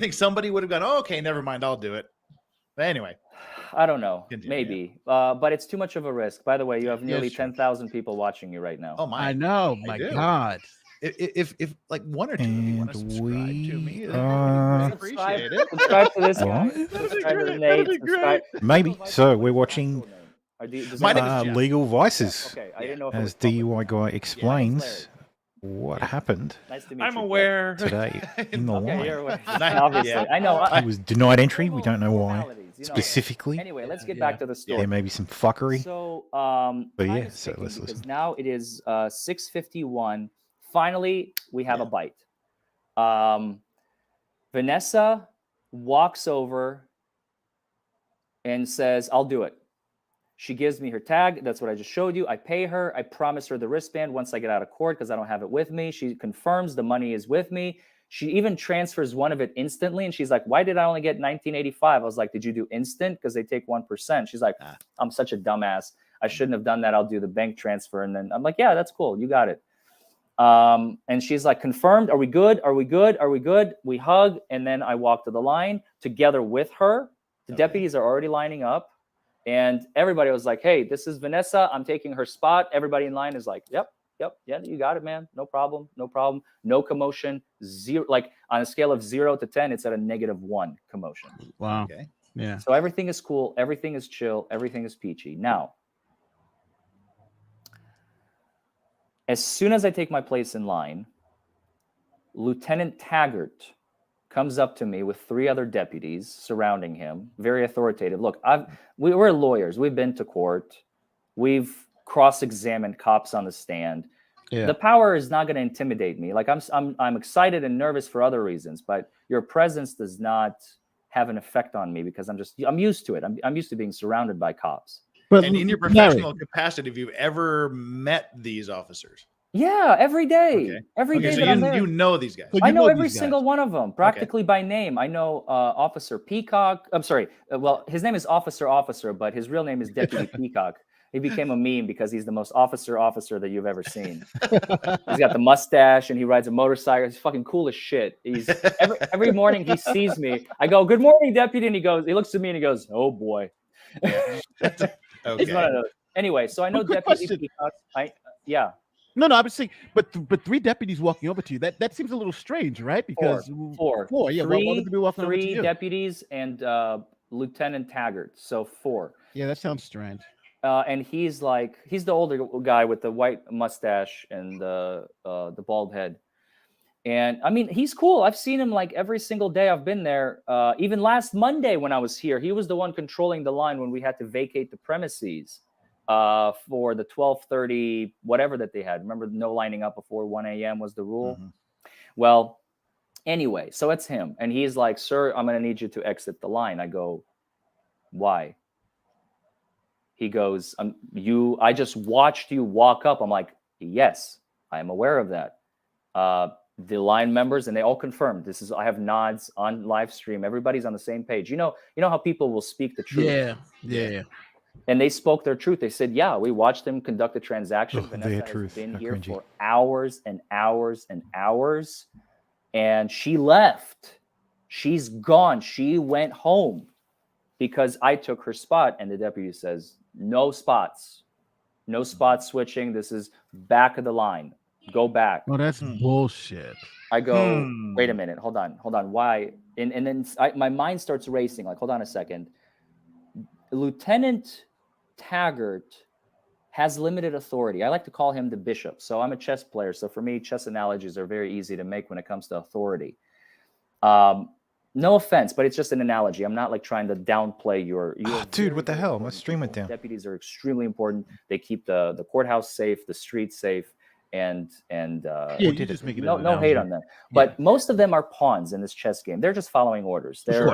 think somebody would have gone, oh, okay, never mind, I'll do it. But anyway. I don't know. Continue, Maybe. But it's too much of a risk. By the way, you have nearly Yes, sure. 10,000 people watching you right now. Oh, my. I know. I My do. God. If like one or two of you want to And subscribe to we me, are- I appreciate it. Subscribe to this guy. What? Subscribe to That'd be Nate. great. Subscribe. Maybe. So we're watching My name is Jeff. Legal Vices. Okay, I didn't know if it As was public. DUI Guy explains what happened Nice to meet I'm you. aware. today in the Okay, line. you're aware. Obviously. Yeah. I know. He was denied entry. We don't know why Formalities, you know. specifically. Anyway, let's get back to the story. There may be some fuckery. So, But time yeah, is so ticking let's because listen. now it is 6:51. Finally, we have a bite. Vanessa walks over and says, I'll do it. She gives me her tag. That's what I just showed you. I pay her. I promise her the wristband once I get out of court because I don't have it with me. She confirms the money is with me. She even transfers one of it instantly. And she's like, why did I only get $19.85? I was like, did you do instant? Because they take 1%. She's like, I'm such a dumbass. I shouldn't have done that. I'll do the bank transfer. And then I'm like, yeah, that's cool. You got it. And she's like, confirmed. Are we good? Are we good? Are we good? We hug. And then I walk to the line together with her. The deputies are already lining up. And everybody was like, hey, this is Vanessa. I'm taking her spot. Everybody in line is like, yep, yeah, you got it, man. No problem. No commotion. Zero. Like on a scale of 0 to 10, it's at a -1 commotion. Wow. Okay. Yeah. So everything is cool. Everything is chill. Everything is peachy. Now, as soon as I take my place in line, Lieutenant Taggart comes up to me with 3 other deputies surrounding him, very authoritative. Look, we're lawyers. We've been to court. We've cross-examined cops on the stand. Yeah. The power is not going to intimidate me. Like I'm excited and nervous for other reasons, but your presence does not have an effect on me because I'm used to it. I'm used to being surrounded by cops. But And in your professional capacity, have you ever met these officers? Yeah, every day. Okay. Every day So that I'm there. you know these guys. So I you know know every these guys. single one of them, practically by name. I know Officer Peacock. I'm sorry. Well, his name is Officer, but his real name is Deputy Peacock. He became a meme because he's the most officer that you've ever seen. He's got the mustache and he rides a motorcycle. He's fucking cool as shit. He's every morning he sees me. I go, "Good morning, deputy," and he looks at me and he goes, "Oh boy." He's one of those. Anyway, so I know Quick Deputy question. Peacock. Yeah. No, I was saying, but 3 deputies walking over to you, that seems a little strange, right? Because Four. yeah. Why would they be walking over to Three you? deputies and Lieutenant Taggart. So 4. Yeah, that sounds strange. And he's the older guy with the white mustache and the bald head. And I mean, he's cool. I've seen him like every single day I've been there. Even last Monday when I was here, he was the one controlling the line when we had to vacate the premises for the 12:30 whatever that they had. Remember, no lining up before 1 a.m. was the rule. Mm-hmm. Well, anyway, so it's him, and he's like, "Sir, I'm going to need you to exit the line." I go, "Why?" He goes, I just watched you walk up. I'm like, "Yes, I am aware of that." The line members, and they all confirmed this. I have nods on live stream. Everybody's on the same page. You know how people will speak the truth. Yeah. And they spoke their truth. They said, "Yeah, we watched them conduct the transaction. Vanessa has been here for hours and hours and hours, and she left. She's gone. She went home because I took her spot." And the deputy says, "No spots, no spot switching. This is back of the line. Go back." Oh, that's bullshit. I go, "Wait a minute. Hold on. Why?" And then my mind starts racing. Like, hold on a second. Lieutenant Taggart has limited authority. I like to call him the bishop. So I'm a chess player. So for me, chess analogies are very easy to make when it comes to authority. No offense, but it's just an analogy. I'm not like trying to downplay your dude, what the hell? My stream went down. Deputies are extremely important. They keep the courthouse safe, the streets safe, and you just make it no hate on them. But most of them are pawns in this chess game. They're just following orders. They're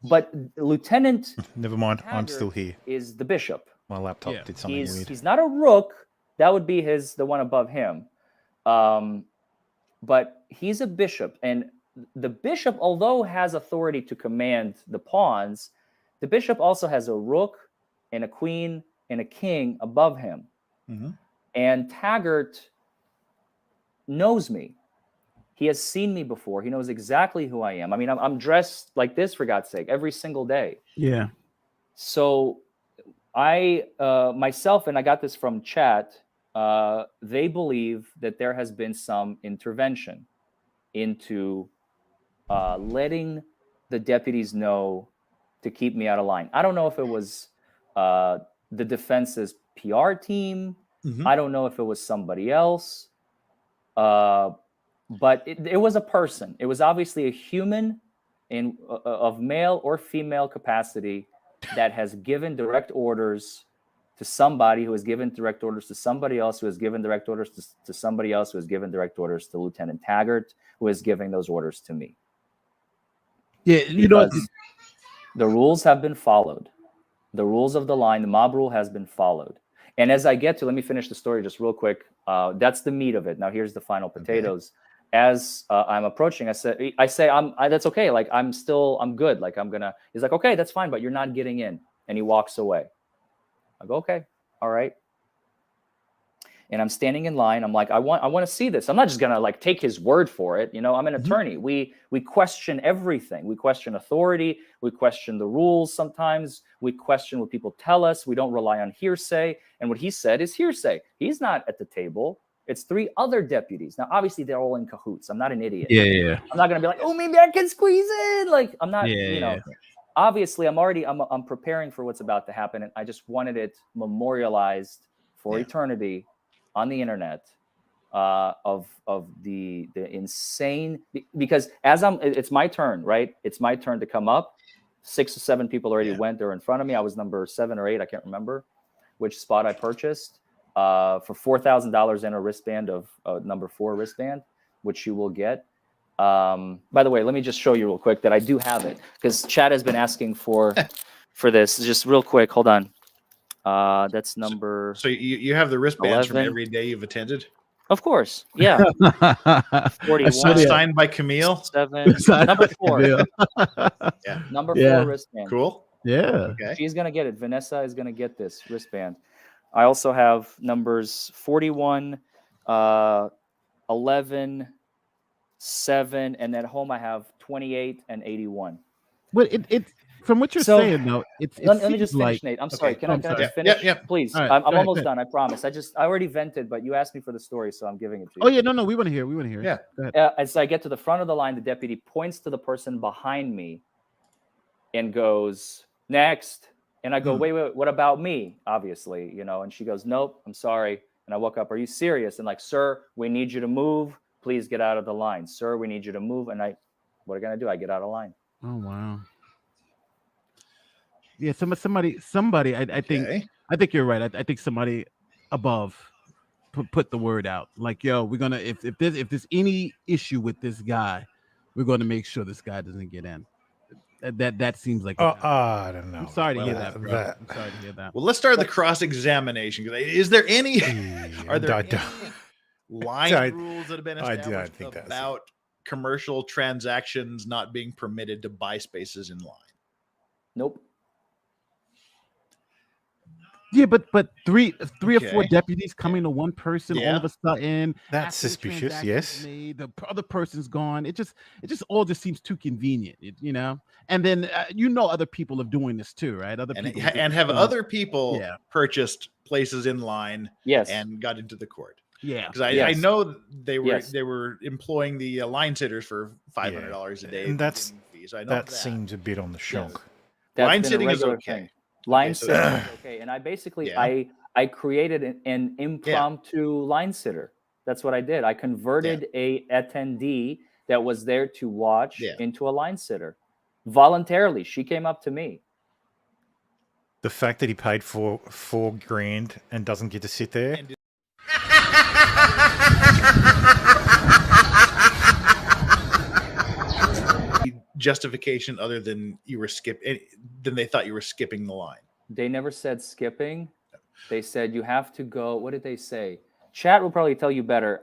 But Lieutenant never mind, Taggart I'm still here. Is the bishop. My laptop did something weird. He's not a rook. That would be the one above him. But he's a bishop. And the bishop, although has authority to command the pawns, the bishop also has a rook and a queen and a king above him. Mm-hmm. And Taggart knows me. He has seen me before. He knows exactly who I am. I mean, I'm dressed like this, for God's sake, every single day. Yeah. So I myself, and I got this from chat, they believe that there has been some intervention into letting the deputies know to keep me out of line. I don't know if it was the defense's PR team. I don't know if it was somebody else. But it was a person. It was obviously a human of male or female capacity that has given direct orders to somebody who has given direct orders to somebody else who has given direct orders to somebody else who has given direct orders to Lieutenant Taggart, who is giving those orders to me. Yeah, you know, the rules have been followed. The rules of the line, the mob rule has been followed. And as I get to, let me finish the story just real quick. That's the meat of it. Now here's the final potatoes. Okay. As I'm approaching, I say, that's okay. Like, I'm good. Like, he's like, okay, that's fine, but you're not getting in. And he walks away. I go, okay, all right. And I'm standing in line. I'm like, I want to see this. I'm not just gonna like take his word for it. You know, I'm an attorney. We question everything. We question authority. We question the rules. Sometimes we question what people tell us. We don't rely on hearsay. And what he said is hearsay. He's not at the table. It's 3 other deputies. Now, obviously, they're all in cahoots. I'm not an idiot. Yeah. I'm not gonna be like, oh, maybe I can squeeze in. Like, I'm not. You know. Obviously, I'm preparing for what's about to happen, and I just wanted it memorialized for eternity on the internet of the insane, because it's my turn, right? It's my turn to come up. 6 or 7 people already went. They're in front of me. I was number 7 or 8. I can't remember which spot I purchased for $4,000 and a wristband of number 4 wristband, which you will get. By the way, let me just show you real quick that I do have it, because Chad has been asking for this. Just real quick, hold on. That's number. So you have the wristbands 11. from every day you've attended? Of course, yeah. 41. Signed by Camille. 7. Number 4. Yeah. Number 4 wristband. Cool. Yeah. Okay. She's gonna get it. Vanessa is gonna get this wristband. I also have numbers 41, 11, 7, and at home I have 28 and 81. But it from what you're saying though, let me just finish, Nate. I'm sorry. Can I just finish? Yeah. Please. Right, I'm almost done. I promise. I already vented, but you asked me for the story, so I'm giving it to you. Oh yeah, no, we want to hear. It. Yeah. Go ahead. As I get to the front of the line, the deputy points to the person behind me and goes, next. And I go, wait, what about me? Obviously, you know. And she goes, nope, I'm sorry. And I woke up. Are you serious? And like, sir, we need you to move. Please get out of the line. Sir, we need you to move. And what am I gonna do? I get out of line. Oh wow. Yeah, somebody. I think you're right. I think somebody above put the word out. Like, yo, we're gonna if there's any issue with this guy, we're gonna make sure this guy doesn't get in. That seems like. I don't know. I'm sorry to hear that, bro. I'm sorry to hear that. Well, let's start the cross-examination. Is there any? Are there any line rules that have been established about commercial transactions not being permitted to buy spaces in line? Nope. Yeah, but 3 or 4 deputies coming to one person all of a sudden. That's suspicious. Yes. The other person's gone. It just all just seems too convenient, you know. And then other people are doing this too, right? Other people other people purchased places in line, and got into the court. Yeah, because I know they were employing the line sitters for $500 a day, and that's fees. I know that seems a bit on the shonk. Line sitting is okay. Line sitting is okay, and I basically I created an impromptu line sitter. That's what I did. I converted a attendee that was there to watch into a line sitter voluntarily. She came up to me. The fact that he paid for $4,000 and doesn't get to sit there. Justification other than they thought you were skipping the line. They never said skipping. They said you have to go. What did they say? Chat will probably tell you better.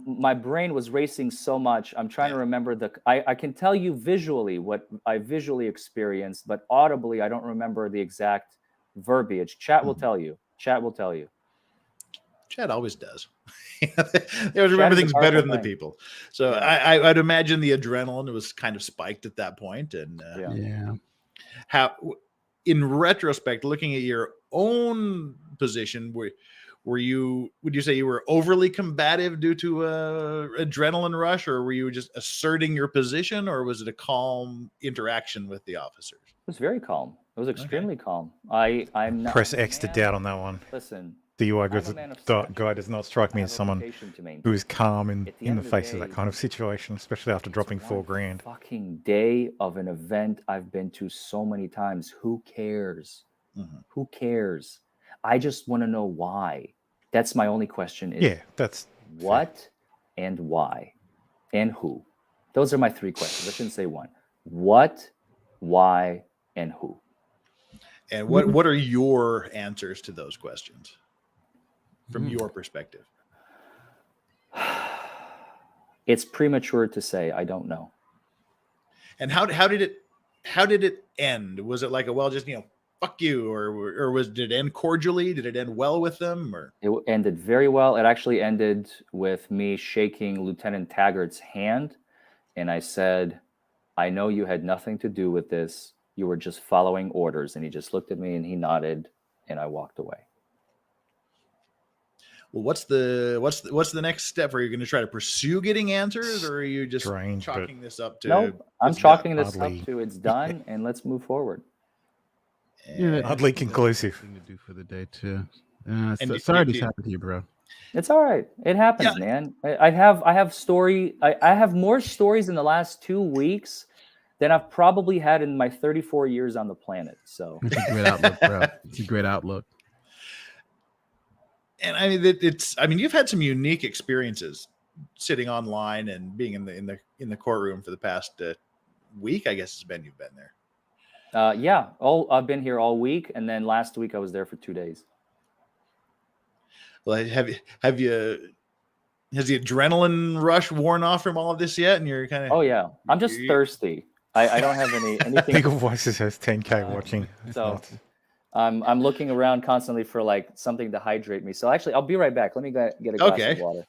My brain was racing so much. I'm trying to remember I can tell you visually what I visually experienced, but audibly I don't remember the exact verbiage. Chat will tell you. Chat will tell you. Chad always does. They always remember things better than the people. So I'd imagine the adrenaline was kind of spiked at that point. And how, in retrospect, looking at your own position, would you say you were overly combative due to adrenaline rush, or were you just asserting your position, or was it a calm interaction with the officers? It was very calm. It was extremely calm. I'm not press X to doubt on that one. Listen, DUI Guy does not strike me as someone who is calm in the face of that kind of situation, especially after dropping $4,000. Fucking day of an event I've been to so many times. Who cares? Who cares? I just want to know why. That's my only question. That's what fair. And why and who. Those are my 3 questions. I shouldn't say one. What, why, and who. And what are your answers to those questions from your perspective? It's premature to say. I don't know. And how did it end? Was it like fuck you, or did it end cordially? Did it end well with them? Or it ended very well. It actually ended with me shaking Lieutenant Taggart's hand, and I said, "I know you had nothing to do with this. You were just following orders." And he just looked at me and he nodded, and I walked away. Well, what's the next step? Are you going to try to pursue getting answers, or are you just chalking this up to? No, I'm chalking this up to it's done, and let's move forward. Oddly conclusive. Thing to do for the day too. Sorry this happened to you, bro. It's all right. It happens, man. I have more stories in the last 2 weeks than I've probably had in my 34 years on the planet. So it's a great outlook, bro. It's a great outlook. And I mean, you've had some unique experiences sitting online and being in the courtroom for the past week. I guess you've been there. I've been here all week, and then last week I was there for 2 days. Well, has the adrenaline rush worn off from all of this yet? And you're kind of... Oh yeah, I'm just thirsty. I don't have anything. Legal Voices has 10K watching. So I'm looking around constantly for like something to hydrate me. So actually, I'll be right back. Let me get a glass of water.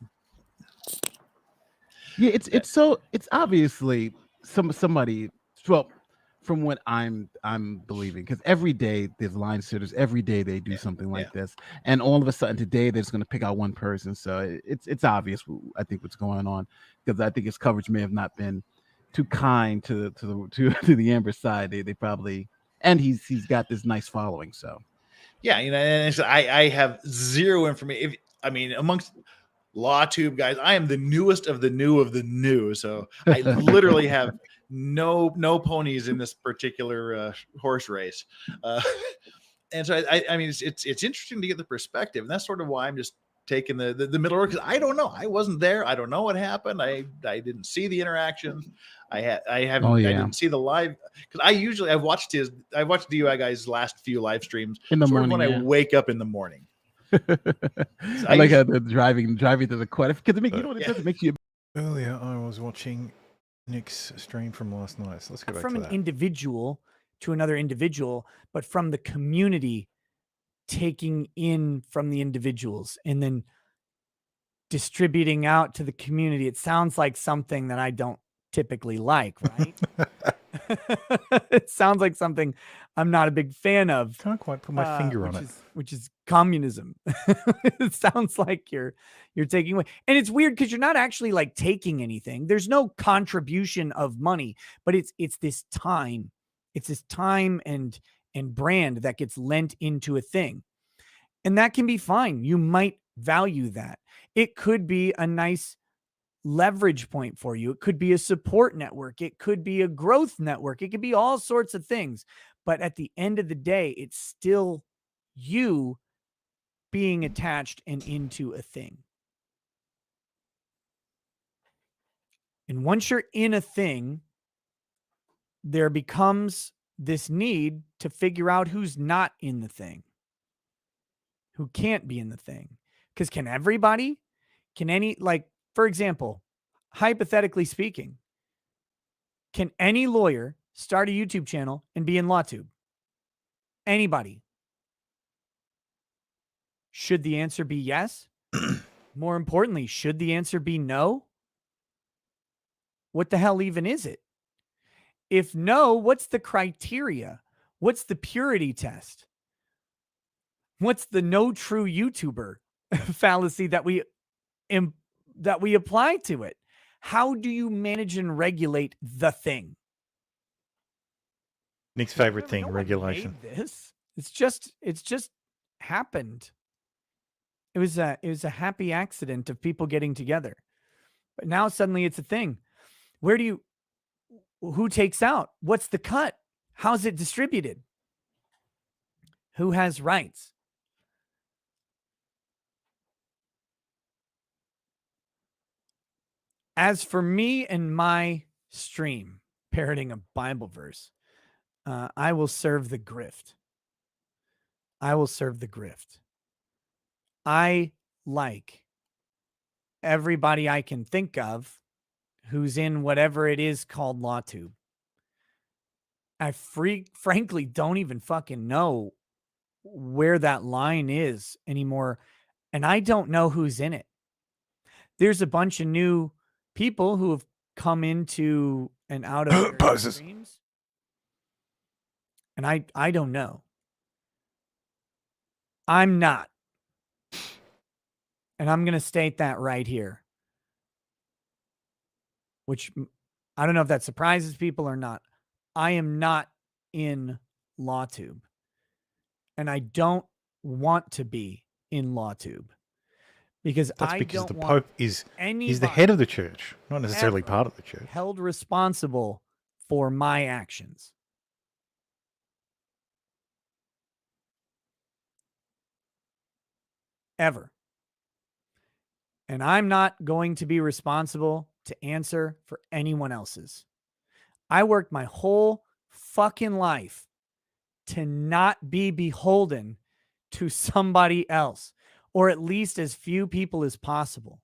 Yeah, it's obviously somebody. Well, from what I'm believing, because every day there's line sitters, every day they do something like this, and all of a sudden today they're just going to pick out one person. So it's obvious, I think, what's going on, because I think his coverage may have not been too kind to the Amber side. They probably, and he's got this nice following. So and I have zero information. Amongst Lawtube guys, I am the newest of the new, so I literally have no ponies in this particular horse race, and so I mean it's interesting to get the perspective, and that's sort of why I'm just taking the middle road, because I don't know. I wasn't there. I don't know what happened. I didn't see the interaction. I didn't see the live, because I've watched DUI Guy's last few live streams in the morning when I wake up in the morning. I like how they're driving to the court, because it makes you. Earlier, I was watching Nick's stream from last night. So let's go back from to an that. individual to another individual, but from the community taking in from the individuals and then distributing out to the community. It sounds like something that I don't typically like, right? It sounds like something I'm not a big fan of. Can't quite put my finger on it. Which is communism. It sounds like you're taking away. And it's weird because you're not actually like taking anything. There's no contribution of money, but it's this time. It's this time and brand that gets lent into a thing. And that can be fine. You might value that. It could be a nice leverage point for you. It could be a support network. It could be a growth network. It could be all sorts of things. But at the end of the day, it's still you being attached and into a thing. And once you're in a thing, there becomes this need to figure out who's not in the thing, who can't be in the thing. Because for example, hypothetically speaking, can any lawyer start a YouTube channel and be in Lawtube? Anybody? Should the answer be yes? More importantly, should the answer be no? What the hell even is it? If no, what's the criteria? What's the purity test? What's the no true YouTuber fallacy that we apply to it? How do you manage and regulate the thing? Nick's favorite thing, regulation. This it's just happened. It was a happy accident of people getting together, but now suddenly it's a thing. Who takes out? What's the cut? How's it distributed? Who has rights? As for me and my stream, parroting a Bible verse, I will serve the grift. I will serve the grift. I like everybody I can think of who's in whatever it is called Lawtube. I frankly don't even fucking know where that line is anymore. And I don't know who's in it. There's a bunch of new people who have come into and out of their streams. And I don't know. I'm not. And I'm going to state that right here. Which I don't know if that surprises people or not. I am not in Lawtube. And I don't want to be in Lawtube. Because that's because the Pope is the head of the church, not necessarily part of the church. Held responsible for my actions. Ever. And I'm not going to be responsible to answer for anyone else's. I worked my whole fucking life to not be beholden to somebody else, or at least as few people as possible.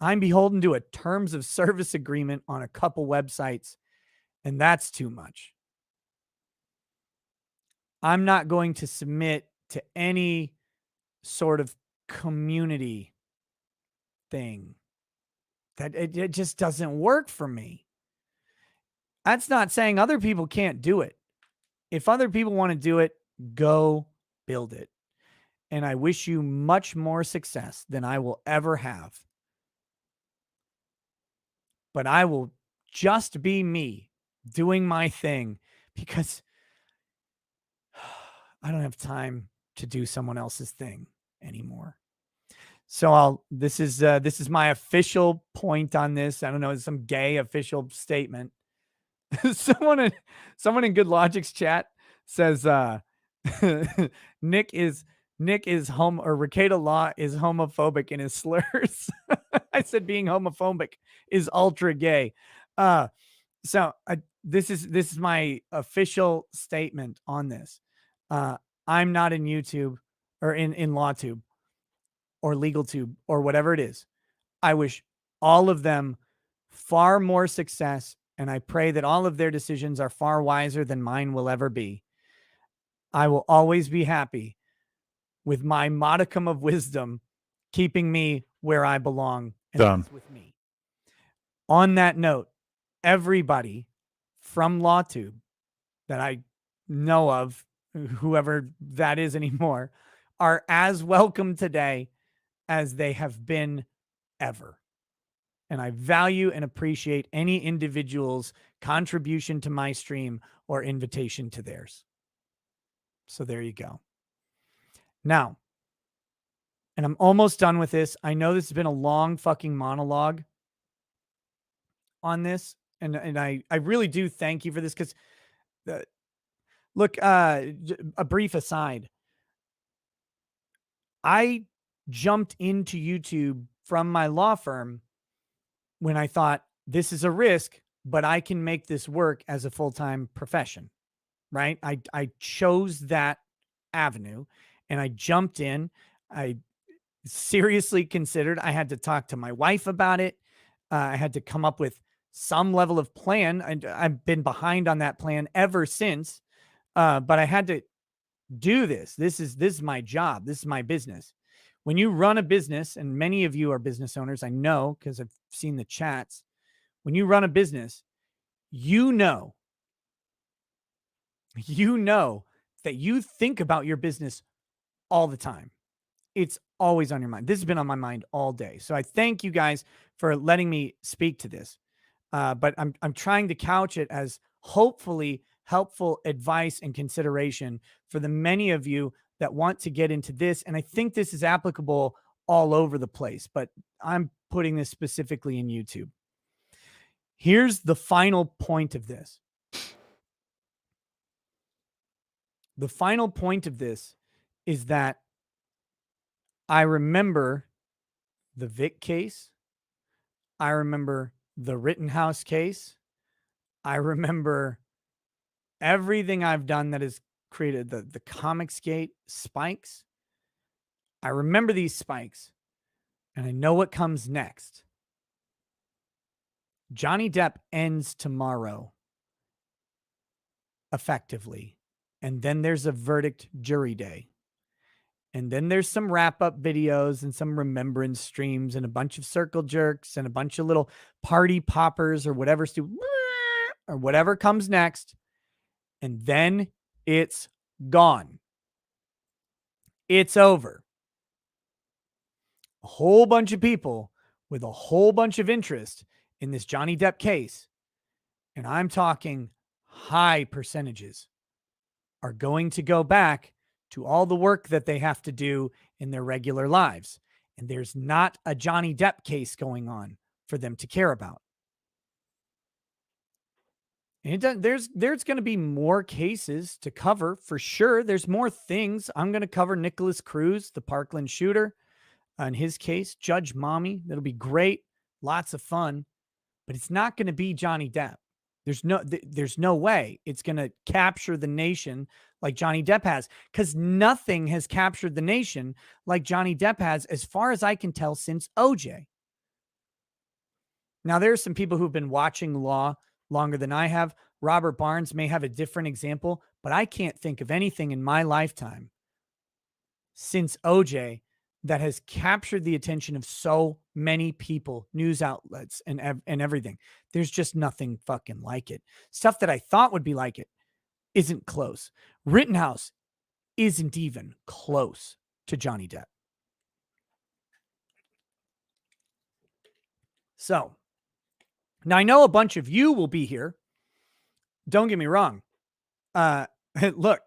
I'm beholden to a terms of service agreement on a couple websites, and that's too much. I'm not going to submit to any sort of community thing. That it just doesn't work for me. That's not saying other people can't do it. If other people want to do it, go build it. And I wish you much more success than I will ever have. But I will just be me doing my thing because I don't have time to do someone else's thing anymore. So this is my official point on this. I don't know, it's some gay official statement. someone in Good Logic's chat says Nick is Rekieta Law is homophobic in his slurs. I said being homophobic is ultra gay. This is my official statement on this. I'm not in YouTube or in Lawtube or LegalTube or whatever it is. I wish all of them far more success, and I pray that all of their decisions are far wiser than mine will ever be. I will always be happy with my modicum of wisdom keeping me where I belong, and that's with me. On that note, everybody from Lawtube that I know of, whoever that is anymore, are as welcome today as they have been ever. And I value and appreciate any individual's contribution to my stream or invitation to theirs. So there you go. Now, and I'm almost done with this. I know this has been a long fucking monologue on this. And I really do thank you for this because, look, a brief aside. I jumped into YouTube from my law firm when I thought this is a risk, but I can make this work as a full-time profession, right? I chose that avenue and I jumped in. I seriously considered, I had to talk to my wife about it. I had to come up with some level of plan. I've been behind on that plan ever since, but I had to do this. This is my job. This is my business. When you run a business, and many of you are business owners, I know because I've seen the chats. When you run a business, you know that you think about your business all the time. It's always on your mind. This has been on my mind all day. So I thank you guys for letting me speak to this. But I'm trying to couch it as hopefully helpful advice and consideration for the many of you that want to get into this. And I think this is applicable all over the place, but I'm putting this specifically in YouTube. Here's the final point of this. The final point of this is that I remember the Vic case. I remember the Rittenhouse case. I remember everything I've done that has created the Comicsgate spikes. I remember these spikes, and I know what comes next. Johnny Depp ends tomorrow, effectively. And then there's a verdict jury day. And then there's some wrap-up videos and some remembrance streams and a bunch of circle jerks and a bunch of little party poppers or whatever comes next. And then it's gone. It's over. A whole bunch of people with a whole bunch of interest in this Johnny Depp case, and I'm talking high percentages, are going to go back to all the work that they have to do in their regular lives. And there's not a Johnny Depp case going on for them to care about. And there's going to be more cases to cover for sure. There's more things. I'm going to cover Nicholas Cruz, the Parkland shooter, in his case, Judge Mommy. That'll be great. Lots of fun. But it's not going to be Johnny Depp. There's no way it's going to capture the nation like Johnny Depp has, because nothing has captured the nation like Johnny Depp has, as far as I can tell, since OJ. Now, there's some people who've been watching law longer than I have. Robert Barnes may have a different example, but I can't think of anything in my lifetime since OJ that has captured the attention of so many people, news outlets, and everything. There's just nothing fucking like it. Stuff that I thought would be like it isn't close. Rittenhouse isn't even close to Johnny Depp. So, now I know a bunch of you will be here. Don't get me wrong. Look,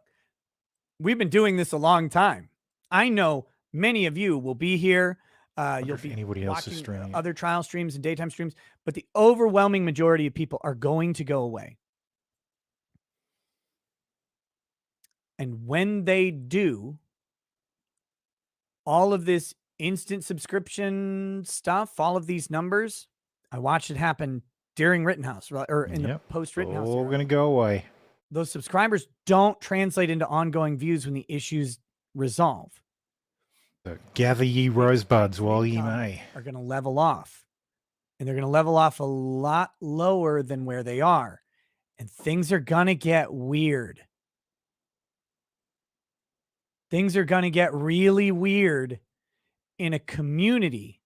we've been doing this a long time. I know many of you will be here. You'll be anybody else is watching streaming other trial streams and daytime streams, but the overwhelming majority of people are going to go away. And when they do, all of this instant subscription stuff, all of these numbers, I watched it happen during Rittenhouse or in the post-Rittenhouse. All going to go away. Those subscribers don't translate into ongoing views when the issues resolve. So gather ye rosebuds while ye may. Are going to level off. And they're going to level off a lot lower than where they are. And things are going to get weird. Things are going to get really weird in a community.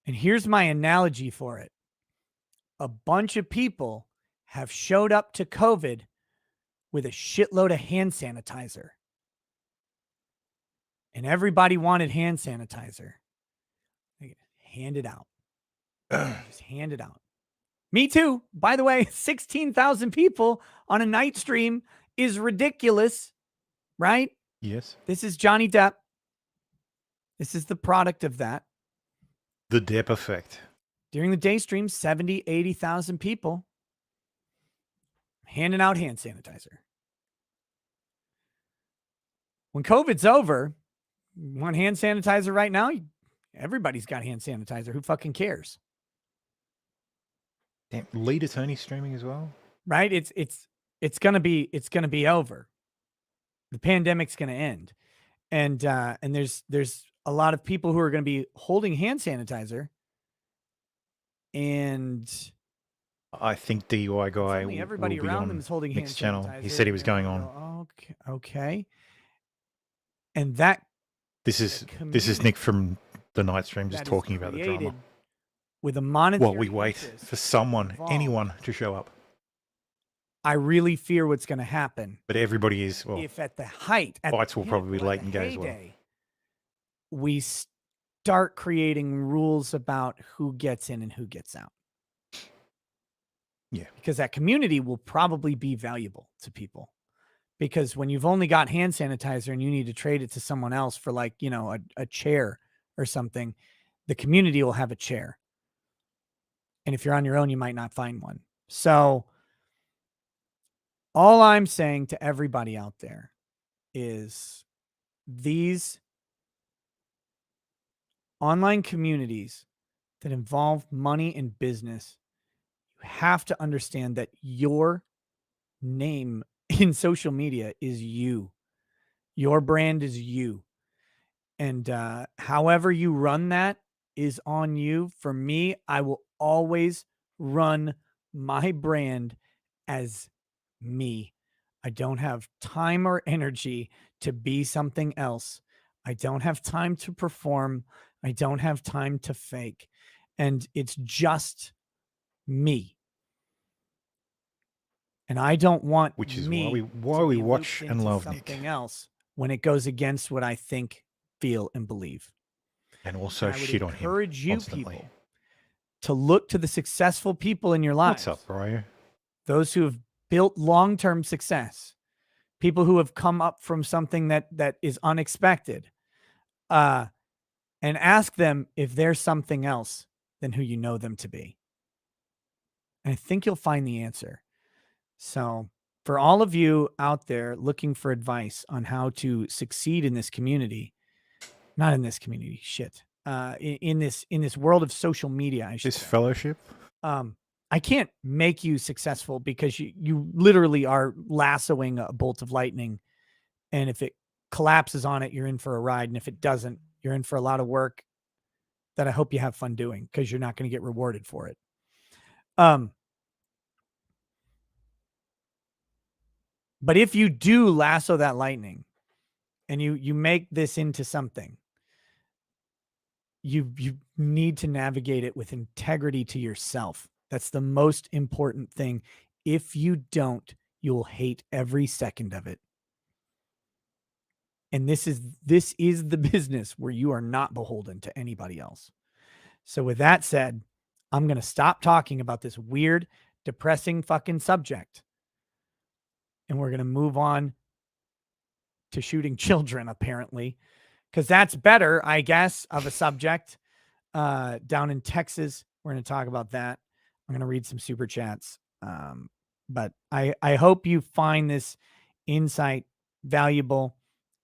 And here's my analogy for it. A bunch of people have showed up to COVID with a shitload of hand sanitizer. And everybody wanted hand sanitizer. Hand it out. Just hand it out. Me too. By the way, 16,000 people on a night stream is ridiculous, right? Yes. This is Johnny Depp. This is the product of that. The Depp effect. During the day stream, 70, 80,000 people handing out hand sanitizer. When COVID's over, you want hand sanitizer right now? Everybody's got hand sanitizer. Who fucking cares? Damn, lead attorney streaming as well. Right? It's gonna be over. The pandemic's gonna end, and there's a lot of people who are gonna be holding hand sanitizer. And I think DUI Guy everybody will be around on them is holding next hand channel. sanitizer. He said he was going on. Okay. And that This is Nick from the night stream just talking about the drama. With a monetary While we wait for someone, anyone to show up. I really fear what's going to happen. But everybody is, well, if at the height, Bytes will probably be late and gay as well. We start creating rules about who gets in and who gets out. Yeah. Because that community will probably be valuable to people. Because when you've only got hand sanitizer and you need to trade it to someone else for like, you know, a chair or something, the community will have a chair. And if you're on your own, you might not find one. So all I'm saying to everybody out there is these online communities that involve money and business, you have to understand that your name in social media is you. Your brand is you. And however you run that is on you. For me, I will always run my brand as me. I don't have time or energy to be something else. I don't have time to perform. I don't have time to fake. And it's just me. And I don't want which is me why we watch and love something Nick. else when it goes against what I think, feel, and believe. And also shit on him. I encourage you people to look to the successful people in your lives. What's up, bro? Those who have built long-term success, people who have come up from something that is unexpected, and ask them if there's something else than who you know them to be. And I think you'll find the answer. So for all of you out there looking for advice on how to succeed in this community, not in this community, shit, in this world of social media, I should this say. Fellowship. I can't make you successful because you literally are lassoing a bolt of lightning. And if it collapses on it, you're in for a ride. And if it doesn't, you're in for a lot of work that I hope you have fun doing because you're not going to get rewarded for it. But if you do lasso that lightning and you make this into something, you need to navigate it with integrity to yourself. That's the most important thing. If you don't, you'll hate every second of it. And this is the business where you are not beholden to anybody else. So with that said, I'm going to stop talking about this weird, depressing fucking subject. And we're going to move on to shooting children, apparently, because that's better, I guess, of a subject. Down in Texas, we're going to talk about that. I'm going to read some super chats. But I hope you find this insight valuable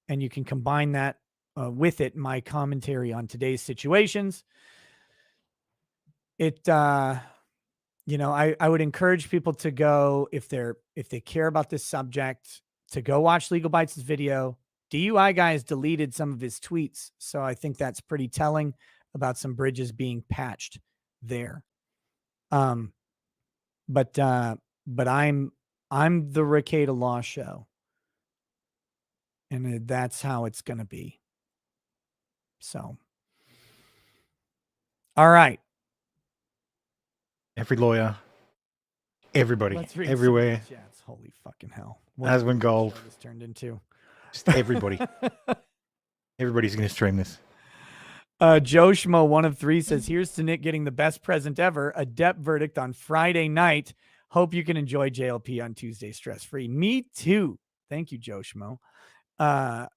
and you can combine that with it, my commentary on today's situations. You know, I would encourage people to go, if they care about this subject, to go watch LegalBytes' video. DUI Guy has deleted some of his tweets, so I think that's pretty telling about some bridges being patched there. But I'm the Ricada Law Show, and that's how it's going to be. So, all right. Every lawyer, everybody, everywhere. Holy fucking hell! Aswin Gold. This turned into just everybody. Everybody's going to stream this. Joe Schmo, 1 of 3, says, "Here's to Nick getting the best present ever, a Depp verdict on Friday night. Hope you can enjoy JLP on Tuesday stress-free." Me too. Thank you, Joe Schmo.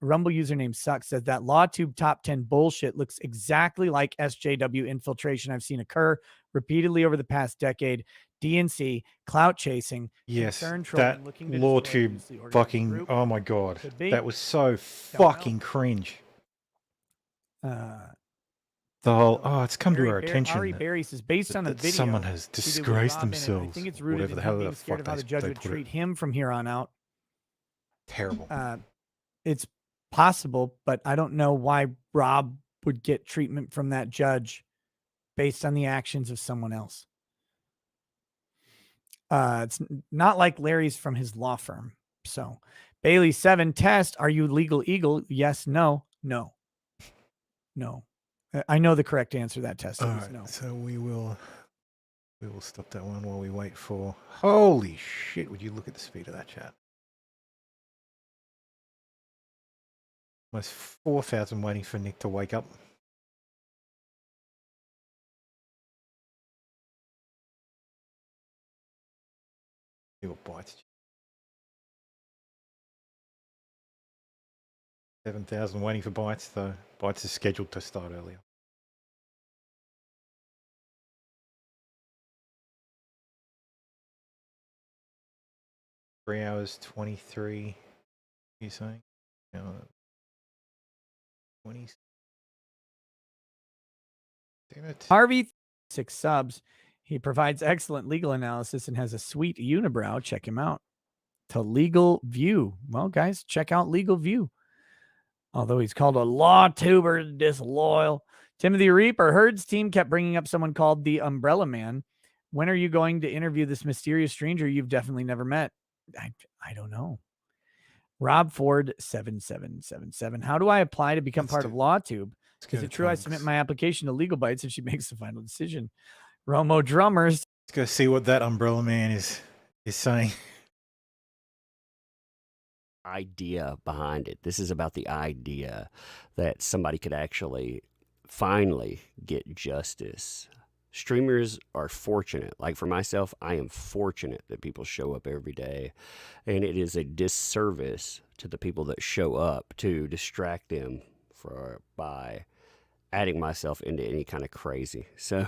Rumble username sucks says that Lawtube top 10 bullshit looks exactly like SJW infiltration I've seen occur repeatedly over the past decade. DNC, clout chasing, yes, trolling, that Lawtube fucking, oh my god, that was so fucking cringe. The whole, it's come to our attention Ari Berry says, based on the video, someone has disgraced themselves. I think it's rooted whatever the hell being the scared fuck of how the judge would treat him from here on out. Terrible. It's possible, but I don't know why Rob would get treatment from that judge based on the actions of someone else. It's not like Larry's from his law firm. So Bailey 7 test, are you legal eagle? Yes, no, no. No. I know the correct answer to that test is no. So we will stop that one while we wait for. Holy shit! Would you look at the speed of that chat? Almost 4,000 waiting for Nick to wake up. See what Bytes. 7,000 waiting for Bytes, though. Bytes is scheduled to start earlier. $3 hours 23. You saying? 20. Damn it. Harvey, 6 subs. He provides excellent legal analysis and has a sweet unibrow. Check him out. To Legal View. Well, guys, check out Legal View. Although he's called a Lawtuber disloyal. Timothy Reaper, Herd's team kept bringing up someone called the Umbrella Man. When are you going to interview this mysterious stranger you've definitely never met? I don't know. Rob Ford 7777. How do I apply to become part of Lawtube? Is it true I submit my application to LiberalBytes and she makes the final decision? Romo Drummers. Let's go see what that Umbrella Man is saying. Idea behind it. This is about the idea that somebody could actually finally get justice. Streamers are fortunate. Like for myself, I am fortunate that people show up every day, and it is a disservice to the people that show up to distract them by adding myself into any kind of crazy. So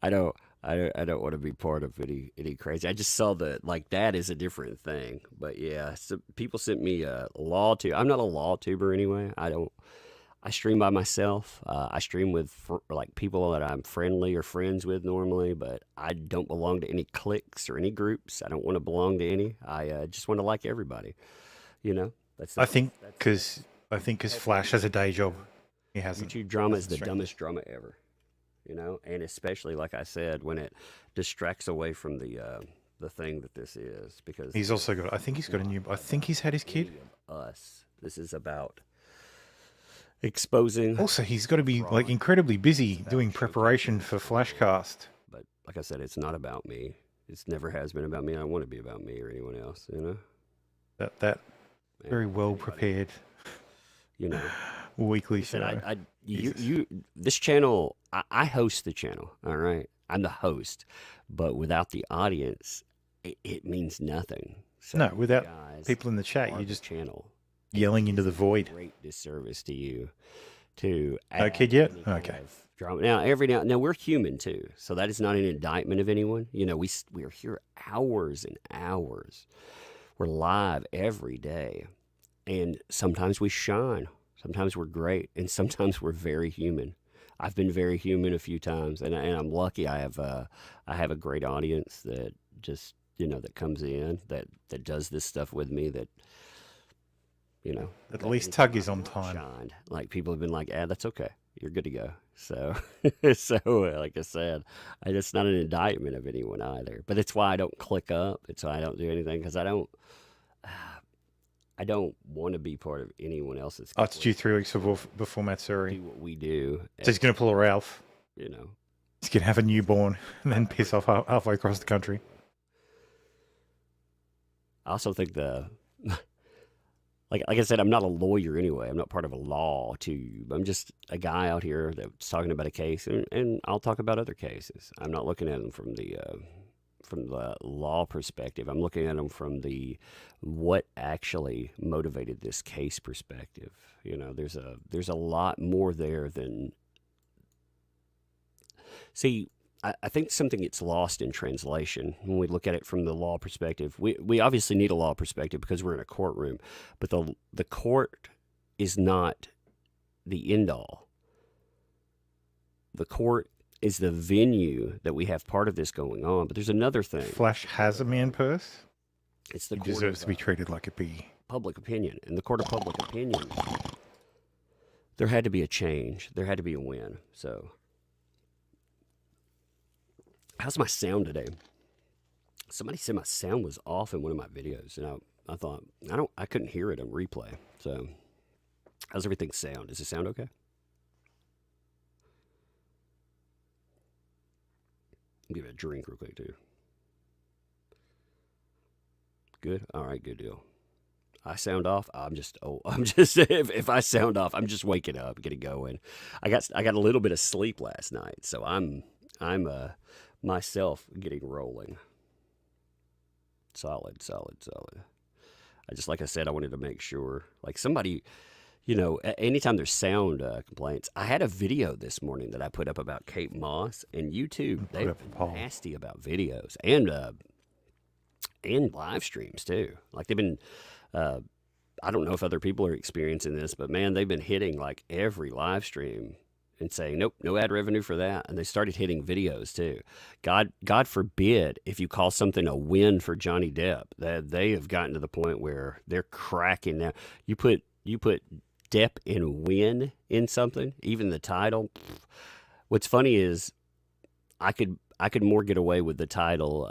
I don't want to be part of any crazy. I just saw that is a different thing. But yeah, so people sent me a Lawtube. I'm not a Lawtuber anyway. I stream by myself. I stream with people that I'm friendly or friends with normally, but I don't belong to any cliques or any groups. I don't want to belong to any. I just want to like everybody. I think because Flash has a day job. He hasn't. YouTube drama is the dumbest drama ever. And especially like I said, when it distracts away from the thing that this is, because he's also got. I think he's had his kid. Us. This is about exposing. Also, he's got to be incredibly busy doing preparation for Flashcast. But like I said, it's not about me. It never has been about me. I don't want to be about me or anyone else. That very well prepared. Weekly show. This channel, I host the channel. All right, I'm the host, but without the audience, it means nothing. So no, without people in the chat, you just yelling into the void. Great disservice to you. To no kid yet? Okay. Drama. Now we're human too, so that is not an indictment of anyone. We are here hours and hours. We're live every day, and sometimes we shine. Sometimes we're great, and sometimes we're very human. I've been very human a few times, and I'm lucky. I have a great audience that just that comes in that does this stuff with me. That at least Tug is on time. Shined. Like people have been like, that's okay. You're good to go. So like I said, it's not an indictment of anyone either. But it's why I don't click up. It's why I don't do anything, because I don't want to be part of anyone else's. Oh, it's due 3 weeks before Matsuri. Do what we do. So he's going to pull a Ralph. He's going to have a newborn and then piss off halfway across the country. I also think like I said, I'm not a lawyer anyway. I'm not part of a Lawtube. I'm just a guy out here that's talking about a case, and I'll talk about other cases. I'm not looking at them from the law perspective. I'm looking at them from the what actually motivated this case perspective. There's a lot more there than. See, I think something gets lost in translation when we look at it from the law perspective. We obviously need a law perspective because we're in a courtroom, but the court is not the end all. The court is the venue that we have part of this going on, but there's another thing. Flash has a man purse. It's the he court deserves to be treated like a piggy. Public opinion. In the court of public opinion, there had to be a change. There had to be a win. So, how's my sound today? Somebody said my sound was off in one of my videos, and I thought I couldn't hear it on replay. So, how's everything sound? Does it sound okay? Give it a drink real quick, too. Good? All right, good deal. I sound off. I'm just if I sound off, I'm just waking up, getting going. I got a little bit of sleep last night, so I'm myself getting rolling. Solid. Like I said, I wanted to make sure, like somebody, anytime there's sound complaints. I had a video this morning that I put up about Kate Moss, and YouTube, they've been nasty about videos and live streams too. Like they've been, I don't know if other people are experiencing this, but man, they've been hitting like every live stream and saying, nope, no ad revenue for that. And they started hitting videos too. God forbid if you call something a win for Johnny Depp. That they have gotten to the point where they're cracking now. You put Depp and win in something, even the title. What's funny is I could more get away with the title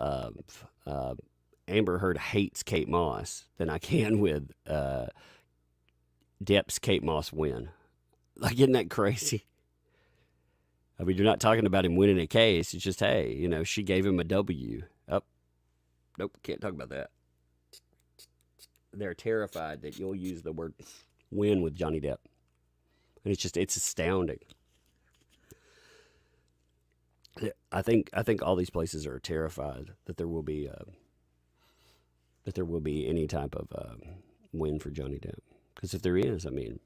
of Amber Heard hates Kate Moss than I can with Depp's Kate Moss win. Like, isn't that crazy? I mean, you're not talking about him winning a case. It's just, hey, she gave him a W. Oh, nope, can't talk about that. They're terrified that you'll use the word win with Johnny Depp. And it's astounding. I think all these places are terrified that there will be any type of win for Johnny Depp. Because if there is, I mean,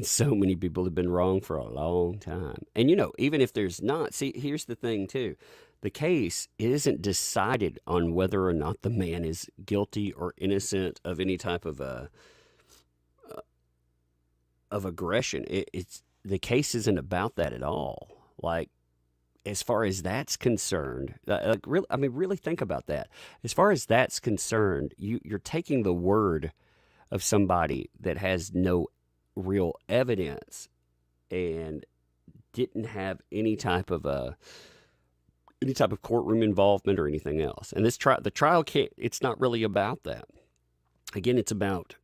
so many people have been wrong for a long time. And, even if there's not, see, here's the thing, too. The case isn't decided on whether or not the man is guilty or innocent of any type of aggression. It's the case isn't about that at all. Like, as far as that's concerned, really think about that. As far as that's concerned, you're taking the word of somebody that has no real evidence and didn't have any type of courtroom involvement or anything else. And the trial it's not really about that. Again, it's about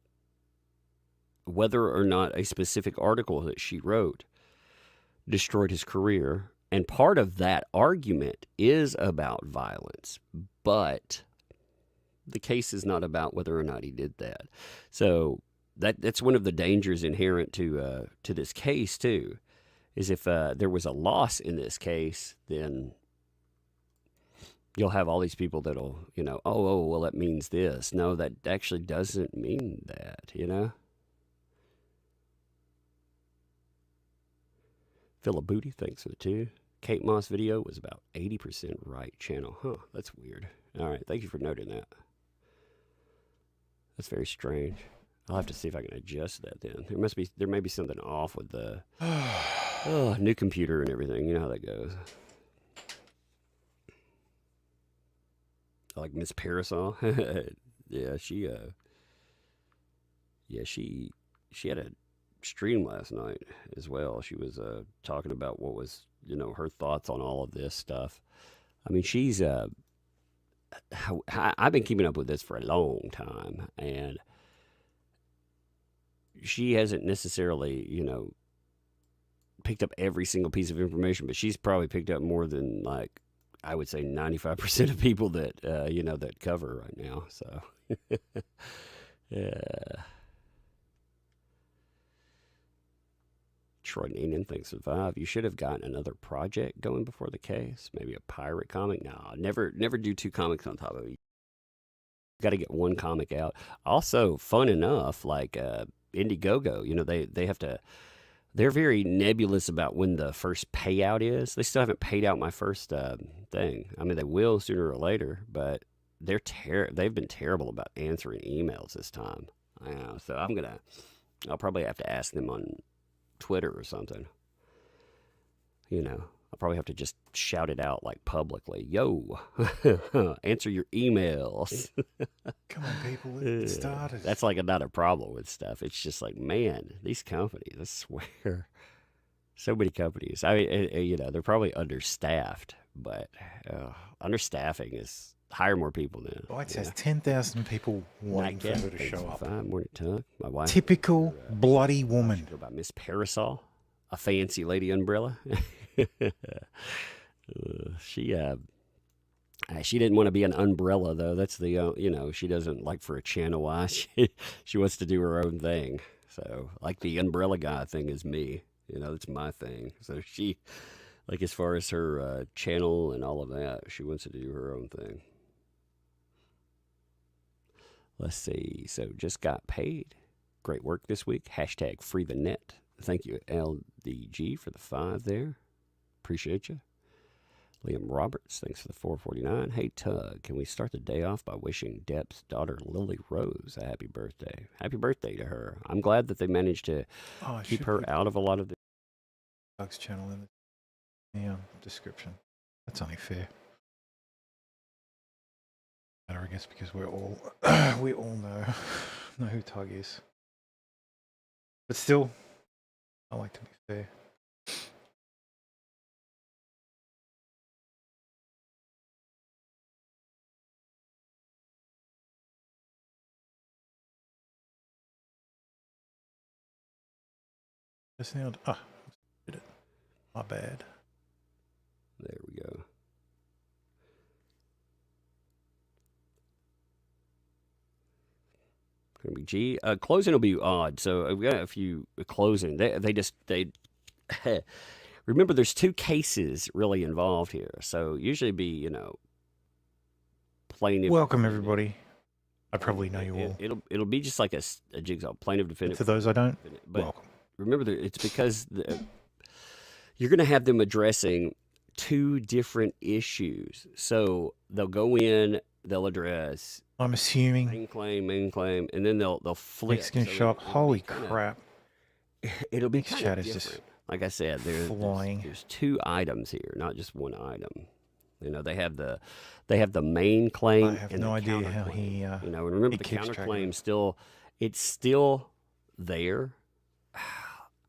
whether or not a specific article that she wrote destroyed his career. And part of that argument is about violence, but the case is not about whether or not he did that. So that's one of the dangers inherent to this case too, is if there was a loss in this case, then you'll have all these people that'll, well, that means this. No, that actually doesn't mean that, Philip Booty, thanks for the 2. Kate Moss video was about 80% right channel. Huh, that's weird. All right, thank you for noting that. That's very strange. I'll have to see if I can adjust that then. There may be something off with the new computer and everything. You know how that goes. I like Miss Parasol. Yeah, she had a stream last night as well. She was talking about what was her thoughts on all of this stuff. I mean, she's I've been keeping up with this for a long time, and she hasn't necessarily picked up every single piece of information, but she's probably picked up more than, like, I would say 95% of people that that cover right now. So yeah. Troy Neenan thinks survive. You should have gotten another project going before the case. Maybe a pirate comic. No, never do 2 comics on top of it. Got to get 1 comic out. Also, fun enough, like Indiegogo, they have to. They're very nebulous about when the first payout is. They still haven't paid out my first thing. I mean, they will sooner or later, but they've been terrible about answering emails this time. I know, so I'll probably have to ask them on Twitter or something. I'll probably have to just shout it out like publicly. Yo, answer your emails. Come on, people, it started. That's like not a problem with stuff. It's just like, man, these companies, I swear, so many companies. I mean, they're probably understaffed, but understaffing is hire more people then. Bytes has 10,000 people wanting for her to show up. Morning, Tuck. My wife. Typical bloody woman. About Miss Parasol, a fancy lady umbrella. She She didn't want to be an umbrella, though. That's the, she doesn't like for a channel wise. She wants to do her own thing. So, like the umbrella guy thing is me. It's my thing. So she, like as far as her channel and all of that, she wants to do her own thing. Let's see. So, just got paid. Great work this week. Hashtag free the net. Thank you, LDG, for the 5 there. Appreciate you. Liam Roberts, thanks for the 449. Hey, Tug, can we start the day off by wishing Depp's daughter, Lily Rose, a happy birthday? Happy birthday to her. I'm glad that they managed to keep her out of a lot of the... Tug's channel in the description. That's only fair. I guess because we all know who Tug is. But still, I like to be fair. Just nailed. Did it. My bad. There we go. Gonna be G. Closing will be odd. So we got a few closing. They remember there's 2 cases really involved here. So usually be plaintiff. Welcome everybody. I probably know you all. It'll be just like a jigsaw, plaintiff, defendant. To those I don't, but welcome. Remember, it's because you're going to have them addressing 2 different issues. So they'll go in, they'll address. I'm assuming main claim, and then they'll flip. Nick's gonna show up. Holy crap! It'll be Nick's kind of chat is different. just Like I said, there's 2 items here, not just one item. They have the main claim. I have and no the idea how counterclaim. he. And remember the counterclaim it's still there.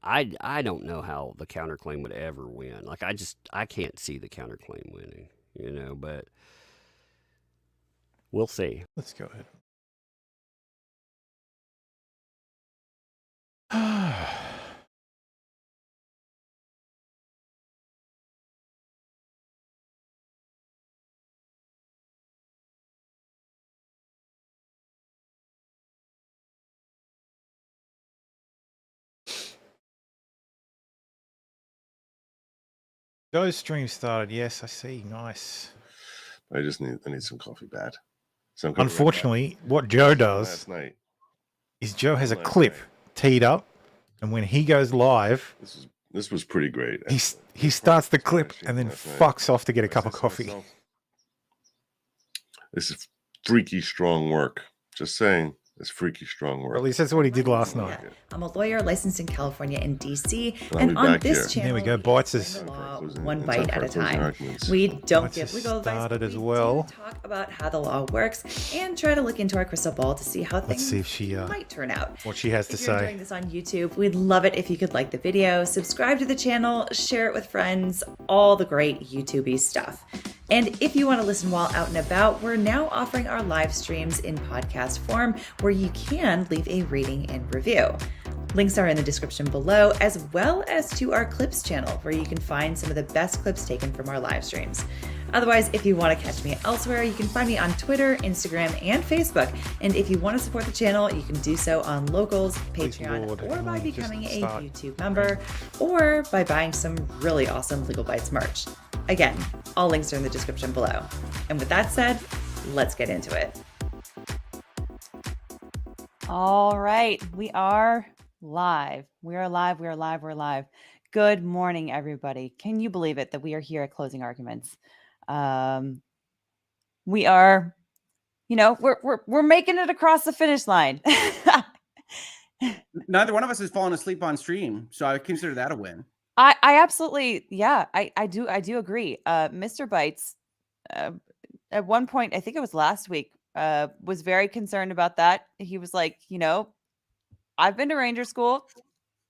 I don't know how the counterclaim would ever win. Like I can't see the counterclaim winning. But we'll see. Let's go ahead. Joe's stream started. Yes, I see. Nice. I need some coffee bad. Unfortunately, what Joe does is Joe has a clip teed up, and when he goes live, this was pretty great. He starts the clip and then fucks off to get a cup of coffee. This is freaky strong work. Just saying. It's freaky strong work. At least that's what he did last night. I'm a lawyer licensed in California and DC, and on this channel, there we go. Bytes is law one bite at a time. We don't give legal advice, but as we well. do talk about how the law works and try to look into our crystal ball to see how things might turn out. What she has to If you're say. enjoying this on YouTube, we'd love it if you could like the video, subscribe to the channel, share it with friends, all the great YouTube-y stuff. And if you want to listen while out and about, we're now offering our live streams in podcast form where you can leave a rating and review. Links are in the description below, as well as to our clips channel where you can find some of the best clips taken from our live streams. Otherwise, if you want to catch me elsewhere, you can find me on Twitter, Instagram, and Facebook. And if you want to support the channel, you can do so on Locals, Patreon, or by becoming a YouTube member, or by buying some really awesome LiberalBytes merch. Again, all links are in the description below. And with that said, let's get into it. All right, we are live. We are live. We are live. We're live. Good morning, everybody. Can you believe it that we are here at Closing Arguments? We are, we're making it across the finish line. Neither one of us has fallen asleep on stream, so I consider that a win. I absolutely, yeah, I do agree. Mr. Bytes, at one point, I think it was last week, was very concerned about that. He was like, I've been to Ranger School.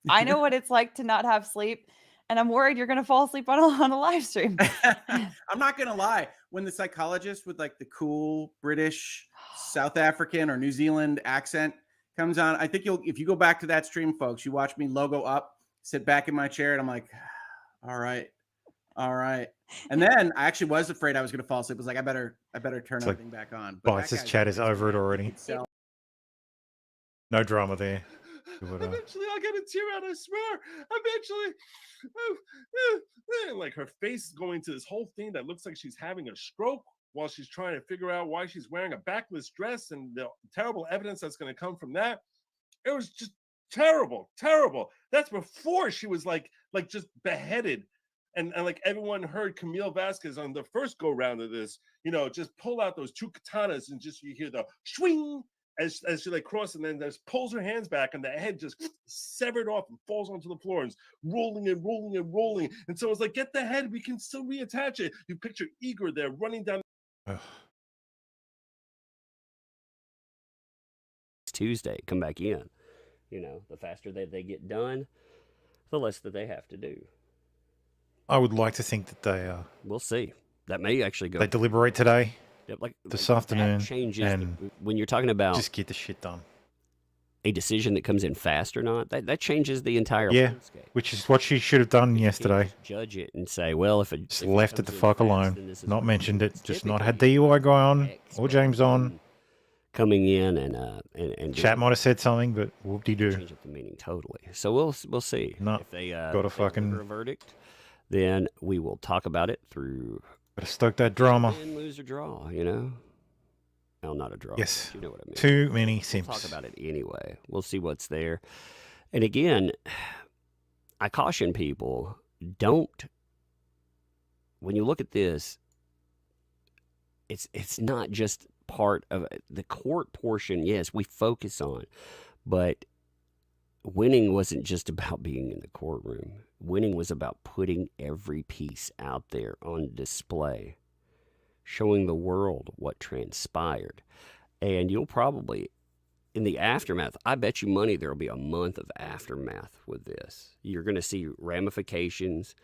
I know what it's like to not have sleep, and I'm worried you're going to fall asleep on a live stream. I'm not going to lie. When the psychologist with like the cool British, South African, or New Zealand accent comes on, I think if you go back to that stream, folks, you watch me logo up, sit back in my chair, and I'm like, all right, All right. And then I actually was afraid I was going to fall asleep. I was like, I better turn everything back on. But Bytes' chat is over it already. No drama there. Eventually, I'll get a tear out. I swear. Eventually, like her face is going to this whole thing that looks like she's having a stroke while she's trying to figure out why she's wearing a backless dress and the terrible evidence that's going to come from that. It was just terrible. That's before she was like just beheaded. And like everyone heard Camille Vasquez on the first go round of this, just pull out those 2 katanas and just you hear the swing as she like crosses and then just pulls her hands back and the head just severed off and falls onto the floor and rolling. And so it's like, get the head, we can still reattach it. You picture Igor there running down. It's Tuesday, come back in. The faster that they get done, the less that they have to do. I would like to think that they we'll see. That may actually go. They deliberate today, like this afternoon, changes and when you're talking about just get the shit done. A decision that comes in fast or not, that changes the entire landscape. Which is what she should have done yesterday. Judge it and say, well, if it just left it the fuck alone, not mentioned it, just not had DUI Guy on or James on. Coming in and chat might have said something, but whoop-de-doo. Change up the meaning totally. So we'll see. No, if they got a fucking a verdict, then we will talk about it through. Gotta stoke that drama. Win, lose or draw, Well, not a draw. Yes. You know what I mean. Too many simps. We'll talk about it anyway. We'll see what's there. And again, I caution people, when you look at this, it's not just part of the court portion. Yes, we focus on, but winning wasn't just about being in the courtroom. Winning was about putting every piece out there on display, showing the world what transpired. And you'll probably, in the aftermath, I bet you money there will be a month of aftermath with this. You're going to see ramifications.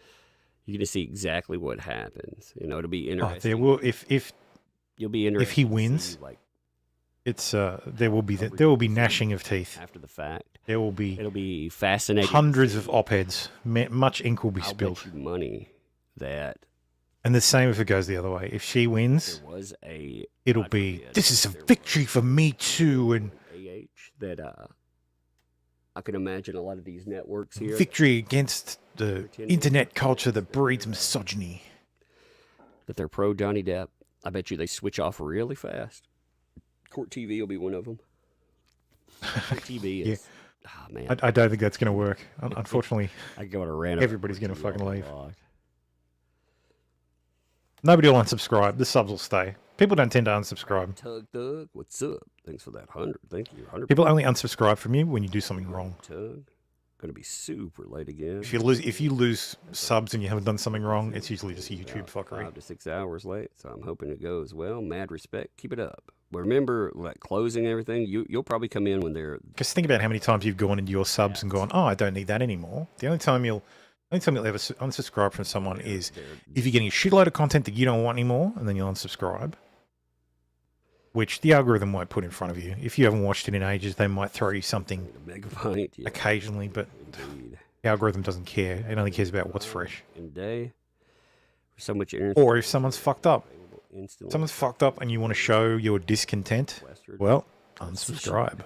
You're going to see exactly what happens. It'll be interesting. There will, if you'll be interested. If he wins, it's there will be gnashing of teeth after the fact. It'll be fascinating. Hundreds of op-eds. Much ink will be spilled. Bet you money that. And the same if it goes the other way. If she wins, it'll be, this is a victory for me too. And that I can imagine a lot of these networks here. Victory against the internet culture that breeds misogyny. That they're pro Johnny Depp. I bet you they switch off really fast. Court TV will be one of them. Court TV is. Oh, man. I don't think that's going to work. Unfortunately, I go on a random. Everybody's going to fucking leave. Nobody will unsubscribe. The subs will stay. People don't tend to unsubscribe. Tug, what's up? Thanks for that 100. Thank you. 100. People only unsubscribe from you when you do something wrong. Tug, gonna be super late again. If you lose subs and you haven't done something wrong, it's usually just YouTube fuckery. 5 to 6 hours late, so I'm hoping it goes well. Mad respect. Keep it up. But remember, like closing everything, you'll probably come in when they're. Just think about how many times you've gone into your subs and gone, oh, I don't need that anymore. The only time you'll ever unsubscribe from someone is if you're getting a shitload of content that you don't want anymore, and then you'll unsubscribe. Which the algorithm won't put in front of you. If you haven't watched it in ages, they might throw you something occasionally, but the algorithm doesn't care. It only cares about what's fresh. So much or if someone's fucked up. Someone's fucked up and you want to show your discontent, well, unsubscribe.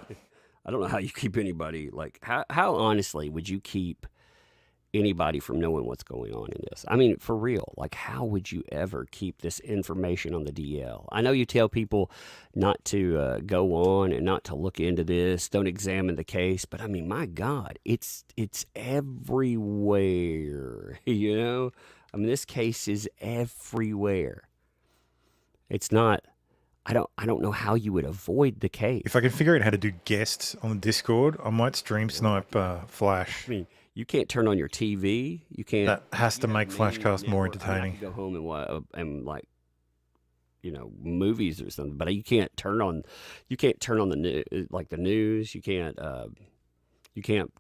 I don't know how you keep anybody, like, how honestly would you keep anybody from knowing what's going on in this? I mean, for real, like, how would you ever keep this information on the DL? I know you tell people not to go on and not to look into this, don't examine the case, but I mean, my God, it's everywhere, you know? I mean, this case is everywhere. It's not, I don't know how you would avoid the case. If I can figure out how to do guests on the Discord, I might stream snipe Flash. I mean, you can't turn on your TV. You can't. That has to make Flashcast more entertaining. Go home and like, you know, movies or something. But you can't turn on the news. You can't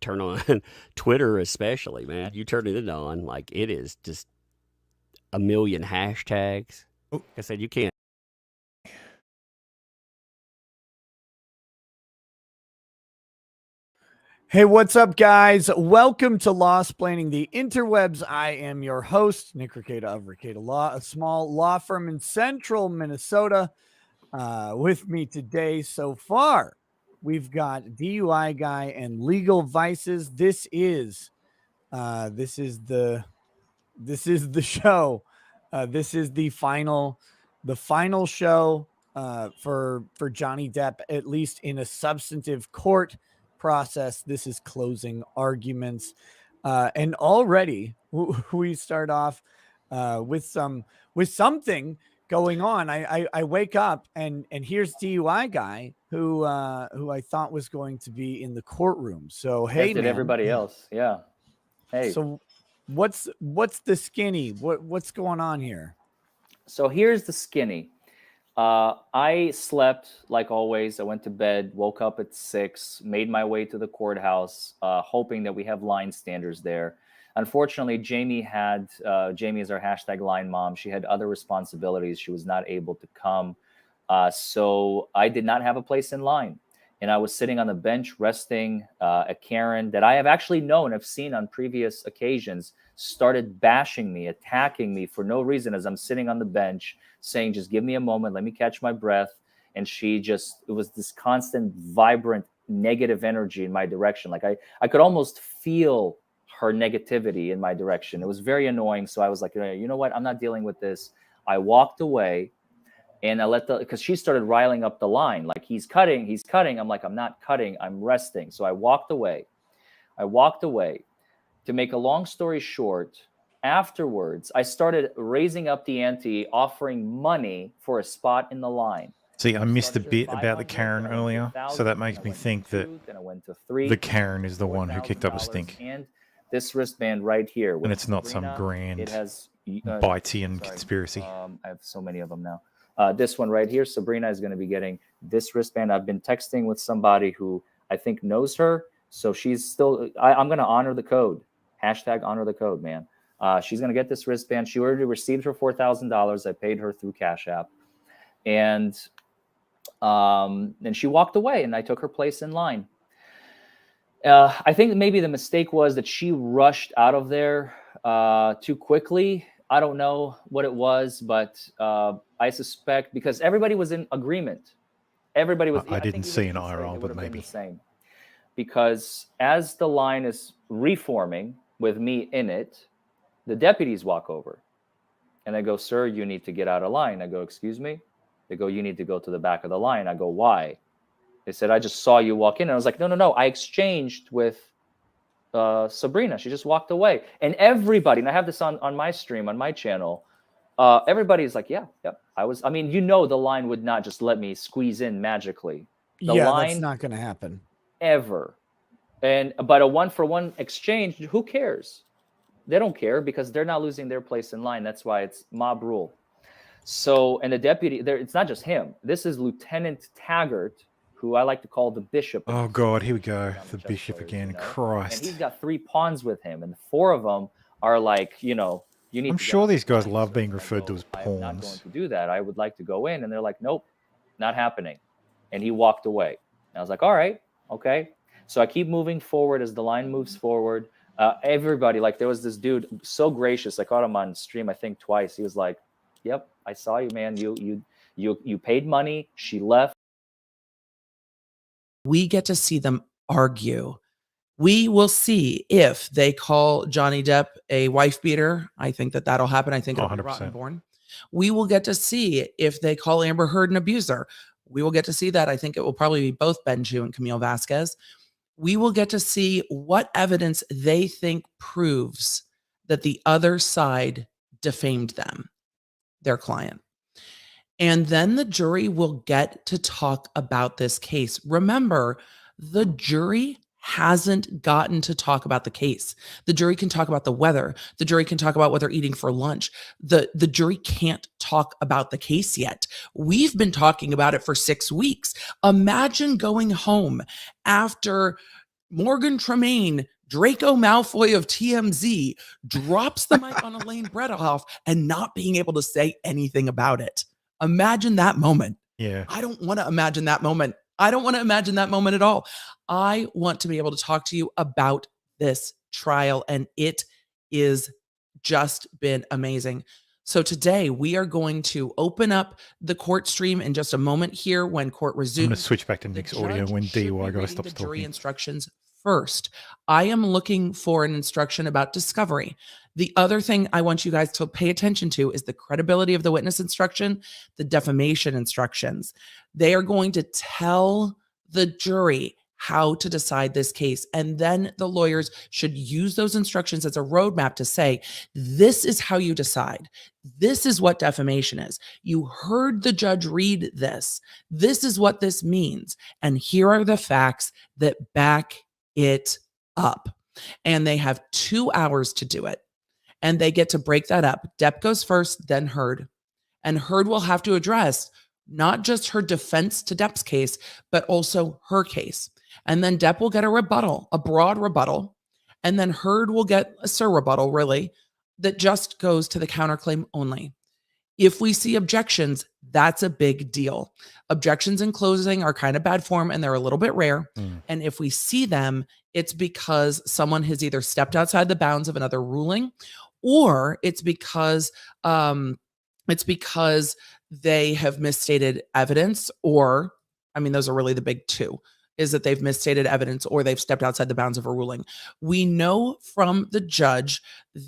turn on Twitter, especially, man. You turn it on, like, it is just a million hashtags. Like I said, you can't. Hey, what's up, guys? Welcome to Law Splaining the Interwebs. I am your host, Nick Rekieta of Rekieta Law, a small law firm in central Minnesota. With me today so far, we've got DUI Guy and Legal Vices. This is the show. This is the final show for Johnny Depp, at least in a substantive court process. This is closing arguments, and already we start off with something going on. I wake up and here's DUI Guy who I thought was going to be in the courtroom. So hey, did everybody else? Yeah. Hey. So what's the skinny? What's going on here? So here's the skinny. I slept like always. I went to bed, woke up at 6, made my way to the courthouse, hoping that we have line standers there. Unfortunately, Jamie is our hashtag line mom. She had other responsibilities. She was not able to come. So I did not have a place in line. And I was sitting on the bench resting. A Karen that I have actually known, I've seen on previous occasions, started bashing me, attacking me for no reason as I'm sitting on the bench, saying, just give me a moment, let me catch my breath. And it was this constant, vibrant, negative energy in my direction. Like I could almost feel her negativity in my direction. It was very annoying. So I was like, you know what? I'm not dealing with this. I walked away. And I because she started riling up the line, like he's cutting. I'm like, I'm not cutting, I'm resting. So I walked away. To make a long story short, afterwards, I started raising up the ante, offering money for a spot in the line. See, I missed a bit about the Karen earlier, so that makes me think that the Karen is the one who kicked up a stink. And this wristband right here. And it's not some grand Bytesian conspiracy. I have so many of them now. This one right here, Sabrina is going to be getting this wristband. I've been texting with somebody who I think knows her. So she's still, I'm going to honor the code. Hashtag honor the code, man. She's going to get this wristband. She already received her $4,000. I paid her through Cash App. And she walked away and I took her place in line. I think maybe the mistake was that she rushed out of there too quickly. I don't know what it was, but I suspect because everybody was in agreement. Everybody was. I didn't see an IRL, but maybe the same. Because as the line is reforming with me in it, the deputies walk over, and I go, "Sir, you need to get out of line." I go, "Excuse me." They go, "You need to go to the back of the line." I go, "Why?" They said, "I just saw you walk in." And I was like, "No. I exchanged with Sabrina. She just walked away." And everybody, and I have this on my stream, on my channel, everybody's like, yep. I mean, the line would not just let me squeeze in magically. That's not going to happen. Ever. But a 1-for-1 exchange, who cares? They don't care because they're not losing their place in line. That's why it's mob rule. So, and the deputy, it's not just him. This is Lieutenant Taggart, who I like to call the bishop. Oh, God, here we go. The bishop again. Christ. And he's got 3 pawns with him, and 4 of them are like, you need I'm sure these guys love being referred to as I'm pawns. not going to do that. I would like to go in. And they're like, nope, not happening. And he walked away. And I was like, all right, okay. So I keep moving forward as the line moves forward. Everybody, like there was this dude, so gracious. I caught him on stream, I think twice. He was like, yep, I saw you, man. You paid money. She left. We get to see them argue. We will see if they call Johnny Depp a wife beater. I think that'll happen. I think it'll be Rottenborn. We will get to see if they call Amber Heard an abuser. We will get to see that. I think it will probably be both Benju and Camille Vasquez. We will get to see what evidence they think proves that the other side defamed them, their client. And then the jury will get to talk about this case. Remember, the jury hasn't gotten to talk about the case. The jury can talk about the weather. The jury can talk about what they're eating for lunch. The jury can't talk about the case yet. We've been talking about it for 6 weeks. Imagine going home after Morgan Tremaine, Draco Malfoy of TMZ, drops the mic on Elaine Bredoff and not being able to say anything about it. Imagine that moment. Yeah. I don't want to imagine that moment. I don't want to imagine that moment at all. I want to be able to talk to you about this trial, and it is just been amazing. So today we are going to open up the court stream in just a moment here when court resumes. I'm going to switch back to Nick's audio when DUI Guy stops talking. Jury instructions first. I am looking for an instruction about discovery. The other thing I want you guys to pay attention to is the credibility of the witness instruction, the defamation instructions. They are going to tell the jury how to decide this case. And then the lawyers should use those instructions as a roadmap to say, this is how you decide. This is what defamation is. You heard the judge read this. This is what this means. And here are the facts that back it up. And they have 2 hours to do it. And they get to break that up. Depp goes first, then Heard. And Heard will have to address not just her defense to Depp's case, but also her case. And then Depp will get a rebuttal, a broad rebuttal. And then Heard will get a surrebuttal, really, that just goes to the counterclaim only. If we see objections, that's a big deal. Objections in closing are kind of bad form and they're a little bit rare. And if we see them, it's because someone has either stepped outside the bounds of another ruling, or it's because they have misstated evidence, or, I mean, those are really the big two, is that they've misstated evidence or they've stepped outside the bounds of a ruling. We know from the judge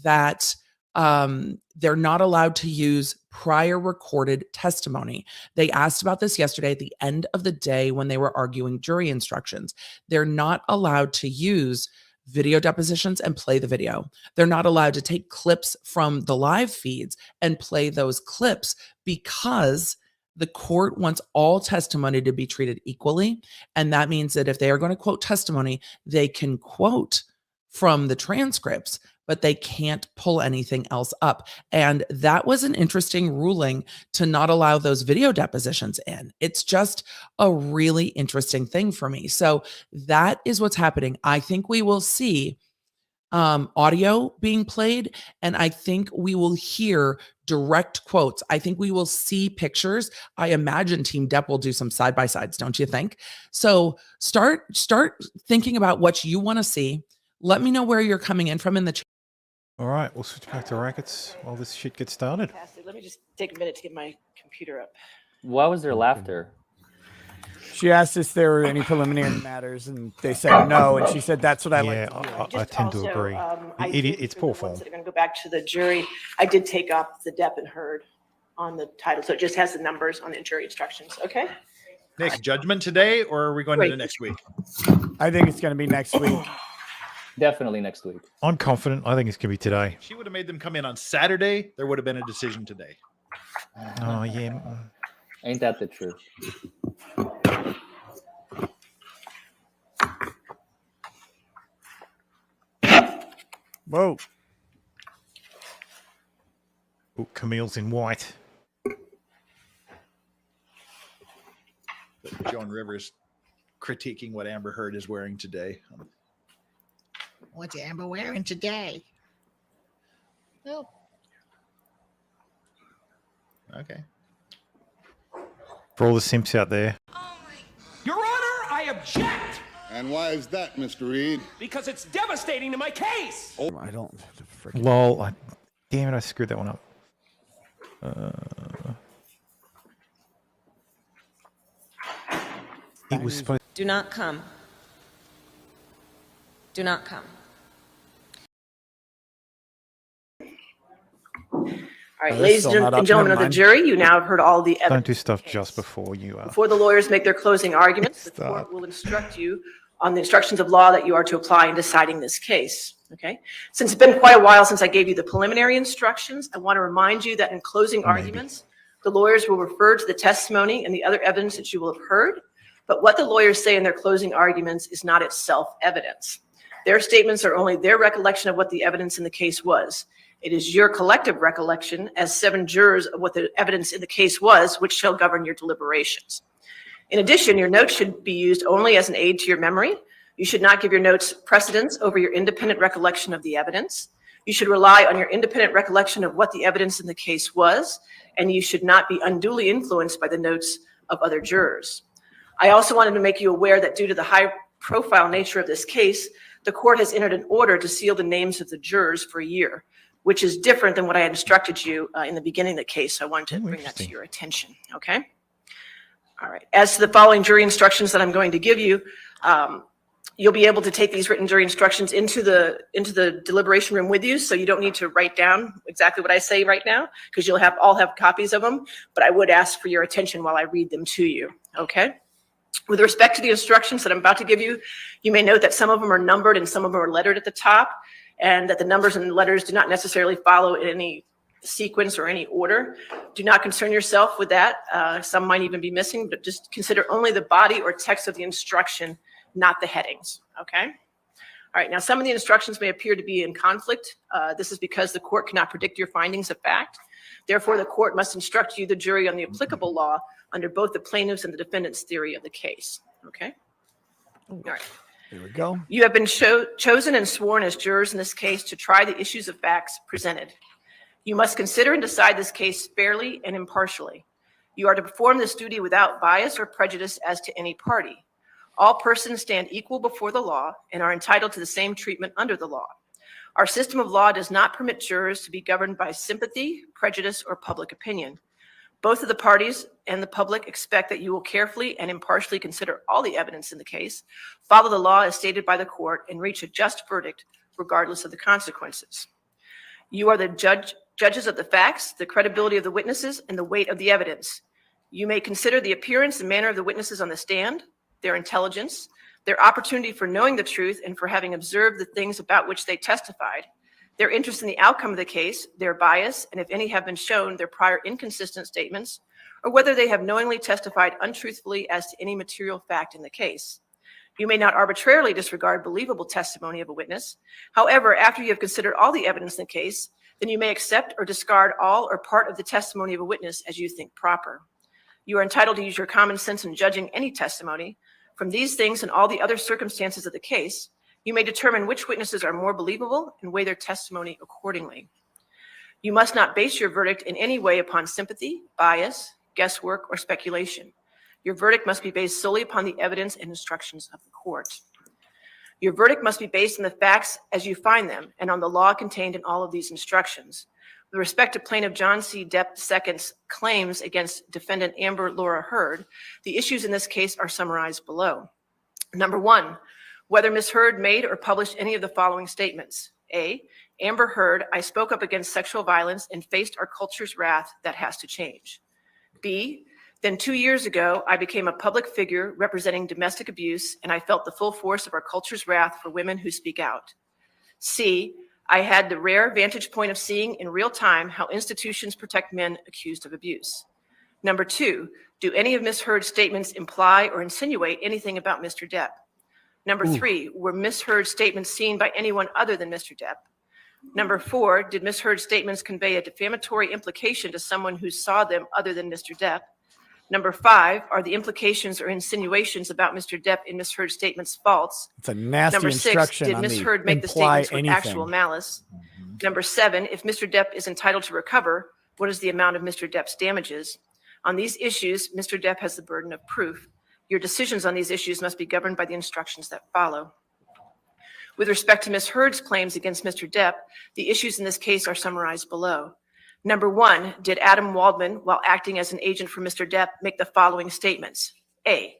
that they're not allowed to use prior recorded testimony. They asked about this yesterday at the end of the day when they were arguing jury instructions. They're not allowed to use video depositions and play the video. They're not allowed to take clips from the live feeds and play those clips because the court wants all testimony to be treated equally. And that means that if they are going to quote testimony, they can quote from the transcripts, but they can't pull anything else up. And that was an interesting ruling to not allow those video depositions in. It's just a really interesting thing for me. So that is what's happening. I think we will see audio being played, and I think we will hear direct quotes. I think we will see pictures. I imagine Team Depp will do some side-by-sides, don't you think? So start thinking about what you want to see. Let me know where you're coming in from in the chat. All right, we'll switch back to rackets while this shit gets started. Let me just take a minute to get my computer up. Why was there laughter? She asked if there were any preliminary matters, and they said no. And she said, "That's what I like to hear." I tend to agree. It's poor form. That are going to go back to the jury. I did take up the Depp and Heard on the title, so it just has the numbers on the jury instructions. Okay. Nick, judgment today, or are we going into next week? I think it's going to be next week. Definitely next week. I'm confident. I think it's going to be today. She would have made them come in on Saturday. There would have been a decision today. Oh, yeah. Ain't that the truth? Whoa. Ooh, Camille's in white. Joan Rivers critiquing what Amber Heard is wearing today. What's Amber wearing today? Oh. Okay. For all the simps out there. Your Honor, I object. And why is that, Mr. Reed? Because it's devastating to my case. Oh, I don't. Lol. Damn it, I screwed that one up. It was supposed. Do not come. Do not come. All right, ladies and gentlemen of the jury, you now have heard all the evidence. Don't do stuff just before you are. Before the lawyers make their closing arguments, the court will instruct you on the instructions of law that you are to apply in deciding this case. Okay. Since it's been quite a while since I gave you the preliminary instructions, I want to remind you that in closing arguments, the lawyers will refer to the testimony and the other evidence that you will have heard. But what the lawyers say in their closing arguments is not itself evidence. Their statements are only their recollection of what the evidence in the case was. It is your collective recollection as 7 jurors of what the evidence in the case was, which shall govern your deliberations. In addition, your notes should be used only as an aid to your memory. You should not give your notes precedence over your independent recollection of the evidence. You should rely on your independent recollection of what the evidence in the case was, and you should not be unduly influenced by the notes of other jurors. I also wanted to make you aware that due to the high profile nature of this case, the court has entered an order to seal the names of the jurors for a year, which is different than what I had instructed you in the beginning of the case. So I wanted to bring that to your attention. Okay. All right. As to the following jury instructions that I'm going to give you, you'll be able to take these written jury instructions into the deliberation room with you. So you don't need to write down exactly what I say right now, because you'll all have copies of them. But I would ask for your attention while I read them to you. Okay. With respect to the instructions that I'm about to give you, you may note that some of them are numbered and some of them are lettered at the top, and that the numbers and letters do not necessarily follow in any sequence or any order. Do not concern yourself with that. Some might even be missing, but just consider only the body or text of the instruction, not the headings. Okay. All right. Now, some of the instructions may appear to be in conflict. This is because the court cannot predict your findings of fact. Therefore, the court must instruct you, the jury, on the applicable law under both the plaintiff's and the defendant's theory of the case. Okay. All right. Here we go. You have been chosen and sworn as jurors in this case to try the issues of facts presented. You must consider and decide this case fairly and impartially. You are to perform this duty without bias or prejudice as to any party. All persons stand equal before the law and are entitled to the same treatment under the law. Our system of law does not permit jurors to be governed by sympathy, prejudice, or public opinion. Both of the parties and the public expect that you will carefully and impartially consider all the evidence in the case, follow the law as stated by the court, and reach a just verdict regardless of the consequences. You are the judges of the facts, the credibility of the witnesses, and the weight of the evidence. You may consider the appearance and manner of the witnesses on the stand, their intelligence, their opportunity for knowing the truth and for having observed the things about which they testified, their interest in the outcome of the case, their bias, and if any have been shown, their prior inconsistent statements, or whether they have knowingly testified untruthfully as to any material fact in the case. You may not arbitrarily disregard believable testimony of a witness. However, after you have considered all the evidence in the case, then you may accept or discard all or part of the testimony of a witness as you think proper. You are entitled to use your common sense in judging any testimony. From these things and all the other circumstances of the case, you may determine which witnesses are more believable and weigh their testimony accordingly. You must not base your verdict in any way upon sympathy, bias, guesswork, or speculation. Your verdict must be based solely upon the evidence and instructions of the court. Your verdict must be based on the facts as you find them and on the law contained in all of these instructions. With respect to plaintiff John C. Depp II's claims against defendant Amber Laura Heard, the issues in this case are summarized below. Number one, whether Ms. Heard made or published any of the following statements. A, Amber Heard, I spoke up against sexual violence and faced our culture's wrath that has to change. B, then 2 years ago, I became a public figure representing domestic abuse, and I felt the full force of our culture's wrath for women who speak out. C, I had the rare vantage point of seeing in real time how institutions protect men accused of abuse. Number two, do any of Ms. Heard's statements imply or insinuate anything about Mr. Depp? Number three, were Ms. Heard's statements seen by anyone other than Mr. Depp? Number four, did Ms. Heard's statements convey a defamatory implication to someone who saw them other than Mr. Depp? Number five, are the implications or insinuations about Mr. Depp in Ms. Heard's statements false? It's a nasty Number six, instruction. did on Ms. the Heard make the imply statements with anything. actual malice? Number seven, if Mr. Depp is entitled to recover, what is the amount of Mr. Depp's damages? On these issues, Mr. Depp has the burden of proof. Your decisions on these issues must be governed by the instructions that follow. With respect to Ms. Heard's claims against Mr. Depp, the issues in this case are summarized below. Number one, did Adam Waldman, while acting as an agent for Mr. Depp, make the following statements? A,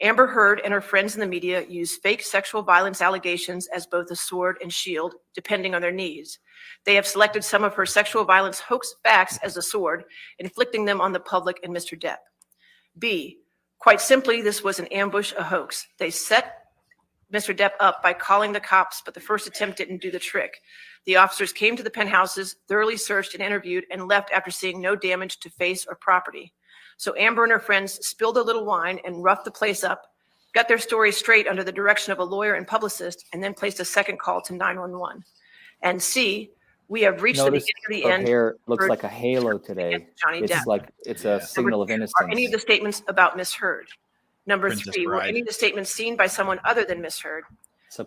Amber Heard and her friends in the media use fake sexual violence allegations as both a sword and shield, depending on their needs. They have selected some of her sexual violence hoax facts as a sword, inflicting them on the public and Mr. Depp. B, quite simply, this was an ambush, a hoax. They set Mr. Depp up by calling the cops, but the first attempt didn't do the trick. The officers came to the penthouses, thoroughly searched and interviewed, and left after seeing no damage to face or property. So Amber and her friends spilled a little wine and roughed the place up, got their story straight under the direction of a lawyer and publicist, and then placed a second call to 911. And C, we have reached Notice the beginning of the her end. hair looks like a halo today. Johnny It's Depp. like it's a signal of innocence. Are any of the statements about Ms. Heard? Number Princess three, were Bride. any of the statements seen by someone other than Ms. Heard?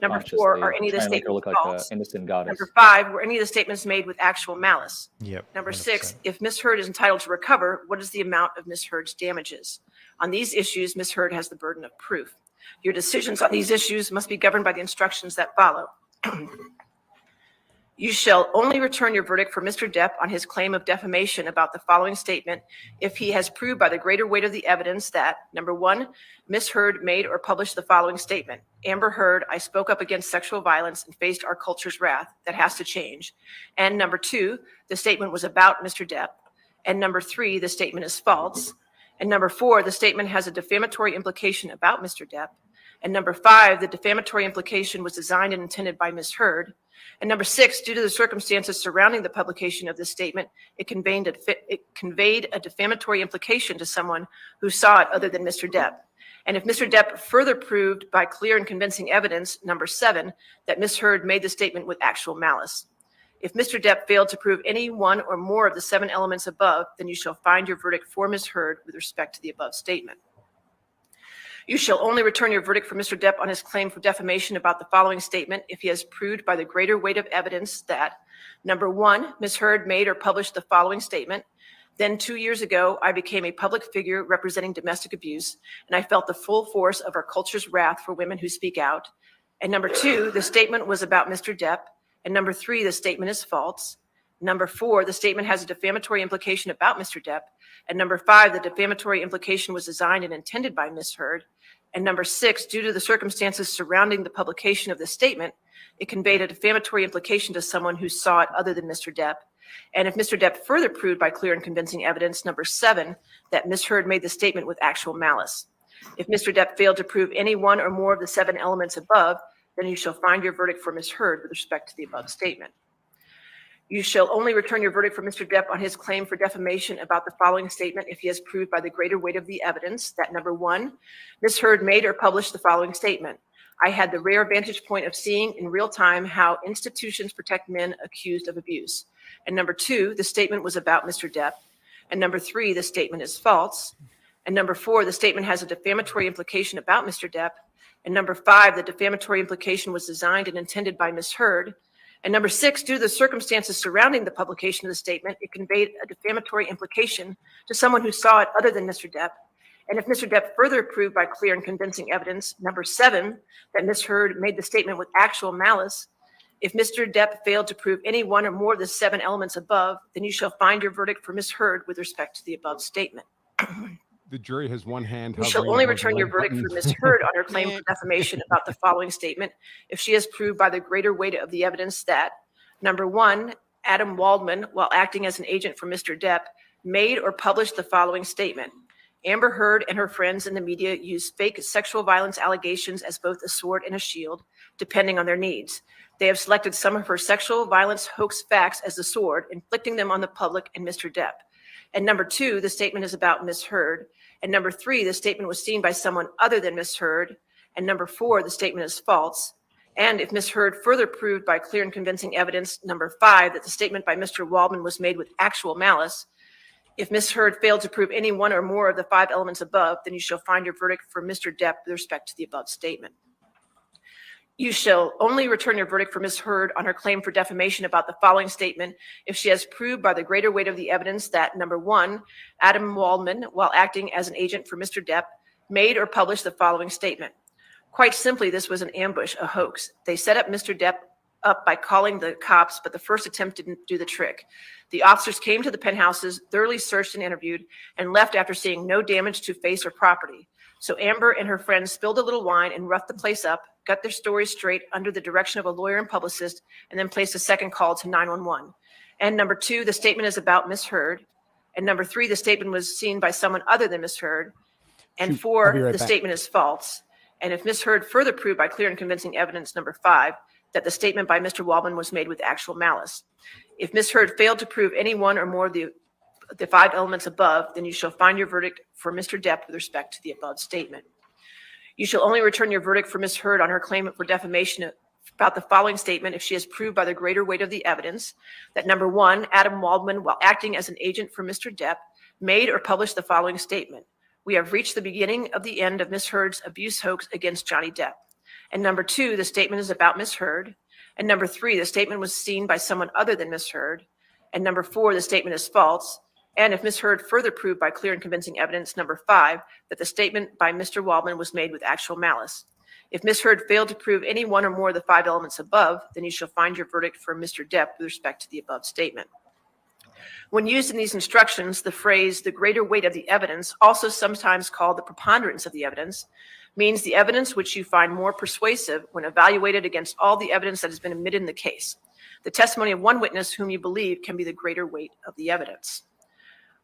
Number 4, are any of the trying to make her statements look like an false? innocent goddess. Number 5, were any of the statements made with actual malice? Yep. Number 100%. 6, if Ms. Heard is entitled to recover, what is the amount of Ms. Heard's damages? On these issues, Ms. Heard has the burden of proof. Your decisions on these issues must be governed by the instructions that follow. You shall only return your verdict for Mr. Depp on his claim of defamation about the following statement if he has proved by the greater weight of the evidence that, number 1, Ms. Heard made or published the following statement. Amber Heard, I spoke up against sexual violence and faced our culture's wrath. That has to change. And number 2, the statement was about Mr. Depp. And number 3, the statement is false. And number 4, the statement has a defamatory implication about Mr. Depp. And number 5, the defamatory implication was designed and intended by Ms. Heard. And number 6, due to the circumstances surrounding the publication of this statement, it conveyed a defamatory implication to someone who saw it other than Mr. Depp. And if Mr. Depp further proved by clear and convincing evidence, number 7, that Ms. Heard made the statement with actual malice. If Mr. Depp failed to prove any one or more of the 7 elements above, then you shall find your verdict for Ms. Heard with respect to the above statement. You shall only return your verdict for Mr. Depp on his claim for defamation about the following statement if he has proved by the greater weight of evidence that, number 1, Ms. Heard made or published the following statement. Then 2 years ago, I became a public figure representing domestic abuse, and I felt the full force of our culture's wrath for women who speak out. And number 2, the statement was about Mr. Depp. And number 3, the statement is false. Number 4, the statement has a defamatory implication about Mr. Depp. And number 5, the defamatory implication was designed and intended by Ms. Heard. And number 6, due to the circumstances surrounding the publication of this statement, it conveyed a defamatory implication to someone who saw it other than Mr. Depp. And if Mr. Depp further proved by clear and convincing evidence, number 7, that Ms. Heard made the statement with actual malice. If Mr. Depp failed to prove any one or more of the 7 elements above, then you shall find your verdict for Ms. Heard with respect to the above statement. You shall only return your verdict for Mr. Depp on his claim for defamation about the following statement if he has proved by the greater weight of the evidence that, number 1, Ms. Heard made or published the following statement. I had the rare vantage point of seeing in real time how institutions protect men accused of abuse. And number 2, the statement was about Mr. Depp. And number 3, the statement is false. And number 4, the statement has a defamatory implication about Mr. Depp. And number 5, the defamatory implication was designed and intended by Ms. Heard. And number 6, due to the circumstances surrounding the publication of the statement, it conveyed a defamatory implication to someone who saw it other than Mr. Depp. And if Mr. Depp further proved by clear and convincing evidence, number 7, that Ms. Heard made the statement with actual malice. If Mr. Depp failed to prove any one or more of the 7 elements above, then you shall find your verdict for Ms. Heard with respect to the above statement. The jury has one hand. You shall only return your verdict for Ms. Heard on her claim for defamation about the following statement if she has proved by the greater weight of the evidence that, number 1, Adam Waldman, while acting as an agent for Mr. Depp, made or published the following statement. Amber Heard and her friends in the media use fake sexual violence allegations as both a sword and a shield, depending on their needs. They have selected some of her sexual violence hoax facts as the sword, inflicting them on the public and Mr. Depp. And number 2, the statement is about Ms. Heard. And number 3, the statement was seen by someone other than Ms. Heard. And number 4, the statement is false. And if Ms. Heard further proved by clear and convincing evidence, number 5, that the statement by Mr. Waldman was made with actual malice. If Ms. Heard failed to prove any one or more of the 5 elements above, then you shall find your verdict for Mr. Depp with respect to the above statement. You shall only return your verdict for Ms. Heard on her claim for defamation about the following statement if she has proved by the greater weight of the evidence that, number 1, Adam Waldman, while acting as an agent for Mr. Depp, made or published the following statement. Quite simply, this was an ambush, a hoax. They set up Mr. Depp up by calling the cops, but the first attempt didn't do the trick. The officers came to the penthouses, thoroughly searched and interviewed, and left after seeing no damage to face or property. So Amber and her friends spilled a little wine and roughed the place up, got their stories straight under the direction of a lawyer and publicist, and then placed a second call to 911. And number 2, the statement is about Ms. Heard. And number 3, the statement was seen by someone other than Ms. Heard. And 4, the statement is false. And if Ms. Heard further proved by clear and convincing evidence, number 5, that the statement by Mr. Waldman was made with actual malice. If Ms. Heard failed to prove any one or more of the 5 elements above, then you shall find your verdict for Mr. Depp with respect to the above statement. You shall only return your verdict for Ms. Heard on her claim for defamation about the following statement if she has proved by the greater weight of the evidence that, number 1, Adam Waldman, while acting as an agent for Mr. Depp, made or published the following statement. We have reached the beginning of the end of Ms. Heard's abuse hoax against Johnny Depp. And number 2, the statement is about Ms. Heard. And number 3, the statement was seen by someone other than Ms. Heard. And number 4, the statement is false. And if Ms. Heard further proved by clear and convincing evidence, number 5, that the statement by Mr. Waldman was made with actual malice. If Ms. Heard failed to prove any one or more of the 5 elements above, then you shall find your verdict for Mr. Depp with respect to the above statement. When used in these instructions, the phrase, the greater weight of the evidence, also sometimes called the preponderance of the evidence, means the evidence which you find more persuasive when evaluated against all the evidence that has been admitted in the case. The testimony of one witness whom you believe can be the greater weight of the evidence.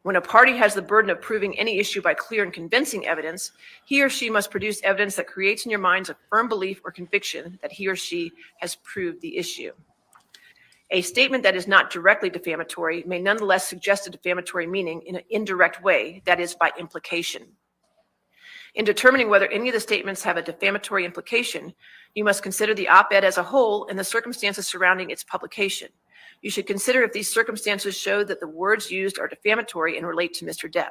When a party has the burden of proving any issue by clear and convincing evidence, he or she must produce evidence that creates in your minds a firm belief or conviction that he or she has proved the issue. A statement that is not directly defamatory may nonetheless suggest a defamatory meaning in an indirect way, that is, by implication. In determining whether any of the statements have a defamatory implication, you must consider the op-ed as a whole and the circumstances surrounding its publication. You should consider if these circumstances show that the words used are defamatory and relate to Mr. Depp.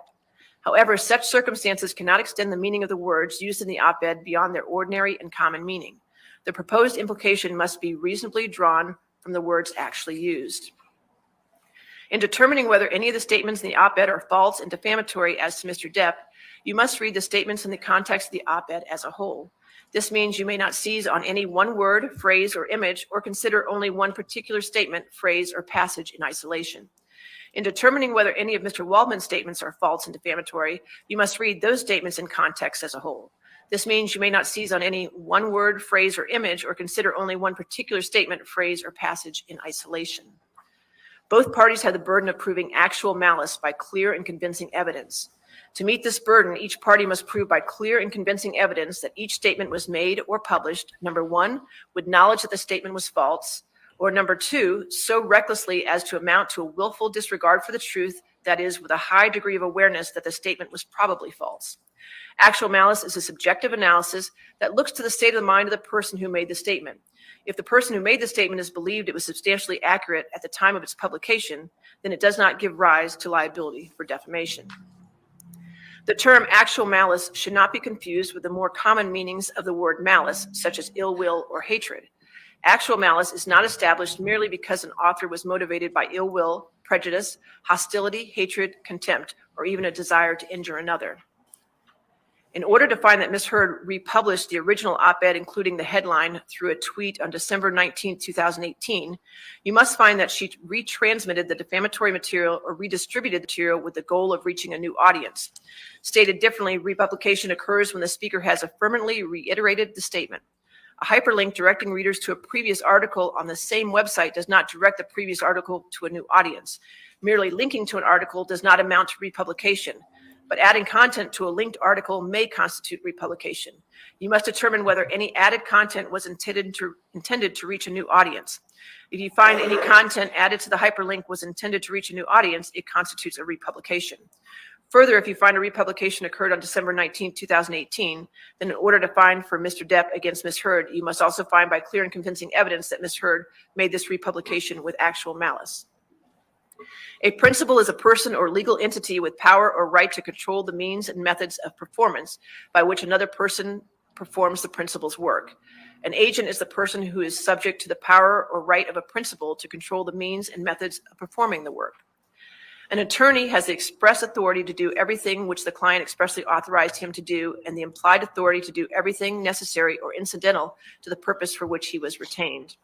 However, such circumstances cannot extend the meaning of the words used in the op-ed beyond their ordinary and common meaning. The proposed implication must be reasonably drawn from the words actually used. In determining whether any of the statements in the op-ed are false and defamatory as to Mr. Depp, you must read the statements in the context of the op-ed as a whole. This means you may not seize on any one word, phrase, or image, or consider only one particular statement, phrase, or passage in isolation. In determining whether any of Mr. Waldman's statements are false and defamatory, you must read those statements in context as a whole. This means you may not seize on any one word, phrase, or image, or consider only one particular statement, phrase, or passage in isolation. Both parties have the burden of proving actual malice by clear and convincing evidence. To meet this burden, each party must prove by clear and convincing evidence that each statement was made or published, number 1, with knowledge that the statement was false, or number 2, so recklessly as to amount to a willful disregard for the truth, that is, with a high degree of awareness that the statement was probably false. Actual malice is a subjective analysis that looks to the state of the mind of the person who made the statement. If the person who made the statement is believed it was substantially accurate at the time of its publication, then it does not give rise to liability for defamation. The term actual malice should not be confused with the more common meanings of the word malice, such as ill will or hatred. Actual malice is not established merely because an author was motivated by ill will, prejudice, hostility, hatred, contempt, or even a desire to injure another. In order to find that Ms. Heard republished the original op-ed, including the headline, through a tweet on December 19, 2018, you must find that she retransmitted the defamatory material or redistributed the material with the goal of reaching a new audience. Stated differently, republication occurs when the speaker has affirmatively reiterated the statement. A hyperlink directing readers to a previous article on the same website does not direct the previous article to a new audience. Merely linking to an article does not amount to republication, but adding content to a linked article may constitute republication. You must determine whether any added content was intended to reach a new audience. If you find any content added to the hyperlink was intended to reach a new audience, it constitutes a republication. Further, if you find a republication occurred on December 19, 2018, then in order to find for Mr. Depp against Ms. Heard, you must also find by clear and convincing evidence that Ms. Heard made this republication with actual malice. A principal is a person or legal entity with power or right to control the means and methods of performance by which another person performs the principal's work. An agent is the person who is subject to the power or right of a principal to control the means and methods of performing the work. An attorney has the express authority to do everything which the client expressly authorized him to do, and the implied authority to do everything necessary or incidental to the purpose for which he was retained.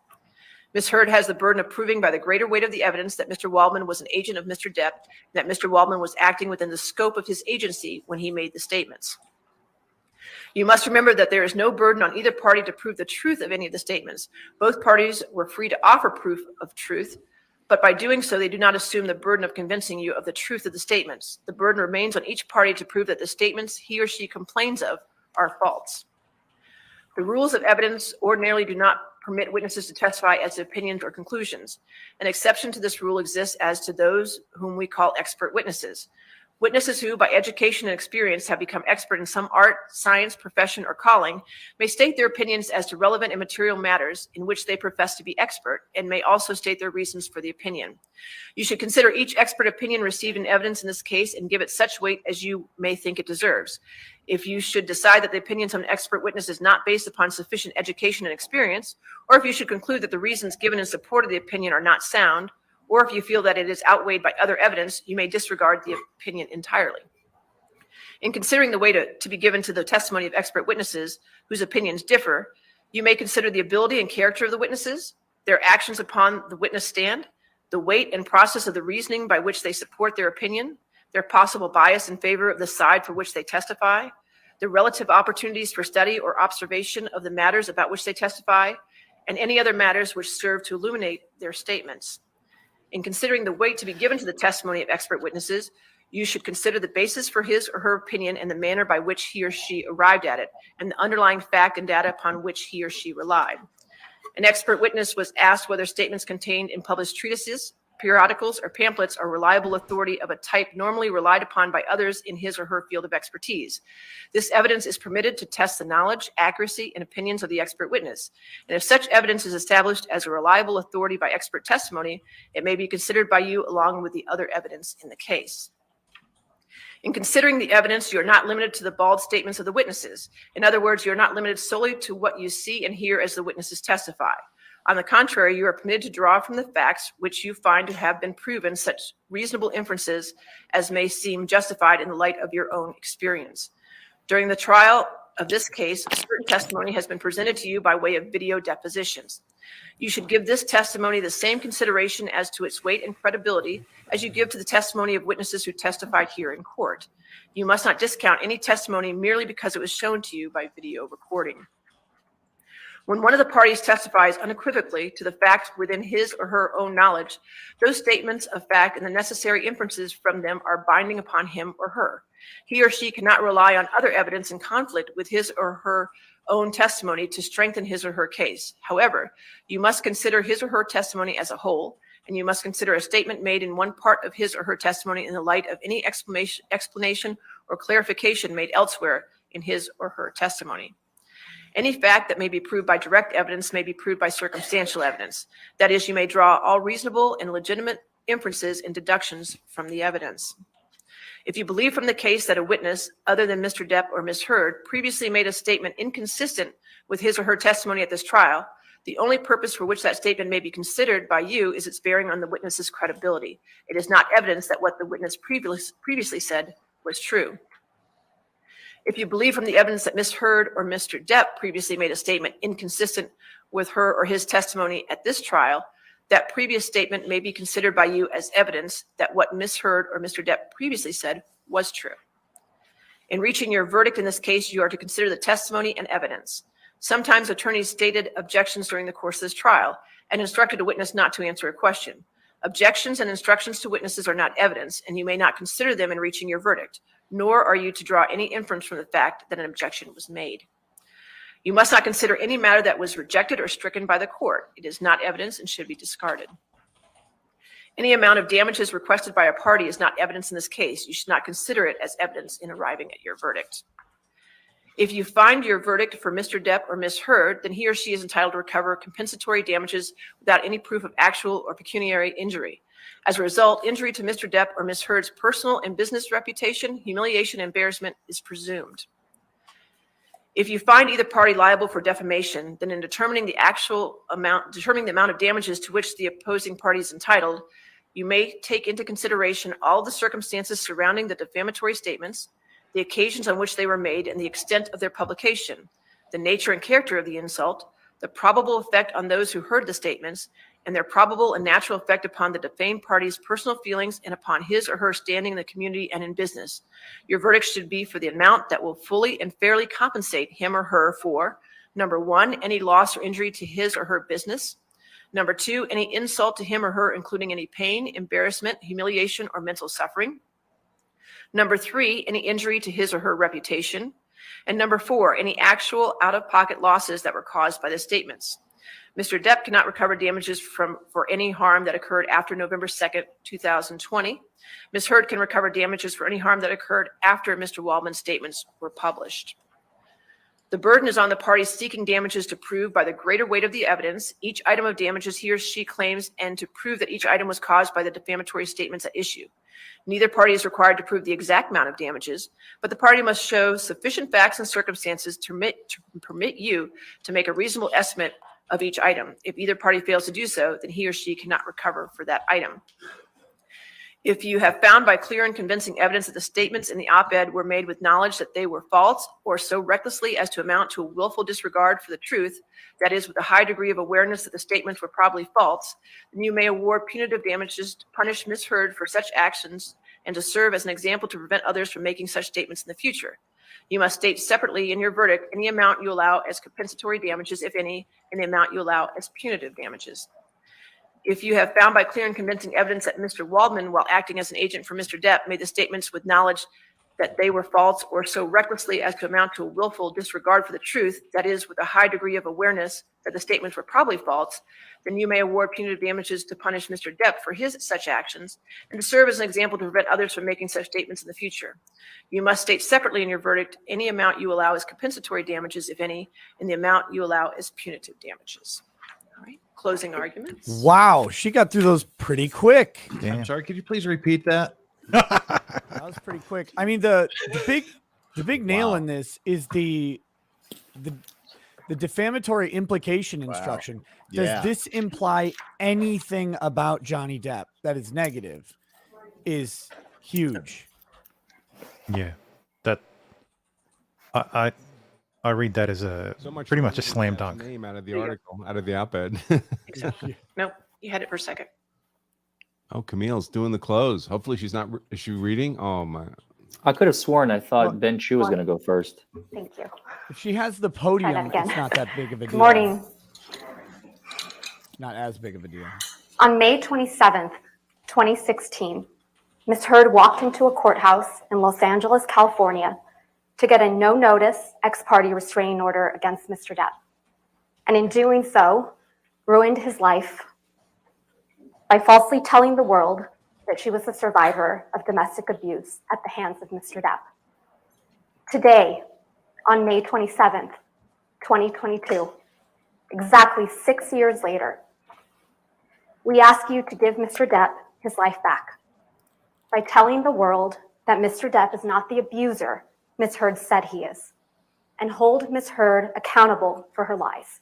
Ms. Heard has the burden of proving by the greater weight of the evidence that Mr. Waldman was an agent of Mr. Depp, and that Mr. Waldman was acting within the scope of his agency when he made the statements. You must remember that there is no burden on either party to prove the truth of any of the statements. Both parties were free to offer proof of truth, but by doing so, they do not assume the burden of convincing you of the truth of the statements. The burden remains on each party to prove that the statements he or she complains of are false. The rules of evidence ordinarily do not permit witnesses to testify as to opinions or conclusions. An exception to this rule exists as to those whom we call expert witnesses. Witnesses who, by education and experience, have become expert in some art, science, profession, or calling may state their opinions as to relevant and material matters in which they profess to be expert, and may also state their reasons for the opinion. You should consider each expert opinion received in evidence in this case and give it such weight as you may think it deserves. If you should decide that the opinions of an expert witness is not based upon sufficient education and experience, or if you should conclude that the reasons given in support of the opinion are not sound, or if you feel that it is outweighed by other evidence, you may disregard the opinion entirely. In considering the weight to be given to the testimony of expert witnesses whose opinions differ, you may consider the ability and character of the witnesses, their actions upon the witness stand, the weight and process of the reasoning by which they support their opinion, their possible bias in favor of the side for which they testify, the relative opportunities for study or observation of the matters about which they testify, and any other matters which serve to illuminate their statements. In considering the weight to be given to the testimony of expert witnesses, you should consider the basis for his or her opinion and the manner by which he or she arrived at it, and the underlying fact and data upon which he or she relied. An expert witness was asked whether statements contained in published treatises, periodicals, or pamphlets are reliable authority of a type normally relied upon by others in his or her field of expertise. This evidence is permitted to test the knowledge, accuracy, and opinions of the expert witness. And if such evidence is established as a reliable authority by expert testimony, it may be considered by you along with the other evidence in the case. In considering the evidence, you are not limited to the bald statements of the witnesses. In other words, you are not limited solely to what you see and hear as the witnesses testify. On the contrary, you are permitted to draw from the facts which you find to have been proven such reasonable inferences as may seem justified in the light of your own experience. During the trial of this case, a certain testimony has been presented to you by way of video depositions. You should give this testimony the same consideration as to its weight and credibility as you give to the testimony of witnesses who testified here in court. You must not discount any testimony merely because it was shown to you by video recording. When one of the parties testifies unequivocally to the facts within his or her own knowledge, those statements of fact and the necessary inferences from them are binding upon him or her. He or she cannot rely on other evidence in conflict with his or her own testimony to strengthen his or her case. However, you must consider his or her testimony as a whole, and you must consider a statement made in one part of his or her testimony in the light of any explanation or clarification made elsewhere in his or her testimony. Any fact that may be proved by direct evidence may be proved by circumstantial evidence. That is, you may draw all reasonable and legitimate inferences and deductions from the evidence. If you believe from the case that a witness, other than Mr. Depp or Ms. Heard, previously made a statement inconsistent with his or her testimony at this trial, the only purpose for which that statement may be considered by you is its bearing on the witness's credibility. It is not evidence that what the witness previously said was true. If you believe from the evidence that Ms. Heard or Mr. Depp previously made a statement inconsistent with her or his testimony at this trial, that previous statement may be considered by you as evidence that what Ms. Heard or Mr. Depp previously said was true. In reaching your verdict in this case, you are to consider the testimony and evidence. Sometimes attorneys stated objections during the course of this trial and instructed a witness not to answer a question. Objections and instructions to witnesses are not evidence, and you may not consider them in reaching your verdict, nor are you to draw any inference from the fact that an objection was made. You must not consider any matter that was rejected or stricken by the court. It is not evidence and should be discarded. Any amount of damages requested by a party is not evidence in this case. You should not consider it as evidence in arriving at your verdict. If you find your verdict for Mr. Depp or Ms. Heard, then he or she is entitled to recover compensatory damages without any proof of actual or pecuniary injury. As a result, injury to Mr. Depp or Ms. Heard's personal and business reputation, humiliation, and embarrassment is presumed. If you find either party liable for defamation, then in determining the amount of damages to which the opposing party is entitled, you may take into consideration all the circumstances surrounding the defamatory statements, the occasions on which they were made, and the extent of their publication, the nature and character of the insult, the probable effect on those who heard the statements, and their probable and natural effect upon the defamed party's personal feelings and upon his or her standing in the community and in business. Your verdict should be for the amount that will fully and fairly compensate him or her for, number one, any loss or injury to his or her business. Number two, any insult to him or her, including any pain, embarrassment, humiliation, or mental suffering. Number three, any injury to his or her reputation. And number four, any actual out-of-pocket losses that were caused by the statements. Mr. Depp cannot recover damages for any harm that occurred after November 2nd, 2020. Ms. Heard can recover damages for any harm that occurred after Mr. Waldman's statements were published. The burden is on the party seeking damages to prove by the greater weight of the evidence each item of damages he or she claims and to prove that each item was caused by the defamatory statements at issue. Neither party is required to prove the exact amount of damages, but the party must show sufficient facts and circumstances to permit you to make a reasonable estimate of each item. If either party fails to do so, then he or she cannot recover for that item. If you have found by clear and convincing evidence that the statements in the op-ed were made with knowledge that they were false or so recklessly as to amount to a willful disregard for the truth, that is, with a high degree of awareness that the statements were probably false, then you may award punitive damages to punish Ms. Heard for such actions and to serve as an example to prevent others from making such statements in the future. You must state separately in your verdict any amount you allow as compensatory damages, if any, and the amount you allow as punitive damages. If you have found by clear and convincing evidence that Mr. Waldman, while acting as an agent for Mr. Depp, made the statements with knowledge that they were false or so recklessly as to amount to a willful disregard for the truth, that is, with a high degree of awareness that the statements were probably false, then you may award punitive damages to punish Mr. Depp for his such actions and to serve as an example to prevent others from making such statements in the future. You must state separately in your verdict any amount you allow as compensatory damages, if any, and the amount you allow as punitive damages. All right, closing arguments. Wow, she got through those pretty quick. Damn. I'm sorry, could you please repeat that? That was pretty quick. I mean, the big nail in this is the defamatory implication instruction. Does this imply anything about Johnny Depp that is negative? Is huge. Yeah, that I read that as a pretty much a slam dunk. Name out of the article, out of the op-ed. Exactly. Nope, you had it for a second. Oh, Camille's doing the close. Hopefully she's not. Is she reading? Oh my! I could have sworn I thought Ben Chu was going to go first. Thank you. If she has the podium, again. it's not that big of a deal. Good morning. Not as big of a deal. On May 27th, 2016, Ms. Heard walked into a courthouse in Los Angeles, California, to get a no-notice ex-parte restraining order against Mr. Depp, and in doing so, ruined his life by falsely telling the world that she was a survivor of domestic abuse at the hands of Mr. Depp. Today, on May 27th, 2022, exactly 6 years later, we ask you to give Mr. Depp his life back by telling the world that Mr. Depp is not the abuser Ms. Heard said he is, and hold Ms. Heard accountable for her lies.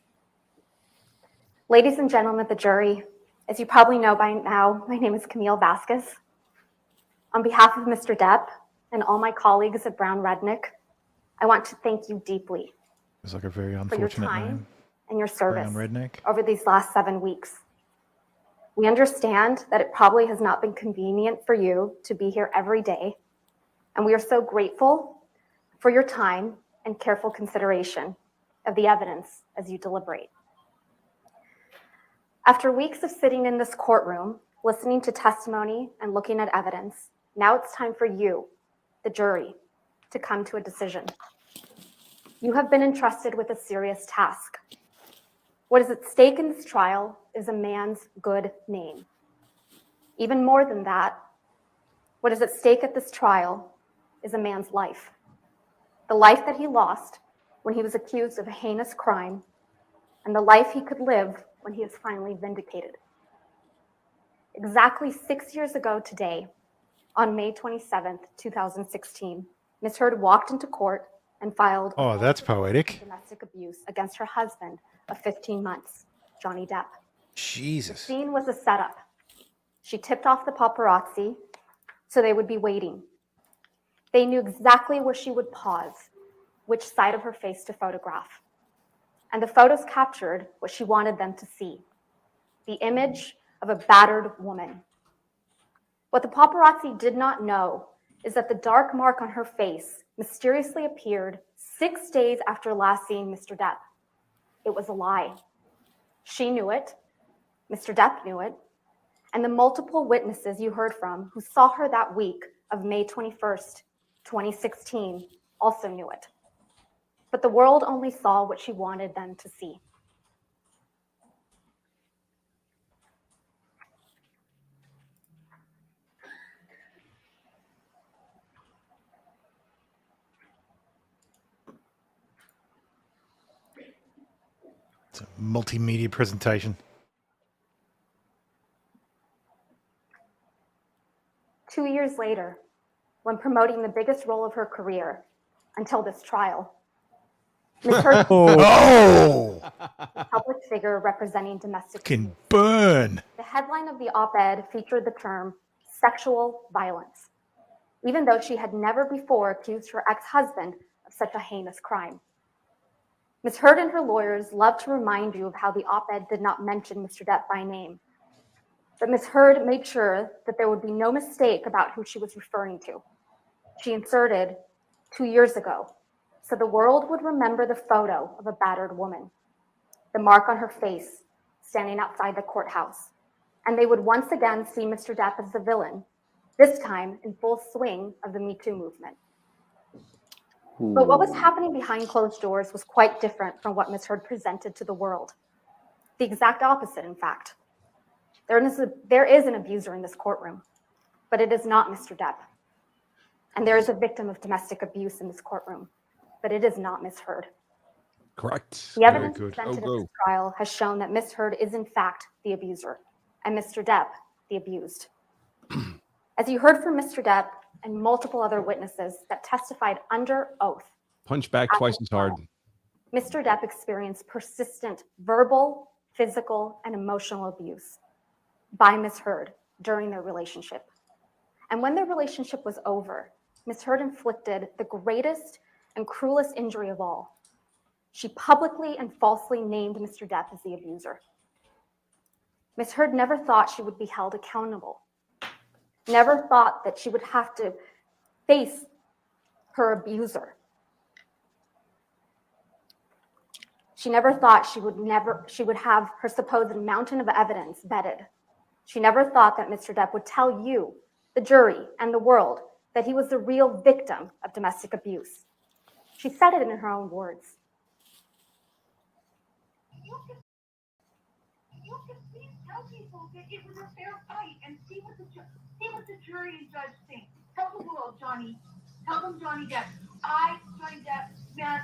Ladies and gentlemen of the jury, as you probably know by now, my name is Camille Vasquez. On behalf of Mr. Depp and all my colleagues at Brown Rednick, I want to thank you deeply It's like a very for your unfortunate time name. and your service Brown Redneck. over these last 7 weeks. We understand that it probably has not been convenient for you to be here every day, and we are so grateful for your time and careful consideration of the evidence as you deliberate. After weeks of sitting in this courtroom, listening to testimony and looking at evidence, now it's time for you, the jury, to come to a decision. You have been entrusted with a serious task. What is at stake in this trial is a man's good name. Even more than that, what is at stake at this trial is a man's life. The life that he lost when he was accused of a heinous crime, and the life he could live when he is finally vindicated. Exactly 6 years ago today, on May 27th, 2016, Ms. Heard walked into court and filed Oh, that's poetic. domestic abuse against her husband of 15 months, Johnny Depp. The Jesus. scene was a setup. She tipped off the paparazzi so they would be waiting. They knew exactly where she would pause, which side of her face to photograph. And the photos captured what she wanted them to see, the image of a battered woman. What the paparazzi did not know is that the dark mark on her face mysteriously appeared 6 days after last seeing Mr. Depp. It was a lie. She knew it, Mr. Depp knew it, and the multiple witnesses you heard from who saw her that week of May 21st, 2016 also knew it. But the world only saw what she wanted them to see. It's a multimedia presentation. 2 years later, when promoting the biggest role of her career until this trial, Ms. Heard a public figure representing domestic Can abuse. burn. The headline of the op-ed featured the term sexual violence, even though she had never before accused her ex-husband of such a heinous crime. Ms. Heard and her lawyers love to remind you of how the op-ed did not mention Mr. Depp by name. But Ms. Heard made sure that there would be no mistake about who she was referring to. She inserted 2 years ago, so the world would remember the photo of a battered woman, the mark on her face standing outside the courthouse, and they would once again see Mr. Depp as the villain, this time in full swing of the Me Too movement. But what was happening behind closed doors was quite different from what Ms. Heard presented to the world. The exact opposite, in fact. There is an abuser in this courtroom, but it is not Mr. Depp. And there is a victim of domestic abuse in this courtroom, but it is not Ms. Heard. Correct. The evidence presented in this trial has shown that Ms. Heard is in fact the abuser and Mr. Depp the abused. As you heard from Mr. Depp and multiple other witnesses that testified under oath, Punch back twice as hard. Mr. Depp experienced persistent verbal, physical, and emotional abuse by Ms. Heard during their relationship. And when their relationship was over, Ms. Heard inflicted the greatest and cruelest injury of all. She publicly and falsely named Mr. Depp as the abuser. Ms. Heard never thought she would be held accountable, never thought that she would have to face her abuser. She never thought she would have her supposed mountain of evidence vetted. She never thought that Mr. Depp would tell you, the jury, and the world that he was the real victim of domestic abuse. She said it in her own words. You can please tell people that it was a fair fight and see what the jury and judge think. Tell the world, Johnny. Tell them, Johnny Depp. Johnny Depp, man,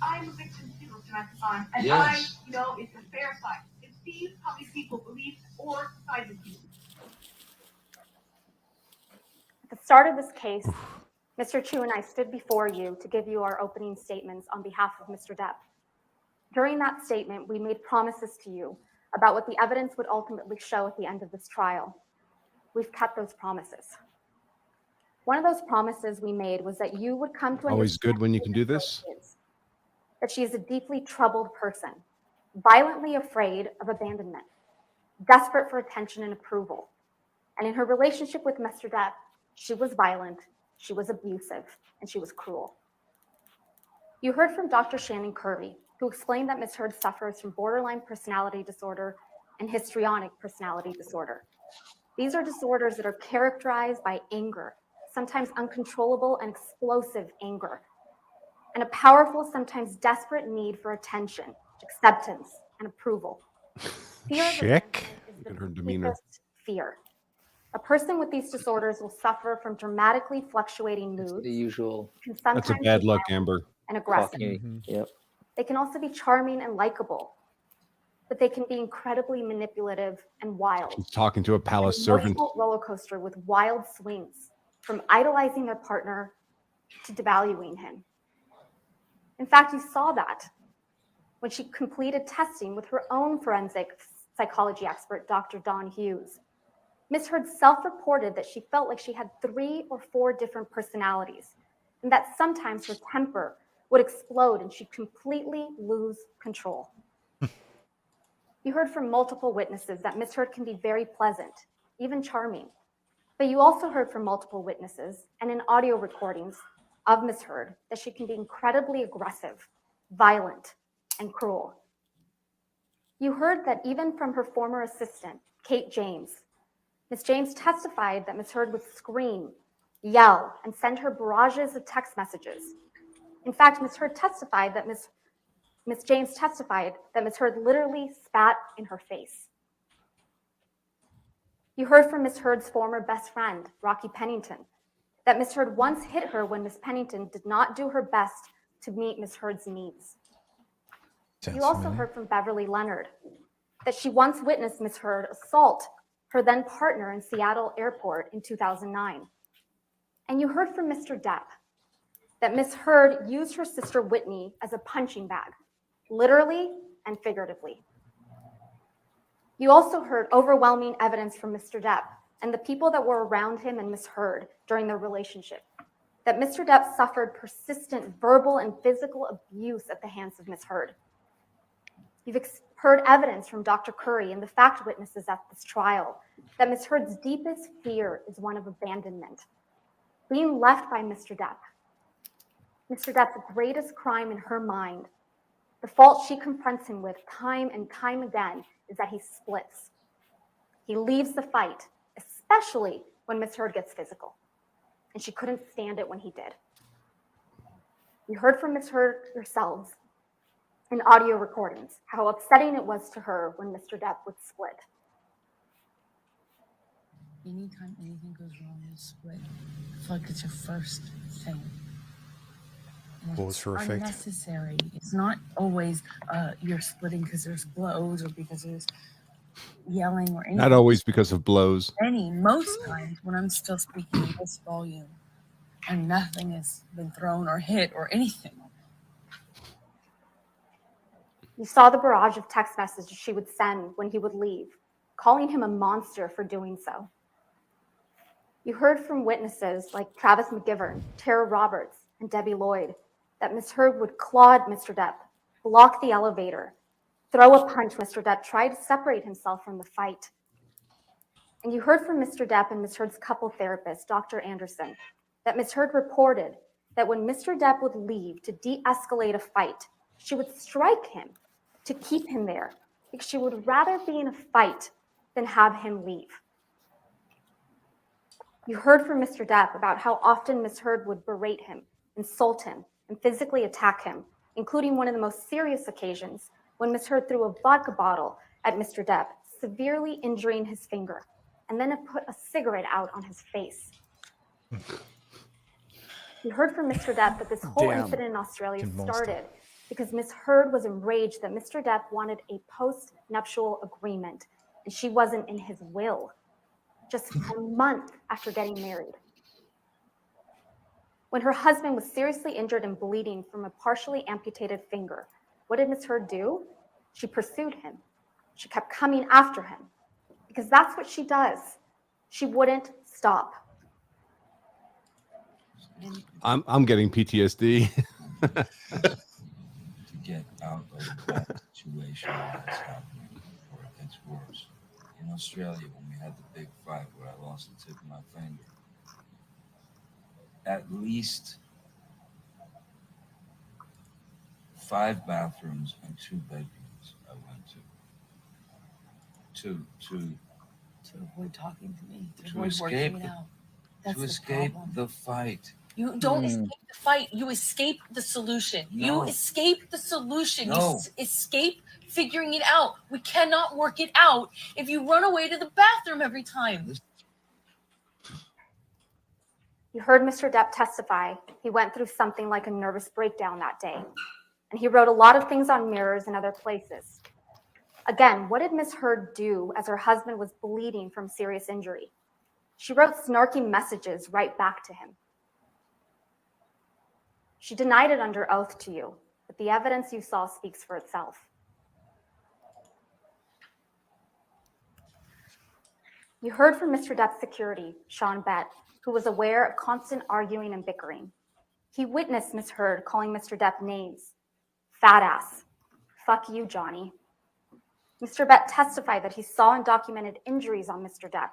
I'm a victim too of domestic violence, and yes. It's a fair fight. And see how many people believe or side with you. At the start of this case, Mr. Chu and I stood before you to give you our opening statements on behalf of Mr. Depp. During that statement, we made promises to you about what the evidence would ultimately show at the end of this trial. We've kept those promises. One of those promises we made was that you would come to always good when you can do this. That she is a deeply troubled person, violently afraid of abandonment, desperate for attention and approval. And in her relationship with Mr. Depp, she was violent, she was abusive, and she was cruel. You heard from Dr. Shannon Kirby, who explained that Ms. Heard suffers from borderline personality disorder and histrionic personality disorder. These are disorders that are characterized by anger, sometimes uncontrollable and explosive anger, and a powerful, sometimes desperate need for attention, acceptance, and approval. Check. Look at her demeanor. Fear. A person with these disorders will suffer from dramatically fluctuating moods. The usual. That's a bad luck, Amber. And aggressive. Yep. They can also be charming and likable, but they can be incredibly manipulative and wild. She's talking to a palace An servant. emotional roller coaster with wild swings, from idolizing their partner to devaluing him. In fact, you saw that when she completed testing with her own forensic psychology expert, Dr. Dawn Hughes. Ms. Heard self-reported that she felt like she had 3 or 4 different personalities, and that sometimes her temper would explode and she'd completely lose control. You heard from multiple witnesses that Ms. Heard can be very pleasant, even charming. But you also heard from multiple witnesses and in audio recordings of Ms. Heard that she can be incredibly aggressive, violent, and cruel. You heard that even from her former assistant, Kate James, Ms. James testified that Ms. Heard would scream, yell, and send her barrages of text messages. In fact, Ms. Heard testified that Ms. James testified that Ms. Heard literally spat in her face. You heard from Ms. Heard's former best friend, Rocky Pennington, that Ms. Heard once hit her when Ms. Pennington did not do her best to meet Ms. Heard's needs. You also heard from Beverly Leonard that she once witnessed Miss Heard assault her then partner in Seattle Airport in 2009. And you heard from Mr. Depp that Miss Heard used her sister Whitney as a punching bag, literally and figuratively. You also heard overwhelming evidence from Mr. Depp and the people that were around him and Miss Heard during their relationship, that Mr. Depp suffered persistent verbal and physical abuse at the hands of Miss Heard. You've heard evidence from Dr. Curry and the fact witnesses at this trial that Miss Heard's deepest fear is one of abandonment, being left by Mr. Depp. Mr. Depp's greatest crime in her mind, the fault she confronts him with time and time again, is that he splits. He leaves the fight, especially when Miss Heard gets physical, and she couldn't stand it when he did. You heard from Miss Heard yourselves in audio recordings how upsetting it was to her when Mr. Depp would split. Anytime anything goes wrong in a split, I feel like it's your first thing. Pause for effect. Unnecessary. It's not always you're splitting because there's blows or because there's yelling or anything. Not always because of blows. Most times when I'm still speaking in this volume and nothing has been thrown or hit or anything. You saw the barrage of text messages she would send when he would leave, calling him a monster for doing so. You heard from witnesses like Travis McGivern, Tara Roberts, and Debbie Lloyd that Miss Heard would claw at Mr. Depp, block the elevator, throw a punch. Mr. Depp tried to separate himself from the fight. And you heard from Mr. Depp and Miss Heard's couple therapist, Dr. Anderson, that Miss Heard reported that when Mr. Depp would leave to de-escalate a fight, she would strike him to keep him there because she would rather be in a fight than have him leave. You heard from Mr. Depp about how often Miss Heard would berate him, insult him, and physically attack him, including one of the most serious occasions when Miss Heard threw a vodka bottle at Mr. Depp, severely injuring his finger, and then put a cigarette out on his face. You heard from Mr. Depp that this whole incident in Australia started because Miss Heard was enraged that Mr. Depp wanted a post-nuptial agreement, and she wasn't in his will, just a month after getting married. When her husband was seriously injured and bleeding from a partially amputated finger, what did Miss Heard do? She pursued him. She kept coming after him because that's what she does. She wouldn't stop. I'm getting PTSD. To get out of that situation that's happening, or it gets worse. In Australia, when we had the big fight where I lost the tip of my finger, at least 5 bathrooms and 2 bedrooms I went to avoid talking to me, to escape the fight. You don't escape the fight. You escape the solution. No. You escape the solution. No. You escape figuring it out. We cannot work it out if you run away to the bathroom every time. You heard Mr. Depp testify. He went through something like a nervous breakdown that day, and he wrote a lot of things on mirrors and other places. Again, what did Miss Heard do as her husband was bleeding from serious injury? She wrote snarky messages right back to him. She denied it under oath to you, but the evidence you saw speaks for itself. You heard from Mr. Depp's security, Sean Bett, who was aware of constant arguing and bickering. He witnessed Miss Heard calling Mr. Depp names. Fat ass. Fuck you, Johnny. Mr. Bett testified that he saw and documented injuries on Mr. Depp.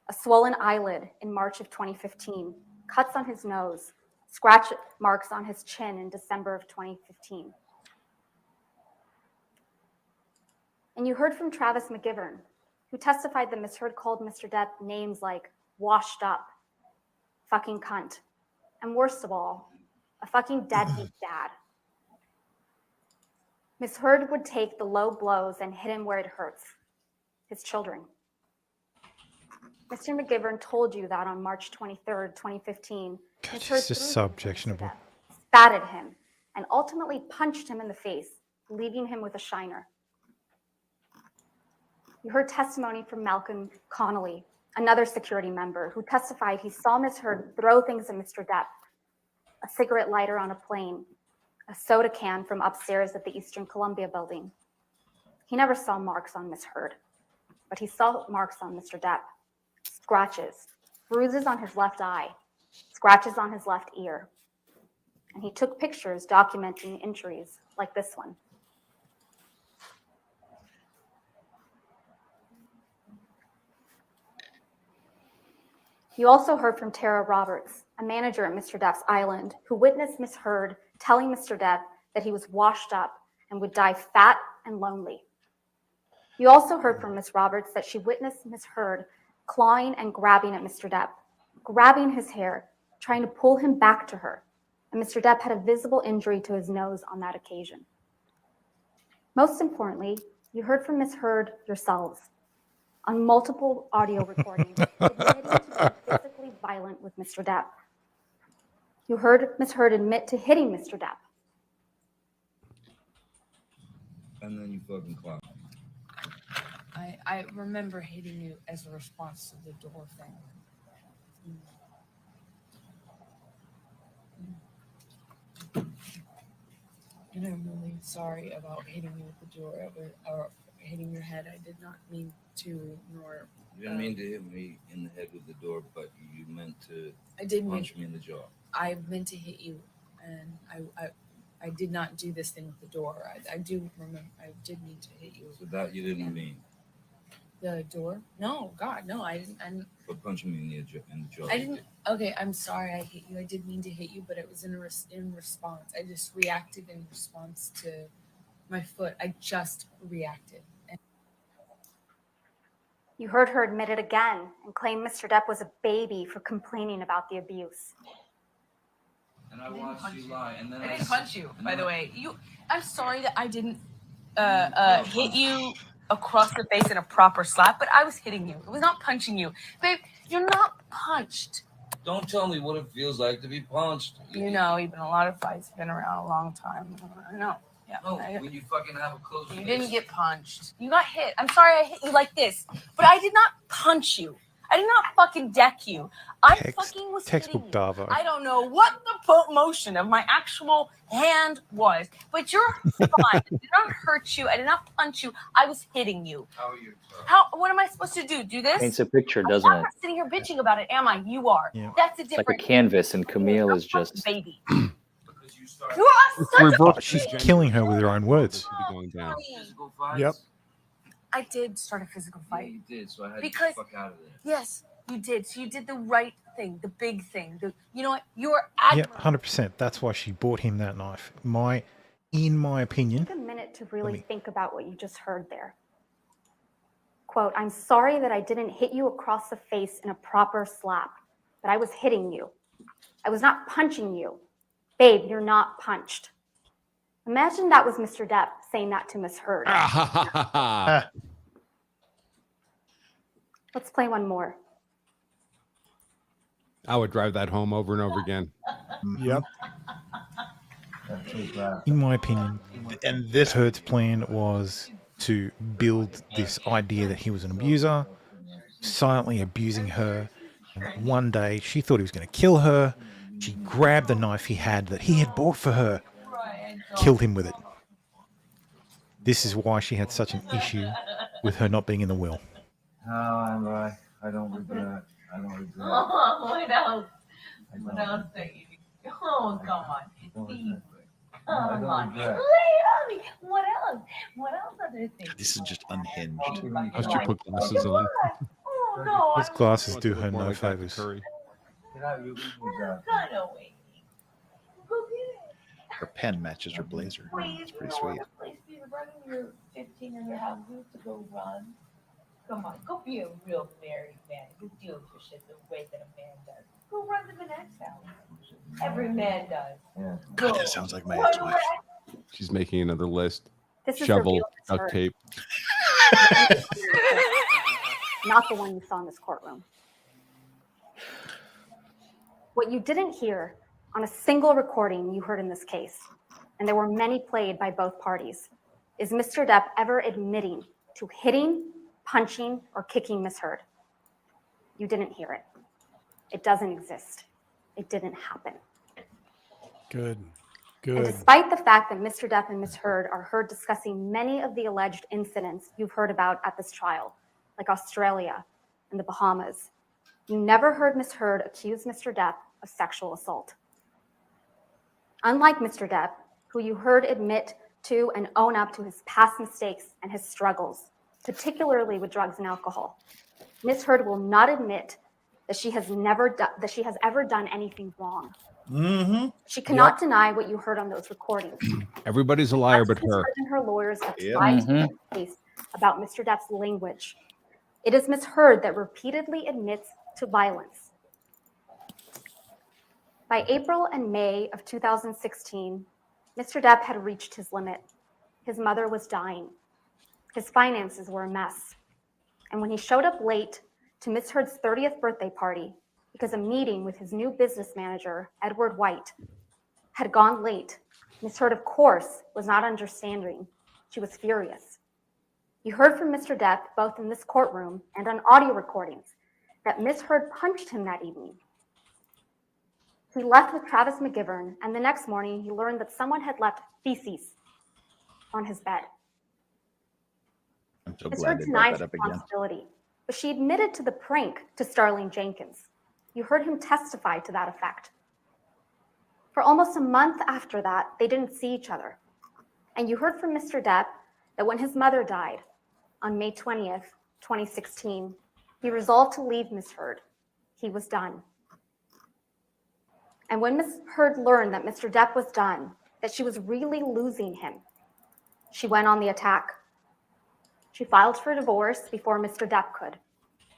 A swollen eyelid in March of 2015, cuts on his nose, scratch marks on his chin in December of 2015. And you heard from Travis McGivern, who testified that Miss Heard called Mr. Depp names like washed up, fucking cunt, and worst of all, a fucking deadbeat dad. Miss Heard would take the low blows and hit him where it hurts, his children. Mr. McGivern told you that on March 23rd, 2015, God, it's just so objectionable. Spat at him, and ultimately punched him in the face leaving him with a shiner. You heard testimony from Malcolm Connolly, another security member, who testified he saw Ms. Heard throw things at Mr. Depp, a cigarette lighter on a plane, a soda can from upstairs at the Eastern Columbia building. He never saw marks on Ms. Heard, but he saw marks on Mr. Depp, scratches, bruises on his left eye, scratches on his left ear. And he took pictures documenting injuries like this one. You also heard from Tara Roberts, a manager at Mr. Depp's Island, who witnessed Ms. Heard telling Mr. Depp that he was washed up and would die fat and lonely. You also heard from Ms. Roberts that she witnessed Ms. Heard clawing and grabbing at Mr. Depp, grabbing his hair, trying to pull him back to her. And Mr. Depp had a visible injury to his nose on that occasion. Most importantly, you heard from Ms. Heard yourselves on multiple audio recordings admitting to being physically violent with Mr. Depp. You heard Ms. Heard admit to hitting Mr. Depp. And then you fucking clap. I remember hitting you as a response to the door thing. And I'm really sorry about hitting you with the door or hitting your head. I did not mean to, nor. You didn't mean to hit me in the head with the door, but you meant to punch me in the jaw. I meant to hit you, and I did not do this thing with the door. I do remember. I did mean to hit you. So that you didn't mean. The door? No, God, no, I didn't. But punching me in the jaw. I didn't. Okay, I'm sorry I hit you. I did mean to hit you, but it was in response. I just reacted in response to my foot. I just reacted. You heard her admit it again and claim Mr. Depp was a baby for complaining about the abuse. And I watched you lie, and then I didn't punch you, by the way. I'm sorry that I didn't hit you across the face in a proper slap, but I was hitting you. It was not punching you. Babe, you're not punched. Don't tell me what it feels like to be punched. You know, you've been in a lot of fights, been around a long time. I know. Yeah. No, when you fucking have a close You face. didn't get punched. You got hit. I'm sorry I hit you like this, but I did not punch you. I did not fucking deck you. I fucking was textbook hitting you. Davo. I don't know what the motion of my actual hand was, but you're fine. I did not hurt you. I did not punch you. I was hitting you. How are you? What am I supposed to do? Do this? Paints a picture, I'm doesn't it? not sitting here bitching about it, am I? You are. Yeah. That's a It's like different a canvas, and Camille is just. baby. You are such a She's killing her with her own words. Going down. Physical fights? Yep. I did start a physical Yeah, fight. you did, so I had Because- to get the fuck out of there. Yes, you did. So you did the right thing, the big thing. You know what? You were Yeah, admirable. 100%. That's why she bought him that knife. In my opinion, Take a minute to really think about what you just heard there. Quote, I'm sorry that I didn't hit you across the face in a proper slap, but I was hitting you. I was not punching you. Babe, you're not punched. Imagine that was Mr. Depp saying that to Miss Heard. Let's play one more. I would drive that home over and over again. Yep. in my opinion, and this Heard's plan was to build this idea that he was an abuser, silently abusing her. And one day she thought he was going to kill her. She grabbed the knife he had that he had bought for her, killed him with it. This is why she had such an issue with her not being in the will. No, I'm right. I don't regret. I don't regret. Oh, what else? What else are you? Oh, come on. Come on. Lay it on me. What else? What else are there things? This is just unhinged. I should put glasses on. Oh, no. Those glasses do her no favors. Get out, you Run away. Go get it. Her pen matches her blazer. It's pretty sweet. Please be running your 15 in your house to go run. Come on, go be a real married man. You deal with your shit the way that a man does. Go run to the next house. Every man does. Yeah. God, that sounds like my Run ex-wife. away. She's making another list. This is Shovel, revealed as duct her. tape. Not the one you saw in this courtroom. What you didn't hear on a single recording you heard in this case, and there were many played by both parties, is Mr. Depp ever admitting to hitting, punching, or kicking Ms. Heard? You didn't hear it. It doesn't exist. It didn't happen. Good. And despite the fact that Mr. Depp and Ms. Heard are heard discussing many of the alleged incidents you've heard about at this trial, like Australia and the Bahamas, you never heard Ms. Heard accuse Mr. Depp of sexual assault. Unlike Mr. Depp, who you heard admit to and own up to his past mistakes and his struggles, particularly with drugs and alcohol, Ms. Heard will not admit that she has ever done anything wrong. Mm-hmm. She cannot deny what you heard on those recordings. Everybody's a liar but Ms. her. Heard and her lawyers have tried to make a case about Mr. Depp's language. It is Ms. Heard that repeatedly admits to violence. By April and May of 2016, Mr. Depp had reached his limit. His mother was dying. His finances were a mess. And when he showed up late to Ms. Heard's 30th birthday party, because a meeting with his new business manager, Edward White, had gone late, Ms. Heard, of course, was not understanding. She was furious. You heard from Mr. Depp, both in this courtroom and on audio recordings, that Ms. Heard punched him that evening. He left with Travis McGivern, and the next morning he learned that someone had left feces on his bed. I'm so Ms. glad Heard they denied brought that up again. responsibility, but she admitted to the prank to Starling Jenkins. You heard him testify to that effect. For almost a month after that, they didn't see each other. And you heard from Mr. Depp that when his mother died on May 20th, 2016, he resolved to leave Ms. Heard. He was done. And when Ms. Heard learned that Mr. Depp was done, that she was really losing him, she went on the attack. She filed for divorce before Mr. Depp could.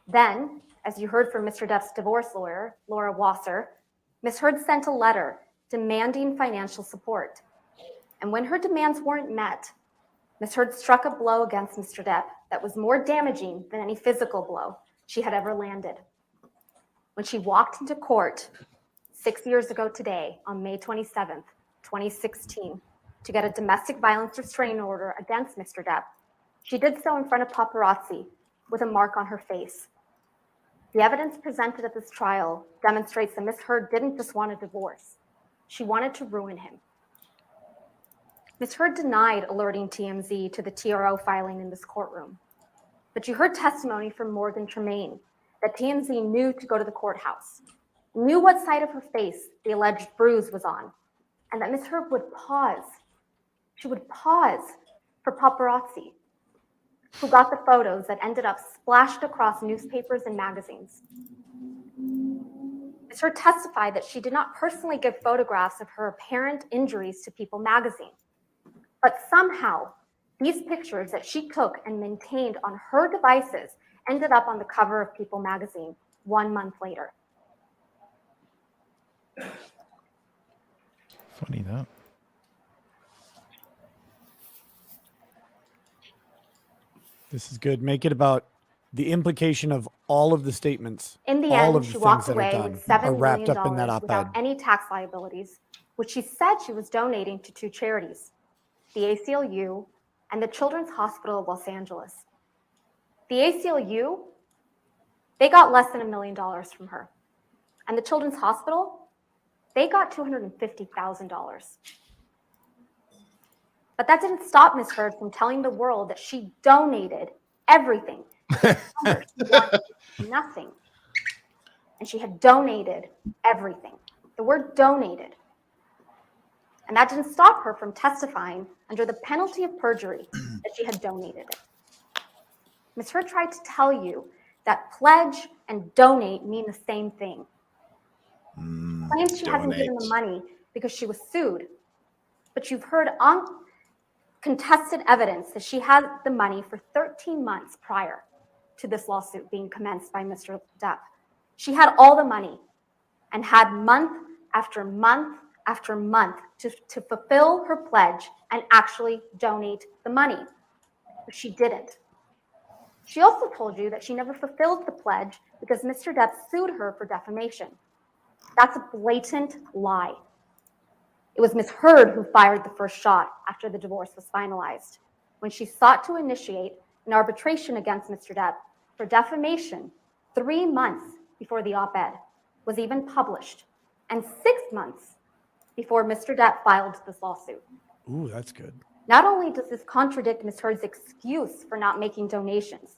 Then, as you heard from Mr. Depp's divorce lawyer, Laura Wasser, Ms. Heard sent a letter demanding financial support. And when her demands weren't met, Ms. Heard struck a blow against Mr. Depp that was more damaging than any physical blow she had ever landed. When she walked into court 6 years ago today, on May 27th, 2016, to get a domestic violence restraining order against Mr. Depp, she did so in front of paparazzi with a mark on her face. The evidence presented at this trial demonstrates that Ms. Heard didn't just want a divorce. She wanted to ruin him. Ms. Heard denied alerting TMZ to the TRO filing in this courtroom. But you heard testimony from Morgan Tremaine that TMZ knew to go to the courthouse, knew what side of her face the alleged bruise was on, and that Ms. Heard would pause. She would pause for paparazzi, who got the photos that ended up splashed across newspapers and magazines. Ms. Heard testified that she did not personally give photographs of her apparent injuries to People magazine, but somehow these pictures that she took and maintained on her devices ended up on the cover of People magazine 1 month later. Funny that. This is good. Make it about the implication of all of the statements. In the all end, of she the walked things that are away done with $7 are wrapped million up in that op-ed. without any tax liabilities, which she said she was donating to 2 charities, the ACLU and the Children's Hospital of Los Angeles. The ACLU, they got less than $1 million from her. And the Children's Hospital, they got $250,000. But that didn't stop Ms. Heard from telling the world that she donated everything. She wanted nothing. And she had donated everything. The word donated. And that didn't stop her from testifying under the penalty of perjury that she had donated it. Ms. Heard tried to tell you that pledge and donate mean the same thing. Claims she hasn't given the money because she was sued. But you've heard uncontested evidence that she had the money for 13 months prior to this lawsuit being commenced by Mr. Depp. She had all the money and had month after month after month to fulfill her pledge and actually donate the money. But she didn't. She also told you that she never fulfilled the pledge because Mr. Depp sued her for defamation. That's a blatant lie. It was Ms. Heard who fired the first shot after the divorce was finalized. when she sought to initiate an arbitration against Mr. Depp for defamation 3 months before the op-ed was even published and 6 months before Mr. Depp filed this lawsuit. Ooh, that's good. Not only does this contradict Ms. Heard's excuse for not making donations,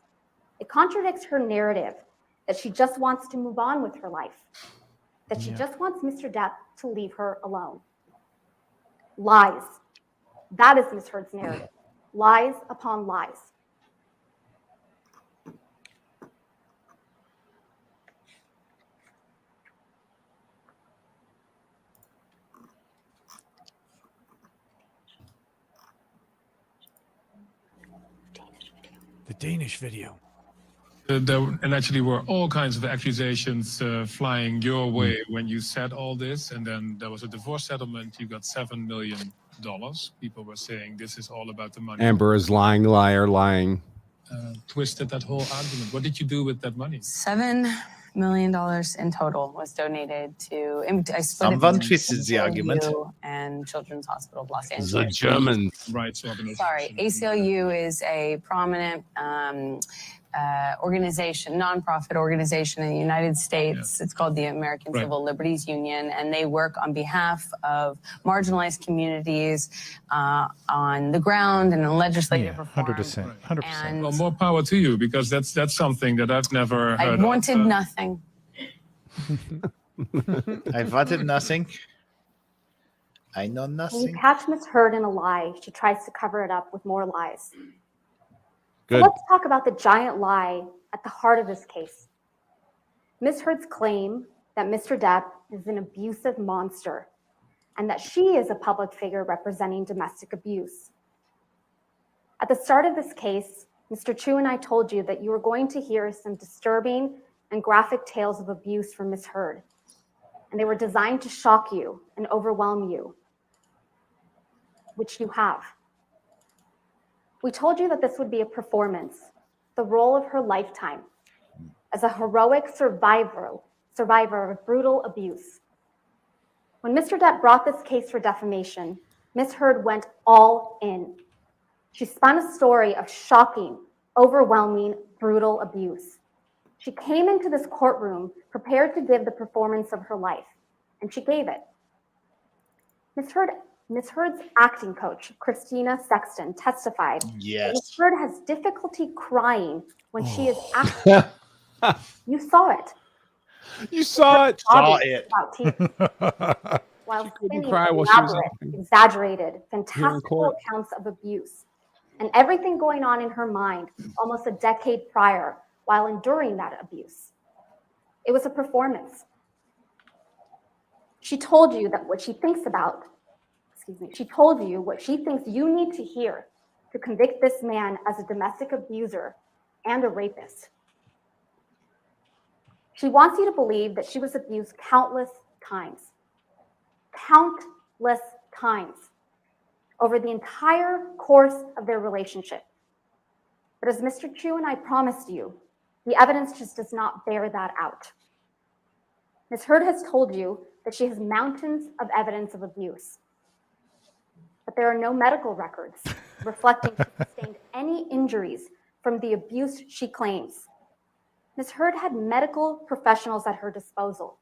it contradicts her narrative that she just wants to move on with her life, that she just wants Mr. Depp to leave her alone. Lies. That is Ms. Heard's narrative. Lies upon lies. The Danish video. And actually were all kinds of accusations flying your way when you said all this, and then there was a divorce settlement. You got $7 million. People were saying this is all about the money. Amber is lying, liar, lying. Twisted that whole argument. What did you do with that money? $7 million in total was donated to. I split Someone it twisted the argument. ACLU and Children's Hospital of Los The Angeles. German rights organization. Sorry, ACLU is a prominent organization, nonprofit organization in the United States. It's called the American Civil Liberties Union, and they work on behalf of marginalized communities on the ground and in legislative reform. 100%. 100%. Well, more power to you, because that's something that I've never I heard wanted of. nothing. I wanted nothing. I know When nothing. you catch Ms. Heard in a lie, she tries to cover it up with more lies. So Good. let's talk about the giant lie at the heart of this case. Ms. Heard's claim that Mr. Depp is an abusive monster and that she is a public figure representing domestic abuse. At the start of this case, Mr. Chu and I told you that you were going to hear some disturbing and graphic tales of abuse from Ms. Heard, and they were designed to shock you and overwhelm you, which you have. We told you that this would be a performance, the role of her lifetime, as a heroic survivor of brutal abuse. When Mr. Depp brought this case for defamation, Ms. Heard went all in. She spun a story of shocking, overwhelming, brutal abuse. She came into this courtroom prepared to give the performance of her life, and she gave it. Ms. Heard's acting coach, Christina Sexton, testified that Ms. Heard has difficulty crying when she is acting. You saw it. You saw it. Saw it. While spinning elaborate, exaggerated, fantastical accounts of abuse, and everything going on in her mind almost a decade prior while enduring that abuse. It was a performance. She told you that what she thinks about, she told you what she thinks you need to hear to convict this man as a domestic abuser and a rapist. She wants you to believe that she was abused countless times over the entire course of their relationship. But as Mr. Chu and I promised you, the evidence just does not bear that out. Ms. Heard has told you that she has mountains of evidence of abuse, but there are no medical records reflecting she sustained any injuries from the abuse she claims. Ms. Heard had medical professionals at her disposal.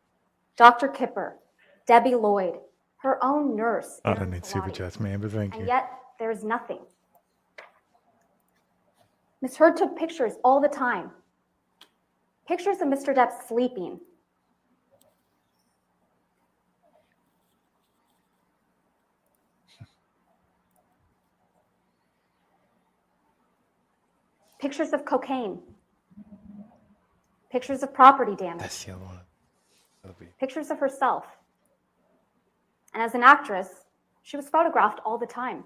Dr. Kipper, Debbie Lloyd, her own nurse. I don't need super chats, man, but thank you. And yet there is nothing. Ms. Heard took pictures all the time. Pictures of Mr. Depp sleeping. Pictures of cocaine. Pictures of property damage. That's the other one. Pictures of herself. And as an actress, she was photographed all the time.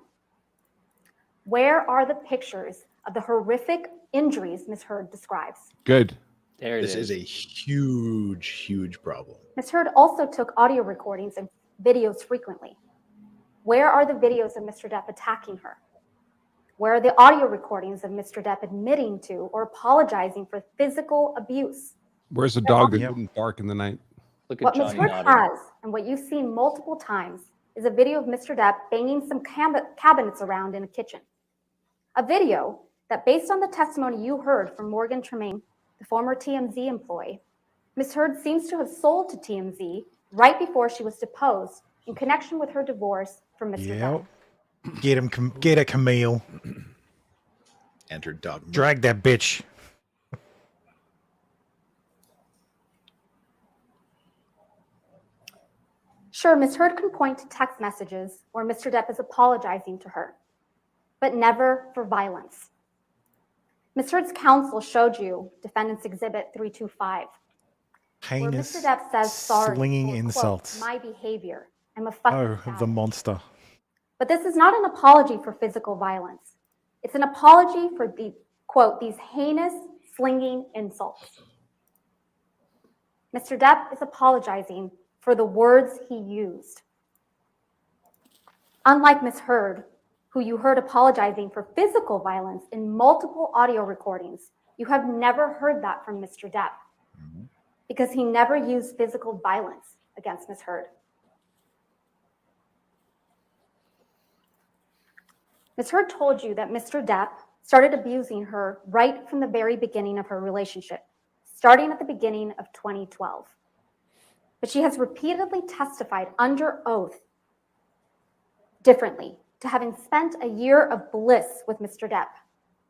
Where are the pictures of the horrific injuries Ms. Heard describes? Good. This is a huge, huge problem. Ms. Heard also took audio recordings and videos frequently. Where are the videos of Mr. Depp attacking her? Where are the audio recordings of Mr. Depp admitting to or apologizing for physical abuse? Where's the dog that wouldn't bark in the night? What Ms. Heard has, and what you've seen multiple times, is a video of Mr. Depp banging some cabinets around in a kitchen. A video that, based on the testimony you heard from Morgan Tremaine, the former TMZ employee, Ms. Heard seems to have sold to TMZ right before she was deposed in connection with her divorce from Mr. Depp. Yep. Get a Camille. Enter dog. Drag that bitch. Sure, Ms. Heard can point to text messages where Mr. Depp is apologizing to her, but never for violence. Ms. Heard's counsel showed you Defendant's Exhibit 325, where Heinous, Mr. Depp says sorry slinging for, insults. quote, my behavior. I'm a fucking Oh, the monster. But this is not an apology for physical violence. It's an apology for the, quote, these heinous, slinging insults. Mr. Depp is apologizing for the words he used. Unlike Ms. Heard, who you heard apologizing for physical violence in multiple audio recordings, you have never heard that from Mr. Depp because he never used physical violence against Ms. Heard. Ms. Heard told you that Mr. Depp started abusing her right from the very beginning of her relationship, starting at the beginning of 2012. But she has repeatedly testified under oath differently to having spent a year of bliss with Mr. Depp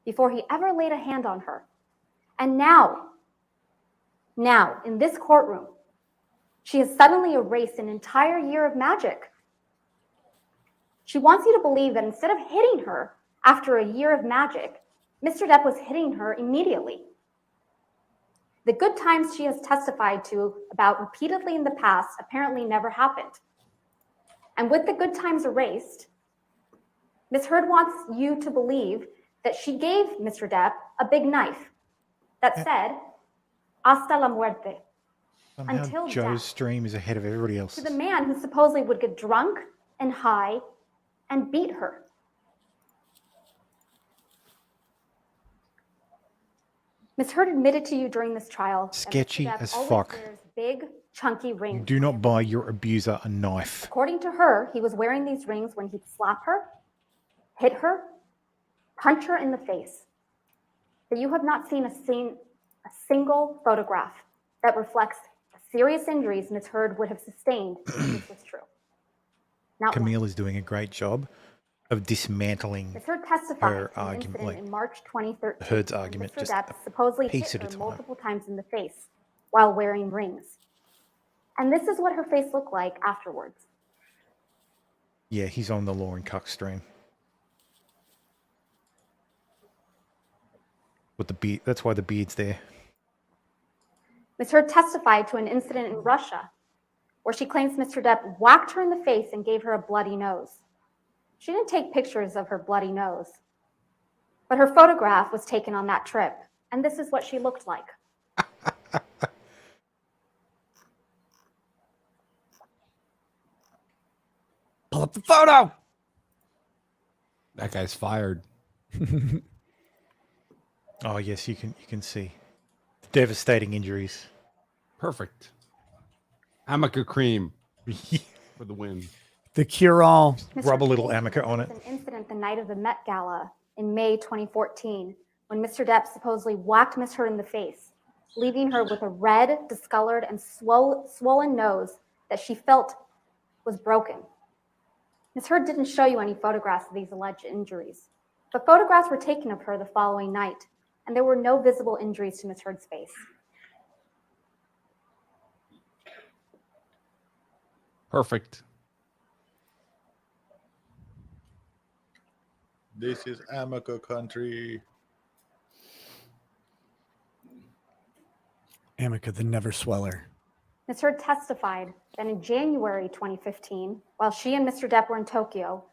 before he ever laid a hand on her. And now, in this courtroom, she has suddenly erased an entire year of magic. She wants you to believe that instead of hitting her after a year of magic, Mr. Depp was hitting her immediately. The good times she has testified to about repeatedly in the past apparently never happened. And with the good times erased, Ms. Heard wants you to believe that she gave Mr. Depp a big knife that said, hasta la muerte, Somehow until Joe's death, stream is ahead of everybody else. to the man who supposedly would get drunk and high and beat her. Ms. Heard admitted to you during this trial that Sketchy Mr. Depp as always fuck. wears big, chunky rings. Do not buy your abuser a knife. According to her, he was wearing these rings when he'd slap her, hit her, punch her in the face. But you have not seen a single photograph that reflects the serious injuries Ms. Heard would have sustained if this was true. Not one. Camille is doing a great job of dismantling Ms. Heard testified her to an argument, incident like in March 2013. Heard's when argument, Mr. just Depp a supposedly piece hit at a her time. multiple times in the face while wearing rings. And this is what her face looked like afterwards. Yeah, he's on the Law and Cuck stream. With the beard, that's why the beard's there. Ms. Heard testified to an incident in Russia where she claims Mr. Depp whacked her in the face and gave her a bloody nose. She didn't take pictures of her bloody nose, but her photograph was taken on that trip, and this is what she looked like. Pull up the photo. That guy's fired. Oh yes, you can see devastating injuries. Perfect. Amica cream for the win. The cure-all. Rub a little Amica on it. An incident the night of the Met Gala in May 2014 when Mr. Depp supposedly whacked Ms. Heard in the face, leaving her with a red, discolored, and swollen nose that she felt was broken. Ms. Heard didn't show you any photographs of these alleged injuries, but photographs were taken of her the following night, and there were no visible injuries to Ms. Heard's face. Perfect. This is Amica country. Amica, the never sweller. Ms. Heard testified that in January 2015, while she and Mr. Depp were in Tokyo,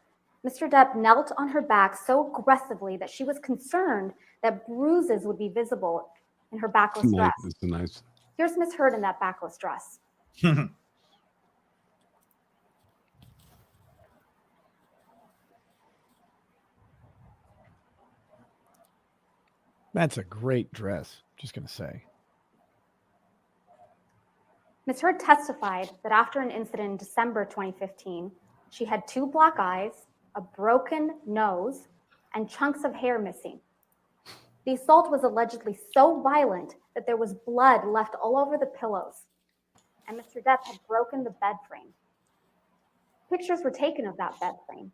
Mr. Depp knelt on her back so aggressively that she was concerned that bruises would be visible in her backless dress. That's nice. Here's Ms. Heard in that backless dress. That's a great dress. Just going to say. Ms. Heard testified that after an incident in December 2015, she had 2 black eyes, a broken nose, and chunks of hair missing. The assault was allegedly so violent that there was blood left all over the pillows, and Mr. Depp had broken the bed frame. Pictures were taken of that bed frame.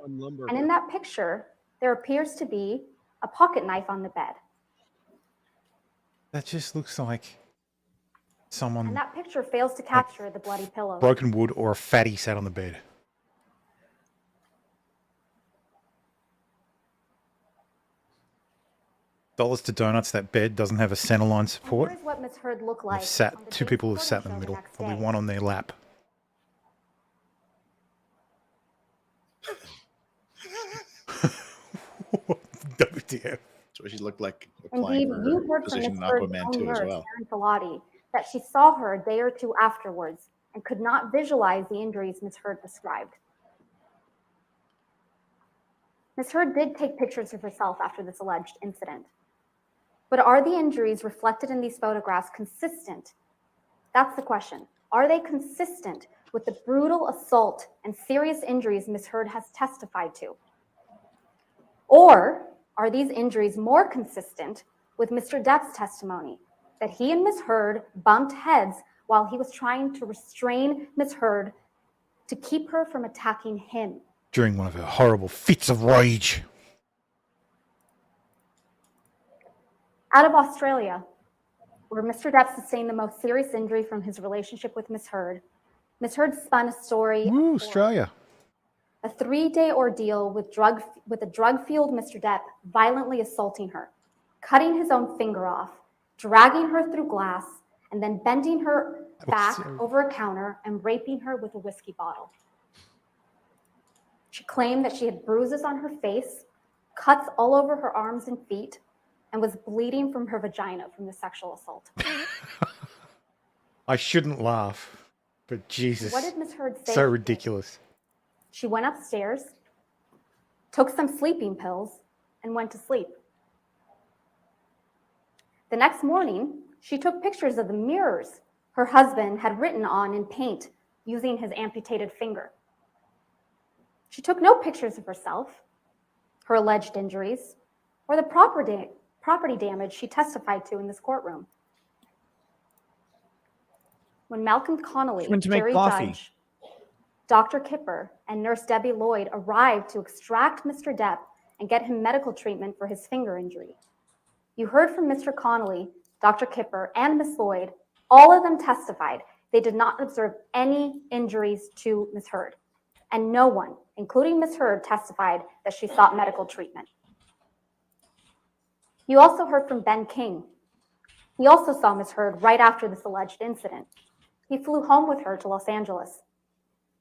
And in that picture, there appears to be a pocket knife on the bed. That just looks like someone And that picture fails to capture the bloody pillows. broken wood or a fatty sat on the bed. Dollars to donuts. That bed doesn't have a centerline support. Here's what Ms. Heard looked like. They've sat, two people have sat in the middle, probably one on their lap. WTF. That's what she looked like. Indeed, you heard from Ms. Position Heard's Aquaman own 2 as nurse, well. Erin Filati, that she saw her a day or two afterwards and could not visualize the injuries Ms. Heard described. Ms. Heard did take pictures of herself after this alleged incident. But are the injuries reflected in these photographs consistent? That's the question. Are they consistent with the brutal assault and serious injuries Ms. Heard has testified to? Or are these injuries more consistent with Mr. Depp's testimony that he and Ms. Heard bumped heads while he was trying to restrain Ms. Heard to keep her from attacking him? During one of her horrible fits of rage. Out of Australia, where Mr. Depp sustained the most serious injury from his relationship with Ms. Heard spun a story. Woo, Australia. A 3-day ordeal with a drug-fueled Mr. Depp violently assaulting her, cutting his own finger off, dragging her through glass, and then bending her back over a counter and raping her with a whiskey bottle. She claimed that she had bruises on her face, cuts all over her arms and feet, and was bleeding from her vagina from the sexual assault. I shouldn't laugh, but Jesus. What did Ms. Heard say? So ridiculous. She went upstairs, took some sleeping pills, and went to sleep. The next morning, she took pictures of the mirrors her husband had written on in paint using his amputated finger. She took no pictures of herself, her alleged injuries, or the property damage she testified to in this courtroom. When Malcolm Connolly, Jerry Judge, Dr. Kipper, and Nurse Debbie Lloyd arrived to extract Mr. Depp and get him medical treatment for his finger injury. You heard from Mr. Connolly, Dr. Kipper, and Ms. Lloyd. All of them testified they did not observe any injuries to Ms. Heard. And no one, including Ms. Heard, testified that she sought medical treatment. You also heard from Ben King. He also saw Ms. Heard right after this alleged incident. He flew home with her to Los Angeles.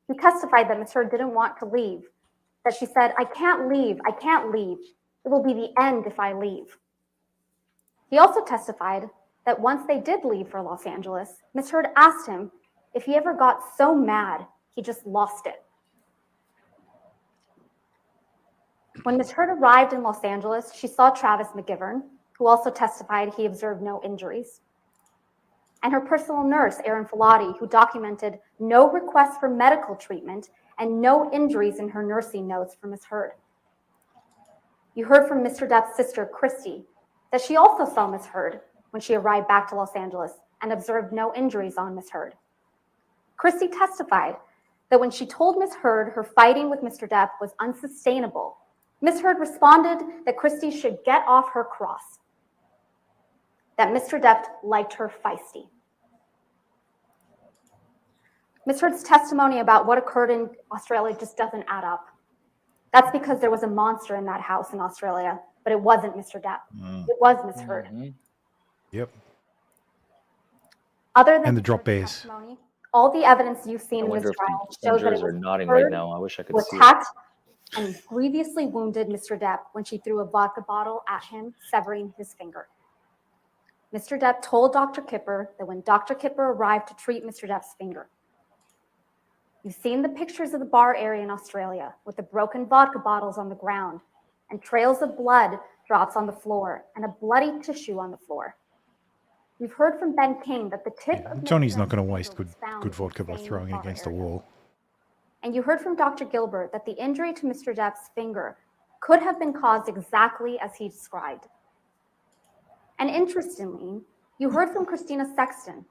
He testified that Ms. Heard didn't want to leave, that she said, I can't leave. It will be the end if I leave. He also testified that once they did leave for Los Angeles, Ms. Heard asked him if he ever got so mad he just lost it. When Ms. Heard arrived in Los Angeles, she saw Travis McGivern, who also testified he observed no injuries, and her personal nurse, Erin Filati, who documented no requests for medical treatment and no injuries in her nursing notes for Ms. Heard. You heard from Mr. Depp's sister, Christy, that she also saw Ms. Heard when she arrived back to Los Angeles and observed no injuries on Ms. Heard. Christy testified that when she told Ms. Heard her fighting with Mr. Depp was unsustainable, Ms. Heard responded that Christy should get off her cross, that Mr. Depp liked her feisty. Ms. Heard's testimony about what occurred in Australia just doesn't add up. That's because there was a monster in that house in Australia, but it wasn't Mr. Depp. It was Ms. Heard. Yep. Other than and the drop bears. All the evidence you've seen I in wonder this if trial the shows that senators it are was nodding Heard right now. I wish I could who see it. attacked and grievously wounded Mr. Depp when she threw a vodka bottle at him, severing his finger. Mr. Depp told Dr. Kipper that when Dr. Kipper arrived to treat Mr. Depp's finger. You've seen the pictures of the bar area in Australia with the broken vodka bottles on the ground and trails of blood drops on the floor and a bloody tissue on the floor. You've heard from Ben King that the tip of Johnny's not going to waste good vodka by throwing it against a wall. And you heard from Dr. Gilbert that the injury to Mr. Depp's finger could have been caused exactly as he described. And interestingly, you heard from Christina Sexton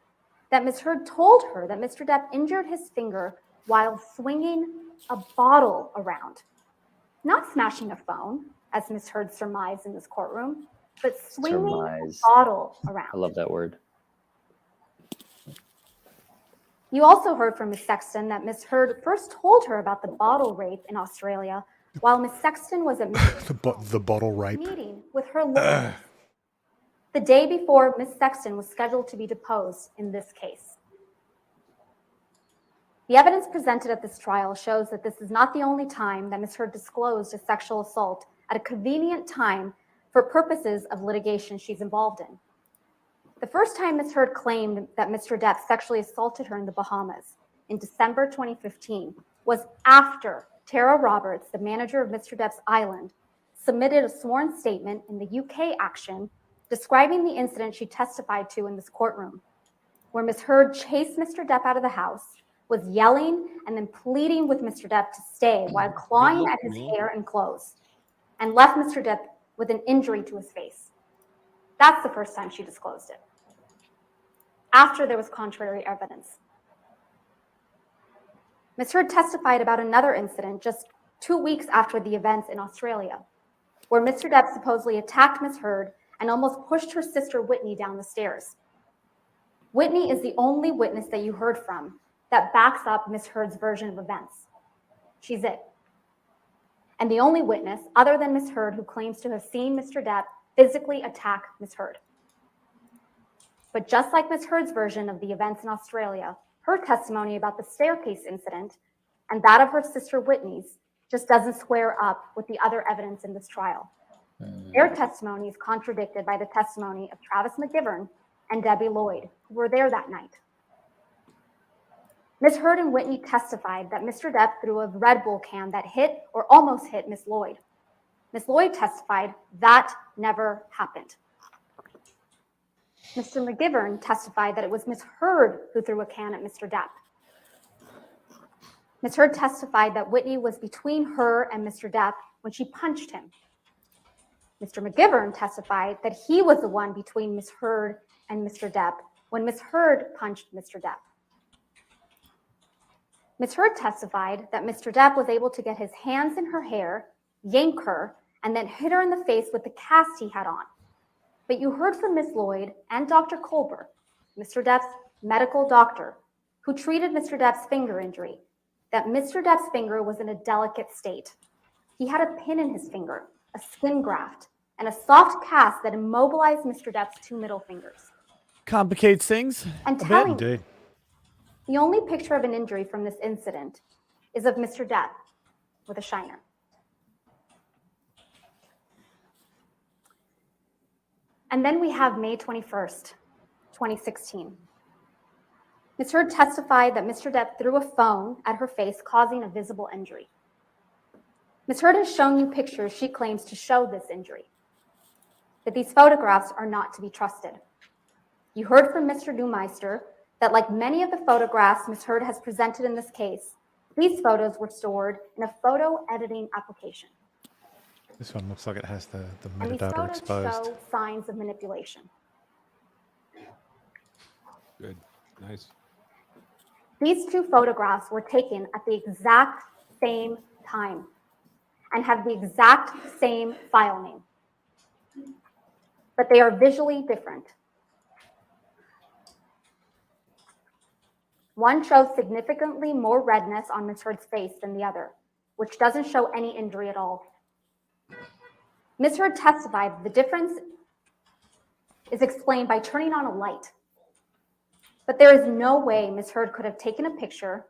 that Ms. Heard told her that Mr. Depp injured his finger while swinging a bottle around. Not smashing a phone, as Ms. Heard surmised in this courtroom, but swinging a bottle around. I love that word. You also heard from Ms. Sexton that Ms. Heard first told her about the bottle rape in Australia while Ms. Sexton was at the bottle rape meeting with her lawyers the day before Ms. Sexton was scheduled to be deposed in this case. The evidence presented at this trial shows that this is not the only time that Ms. Heard disclosed a sexual assault at a convenient time for purposes of litigation she's involved in. The first time Ms. Heard claimed that Mr. Depp sexually assaulted her in the Bahamas in December 2015 was after Tara Roberts, the manager of Mr. Depp's island, submitted a sworn statement in the UK action describing the incident she testified to in this courtroom, where Ms. Heard chased Mr. Depp out of the house, was yelling and then pleading with Mr. Depp to stay while clawing at his hair and clothes, and left Mr. Depp with an injury to his face. That's the first time she disclosed it, after there was contrary evidence. Ms. Heard testified about another incident just 2 weeks after the events in Australia, where Mr. Depp supposedly attacked Ms. Heard and almost pushed her sister Whitney down the stairs. Whitney is the only witness that you heard from that backs up Ms. Heard's version of events. She's it. And the only witness, other than Ms. Heard, who claims to have seen Mr. Depp physically attack Ms. Heard. But just like Ms. Heard's version of the events in Australia, her testimony about the staircase incident and that of her sister Whitney's just doesn't square up with the other evidence in this trial. Their testimony is contradicted by the testimony of Travis McGivern and Debbie Lloyd, who were there that night. Ms. Heard and Whitney testified that Mr. Depp threw a Red Bull can that hit or almost hit Ms. Lloyd. Ms. Lloyd testified that never happened. Mr. McGivern testified that it was Ms. Heard who threw a can at Mr. Depp. Ms. Heard testified that Whitney was between her and Mr. Depp when she punched him. Mr. McGivern testified that he was the one between Ms. Heard and Mr. Depp when Ms. Heard punched Mr. Depp. Ms. Heard testified that Mr. Depp was able to get his hands in her hair, yank her, and then hit her in the face with the cast he had on. But you heard from Ms. Lloyd and Dr. Colbert, Mr. Depp's medical doctor, who treated Mr. Depp's finger injury, that Mr. Depp's finger was in a delicate state. He had a pin in his finger, a skin graft, and a soft cast that immobilized Mr. Depp's two middle fingers. Complicates things. And telling me, the only picture of an injury from this incident is of Mr. Depp with a shiner. And then we have May 21st, 2016. Ms. Heard testified that Mr. Depp threw a phone at her face, causing a visible injury. Ms. Heard has shown you pictures she claims to show this injury, but these photographs are not to be trusted. You heard from Mr. Neumeister that, like many of the photographs Ms. Heard has presented in this case, these photos were stored in a photo editing application. This one looks like it has the And these metadata photos exposed. show signs of manipulation. Good. Nice. These two photographs were taken at the exact same time and have the exact same file name, but they are visually different. One shows significantly more redness on Ms. Heard's face than the other, which doesn't show any injury at all. Ms. Heard testified that the difference is explained by turning on a light. But there is no way Ms. Heard could have taken a picture,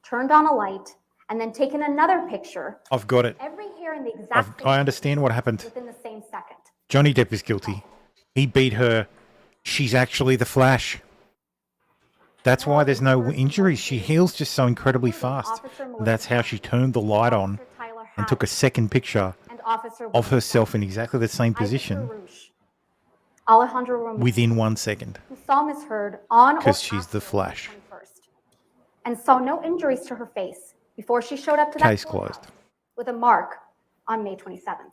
turned on a light, and then taken another picture. I've got it. Every hair in the exact I understand what happened. within the same second. Johnny Depp is guilty. He beat her. She's actually the Flash. That's why there's no injuries. She heals just so incredibly fast. That's how she turned the light on and took a second picture of herself in exactly the same position Alejandro Ramirez, within 1 second. who saw Ms. Heard on or Because she's the Flash. and saw no injuries to her face before she showed up to Case that closed. with a mark on May 27th.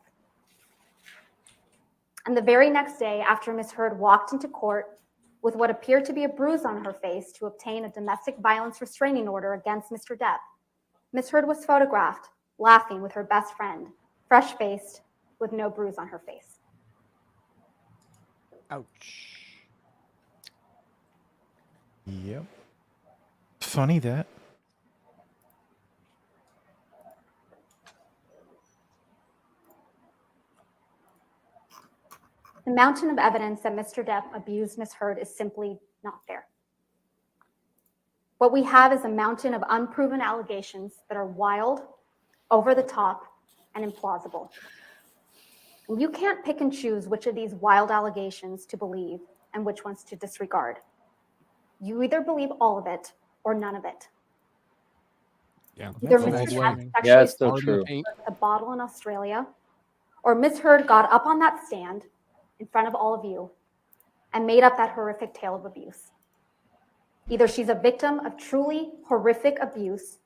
And the very next day, after Ms. Heard walked into court with what appeared to be a bruise on her face to obtain a domestic violence restraining order against Mr. Depp, Ms. Heard was photographed laughing with her best friend, fresh-faced, with no bruise on her face. Ouch. Yep. Funny that. The mountain of evidence that Mr. Depp abused Ms. Heard is simply not there. What we have is a mountain of unproven allegations that are wild, over the top, and implausible. And you can't pick and choose which of these wild allegations to believe and which ones to disregard. You either believe all of it or none of it. Yeah. Either Mr. Depp Yeah, sexually it's still true. a bottle in Australia, or Ms. Heard got up on that stand in front of all of you and made up that horrific tale of abuse. Either she's a victim of truly horrific abuse,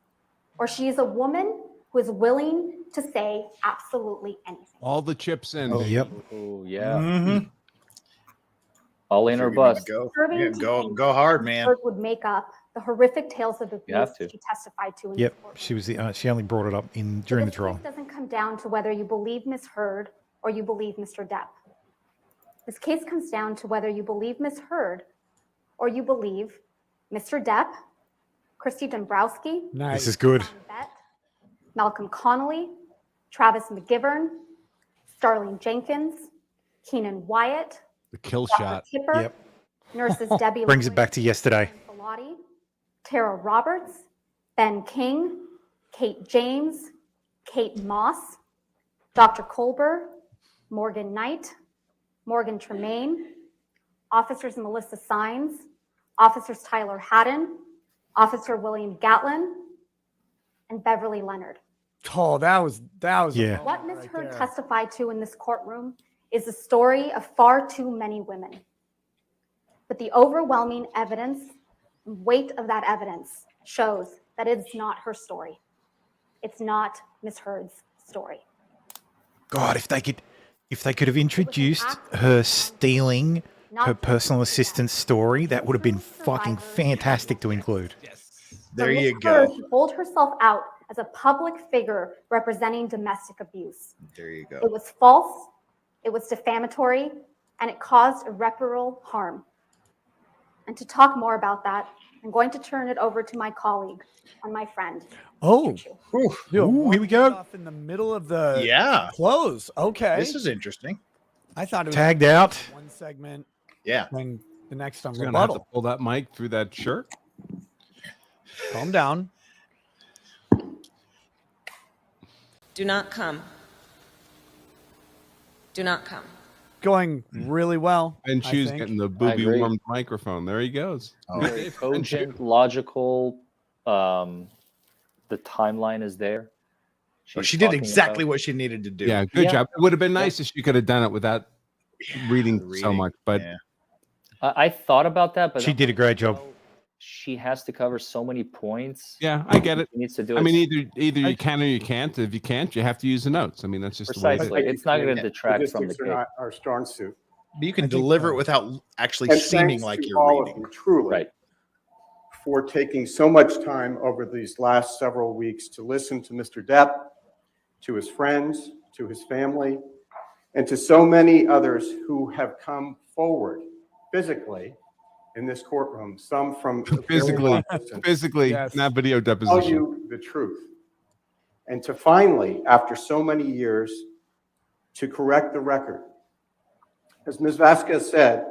or she is a woman who is willing to say absolutely anything. All the chips in. Oh, yep. Oh, yeah. Mm-hmm. All in or bust. Go, Disturbing yeah, to go, think go hard, Ms. man. Heard would make up the horrific tales of abuse have to. she testified to in Yep. this court. She was the. She only brought it up during the This trial. case doesn't come down to whether you believe Ms. Heard or you believe Mr. Depp. This case comes down to whether you believe Ms. Heard or you believe Mr. Depp, Christy Dombrowski, This is good. Bett, Malcolm Connolly, Travis McGivern, Starling Jenkins, Keenan Wyatt, The kill Dr. shot. Tipper, Yep. nurses Debbie Brings it Lloyd, back to yesterday. Bellotti, Tara Roberts, Ben King, Kate James, Kate Moss, Dr. Colber, Morgan Knight, Morgan Tremaine, Officers Melissa Sines, Officers Tyler Haddon, Officer William Gatlin, and Beverly Leonard. Oh, that was Yeah. What Ms. Heard testified to in this courtroom is the story of far too many women. But the overwhelming evidence and weight of that evidence shows that it's not her story. It's not Ms. Heard's story. God, if they could have introduced her stealing her personal assistant's story, that would have been fucking fantastic to include. There For you Ms. Heard go. to hold herself out as a public figure representing domestic abuse. There you go. It was false, it was defamatory, and it caused irreparable harm. And to talk more about that, I'm going to turn it over to my colleague and my friend. Oh, Ooh, here we go. Off in the middle of the Yeah. close. Okay. This is interesting. I thought it was Tagged out. one segment. Yeah. Then the next on You're gonna have to rebuttal. pull that mic through that shirt. Calm down. Do not come. Do not come. Going really well. And I Chu's think. getting the I booby agree. warmed microphone. There he goes. Very cogent, logical. The timeline is there. Oh, She's she did talking exactly about- what she needed to do. Yeah, good Yeah. job. It would have been nice if she could have done it without reading so reading, much, but yeah. I thought about that, but She did a great job. she has to cover so many points. yeah, I get it. She needs to do I it mean, either you can or you can't. If you can't, you have to use the notes. I mean, that's just the way it is. precisely. It's not going to detract from the Logistics are case. not our strong suit. You can deliver it without actually And seeming thanks like to you're all of reading. you, truly, Right. for taking so much time over these last several weeks to listen to Mr. Depp, to his friends, to his family, and to so many others who have come forward physically in this courtroom, some from a very Physically, long distance, physically, Yes. not video tell deposition. you the truth. And to finally, after so many years, to correct the record. As Ms. Vasquez said,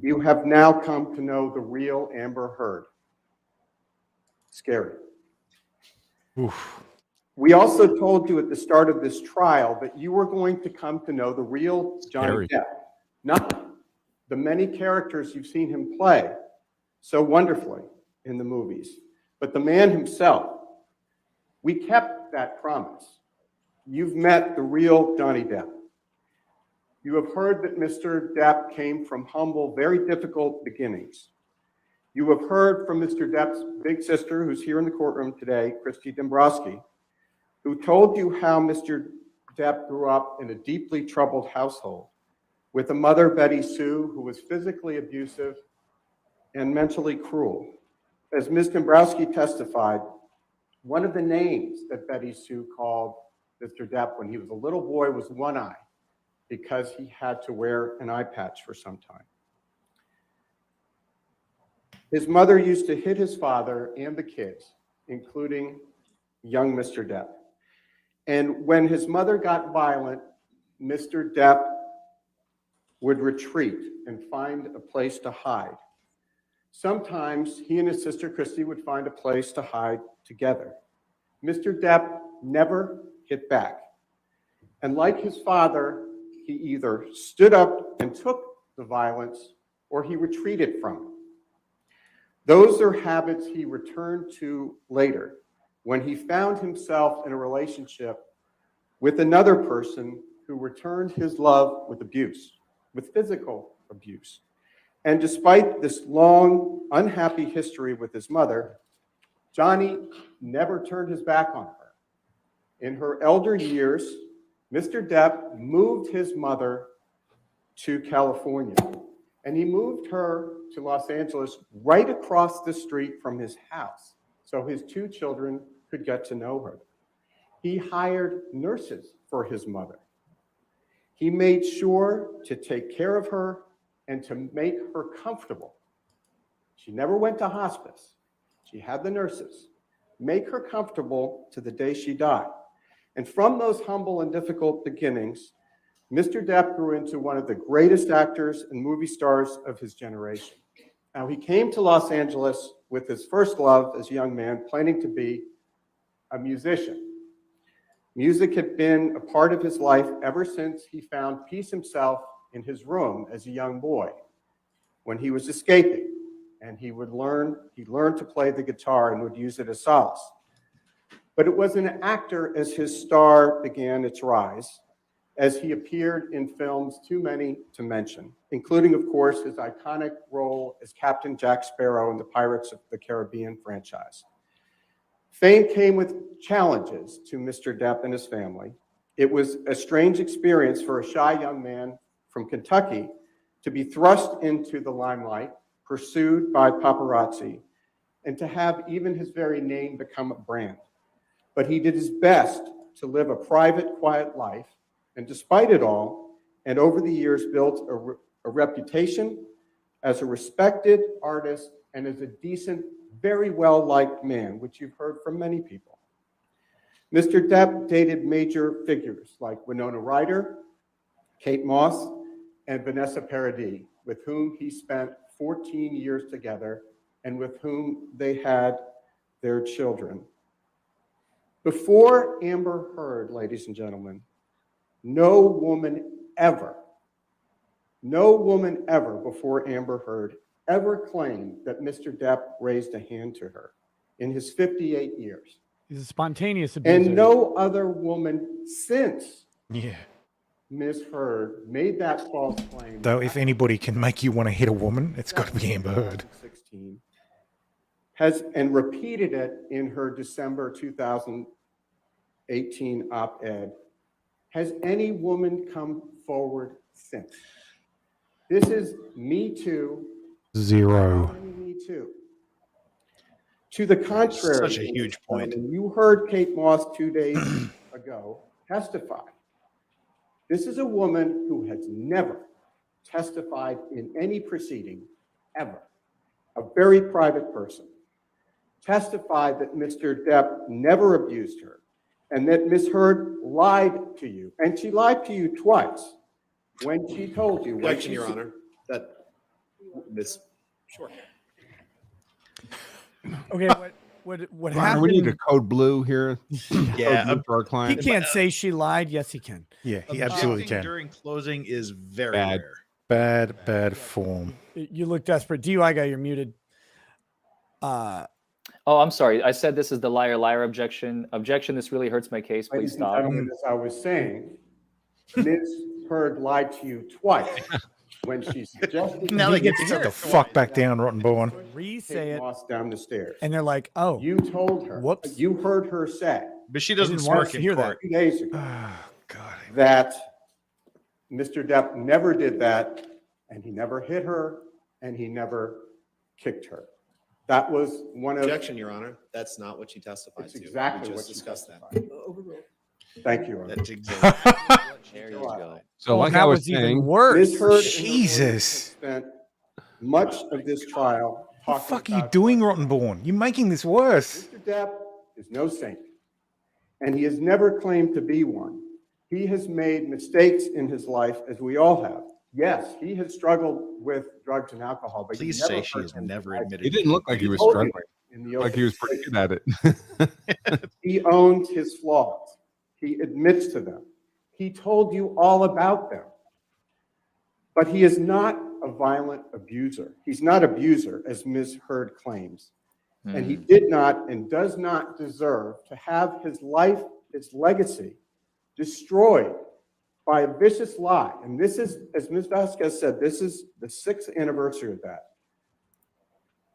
you have now come to know the real Amber Heard. Scary. Oof. We also told you at the start of this trial that you were going to come to know the real Johnny Scary. Depp, not the many characters you've seen him play so wonderfully in the movies, but the man himself. We kept that promise. You've met the real Johnny Depp. You have heard that Mr. Depp came from humble, very difficult beginnings. You have heard from Mr. Depp's big sister, who's here in the courtroom today, Christy Dombrowski, who told you how Mr. Depp grew up in a deeply troubled household with a mother, Betty Sue, who was physically abusive and mentally cruel. As Ms. Dombrowski testified, one of the names that Betty Sue called Mr. Depp when he was a little boy was One Eye, because he had to wear an eye patch for some time. His mother used to hit his father and the kids, including young Mr. Depp. And when his mother got violent, Mr. Depp would retreat and find a place to hide. Sometimes he and his sister Christy would find a place to hide together. Mr. Depp never hit back. And like his father, he either stood up and took the violence or he retreated from it. Those are habits he returned to later when he found himself in a relationship with another person who returned his love with abuse, with physical abuse. And despite this long, unhappy history with his mother, Johnny never turned his back on her. In her elder years, Mr. Depp moved his mother to California, and he moved her to Los Angeles right across the street from his house, so his two children could get to know her. He hired nurses for his mother. He made sure to take care of her and to make her comfortable. She never went to hospice. She had the nurses make her comfortable to the day she died. And from those humble and difficult beginnings, Mr. Depp grew into one of the greatest actors and movie stars of his generation. Now, he came to Los Angeles with his first love as a young man, planning to be a musician. Music had been a part of his life ever since he found peace himself in his room as a young boy when he was escaping, and he learned to play the guitar and would use it as solace. But it was an actor as his star began its rise, as he appeared in films too many to mention, including, of course, his iconic role as Captain Jack Sparrow in the Pirates of the Caribbean franchise. Fame came with challenges to Mr. Depp and his family. It was a strange experience for a shy young man from Kentucky to be thrust into the limelight, pursued by paparazzi, and to have even his very name become a brand. But he did his best to live a private, quiet life, and despite it all, and over the years built a reputation as a respected artist and as a decent, very well-liked man, which you've heard from many people. Mr. Depp dated major figures like Winona Ryder, Kate Moss, and Vanessa Paradis, with whom he spent 14 years together and with whom they had their children. Before Amber Heard, ladies and gentlemen, no woman ever before Amber Heard ever claimed that Mr. Depp raised a hand to her in his 58 years. He's a spontaneous abuser. And no other woman since Ms. Heard made that false claim. Though if anybody can make you want to hit a woman, it's got to be Amber Heard. And repeated it in her December 2018 op-ed. Has any woman come forward since? This is Me Too. Zero. Me Too. To the contrary, Such a huge point. You heard Kate Moss 2 days ago testify. This is a woman who has never testified in any proceeding ever. A very private person. Testified that Mr. Depp never abused her and that Ms. Heard lied to you. And she lied to you twice when she told you. Objection, Your Honor. That Ms. Sure. Okay, what Ron, happened? we need a code blue here. Yeah, Code blue for our He client. can't say she lied. Yes, he can. Yeah, he absolutely Objecting can. during closing is very Bad. rare. Bad form. You look desperate. DUI guy, you're muted. Oh, I'm sorry. I said this is the liar objection. Objection, this really hurts my case. Please Ladies and stop. gentlemen, as I was saying, Ms. Heard lied to you twice when she suggested Now they get the fuck back down, Rottenborn. Re-say it. Moss down the stairs. And they're like, oh, You told her. Whoops. You heard her say. But she doesn't didn't want us smirk to in hear court. 2 days ago. Oh, God. That Mr. Depp never did that, and he never hit her, and he never kicked her. That was one of. Objection, Your Honor. That's not what she testified It's to. exactly We what just she discussed that. testified. Thank you, Your Honor. That's exactly There you go. So, like that I was was even saying, worse. Ms. Heard and her lawyers Jesus. have spent much of this trial What the talking fuck are you about doing, Rottenborn? You're making this worse. Mr. Depp is no saint, and he has never claimed to be one. He has made mistakes in his life, as we all have. Yes, he has struggled with drugs and alcohol, but Please you never say she heard has him never deny admitted. he didn't look like he was told you struggling. in the Like he was pretty good at it. He owns his flaws. He admits to them. He told you all about them. But he is not a violent abuser. He's not abuser, as Ms. Heard claims. And he did not and does not deserve to have his life, his legacy, destroyed by a vicious lie. And this is, as Ms. Vasquez said, this is the 6th anniversary of that.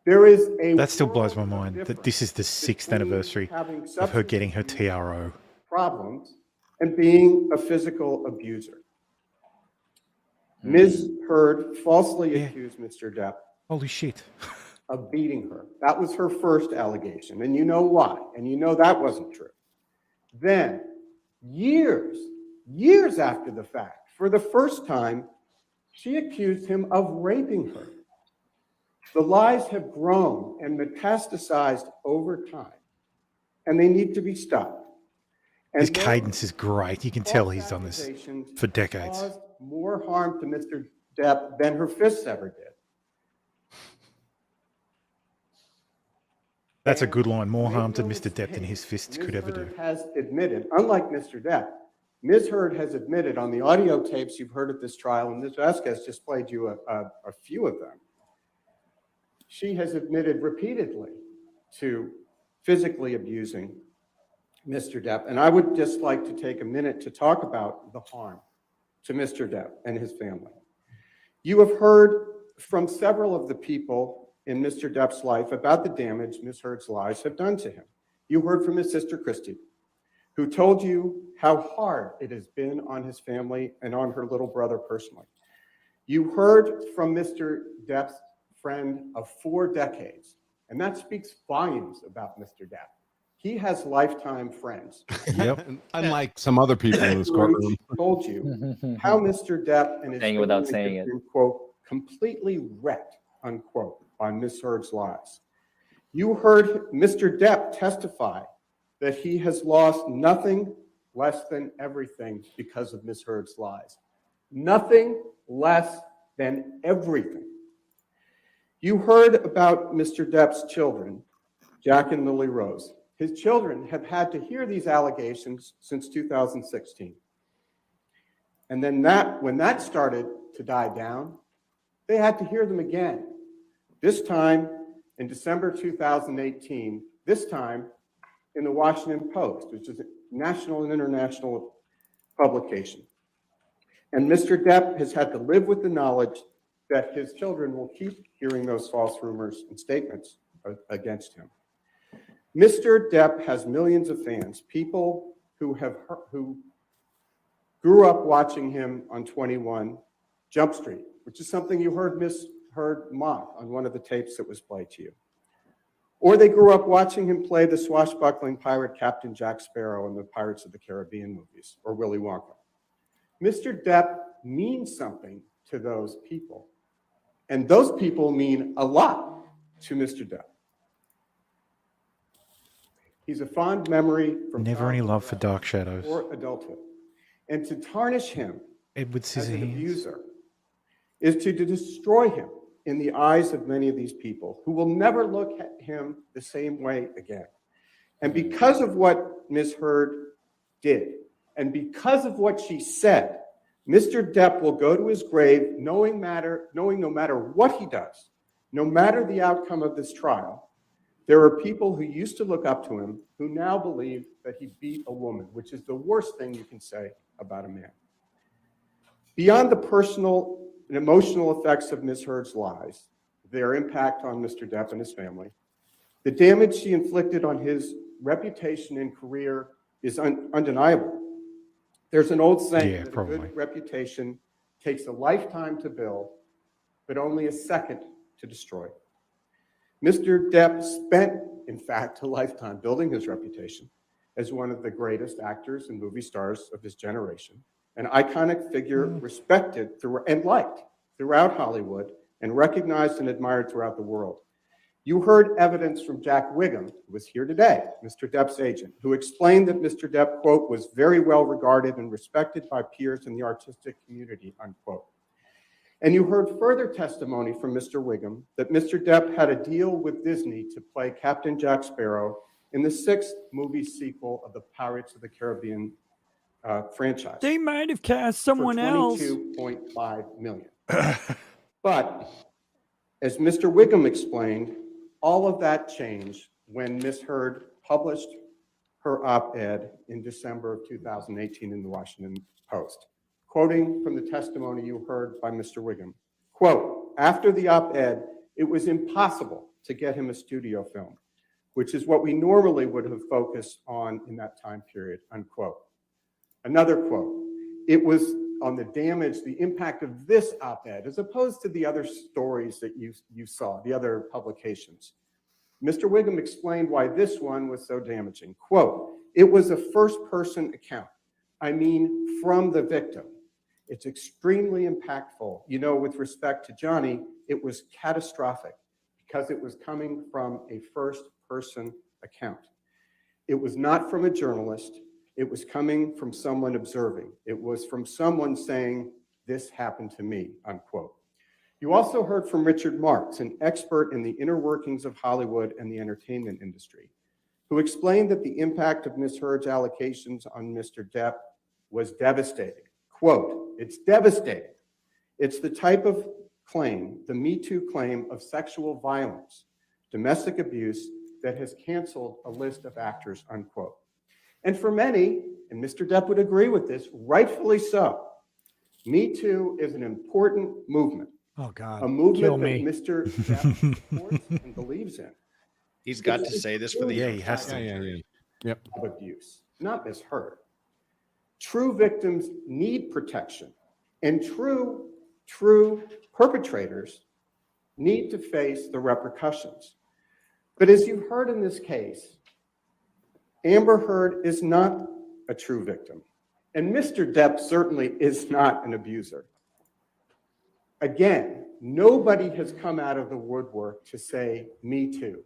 There is a That still blows my world of mind that difference this is the 6th between anniversary having of her getting her substance TRO. problems and being a physical abuser. Ms. Heard falsely accused Mr. Depp Holy shit. of beating her. That was her first allegation, and you know why, and you know that wasn't true. Then, years after the fact, for the first time, she accused him of raping her. The lies have grown and metastasized over time, and they need to be stopped. And His those cadence is great. You can tell he's done this accusations for decades. caused more harm to Mr. Depp than her fists ever did. That's a good line. More harm to Mr. Depp than his fists could ever do. Ms. Heard has admitted, unlike Mr. Depp, Ms. Heard has admitted on the audio tapes you've heard at this trial, and Ms. Vasquez just played you a few of them. She has admitted repeatedly to physically abusing Mr. Depp. And I would just like to take a minute to talk about the harm to Mr. Depp and his family. You have heard from several of the people in Mr. Depp's life about the damage Ms. Heard's lies have done to him. You heard from his sister, Christy, who told you how hard it has been on his family and on her little brother personally. You heard from Mr. Depp's friend of 4 decades, and that speaks volumes about Mr. Depp. He has lifetime friends. Yep. Unlike some other people in this courtroom. Told you how Mr. Depp and his Saying it without family saying have it. been, quote, completely wrecked, unquote, by Ms. Heard's lies. You heard Mr. Depp testify that he has lost nothing less than everything because of Ms. Heard's lies. Nothing less than everything. You heard about Mr. Depp's children, Jack and Lily Rose. His children have had to hear these allegations since 2016. And then when that started to die down, they had to hear them again. This time in December 2018, this time in the Washington Post, which is a national and international publication. And Mr. Depp has had to live with the knowledge that his children will keep hearing those false rumors and statements against him. Mr. Depp has millions of fans, people who grew up watching him on 21 Jump Street, which is something you heard Ms. Heard mock on one of the tapes that was played to you. Or they grew up watching him play the swashbuckling pirate Captain Jack Sparrow in the Pirates of the Caribbean movies, or Willy Wonka. Mr. Depp means something to those people, and those people mean a lot to Mr. Depp. He's a fond memory from Never any love for Dark Shadows. or adulthood. And to tarnish him Edward as an Scissorhands. abuser is to destroy him in the eyes of many of these people who will never look at him the same way again. And because of what Ms. Heard did, and because of what she said, Mr. Depp will go to his grave knowing no matter what he does, no matter the outcome of this trial, there are people who used to look up to him who now believe that he beat a woman, which is the worst thing you can say about a man. Beyond the personal and emotional effects of Ms. Heard's lies, their impact on Mr. Depp and his family, the damage she inflicted on his reputation and career is undeniable. There's an old saying that a good reputation takes a lifetime to build, but only a second to destroy. Mr. Depp spent, in fact, a lifetime building his reputation as one of the greatest actors and movie stars of his generation, an iconic figure respected and liked throughout Hollywood and recognized and admired throughout the world. You heard evidence from Jack Wiggum, who was here today, Mr. Depp's agent, who explained that Mr. Depp, quote, was very well regarded and respected by peers in the artistic community, unquote. And you heard further testimony from Mr. Wiggum that Mr. Depp had a deal with Disney to play Captain Jack Sparrow in the 6th movie sequel of the Pirates of the Caribbean franchise. They might have cast someone else. $22.5 million. But as Mr. Wiggum explained, all of that changed when Ms. Heard published her op-ed in December of 2018 in the Washington Post. Quoting from the testimony you heard by Mr. Wiggum, quote, after the op-ed, it was impossible to get him a studio film, which is what we normally would have focused on in that time period, unquote. Another quote, it was on the damage, the impact of this op-ed, as opposed to the other stories that you saw, the other publications. Mr. Wiggum explained why this one was so damaging. Quote, it was a first-person account. I mean, from the victim. It's extremely impactful. You know, with respect to Johnny, it was catastrophic because it was coming from a first-person account. It was not from a journalist. It was coming from someone observing. It was from someone saying, this happened to me, unquote. You also heard from Richard Marks, an expert in the inner workings of Hollywood and the entertainment industry, who explained that the impact of Ms. Heard's allegations on Mr. Depp was devastating. Quote, it's devastating. It's the type of claim, the Me Too claim of sexual violence, domestic abuse that has canceled a list of actors, unquote. And for many, and Mr. Depp would agree with this, rightfully so, Me Too is an important movement. Oh, God. A movement Kill that me. Mr. Depp supports and believes in. He's got to say this for the he has to. Yep. Of abuse, not Ms. Heard. True victims need protection, and true perpetrators need to face the repercussions. But as you heard in this case, Amber Heard is not a true victim, and Mr. Depp certainly is not an abuser. Again, nobody has come out of the woodwork to say Me Too.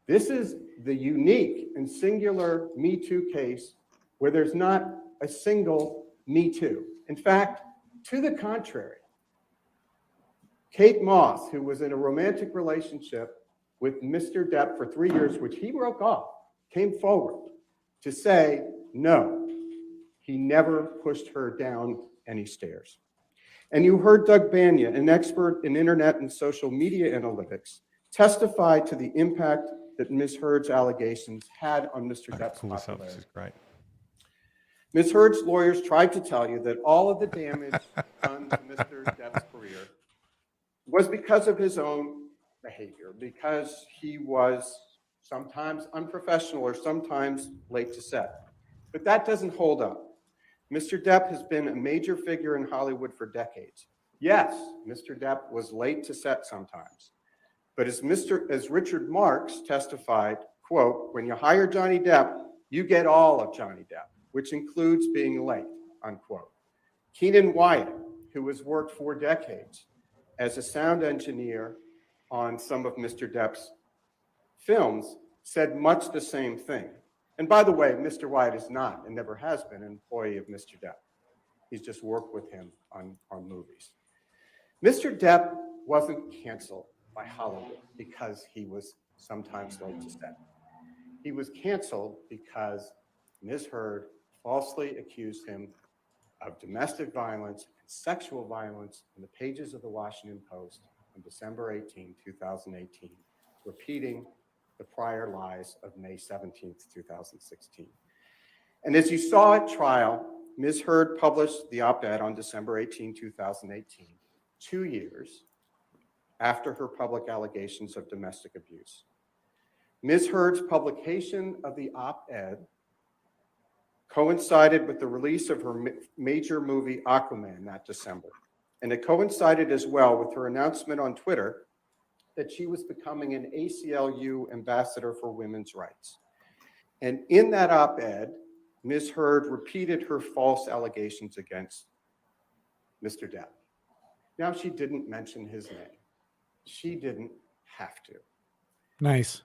This is the unique and singular Me Too case where there's not a single Me Too. In fact, to the contrary, Kate Moss, who was in a romantic relationship with Mr. Depp for 3 years, which he broke off, came forward to say, no, he never pushed her down any stairs. And you heard Doug Banya, an expert in internet and social media analytics, testify to the impact that Ms. Heard's allegations had on Mr. Depp's popularity. This is great. Ms. Heard's lawyers tried to tell you that all of the damage done to Mr. Depp's career was because of his own behavior, because he was sometimes unprofessional or sometimes late to set. But that doesn't hold up. Mr. Depp has been a major figure in Hollywood for decades. Yes, Mr. Depp was late to set sometimes. But as Richard Marks testified, quote, when you hire Johnny Depp, you get all of Johnny Depp, which includes being late, unquote. Keenan Wyatt, who has worked for decades as a sound engineer on some of Mr. Depp's films, said much the same thing. And by the way, Mr. Wyatt is not and never has been an employee of Mr. Depp. He's just worked with him on movies. Mr. Depp wasn't canceled by Hollywood because he was sometimes late to set. He was canceled because Ms. Heard falsely accused him of domestic violence and sexual violence in the pages of the Washington Post on December 18, 2018, repeating the prior lies of May 17, 2016. And as you saw at trial, Ms. Heard published the op-ed on December 18, 2018, 2 years after her public allegations of domestic abuse. Ms. Heard's publication of the op-ed coincided with the release of her major movie Aquaman that December. And it coincided as well with her announcement on Twitter that she was becoming an ACLU ambassador for women's rights. And in that op-ed, Ms. Heard repeated her false allegations against Mr. Depp. Now, she didn't mention his name. She didn't have to. Nice.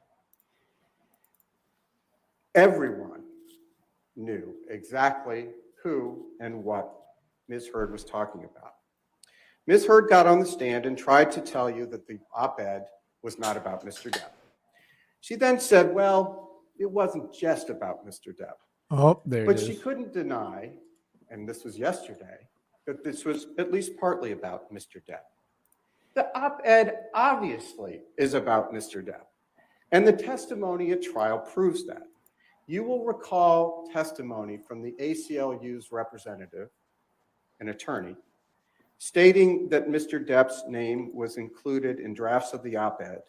Everyone knew exactly who and what Ms. Heard was talking about. Ms. Heard got on the stand and tried to tell you that the op-ed was not about Mr. Depp. She then said, well, it wasn't just about Mr. Depp. Oh, there it But is. she couldn't deny, and this was yesterday, that this was at least partly about Mr. Depp. The op-ed obviously is about Mr. Depp, and the testimony at trial proves that. You will recall testimony from the ACLU's representative, an attorney, stating that Mr. Depp's name was included in drafts of the op-ed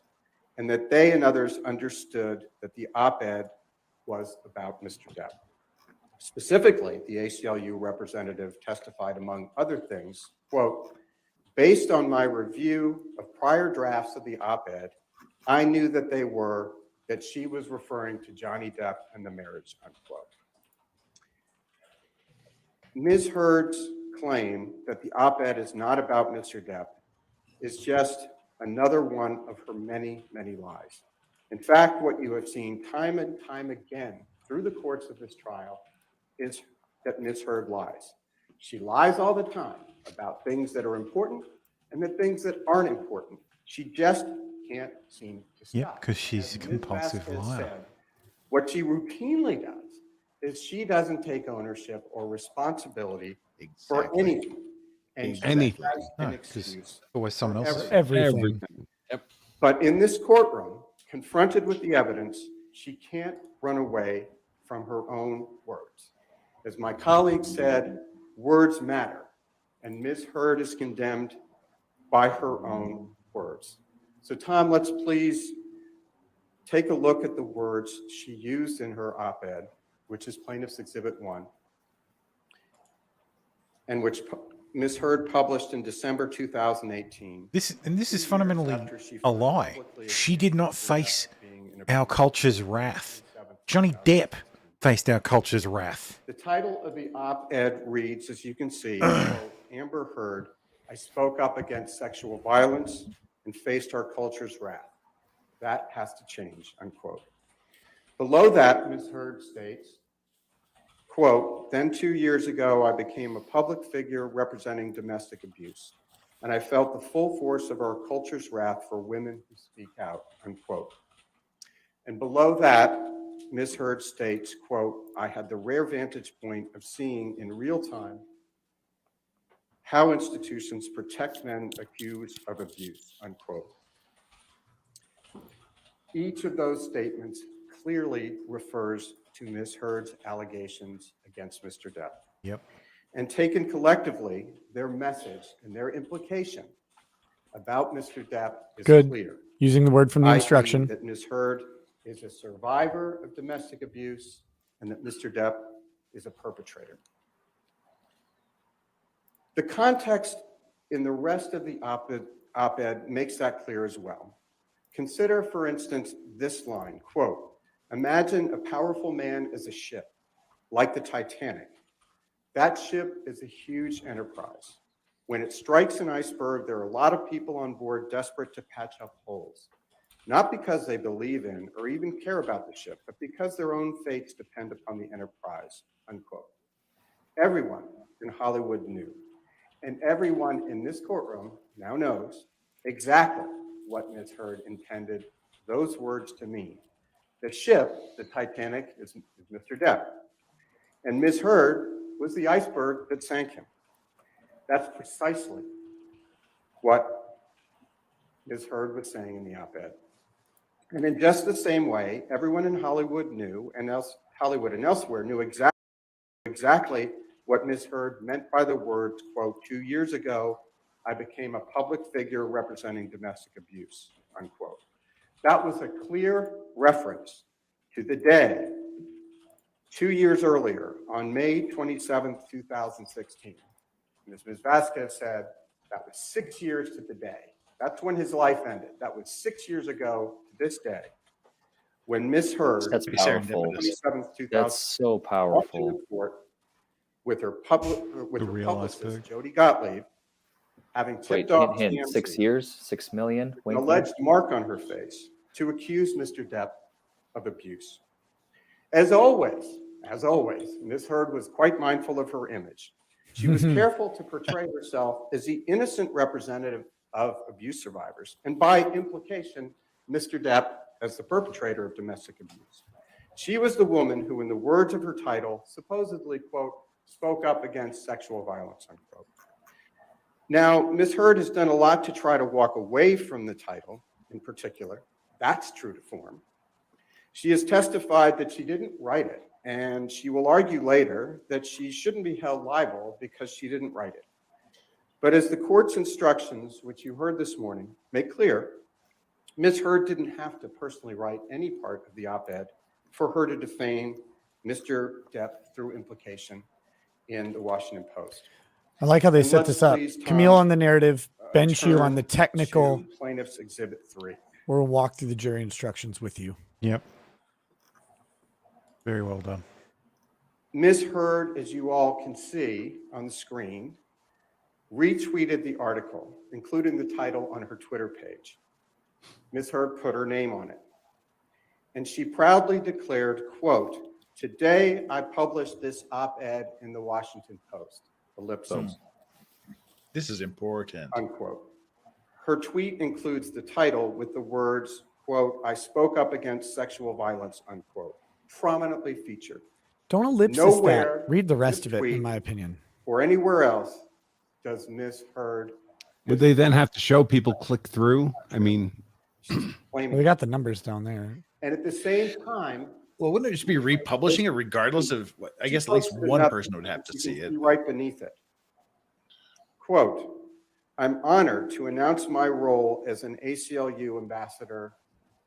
and that they and others understood that the op-ed was about Mr. Depp. Specifically, the ACLU representative testified, among other things, quote, based on my review of prior drafts of the op-ed, I knew that she was referring to Johnny Depp and the marriage, unquote. Ms. Heard's claim that the op-ed is not about Mr. Depp is just another one of her many, many lies. In fact, what you have seen time and time again through the course of this trial is that Ms. Heard lies. She lies all the time about things that are important and the things that aren't important. She just can't seem to stop. Yep, because she's a compulsive liar. Said, what she routinely does is she doesn't take ownership or responsibility for anything. And she Anything. has an excuse Always someone for else's. Everything. Yep. But in this courtroom, confronted with the evidence, she can't run away from her own words. As my colleague said, words matter, and Ms. Heard is condemned by her own words. So Tom, let's please take a look at the words she used in her op-ed, which is Plaintiff's Exhibit 1, and which Ms. Heard published in December 2018. This is fundamentally a lie. She did not face our culture's wrath. Johnny Depp faced our culture's wrath. The title of the op-ed reads, as you can see, quote, Amber Heard, I spoke up against sexual violence and faced our culture's wrath. That has to change, unquote. Below that, Ms. Heard states, quote, then 2 years ago, I became a public figure representing domestic abuse, and I felt the full force of our culture's wrath for women who speak out, unquote. And below that, Ms. Heard states, quote, I had the rare vantage point of seeing in real time how institutions protect men accused of abuse, unquote. Each of those statements clearly refers to Ms. Heard's allegations against Mr. Depp. Yep. And taken collectively, their message and their implication about Mr. Depp is clear. Using the word from the instruction. That Ms. Heard is a survivor of domestic abuse and that Mr. Depp is a perpetrator. The context in the rest of the op-ed makes that clear as well. Consider, for instance, this line, quote, imagine a powerful man as a ship, like the Titanic. That ship is a huge enterprise. When it strikes an iceberg, there are a lot of people on board desperate to patch up holes, not because they believe in or even care about the ship, but because their own fates depend upon the enterprise, unquote. Everyone in Hollywood knew, and everyone in this courtroom now knows exactly what Ms. Heard intended those words to mean. The ship, the Titanic, is Mr. Depp. And Ms. Heard was the iceberg that sank him. That's precisely what Ms. Heard was saying in the op-ed. And in just the same way, everyone in Hollywood knew, and Hollywood and elsewhere knew exactly what Ms. Heard meant by the words, quote, 2 years ago, I became a public figure representing domestic abuse, unquote. That was a clear reference to the day 2 years earlier, on May 27th, 2016. As Ms. Vasquez said, that was 6 years to the day. That's when his life ended. That was 6 years ago to this day, when Ms. Heard, That's powerful. 27th, 2000, That's so powerful. with her publicist, Jody Gottlieb, having tipped off hint, 6 years, 6 million. an alleged mark on her face to accuse Mr. Depp of abuse. As always, Ms. Heard was quite mindful of her image. She was careful to portray herself as the innocent representative of abuse survivors, and by implication, Mr. Depp as the perpetrator of domestic abuse. She was the woman who, in the words of her title, supposedly, quote, spoke up against sexual violence, unquote. Now, Ms. Heard has done a lot to try to walk away from the title in particular. That's true to form. She has testified that she didn't write it, and she will argue later that she shouldn't be held liable because she didn't write it. But as the court's instructions, which you heard this morning, make clear, Ms. Heard didn't have to personally write any part of the op-ed for her to defame Mr. Depp through implication in the Washington Post. I like how they set let's this up. please, Tom, Camille on the narrative, Ben Chu on the turn technical. to Plaintiff's Exhibit 3. We'll walk through the jury instructions with you. Yep. Very well done. Ms. Heard, as you all can see on the screen, retweeted the article, including the title on her Twitter page. Ms. Heard put her name on it. And she proudly declared, quote, "Today I published this op-ed in the Washington Post," ellipsis. This is important. Unquote. Her tweet includes the title with the words, quote, "I spoke up against sexual violence," unquote, prominently featured. Don't ellipsis Nowhere that. Read the rest in of it, tweet in my opinion. or anywhere else does Ms. Heard. Would they then have to show people click through? I mean, claim We got the numbers down there. And at the same time, Well, wouldn't it just be republishing it regardless of what? I guess at least one person would have to you see can it. see right beneath it. Quote, "I'm honored to announce my role as an ACLU ambassador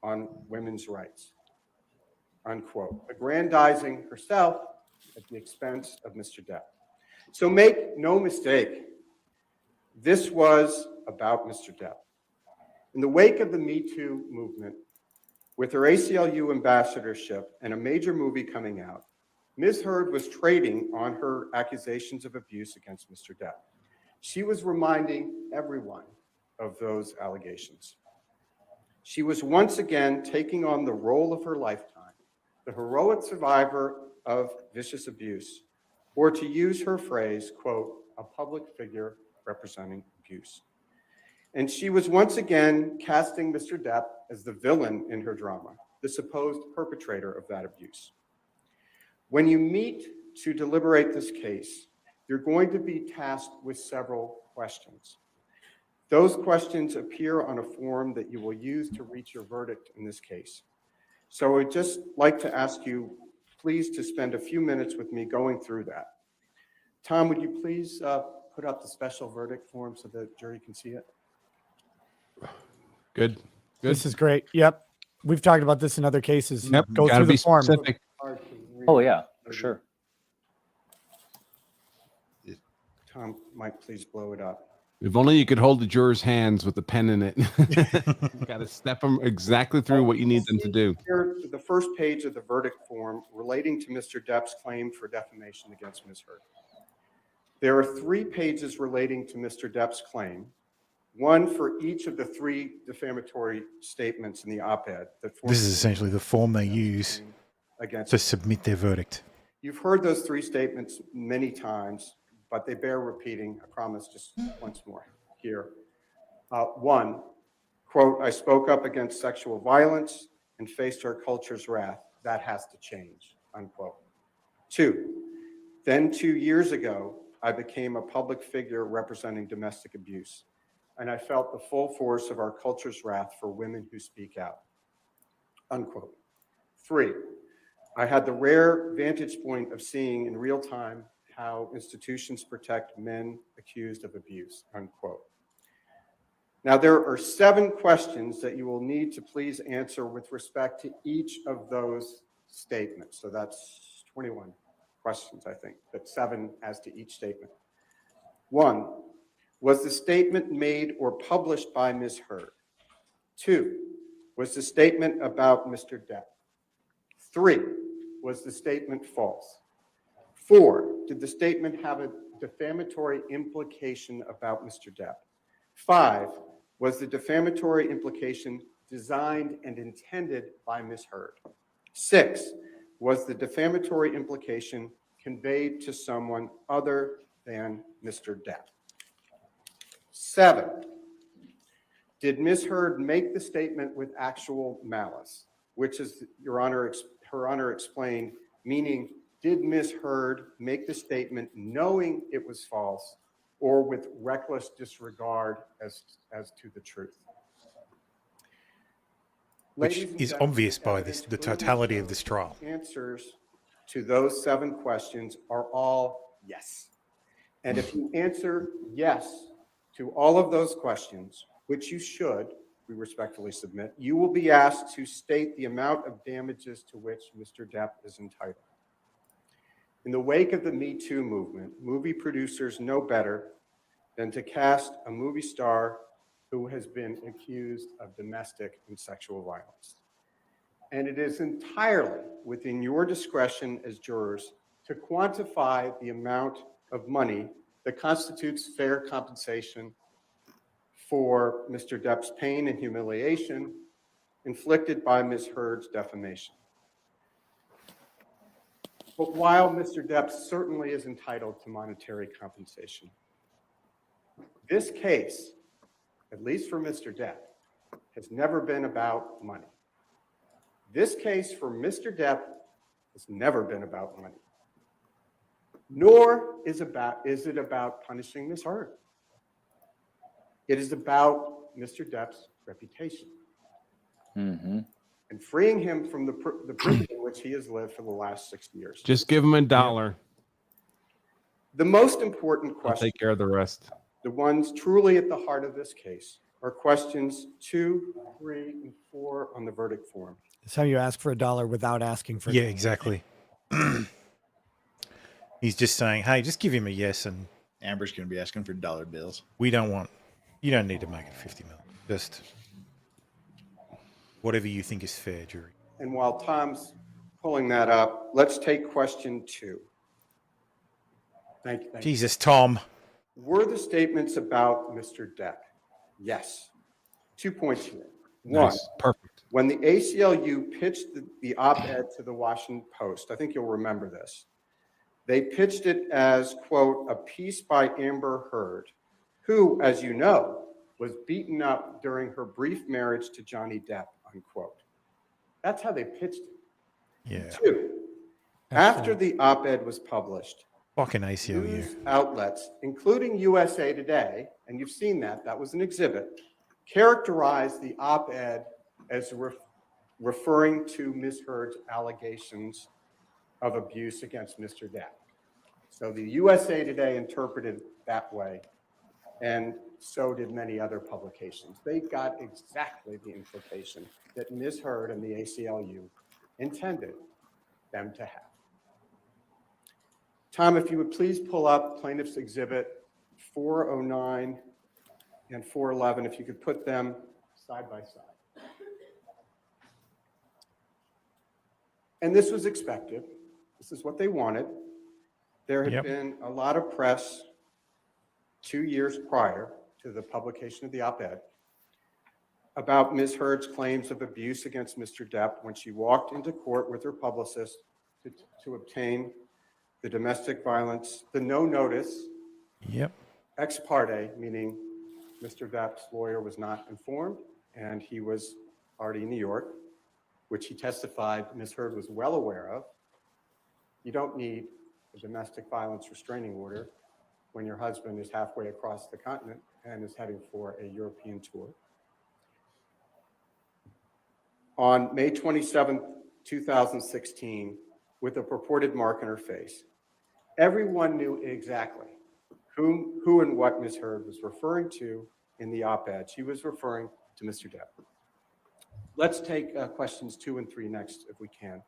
on women's rights," unquote, aggrandizing herself at the expense of Mr. Depp. So make no mistake, this was about Mr. Depp. In the wake of the Me Too movement, with her ACLU ambassadorship and a major movie coming out, Ms. Heard was trading on her accusations of abuse against Mr. Depp. She was reminding everyone of those allegations. She was once again taking on the role of her lifetime, the heroic survivor of vicious abuse, or to use her phrase, quote, "a public figure representing abuse." And she was once again casting Mr. Depp as the villain in her drama, the supposed perpetrator of that abuse. When you meet to deliberate this case, you're going to be tasked with several questions. Those questions appear on a form that you will use to reach your verdict in this case. So I'd just like to ask you, please, to spend a few minutes with me going through that. Tom, would you please put up the special verdict form so the jury can see it? Good. This is great. Yep. We've talked about this in other cases. Yep. Go Gotta through the be form. specific. Oh yeah, for sure. Tom might please blow it up. If only you could hold the jurors' hands with the pen in it. Got to step them exactly through what you need them to do. Here, the first page of the verdict form relating to Mr. Depp's claim for defamation against Ms. Heard. There are 3 pages relating to Mr. Depp's claim, one for each of the 3 defamatory statements in the op-ed. This is essentially the form they use to submit their verdict. You've heard those 3 statements many times, but they bear repeating. I promise, just once more here. 1, quote, "I spoke up against sexual violence and faced our culture's wrath. That has to change," unquote. 2, then 2 years ago, I became a public figure representing domestic abuse, and I felt the full force of our culture's wrath for women who speak out, unquote. 3, I had the rare vantage point of seeing in real time how institutions protect men accused of abuse, unquote. Now, there are 7 questions that you will need to please answer with respect to each of those statements. So that's 21 questions, I think, but 7 as to each statement. 1, was the statement made or published by Ms. Heard? 2, was the statement about Mr. Depp? 3, was the statement false? 4, did the statement have a defamatory implication about Mr. Depp? 5, was the defamatory implication designed and intended by Ms. Heard? 6, was the defamatory implication conveyed to someone other than Mr. Depp? 7, did Ms. Heard make the statement with actual malice, which is, Her Honor explained, meaning did Ms. Heard make the statement knowing it was false or with reckless disregard as to the truth? Which is obvious by the totality of this trial. Answers to those 7 questions are all yes. And if you answer yes to all of those questions, which you should, we respectfully submit, you will be asked to state the amount of damages to which Mr. Depp is entitled. In the wake of the Me Too movement, movie producers know better than to cast a movie star who has been accused of domestic and sexual violence. And it is entirely within your discretion as jurors to quantify the amount of money that constitutes fair compensation for Mr. Depp's pain and humiliation inflicted by Ms. Heard's defamation. But while Mr. Depp certainly is entitled to monetary compensation, this case, at least for Mr. Depp, has never been about money. This case for Mr. Depp has never been about money, nor is it about punishing Ms. Heard. It is about Mr. Depp's reputation and freeing him from the prison in which he has lived for the last 60 years. Just give him $1. The most important question, I'll take care of the rest. the ones truly at the heart of this case, are questions 2, 3, and 4 on the verdict form. That's how you ask for $1 without asking for. Yeah, exactly. He's just saying, hey, just give him a yes, and Amber's going to be asking for dollar bills. you don't need to make it 50 million. Just whatever you think is fair, jury. And while Tom's pulling that up, let's take question 2. Thank you. Jesus, Tom. Were the statements about Mr. Depp? Yes. 2 points here. 1, Nice. Perfect. when the ACLU pitched the op-ed to the Washington Post, I think you'll remember this, they pitched it as, quote, a piece by Amber Heard, who, as you know, was beaten up during her brief marriage to Johnny Depp, unquote. That's how they pitched it. Yeah. 2, after the op-ed was published, Fucking ACLU. news outlets, including USA Today, and you've seen that was an exhibit, characterized the op-ed as referring to Ms. Heard's allegations of abuse against Mr. Depp. So the USA Today interpreted it that way, and so did many other publications. They got exactly the implication that Ms. Heard and the ACLU intended them to have. Tom, if you would please pull up Plaintiff's Exhibit 409 and 411, if you could put them side by side. And this was expected. This is what they wanted. There had been a lot of press 2 years prior to the publication of the op-ed about Ms. Heard's claims of abuse against Mr. Depp when she walked into court with her publicist to obtain the domestic violence, the no notice, ex parte, meaning Mr. Depp's lawyer was not informed and he was already in New York, which he testified Ms. Heard was well aware of. You don't need a domestic violence restraining order when your husband is halfway across the continent and is heading for a European tour. On May 27, 2016, with a purported mark on her face, everyone knew exactly who and what Ms. Heard was referring to in the op-ed. She was referring to Mr. Depp. Let's take questions 2 and 3 next, if we can.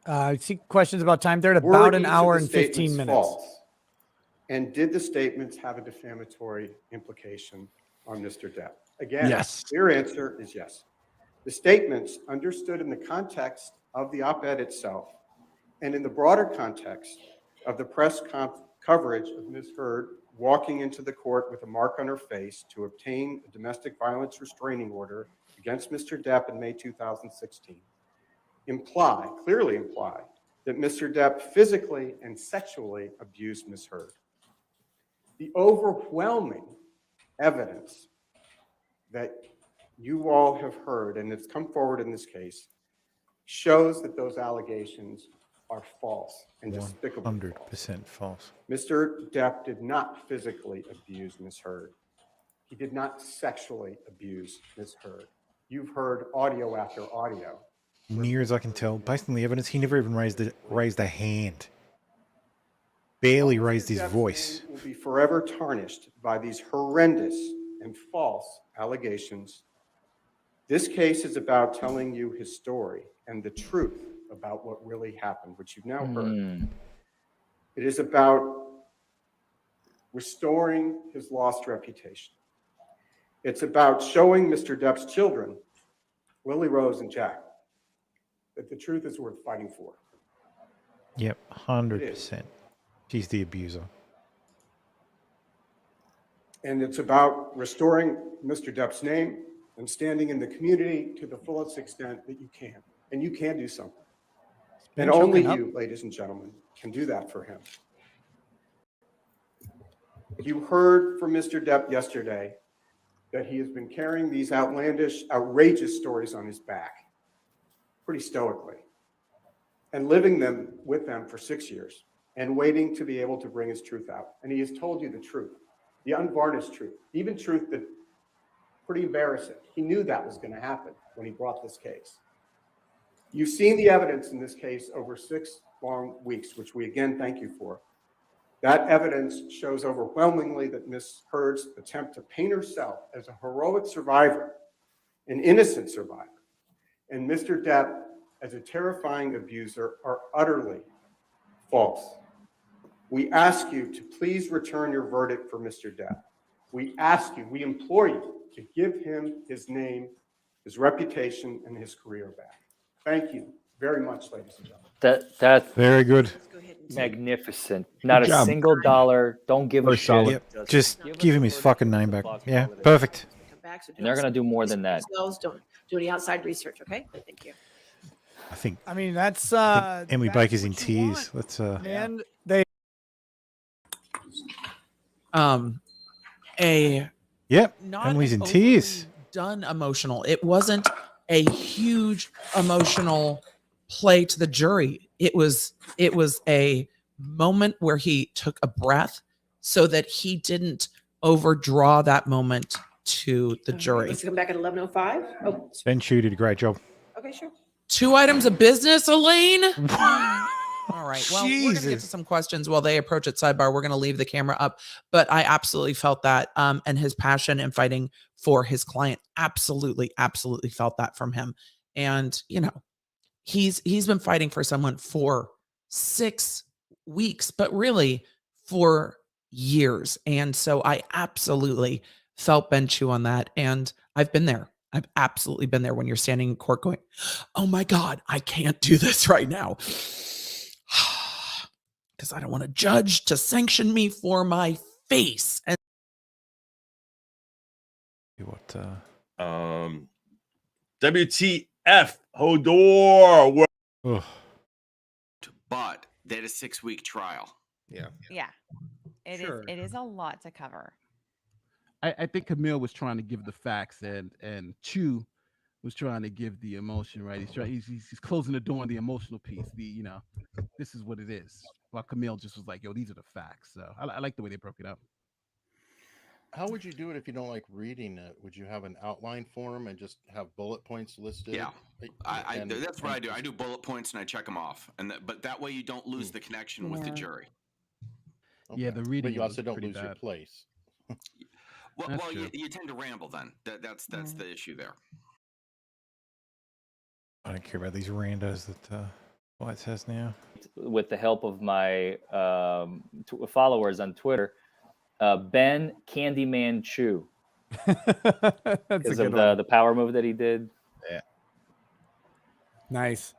I see questions about time. They're at Were about an each of hour the and 15 statements minutes. false? And did the statements have a defamatory implication on Mr. Depp? Again, Yes. your answer is yes. The statements, understood in the context of the op-ed itself and in the broader context of the press coverage of Ms. Heard walking into the court with a mark on her face to obtain a domestic violence restraining order against Mr. Depp in May 2016, clearly imply that Mr. Depp physically and sexually abused Ms. Heard. The overwhelming evidence that you all have heard, and it's come forward in this case, shows that those allegations are false and despicable. 100% false. Mr. Depp did not physically abuse Ms. Heard. He did not sexually abuse Ms. Heard. You've heard audio after audio. Near as I can tell, based on the evidence, he never even raised a hand. Barely raised his voice. Will be forever tarnished by these horrendous and false allegations. This case is about telling you his story and the truth about what really happened, which you've now heard. It is about restoring his lost reputation. It's about showing Mr. Depp's children, Lily Rose and Jack, that the truth is worth fighting for. Yep, 100%. She's the abuser. And it's about restoring Mr. Depp's name and standing in the community to the fullest extent that you can. And you can do something. And only you, ladies and gentlemen, can do that for him. You heard from Mr. Depp yesterday that he has been carrying these outlandish, outrageous stories on his back pretty stoically and living with them for 6 years and waiting to be able to bring his truth out. And he has told you the truth, the unvarnished truth, even truth that pretty embarrassing. He knew that was going to happen when he brought this case. You've seen the evidence in this case over 6 long weeks, which we again thank you for. That evidence shows overwhelmingly that Ms. Heard's attempt to paint herself as a heroic survivor, an innocent survivor, and Mr. Depp as a terrifying abuser are utterly false. We ask you to please return your verdict for Mr. Depp. We ask you, we implore you to give him his name, his reputation, and his career back. Thank you very much, ladies and gentlemen. That's very good. Magnificent. Not Good a job. single dollar. Don't give a shit. Yep. Just give him his fucking name back. Yeah, perfect. And they're gonna do more than that. Don't do any outside research, okay? Thank you. I mean, that's Emily Baker's in tears. Let's man, they Yep. not Emily's in an tears. done emotional. It wasn't a huge emotional play to the jury. It was a moment where he took a breath so that he didn't overdraw that moment to the jury. Let's come back at 11:05. Oh, Ben Chu did a great job. okay, sure. 2 items of business, Elaine. All right. Well, we're going to get to some questions while they approach at sidebar. We're going to leave the camera up, but I absolutely felt that, and his passion in fighting for his client. Absolutely felt that from him. And you know, he's been fighting for someone for 6 weeks, but really for years. And so I absolutely felt Ben Chu on that. And I've been there. I've absolutely been there when you're standing in court going, oh my God, I can't do this right now. Because I don't want a judge to sanction me for my face. And WTF Hodor. But they had a 6-week trial. Yeah. It is a lot to cover. I think Camille was trying to give the facts and Chu was trying to give the emotion, right? He's closing the door on the emotional piece. This is what it is. While Camille just was like, yo, these are the facts. So I like the way they broke it up. How would you do it if you don't like reading it? Would you have an outline form and just have bullet points listed? Yeah, that's what I do. I do bullet points and I check them off, but that way you don't lose the connection with the jury. Okay. Yeah, the reading. But you also don't lose your place. Well, you tend to ramble then. That's the issue there. I don't care about these randos that Bytes has now. With the help of my followers on Twitter, Ben Candyman Chew. Because of the power move that he did. Yeah. Nice.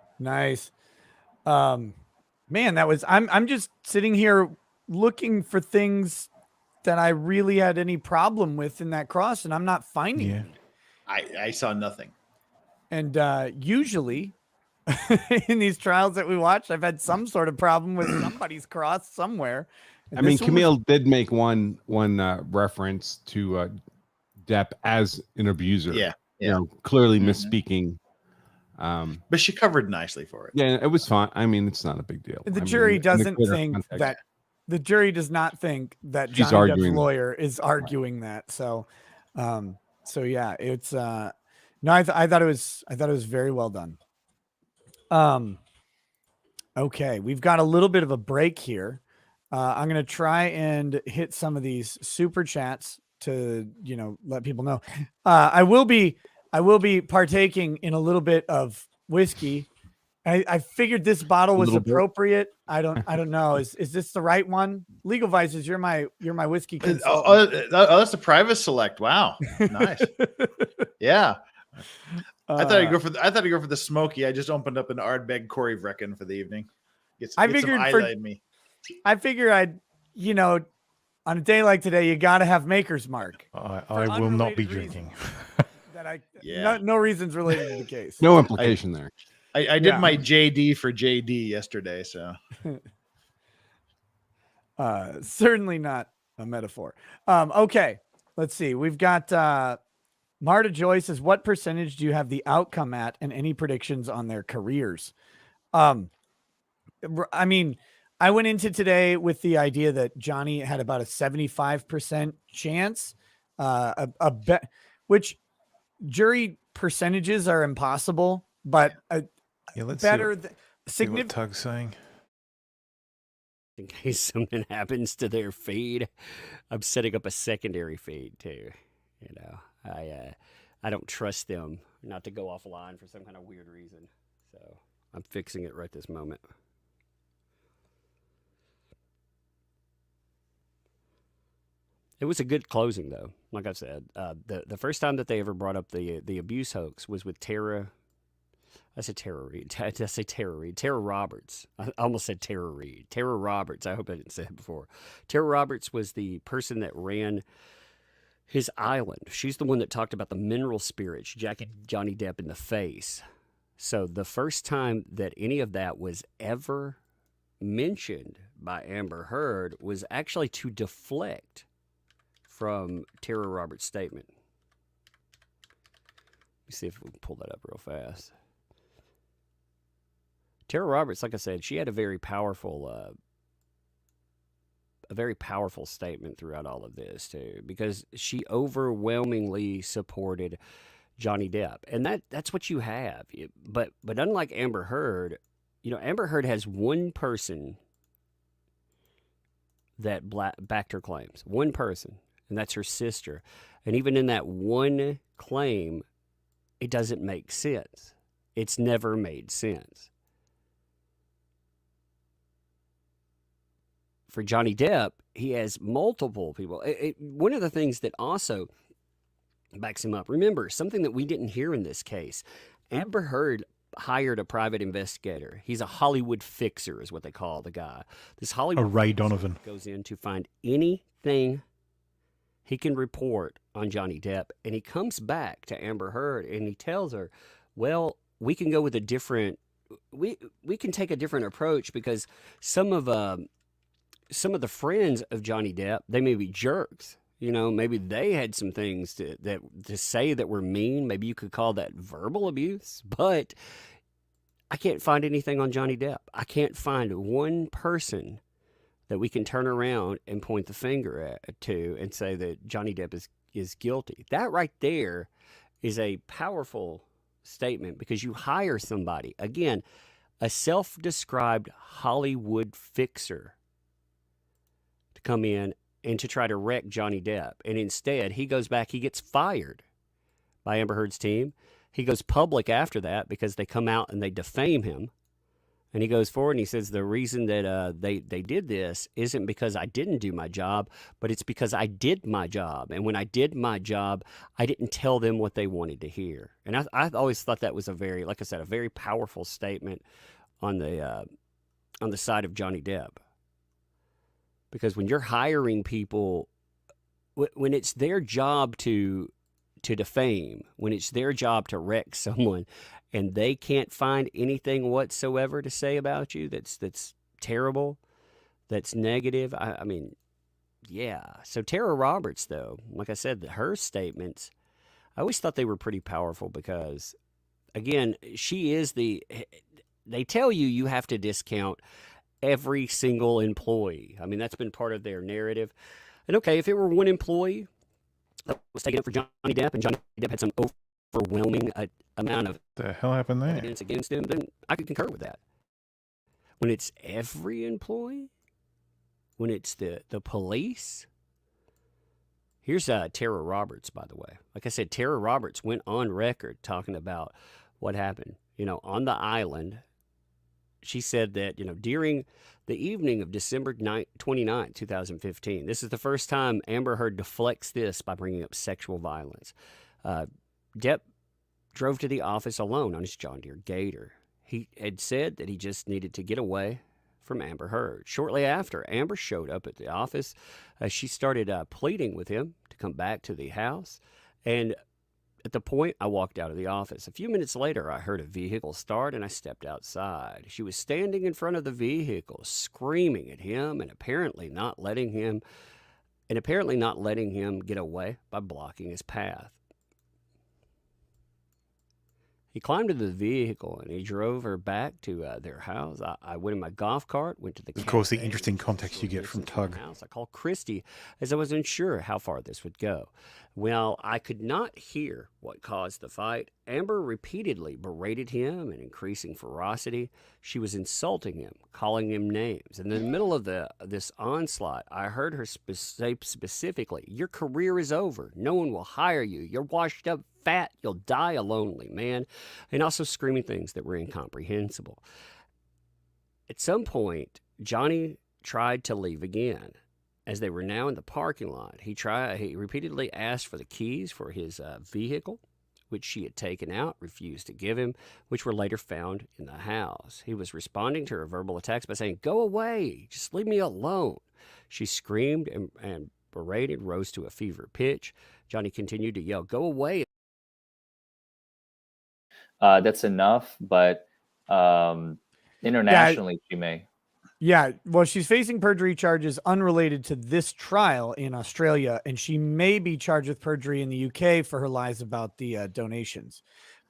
Man, that was I'm just sitting here looking for things that I really had any problem with in that cross, and I'm not finding it. I saw nothing. And usually in these trials that we watched, I've had some sort of problem with somebody's cross somewhere. And I mean, this one Camille did make one reference to Depp as an abuser. Yeah. You know, clearly misspeaking. But she covered nicely for it. Yeah, it was fine. I mean, it's not a big deal. The jury doesn't think that. The jury does not think that She's Johnny Depp's arguing that. lawyer is arguing that. So, yeah, it's no. I thought it was very well done. Okay, we've got a little bit of a break here. I'm gonna try and hit some of these super chats to let people know. I will be partaking in a little bit of whiskey. I figured this bottle was appropriate. I don't know. Is this the right one? Legal Vices, you're my whiskey consultant. That's a private select. Wow, nice. Yeah, I thought I'd go for the smoky. I just opened up an Ardbeg Corey Vrecken for the evening. I figured I'd on a day like today, you got to have Maker's Mark. I will not be drinking. No reasons related to the case. No implication there. I did my JD for JD yesterday, so certainly not a metaphor. Okay, let's see. We've got Marta Joy says, "What percentage do you have the outcome at, and any predictions on their careers?" I mean, I went into today with the idea that Johnny had about a 75% chance, which jury percentages are impossible, but let's better see what Tug's saying. In case something happens to their feed, I'm setting up a secondary feed too. I don't trust them not to go offline for some kind of weird reason, so I'm fixing it right this moment. It was a good closing, though. Like I said, the first time that they ever brought up the abuse hoax was with Tara. I said Tara Reid. Did I say Tara Reid? Tara Roberts. I almost said Tara Reid. Tara Roberts. I hope I didn't say it before. Tara Roberts was the person that ran his island. She's the one that talked about the mineral spirits jacking Johnny Depp in the face. So the first time that any of that was ever mentioned by Amber Heard was actually to deflect from Tara Roberts' statement. Let me see if we can pull that up real fast. Tara Roberts, like I said, she had a very powerful statement throughout all of this too, because she overwhelmingly supported Johnny Depp, and that's what you have. But unlike Amber Heard, Amber Heard has one person that backed her claims, one person. And that's her sister. And even in that one claim, it doesn't make sense. It's never made sense. For Johnny Depp, he has multiple people. One of the things that also backs him up, remember, something that we didn't hear in this case, Amber Heard hired a private investigator. He's a Hollywood fixer is what they call the guy. This Hollywood Ray Donovan goes in to find anything he can report on Johnny Depp, and he comes back to Amber Heard and he tells her, well, we can go with we can take a different approach because some of the friends of Johnny Depp, they may be jerks. Maybe they had some things to say that were mean. Maybe you could call that verbal abuse, but I can't find anything on Johnny Depp. I can't find one person that we can turn around and point the finger to and say that Johnny Depp is guilty. That right there is a powerful statement because you hire somebody, again, a self-described Hollywood fixer, to come in and to try to wreck Johnny Depp. And instead, he goes back, he gets fired by Amber Heard's team. He goes public after that because they come out and they defame him. And he goes forward and he says, the reason that they did this isn't because I didn't do my job, but it's because I did my job. And when I did my job, I didn't tell them what they wanted to hear. And I always thought that was a very, like I said, a very powerful statement on the side of Johnny Depp. Because when you're hiring people, when it's their job to defame, when it's their job to wreck someone, and they can't find anything whatsoever to say about you that's terrible, that's negative. I mean, yeah. So Tara Roberts, though, like I said, her statements, I always thought they were pretty powerful because, again, she is they tell you have to discount every single employee. I mean, that's been part of their narrative. And okay, if it were one employee that was taking up for Johnny Depp and Johnny Depp had some overwhelming amount of the hell happened there evidence against him, then I could concur with that. When it's every employee, when it's the police. Here's Tara Roberts, by the way. Like I said, Tara Roberts went on record talking about what happened, on the island. She said that, during the evening of December 29, 2015, this is the first time Amber Heard deflects this by bringing up sexual violence. Depp drove to the office alone on his John Deere Gator. He had said that he just needed to get away from Amber Heard. Shortly after, Amber showed up at the office. She started pleading with him to come back to the house. And at the point, I walked out of the office. A few minutes later, I heard a vehicle start and I stepped outside. She was standing in front of the vehicle, screaming at him and apparently not letting him get away by blocking his path. He climbed into the vehicle and he drove her back to their house. I went in my golf cart, went to the Of course, the interesting context you get from Tug. I called Christy as I was unsure how far this would go. Well, I could not hear what caused the fight. Amber repeatedly berated him in increasing ferocity. She was insulting him, calling him names. And in the middle of this onslaught, I heard her say specifically, "Your career is over. No one will hire you. You're washed up, fat. You'll die a lonely man." And also screaming things that were incomprehensible. At some point, Johnny tried to leave again. As they were now in the parking lot, he repeatedly asked for the keys for his vehicle, which she had taken out, refused to give him, which were later found in the house. He was responding to her verbal attacks by saying, "Go away, just leave me alone." She screamed and berated, rose to a fever pitch. Johnny continued to yell, "Go away." That's enough, but internationally, she may. Yeah, well, she's facing perjury charges unrelated to this trial in Australia, and she may be charged with perjury in the UK for her lies about the donations.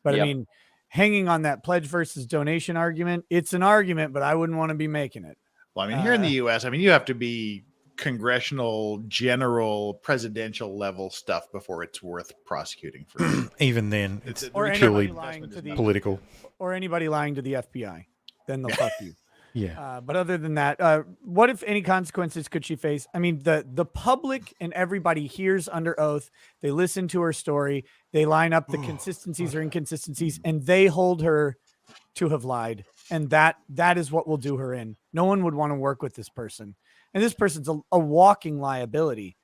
But Yep. I mean, hanging on that pledge versus donation argument, it's an argument, but I wouldn't want to be making it. Well, I mean, here in the US, I mean, you have to be congressional, general, presidential level stuff before it's worth prosecuting for. Even then, it's Or purely anybody lying to the political. or anybody lying to the FBI, then they'll fuck you. Yeah. But other than that, what if any consequences could she face? I mean, the public and everybody hears under oath. They listen to her story. They line up the consistencies or inconsistencies, and they hold her to have lied. And that is what will do her in. No one would want to work with this person. And this person's a walking liability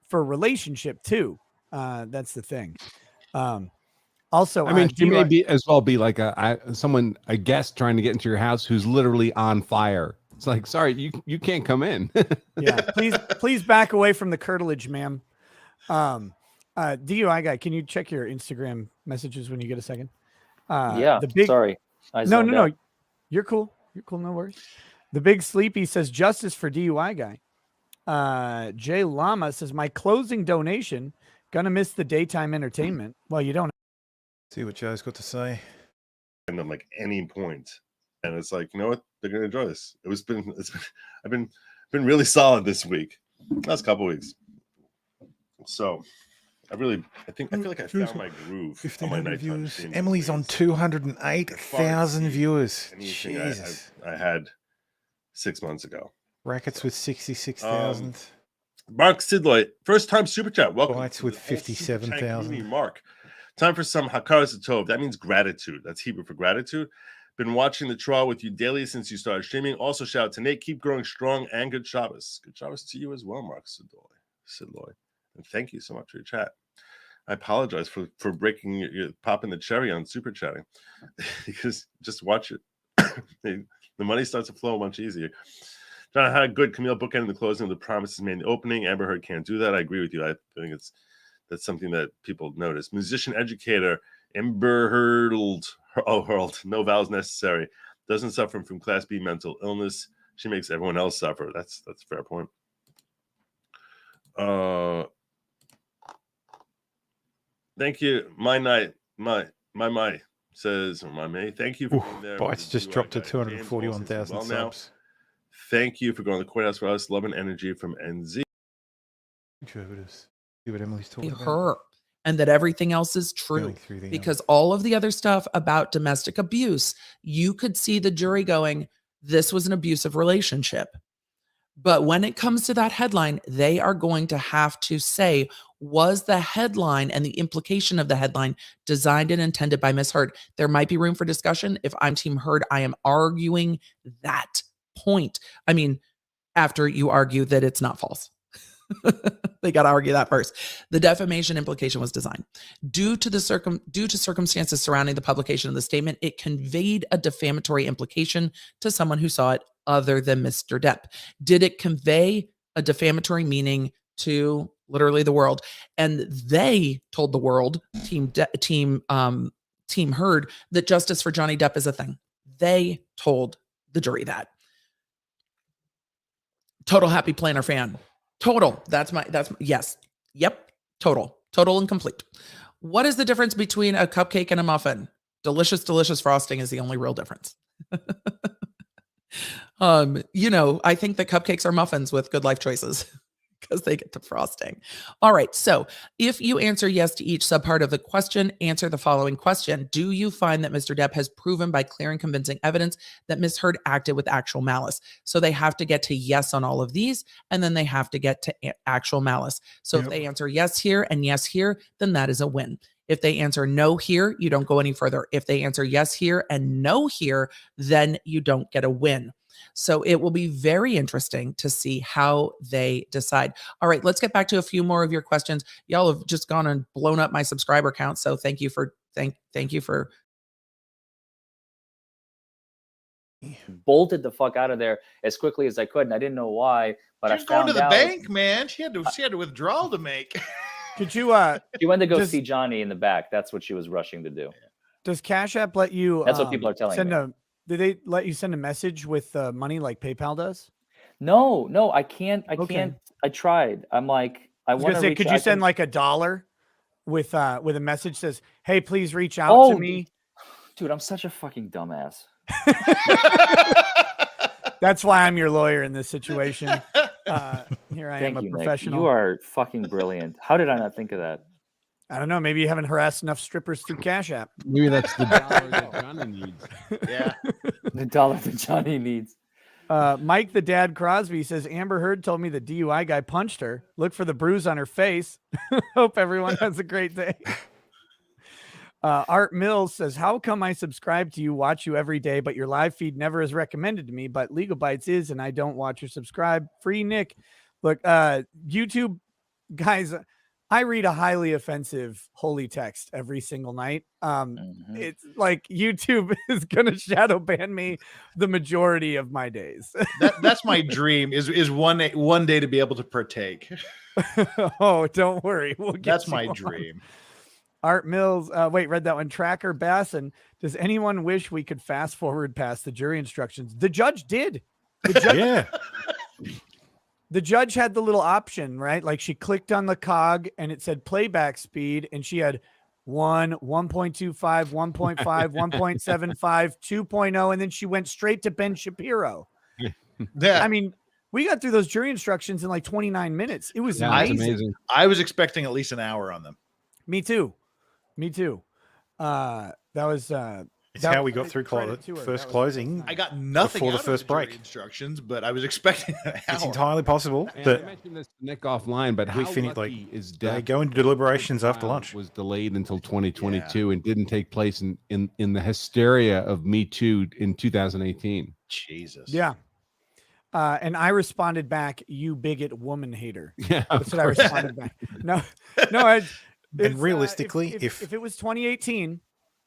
for relationship too. That's the thing. Also, I mean, she may be as well be like a guest trying to get into your house who's literally on fire. It's like, sorry, you can't come in. Yeah, please back away from the curtilage, ma'am. DUI guy, can you check your Instagram messages when you get a second? Yeah, sorry. No. You're cool. No worries. The Big Sleepy says justice for DUI guy. Jay Lama says my closing donation. Gonna miss the daytime entertainment. Well, you don't. See what Joe's got to say. And then like any point, and it's like, you know what, they're gonna enjoy this. I've been really solid this week, last couple weeks. So I feel like I found my groove. 1,500 views. Emily's on 208,000 viewers. Anything Jesus. I had 6 months ago. Rackets with 66,000. Mark Sidloy, first time super chat. Welcome. Bytes with 57,000. Mark, time for some hakaras hatov. That means gratitude. That's Hebrew for gratitude. Been watching the trial with you daily since you started streaming. Also, shout out to Nate. Keep growing strong and good Shabbos. Good Shabbos to you as well, Mark Sidloy. And thank you so much for your chat. I apologize for breaking your popping the cherry on super chatting because just watch it. The money starts to flow much easier. John had a good Camille bookend in the closing of the promises made in the opening. Amber Heard can't do that. I agree with you. I think that's something that people notice. Musician educator Amber Heard, no vows necessary. Doesn't suffer from class B mental illness. She makes everyone else suffer. That's a fair point. Thank you. My says, or my May. Thank you for being there. Bytes just dropped to 241,000 subs. Thank you for going to the courthouse for us. Love and energy from NZ. Conservatives. See what Emily's talking about. Her, and that everything else is true. Because all of the other stuff about domestic abuse, you could see the jury going, this was an abusive relationship. But when it comes to that headline, they are going to have to say, was the headline and the implication of the headline designed and intended by Miss Heard? There might be room for discussion. If I'm Team Heard, I am arguing that point. I mean, after you argue that it's not false. They got to argue that first. The defamation implication was designed. Due to circumstances surrounding the publication of the statement, it conveyed a defamatory implication to someone who saw it other than Mr. Depp. Did it convey a defamatory meaning to literally the world? And they told the world, Team Heard, that justice for Johnny Depp is a thing. They told the jury that. Total happy planner fan. Total. Yes. Yep. Total and complete. What is the difference between a cupcake and a muffin? Delicious frosting is the only real difference. I think that cupcakes are muffins with good life choices because they get the frosting. All right. So if you answer yes to each subpart of the question, answer the following question. Do you find that Mr. Depp has proven by clear and convincing evidence that Ms. Heard acted with actual malice? So they have to get to yes on all of these, and then they have to get to actual malice. So if they answer yes here and yes here, then that is a win. If they answer no here, you don't go any further. If they answer yes here and no here, then you don't get a win. So it will be very interesting to see how they decide. All right, let's get back to a few more of your questions. Y'all have just gone and blown up my subscriber count. So thank you for bolted the fuck out of there as quickly as I could, and I didn't know why. But I found going to the out, bank, man. She had to withdrawal to make. Could you? She went to go see Johnny in the back. That's what she was rushing to do. Does Cash App let you? That's what people are telling me. Do they let you send a message with money like PayPal does? No, I can't. I can't. I tried. I'm like, I want to say, could you send like $1 with a message that says, "Hey, please reach out to me"? Dude, I'm such a fucking dumbass. That's why I'm your lawyer in this situation. Here I am, a professional. Nick. You are fucking brilliant. How did I not think of that? I don't know. Maybe you haven't harassed enough strippers through Cash App. Maybe that's the dollar that Johnny needs. Yeah. The dollar that Johnny needs. Mike the Dad Crosby says, Amber Heard told me the DUI guy punched her. Look for the bruise on her face. Hope everyone has a great day. Art Mills says, how come I subscribe to you, watch you every day, but your live feed never is recommended to me, but LiberalBytes is, and I don't watch or subscribe? Free Nick. Look, YouTube guys, I read a highly offensive holy text every single night. It's like YouTube is going to shadow ban me the majority of my days. That's my dream is one day to be able to partake. Oh, don't worry. That's my dream. Art Mills, read that one. Tracker Basson, does anyone wish we could fast forward past the jury instructions? The judge did. The judge had the little option, right? Like she clicked on the cog and it said playback speed, and she had 1, 1.25, 1.5, 1.75, 2.0, and then she went straight to Ben Shapiro. Yeah. I mean, we got through those jury instructions in like 29 minutes. It was amazing. I was expecting at least an hour on them. Me too. That was It's how we got through first closing. I got nothing before the out first of the jury break. instructions, but I was expecting an hour. It's entirely possible And that I mentioned this to Nick offline, but we how finished lucky is they Depp go into deliberations after lunch. was delayed until 2022 and didn't take place in the hysteria of Me Too in 2018. Jesus. Yeah. And I responded back, "You bigot, woman hater." Yeah, that's what I responded back. No. And realistically, if it was 2018,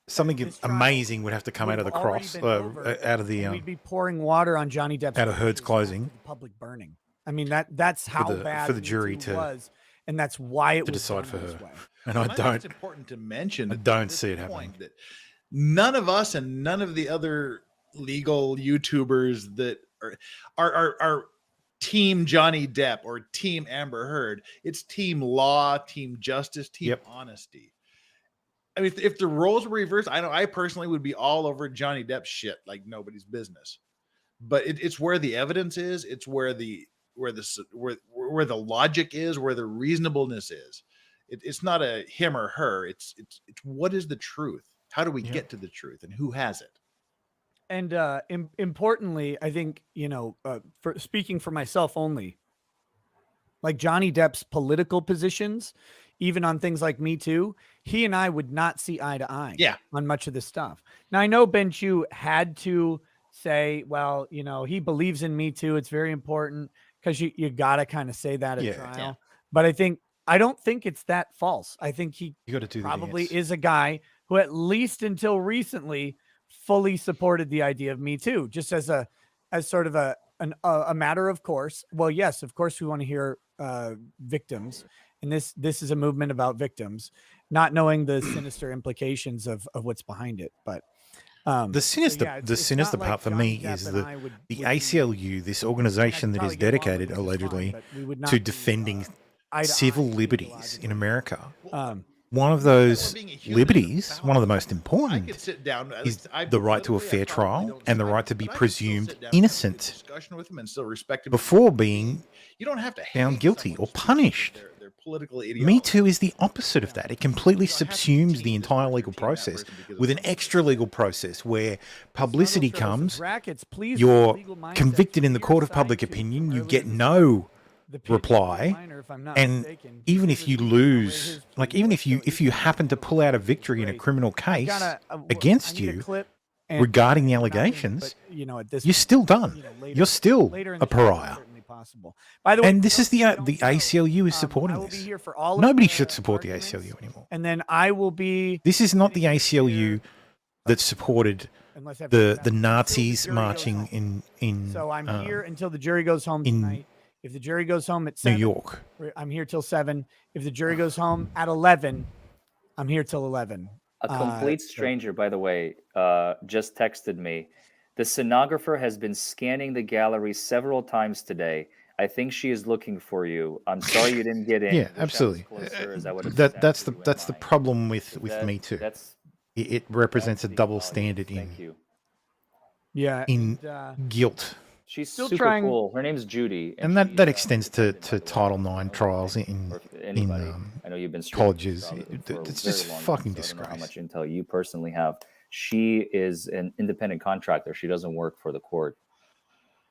something amazing would have to come out of the cross, out of the we'd be pouring water on Johnny Depp's out of Heard's closing, public burning. I mean that's how bad for the jury was, and that's why it was decide for done this her. way. And I don't. It's important to mention. I don't see it happening. That none of us and none of the other legal YouTubers that are Team Johnny Depp or Team Amber Heard. It's Team Law, Team Justice, Team Honesty. I mean, if the roles were reversed, I personally would be all over Johnny Depp's shit like nobody's business. But it's where the evidence is. It's where the logic is, where the reasonableness is. It's not a him or her. It's what is the truth? How do we get to the truth, and who has it? And importantly, I think, for speaking for myself only, like Johnny Depp's political positions, even on things like Me Too, he and I would not see eye to eye on much of this stuff. Now, I know Ben Chu had to say, well, he believes in Me Too. It's very important because you got to kind of say that at trial. Yeah. But I don't think it's that false. I think he probably is a guy who, at least until recently, fully supported the idea of Me Too, just as sort of a matter of course. Well, yes, of course we want to hear victims, and this is a movement about victims, not knowing the sinister implications of what's behind it. But the sinister part for me is the ACLU, this organization that is dedicated allegedly to defending civil liberties in America. One of those liberties, one of the most important, is the right to a fair trial and the right to be presumed innocent before being found guilty or punished. Me Too is the opposite of that. It completely subsumes the entire legal process with an extra legal process where publicity comes, you're convicted in the court of public opinion, you get no reply, and even if you lose, like even if you happen to pull out a victory in a criminal case against you regarding the allegations, you're still done. You're still a pariah. By the way, and this is the ACLU is supporting this. Nobody should support the ACLU anymore. And then I will be. This is not the ACLU that supported the Nazis marching in. So I'm here until the jury goes home tonight. If the jury goes home at 7, New York, I'm here till 7. If the jury goes home at 11, I'm here till 11. A complete stranger, by the way, just texted me. The stenographer has been scanning the gallery several times today. I think she is looking for you. I'm sorry you didn't get in. Yeah, absolutely. That's the problem with Me Too. It represents a double standard in guilt. She's still super cool. Her name's Judy, and that extends to Title IX trials in I know you've been colleges. It's just fucking disgrace. How much intel you personally have? She is an independent contractor. She doesn't work for the court.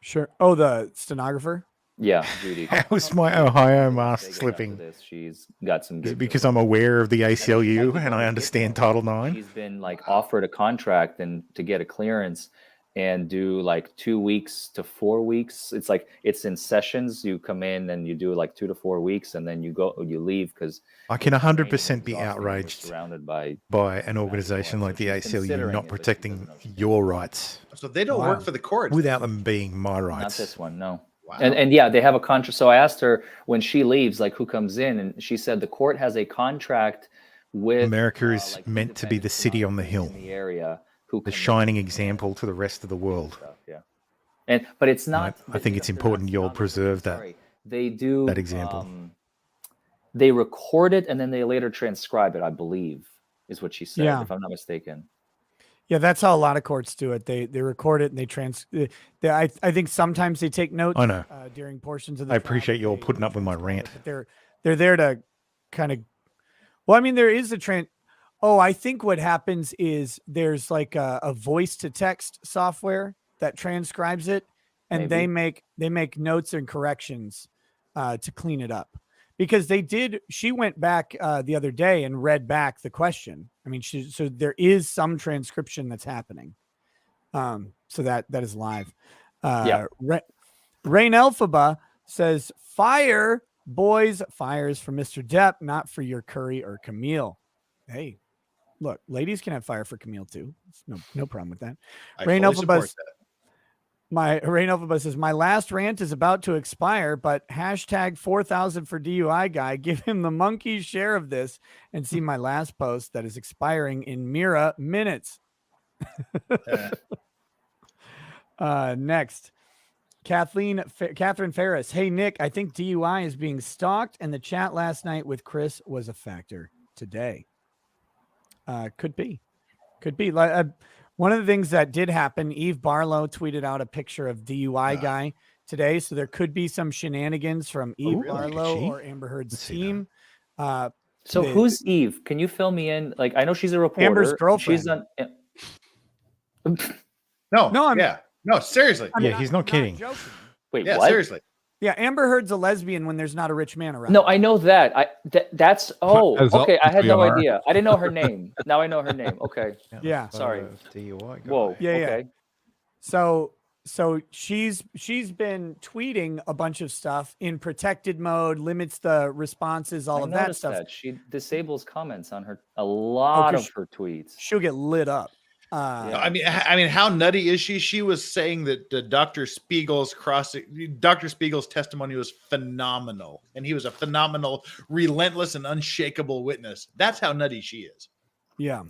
Sure. Oh, the stenographer. Yeah, Judy. How is my Ohio mask slipping? She's got some. Is it because I'm aware of the ACLU and I understand Title IX? She's been offered a contract and to get a clearance and do 2 weeks to 4 weeks. It's in sessions. You come in and you do 2 to 4 weeks, and then you leave because I can 100% be outraged surrounded by an organization like the ACLU not protecting your rights. So they don't work for the court without them being my rights. Not this one, no. Wow. And yeah, they have a contract. So I asked her when she leaves, who comes in, and she said the court has a contract with America is meant to be the city on the hill, in the area. The shining example to the rest of the world. Yeah, but it's not. I think it's important you'll preserve that. They do that example. They record it and then they later transcribe it. I believe is what she said, if I'm not mistaken. Yeah, that's how a lot of courts do it. They record it and they I think sometimes they take notes. I know. During portions of the. I appreciate you all putting up with my rant. They're there to kind of. Well, I mean, there is a Oh, I think what happens is there's like a voice to text software that transcribes it, and they make notes and corrections to clean it up. Because she went back the other day and read back the question. I mean, so there is some transcription that's happening. So that is live. Rain Elphaba says, fire, boys, fires for Mr. Depp, not for your Curry or Camille. Hey, look, ladies can have fire for Camille too. No problem with that. Rain Elphaba says, my last rant is about to expire, but hashtag 4,000 for DUI guy. Give him the monkey share of this and see my last post that is expiring in mere minutes. Next, Catherine Ferris. Hey, Nick, I think DUI is being stalked, and the chat last night with Chris was a factor today. Could be. One of the things that did happen, Eve Barlow tweeted out a picture of DUI guy today. So there could be some shenanigans from Eve Barlow or Amber Heard's team. So who's Eve? Can you fill me in? Like, I know she's a reporter. Amber's girlfriend. She's on. No, seriously. He's not kidding. Wait, yeah, what? seriously. Yeah, Amber Heard's a lesbian when there's not a rich man around. No, I know that. That's okay. I had no idea. I didn't know her name. Now I know her name. Okay. Yeah. Sorry. DUI guy. Whoa. Yeah. Okay. So she's been tweeting a bunch of stuff in protected mode, limits the responses, all of that stuff. She disables comments on a lot of her tweets. She'll get lit up. I mean, how nutty is she? She was saying that Dr. Spiegel's testimony was phenomenal, and he was a phenomenal, relentless, and unshakable witness. That's how nutty she is. Yeah.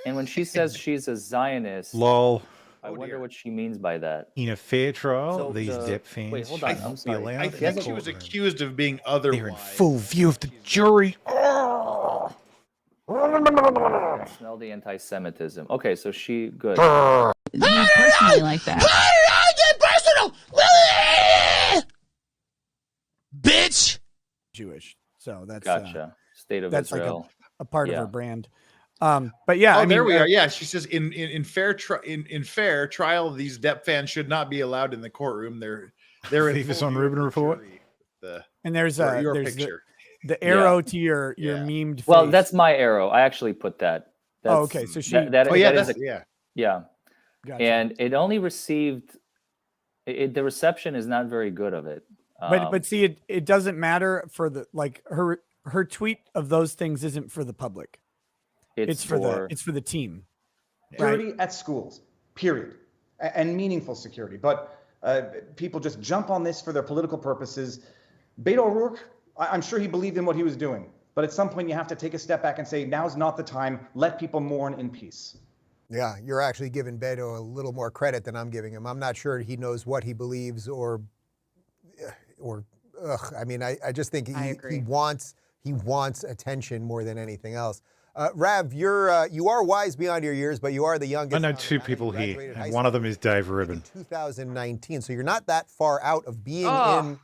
And when she says she's a Zionist, lol. I wonder what she means by that. In a fair trial, these Depp fans. Wait, hold on. I'm sorry. I think she was accused of being otherwise. They're in full view of the jury. Smell the anti-Semitism. Okay, so she good. You personally like that? How did I get personal? Bitch. Jewish. So that's gotcha. State of Israel. Like a part of her brand. But yeah, there we are. Yeah, she says in fair trial, these Depp fans should not be allowed in the courtroom. They're in Thiefus on Rubin report. And there's your there's picture. The arrow to your memed face. Well, that's my arrow. I actually put that. Okay. So she. Yeah. Gotcha. And it only received. The reception is not very good of it. But see, it doesn't matter for her tweet of those things isn't for the public. It's for the team. Security at schools, period, and meaningful security. But people just jump on this for their political purposes. Beto O'Rourke, I'm sure he believed in what he was doing, but at some point you have to take a step back and say, now's not the time. Let people mourn in peace. Yeah, you're actually giving Beto a little more credit than I'm giving him. I'm not sure he knows what he believes or I mean, I just think he wants attention more than anything else. Rav, you are wise beyond your years, but you are the youngest. I know two people here, and one of them is Dave Rubin. 2019, so you're not that far out of being in.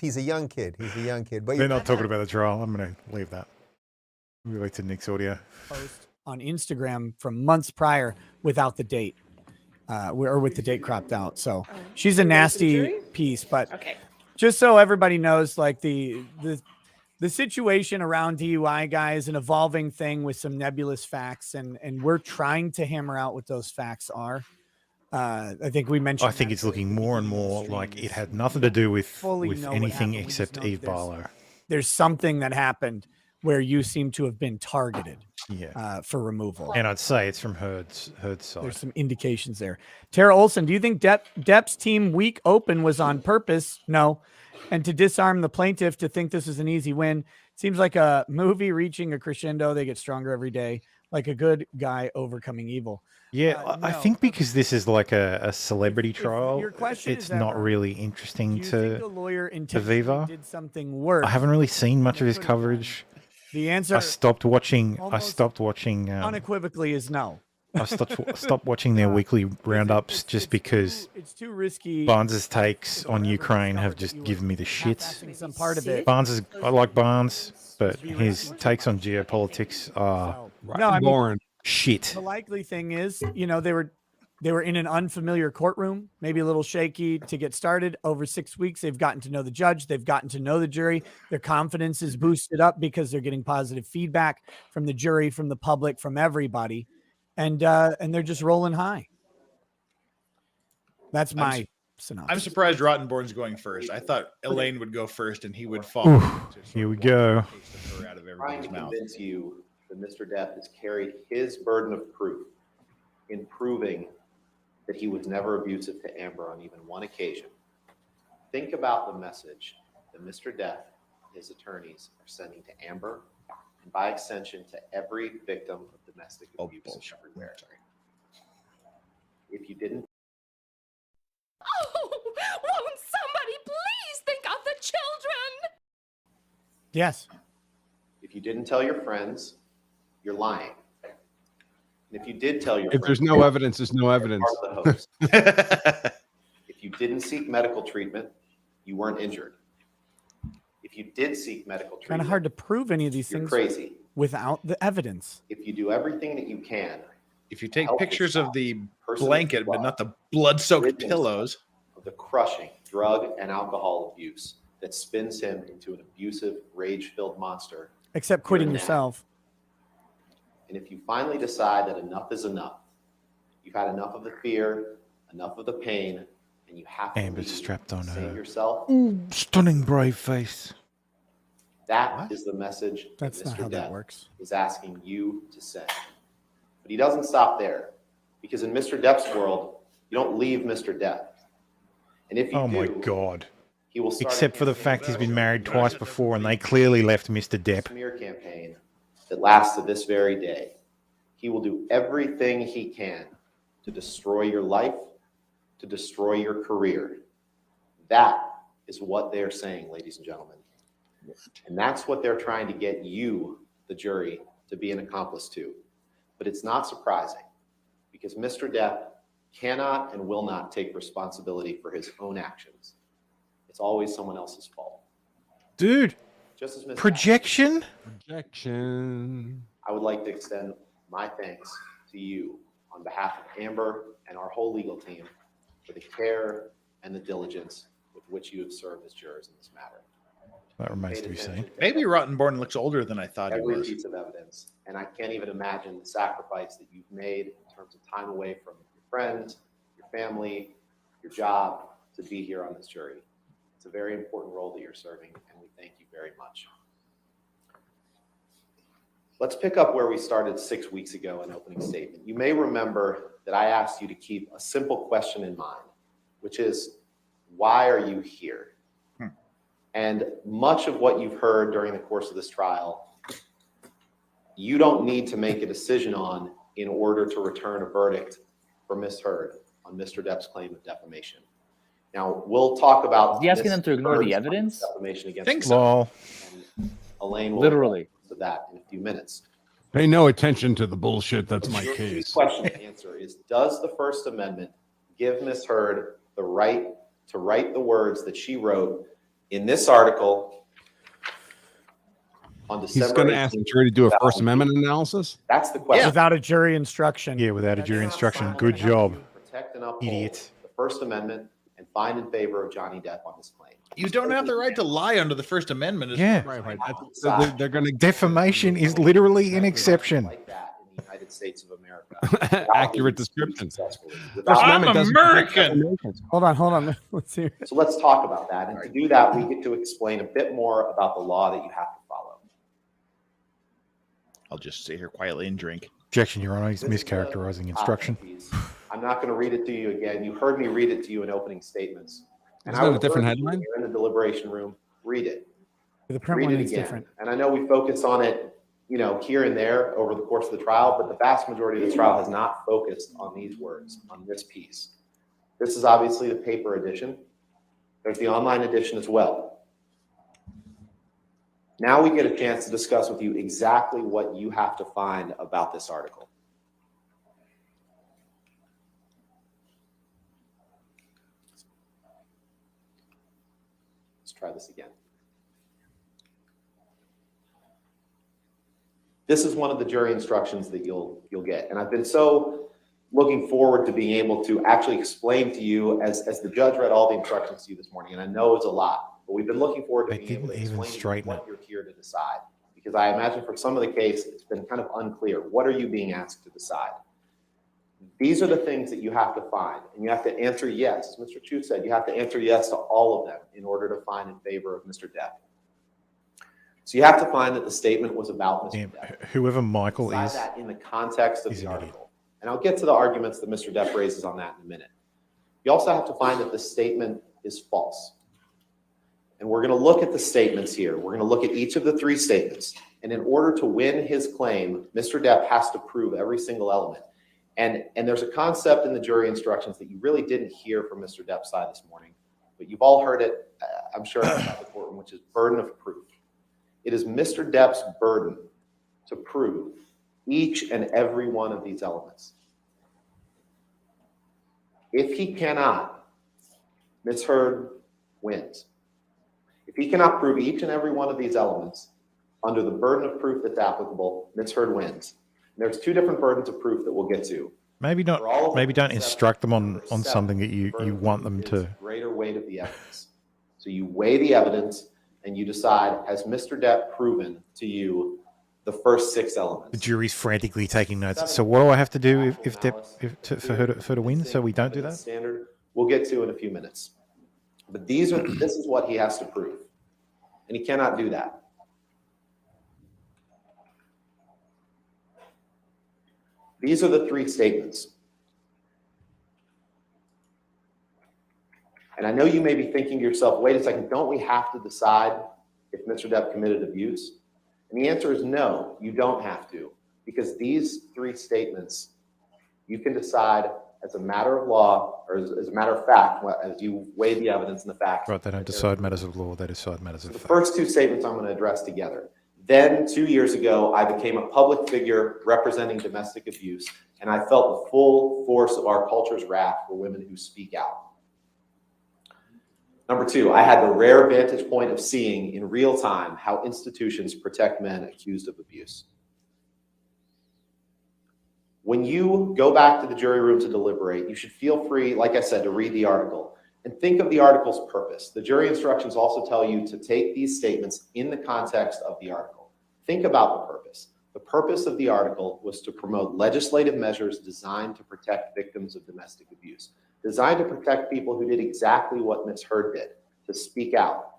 He's a young kid. He's a young kid. But they're not talking about the trial. I'm going to leave that. We'll wait to Nick's audio. Post on Instagram from months prior without the date, or with the date cropped out. So she's a nasty piece. But just so everybody knows, like the situation around DUI guy is an evolving thing with some nebulous facts, and we're trying to hammer out what those facts are. I think we mentioned. I think it's looking more and more like it had nothing to do with anything except Eve Barlow. There's something that happened where you seem to have been targeted for removal. And I'd say it's from Heard's side. There's some indications there. Tara Olson, do you think Depp's team week open was on purpose? No. And to disarm the plaintiff to think this is an easy win. Seems like a movie reaching a crescendo. They get stronger every day, like a good guy overcoming evil. Yeah, I think because this is like a celebrity trial, it's not really interesting to the lawyer Viva. did something worse. I haven't really seen much of his coverage. The answer I stopped watching. unequivocally is no. I've stopped watching their weekly roundups just because it's too risky. Barnes's takes on Ukraine have just given me the shits. Some part of it. I like Barnes, but his takes on geopolitics are boring. Shit. The likely thing is, you know, they were in an unfamiliar courtroom, maybe a little shaky to get started. Over 6 weeks, they've gotten to know the judge. They've gotten to know the jury. Their confidence is boosted up because they're getting positive feedback from the jury, from the public, from everybody. And they're just rolling high. That's my synopsis. I'm surprised Rottenborn's going first. I thought Elaine would go first and he would follow. Here we go. Trying to convince you that Mr. Depp has carried his burden of proof in proving that he was never abusive to Amber on even one occasion. Think about the message that Mr. Depp and his attorneys are sending to Amber, and by extension to every victim of domestic abuse everywhere. If you didn't. Oh, won't somebody please think of the children? Yes. If you didn't tell your friends, you're lying. And if you did tell your If friends, there's no evidence, there's no evidence. If you didn't seek medical treatment, you weren't injured. If you did seek medical treatment, Kind of hard to prove any of these you're things crazy. without the evidence. If you do everything that you can, if you take pictures of the blanket, but not the blood-soaked pillows, of the crushing drug and alcohol abuse that spins him into an abusive, rage-filled monster. Except quitting yourself. And if you finally decide that enough is enough, you've had enough of the fear, enough of the pain, and you have to Amber's strapped on save her. yourself. Stunning brave face. That is the message That's that not Mr. how that Depp works. is asking you to send. But he doesn't stop there, because in Mr. Depp's world, you don't leave Mr. Depp. And if you Oh do, my God. he will start Except for the fact he's been married twice before and they clearly left Mr. Depp. smear campaign that lasts to this very day. He will do everything he can to destroy your life, to destroy your career. That is what they're saying, ladies and gentlemen. And that's what they're trying to get you, the jury, to be an accomplice to. But it's not surprising, because Mr. Depp cannot and will not take responsibility for his own actions. It's always someone else's fault. Dude, Just as Mr. projection? Projection. I would like to extend my thanks to you on behalf of Amber and our whole legal team for the care and the diligence with which you have served as jurors in this matter. That remains to be seen. maybe Rottenborn looks older than I thought he Every was. piece of evidence, and I can't even imagine the sacrifice that you've made in terms of time away from your friends, your family, your job, to be here on this jury. It's a very important role that you're serving, and we thank you very much. Let's pick up where we started 6 weeks ago in opening statement. You may remember that I asked you to keep a simple question in mind, which is, why are you here? And much of what you've heard during the course of this trial, you don't need to make a decision on in order to return a verdict for Ms. Heard on Mr. Depp's claim of defamation. Now, we'll talk about— Is he asking them to ignore the evidence? Defamation against Think her. so. And Elaine will Literally. to that in a few minutes. Pay no attention to the bullshit. That's my Your key case. question to answer is, does the First Amendment give Ms. Heard the right to write the words that she wrote in this article on December— He's going to ask the jury to do a First Amendment analysis? That's the question. Without a jury instruction. Yeah, without a jury instruction. Good job. Protect and uphold Idiot. the First Amendment and find in favor of Johnny Depp on this claim. You don't have the right to lie under the First Amendment. Yeah. Right. So they're going to Defamation is literally an exception. Like that in the United States of America. accurate description. I'm American. Hold on. Let's hear it. So let's talk about that. And to do that, we get to explain a bit more about the law that you have to follow. I'll just sit here quietly and drink. Objection, Your Honor. He's mischaracterizing instruction. I'm not going to read it to you again. You heard me read it to you in opening statements. And Isn't I that a would different urge you, headline? when you're in the deliberation room, read it. The print Read one it is again. different. And I know we focus on it, here and there over the course of the trial, but the vast majority of the trial has not focused on these words, on this piece. This is obviously the paper edition. There's the online edition as well. Now we get a chance to discuss with you exactly what you have to find about this article. try this again. This is one of the jury instructions that you'll get. And I've been so looking forward to being able to actually explain to you as the judge read all the instructions to you this morning. And I know it's a lot, but we've been looking forward to being able to explain to you what you're here to decide. Because I imagine for some of the case, it's been kind of unclear. What are you being asked to decide? These are the things that you have to find, and you have to answer yes. As Mr. Chu said, you have to answer yes to all of them in order to find in favor of Mr. Depp. So you have to find that the statement was about Mr. Depp. Whoever Michael Decide is, that in the context of the article. And I'll get to the arguments that Mr. Depp raises on that in a minute. You also have to find that the statement is false. And we're going to look at the statements here. We're going to look at each of the three statements. And in order to win his claim, Mr. Depp has to prove every single element. And there's a concept in the jury instructions that you really didn't hear from Mr. Depp's side this morning, but you've all heard it, I'm sure, inside the courtroom, which is burden of proof. It is Mr. Depp's burden to prove each and every one of these elements. If he cannot, Ms. Heard wins. If he cannot prove each and every one of these elements under the burden of proof that's applicable, Ms. Heard wins. And there's two different burdens of proof that we'll get to. maybe don't instruct them on something that you want them to. Greater weight of the evidence. So you weigh the evidence and you decide, has Mr. Depp proven to you the first six elements? The jury's frantically taking notes. So what do I have to do for her to win? So we don't do that. Standard we'll get to in a few minutes. But this is what he has to prove, and he cannot do that. These are the three statements. And I know you may be thinking to yourself, wait a second, don't we have to decide if Mr. Depp committed abuse? And the answer is no, you don't have to, because these three statements, you can decide as a matter of law or as a matter of fact, as you weigh the evidence and the facts. Right, they don't decide matters of law, they decide matters of fact. The first two statements I'm going to address together. Then 2 years ago, I became a public figure representing domestic abuse, and I felt the full force of our culture's wrath for women who speak out. Number two, I had the rare vantage point of seeing in real time how institutions protect men accused of abuse. When you go back to the jury room to deliberate, you should feel free, like I said, to read the article and think of the article's purpose. The jury instructions also tell you to take these statements in the context of the article. Think about the purpose. The purpose of the article was to promote legislative measures designed to protect victims of domestic abuse, designed to protect people who did exactly what Ms. Heard did, to speak out.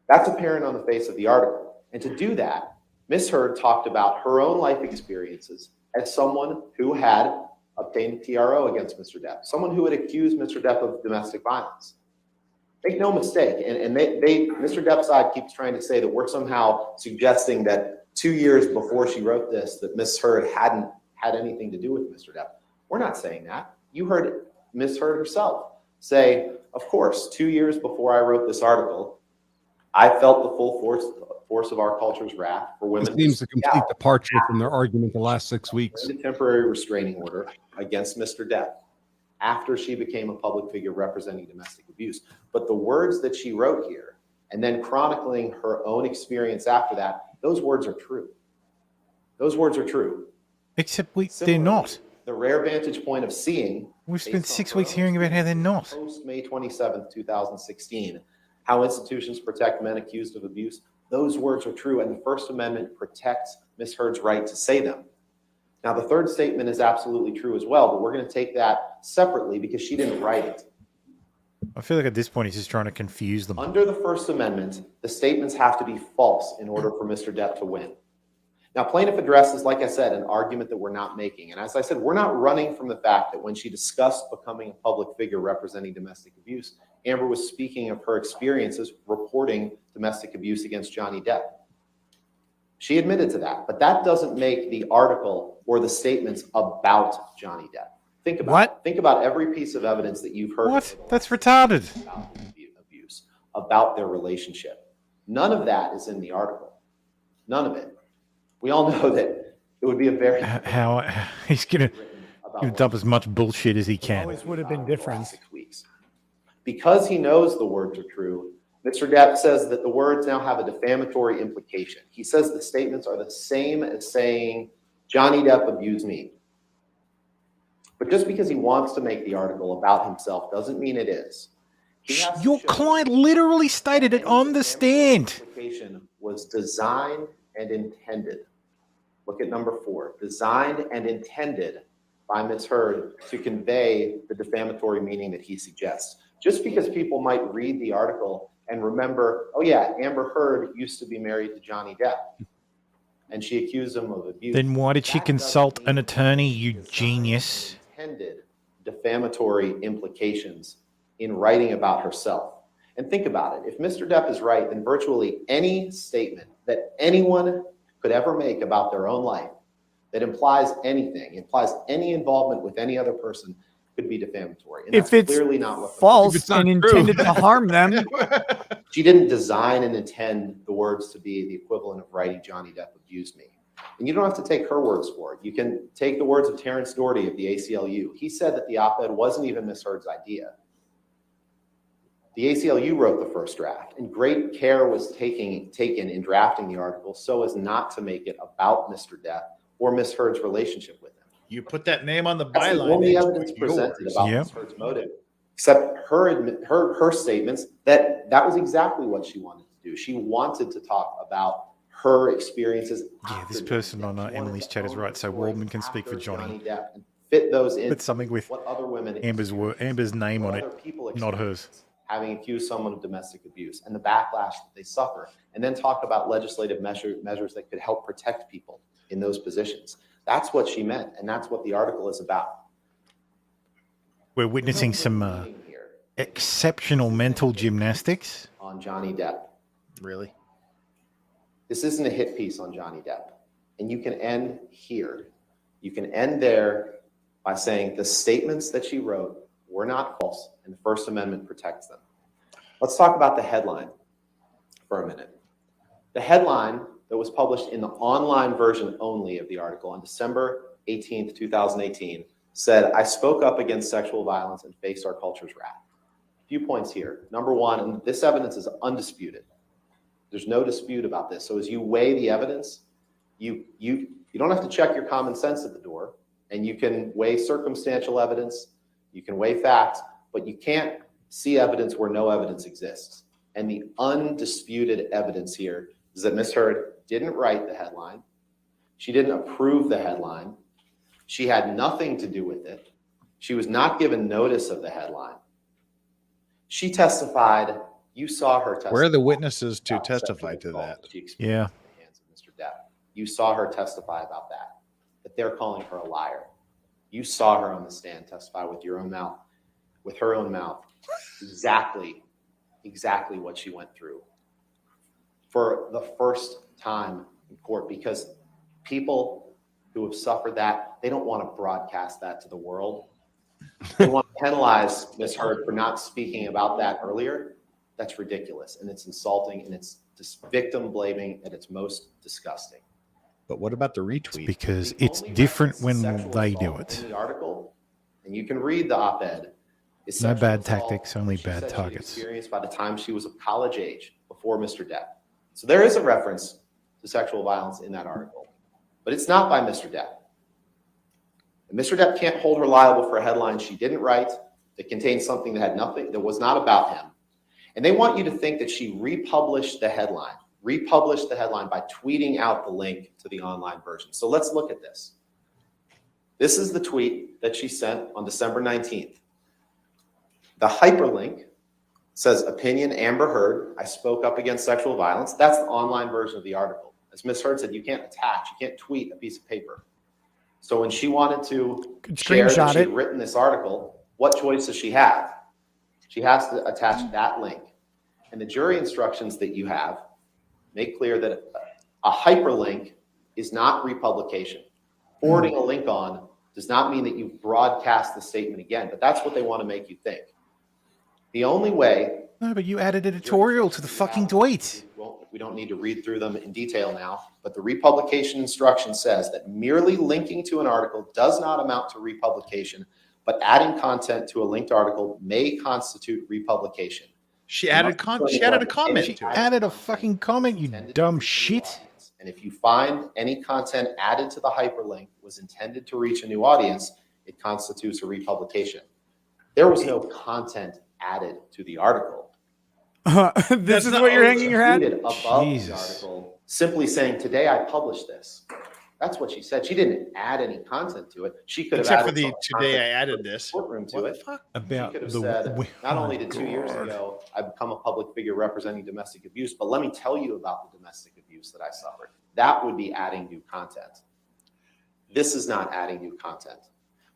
That's apparent on the face of the article. And to do that, Ms. Heard talked about her own life experiences as someone who had obtained a TRO against Mr. Depp, someone who had accused Mr. Depp of domestic violence. Make no mistake, and Mr. Depp's side keeps trying to say that we're somehow suggesting that 2 years before she wrote this, that Ms. Heard hadn't had anything to do with Mr. Depp. We're not saying that. You heard Ms. Heard herself say, of course, 2 years before I wrote this article, I felt the full force of our culture's wrath for women. It seems a complete departure from their argument the last 6 weeks. A temporary restraining order against Mr. Depp after she became a public figure representing domestic abuse. But the words that she wrote here, and then chronicling her own experience after that, those words are true. Those words are true. Except they're not. The rare vantage point of seeing. We've spent 6 weeks hearing about how they're not. Post May 27th, 2016, how institutions protect men accused of abuse. Those words are true, and the First Amendment protects Ms. Heard's right to say them. Now, the third statement is absolutely true as well, but we're going to take that separately because she didn't write it. I feel like at this point he's just trying to confuse them. Under the First Amendment, the statements have to be false in order for Mr. Depp to win. Now, plaintiff addresses, like I said, an argument that we're not making. And as I said, we're not running from the fact that when she discussed becoming a public figure representing domestic abuse, Amber was speaking of her experiences reporting domestic abuse against Johnny Depp. She admitted to that, but that doesn't make the article or the statements about Johnny Depp. Think about every piece of evidence that you've heard. What? That's retarded. About abuse, about their relationship. None of that is in the article. None of it. We all know that it would be a very how he's gonna dump as much bullshit as he can. Always would have been different. 6 weeks. Because he knows the words are true, Mr. Depp says that the words now have a defamatory implication. He says the statements are the same as saying, Johnny Depp abused me. But just because he wants to make the article about himself doesn't mean it is. Your client literally stated it on the stand. Implication was designed and intended. Look at number 4. Designed and intended by Ms. Heard to convey the defamatory meaning that he suggests. Just because people might read the article and remember, oh yeah, Amber Heard used to be married to Johnny Depp, and she accused him of abuse. Then why did she consult an attorney, you genius? Intended defamatory implications in writing about herself. And think about it. If Mr. Depp is right, then virtually any statement that anyone could ever make about their own life that implies anything, implies any involvement with any other person, could be defamatory. And if it's clearly not what false and intended to harm them. She didn't design and intend the words to be the equivalent of writing Johnny Depp abused me. And you don't have to take her words for it. You can take the words of Terrence Doherty of the ACLU. He said that the op-ed wasn't even Ms. Heard's idea. The ACLU wrote the first draft, and great care was taken in drafting the article so as not to make it about Mr. Depp or Ms. Heard's relationship with him. You put that name on the That's byline. the only evidence presented about Ms. Heard's motive, except her statements that was exactly what she wanted to do. She wanted to talk about her experiences. Yeah, this person on Emily's chat is right. So Waldman can speak for Johnny. Depp and fit those in. But something with what other women Amber's name on it, not hers. Having accused someone of domestic abuse and the backlash that they suffer, and then talk about legislative measures that could help protect people in those positions. That's what she meant, and that's what the article is about. We're witnessing some exceptional mental gymnastics on Johnny Depp. Really? This isn't a hit piece on Johnny Depp. And you can end here. You can end there by saying the statements that she wrote were not false, and the First Amendment protects them. Let's talk about the headline for a minute. The headline that was published in the online version only of the article on December 18th, 2018, said, I spoke up against sexual violence and faced our culture's wrath. A few points here. Number one, and this evidence is undisputed. There's no dispute about this. So as you weigh the evidence, you don't have to check your common sense at the door, and you can weigh circumstantial evidence, you can weigh facts, but you can't see evidence where no evidence exists. And the undisputed evidence here is that Ms. Heard didn't write the headline. She didn't approve the headline. She had nothing to do with it. She was not given notice of the headline. She testified. You saw her testify. Where are the witnesses to testify to that? Yeah. Mr. Depp. You saw her testify about that they're calling her a liar. You saw her on the stand testify with your own mouth, with her own mouth, exactly what she went through for the first time in court, because people who have suffered that, they don't want to broadcast that to the world. They want to penalize Ms. Heard for not speaking about that earlier. That's ridiculous, and it's insulting, and it's just victim blaming at its most disgusting. But what about the retweet? Because it's different when they do it. In the article, and you can read the op-ed. No bad tactics, only bad targets. Experienced by the time she was of college age, before Mr. Depp. So there is a reference to sexual violence in that article, but it's not by Mr. Depp. And Mr. Depp can't hold her liable for a headline she didn't write that contained something that had nothing, that was not about him. And they want you to think that she republished the headline by tweeting out the link to the online version. So let's look at this. This is the tweet that she sent on December 19th. The hyperlink says, opinion Amber Heard, I spoke up against sexual violence. That's the online version of the article. As Ms. Heard said, you can't attach, you can't tweet a piece of paper. So when she wanted to share that she had written this article, what choice does she have? She has to attach that link. And the jury instructions that you have make clear that a hyperlink is not republication. Forwarding a link on does not mean that you broadcast the statement again, but that's what they want to make you think. The only way... No, but you added editorial to the fucking tweet. We don't need to read through them in detail now, but the republication instruction says that merely linking to an article does not amount to republication, but adding content to a linked article may constitute republication. She added a comment She to it. Added a fucking comment, you dumb shit. And if you find any content added to the hyperlink was intended to reach a new audience, it constitutes a republication. There was no content added to the article. This is what you're hanging your hat? Above the article, simply saying, today I published this. That's what she said. She didn't add any content to it. She could have Except for added the some today content I added this. Courtroom to it. About She could have the said, not only did 2 years God. ago I become a public figure representing domestic abuse, but let me tell you about the domestic abuse that I suffered. That would be adding new content. This is not adding new content.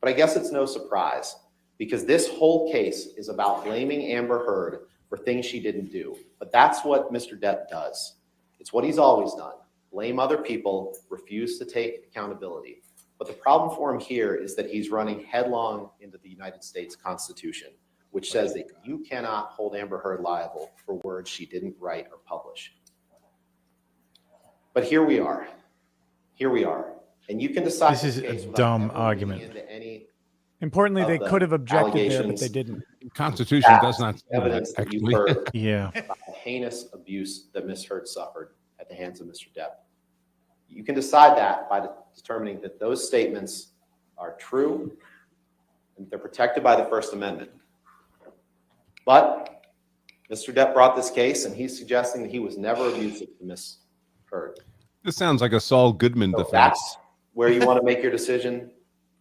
But I guess it's no surprise because this whole case is about blaming Amber Heard for things she didn't do. But that's what Mr. Depp does. It's what he's always done. Blame other people, refuse to take accountability. But the problem for him here is that he's running headlong into the United States Constitution, which says that you cannot hold Amber Heard liable for words she didn't write or publish. But here we are. Here we are. And you can decide. This is a dumb argument. Importantly, they could have objected there, but they didn't. The Constitution does not say evidence that, that you actually. heard Yeah. about the heinous abuse that Ms. Heard suffered at the hands of Mr. Depp. You can decide that by determining that those statements are true and they're protected by the First Amendment. But Mr. Depp brought this case and he's suggesting that he was never abusive to Ms. Heard. This sounds like a Saul Goodman So defense. that's where you want to make your decision.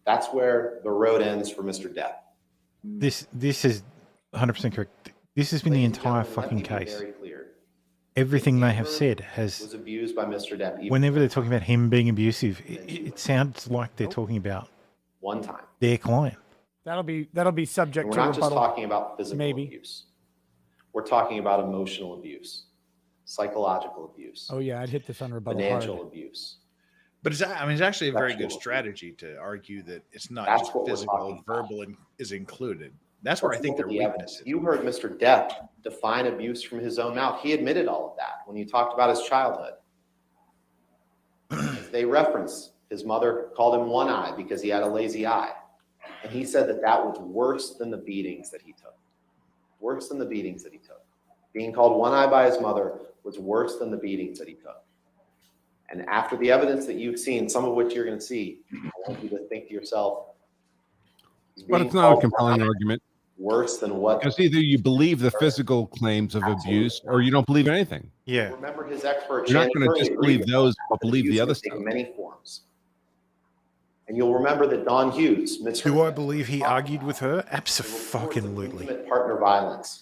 That's where the road ends for Mr. Depp. This is 100% correct. This has been the entire fucking case. Very clear. Everything they have said Was has. abused by Mr. Depp even Whenever they're talking about him being abusive, it sounds like they're talking about one time. their client. That'll be subject And to we're not just rebuttal. talking about physical abuse. We're talking about emotional abuse, psychological abuse, Oh yeah, I'd hit this on rebuttal financial hard. abuse. But it's actually a very good Sexual strategy to argue that it's not That's just what we're physical, talking verbal is included. That's where I think their Look at the weakness evidence. is. You heard Mr. Depp define abuse from his own mouth. He admitted all of that when you talked about his childhood. They reference his mother called him one eye because he had a lazy eye. And he said that that was worse than the beatings that he took. Worse than the beatings that he took. Being called one eye by his mother was worse than the beatings that he took. And after the evidence that you've seen, some of which you're going to see, I want you to think to yourself, But it's not a compelling argument. worse than what. Because either you believe the physical claims of abuse or you don't believe anything. Yeah. Remember his expert. You're not Shannon going to Curry just believe agreed those, that but believe abuse the other can take stuff. many forms. And you'll remember that Don Hughes, Do I believe he argued with her? Absolutely. intimate partner violence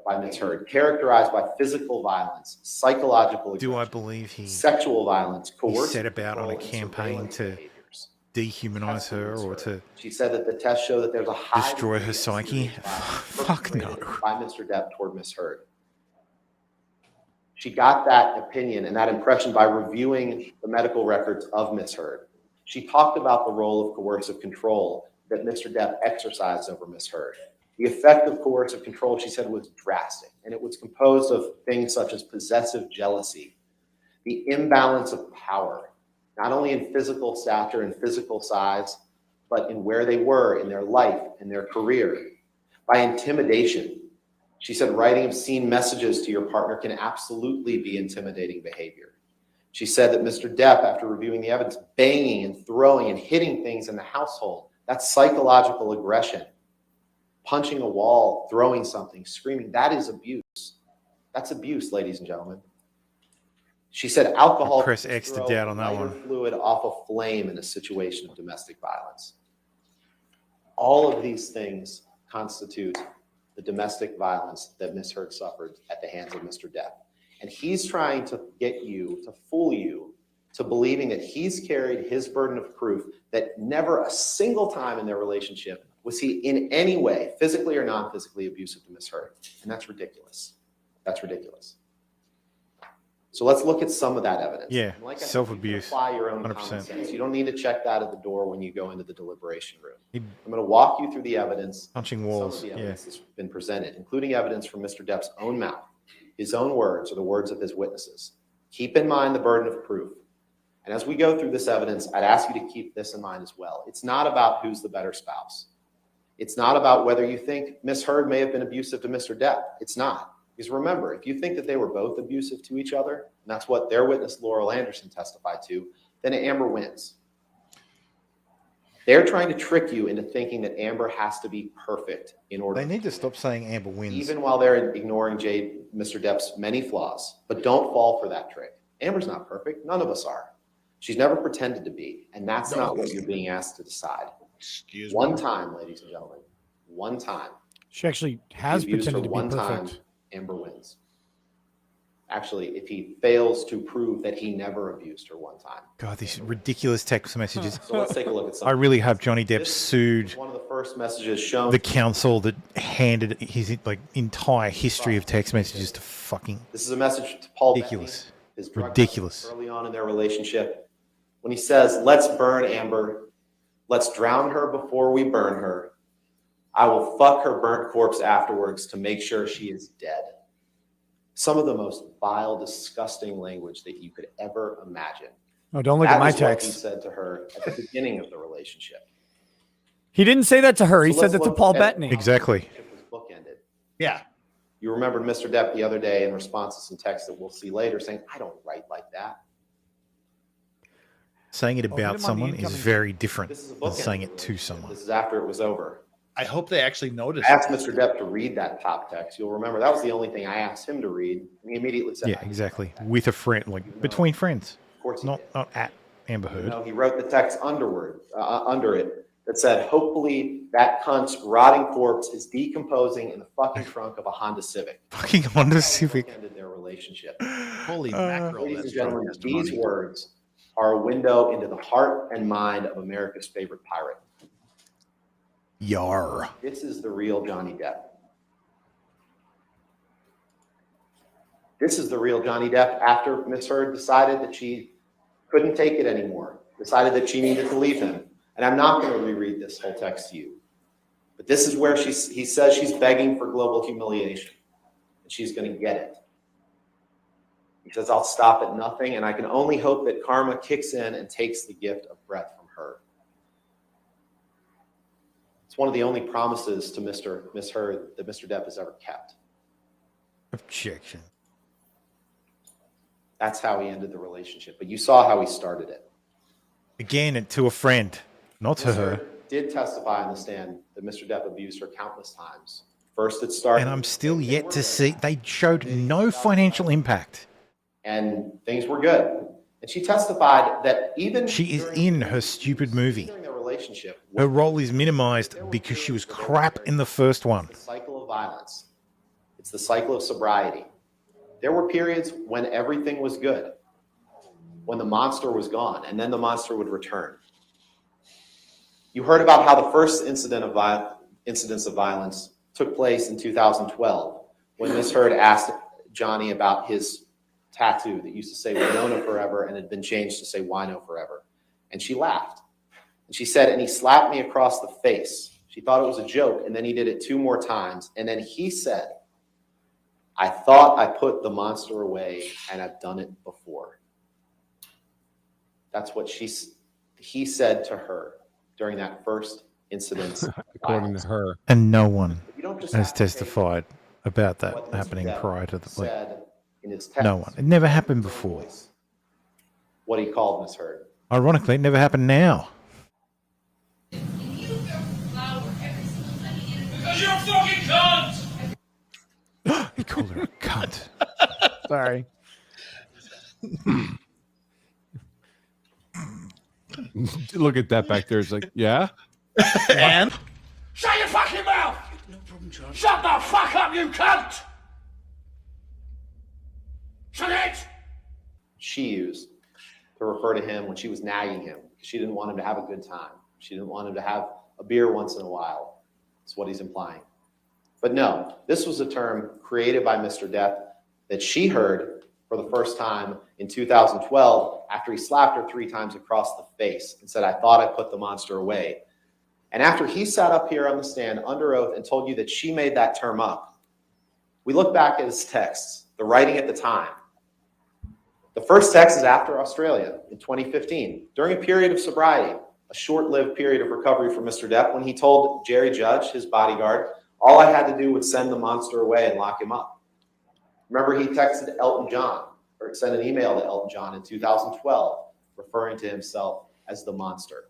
by Ms. Heard, characterized by physical violence, psychological Do I aggression, believe he sexual violence, he coercive set about on a control, and campaign surveillance to behaviors? dehumanize her or to She said that the tests show that there's a high destroy degree her of psyche? serious violence Fuck no. perpetrated by Mr. Depp toward Ms. Heard. She got that opinion and that impression by reviewing the medical records of Ms. Heard. She talked about the role of coercive control that Mr. Depp exercised over Ms. Heard. The effect of coercive control, she said, was drastic, and it was composed of things such as possessive jealousy, the imbalance of power, not only in physical stature and physical size, but in where they were in their life and their career, by intimidation. She said writing obscene messages to your partner can absolutely be intimidating behavior. She said that Mr. Depp, after reviewing the evidence, banging and throwing and hitting things in the household, that's psychological aggression. Punching a wall, throwing something, screaming, that is abuse. That's abuse, ladies and gentlemen. She said alcohol Press X to throw doubt on that lighter one. fluid off a flame in a situation of domestic violence. All of these things constitute the domestic violence that Ms. Heard suffered at the hands of Mr. Depp. And he's trying to get you, to fool you, to believing that he's carried his burden of proof that never a single time in their relationship was he in any way, physically or non-physically, abusive to Ms. Heard. And that's ridiculous. That's ridiculous. So let's look at some of that evidence. Yeah, And like I said, self-abuse, you can apply your own 100%. common sense. You don't need to check that at the door when you go into the deliberation room. He- I'm going to walk you through the evidence. Punching some walls, of the yeah. evidence that's been presented, including evidence from Mr. Depp's own mouth, his own words, or the words of his witnesses. Keep in mind the burden of proof. And as we go through this evidence, I'd ask you to keep this in mind as well. It's not about who's the better spouse. It's not about whether you think Miss Heard may have been abusive to Mr. Depp. It's not. Because remember, if you think that they were both abusive to each other, and that's what their witness Laurel Anderson testified to, then Amber wins. They're trying to trick you into thinking that Amber has to be perfect in order. They need to stop saying Amber wins. Even while they're ignoring Mr. Depp's many flaws. But don't fall for that trick. Amber's not perfect. None of us are. She's never pretended to be. And that's not what you're being asked to decide. Excuse me. One time, ladies and gentlemen. One time. She actually has pretended to be perfect. Time, Amber wins. Actually, if he fails to prove that he never abused her one time. God, these ridiculous text messages. So let's take a look at something. I really hope Johnny Depp sued one of the first messages shown. The council that handed his entire history of text messages to fucking. This is a message to Paul ridiculous. Bettany, his drug ridiculous. Early on in their relationship, when he says, "Let's burn Amber. Let's drown her before we burn her. I will fuck her burnt corpse afterwards to make sure she is dead." Some of the most vile, disgusting language that you could ever imagine. Oh, don't look at my That is what text. he said to her at the beginning of the relationship. He didn't say that to her. He So said let's that to look Paul at- Bettany. Exactly. Bookended. Yeah. You remembered Mr. Depp the other day in response to some text that we'll see later saying, "I don't write like that." Saying it hit him on about the someone is incoming. very different This is a than bookend saying it to someone. This is after it was over. I hope they actually noticed. I asked Mr. Depp to read that top text. You'll remember that was the only thing I asked him to read. And he immediately said, Yeah, exactly. With a friend, between friends. Of course he not at Amber Heard. No, he wrote the text under it that said, "Hopefully that cunt's rotting corpse is decomposing in the fucking trunk of a Honda Civic." Fucking Honda Civic. Ended their relationship. Holy mackerel. Ladies and that's gentlemen, testimony. these words are a window into the heart and mind of America's favorite pirate. Yar. This is the real Johnny Depp. This is the real Johnny Depp after Miss Heard decided that she couldn't take it anymore, decided that she needed to leave him. And I'm not going to reread this whole text to you. But this is where he says she's begging for global humiliation. And she's going to get it. He says, "I'll stop at nothing, and I can only hope that karma kicks in and takes the gift of breath from her." It's one of the only promises to Miss Heard that Mr. Depp has ever kept. Objection. That's how he ended the relationship. But you saw how he started it. Again, to a friend, not to Miss her. Heard did testify on the stand that Mr. Depp abused her countless times. First it started. And I'm still yet to see. They showed no financial impact. And things were good. And she testified that even She is in her stupid movie. during their relationship, Her role is minimized because she was crap in the first one. the cycle of violence. It's the cycle of sobriety. There were periods when everything was good, when the monster was gone, and then the monster would return. You heard about how the first incidents of violence took place in 2012 when Miss Heard asked Johnny about his tattoo that used to say Winona forever and had been changed to say Wino forever. And she laughed. And she said, "And he slapped me across the face." She thought it was a joke, and then he did it 2 more times. And then he said, "I thought I put the monster away, and I've done it before." That's what he said to her during that first incident. According to her. And no one You don't just has have to take testified about that what Mr. happening Depp prior to the said in his text, no one. It never happened before. what he called Miss Heard. Ironically, it never happened now. Because you're a fucking cunt! He called her a cunt. Sorry. Look at that back there. It's like, yeah. And Shut your fucking mouth! No problem, John. Shut the fuck up, you cunt! Shut it! She used to refer to him when she was nagging him because she didn't want him to have a good time. She didn't want him to have a beer once in a while. That's what he's implying. But no, this was a term created by Mr. Depp that she heard for the first time in 2012 after he slapped her 3 times across the face and said, "I thought I put the monster away." And after he sat up here on the stand under oath and told you that she made that term up, we look back at his texts, the writing at the time. The first text is after Australia in 2015, during a period of sobriety, a short-lived period of recovery for Mr. Depp when he told Jerry Judge, his bodyguard, all I had to do was send the monster away and lock him up. Remember, he texted Elton John, or sent an email to Elton John in 2012, referring to himself as the monster.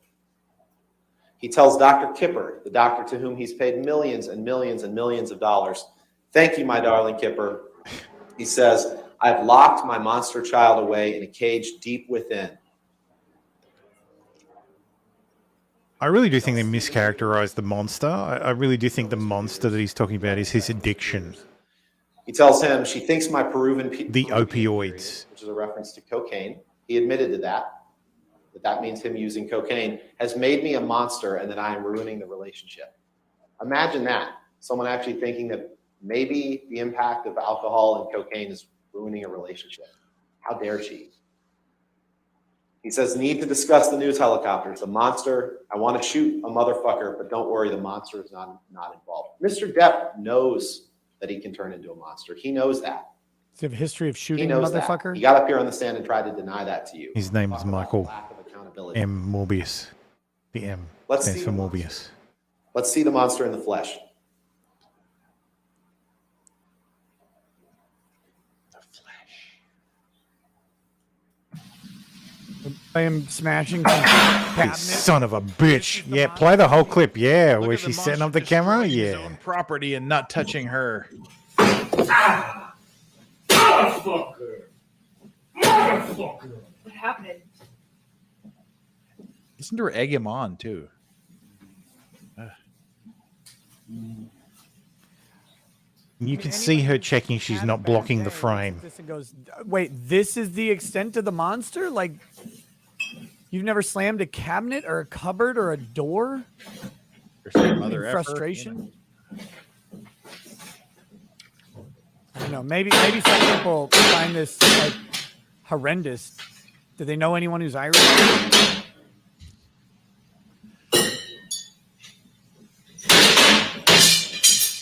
He tells Dr. Kipper, the doctor to whom he's paid millions and millions and millions of dollars, thank you, my darling Kipper. He says, I've locked my monster child away in a cage deep within. I really do think they mischaracterized the monster. I really do think the monster that he's talking about is his addiction. He tells him, she thinks my Peruvian... The opioids. Which is a reference to cocaine. He admitted to that that means him using cocaine, has made me a monster and that I am ruining the relationship. Imagine that. Someone actually thinking that maybe the impact of alcohol and cocaine is ruining a relationship. How dare she? He says, need to discuss the news helicopters. The monster, I want to shoot a motherfucker, but don't worry, the monster is not involved. Mr. Depp knows that he can turn into a monster. He knows that. Does he have a history of shooting He a knows motherfucker? that. He got up here on the stand and tried to deny that to you. His name is Michael M. Morbius. The M stands for Morbius. Let's see the monster in the flesh. I am smashing You cabinet. son of a bitch. Yeah, play the whole clip. Yeah, where she's setting up the camera. Yeah. Own property and not touching her. Motherfucker! Motherfucker! What happened? Listen to her egg him on, too. You can see her checking she's not blocking the frame. This and goes, wait, this is the extent of the monster? Like, you've never slammed a cabinet or a cupboard or a door? Mother In effer, frustration? I don't know. Maybe some people find this like horrendous. Do they know anyone who's Irish?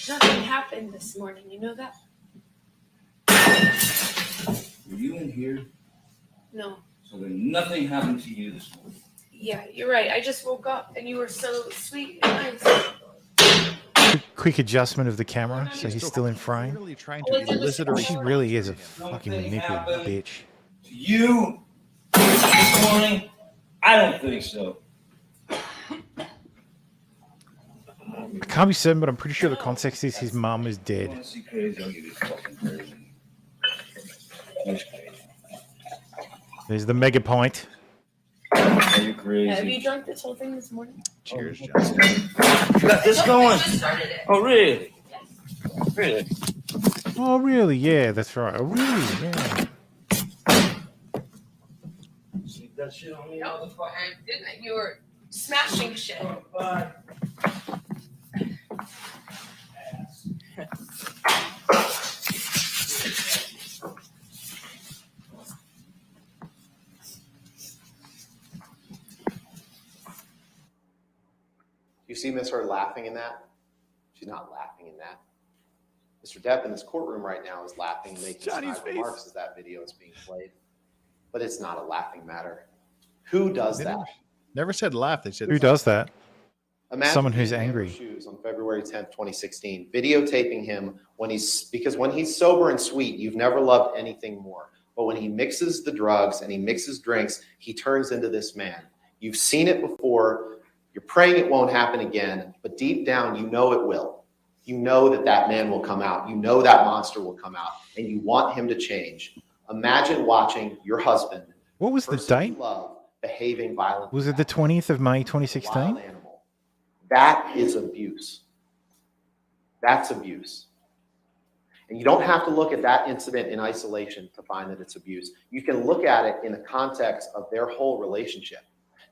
Nothing happened this morning. You know that? Were you in here? No. So then nothing happened to you this morning. Yeah, you're right. I just woke up and you were so sweet and nice. Quick adjustment of the camera so he's still in frame. Really trying to elicit a She really is a fucking manipulative bitch. To you this morning? I don't think so. I can't be certain, but I'm pretty sure the context is his mum is dead. Honestly crazy, I'll give you fucking crazy. That's crazy. There's the mega point. Are you crazy? Have you drunk this whole thing this morning? Cheers, You got this going? I just started it. Oh, really? Really? Oh, really? Yeah, that's right. Oh, really? Yeah. See that shit on me? No, before I didn't. You were smashing shit. Bye. You see Miss Heard laughing in that? She's not laughing in that. Mr. Depp in this courtroom right now is laughing and making snide remarks as that video is being played. But it's not a laughing matter. Who does that? Never said laugh. They said Who does that? Imagine Someone who's being in angry. Amber's shoes on February 10th, 2016, videotaping him because when he's sober and sweet, you've never loved anything more. But when he mixes the drugs and he mixes drinks, he turns into this man. You've seen it before. You're praying it won't happen again, but deep down, you know it will. You know that that man will come out. You know that monster will come out, and you want him to change. Imagine watching your husband. What was the date? Love, behaving violently. Was it the 20th of May, 2016? Wild animal. That is abuse. That's abuse. And you don't have to look at that incident in isolation to find that it's abuse. You can look at it in the context of their whole relationship.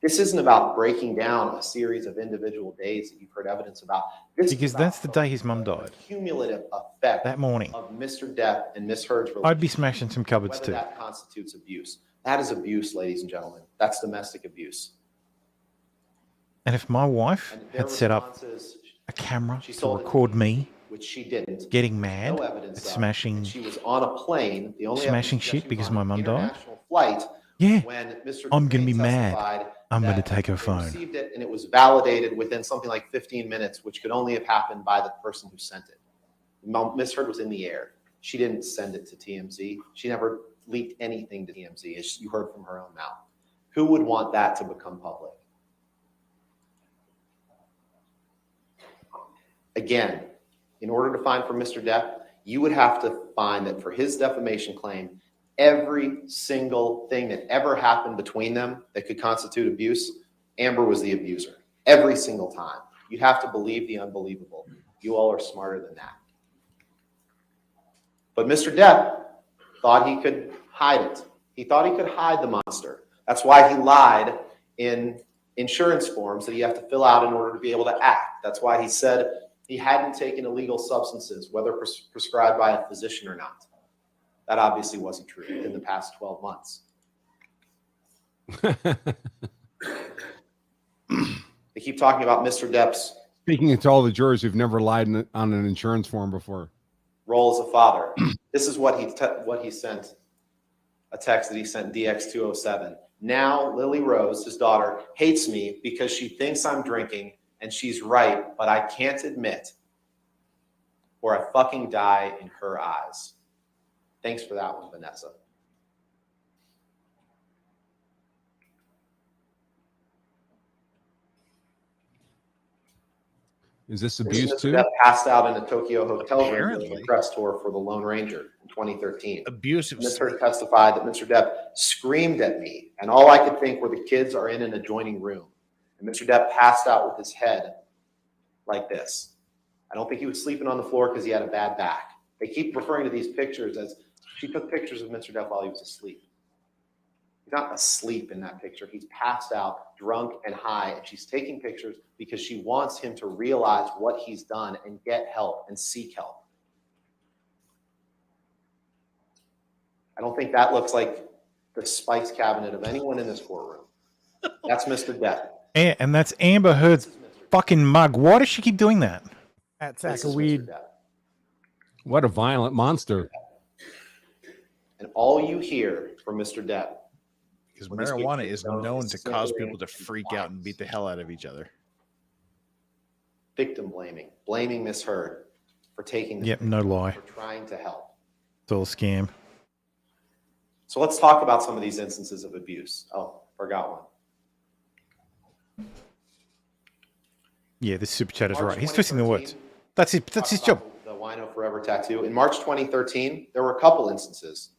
This isn't about breaking down a series of individual days that you've heard evidence about. This Because that's the day his mum died. cumulative effect That morning. of Mr. Depp and Miss Heard's relationship. I'd be smashing some cupboards Whether too. that constitutes abuse. That is abuse, ladies and gentlemen. That's domestic abuse. And if my wife And their had set up response is, a camera she to sold it record me which she didn't. getting mad No at evidence of. smashing She was on a plane. The only smashing evidence shit that she because was my on mum an died, international flight yeah, when Mr. I'm gonna be Dupre mad. testified I'm going to that take her they phone. received it and it was validated within something like 15 minutes, which could only have happened by the person who sent it. Ms. Heard was in the air. She didn't send it to TMZ. She never leaked anything to TMZ, as you heard from her own mouth. Who would want that to become public? Again, in order to find for Mr. Depp, you would have to find that for his defamation claim, every single thing that ever happened between them that could constitute abuse, Amber was the abuser. Every single time. You'd have to believe the unbelievable. You all are smarter than that. But Mr. Depp thought he could hide it. He thought he could hide the monster. That's why he lied in insurance forms that you have to fill out in order to be able to act. That's why he said he hadn't taken illegal substances, whether prescribed by a physician or not. That obviously wasn't true in the past 12 months. They keep talking about Mr. Depp's Speaking to all the jurors who've never lied on an insurance form before. Role as a father. This is what he sent, a text that he sent DX207. Now Lily Rose, his daughter, hates me because she thinks I'm drinking, and she's right, but I can't admit, or I fucking die in her eyes. Thanks for that one, Vanessa. Is this abuse Mr. too? Depp passed out in a Tokyo hotel room during the press tour for the Lone Ranger in 2013. Abusive. Ms. Heard testified that Mr. Depp screamed at me, and all I could think were the kids are in an adjoining room. And Mr. Depp passed out with his head like this. I don't think he was sleeping on the floor because he had a bad back. They keep referring to these pictures as she took pictures of Mr. Depp while he was asleep. He's not asleep in that picture. He's passed out, drunk and high, and she's taking pictures because she wants him to realize what he's done and get help and seek help. I don't think that looks like the spice cabinet of anyone in this courtroom. That's Mr. Depp. And that's Amber Heard's fucking mug. Why does she keep doing that? That sack of weed. What a violent monster. And all you hear from Mr. Depp, because marijuana is known to cause people to freak out and beat the hell out of each other. Victim blaming Miss Heard for taking the Yep, no lie. for trying to help. It's all a scam. So let's talk about some of these instances of abuse. Oh, forgot one. Yeah, this super chat is right. He's twisting the words. That's it. That's his job. The Wino Forever tattoo. In March 2013, there were a couple instances.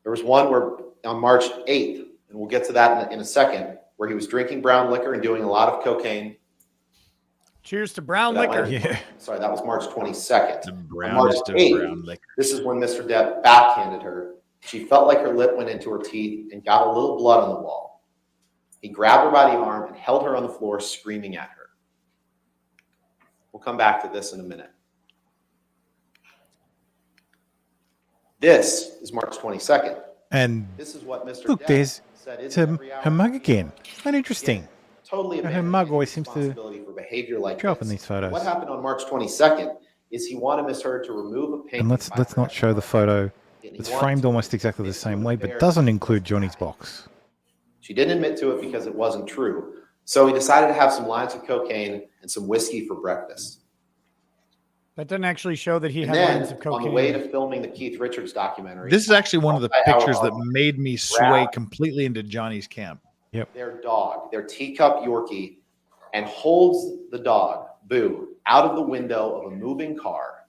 There was one where on March 8th, and we'll get to that in a second, where he was drinking brown liquor and doing a lot of cocaine. Cheers to brown liquor. Sorry, that was March 22nd. The On March brownest of 8th, brown liquor. this is when Mr. Depp backhanded her. She felt like her lip went into her teeth and got a little blood on the wall. He grabbed her by the arm and held her on the floor, screaming at her. We'll come back to this in a minute. This is March 22nd. And this is what Mr. look, Depp there's said is her, every hour. her mug again. Not interesting. Totally Her mug always seems to responsibility for behavior like show up this. in these photos. What happened on March 22nd is he wanted Miss Heard to remove a painting. And let's not show the photo. It's framed almost exactly the same way, but doesn't include Johnny's box. She didn't admit to it because it wasn't true. So he decided to have some lines of cocaine and some whiskey for breakfast. That doesn't actually show that he And had then, lines of on cocaine. the way to filming the Keith Richards documentary, This is actually one of the pictures that multi-hour made me sway grab completely into Johnny's camp. Yep. their dog, their teacup Yorkie, and holds the dog, Boo, out of the window of a moving car.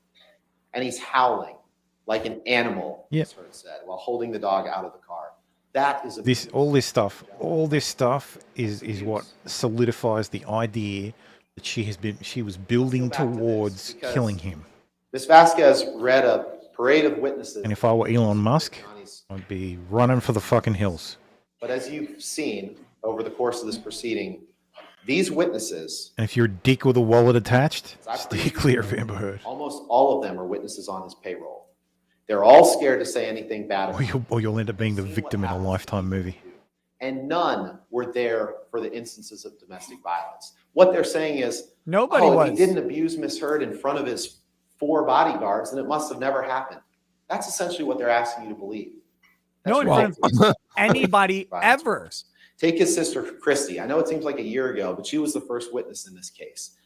And he's howling like an animal, Yep. Miss Heard said, while holding the dog out of the car. That is All this stuff is what solidifies the idea that she was building towards killing him. Miss Vasquez read a parade of witnesses. And if I were Elon Musk, I'd be running for the fucking hills. But as you've seen over the course of this proceeding, these witnesses, And if you're a dick with a wallet attached, stay clear of Amber Heard. almost all of them are witnesses on his payroll. They're all scared to say anything bad about him, Or you'll end up being the victim in a Lifetime movie. and none were there for the instances of domestic violence. What they're saying is, Nobody if was. he didn't abuse Miss Heard in front of his 4 bodyguards, then it must have never happened. That's essentially what they're asking you to believe. No, in front of anybody ever. Take his sister, Christy. I know it seems like a year ago, but she was the first witness in this case.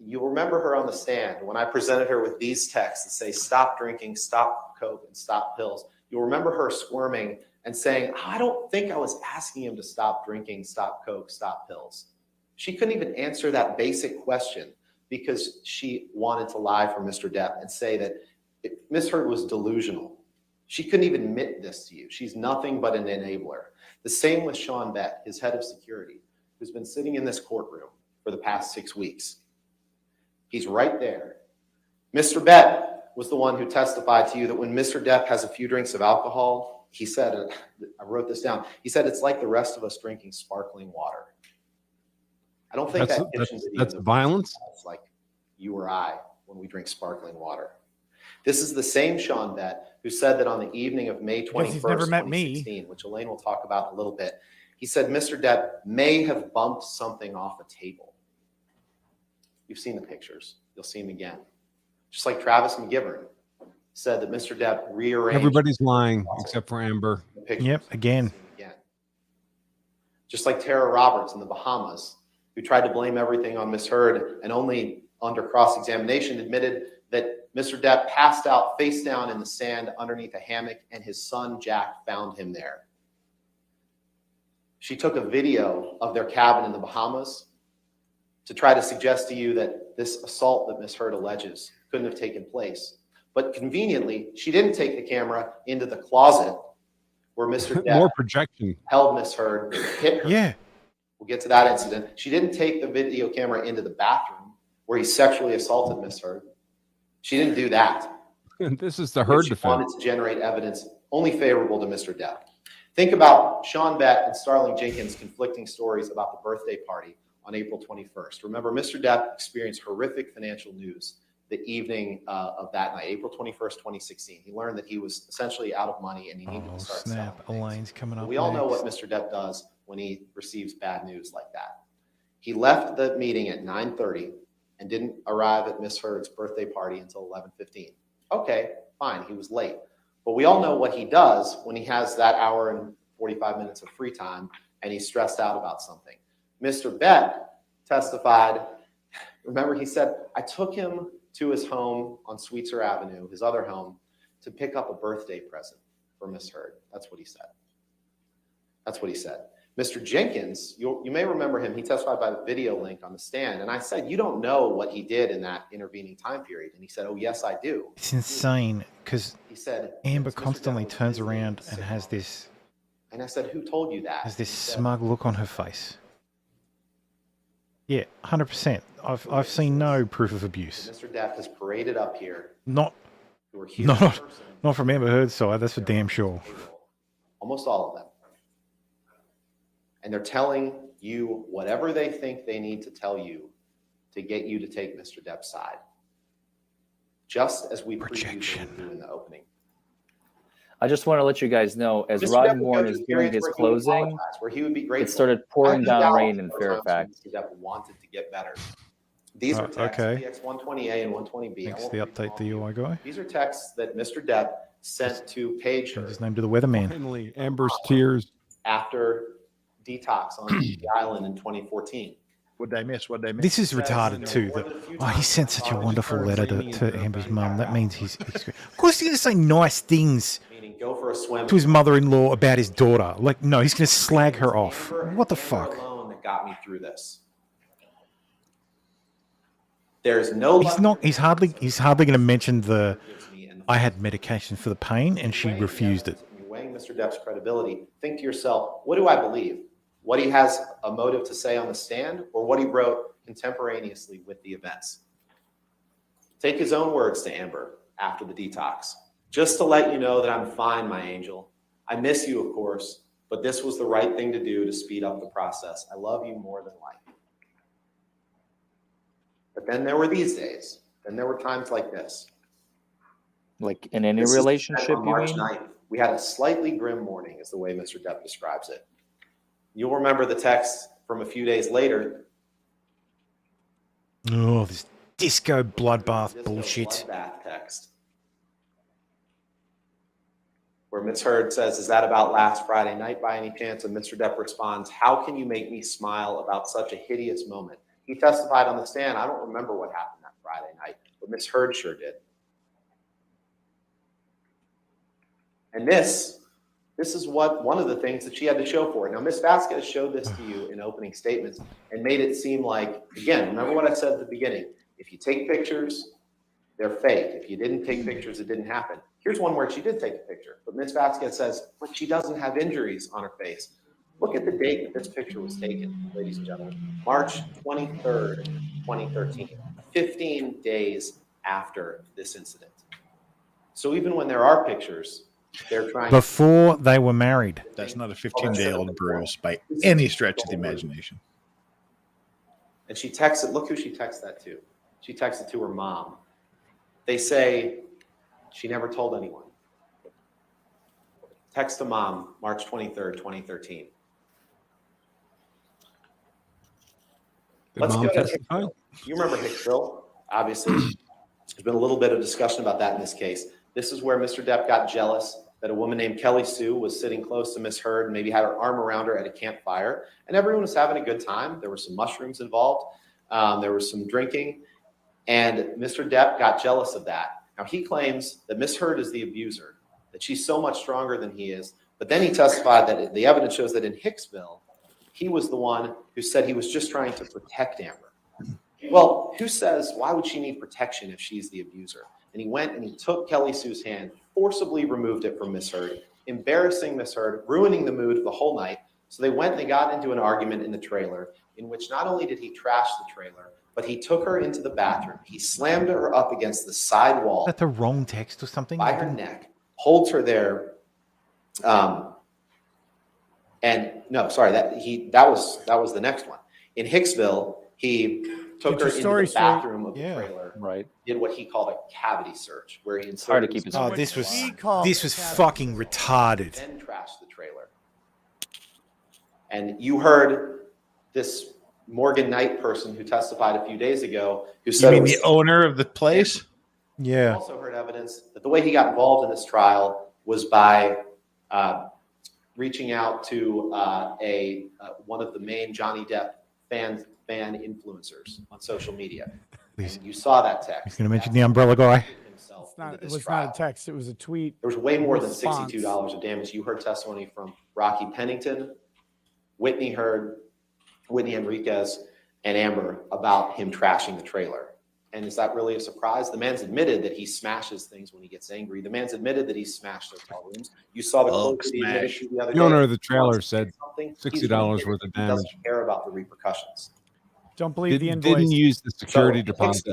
You'll remember her on the stand when I presented her with these texts that say, stop drinking, stop coke, and stop pills. You'll remember her squirming and saying, I don't think I was asking him to stop drinking, stop coke, stop pills. She couldn't even answer that basic question because she wanted to lie for Mr. Depp and say that Ms. Heard was delusional. She couldn't even admit this to you. She's nothing but an enabler. The same with Sean Bett, his head of security, who's been sitting in this courtroom for the past 6 weeks. He's right there. Mr. Bett was the one who testified to you that when Mr. Depp has a few drinks of alcohol, he said, I wrote this down, he said it's like the rest of us drinking sparkling water. I don't think that's violence. It's like you or I when we drink sparkling water. This is the same Sean Bett who said that on the evening of May 21st, he's never met 2016, which Elaine will talk about in a little bit, he said Mr. Depp may have bumped something off a table. You've seen the pictures. You'll see them again. Just like Travis McGivern said that Mr. Depp rearranged. Everybody's lying except for Amber. Yep, again. Just like Tara Roberts in the Bahamas, who tried to blame everything on Miss Heard and only under cross-examination admitted that Mr. Depp passed out face down in the sand underneath a hammock and his son Jack found him there. She took a video of their cabin in the Bahamas to try to suggest to you that this assault that Miss Heard alleges couldn't have taken place. But conveniently, she didn't take the camera into the closet where Mr. Depp more projection held Miss Heard, hit her. Yeah. We'll get to that incident. She didn't take the video camera into the bathroom where he sexually assaulted Miss Heard. She didn't do that. This is the Heard She defense. wanted to generate evidence only favorable to Mr. Depp. Think about Sean Bett and Starling Jenkins' conflicting stories about the birthday party on April 21st. Remember, Mr. Depp experienced horrific financial news the evening of that night, April 21st, 2016. He learned that he was essentially out of money and he needed to start selling things. Elaine's coming up. We all know what Mr. Depp does when he receives bad news like that. He left the meeting at 9:30 and didn't arrive at Miss Heard's birthday party until 11:15. Okay, fine, he was late. But we all know what he does when he has that hour and 45 minutes of free time and he's stressed out about something. Mr. Bett testified, remember he said, I took him to his home on Sweetser Avenue, his other home, to pick up a birthday present for Miss Heard. That's what he said. That's what he said. Mr. Jenkins, you may remember him. He testified by the video link on the stand. And I said, you don't know what he did in that intervening time period. And he said, oh, yes, I do. It's insane because said Amber constantly turns around and has this. And I said, who told you that? Has this smug look on her face. Yeah, 100%. I've seen no proof of abuse. Mr. Depp has paraded up here. Not from Amber Heard's side. That's for damn sure. Almost all of them. And they're telling you whatever they think they need to tell you to get you to take Mr. Depp's side. Just as we previewed in the opening. I just want to let you guys know, as Rottenborn is doing his closing, it started pouring down rain in Fairfax. Mr. Depp wanted to get better. These are texts, PX 120A and 120B. Thanks for the update, the DUI Guy. These are texts that Mr. Depp sent to Paige Heard. His name to the weatherman. Finally, Amber's tears. After detox on the island in 2014. What'd they miss? This is retarded too. He sent such a wonderful letter to Amber's mum. That means he's great. Of course, he's going to say nice things Go for a swim to his mother-in-law about his daughter. Like, no, he's going to slag her off. What the fuck? That got me through this. There's no. He's hardly going to mention the. I had medication for the pain, and she refused it. You're weighing Mr. Depp's credibility. Think to yourself, what do I believe? What he has a motive to say on the stand, or what he wrote contemporaneously with the events? Take his own words to Amber after the detox. Just to let you know that I'm fine, my angel. I miss you, of course, but this was the right thing to do to speed up the process. I love you more than life. But then there were these days. Then there were times like this. Like in any relationship, on March 9th, we had a slightly grim morning, is the way Mr. Depp describes it. You'll remember the text from a few days later. Oh, this disco bloodbath bullshit. Bloodbath text. where Ms. Heard says, "Is that about last Friday night by any chance?" And Mr. Depp responds, "How can you make me smile about such a hideous moment?" He testified on the stand, "I don't remember what happened that Friday night, but Ms. Heard sure did." And this is one of the things that she had to show for it. Now, Ms. Vasquez showed this to you in opening statements and made it seem like, again, remember what I said at the beginning, if you take pictures, they're fake. If you didn't take pictures, it didn't happen. Here's one where she did take a picture, but Ms. Vasquez says, but she doesn't have injuries on her face. Look at the date that this picture was taken, ladies and gentlemen. March 23rd, 2013, 15 days after this incident. So even when there are pictures, they're trying before they were married. That's not a 15-day-old Bruce by any stretch of the imagination. And she texted, look who she texted that to. She texted to her mom. They say she never told anyone. Text to mom, March 23rd, 2013. Let's go to Hicksville. You remember Hicksville? Obviously, there's been a little bit of discussion about that in this case. This is where Mr. Depp got jealous that a woman named Kelly Sue was sitting close to Miss Heard and maybe had her arm around her at a campfire. And everyone was having a good time. There were some mushrooms involved. There was some drinking. And Mr. Depp got jealous of that. Now, he claims that Miss Heard is the abuser, that she's so much stronger than he is. But then he testified that the evidence shows that in Hicksville, he was the one who said he was just trying to protect Amber. Well, who says, why would she need protection if she's the abuser? And he went and he took Kelly Sue's hand, forcibly removed it from Miss Heard, embarrassing Miss Heard, ruining the mood the whole night. So they went and they got into an argument in the trailer in which not only did he trash the trailer, but he took her into the bathroom. He slammed her up against the side wall. Is that the wrong text or something? By her neck, holds her there. And no, sorry, that was the next one. In Hicksville, he took her into the bathroom of the trailer. Right. Did what he called a cavity search, where he hard to inserted. keep his Oh, this was fucking retarded. Then trashed the trailer. And you heard this Morgan Knight person who testified a few days ago, who said, you mean the owner of the place? Yeah. Also heard evidence that the way he got involved in this trial was by reaching out to one of the main Johnny Depp fan influencers on social media. And you saw that text. He's going to mention the umbrella guy. It was not a text. It was a tweet. There was way more than response. $62 of damage. You heard testimony from Rocky Pennington, Whitney Heard, Whitney Enriquez, and Amber about him trashing the trailer. And is that really a surprise? The man's admitted that he smashes things when he gets angry. The man's admitted that he smashed hotel rooms. You saw the quote that he admitted to the other day. The owner of the trailer said $60 worth of damage. He doesn't care about the repercussions. Don't believe the invoice. Didn't use the security deposit.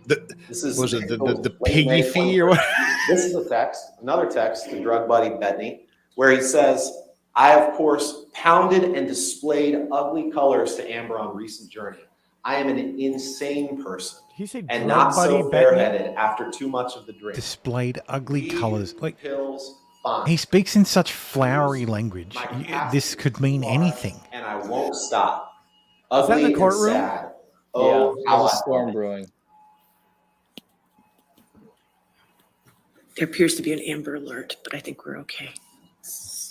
This is the piggy fee or what? This is a text, another text to drug buddy Bettany, where he says, I, of course, pounded and displayed ugly colors to Amber on recent journey. I am an insane person and not so bareheaded after too much of the drink. Displayed ugly colors. Like pills, fine. he speaks in such flowery language. This could mean anything. And I won't stop. Is that in Ugly the courtroom? and sad. Oh, yeah, how there's a I storm love it. brewing. There appears to be an Amber Alert, but I think we're okay.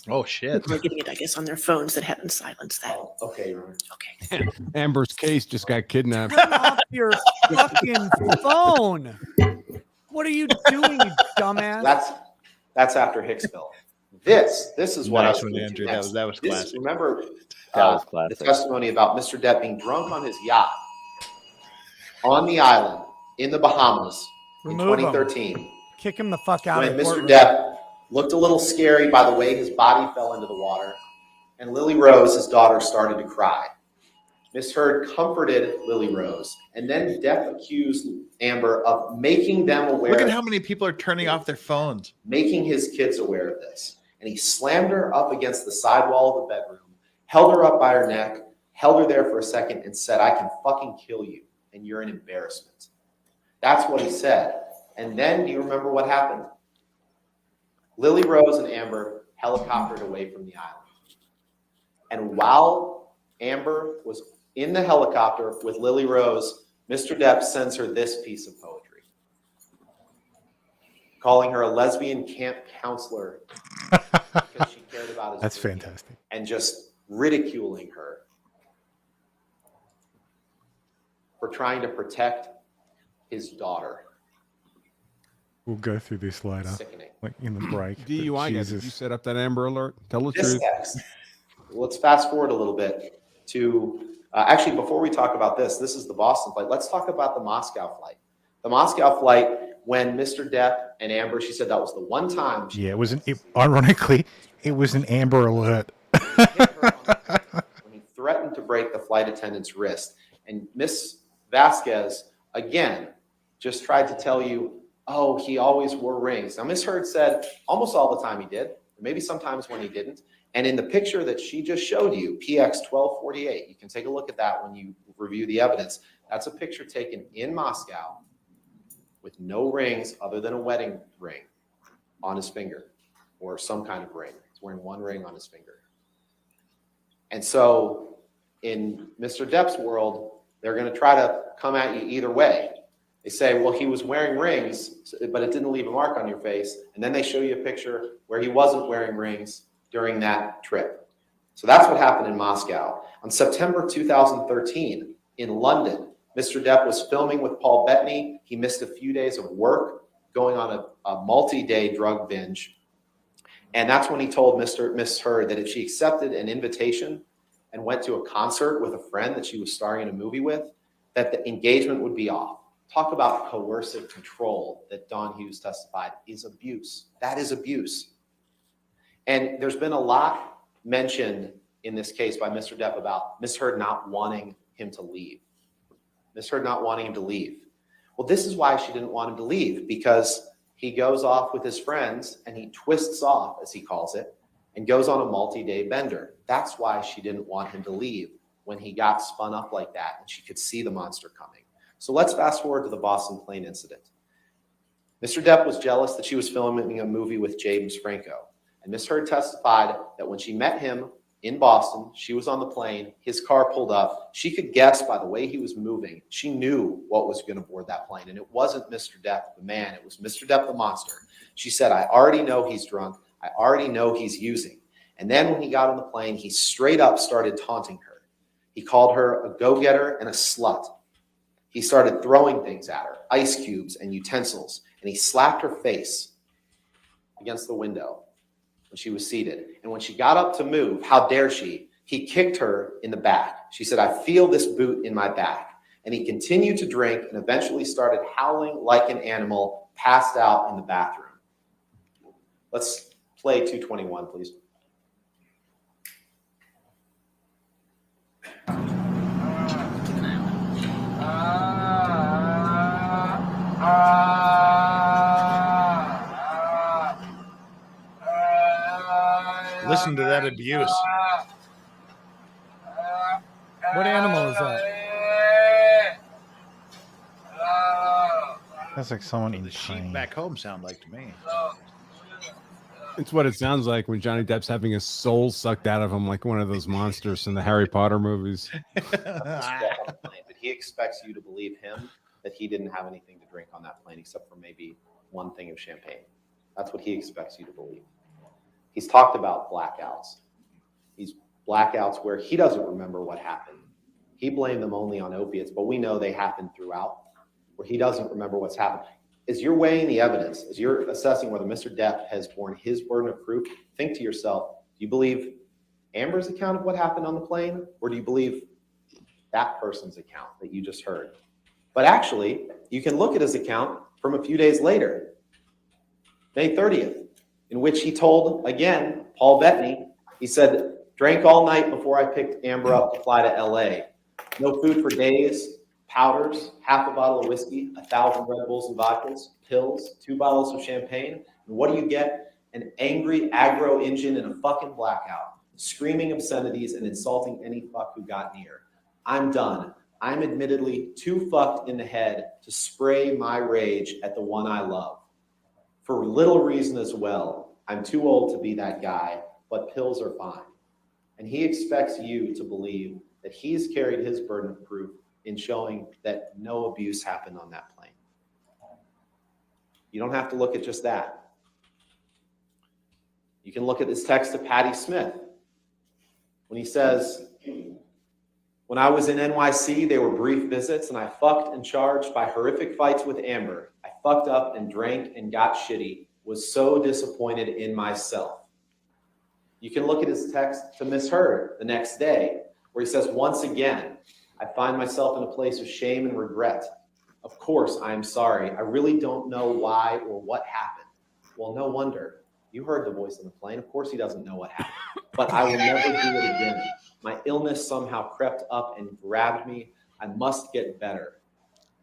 Oh, shit. People are getting it, I guess, on their phones that haven't silenced that. Okay, Your Honor. Okay. Amber's case just got kidnapped. Turn off your fucking phone. What are you doing, you dumbass? That's after Hicksville. This is what Nice I was one, Andrew. next. That was This- classic. Remember That was classic. the testimony about Mr. Depp being drunk on his yacht on the island in the Bahamas Remove in him. 2013. Kick him the fuck out When of the Mr. courtroom. Depp looked a little scary by the way his body fell into the water, and Lily Rose, his daughter, started to cry. Miss Heard comforted Lily Rose, and then Depp accused Amber of making them aware. Look at how many people are turning off their phones. Making his kids aware of this. And he slammed her up against the side wall of the bedroom, held her up by her neck, held her there for a second, and said, I can fucking kill you, and you're an embarrassment. That's what he said. And then, do you remember what happened? Lily Rose and Amber helicoptered away from the island. And while Amber was in the helicopter with Lily Rose, Mr. Depp sends her this piece of poetry. calling her a lesbian camp counselor because she cared about his That's drinking, fantastic. and just ridiculing her for trying to protect his daughter. We'll go through this later, Sickening. like in the break. but DUI guy, did Jesus. you set up that Amber Alert? Tell the This truth. text. Let's fast forward a little bit to actually, before we talk about this is the Boston flight. Let's talk about the Moscow flight. The Moscow flight, when Mr. Depp and Amber, she said that was the one time. Yeah, it was ironically, it was an Amber Alert. When he threatened to break the flight attendant's wrist. And Miss Vasquez, again, just tried to tell you, oh, he always wore rings. Now, Miss Heard said almost all the time he did, maybe sometimes when he didn't. And in the picture that she just showed you, PX 1248, you can take a look at that when you review the evidence. That's a picture taken in Moscow with no rings other than a wedding ring on his finger or some kind of ring. He's wearing one ring on his finger. And so in Mr. Depp's world, they're going to try to come at you either way. They say, well, he was wearing rings, but it didn't leave a mark on your face. And then they show you a picture where he wasn't wearing rings during that trip. So that's what happened in Moscow. On September 2013, in London, Mr. Depp was filming with Paul Bettany. He missed a few days of work, going on a multi-day drug binge. And that's when he told Miss Heard that if she accepted an invitation and went to a concert with a friend that she was starring in a movie with, that the engagement would be off. Talk about coercive control that Don Hughes testified is abuse. That is abuse. And there's been a lot mentioned in this case by Mr. Depp about Miss Heard not wanting him to leave. Miss Heard not wanting him to leave. Well, this is why she didn't want him to leave, because he goes off with his friends and he twists off, as he calls it, and goes on a multi-day bender. That's why she didn't want him to leave when he got spun up like that and she could see the monster coming. So let's fast forward to the Boston plane incident. Mr. Depp was jealous that she was filming a movie with James Franco. And Miss Heard testified that when she met him in Boston, she was on the plane, his car pulled up. She could guess by the way he was moving. She knew what was going to board that plane. And it wasn't Mr. Depp, the man. It was Mr. Depp, the monster. She said, I already know he's drunk. I already know he's using. And then when he got on the plane, he straight up started taunting her. He called her a go-getter and a slut. He started throwing things at her, ice cubes and utensils, and he slapped her face against the window when she was seated. And when she got up to move, how dare she, he kicked her in the back. She said, I feel this boot in my back. And he continued to drink and eventually started howling like an animal, passed out in the bathroom. Let's play 221, please. Listen to that abuse. What animal is that? That's like someone in The sheep back home sound like to me. It's what it sounds like when Johnny Depp's having his soul sucked out of him, like one of those monsters in the Harry Potter movies. But he expects you to believe him that he didn't have anything to drink on that plane except for maybe one thing of champagne. That's what he expects you to believe. He's talked about blackouts. These blackouts where he doesn't remember what happened. He blamed them only on opiates, but we know they happened throughout, where he doesn't remember what's happened. As you're weighing the evidence, as you're assessing whether Mr. Depp has borne his burden of proof, think to yourself, do you believe Amber's account of what happened on the plane, or do you believe that person's account that you just heard? But actually, you can look at his account from a few days later, May 30th, in which he told, again, Paul Bettany, he said, drank all night before I picked Amber up to fly to LA. No food for days, powders, half a bottle of whiskey, 1,000 Red Bulls and vodkas, pills, 2 bottles of champagne. And what do you get? An angry aggro engine in a fucking blackout, screaming obscenities and insulting any fuck who got near. I'm done. I'm admittedly too fucked in the head to spray my rage at the one I love. For little reason as well, I'm too old to be that guy, but pills are fine. And he expects you to believe that he's carried his burden of proof in showing that no abuse happened on that plane. You don't have to look at just that. You can look at this text to Patty Smith when he says, when I was in NYC, they were brief visits, and I fucked and charged by horrific fights with Amber. I fucked up and drank and got shitty, was so disappointed in myself. You can look at his text to Miss Heard the next day, where he says, once again, I find myself in a place of shame and regret. Of course, I am sorry. I really don't know why or what happened. Well, no wonder. You heard the voice on the plane. Of course he doesn't know what happened. But I will never do it again. My illness somehow crept up and grabbed me. I must get better.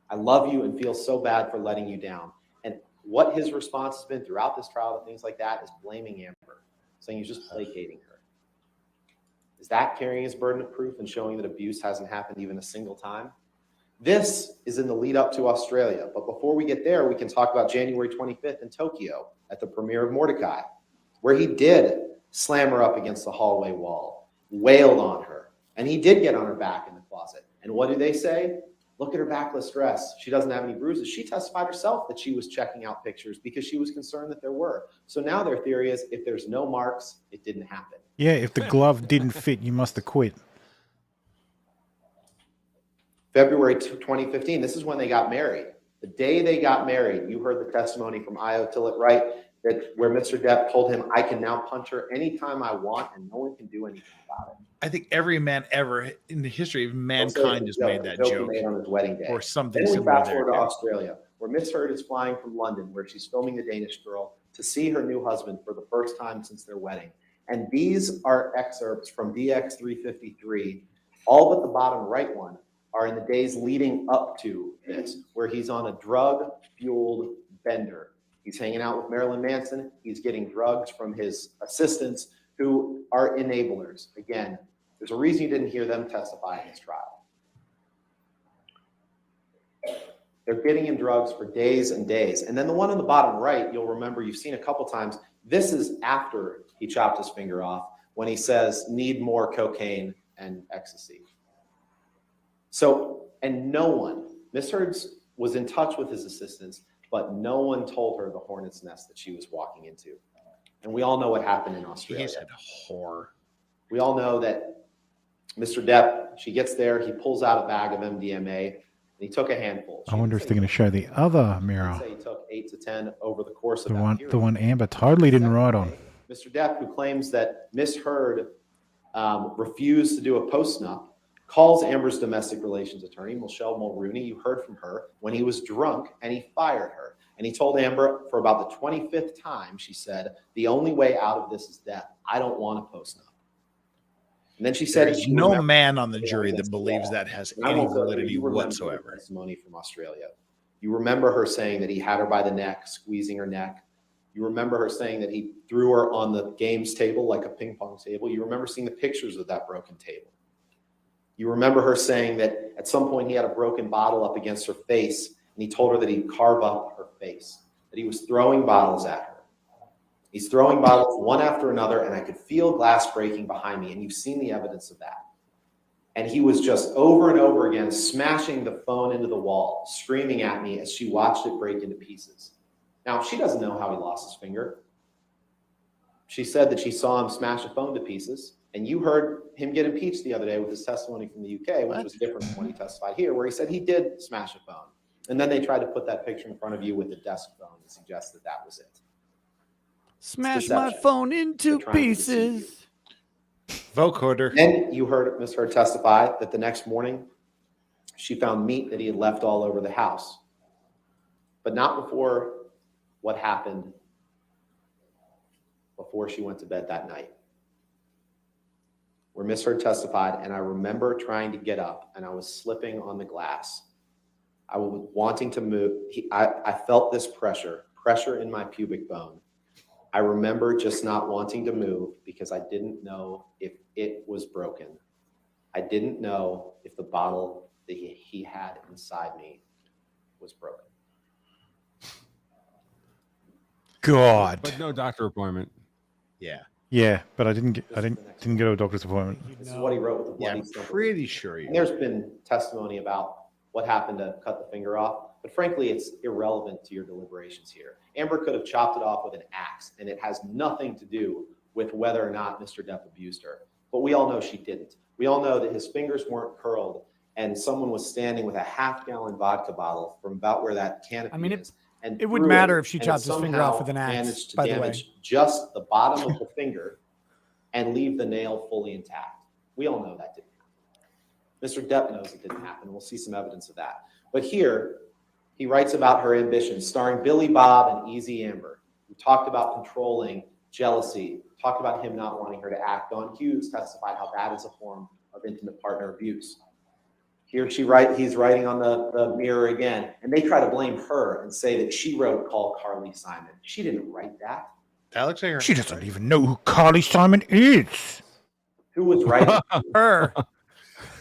I love you and feel so bad for letting you down. And what his response has been throughout this trial and things like that is blaming Amber, saying he's just placating her. Is that carrying his burden of proof and showing that abuse hasn't happened even a single time? This is in the lead up to Australia. But before we get there, we can talk about January 25th in Tokyo at the premiere of Mordecai, where he did slam her up against the hallway wall, wailed on her, and he did get on her back in the closet. And what do they say? Look at her backless dress. She doesn't have any bruises. She testified herself that she was checking out pictures because she was concerned that there were. So now their theory is if there's no marks, it didn't happen. Yeah, if the glove didn't fit, you must have quit. February 2015, this is when they got married. The day they got married, you heard the testimony from Io Tillett, right? That where Mr. Depp told him, I can now punch her anytime I want and no one can do anything about it. I think every man ever in the history of mankind has made that joke. Made on his wedding day. Or something then we similar fast there. forward to Australia, where Miss Heard is flying from London, where she's filming The Danish Girl, to see her new husband for the first time since their wedding. And these are excerpts from DX 353, all but the bottom right one are in the days leading up to this, where he's on a drug-fueled bender. He's hanging out with Marilyn Manson. He's getting drugs from his assistants who are enablers. Again, there's a reason you didn't hear them testify in this trial. They're getting him drugs for days and days. And then the one on the bottom right, you'll remember you've seen a couple times. This is after he chopped his finger off, when he says, need more cocaine and ecstasy. So, and no one, Miss Heard was in touch with his assistants, but no one told her the hornet's nest that she was walking into. And we all know what happened in Australia. He said whore. We all know that Mr. Depp, she gets there, he pulls out a bag of MDMA, and he took a handful. I wonder if they're going to show the other mirror. Say he took 8 to 10 over the course of The one Amber totally didn't write on. Mr. Depp, who claims that Miss Heard refused to do a post-nup, calls Amber's domestic relations attorney, Michelle Mulrooney. You heard from her when he was drunk, and he fired her. And he told Amber for about the 25th time, she said, the only way out of this is death. I don't want a post-nup. And then she said, there's no man on the jury that believes that has any validity whatsoever. Testimony from Australia. You remember her saying that he had her by the neck, squeezing her neck. You remember her saying that he threw her on the games table like a ping pong table. You remember seeing the pictures of that broken table. You remember her saying that at some point he had a broken bottle up against her face, and he told her that he'd carve up her face, that he was throwing bottles at her. He's throwing bottles one after another, and I could feel glass breaking behind me, and you've seen the evidence of that. And he was just over and over again smashing the phone into the wall, screaming at me as she watched it break into pieces. Now, she doesn't know how he lost his finger. She said that she saw him smash a phone to pieces. And you heard him get impeached the other day with his testimony from the UK, which was different from when he testified here, where he said he did smash a phone. And then they tried to put that picture in front of you with the desk phone and suggest that that was it. Smash my phone into pieces. Vocoder. Then you heard Miss Heard testify that the next morning she found meat that he had left all over the house. But not before what happened before she went to bed that night. Where Miss Heard testified, and I remember trying to get up, and I was slipping on the glass. I was wanting to move. I felt this pressure in my pubic bone. I remember just not wanting to move because I didn't know if it was broken. I didn't know if the bottle that he had inside me was broken. God. But no doctor appointment. Yeah. Yeah, but I didn't go to a doctor's appointment. This is what he wrote with the bloody I'm pretty sure. And there's been testimony about what happened to cut the finger off. But frankly, it's irrelevant to your deliberations here. Amber could have chopped it off with an axe, and it has nothing to do with whether or not Mr. Depp abused her. But we all know she didn't. We all know that his fingers weren't curled, and someone was standing with a half-gallon vodka bottle from about where that canopy is. And it wouldn't matter if she chopped his finger off with an axe, managed to by the way. damage just the bottom of the finger and leave the nail fully intact. We all know that didn't happen. Mr. Depp knows it didn't happen. We'll see some evidence of that. But here, he writes about her ambitions, starring Billy Bob and Easy Amber, who talked about controlling, jealousy, talked about him not wanting her to act. Dawn Hughes testified how that is a form of intimate partner abuse. Here he's writing on the mirror again, and they try to blame her and say that she wrote Call Carly Simon. She didn't write that. That looks like her. She doesn't even know who Carly Simon is. Who was writing? Her.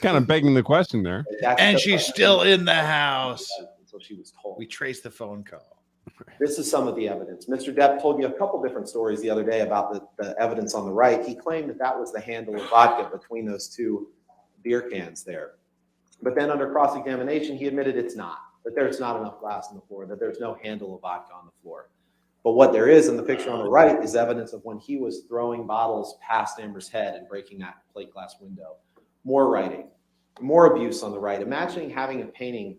Kind of begging the question there. And she's still in the house. Until she was told. We traced the phone call. This is some of the evidence. Mr. Depp told you a couple different stories the other day about the evidence on the right. He claimed that that was the handle of vodka between those two beer cans there. But then under cross-examination, he admitted it's not, that there's not enough glass on the floor, that there's no handle of vodka on the floor. But what there is in the picture on the right is evidence of when he was throwing bottles past Amber's head and breaking that plate glass window. More writing, more abuse on the right. Imagining having a painting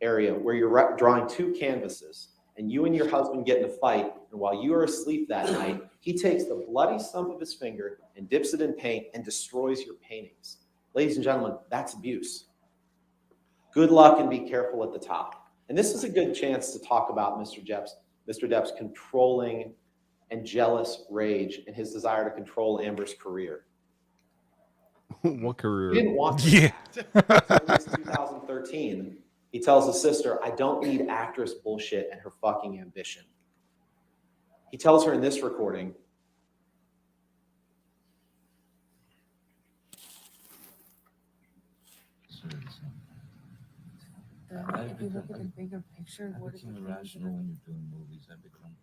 area where you're drawing two canvases and you and your husband get in a fight, and while you are asleep that night, he takes the bloody stump of his finger and dips it in paint and destroys your paintings. Ladies and gentlemen, that's abuse. Good luck and be careful at the top. And this is a good chance to talk about Mr. Depp's controlling and jealous rage and his desire to control Amber's career. What career? He didn't want to. Yeah. Since 2013, he tells his sister, I don't need actress bullshit and her fucking ambition. He tells her in this recording, If you look at the bigger picture, what is it? Irrational when you're doing movies. I become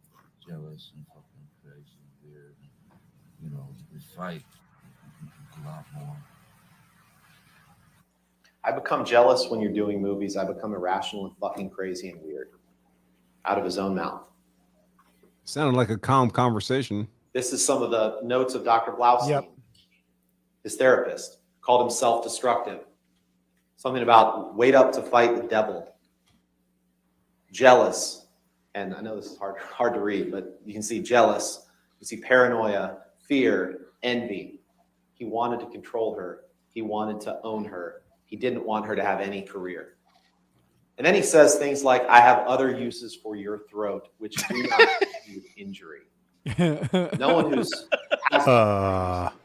jealous and fucking crazy and weird. You know, we fight a lot more. I become jealous when you're doing movies. I become irrational and fucking crazy and weird. Out of his own mouth. Sounded like a calm conversation. This is some of the notes of Dr. Blaustein. Yep. His therapist called him self-destructive. Something about wait up to fight the devil. Jealous. And I know this is hard to read, but you can see jealous. You see paranoia, fear, envy. He wanted to control her. He wanted to own her. He didn't want her to have any career. And then he says things like, I have other uses for your throat, which do not include injury. No one who's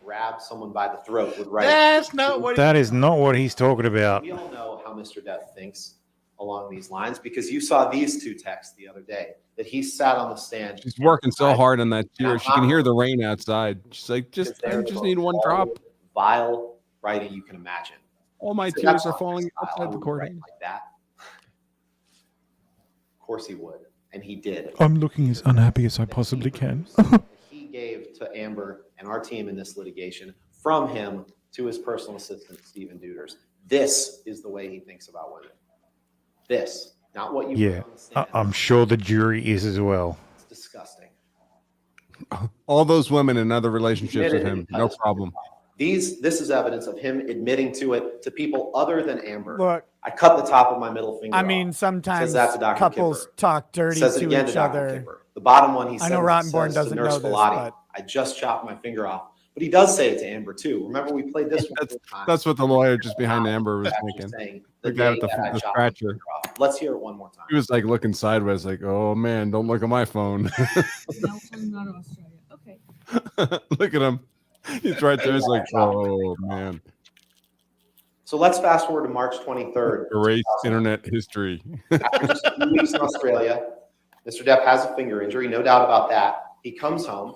grabbed someone by the throat would write. That's not what. That is not what he's talking about. We all know how Mr. Depp thinks along these lines because you saw these two texts the other day that he sat on the stand. She's working so hard on that chair. She can hear the rain outside. She's like, I just need one drop. Vile writing you can imagine. All my So tears that's are not falling his style. I outside the wouldn't court. write like that. Of course he would, and he did. I'm looking as unhappy as I possibly can. He gave to Amber and our team in this litigation from him to his personal assistant, Stephen Duders. This is the way he thinks about women. This, not what you Yeah, put on the stand. I'm sure the jury is as well. It's disgusting. All those women in other relationships with him, no problem. This is evidence of him admitting to it to people other than Amber. Look, I cut the top of my middle finger I off. mean, sometimes Says that to Dr. couples Kipper. talk dirty Says it to again each Dr. other. Kipper. The bottom one, he I know Rottenborn doesn't to Nurse know this, Filati, but I just chopped my finger off. But he does say it to Amber too. Remember, we played this one. That's what the lawyer just behind Amber was thinking. The guy with the scratcher. Let's hear it one more time. He was like looking sideways, like, "Oh man, don't look at my phone." No, I'm not Australia. Okay. Look at him. He's right there. He's like, "Oh man." So let's fast forward to March 23rd. Erase internet history. After just 2 weeks in Australia, Mr. Depp has a finger injury, no doubt about that. He comes home.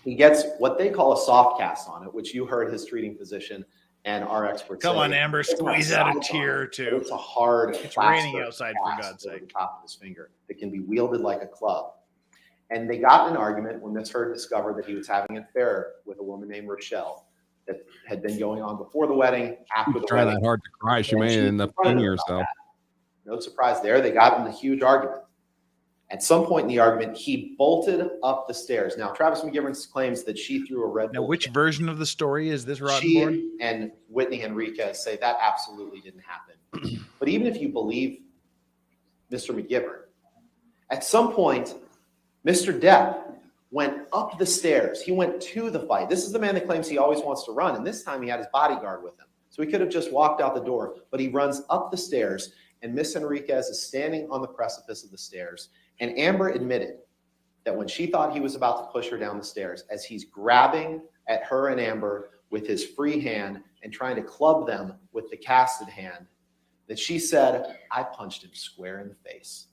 He gets what they call a soft cast on it, which you heard his treating physician and our experts Come say. on, Amber, It's not squeeze out a soft tear or on it, two. but it's a hard. It's raining plaster outside, for cast God's over sake. the top of his finger that can be wielded like a club. And they got in an argument when Miss Heard discovered that he was having an affair with a woman named Rochelle that had been going on before the wedding, after the Try wedding. that hard to cry. She And may she end up confronted killing her about herself. that. No surprise there. They got in a huge argument. At some point in the argument, he bolted up the stairs. Now, Travis McGivern claims that she threw a red Now, bull. which version of the story is this, Rottenborn? She and Whitney Henriquez say that absolutely didn't happen. But even if you believe Mr. McGivern, at some point, Mr. Depp went up the stairs. He went to the fight. This is the man that claims he always wants to run, and this time he had his bodyguard with him. So he could have just walked out the door, but he runs up the stairs, and Miss Henriquez is standing on the precipice of the stairs. And Amber admitted that when she thought he was about to push her down the stairs, as he's grabbing at her and Amber with his free hand and trying to club them with the casted hand, that she said, I punched him square in the face.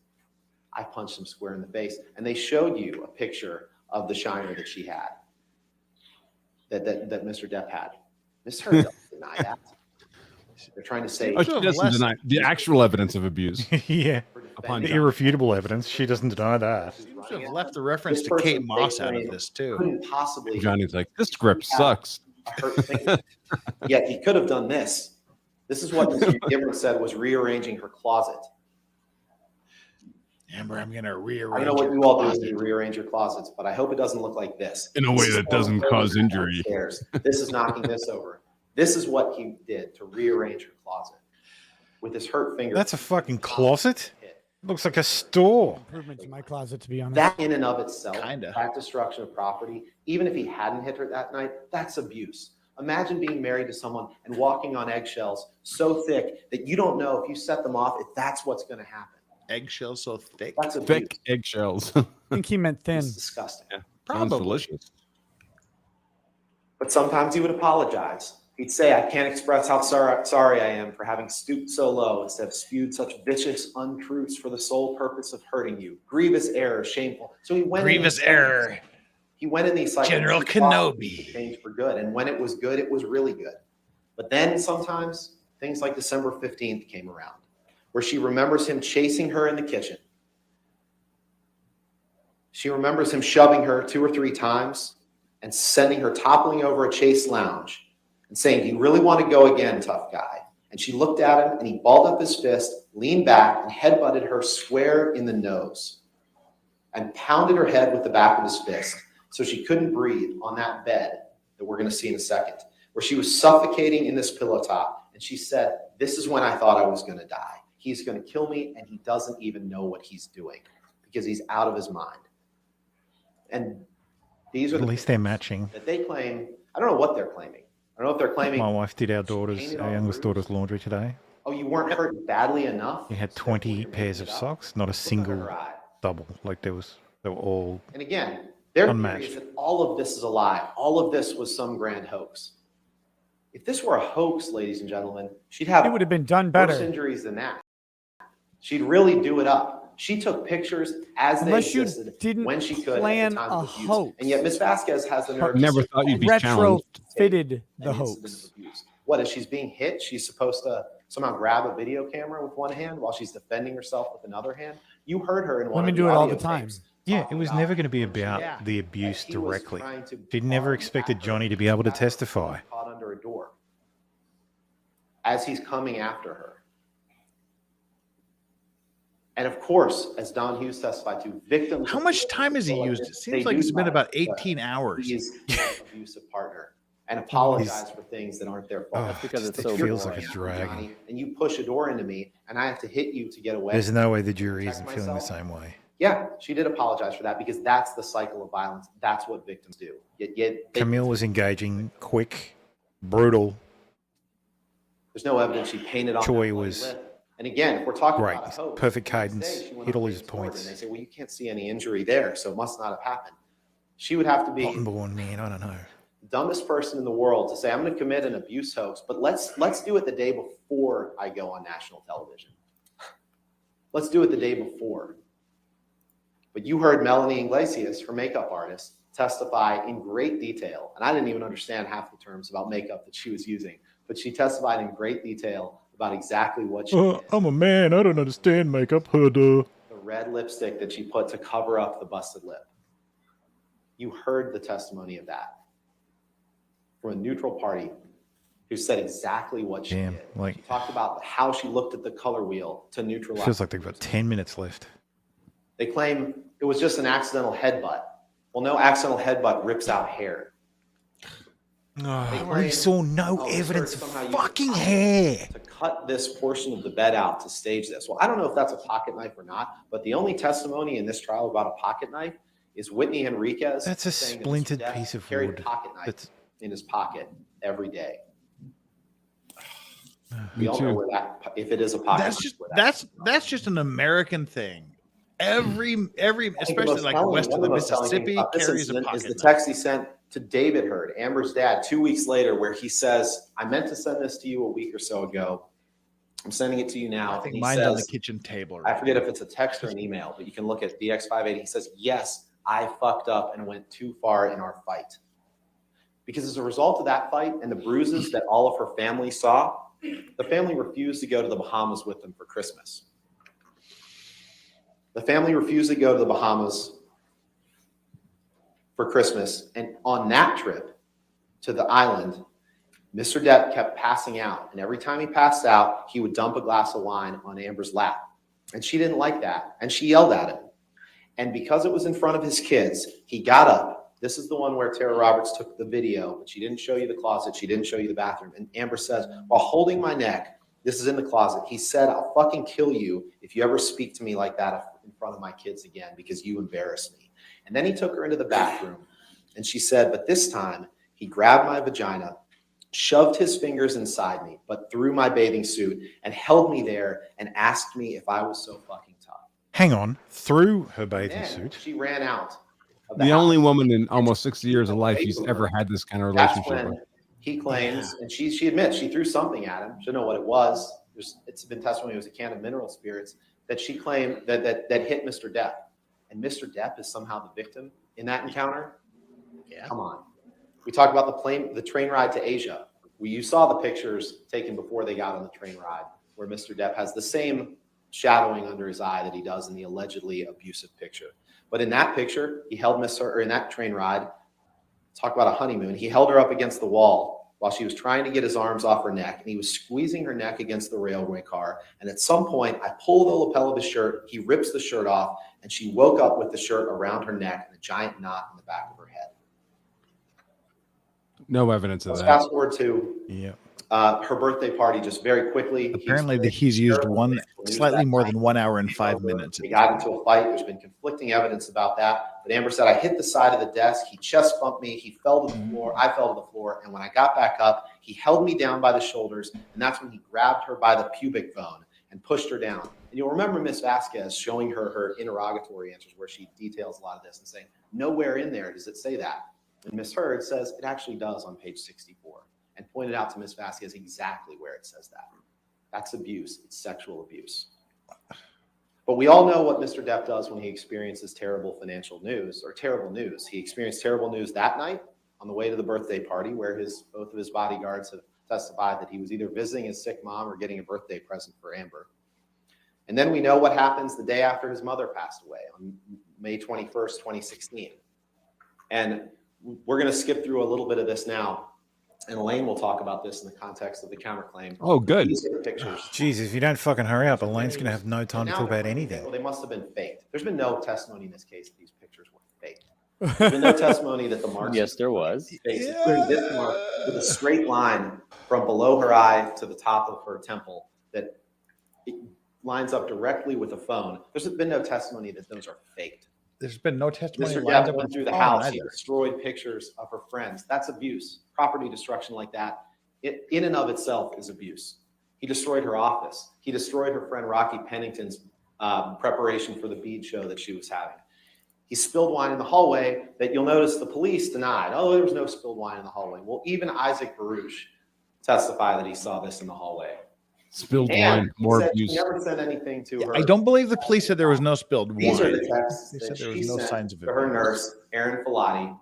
I punched him square in the face. And they showed you a picture of the shiner that she had, that Mr. Depp had. Miss Heard doesn't deny that. They're trying to say she doesn't deny the actual evidence of abuse. Yeah, the irrefutable evidence. She doesn't deny that. You should have left the reference to Kate Moss out of this too. Couldn't possibly. Johnny's like, this script sucks. Yet he could have done this. This is what Mr. McGivern said was rearranging her closet. Amber, I'm going to rearrange. I don't know what you all do when you rearrange your closets, but I hope it doesn't look like this. In a way that doesn't cause injury. This is knocking this over. This is what he did to rearrange her closet with his hurt finger. That's a fucking closet. Looks like a store. Improvement to my closet, to be honest. That in and of itself, that destruction of property, even if he hadn't hit her that night, that's abuse. Imagine being married to someone and walking on eggshells so thick that you don't know if you set them off, if that's what's going to happen. Eggshells so thick. That's abuse. Thick eggshells. I think he meant thin. It's disgusting. Yeah, sounds delicious. But sometimes he would apologize. He'd say, I can't express how sorry I am for having stooped so low instead of spewed such vicious untruths for the sole purpose of hurting you. Grievous error, shameful. So he went Grievous error. He went in these cycles. General Kenobi. To change for good. And when it was good, it was really good. But then sometimes things like December 15th came around, where she remembers him chasing her in the kitchen. She remembers him shoving her 2 or 3 times and sending her toppling over a Chase lounge and saying, do you really want to go again, tough guy? And she looked at him and he balled up his fist, leaned back and headbutted her square in the nose and pounded her head with the back of his fist so she couldn't breathe on that bed that we're going to see in a second, where she was suffocating in this pillow top. And she said, this is when I thought I was going to die. He's going to kill me and he doesn't even know what he's doing because he's out of his mind. And these are at least they're matching. That they claim. I don't know what they're claiming. I don't know if they're claiming. My wife did our youngest daughter's laundry today. Oh, you weren't hurt badly enough? We had 20 pairs of socks, not a single double. Like they were all and again, their unmatched. theory is that all of this is a lie. All of this was some grand hoax. If this were a hoax, ladies and gentlemen, she'd have it would have been done better. Worse injuries than that. She'd really do it up. She took pictures as they existed when she could plan at the time a of abuse. hoax. And yet Miss Vasquez has the nerve. Never thought you'd be challenged. Retrofitted the hoax. What, as she's being hit, she's supposed to somehow grab a video camera with one hand while she's defending herself with another hand? You heard her in one Women of the do it all audio the time. tapes. Yeah, it was never going to be about the abuse directly. She never expected Johnny to be able to testify. Caught under a door as he's coming after her. And of course, as Don Hughes testified to, victims. How much time has he used? It seems like it's been about 18 hours. He's an abusive partner and apologize for things that aren't their fault. That's because it feels like it's dragging. And you push a door into me, and I have to hit you to get away. There's no way the jury isn't feeling the same way. Yeah, she did apologize for that because that's the cycle of violence. That's what victims do. Yet Camille was engaging, quick, brutal. There's no evidence she painted on. Choi was. And again, if we're talking great, about a hoax, perfect cadence, hit all his and points. they say, well, you can't see any injury there, so it must not have happened. She would have to be Rottenborn, man, I don't know. the dumbest person in the world to say, I'm going to commit an abuse hoax, but let's do it the day before I go on national television. Let's do it the day before. But you heard Melanie Iglesias, her makeup artist, testify in great detail, and I didn't even understand half the terms about makeup that she was using, but she testified in great detail about exactly what she did. I'm a man. I don't understand makeup. The red lipstick that she put to cover up the busted lip. You heard the testimony of that from a neutral party. who said exactly what she did. Like, she talked about how she looked at the color wheel to neutralize. Feels like they've got 10 minutes left. They claim it was just an accidental headbutt. Well, no accidental headbutt rips out hair. We saw no evidence of fucking hair. To cut this portion of the bed out to stage this. Well, I don't know if that's a pocket knife or not, but the only testimony in this trial about a pocket knife is Whitney Enriquez. That's a splintered piece of carried wood. a pocket knife in his pocket every day. We all know where that, if it is a pocket knife. That's just an American thing. Every especially like west of the Mississippi carries a pocket is the text he sent to David Heard, Amber's dad, 2 weeks later, where he says, I meant to send this to you a week or so ago. I'm sending it to you now. I think mine's on the kitchen table. I forget if it's a text or an email, but you can look at BX580. He says, yes, I fucked up and went too far in our fight. Because as a result of that fight and the bruises that all of her family saw, the family refused to go to the Bahamas with them for Christmas. The family refused to go to the Bahamas for Christmas. And on that trip to the island, Mr. Depp kept passing out. And every time he passed out, he would dump a glass of wine on Amber's lap. And she didn't like that. And she yelled at him. And because it was in front of his kids, he got up. This is the one where Tara Roberts took the video, but she didn't show you the closet. She didn't show you the bathroom. And Amber says, while holding my neck, this is in the closet, he said, I'll fucking kill you if you ever speak to me like that in front of my kids again, because you embarrass me. And then he took her into the bathroom, and she said, but this time he grabbed my vagina, shoved his fingers inside me, but through my bathing suit, and held me there and asked me if I was so fucking tough. Hang on, through her bathing suit. She ran out. The only woman in almost 60 years of life he's ever had this kind of relationship That's when with. he claims, and she admits she threw something at him. She didn't know what it was. It's been testimony. It was a can of mineral spirits that she claimed that hit Mr. Depp. And Mr. Depp is somehow the victim in that encounter. Yeah. Come on. We talk about the train ride to Asia. You saw the pictures taken before they got on the train ride, where Mr. Depp has the same shadowing under his eye that he does in the allegedly abusive picture. But in that picture, he held in that train ride, talk about a honeymoon, he held her up against the wall while she was trying to get his arms off her neck, and he was squeezing her neck against the railway car. And at some point, I pulled the lapel of his shirt, he rips the shirt off, and she woke up with the shirt around her neck and a giant knot in the back of her head. No evidence of Let's that. fast forward to her birthday party just very quickly. Apparently, he's used slightly more than 1 hour and 5 minutes. They got into a fight. There's been conflicting evidence about that. But Amber said, I hit the side of the desk. He chest bumped me. He fell to the floor. I fell to the floor. And when I got back up, he held me down by the shoulders. And that's when he grabbed her by the pubic bone and pushed her down. And you'll remember Miss Vasquez showing her interrogatory answers where she details a lot of this and saying, nowhere in there does it say that. And Miss Heard says it actually does on page 64. And pointed out to Ms. Vasquez exactly where it says that. That's abuse. It's sexual abuse. But we all know what Mr. Depp does when he experiences terrible financial news or terrible news. He experienced terrible news that night on the way to the birthday party where both of his bodyguards have testified that he was either visiting his sick mom or getting a birthday present for Amber. And then we know what happens the day after his mother passed away on May 21st, 2016. And we're going to skip through a little bit of this now. And Elaine will talk about this in the context of the counterclaim. Oh, good. These are pictures. Jesus, if you don't fucking hurry up, Elaine's going to have no time to talk about anything. Well, they must have been faked. There's been no testimony in this case that these pictures were faked. There's been no testimony that the marks. Yes, there was. Including this mark with a straight line from below her eye to the top of her temple that it lines up directly with a phone. There's been no testimony that those are faked. There's been no testimony. Mr. Depp went through the house. He destroyed pictures of her friends. That's abuse. Property destruction like that, in and of itself is abuse. He destroyed her office. He destroyed her friend Rocky Pennington's preparation for the bead show that she was having. He spilled wine in the hallway that you'll notice the police denied. Oh, there was no spilled wine in the hallway. Well, even Isaac Baruch testified that he saw this in the hallway. Spilled wine, more abuse. He never said anything to her. I don't believe the police said there was no spilled wine. These are the texts They said that there she was no sent signs of it. to her nurse, Erin Filati,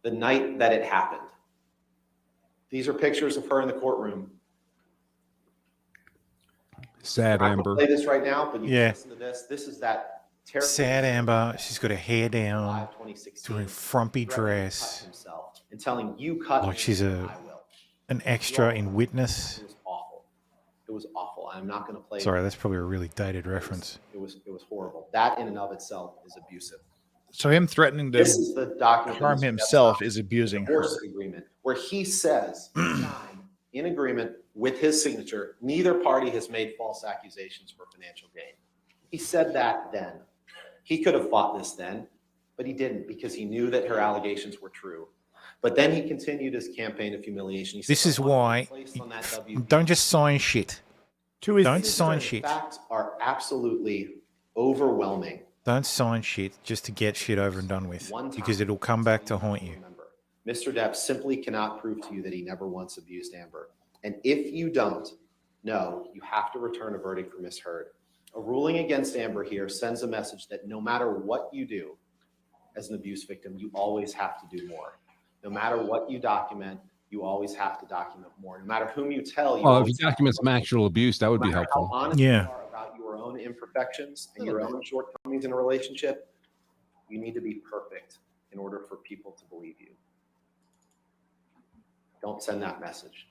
the night that it happened. These are pictures of her in the courtroom. Sad Amber. Play this right now, but you can listen to this. This is that terrible. Sad Amber. She's got her hair down, doing a frumpy dress, and telling you cut like she's a an extra in Witness. It was awful. It was awful. I'm not going to play. Sorry, that's probably a really dated reference. It was horrible. That in and of itself is abusive. So him threatening to This is the document harm himself is abusing her. divorce agreement, where he says in agreement with his signature, neither party has made false accusations for financial gain. He said that then. He could have fought this then, but he didn't because he knew that her allegations were true. But then he continued his campaign of humiliation. He This said, is why don't just sign shit. Don't sign shit. Facts are absolutely overwhelming. Don't sign shit just to get shit over and done with, because it'll come back to haunt you. Mr. Depp simply cannot prove to you that he never once abused Amber. And if you don't know, you have to return a verdict for Ms. Heard. A ruling against Amber here sends a message that no matter what you do as an abuse victim, you always have to do more. No matter what you document, you always have to document more. No matter whom you tell, you if you document some actual abuse, that would be helpful. Yeah. About your own imperfections and your own shortcomings in a relationship, you need to be perfect in order for people to believe you. Don't send that message.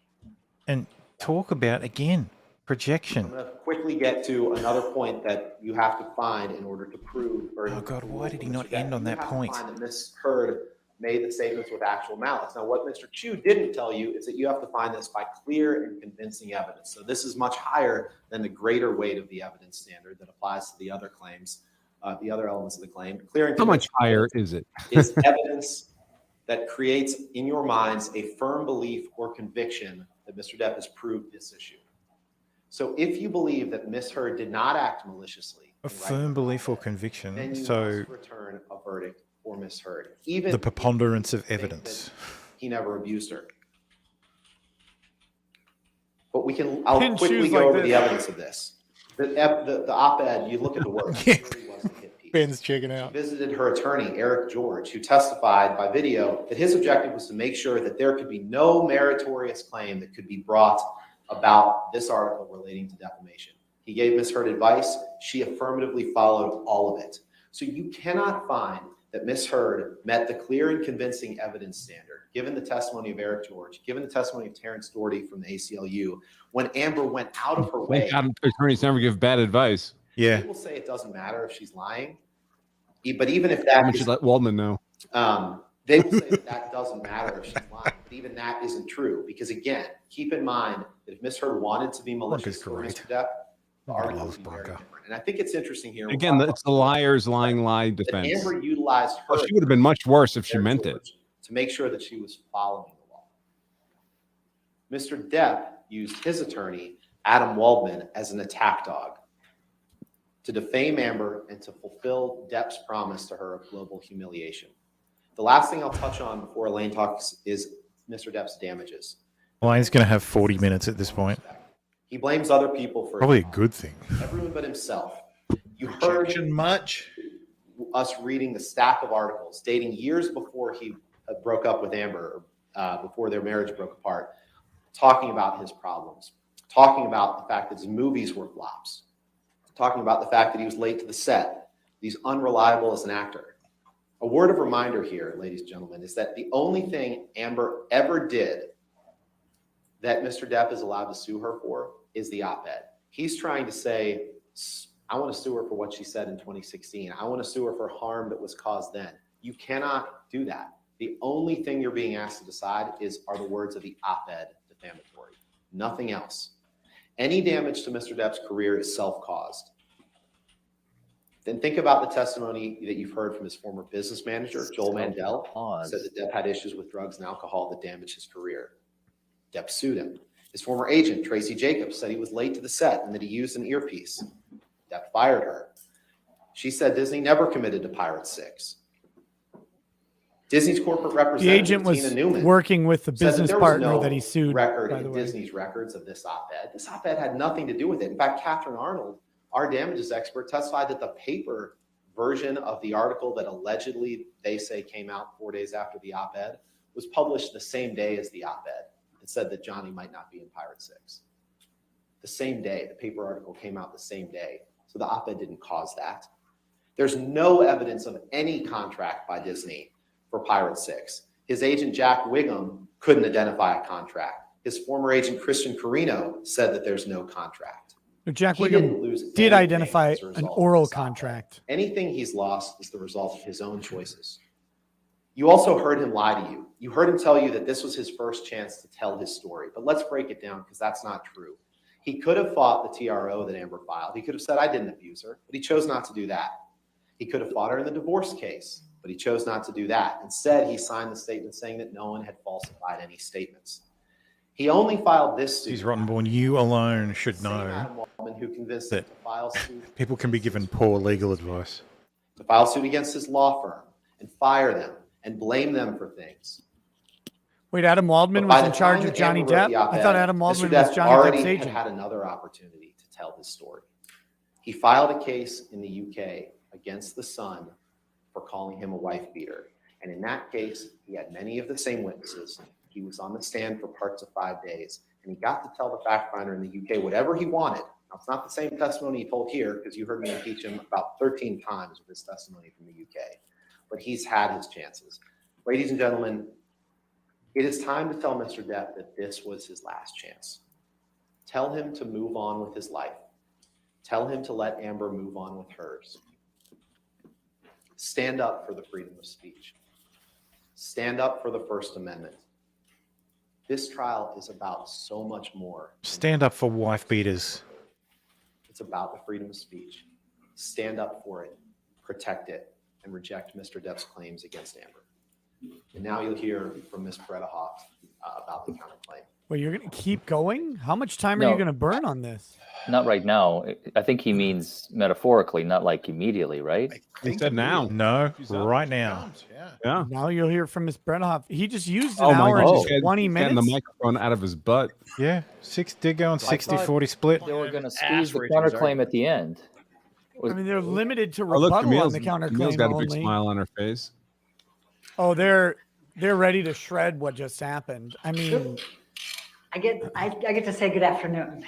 And talk about, again, projection. I'm going to quickly get to another point that you have to find in order to prove. Oh God, why did he not end on that point? Find that Ms. Heard made the statements with actual malice. Now, what Mr. Chu didn't tell you is that you have to find this by clear and convincing evidence. So this is much higher than the greater weight of the evidence standard that applies to the other claims, the other elements of the claim. Clear and how much higher is it? It's evidence that creates in your minds a firm belief or conviction that Mr. Depp has proved this issue. So if you believe that Ms. Heard did not act maliciously, a firm belief or conviction, then you so must return a verdict for Ms. Heard. Even the preponderance of evidence. He never abused her. But I'll quickly go over the evidence of this. The op-ed, you look at the work. Ben's checking out. He visited her attorney, Eric George, who testified by video that his objective was to make sure that there could be no meritorious claim that could be brought about this article relating to defamation. He gave Ms. Heard advice. She affirmatively followed all of it. So you cannot find that Ms. Heard met the clear and convincing evidence standard, given the testimony of Eric George, given the testimony of Terrence Doherty from the ACLU, when Amber went out of her way. Attorneys never give bad advice. Yeah. People say it doesn't matter if she's lying, but even if that, should let Waldman know. They will say that doesn't matter if she's lying, but even that isn't true because again, keep in mind that if Ms. Heard wanted to be malicious for Mr. Depp, the argument would be very different. And I think it's interesting here. Again, it's the liar's lying lie defense. Amber utilized her. She would have been much worse if she meant it. To make sure that she was following the law. Mr. Depp used his attorney, Adam Waldman, as an attack dog to defame Amber and to fulfill Depp's promise to her of global humiliation. The last thing I'll touch on before Elaine talks is Mr. Depp's damages. Elaine's going to have 40 minutes at this point. He blames other people for probably a good thing. Everyone but himself. You heard much us reading the stack of articles dating years before he broke up with Amber, before their marriage broke apart, talking about his problems, talking about the fact that his movies were flops, talking about the fact that he was late to the set, he's unreliable as an actor. A word of reminder here, ladies and gentlemen, is that the only thing Amber ever did that Mr. Depp is allowed to sue her for is the op-ed. He's trying to say, I want to sue her for what she said in 2016. I want to sue her for harm that was caused then. You cannot do that. The only thing you're being asked to decide are the words of the op-ed defamatory, nothing else. Any damage to Mr. Depp's career is self-caused. Then think about the testimony that you've heard from his former business manager, Joel Mandel, said that Depp had issues with drugs and alcohol that damaged his career. Depp sued him. His former agent, Tracy Jacobs, said he was late to the set and that he used an earpiece. Depp fired her. She said Disney never committed to Pirates 6. Disney's corporate representative, the agent was Tina Newman, working with the business partner no that he sued. Record by the in way. Disney's records of this op-ed. This op-ed had nothing to do with it. In fact, Catherine Arnold, our damages expert, testified that the paper version of the article that allegedly they say came out 4 days after the op-ed was published the same day as the op-ed. It said that Johnny might not be in Pirate 6. The same day, the paper article came out the same day. So the op-ed didn't cause that. There's no evidence of any contract by Disney for Pirate 6. His agent, Jack Wiggum, couldn't identify a contract. His former agent, Christian Carino, said that there's no contract. Jack He Wiggum didn't lose did anything identify as a an result of oral this op-ed. contract. Anything he's lost is the result of his own choices. You also heard him lie to you. You heard him tell you that this was his first chance to tell his story. But let's break it down, because that's not true. He could have fought the TRO that Amber filed. He could have said, I didn't abuse her, but he chose not to do that. He could have fought her in the divorce case, but he chose not to do that. Instead, he signed the statement saying that no one had falsified any statements. He only filed this suit. He's Rottenborn. You alone should know Who convinced that him to file suit, people can be given poor legal advice. to file suit against his law firm and fire them and blame them for things. Wait, Adam Waldman But by was in the charge time of that Johnny Amber wrote Depp? the I op-ed, thought Adam Mr. Waldman Depp was Johnny already Depp's had agent. had another opportunity to tell his story. He filed a case in the UK against the Sun for calling him a wife beater. And in that case, he had many of the same witnesses. He was on the stand for parts of 5 days, and he got to tell the fact finder in the UK whatever he wanted. Now, it's not the same testimony he told here, because you heard me impeach him about 13 times with his testimony from the UK. But he's had his chances. Ladies and gentlemen, it is time to tell Mr. Depp that this was his last chance. Tell him to move on with his life. Tell him to let Amber move on with hers. Stand up for the freedom of speech. Stand up for the First Amendment. This trial is about so much more. Stand up for wife beaters. It's about the freedom of speech. Stand up for it, protect it, and reject Mr. Depp's claims against Amber. And now you'll hear from Ms. Beretta Hawk about the counterclaim. Well, you're going to keep going? How much time are you going to burn on this? Not right now. I think he means metaphorically, not like immediately, right? He said now. No, right now. Yeah. Now you'll hear from Miss Beretta Hawk. He just used an Oh my hour God. and 20 minutes. Getting the microphone out of his butt. Yeah. Did go on 60-40 split. They were going to squeeze the counterclaim at the end. I mean, they're limited to Oh, look, rebuttal on the Camille's counterclaim got a big only. smile on her face. Oh, they're ready to shred what just happened. I mean, I get to say good afternoon.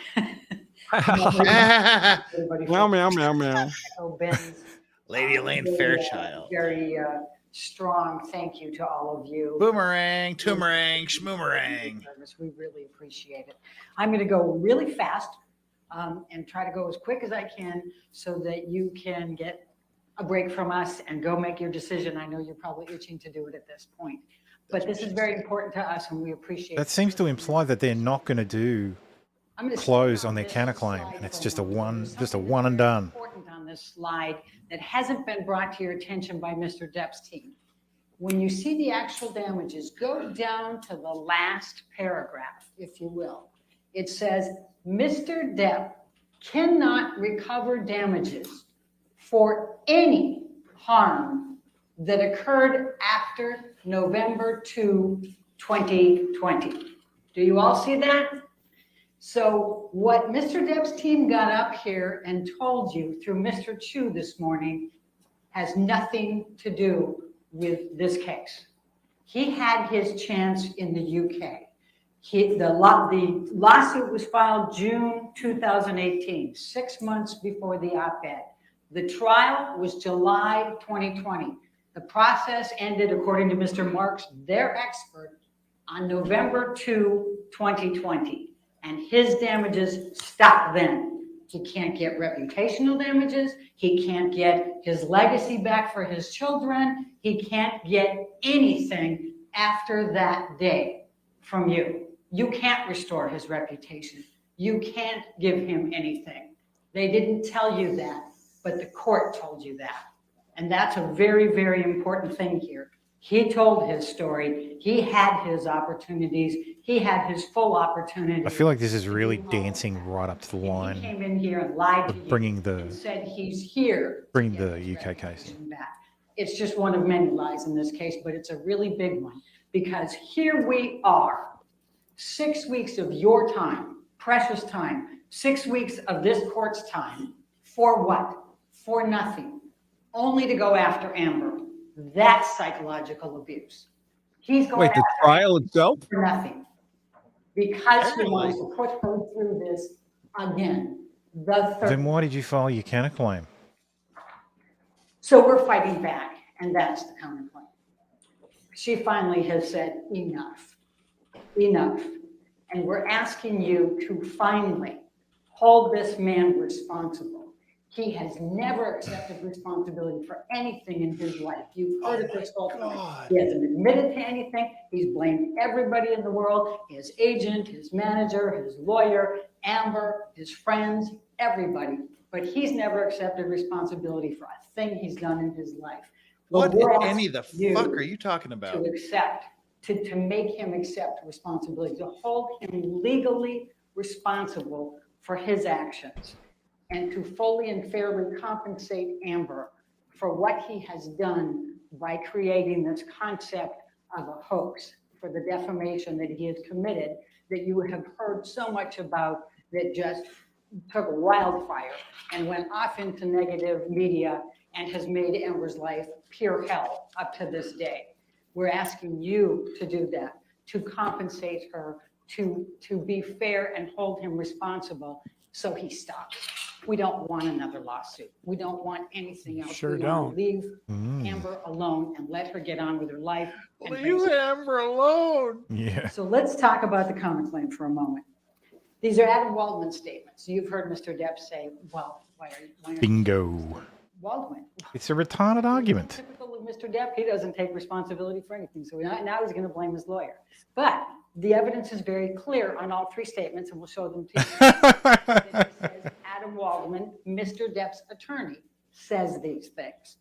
Meow, meow, meow, meow. Oh, Ben's Lady Elaine Fairchild. very strong thank you to all of you. Boomerang, toomerang, schmoomerang. We really appreciate it. I'm going to go really fast and try to go as quick as I can so that you can get a break from us and go make your decision. I know you're probably itching to do it at this point, but this is very important to us and we appreciate That it. seems to imply that they're not going to do I'm gonna close stay on their this counterclaim, slide and it's for just a one moment. and done. Important on this slide that hasn't been brought to your attention by Mr. Depp's team. When you see the actual damages, go down to the last paragraph, if you will. It says, Mr. Depp cannot recover damages for any harm that occurred after November 2, 2020. Do you all see that? So what Mr. Depp's team got up here and told you through Mr. Chu this morning has nothing to do with this case. He had his chance in the UK. The lawsuit was filed June 2018, 6 months before the op-ed. The trial was July 2020. The process ended, according to Mr. Marks, their expert, on November 2, 2020. And his damages stopped then. He can't get reputational damages. He can't get his legacy back for his children. He can't get anything after that day from you. You can't restore his reputation. You can't give him anything. They didn't tell you that, but the court told you that. And that's a very, very important thing here. He told his story. He had his opportunities. He had his full opportunity. I feel like this is really dancing right up to the He line came in here and lied to of you. bringing and the said he's here. UK case. Back. It's just one of many lies in this case, but it's a really big one because here we are, 6 weeks of your time, precious time, 6 weeks of this court's time. For what? For nothing. Only to go after Amber. That's psychological abuse. He's going Wait, the after trial itself? for nothing. Because he wants to put her through this again. The third. Then why did you file your counterclaim? So we're fighting back, and that's the counterclaim. She finally has said enough, enough. And we're asking you to finally hold this man responsible. He has never accepted responsibility for anything in his life. You've heard it this whole time. He hasn't admitted to anything. He's blamed everybody in the world, his agent, his manager, his lawyer, Amber, his friends, everybody. But he's never accepted responsibility for a thing he's done in his life. What We're in any the asking fuck you are you talking about? To accept, to make him accept responsibility, to hold him legally responsible for his actions, and to fully and fairly compensate Amber for what he has done by creating this concept of a hoax for the defamation that he has committed, that you have heard so much about, that just took wildfire and went off into negative media and has made Amber's life pure hell up to this day. We're asking you to do that, to compensate her, to be fair and hold him responsible so he stops. We don't want another lawsuit. We don't want anything else. Sure We want don't. to leave Amber alone and let her get on with her life. Leave Amber alone. Yeah. So let's talk about the counterclaim for a moment. These are Adam Waldman's statements. You've heard Mr. Depp say, well, why are you Bingo. Waldman? It's a retarded argument. Typical of Mr. Depp, he doesn't take responsibility for anything. So now he's going to blame his lawyer. But the evidence is very clear on all three statements, and we'll show them to you. It says Adam Waldman, Mr. Depp's attorney, says these things.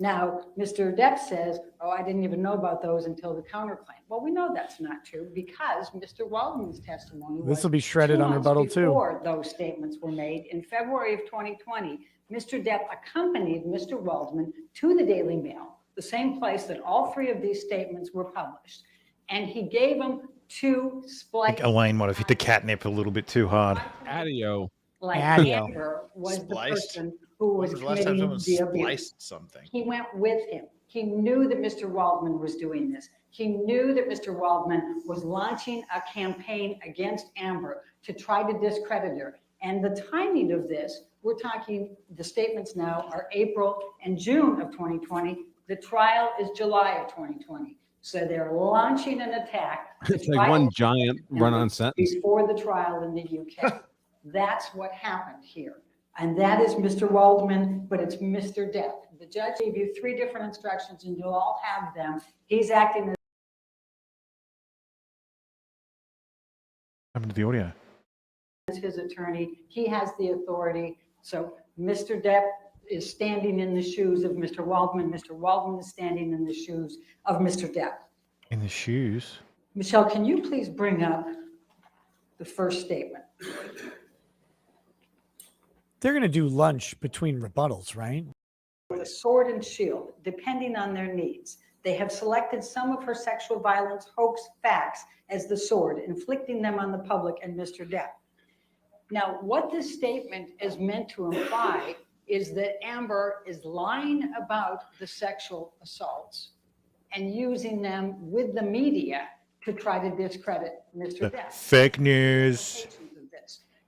Now, Mr. Depp says, oh, I didn't even know about those until the counterclaim. Well, we know that's not true because Mr. Waldman's testimony was This will be shredded 2 on months rebuttal too. before those statements were made. In February of 2020, Mr. Depp accompanied Mr. Waldman to the Daily Mail, the same place that all three of these statements were published. And he gave him 2 I spliced. think Elaine might have hit the catnip a little bit too hard. Adio. Like Adio. Amber was Spliced? the person who was When was the last time committing someone the abuse. spliced something? He went with him. He knew that Mr. Waldman was doing this. He knew that Mr. Waldman was launching a campaign against Amber to try to discredit her. And the timing of this, we're talking, the statements now are April and June of 2020. The trial is July of 2020. So they're launching an attack. to It's like try one to giant run-on sentence. before the trial in the UK. That's what happened here. And that is Mr. Waldman, but it's Mr. Depp. The judge gave you 3 different instructions and you'll all have them. He's acting Happened to the audio. as his attorney. He has the authority. So Mr. Depp is standing in the shoes of Mr. Waldman. Mr. Waldman is standing in the shoes of Mr. Depp. In the shoes. Michelle, can you please bring up the first statement? They're going to do lunch between rebuttals, right? With a sword and shield, depending on their needs. They have selected some of her sexual violence hoax facts as the sword, inflicting them on the public and Mr. Depp. Now, what this statement is meant to imply is that Amber is lying about the sexual assaults and using them with the media to try to discredit Mr. Depp. Fake news.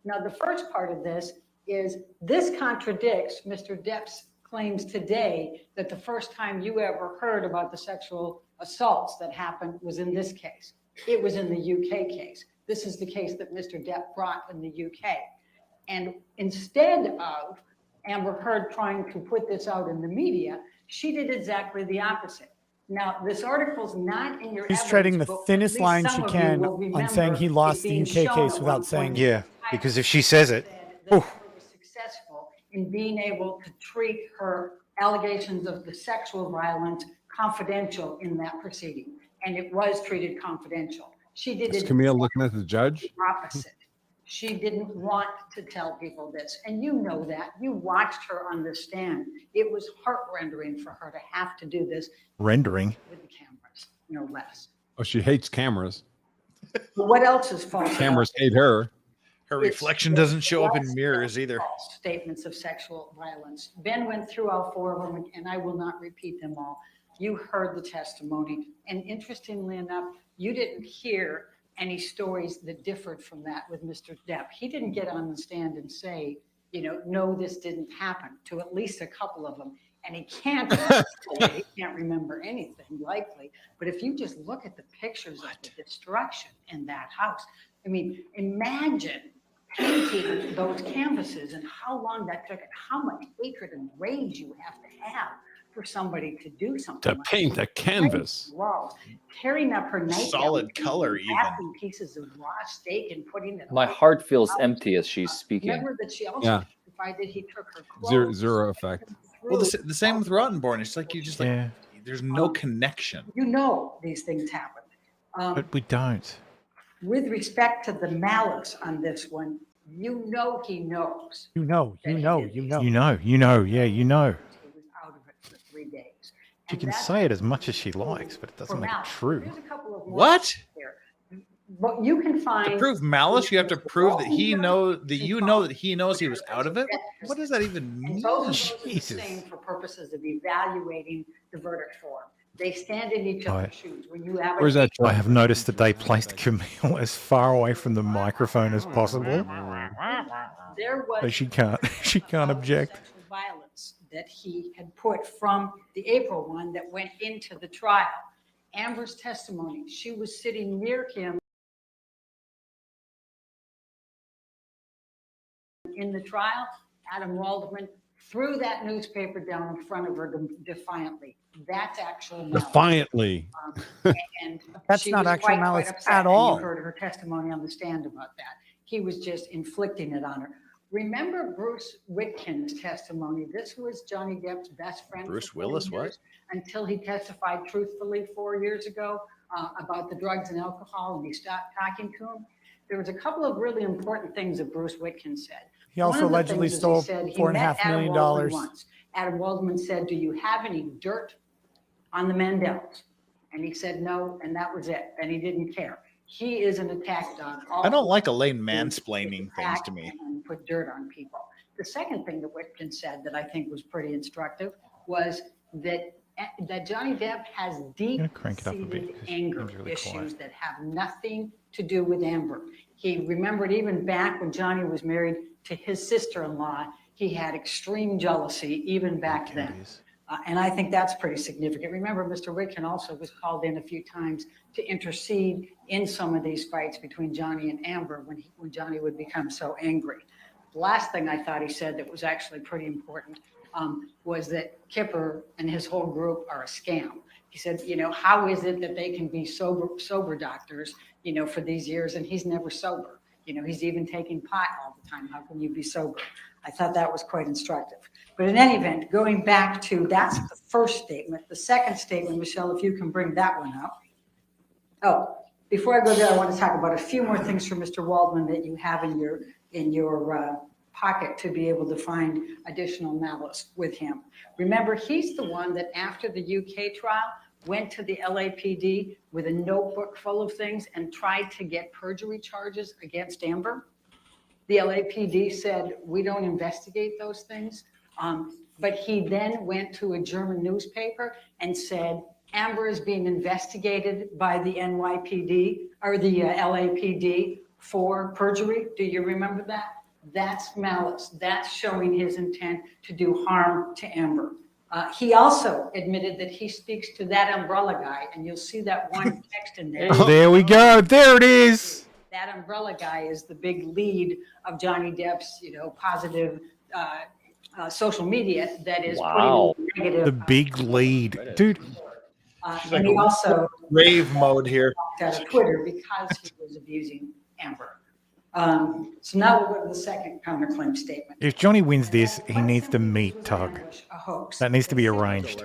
Now, the first part of this is this contradicts Mr. Depp's claims today that the first time you ever heard about the sexual assaults that happened was in this case. It was in the UK case. This is the case that Mr. Depp brought in the UK. And instead of Amber Heard trying to put this out in the media, she did exactly the opposite. Now, this article's not in your She's evidence treading the book, but thinnest at least line some she of you can will on saying he remember lost it the being UK shown case at without one saying point it. Yeah, because if she says it, that Amber was successful in being able to treat her allegations of the sexual violence confidential in that proceeding. And it was treated confidential. She did Is it Camille looking at the judge? the opposite. She didn't want to tell people this. And you know that. You watched her on the stand. It was heart-rendering for her to have to do this rendering. with the cameras, no less. Oh, she hates cameras. But what else is false? Cameras hate her. Her reflection doesn't show up in mirrors either. False statements of sexual violence. Ben went through all 4 of them, and I will not repeat them all. You heard the testimony. And interestingly enough, you didn't hear any stories that differed from that with Mr. Depp. He didn't get on the stand and say, you know, no, this didn't happen, to at least a couple of them. And he can't, he can't remember anything likely. But if you just look at the pictures of the destruction in that house, I mean, imagine painting those canvases and how long that took and how much hatred and rage you have to have for somebody to do something. To paint a canvas. Walls, tearing up her nightgown, Solid color even. wrapping pieces of raw steak and putting it. My heart feels empty as she's speaking. Remember that she also testified that he took her clothes. Zero effect. Well, the same with Rottenborn. It's like you just like there's no connection. You know these things happen. But we don't. With respect to the malice on this one, you know he knows. You know. Yeah, you know. He was out of it for 3 days. She can say it as much as she likes, but it doesn't make it true. What? But you can find To prove malice, you have to prove that he knows that you know that he knows he was out of it. What does that even mean? And both of those are the same for purposes of evaluating the verdict form. They stand in each other's shoes. When you have Where's that? I have noticed that they placed Camille as far away from the microphone as possible, there was so she can't object. sexual violence that he had put from the April one that went into the trial. Amber's testimony, she was sitting near him in the trial. Adam Waldman threw that newspaper down in front of her defiantly. That's actual malice. Defiantly. And That's she not was actual quite malice upset, at and all. You heard her testimony on the stand about that. He was just inflicting it on her. Remember Bruce Whitkin's testimony? This was Johnny Depp's best friend. Bruce for 40 Willis, what? years, until he testified truthfully 4 years ago about the drugs and alcohol, and he stopped talking to him. There was a couple of really important things that Bruce Whitkin said. He also One of the allegedly things is stole he said he $4.5 met Adam million. Waldman once. Adam Waldman said, "Do you have any dirt on the Mandels?" And he said no, and that was it. And he didn't care. He is an attack dog. I don't like Elaine mansplaining things to me. And put dirt on people. The second thing that Whitkin said that I think was pretty instructive was that Johnny Depp has deep-seated anger issues that have nothing to do with Amber. He remembered even back when Johnny was married to his sister-in-law, he had extreme jealousy even back then. And I think that's pretty significant. Remember, Mr. Whitkin also was called in a few times to intercede in some of these fights between Johnny and Amber when Johnny would become so angry. The last thing I thought he said that was actually pretty important was that Kipper and his whole group are a scam. He said, you know, how is it that they can be sober doctors, you know, for these years, and he's never sober? You know, he's even taking pot all the time. How can you be sober? I thought that was quite instructive. But in any event, going back to, that's the first statement. The second statement, Michelle, if you can bring that one up. Oh, before I go there, I want to talk about a few more things from Mr. Waldman that you have in your pocket to be able to find additional malice with him. Remember, he's the one that after the UK trial went to the LAPD with a notebook full of things and tried to get perjury charges against Amber. The LAPD said, we don't investigate those things. But he then went to a German newspaper and said, Amber is being investigated by the NYPD or the LAPD for perjury. Do you remember that? That's malice. That's showing his intent to do harm to Amber. He also admitted that he speaks to that umbrella guy, and you'll see that one text in there. There we go. There it is. That umbrella guy is the big lead of Johnny Depp's, you know, positive social media that is putting negative. The big lead, dude. And he also rave mode here. Out of Twitter because he was abusing Amber. So now we'll go to the second counterclaim statement. If Johnny wins this, he needs to meet Tug. A hoax. That needs to be arranged.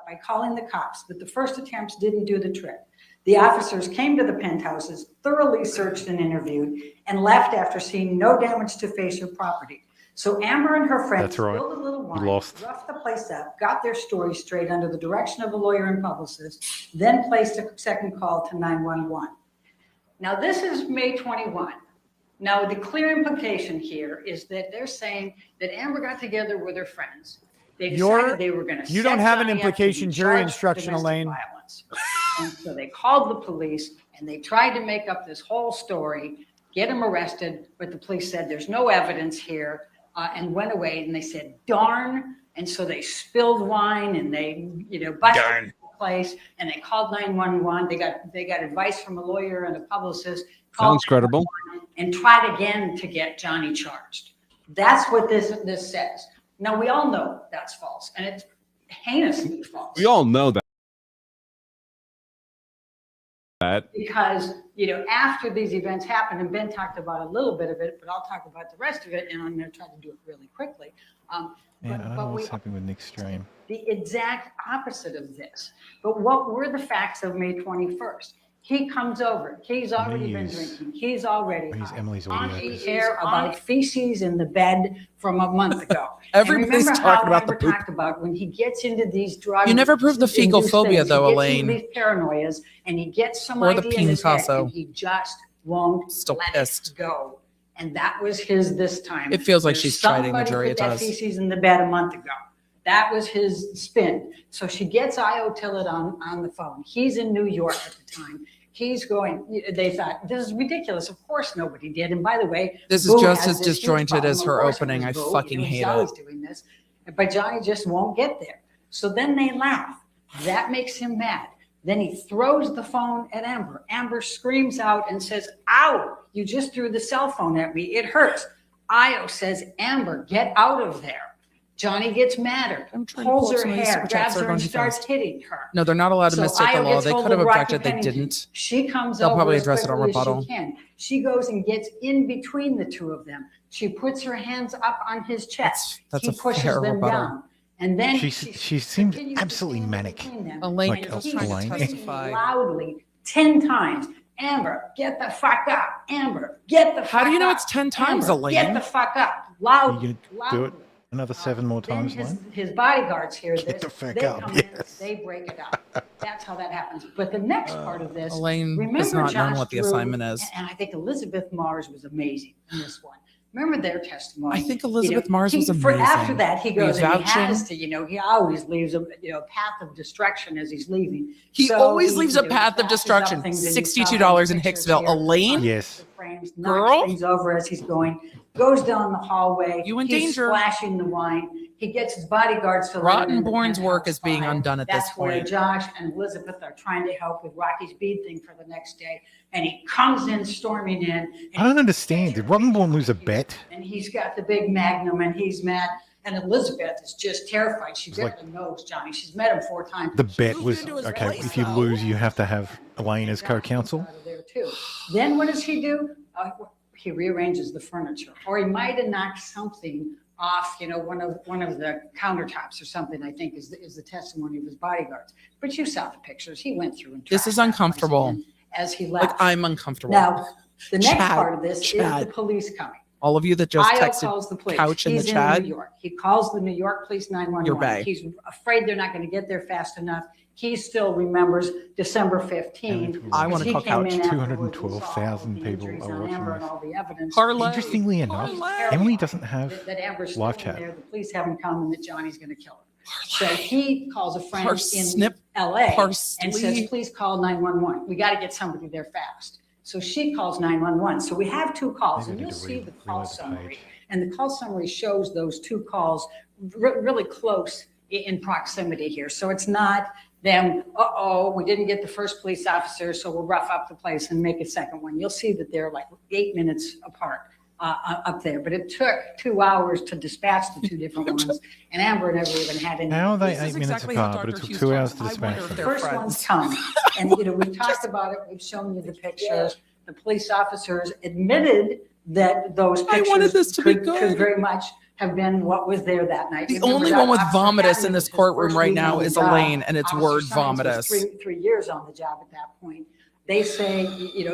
By calling the cops, but the first attempts didn't do the trick. The officers came to the penthouses, thoroughly searched and interviewed, and left after seeing no damage to face or property. So Amber and her friends spilled a little wine, roughed the place up, got their story straight under the direction of a lawyer and publicist, then placed a second call to 911. Now this is May 21. Now the clear implication here is that they're saying that Amber got together with her friends. They decided they were going to. You don't have an implication jury instruction, Elaine. And so they called the police and they tried to make up this whole story, get him arrested, but the police said there's no evidence here, and went away. And they said, darn. And so they spilled wine and they, you know, busted place, and they called 911. They got advice from a lawyer and a publicist. Sounds credible. And tried again to get Johnny charged. That's what this says. Now we all know that's false, and it's heinously false. We all know that. Because, after these events happened, and Ben talked about a little bit of it, but I'll talk about the rest of it, and I'm going to try to do it really quickly. I don't know what's happening with Nick's stream. The exact opposite of this. But what were the facts of May 21st? He comes over. He's already been drinking. He's already Emily's on the air about feces in the bed from a month ago. Everybody's talking about the poop. Talked about when he gets into these drugs. You never proved the fecal phobia, though, Elaine. These paranoias, and he gets some Or the idea in his head, Picasso. and he just won't Still let pissed. it go. And that was his this time. It feels like There's she's chiding the somebody jury. put It that does. feces in the bed a month ago. That was his spin. So she gets Io Tillett on the phone. He's in New York at the time. He's going, they thought, this is ridiculous. Of course nobody did. And by the way, This is Boo just has as this huge disjointed as problem, her of course, opening. with I Boo. fucking He's hate always it. doing this. But Johnny just won't get there. So then they laugh. That makes him mad. Then he throws the phone at Amber. Amber screams out and says, ow, you just threw the cell phone at me. It hurts. Io says, Amber, get out of there. Johnny gets madder, pulls her hair, grabs her and starts hitting her. No, they're not allowed to So misstate the Io law. gets They hold could have of Rocky objected. They Pennington. didn't. She comes They'll over probably as address it on quickly as rebuttal. she can. She goes and gets in between the two of them. She puts her hands up on his chest. That's He a pushes fair them rebuttal. down. And then She seems absolutely manic. Elaine, Like you're trying to Elaine. testify. Loudly 10 times. Amber, get the fuck up. Amber, get the fuck up. How do you know it's 10 times, Amber, Elaine? Get the fuck up. Are Loud. you going to do it another 7 more times, Elaine? His bodyguards hear Get this. the fuck They up, come in, yes. they break it up. That's how that happens. But the next part of this, Elaine remember has not known Josh what the Drew, assignment is. And I think Elizabeth Mars was amazing in this one. Remember their testimony? I think Elizabeth Mars was For amazing. after that, he goes and he Vouching. has to, he always leaves a path of destruction as he's leaving. He So always leaves a he path of flashes up destruction. things and you saw $62 in pictures Hicksville. here. Elaine? Yes. Frames, Girl? knocks things over as he's going, goes down the hallway. You in he's danger. Splashing the wine. He gets his bodyguards to let him in the Rottenborn's work penthouse is being fire. undone at this That's where point. Josh and Elizabeth are trying to help with Rocky's bead thing for the next day. And he comes in storming in. I don't understand. Did Rottenborn lose a bet? And he's got the big magnum and he's mad. And Elizabeth is just terrified. She barely knows Johnny. She's met him 4 times. The bet was, okay, if you lose, you have to have Elaine as co-counsel. There too. Then what does he do? He rearranges the furniture, or he might have knocked something off, one of the countertops or something. I think is the testimony of his bodyguards. But you saw the pictures. He went through and This is uncomfortable. as he left. Like, I'm uncomfortable. Now, the next Chad, part of this is Chad. the police coming. All of you that just Io texted calls the police. couch in the He's chat. New York. He calls the New York police 911. You're bae. He's afraid they're not going to get there fast enough. He still remembers December 15th. I want to call couch. 212,000 people are watching And this. all the evidence. Interestingly enough, Emily doesn't have that Amber's still live in chat. there. The police haven't come and that Johnny's going to kill her. So he calls a friend Parsnip. in LA Parsley. and says, please call 911. We got to get somebody there fast. So she calls 911. So we have 2 calls, and you'll see the call summary. And the call summary shows those 2 calls really close in proximity here. So it's not them, we didn't get the first police officer, so we'll rough up the place and make a second one. You'll see that they're like 8 minutes apart up there. But it took 2 hours to dispatch the 2 different ones. And Amber never even had any. How are they 8 minutes apart, but it took 2 hours to dispatch The them? first one's come, and we've talked about it. We've shown you the pictures. The police officers admitted that those pictures wanted this to be could good. very much have been what was there that night. The Remember only that one with Officer vomitus Academy in this was his courtroom first right week now on the is job. Elaine, and it's Officer word Science was vomitus. 3 years on the job at that point. They say,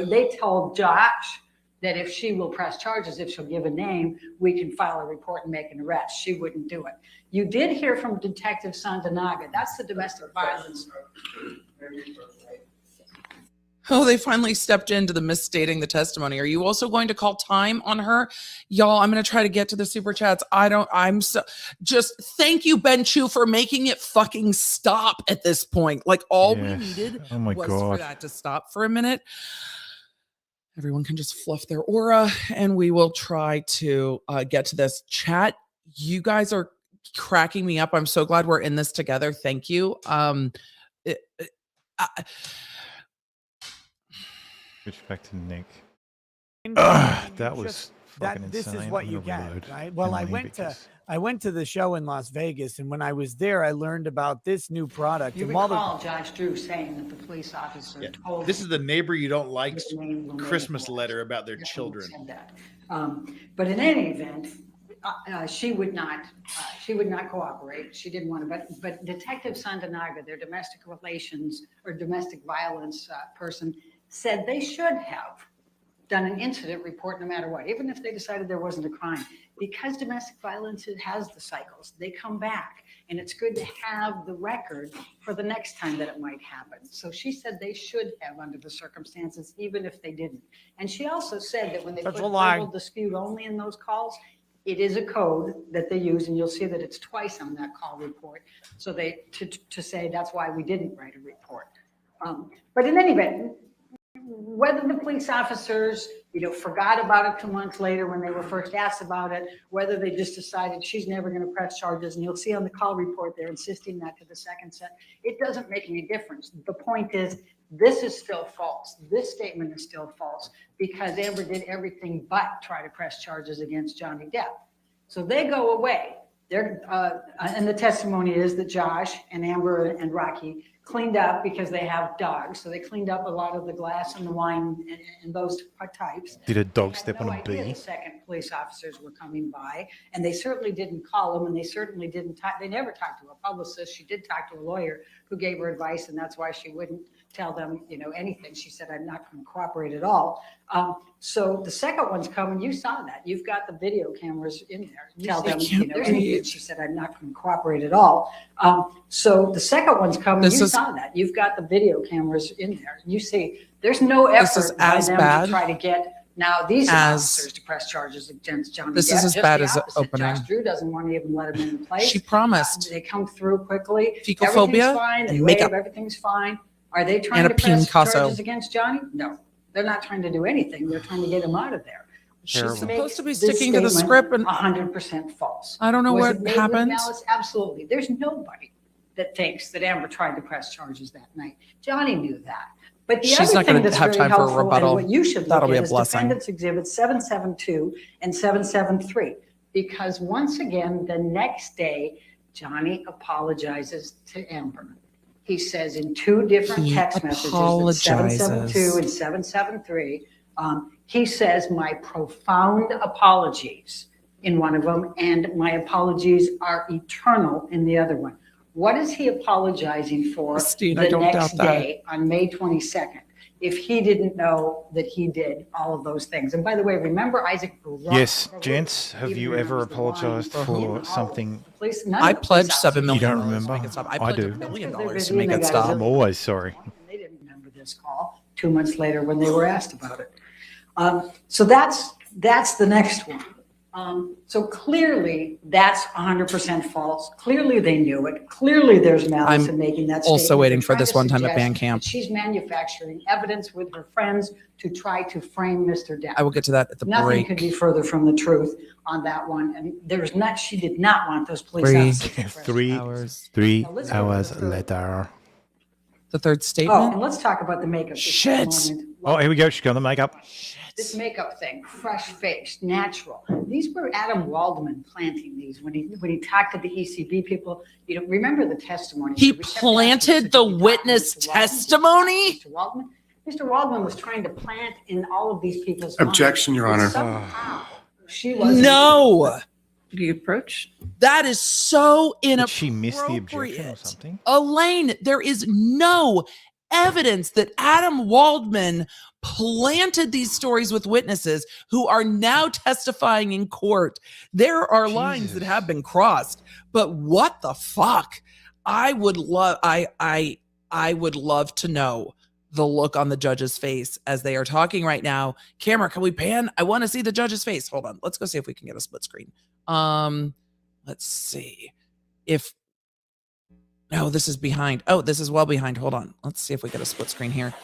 they told Josh that if she will press charges, if she'll give a name, we can file a report and make an arrest. She wouldn't do it. You did hear from Detective Santanaga. That's the domestic violence. Oh, they finally stepped into the misstating the testimony. Are you also going to call time on her? Y'all, I'm going to try to get to the super chats. Just thank you, Ben Chu, for making it fucking stop at this point. Like all we needed was for that to stop for a minute. Everyone can just fluff their aura and we will try to get to this. Chat, you guys are cracking me up. I'm so glad we're in this together. Thank you. Respect to Nick. That That was fucking insane. This is what I'm you gonna get, reload right? Well, MIE I went to the show in Las Vegas, and when I was there, I learned about this new product. You and while the- recall Josh Drew saying that the police officer told This is the neighbor you don't like's his name will Christmas never letter about their Yes, children. said that. But in any event, she would not cooperate. She didn't want to, but Detective Sandanaga, their domestic relations or domestic violence person, said they should have done an incident report no matter what, even if they decided there wasn't a crime. Because domestic violence, it has the cycles. They come back, and it's good to have the record for the next time that it might happen. So she said they should have under the circumstances, even if they didn't. And she also said that when they That's put a lie. verbal dispute only in those calls, it is a code that they use, and you'll see that it's twice on that call report. So they, to say that's why we didn't write a report. But in any event, whether the police officers, forgot about it 2 months later when they were first asked about it, whether they just decided she's never going to press charges, and you'll see on the call report, they're insisting that to the second set, it doesn't make any difference. The point is, this is still false. This statement is still false because Amber did everything but try to press charges against Johnny Depp. So they go away. And the testimony is that Josh and Amber and Rocky cleaned up because they have dogs. So they cleaned up a lot of the glass and the wine and those types. Did a dog They step had on no a idea bee? the second police officers were coming by, and they certainly didn't call them, and they certainly didn't talk. They never talked to a publicist. She did talk to a lawyer who gave her advice, and that's why she wouldn't tell them, anything. She said, I'm not going to cooperate at all. So the second one's coming. You saw that. You've got the video cameras in there. Tell them, she said, I'm not going to cooperate at all. So the second one's coming. You saw that. You've got the video cameras in there. You see, there's no effort by them to try to get now these officers to press charges against Johnny Depp. This is as bad as opening. Josh Drew doesn't want to even let him into place. She promised. They come through quickly. Fecal Everything's phobia fine. They and wave, makeup. everything's fine. Are they trying And to a peen press casso. charges against Johnny? No, they're not trying to do anything. They're trying to get him out of there. She's supposed to be Makes sticking to the this script, and 100% false. I don't know Was what it made with happened. malice? Absolutely. There's nobody that thinks that Amber tried to press charges that night. Johnny knew that. But the She's other not thing gonna that's have very time for a helpful rebuttal. and what you should look That'll be at a is blessing. Defendants Exhibits 772 and 773. Because once again, the next day, Johnny apologizes to Amber. He says in two different text messages, that's 772 and 773, he says, my profound apologies in one of them, and my apologies are eternal in the other one. What is he apologizing for Christine, I the don't next doubt that. day on May 22nd? If he didn't know that he did all of those things. And by the way, remember Isaac Baruch? Yes, gents, have you ever apologized for something? I pledged $7 million. You don't remember? To make it stop. I I pledged do. $1 million to busy make and it they got stop. I'm always sorry. They didn't remember this call 2 months later when they were asked about it. So that's the next one. So clearly that's 100% false. Clearly they knew it. Clearly there's malice I'm in making that also statement. waiting They're for trying this to one time at suggest band camp. that she's manufacturing evidence with her friends to try to frame Mr. Depp. I will get to that at the Nothing break. could be further from the truth on that one. And she did not want those police Three. officers to press charges. 3 hours later. The third Oh, statement. and let's talk about the makeup. just for a Shit. moment. Oh, here we go. She's got the makeup. This makeup thing, fresh faced, natural. These were Adam Waldman planting these when he talked to the ECB people. Remember the testimony. He We kept planted the witness testimony? Mr. Waldman was trying to plant in all of these people's Objection, minds. Your Honor. Somehow she was No. Do you approach? That is so Did she miss the objection or inappropriate. something? Elaine, there is no evidence that Adam Waldman planted these stories with witnesses who are now testifying in court. There are lines that have been crossed, but what the fuck? I would love to know the look on the judge's face as they are talking right now. Camera, can we pan? I want to see the judge's face. Hold on. Let's go see if we can get a split screen. Let's see if no, this is behind. Oh, this is well behind. Hold on. Let's see if we get a split screen here.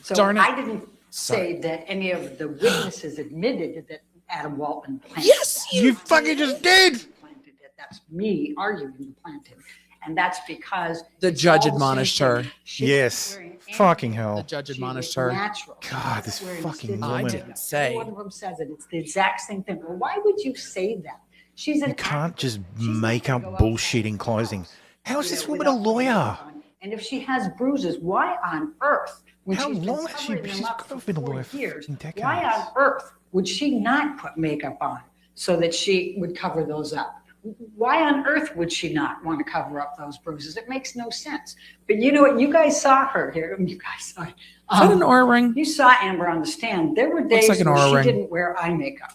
So Darn it. I didn't say that any of the witnesses admitted that Adam Waldman planted. Yes, that. you fucking just did. Planted it. That's me arguing the planting. And that's because The judge all the same admonished thing. her. She's Yes. wearing Fucking anything. hell. The judge She admonished is her. natural. God, She's this wearing fucking stitches. I woman. didn't say. Every one of them says it. It's the exact same thing. Well, why would you say that? She's an You can't actor. just She's not make gonna up go outside bullshit in the closing. house, How is you this know, woman a without putting lawyer? makeup on. And if she has bruises, why on earth, when How she's been long has she- covering she's them up got to for have been a 4 lawyer for years, fucking decades. why on earth would she not put makeup on so that she would cover those up? Why on earth would she not want to cover up those bruises? It makes no sense. But you know what? You guys saw her here. You guys saw it. Is that an Oura ring? You saw Amber on the stand. There were days like an where Oura she ring. didn't wear eye makeup.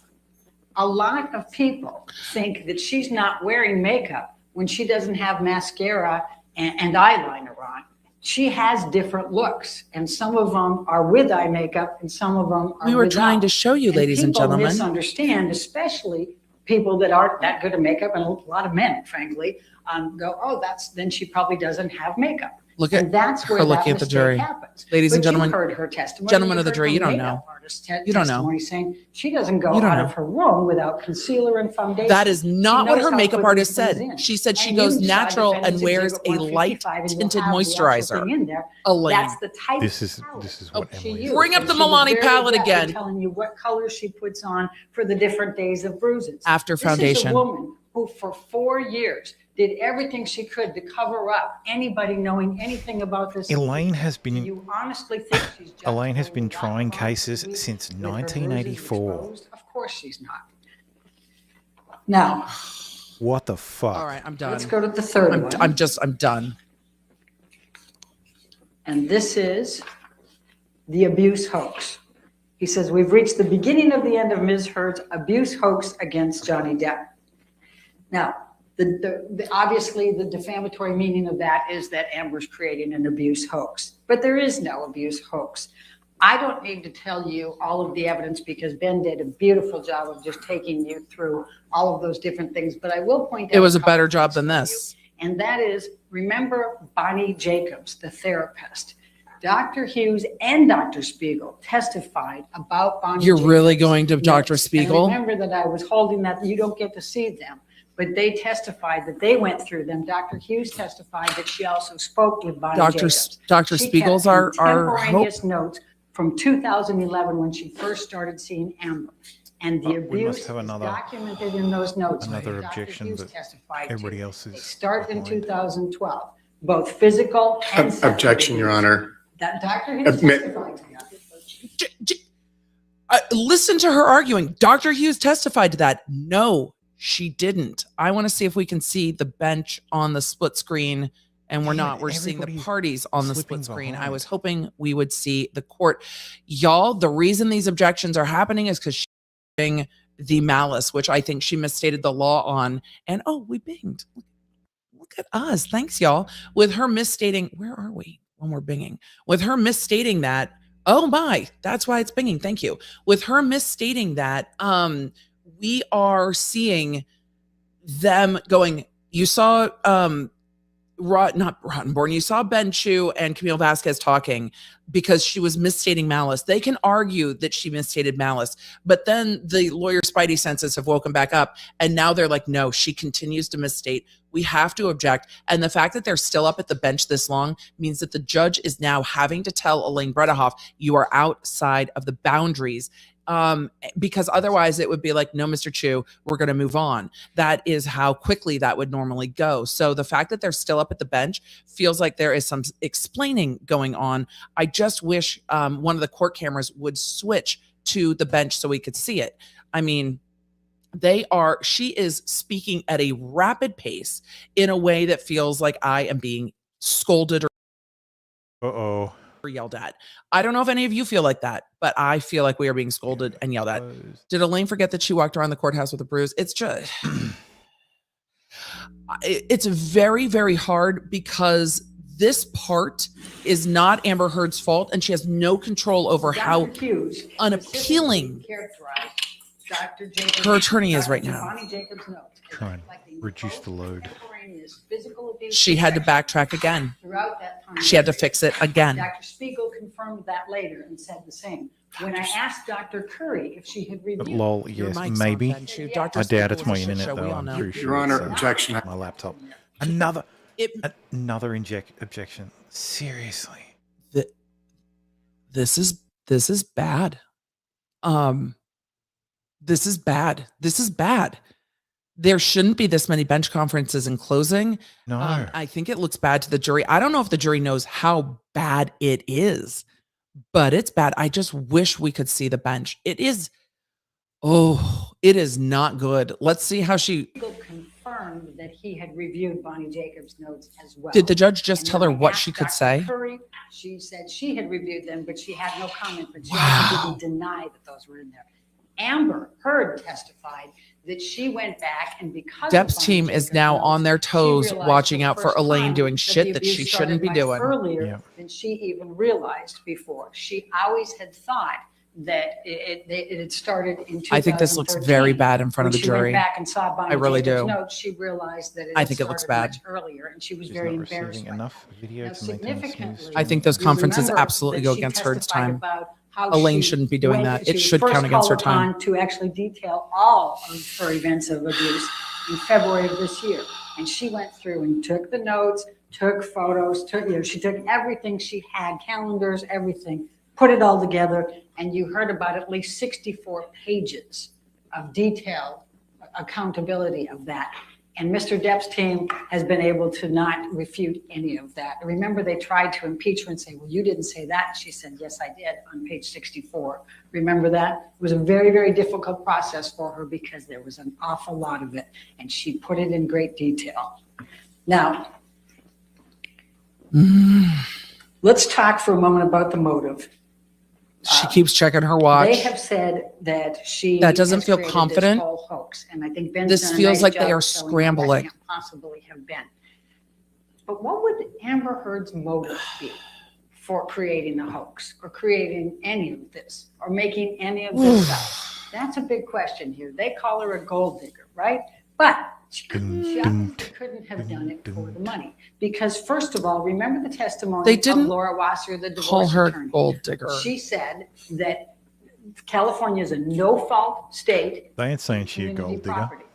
A lot of people think that she's not wearing makeup when she doesn't have mascara and eyeliner on. She has different looks, and some of them are with eye makeup, and some of them are We were without. trying to show you, ladies and people gentlemen. misunderstand, especially people that aren't that good at makeup, and a lot of men, frankly, go, "Oh, then she probably doesn't have makeup." Look at And that's where her that looking at the mistake jury. happens. Ladies and But you gentlemen, heard her testimony. gentlemen You of the heard jury, her you don't makeup know. artist You don't know. testimony saying she doesn't go You don't out know. of her room without concealer and foundation. That is not She what knows her how makeup quickly artist it blends said. in. She said she And goes you saw natural and defendant's wears exhibit a 155, and light you'll tinted have the actual moisturizer. thing in there. Elaine. That's the type This of is palette what she Emily. used. Bring up And the she was Milani very palette adept at again. telling you what color she puts on for the different days of bruises. After This foundation. is a woman who for 4 years did everything she could to cover up anybody knowing anything about this. Elaine has been You honestly think she's just Elaine has been going trying rock, rock, cases sweet since with her bruises 1984. exposed? Of course she's not. Now, What the fuck? All right, I'm done. let's go to the third one. I'm done. And this is the abuse hoax. He says, we've reached the beginning of the end of Ms. Heard's abuse hoax against Johnny Depp. Now, obviously the defamatory meaning of that is that Amber's creating an abuse hoax, but there is no abuse hoax. I don't need to tell you all of the evidence because Ben did a beautiful job of just taking you through all of those different things, but I will point out It was a couple better job things than for this. you. And that is, remember Bonnie Jacobs, the therapist. Dr. Hughes and Dr. Spiegel testified about Bonnie You're Jacobs' really going to Dr. notes. Spiegel? And remember that I was holding that, you don't get to see them, but they testified that they went through them. Dr. Hughes testified that she also spoke with Bonnie Jacobs. Dr. She Spiegel's kept our hope. contemporaneous notes from 2011 when she first started seeing Amber. And the We abuse must is have another documented in those notes. another Dr. objection, Hughes but testified to. everybody else They is start in behind. 2012, both physical and sexual Objection, Your abuse. Honor. That Dr. Hughes Admit- testified to that. Listen to her arguing. Dr. Hughes testified to that. No, she didn't. I want to see if we can see the bench on the split screen, and we're not. We're seeing the parties on the split screen. I was hoping we would see the court. Y'all, the reason these objections are happening is because she's doing the malice, which I think she misstated the law on. And oh, we binged. Look at us. Thanks, y'all. With her misstating, where are we when we're binging? With her misstating that, oh my, that's why it's binging. Thank you. With her misstating that, we are seeing them going, you saw not Rottenborn, you saw Ben Chu and Camille Vasquez talking because she was misstating malice. They can argue that she misstated malice, but then the lawyer spidey senses have woken back up, and now they're like, no, she continues to misstate. We have to object. And the fact that they're still up at the bench this long means that the judge is now having to tell Elaine Bredehoff, you are outside of the boundaries. Because otherwise it would be like, no, Mr. Chu, we're going to move on. That is how quickly that would normally go. So the fact that they're still up at the bench feels like there is some explaining going on. I just wish one of the court cameras would switch to the bench so we could see it. I mean, she is speaking at a rapid pace in a way that feels like I am being scolded or yelled at. I don't know if any of you feel like that, but I feel like we are being scolded and yelled at. Did Elaine forget that she walked around the courthouse with a bruise? It's just, it's very, very hard because this part is not Amber Heard's fault, and she has no control over how unappealing her attorney is right now. Try and reduce the load. She had to backtrack again. Throughout that time, She had to fix it again. Dr. Spiegel confirmed that later and said the same. When I asked Dr. Curry if she had reviewed Lol, yes, maybe. I doubt it's my internet though. I'm pretty sure Your Honor, it's, objection. my laptop. Another. Another objection. Seriously. This is bad. This is bad. This is bad. There shouldn't be this many bench conferences in closing. No. I think it looks bad to the jury. I don't know if the jury knows how bad it is, but it's bad. I just wish we could see the bench. It is not good. Let's see how she confirmed that he had reviewed Bonnie Jacobs' notes as well. Did the judge just tell her what she could say? Curry, she said she had reviewed them, but she had no comment, but she also didn't deny that those were in there. Amber Heard testified that she went back and because Depp's team is now on their toes watching out for Elaine doing shit that she shouldn't be doing. Earlier than she even realized before. She always had thought that it had started in 2013. I think this looks very bad in front of the jury. When she went back and saw Bonnie I really Jacobs' do. notes, she realized that I think it looks bad. much earlier, and she was very embarrassed. Enough video to significantly, I think those conferences absolutely go against Heard's time. Elaine shouldn't be doing that. It should count against her time. To actually detail all of her events of abuse in February of this year, and she went through and took the notes, took photos, she took everything she had, calendars, everything, put it all together, and you heard about at least 64 pages of detailed accountability of that. And Mr. Depp's team has been able to not refute any of that. Remember, they tried to impeach her and say, well, you didn't say that. She said, yes, I did, on page 64. Remember that? It was a very, very difficult process for her because there was an awful lot of it, and she put it in great detail. Now, let's talk for a moment about the motive. She keeps checking her watch. They have said that that doesn't feel created confident. This whole hoax, and I think Ben's This done a feels nice like they job are showing scrambling. That can't possibly have been. But what would Amber Heard's motive be for creating the hoax, or creating any of this, or making any of this up? That's a big question here. They call her a gold digger, right? But she couldn't have done it for the money. Because first of all, remember the testimony They didn't of Laura Wasser, the divorce call her attorney. gold digger. She said that California is a no-fault state. They ain't saying she a community gold digger. property.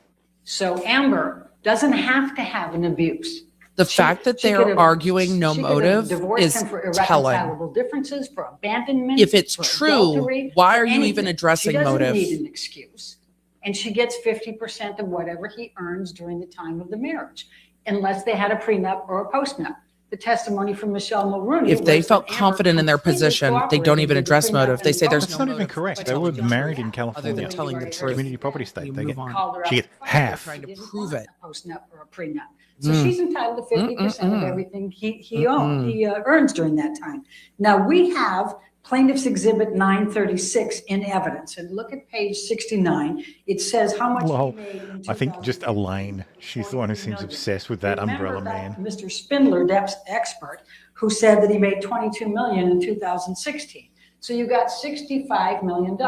So Amber doesn't have to have an abuse. The fact that She they could are have- arguing no she could have motive divorced is him for telling. irreconcilable differences, for abandonment. If it's for true, adultery, why for are you even anything. addressing She doesn't motive? need an excuse. And she gets 50% of whatever he earns during the time of the marriage, unless they had a prenup or a postnup. The testimony from Michelle Mulrooney. If they was felt that Amber confident in their completely position, they don't cooperated even with the address prenup motive. They and say there's postnup. That's no not even motive. correct. But They tell were the jury married in other California. than telling the It's a truth. community property state. You They move get, on. Called her she out get for half. Trying to She didn't prove want it. a postnup or a prenup. So Mm. she's entitled to 50% of Mm-mm-mm. everything he earns during that time. Now we have Plaintiff's Exhibit 936 in evidence, and look at page 69. It says how much Well, he made in I think just 2015. Elaine. She's the one who seems obsessed with that umbrella man. Mr. Spindler, Depp's expert, who said that he made $22 million in 2016. So you got $65 million.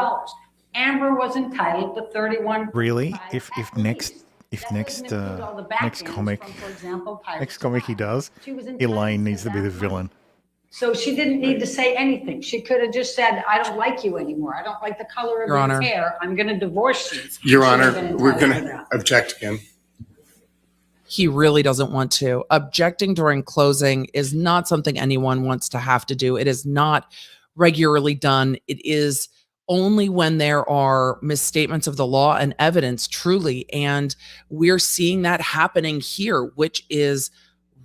Amber was entitled to 31. Really? If next comic he does, Elaine needs to be the villain. So she didn't need to say anything. She could have just said, I don't like you anymore. I don't like the color of Your your Honor. hair. I'm going to divorce you. Your She Honor, would have been we're entitled going to to that. object again. He really doesn't want to. Objecting during closing is not something anyone wants to have to do. It is not regularly done. It is only when there are misstatements of the law and evidence, truly. And we're seeing that happening here, which is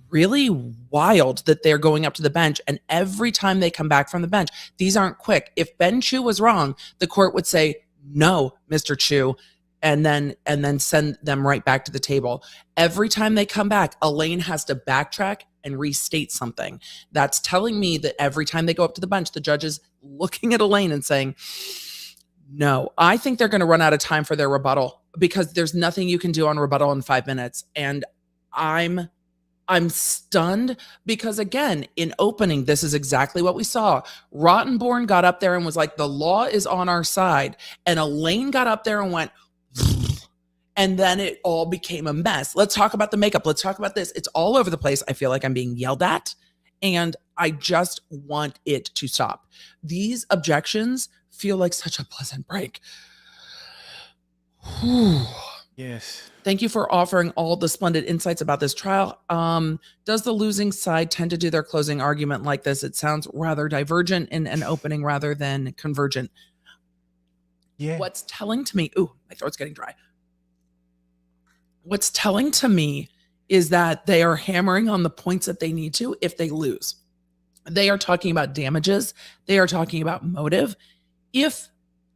really wild that they're going up to the bench. And every time they come back from the bench, these aren't quick. If Ben Chu was wrong, the court would say, no, Mr. Chu, and then send them right back to the table. Every time they come back, Elaine has to backtrack and restate something. That's telling me that every time they go up to the bench, the judge is looking at Elaine and saying, no. I think they're going to run out of time for their rebuttal because there's nothing you can do on rebuttal in 5 minutes. And I'm stunned because, again, in opening, this is exactly what we saw. Rottenborn got up there and was like, the law is on our side. And Elaine got up there and went, and then it all became a mess. Let's talk about the makeup. Let's talk about this. It's all over the place. I feel like I'm being yelled at, and I just want it to stop. These objections feel like such a pleasant break. Yes. Thank you for offering all the splendid insights about this trial. Does the losing side tend to do their closing argument like this? It sounds rather divergent in an opening rather than convergent. Yeah. What's telling to me, ooh, my throat's getting dry. What's telling to me is that they are hammering on the points that they need to if they lose. They are talking about damages. They are talking about motive. If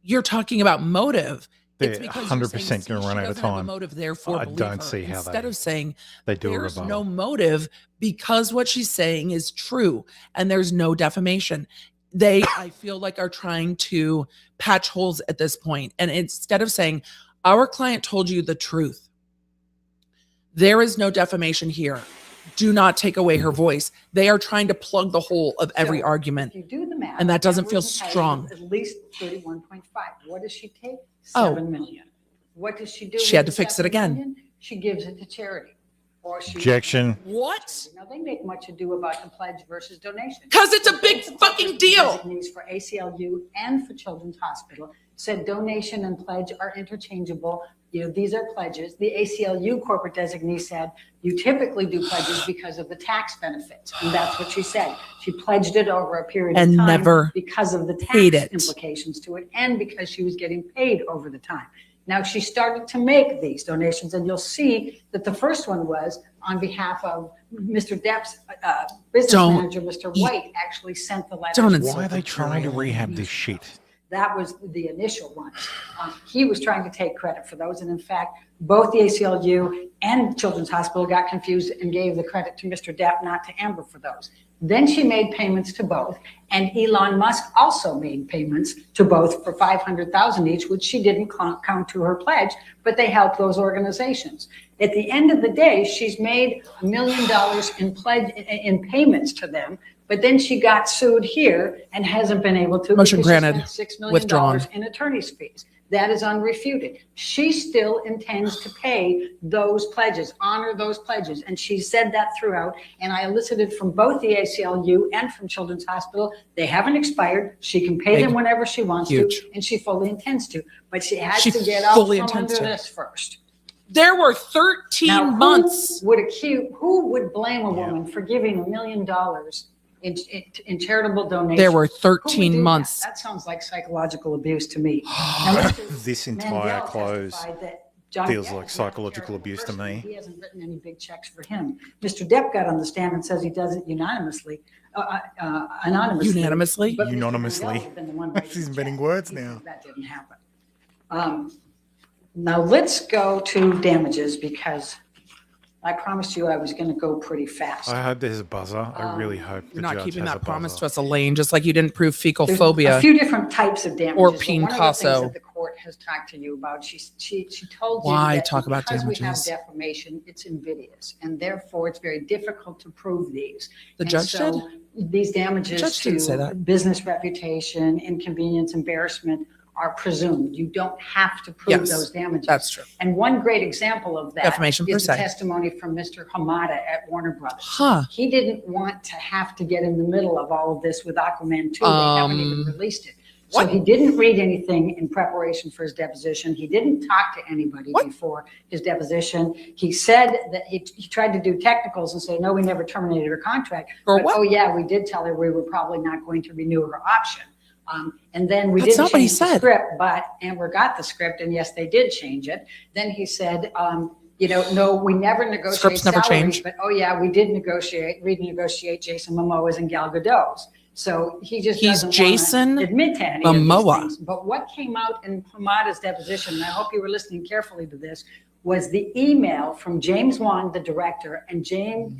you're talking about motive, they're it's because 100% going to run out of time. Motive, therefore, I don't see how instead of saying they do there's a rebuttal. no motive because what she's saying is true and there's no defamation. They, I feel like, are trying to patch holes at this point. And instead of saying, our client told you the truth, there is no defamation here, do not take away her voice. They are trying to plug the hole of every argument. If you do the math, and that doesn't feel Edward's strong. At least 31.5. What does she take? Oh. 7 million. What does she do? She had with to the fix it 7 again. million? She gives it to charity. Or she Objection. What? Now they make much ado about the pledge versus donation. Because it's a big fucking deal. Designees for ACLU and for Children's Hospital said donation and pledge are interchangeable. You know, these are pledges. The ACLU corporate designee said you typically do pledges because of the tax benefits. And that's what she said. She pledged it over a period And of time never because of the paid tax it. implications to it and because she was getting paid over the time. Now she started to make these donations, and you'll see that the first one was on behalf of Mr. Depp's business manager, Mr. White, actually sent the letter. Why are they trying to rehab this shit? That was the initial one. He was trying to take credit for those. And in fact, both the ACLU and Children's Hospital got confused and gave the credit to Mr. Depp, not to Amber, for those. Then she made payments to both. And Elon Musk also made payments to both for $500,000 each, which she didn't count to her pledge, but they helped those organizations. At the end of the day, she's made $1 million in payments to them. But then she got sued here and hasn't been able to. Motion because she granted. spent $6 million Withdrawn. in attorney's fees. That is unrefuted. She still intends to pay those pledges, honor those pledges. And she said that throughout. And I elicited from both the ACLU and from Children's Hospital, they haven't expired. She can pay them whenever she wants to, and she fully intends to. But she has to get out from under this first. There were 13 months. Who would blame a woman for giving $1 million in charitable donations? There were Who would 13 do months. That sounds like psychological abuse to me. Now, Mr. This entire Mandel close testified that Johnny feels Depp like is not a psychological charitable abuse to person. me. He hasn't written any big checks for him. Mr. Depp got on the stand and says he does it anonymously. Unanimously? But Mr. Unanimously. Mandel has been the one writing He's the inventing check. words He now. said that didn't happen. Now let's go to damages, because I promised you I was going to go pretty fast. I hope there's a buzzer. I really hope the You're not judge keeping has that a promise buzzer. to us, Elaine, just like you didn't prove fecal There's phobia. a few different types of damages. Or but Peen one of the things Picasso. that the court has talked to you about, she told Why you that talk about because we have damages? defamation, it's invidious, and therefore it's very difficult to prove these. The And judge so did? These damages The judge didn't say to that. business reputation, inconvenience, embarrassment are presumed. You don't have to prove Yes, those damages. that's true. And one great example of that Defamation per is the se. testimony from Mr. Hamada at Warner Brothers. Huh. He didn't want to have to get in the middle of all of this with Aquaman 2. They haven't even released it. So he didn't read anything in preparation for his deposition. He didn't talk to anybody before his deposition. He said that he tried to do technicals and say, no, we never terminated her contract. But, oh yeah, we did tell her we were probably not going to renew her option. And then we That's didn't not what he change the said. script, but Amber got the script, and yes, they did change it. Then he said, no, we never negotiate Scripts never salaries, change. but oh yeah, we did renegotiate Jason Momoa's and Gal Gadot's. So he just He's doesn't Jason want to admit to any Momoa. of these things. But what came out in Hamada's deposition, and I hope you were listening carefully to this, was the email from James Wan, the director, and Jason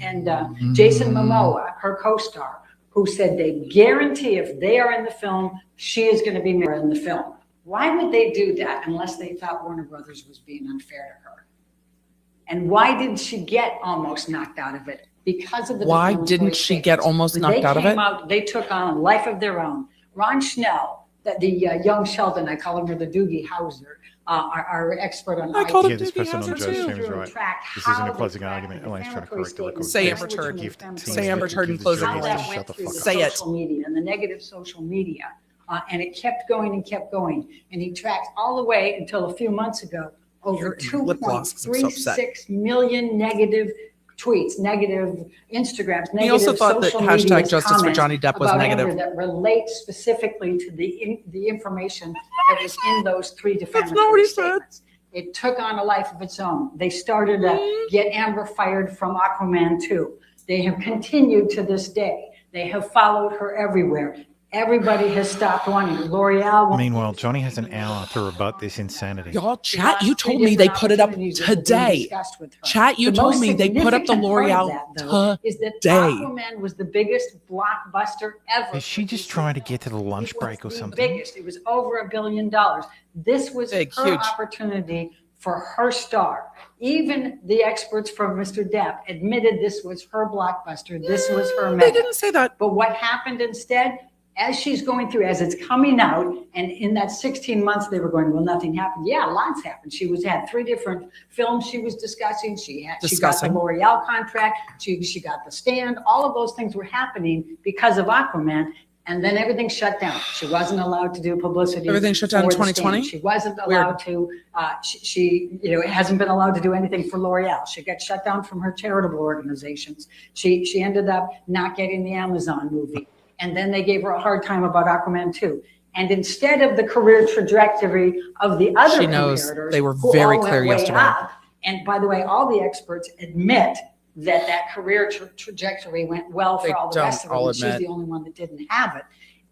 Momoa, her co-star, who said they guarantee if they are in the film, she is going to be in the film. Why would they do that unless they thought Warner Brothers was being unfair to her? And why did she get almost knocked out of it? Because of the Why defamatory didn't she get statements. almost When knocked out of it? They took on a life of their own. Ron Schnell, the young Sheldon, I call him the Doogie Howser, our expert on Yeah, this person on Joe's stream is right. This isn't a closing argument. Elaine's trying to correct the record. Say Amber Turd. Say Amber Turd in closing how that argument. went through the Say it. social media and the negative social media. And it kept going and kept going. And he tracked all the way until a few months ago over lip gloss 'cause I'm so upset. 2.36 million negative tweets, negative Instagrams, He also negative thought that social hashtag media justice for comments Johnny Depp was about negative. Amber that relate specifically to the information that was in those 3 defamatory statements. It took on a life of its own. They started to get Amber fired from Aquaman 2. They have continued to this day. They have followed her everywhere. Everybody has stopped wanting her. L'Oreal. Meanwhile, Johnny has an hour to rebut this insanity. Y'all, chat, you told me they put it up today. Chat, you told me they put up the L'Oreal is that today. Aquaman was the biggest blockbuster ever. Is she just trying to get to the lunch break or The something? biggest. It was over $1 billion. This was Big, her huge. opportunity for her star. Even the experts from Mr. Depp admitted this was her blockbuster. This was her mega. They didn't say that. But what happened instead? As she's going through, as it's coming out, and in that 16 months, they were going, well, nothing happened. Yeah, lots happened. She had 3 different films she was discussing. She got the L'Oreal contract. She got the stand. All of those things were happening because of Aquaman. And then everything shut down. She wasn't allowed to do publicity. Everything shut down in for the 2020? stand. She wasn't allowed to, she hasn't been allowed to do anything for L'Oreal. She got shut down from her charitable organizations. She ended up not getting the Amazon movie. And then they gave her a hard time about Aquaman 2. And instead of the career trajectory of the other She knows comparators they were who very all went clear way yesterday. up, and by the way, all the experts admit that career trajectory went well for They all the don't rest of them. all And she's admit. the only one that didn't have it.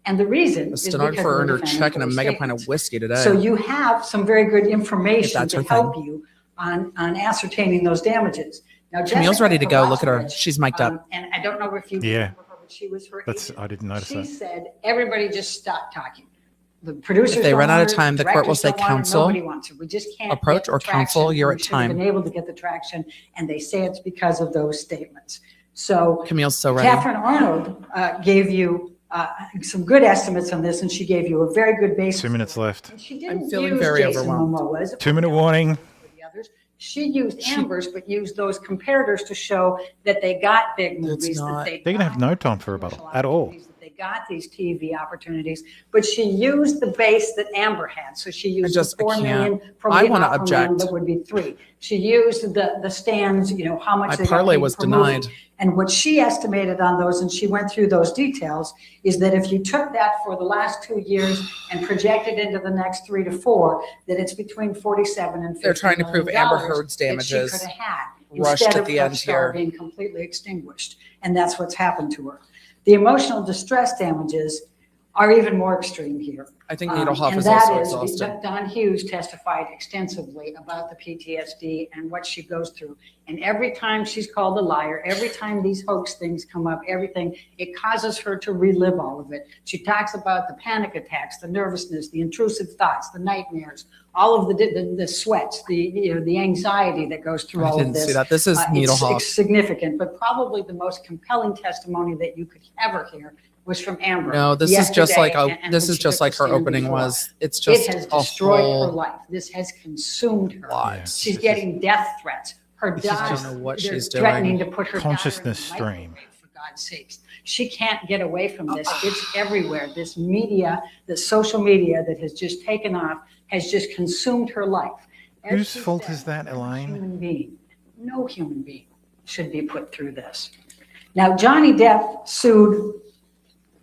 And the reason The is stenographer because of earned the her check and a defamatory mega pint of statements. whiskey today. So you have some very good information that's to her help you on ascertaining those damages. Now, Camille's Jessica ready to go. Look at her. Kowalski, She's mic'd up. And I don't know if you Yeah. remember her, but she was her agent. I didn't notice She that. said, everybody just stop talking. The producers If they don't run out want of her, time, the court will directors say don't want her, counsel, nobody wants her. We just can't approach, get the or counsel, traction. you're We at should have time. been able to get the traction, and they say it's because of those statements. So Camille's so ready. Catherine Arnold gave you some good estimates on this, and she gave you a very good basis. 2 minutes left. She didn't I'm feeling use very Jason overwhelmed. Momoa's. 2 minute warning. The others. She used Amber's, but used those comparators to show that they got big movies, that they They're going to have no time for rebuttal at all. they got these TV opportunities, but she used the base that Amber had. So she used the 4 million from I the wanna Aquaman, object. that would be 3. She used the stands, how much My they got parlay paid was per movie. denied. And what she estimated on those, and she went through those details, is that if you took that for the last 2 years and projected into the next 3 to 4, that it's between 47 and 50 They're trying to prove million Amber dollars Heard's that damages she could have had rushed instead at of the her end star here. being completely extinguished. And that's what's happened to her. The emotional distress damages are even more extreme here. I think Needlehoff And is that also exhausted. Don Hughes testified extensively about the PTSD and what she goes through. And every time she's called a liar, every time these hoax things come up, everything, it causes her to relive all of it. She talks about the panic attacks, the nervousness, the intrusive thoughts, the nightmares, all of the sweats, the anxiety that goes through all of didn't this. see that. This is Needlehoff. It's significant, but probably the most compelling testimony that you could ever hear was from Amber. No, this is just like yesterday, and this when is she just took like the her stand opening before. was. It's just It has a destroyed whole her life. This has consumed her. lot. She's getting death threats. Her This is daughter, just- I don't know what they're she's doing. threatening to put her Consciousness daughter in the stream. microwave, for God's sakes. She can't get away from this. It's everywhere. This media, the social media that has just taken off, has just consumed her life. As Whose she fault said, is that, Elaine? no human being should be put through this. Now, Johnny Depp sued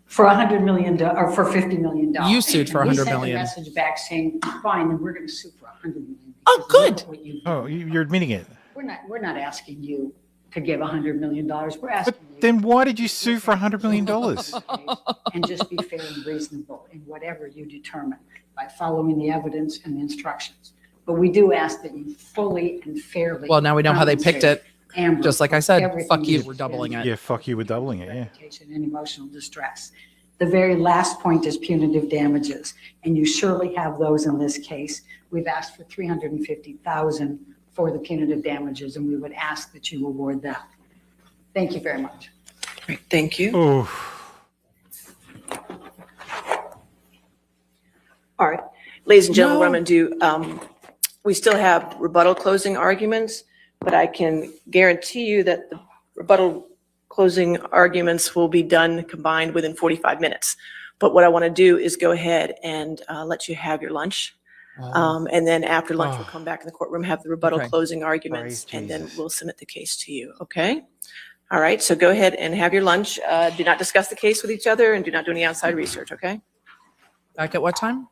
for $100 million or for $50 million. You sued for And $100 he sent million. a message back saying, fine, then we're going to sue for $100 million. Oh, good. Oh, you're admitting it. We're not asking you to give $100 million. We're asking you Then why did you sue for $100 million? and just be fair and reasonable in whatever you determine by following the evidence and the instructions. But we do ask that you fully and fairly. Well, now we know how they picked it. Amber, Just like I said, everything fuck you, you've we're doubling it. Yeah, fuck you, we're doubling it, yeah. and emotional distress. The very last point is punitive damages, and you surely have those in this case. We've asked for $350,000 for the punitive damages, and we would ask that you award that. Thank you very much. Great, thank you. All right, ladies and gentlemen, what I'm going to do, we still have rebuttal closing arguments, but I can guarantee you that the rebuttal closing arguments will be done combined within 45 minutes. But what I want to do is go ahead and let you have your lunch. And then after lunch, we'll come back in the courtroom, have the rebuttal Okay. closing arguments, Praise and then Jesus. we'll submit the case to you. Okay? All right. So go ahead and have your lunch. Do not discuss the case with each other and do not do any outside research. Okay? Back at what time?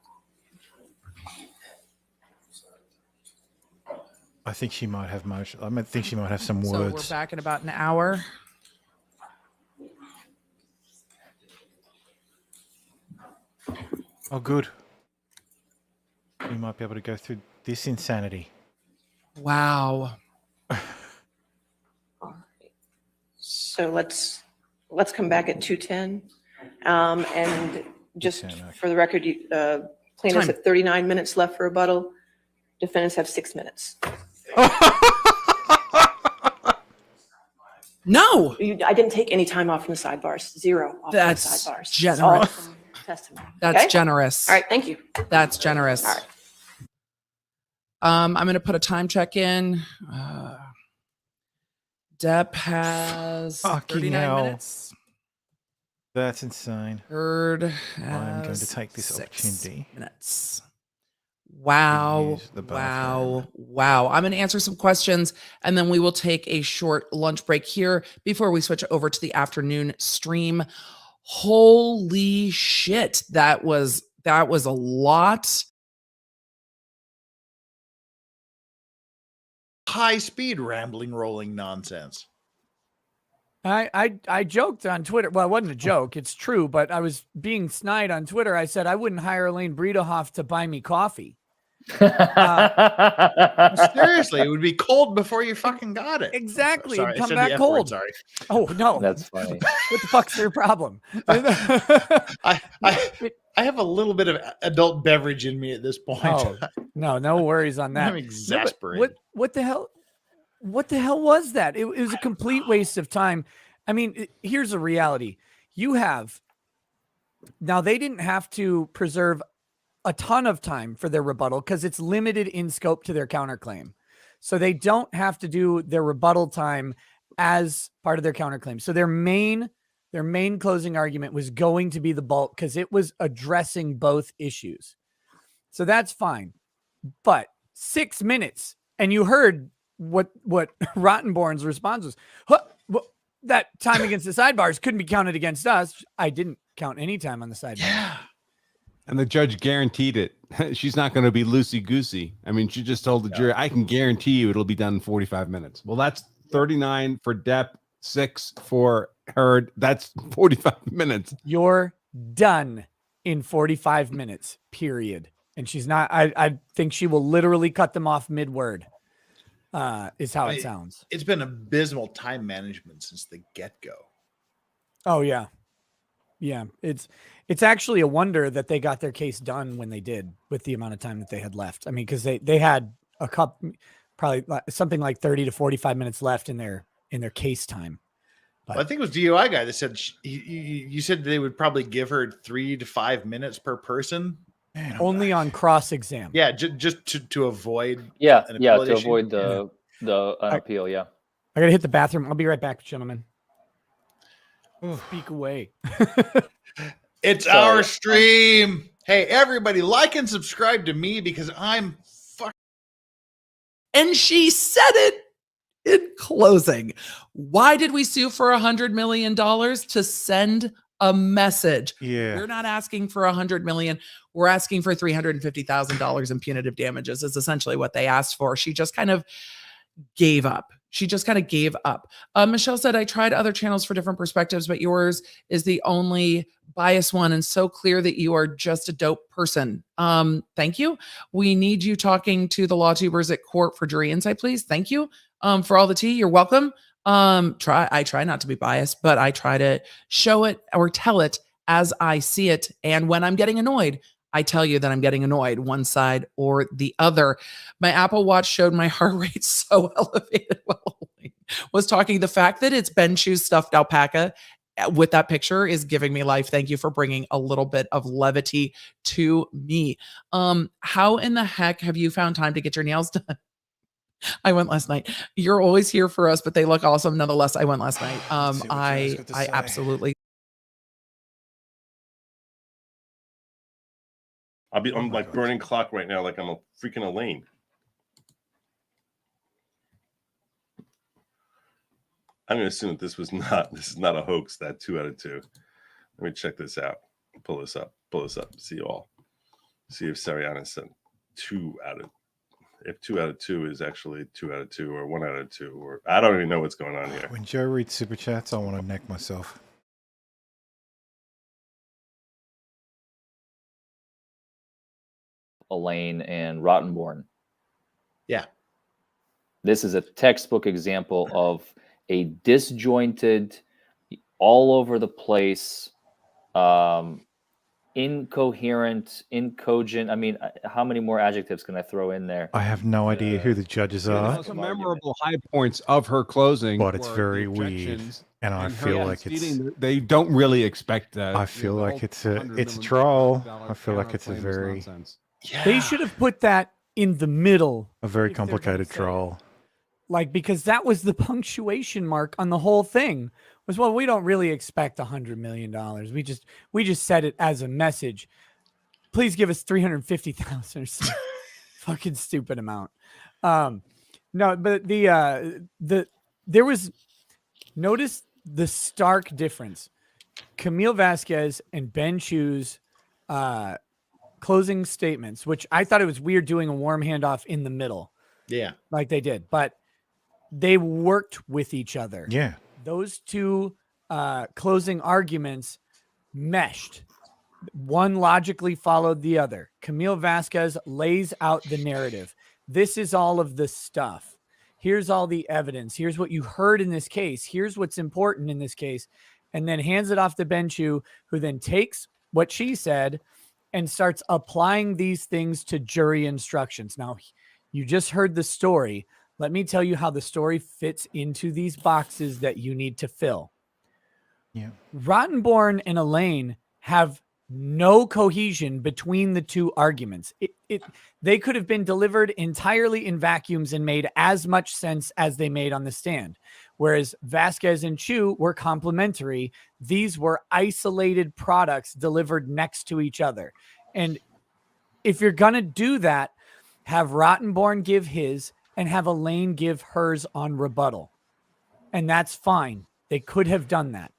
I think she might have motion. I think she might have some So we're words. back in about an hour. Oh, good. We might be able to go through this insanity. Wow. So let's come back at 2:10. And just 2:10, okay. for the record, plaintiffs Time. have 39 minutes left for rebuttal. Defendants have 6 minutes. No. I didn't take any time off from the sidebars. 0 off That's from the sidebars. generous. All from testimony. That's Okay? generous. All right. Thank you. That's generous. All right. I'm going to put a time check in. Depp has Fucking 39 hell. minutes. That's insane. Heard I'm going to has take this 6 opportunity. minutes. Wow. use the Wow. bathroom. Wow. I'm going to answer some questions and then we will take a short lunch break here before we switch over to the afternoon stream. Holy shit. That was a lot. High speed rambling, rolling nonsense. I joked on Twitter. Well, it wasn't a joke. It's true, but I was being snide on Twitter. I said I wouldn't hire Elaine Bredehoff to buy me coffee. Seriously, it would be cold before you fucking got it. Exactly. Sorry, It'd I come said the back F word, cold. sorry. Oh no, That's funny. What the fuck's their problem? I have a little bit of adult beverage in me at this point. Oh, no worries on that. I'm exasperated. No, but what the hell? What the hell was that? It was a complete waste of time. I mean, here's a reality. Now they didn't have to preserve a ton of time for their rebuttal because it's limited in scope to their counterclaim. So they don't have to do their rebuttal time as part of their counterclaim. So their main closing argument was going to be the bulk because it was addressing both issues. So that's fine. But 6 minutes, and you heard what Rottenborn's response was. That time against the sidebars couldn't be counted against us. I didn't count any time on the sidebars. Yeah. And the judge guaranteed it. She's not going to be loosey-goosey. I mean, she just told the jury, I can guarantee you it'll be done in 45 minutes. Well, that's 39 for Depp, 6 for Heard. That's 45 minutes. You're done in 45 minutes, period. And she's not, I think she will literally cut them off mid-word, is how it sounds. It's been abysmal time management since the get-go. Oh, yeah. Yeah, it's actually a wonder that they got their case done when they did with the amount of time that they had left. I mean, because they had a couple, probably something like 30 to 45 minutes left in their case time. Well, I think it was DUI Guy that said you said they would probably give her 3 to 5 minutes per person. Man, only on cross exam. Yeah, just to avoid. An issue. avoid the appeal. Yeah. I gotta hit the bathroom. I'll be right back, gentlemen. Speak away. It's our stream. Hey, everybody, like and subscribe to me because I'm fucking. And she said it in closing. Why did we sue for $100 million? To send a message. Yeah. We're not asking for $100 million. We're asking for $350,000 in punitive damages is essentially what they asked for. She just kind of gave up. Michelle said, I tried other channels for different perspectives, but yours is the only biased one and so clear that you are just a dope person. Thank you. We need you talking to the Lawtubers at court for jury insight, please. Thank you. For all the tea. You're welcome. I try not to be biased, but I try to show it or tell it as I see it. And when I'm getting annoyed, I tell you that I'm getting annoyed one side or the other. My Apple Watch showed my heart rate so elevated while Elaine was talking. The fact that it's Ben Chew's stuffed alpaca with that picture is giving me life. Thank you for bringing a little bit of levity to me. How in the heck have you found time to get your nails done? I went last night. You're always here for us, but they look awesome. Nonetheless, I went last night. I absolutely. I'm like burning clock right now, like I'm a freaking Elaine. I'm going to assume that this is not a hoax. That 2 out of 2. Let me check this out. Pull this up. See you all. See if Sariana said 2 out of. If 2 out of 2 is actually 2 out of 2 or 1 out of 2, or I don't even know what's going on here. When Joe reads super chats, I want to neck myself. Elaine and Rottenborn. Yeah. This is a textbook example of a disjointed, all over the place, incoherent, incogent. I mean, how many more adjectives can I throw in there? I have no idea who the judges The are, most memorable high points of her closing, but it's were very the weird, objections and I and her feel like conceding that they don't really expect that. I feel the like whole it's a $100 troll. million I feel like it's a counterclaim is very nonsense. They should have put that in the middle. complicated troll. Like, because that was the punctuation mark on the whole thing was, well, we don't really expect $100 million. We just said it as a message. Please give us 350,000 or some fucking stupid amount. No, but there was, notice the stark difference. Camille Vasquez and Ben Chu's closing statements, which I thought it was weird doing a warm handoff in the middle. Yeah. Like they did, but they worked with each other. Yeah. Those two closing arguments meshed. One logically followed the other. Camille Vasquez lays out the narrative. This is all of the stuff. Here's all the evidence. Here's what you heard in this case. Here's what's important in this case. And then hands it off to Ben Chu, who then takes what she said and starts applying these things to jury instructions. Now, you just heard the story. Let me tell you how the story fits into these boxes that you need to fill. Yeah. Rottenborn and Elaine have no cohesion between the two arguments. They could have been delivered entirely in vacuums and made as much sense as they made on the stand. Whereas Vasquez and Chu were complementary. These were isolated products delivered next to each other. And if you're going to do that, have Rottenborn give his and have Elaine give hers on rebuttal. And that's fine. They could have done that.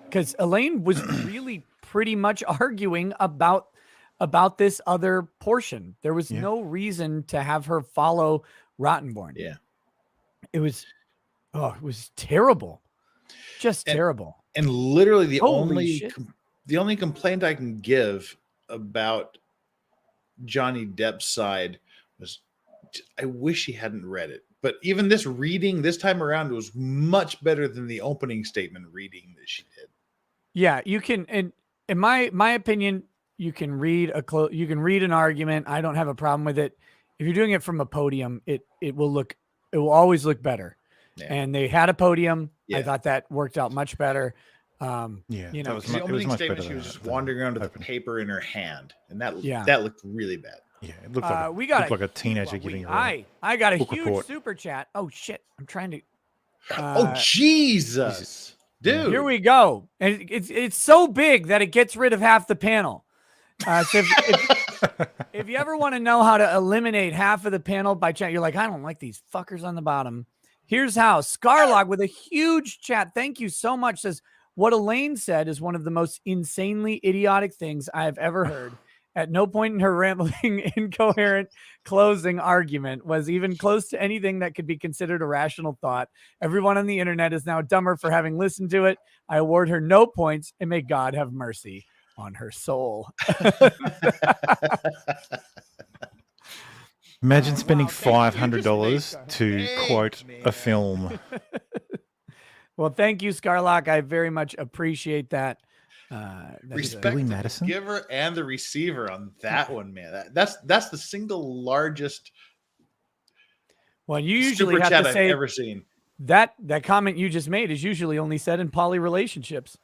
Because Elaine was really pretty much arguing about this other portion. There was no reason to have her follow Rottenborn. Yeah. It was terrible. Just terrible. And literally the Holy only complaint I can give about Johnny Depp's side was, I wish he hadn't read it. But even this reading this time around was much better than the opening statement reading that she did. Yeah, you can, and in my opinion, you can read an argument. I don't have a problem with it. If you're doing it from a podium, it will always look better. Yeah. And they had a podium. Yeah. I thought that worked out much better. You know, the opening statement, she was just wandering around with the paper in her hand, and that looked really bad. Yeah, it looked like a teenager giving. I got a huge report. Super chat. Oh shit! I'm trying to. Oh Jesus, dude! Here we go, and it's so big that it gets rid of half the panel. So if you ever want to know how to eliminate half of the panel by chat, you're like, I don't like these fuckers on the bottom. Here's how. Scarlog with a huge chat. Thank you so much. Says, what Elaine said is one of the most insanely idiotic things I have ever heard. At no point in her rambling, incoherent closing argument was even close to anything that could be considered a rational thought. Everyone on the internet is now dumber for having listened to it. I award her no points, and may God have mercy on her soul. Imagine spending $500 to quote a film. Well, thank you, Scarlock. I very much appreciate that. Respect Billy Madison, the giver and the receiver on that one, man. That's the single largest. Well, you usually have to say I've ever seen. That comment you just made is usually only said in poly relationships.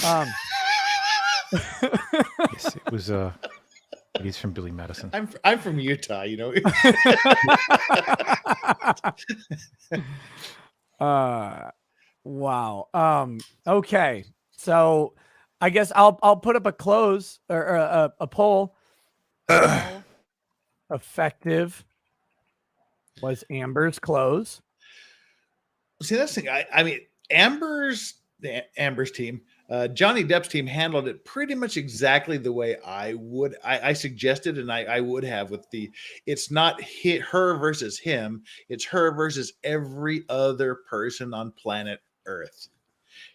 Yes, it was. He's from Billy Madison. I'm from Utah, you know. Wow. Okay, so I guess I'll put up a close or a poll. How effective was Amber's close? See, that's the thing. I mean, Amber's team, Johnny Depp's team handled it pretty much exactly the way I suggested, and I would have with it's not her versus him, it's her versus every other person on planet Earth.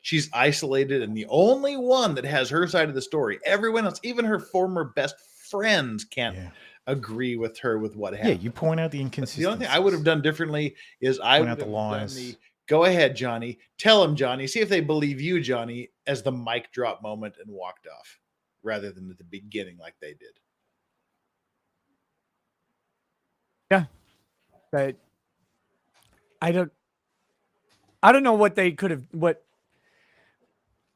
She's isolated and the only one that has her side of the story. Everyone else, even her former best friends, can't agree with her with what happened. Yeah, you point out the inconsistencies. The only thing I would have done differently is I would have done go ahead, Johnny. Tell him, Johnny. See if they believe you, Johnny, as the mic drop moment and walked off rather than at the beginning like they did. Yeah. But I don't know what they could have,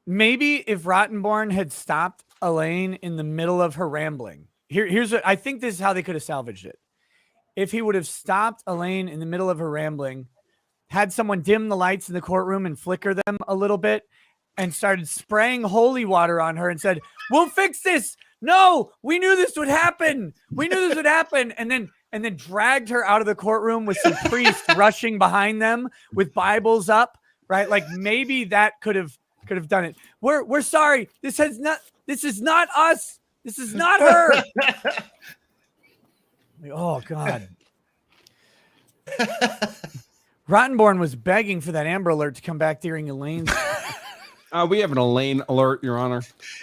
maybe if Rottenborn had stopped Elaine in the middle of her rambling. Here's what I think this is how they could have salvaged it. If he would have stopped Elaine in the middle of her rambling, had someone dim the lights in the courtroom and flicker them a little bit, and started spraying holy water on her and said, "We'll fix this. No, we knew this would happen. We knew this would happen." And then dragged her out of the courtroom with some priests rushing behind them with Bibles up, right? Like maybe that could have done it. We're sorry. This is not us. This is not her. Oh God. Rottenborn was begging for that Amber Alert to come back during Elaine's. We have an Elaine alert, Your Honor.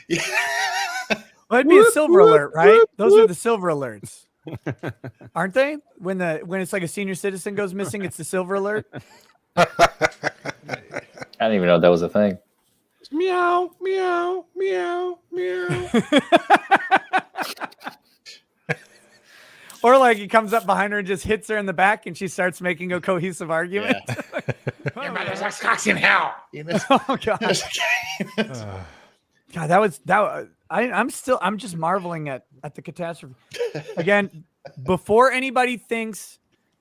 Well, it'd be a silver alert, right? Those are the silver alerts, aren't they? When it's like a senior citizen goes missing, it's the silver alert. I didn't even know that was a thing. Meow, meow, meow, meow. Or like he comes up behind her and just hits her in the back, and she starts making a cohesive argument. Your mother's a cocks in hell. Oh God. God, I'm just marveling at the catastrophe. Again, before anybody thinks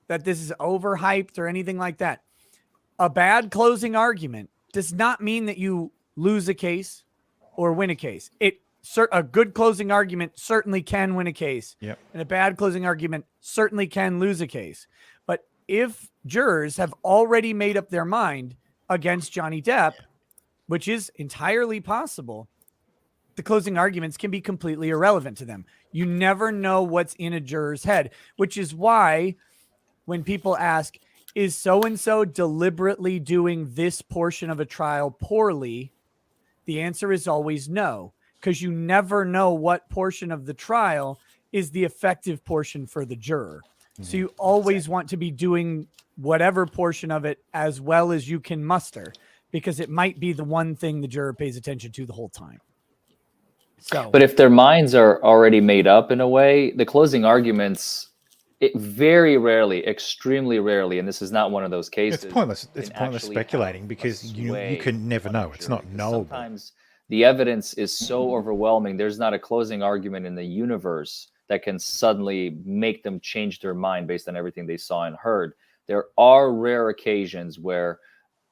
that this is overhyped or anything like that, a bad closing argument does not mean that you lose a case or win a case. A good closing argument certainly can win a case. Yep. And a bad closing argument certainly can lose a case. But if jurors have already made up their mind against Johnny Depp, which is entirely possible, the closing arguments can be completely irrelevant to them. You never know what's in a juror's head, which is why when people ask, is so-and-so deliberately doing this portion of a trial poorly? The answer is always no, because you never know what portion of the trial is the effective portion for the juror. So you always want to be doing whatever portion of it as well as you can muster, because it might be the one thing the juror pays attention to the whole time. So, but if their minds are already made up in a way, the closing arguments, it very rarely, extremely rarely, and this is not one of those cases. It's pointless. It's pointless speculating because you can never know. It's not knowable. Sometimes the evidence is so overwhelming. There's not a closing argument in the universe that can suddenly make them change their mind based on everything they saw and heard. There are rare occasions where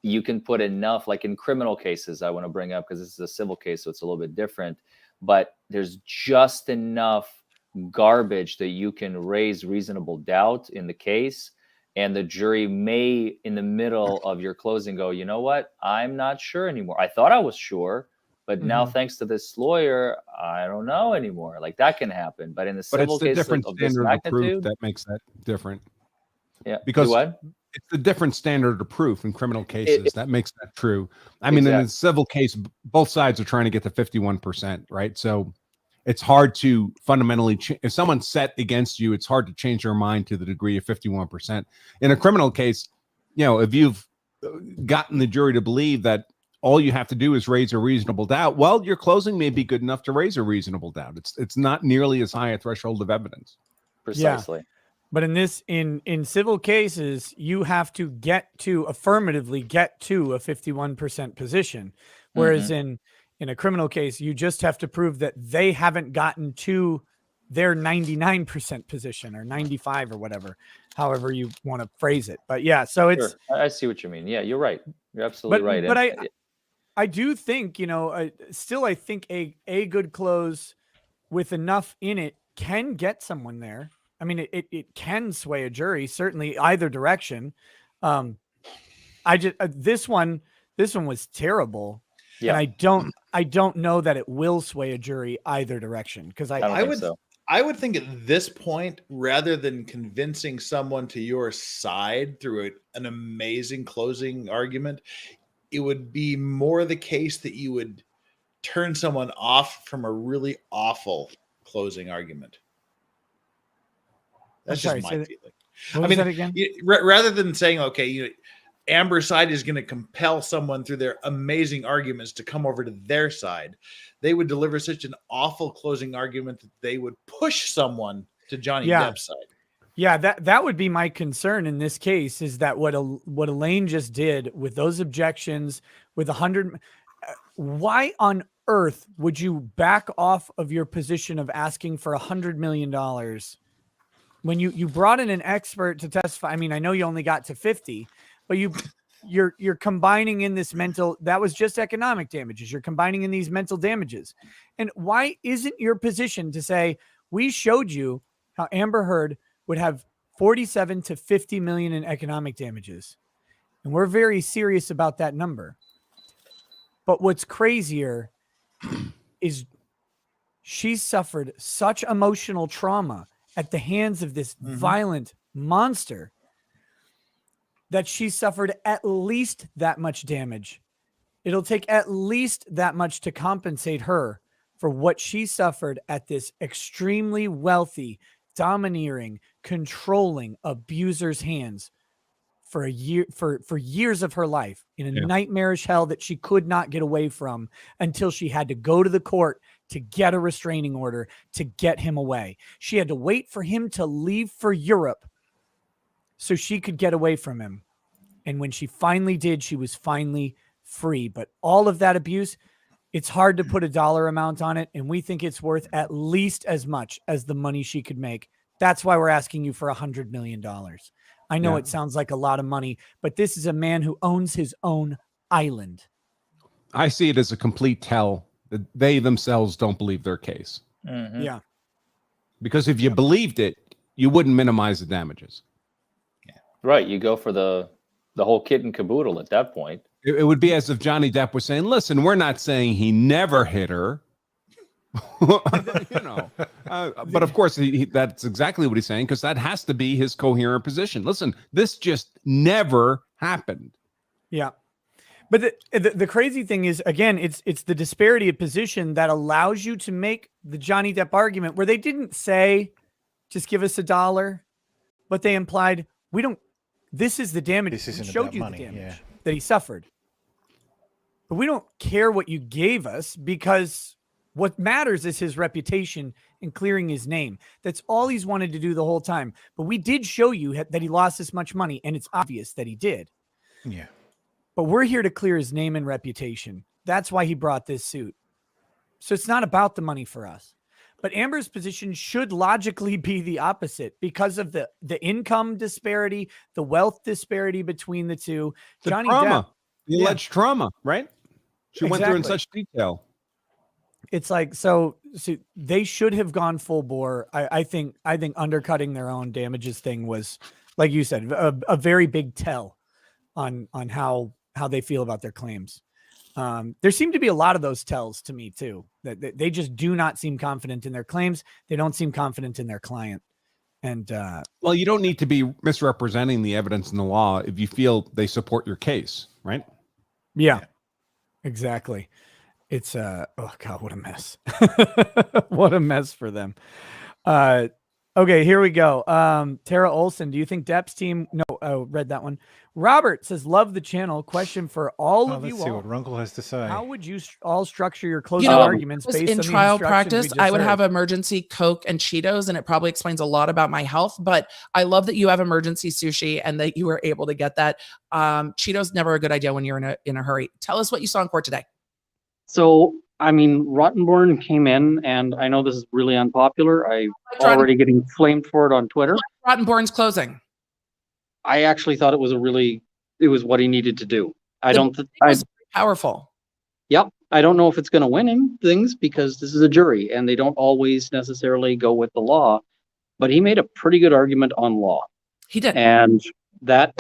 you can put enough, like in criminal cases, I want to bring up because this is a civil case, so it's a little bit different. But there's just enough garbage that you can raise reasonable doubt in the case, and the jury may in the middle of your closing go, you know what, I'm not sure anymore. I thought I was sure, but now thanks to this lawyer, I don't know anymore. Like that can happen. But in the civil case of this magnitude, that makes that different. Yeah, because it's the different standard of proof in criminal cases that makes that true. I mean, in a civil case, both sides are trying to get to 51%, right? So it's hard to fundamentally if someone's set against you, it's hard to change their mind to the degree of 51%. In a criminal case, you know, if you've gotten the jury to believe that all you have to do is raise a reasonable doubt, well, your closing may be good enough to raise a reasonable doubt. It's not nearly as high a threshold of evidence. Precisely. Yeah. But in civil cases, you have to affirmatively get to a 51% position. Whereas in a criminal case, you just have to prove that they haven't gotten to their 99% position or 95 or whatever, however you want to phrase it. But yeah, so it's, I see what you mean. Yeah, you're right. You're absolutely right. But I do think, still I think a good close with enough in it can get someone there. I mean, it can sway a jury, certainly either direction. I just this one was terrible. Yeah. And I don't know that it will sway a jury either direction, because I would think at this point, rather than convincing someone to your side through an amazing closing argument, it would be more the case that you would turn someone off from a really awful closing argument. That's just my feeling. What was that again? Rather than saying, okay, Amber's side is going to compel someone through their amazing arguments to come over to their side, they would deliver such an awful closing argument that they would push someone to Johnny Depp's side. Yeah, that would be my concern in this case, is that what Elaine just did with those objections, with 100, why on earth would you back off of your position of asking for $100 million when you brought in an expert to testify? I mean, I know you only got to 50, but you're combining in this mental, that was just economic damages. You're combining in these mental damages. And why isn't your position to say, we showed you how Amber Heard would have 47 to 50 million in economic damages, and we're very serious about that number. But what's crazier is she suffered such emotional trauma at the hands of this violent monster that she suffered at least that much damage. It'll take at least that much to compensate her for what she suffered at this extremely wealthy, domineering, controlling abuser's hands for a year, for years of her life, in a nightmarish hell that she could not get away from until she had to go to the court to get a restraining order to get him away. She had to wait for him to leave for Europe so she could get away from him. And when she finally did, she was finally free. But all of that abuse, it's hard to put a dollar amount on it, and we think it's worth at least as much as the money she could make. That's why we're asking you for $100 million. I know it sounds like a lot of money, but this is a man who owns his own island. I see it as a complete tell that they themselves don't believe their case. Yeah. Because if you believed it, you wouldn't minimize the damages. Right. You go for the whole kit and caboodle at that point. It would be as if Johnny Depp was saying, listen, we're not saying he never hit her. But of course, that's exactly what he's saying, because that has to be his coherent position. Listen, this just never happened. Yeah. But the crazy thing is, again, it's the disparity of position that allows you to make the Johnny Depp argument, where they didn't say, just give us $1, but they implied, this is the damage. This isn't showed about you money, the damage that he suffered. But we don't care what you gave us, because what matters is his reputation and clearing his name. That's all he's wanted to do the whole time. But we did show you that he lost this much money, and it's obvious that he did. Yeah. But we're here to clear his name and reputation. That's why he brought this suit. So it's not about the money for us. But Amber's position should logically be the opposite, because of the income disparity, the wealth disparity between the two. The Johnny trauma, Depp, the alleged trauma, right? She went through in such detail. It's like, so they should have gone full bore. I think undercutting their own damages thing was, like you said, a very big tell on how they feel about their claims. There seem to be a lot of those tells to me too, that they just do not seem confident in their claims. They don't seem confident in their client. And well, you don't need to be misrepresenting the evidence in the law if you feel they support your case, right? Yeah, exactly. It's oh God, what a mess. What a mess for them. Okay, here we go. Tara Olson, do you think Depp's team? No, read that one. Robert says, love the channel. Question for all of you let's see all. what Runkle has to say. How would you all structure your closing arguments based in on the trial instructions practice? we just I would heard? have emergency Coke and Cheetos, and it probably explains a lot about my health. But I love that you have emergency sushi and that you were able to get that. Cheetos never a good idea when you're in a hurry. Tell us what you saw in court today. So, I mean, Rottenborn came in, and I know this is really unpopular. I'm already getting flamed for it on Twitter. Rottenborn's closing. I actually thought it was what he needed to do. I don't think it was powerful. Yep. I don't know if it's going to win him things because this is a jury and they don't always necessarily go with the law. But he made a pretty good argument on law. He did. And that,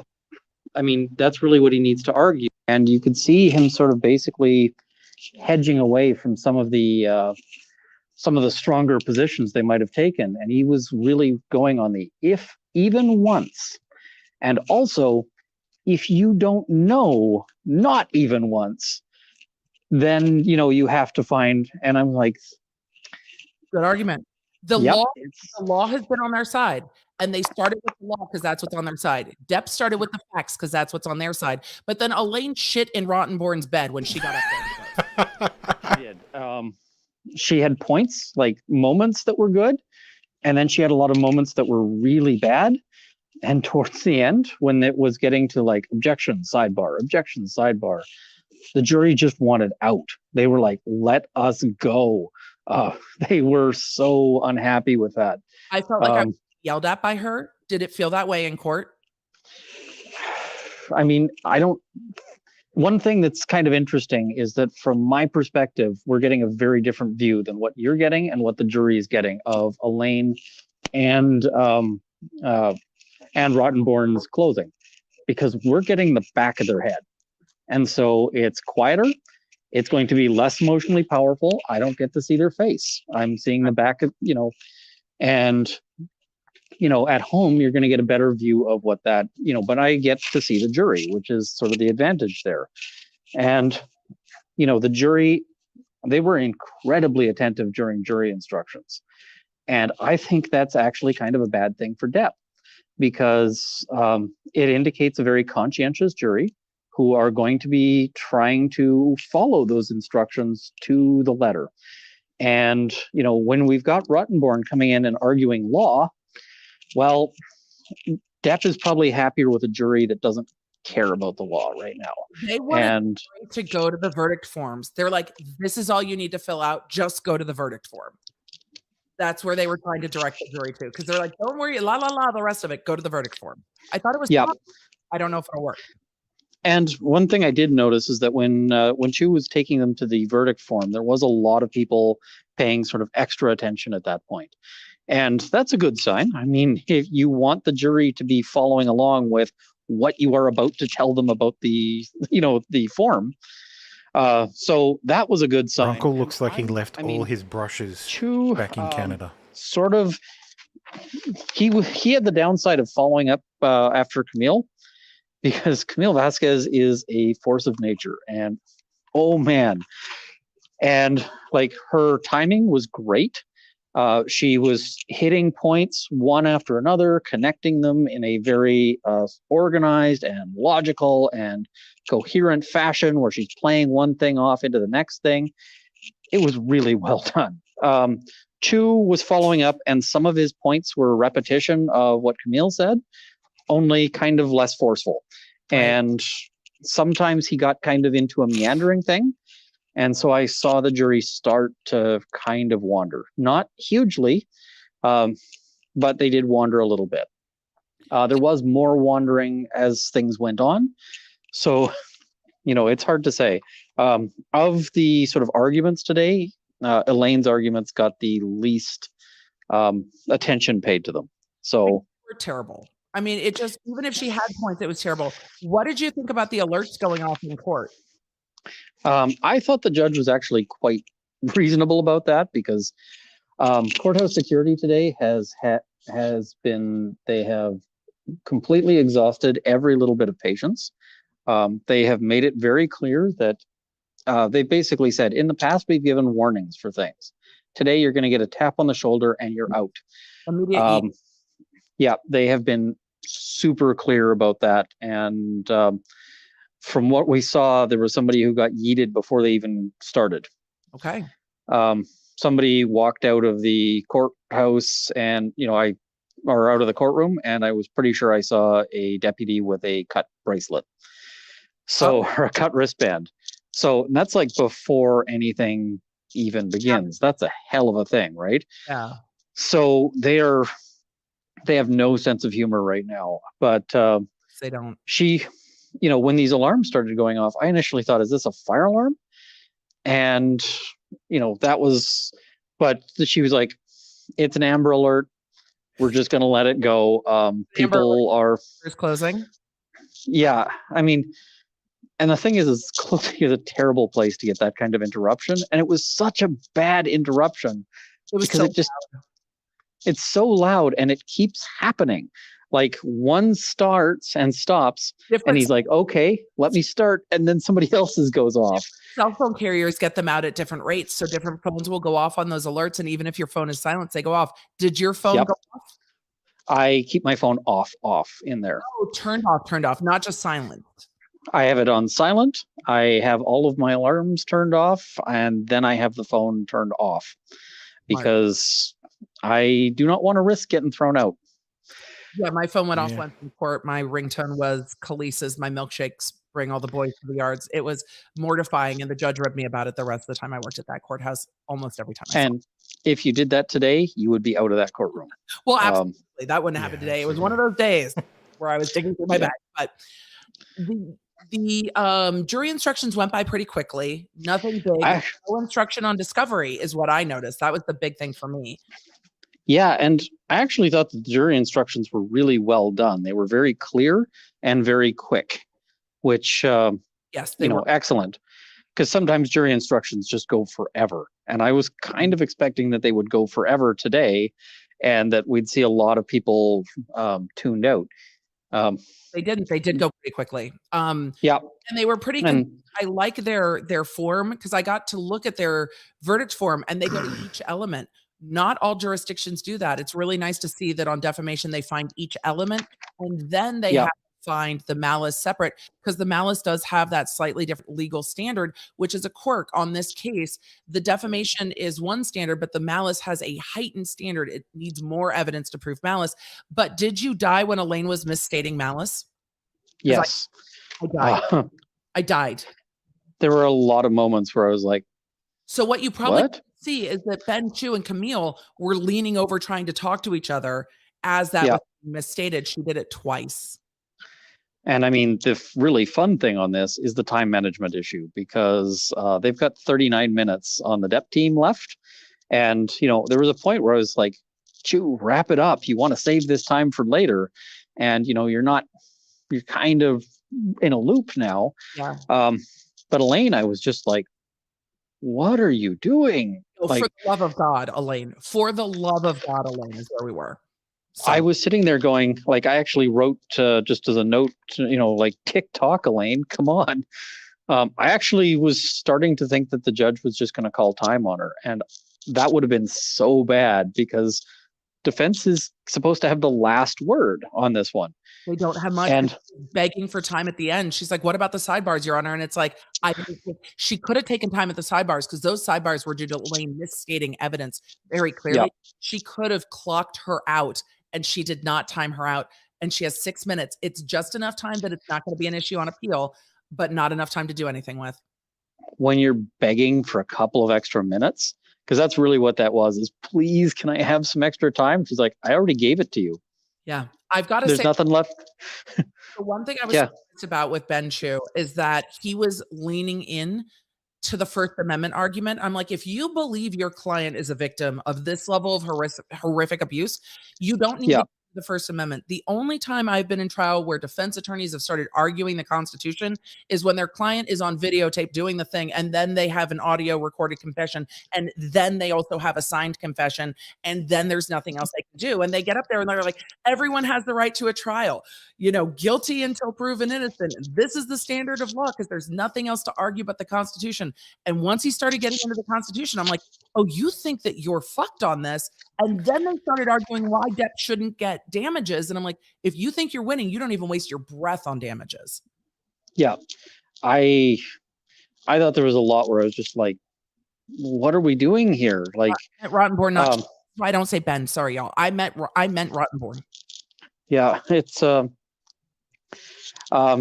I mean, that's really what he needs to argue. And you could see him sort of basically hedging away from some of the stronger positions they might have taken. And he was really going on the if even once. And also, if you don't know, not even once, then, you know, you have to find, and I'm like. Good argument. The Yep. law has been on their side, and they started with the law because that's what's on their side. Depp started with the facts because that's what's on their side. But then Elaine shit in Rottenborn's bed when she got up there. She did. She had points, like moments that were good, and then she had a lot of moments that were really bad. And towards the end, when it was getting to like objection, sidebar, the jury just wanted out. They were like, let us go. They were so unhappy with that. I felt like I was yelled at by her. Did it feel that way in court? I mean, one thing that's kind of interesting is that from my perspective, we're getting a very different view than what you're getting and what the jury is getting of Elaine and Rottenborn's closing, because we're getting the back of their head. And so it's quieter. It's going to be less emotionally powerful. I don't get to see their face. I'm seeing the back of, and, at home, you're going to get a better view of what that, but I get to see the jury, which is sort of the advantage there. And, the jury, they were incredibly attentive during jury instructions. And I think that's actually kind of a bad thing for Depp, because it indicates a very conscientious jury who are going to be trying to follow those instructions to the letter. And, when we've got Rottenborn coming in and arguing law, well, Depp is probably happier with a jury that doesn't care about the law right now. They wanted to go to the verdict forms. They're like, this is all you need to fill out. Just go to the verdict form. That's where they were trying to direct the jury to, because they're like, don't worry, the rest of it, go to the verdict form. I thought it was fun. I don't know if it'll work. And one thing I did notice is that when she was taking them to the verdict form, there was a lot of people paying sort of extra attention at that point. And that's a good sign. I mean, if you want the jury to be following along with what you are about to tell them about the form. So that was a good sign. Uncle looks like he left all his brushes back in Canada. Sort of, he had the downside of following up after Camille, because Camille Vasquez is a force of nature, and oh man, and like her timing was great. She was hitting points one after another, connecting them in a very organized and logical and coherent fashion, where she's playing one thing off into the next thing. It was really well done. Chu was following up, and some of his points were a repetition of what Camille said, only kind of less forceful. Right. And sometimes he got kind of into a meandering thing. And so I saw the jury start to kind of wander, not hugely, but they did wander a little bit. There was more wandering as things went on. So, it's hard to say. Of the sort of arguments today, Elaine's arguments got the least attention paid to them. So were terrible. I mean, it just, even if she had points, it was terrible. What did you think about the alerts going off in court? I thought the judge was actually quite reasonable about that, because courthouse security today they have completely exhausted every little bit of patience. They have made it very clear that they basically said, in the past, we've given warnings for things. Today, you're going to get a tap on the shoulder and you're out. Immediately. Yeah, they have been super clear about that. And from what we saw, there was somebody who got yeeted before they even started. Okay. Somebody walked out of the courthouse and, or out of the courtroom, and I was pretty sure I saw a deputy with a cut bracelet. So, or a cut wristband. So that's like before anything even begins. That's a hell of a thing, right? Yeah. So they have no sense of humor right now, but they don't. When these alarms started going off, I initially thought, is this a fire alarm? And, that was, but she was like, it's an Amber Alert. We're just going to let it go. People are closing. Yeah. I mean, and the thing is closing is a terrible place to get that kind of interruption. And it was such a bad interruption because it's so loud and it keeps happening. Like one starts and stops and he's like, okay, let me start. And then somebody else's goes off. Cell phone carriers get them out at different rates. So different phones will go off on those alerts. And even if your phone is silent, they go off. Did your phone go off? I keep my phone off in there. Oh, turned off, not just silent. I have it on silent. I have all of my alarms turned off, and then I have the phone turned off because I do not want to risk getting thrown out. Yeah, my phone went off once in court. My ringtone was Khalees's My Milkshakes Bring All the Boys to the Yards. It was mortifying, and the judge read me about it the rest of the time I worked at that courthouse, almost every time. And if you did that today, you would be out of that courtroom. Well, absolutely. That wouldn't happen today. It was one of those days where I was digging through my bag. But the jury instructions went by pretty quickly. Nothing big. No instruction on discovery is what I noticed. That was the big thing for me. Yeah, and I actually thought the jury instructions were really well done. They were very clear and very quick, which, yes, they were excellent. Because sometimes jury instructions just go forever. And I was kind of expecting that they would go forever today and that we'd see a lot of people tuned out. They didn't. They did go pretty quickly. Yeah. And they were pretty I like their form because I got to look at their verdict form and they go to each element. Not all jurisdictions do that. It's really nice to see that on defamation they find each element and then they have to find the malice separate because the malice does have that slightly different legal standard, which is a quirk on this case. The defamation is one standard, but the malice has a heightened standard. It needs more evidence to prove malice. But did you die when Elaine was misstating malice? Yes. I died. I died. There were a lot of moments where I was like, so what you probably see is that Ben Chu and Camille were leaning over trying to talk to each other as that was misstated. She did it twice. And I mean, the really fun thing on this is the time management issue because they've got 39 minutes on the Depp team left. And, there was a point where I was like, Chu, wrap it up. You want to save this time for later. And, you're kind of in a loop now. Yeah. But Elaine, I was just like, what are you doing? For the love of God, Elaine. For the love of God, Elaine is where we were. So. I was sitting there going, I actually wrote just as a note, TikTok, Elaine, come on. I actually was starting to think that the judge was just going to call time on her. And that would have been so bad because defense is supposed to have the last word on this one. They don't have much. And begging for time at the end. She's like, what about the sidebars, Your Honor? And it's like, she could have taken time at the sidebars because those sidebars were due to Elaine misstating evidence very clearly. Yep. She could have clocked her out and she did not time her out. And she has 6 minutes. It's just enough time that it's not going to be an issue on appeal, but not enough time to do anything with. When you're begging for a couple of extra minutes, because that's really what that was, is please, can I have some extra time? She's like, I already gave it to you. Yeah. I've got to say, there's nothing left. The one thing I was curious about with Ben Chu is that he was leaning in to the First Amendment argument. I'm like, if you believe your client is a victim of this level of horrific abuse, you don't need the First Amendment. The only time I've been in trial where defense attorneys have started arguing the Constitution is when their client is on videotape doing the thing, and then they have an audio recorded confession, and then they also have a signed confession, and then there's nothing else they can do. And they get up there and they're like, everyone has the right to a trial, guilty until proven innocent. This is the standard of law because there's nothing else to argue but the Constitution. And once he started getting into the Constitution, I'm like, oh, you think that you're fucked on this? And then they started arguing why Depp shouldn't get damages. And I'm like, if you think you're winning, you don't even waste your breath on damages. Yeah. I thought there was a lot where I was just like, what are we doing here? Like Rottenborn, not I don't say Ben, sorry, y'all. I meant Rottenborn. Yeah, it's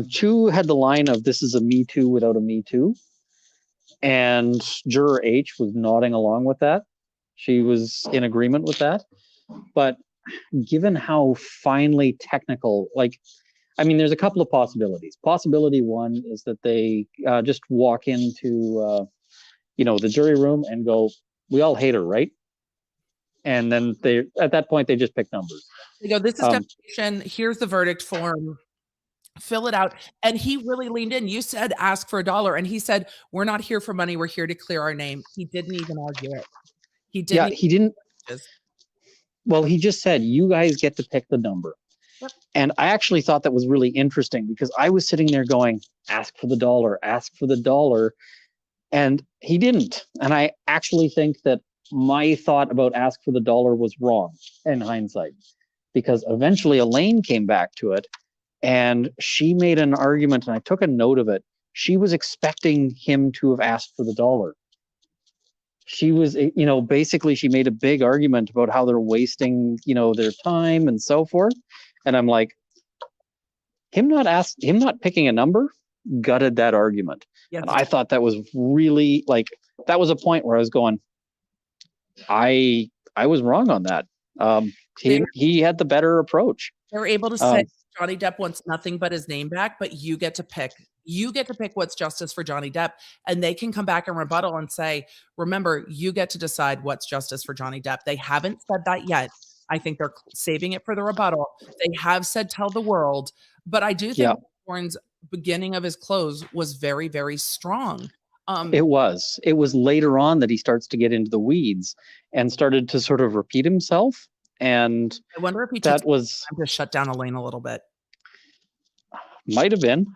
Chu had the line of this is a Me Too without a Me Too. And Juror H was nodding along with that. She was in agreement with that. But given how finely technical, there's a couple of possibilities. Possibility one is that they just walk into, the jury room and go, we all hate her, right? And then at that point, they just pick numbers. They go, this is defamation. Here's the verdict form. Fill it out. And he really leaned in. You said, ask for $1. And he said, we're not here for money. We're here to clear our name. He didn't even argue it. He didn't. Well, he just said, you guys get to pick the number. Yep. And I actually thought that was really interesting because I was sitting there going, ask for the $1, ask for the $1. And he didn't. And I actually think that my thought about ask for the $1 was wrong in hindsight, because eventually Elaine came back to it and she made an argument, and I took a note of it. She was expecting him to have asked for the $1. She was, basically she made a big argument about how they're wasting, their time and so forth. And I'm like, him not picking a number gutted that argument. Yes. And I thought that was really that was a point where I was going, I was wrong on that. He had the better approach. They were able to say Johnny Depp wants nothing but his name back, but you get to pick. You get to pick what's justice for Johnny Depp, and they can come back and rebuttal and say, remember, you get to decide what's justice for Johnny Depp. They haven't said that yet. I think they're saving it for the rebuttal. They have said, tell the world, but I do think Warren's beginning of his close was very, very strong. It was later on that he starts to get into the weeds and started to sort of repeat himself. And I wonder if he took time to shut down Elaine a little bit. Might have been.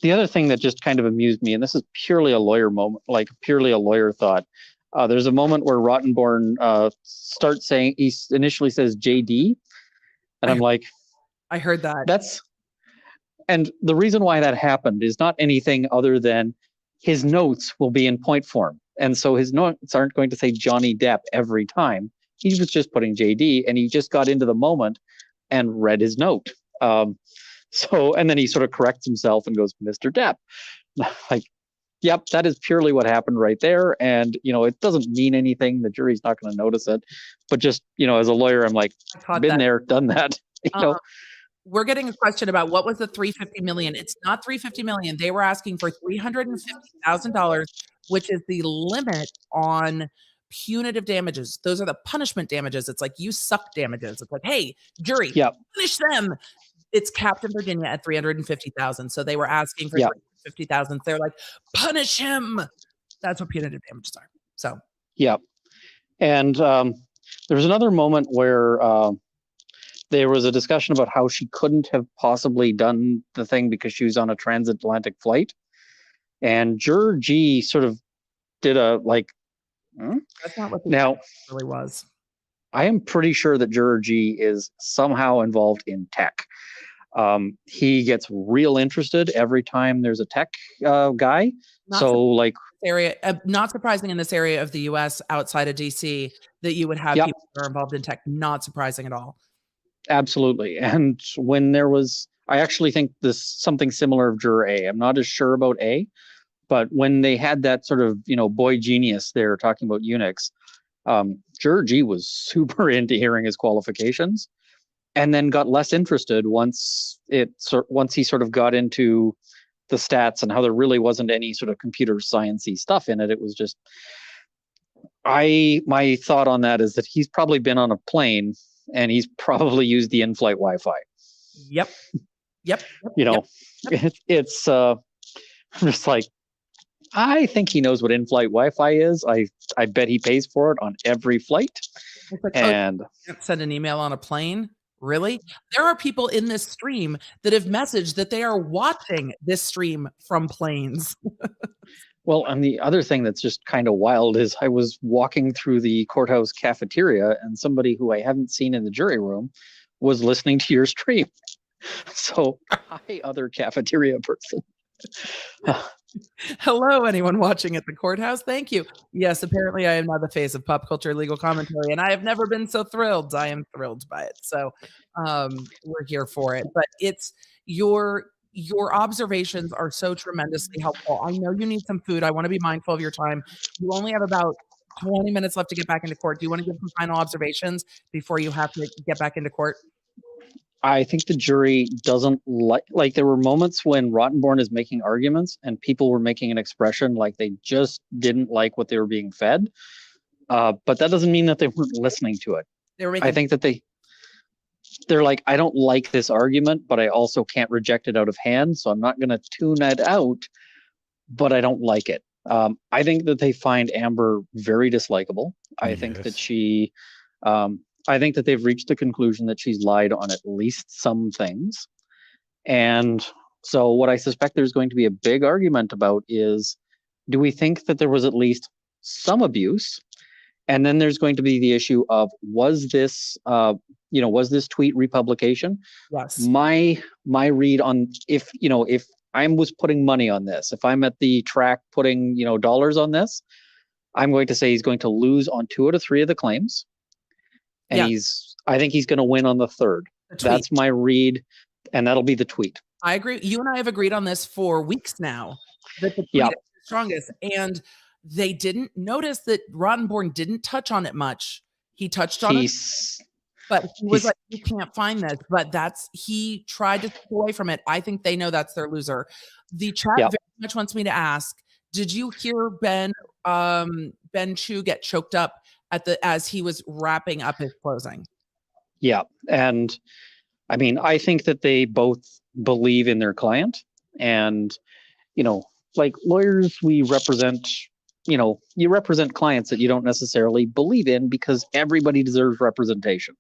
The other thing that just kind of amused me, and this is purely a lawyer moment, purely a lawyer thought. There's a moment where Rottenborn starts saying, he initially says JD. And I'm like, I heard that. And the reason why that happened is not anything other than his notes will be in point form. And so his notes aren't going to say Johnny Depp every time. He was just putting JD, and he just got into the moment and read his note. And then he sort of corrects himself and goes, Mr. Depp. Yep, that is purely what happened right there. And, it doesn't mean anything. The jury's not going to notice it. But just, as a lawyer, I'm like, been there, done that. We're getting a question about what was the $350 million. It's not $350 million. They were asking for $350,000, which is the limit on punitive damages. Those are the punishment damages. It's like you suck damages. It's like, hey, jury, punish them. It's capped in Virginia at $350,000. So they were asking for $50,000. They're like, punish him. That's what punitive damages are. So and there was another moment where there was a discussion about how she couldn't have possibly done the thing because she was on a transatlantic flight, and Juror G sort of did a That's not what really was. I am pretty sure that Juror G is somehow involved in tech. He gets real interested every time there's a tech guy. Not surprising in this area of the U.S. outside of D.C. that you would have people who are involved in tech. Not surprising at all. Absolutely. And when I actually think this something similar of Juror A. I'm not as sure about A, but when they had that sort of boy genius there talking about Unix, Juror G was super into hearing his qualifications, and then got less interested once he sort of got into the stats and how there really wasn't any sort of computer sciencey stuff in it. It was just, my thought on that is that he's probably been on a plane and he's probably used the in-flight Wi-Fi. Yep. It's just like, I think he knows what in-flight Wi-Fi is. I bet he pays for it on every flight. And you can't send an email on a plane. Really? There are people in this stream that have messaged that they are watching this stream from planes. Well, and the other thing that's just kind of wild is I was walking through the courthouse cafeteria and somebody who I haven't seen in the jury room was listening to your stream. So, hi, other cafeteria person. Hello, anyone watching at the courthouse. Thank you. Yes, apparently I am now the face of pop culture legal commentary, and I have never been so thrilled. I am thrilled by it. So we're here for it. But it's your observations are so tremendously helpful. I know you need some food. I want to be mindful of your time. You only have about 20 minutes left to get back into court. Do you want to give some final observations before you have to get back into court? I think the jury doesn't like there were moments when Rottenborn is making arguments and people were making an expression like they just didn't like what they were being fed. But that doesn't mean that they weren't listening to it. They were making. I think that they're like, I don't like this argument, but I also can't reject it out of hand. So I'm not going to tune it out, but I don't like it. I think that they find Amber very dislikable. I think that I think that they've reached the conclusion that she's lied on at least some things. And so what I suspect there's going to be a big argument about is, do we think that there was at least some abuse? And then there's going to be the issue of, was this tweet republication? Yes. My read on, if I was putting money on this, if I'm at the track putting, dollars on this, I'm going to say he's going to lose on 2 out of 3 of the claims. And I think he's going to win on the third. That's my read. And that'll be the tweet. I agree. You and I have agreed on this for weeks now, that the tweet is the strongest. And they didn't notice that Rottenborn didn't touch on it much. He touched on it, but he was like, you can't find this. But he tried to stay away from it. I think they know that's their loser. The chat very much wants me to ask, did you hear Ben Chu get choked up as he was wrapping up his closing? Yeah. And I mean, I think that they both believe in their client, and, like lawyers, we represent, you represent clients that you don't necessarily believe in, because everybody deserves representation.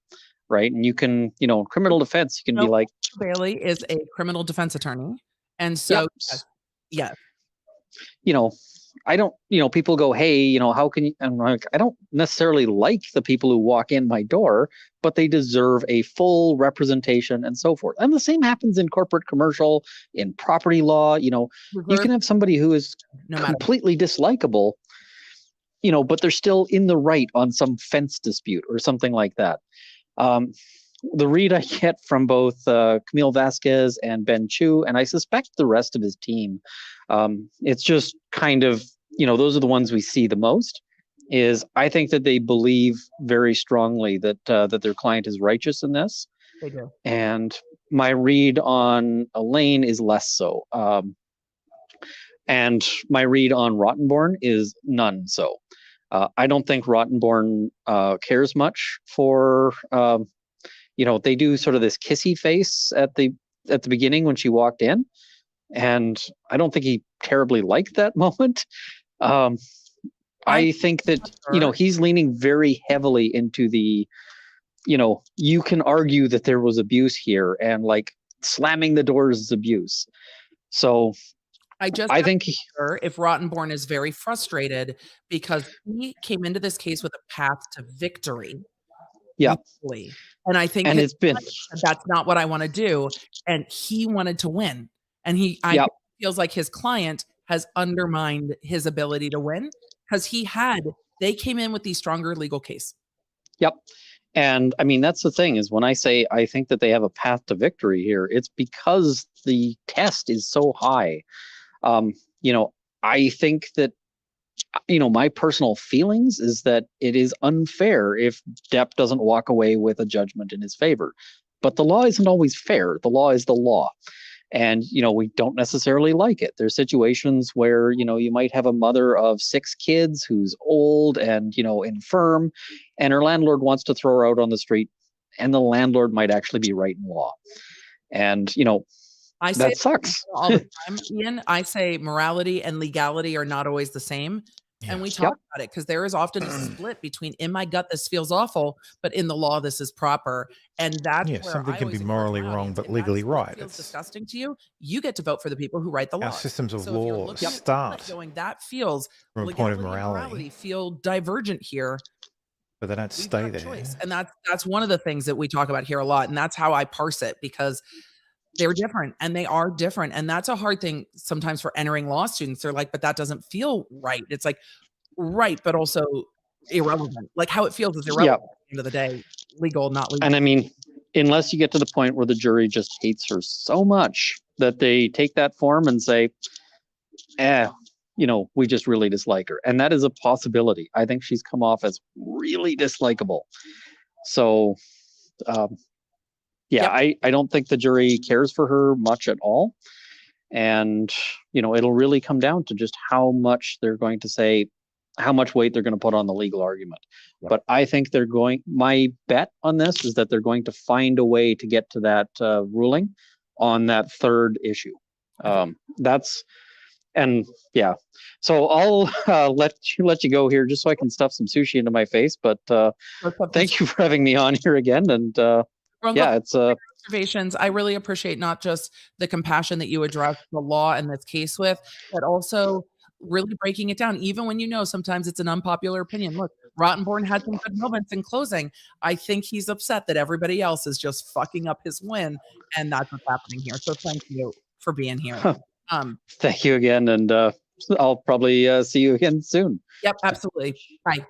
Right. And you can, criminal defense, you can be like, Bailey is a criminal defense attorney. And so, yes. I don't, people go, hey, how can you, I'm like, I don't necessarily like the people who walk in my door, but they deserve a full representation and so forth. And the same happens in corporate commercial, in property law. You can have somebody who is completely dislikable, but they're still in the right on some fence dispute or something like that. The read I get from both Camille Vasquez and Ben Chu, and I suspect the rest of his team, it's just kind of, those are the ones we see the most, is I think that they believe very strongly that that their client is righteous in this. They do. And my read on Elaine is less so. And my read on Rottenborn is none so. I don't think Rottenborn cares much for, they do sort of this kissy face at the beginning when she walked in. And I don't think he terribly liked that moment. I think that, he's leaning very heavily into the, you can argue that there was abuse here, and like slamming the doors is abuse. So I think if Rottenborn is very frustrated because he came into this case with a path to victory. Yeah. And I think it's been, that's not what I want to do. And he wanted to win. And feels like his client has undermined his ability to win, because they came in with the stronger legal case. Yep. And I mean, that's the thing, is when I say I think that they have a path to victory here, it's because the test is so high. I think that, my personal feelings is that it is unfair if Depp doesn't walk away with a judgment in his favor. But the law isn't always fair. The law is the law. And, we don't necessarily like it. There's situations where, you might have a mother of 6 kids who's old and, infirm, and her landlord wants to throw her out on the street, and the landlord might actually be right in law. And, I say that sucks. All the time, Ian. I say morality and legality are not always the same. And we talk about it because there is often a split between, in my gut, this feels awful, but in the law, this is proper. And that's where something can be morally wrong, but legally right. Feels disgusting to you. You get to vote for the people who write the law. Our systems of law start that feels from a point of morality. Feel divergent here. But they don't stay there. Choice. And that's one of the things that we talk about here a lot. And that's how I parse it, because they're different, and they are different. And that's a hard thing sometimes for entering law students. They're like, but that doesn't feel right. It's like, right, but also irrelevant. Like how it feels is irrelevant at the end of the day. Legal, not legal. And I mean, unless you get to the point where the jury just hates her so much that they take that form and say, we just really dislike her. And that is a possibility. I think she's come off as really dislikable. So yeah, I don't think the jury cares for her much at all. And, it'll really come down to just how much they're going to say, how much weight they're going to put on the legal argument. Yep. But I think my bet on this is that they're going to find a way to get to that ruling on that third issue. So I'll let you go here just so I can stuff some sushi into my face. But thank you for having me on here again. And it's observations. I really appreciate not just the compassion that you address the law in this case with, but also really breaking it down, even when sometimes it's an unpopular opinion. Look, Rottenborn had some good moments in closing. I think he's upset that everybody else is just fucking up his win, and that's what's happening here. So thank you for being here. Thank you again, and I'll probably see you again soon. Yep, absolutely. Bye.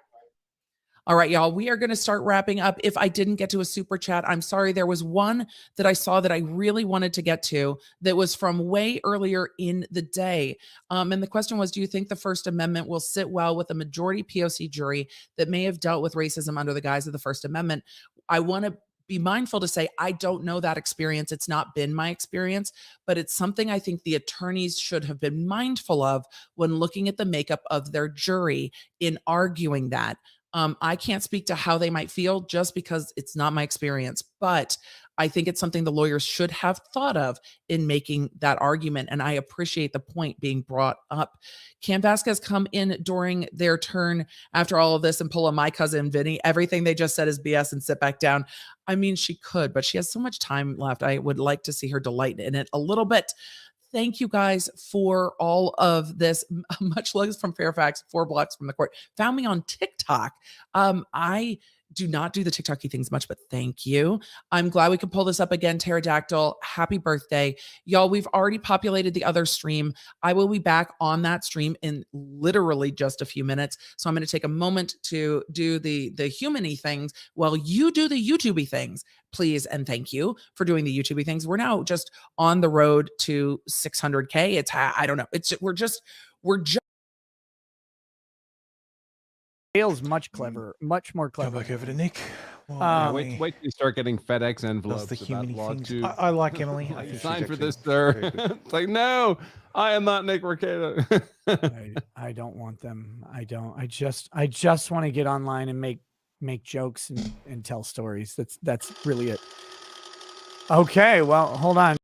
All right, y'all, we are going to start wrapping up. If I didn't get to a super chat, I'm sorry. There was one that I saw that I really wanted to get to that was from way earlier in the day. And the question was, do you think the First Amendment will sit well with a majority POC jury that may have dealt with racism under the guise of the First Amendment? I want to be mindful to say, I don't know that experience. It's not been my experience, but it's something I think the attorneys should have been mindful of when looking at the makeup of their jury in arguing that. I can't speak to how they might feel just because it's not my experience, but I think it's something the lawyers should have thought of in making that argument. And I appreciate the point being brought up. Cam Vasquez come in during their turn after all of this and pull a my cousin Vinny. Everything they just said is BS and sit back down. I mean, she could, but she has so much time left. I would like to see her delight in it a little bit. Thank you guys for all of this. Much love from Fairfax, 4 blocks from the court. Found me on TikTok. I do not do the TikToky things much, but thank you. I'm glad we could pull this up again. Pterodactyl, happy birthday. Y'all, we've already populated the other stream. I will be back on that stream in literally just a few minutes. So I'm going to take a moment to do the human-y things while you do the YouTube-y things. Please and thank you for doing the YouTube-y things. We're now just on the road to 600K. I don't know. We're just Dale's much more clever. Back over to Nick. Wait till you start getting FedEx envelopes. The human things. Lawtube. I like Emily. I think Sign for this, sir. It's like, no, I am not Nick Mercado. I don't want them. I don't. I just want to get online and make jokes and tell stories. That's really it. Okay, well, hold on.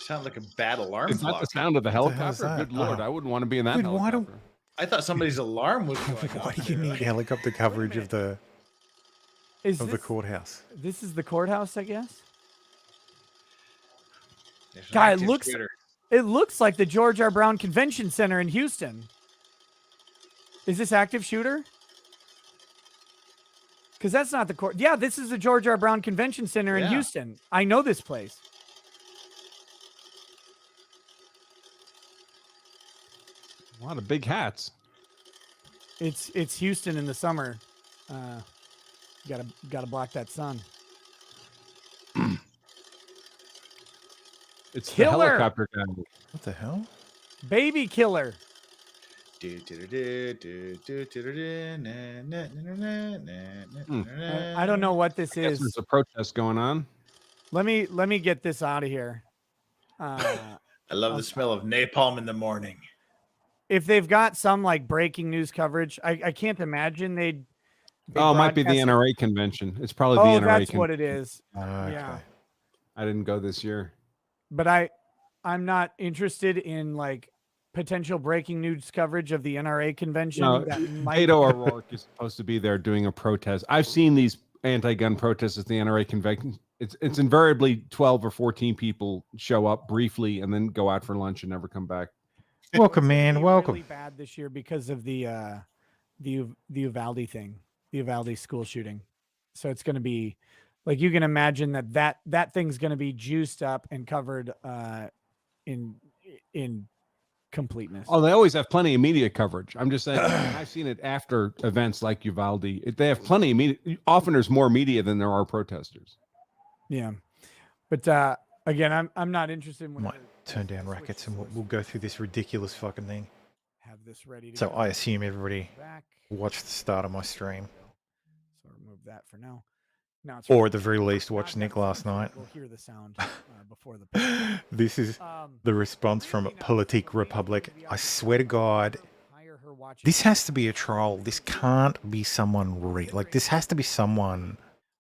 Sound like a bad alarm It's clock. not the sound of the helicopter. Good lord, I wouldn't want to be in that helicopter. I thought somebody's alarm was going Why off. do you need helicopter coverage of the courthouse? This is the courthouse, I guess. There's an Guy, active shooter. it looks like the George R. Brown Convention Center in Houston. Is this active shooter? Because that's not the court. Yeah, this is the George R. Brown Convention Center in Houston. I know this place. A lot of big hats. It's Houston in the summer. Gotta block that sun. It's Killer. the helicopter guy. What the hell? Baby killer. Hmm. I don't know what this I guess is. there's a protest going on. Let me get this out of here. I love the smell of napalm in the morning. If they've got some like breaking news coverage, I can't imagine they'd Oh, it might be the NRA convention. It's probably the NRA that's convention. what it is. Okay. Yeah. I didn't go this year. But I'm not interested in like potential breaking news coverage of the NRA convention. No, that might... Beto O'Rourke is supposed to be there doing a protest. I've seen these anti-gun protests at the NRA convention. It's invariably 12 or 14 people show up briefly and then go out for lunch and never come back. Welcome, man. Welcome. Really bad this year because of the Uvalde thing, the Uvalde school shooting. So it's going to be like you can imagine that thing's going to be juiced up and covered in completeness. Oh, they always have plenty of media coverage. I'm just saying, I've seen it after events like Uvalde. They have plenty of media. Often there's more media than there are protesters. Yeah, but again, I'm not interested in. Might turn down rackets and we'll go through this ridiculous fucking thing. Have this ready. So I assume everybody watched the start of my stream. So remove that for now. Now it's or at the very least, watch Nick last night. We'll hear the sound before the. This is the response from Politique Republic. I swear to God, this has to be a troll. This can't be someone like this has to be someone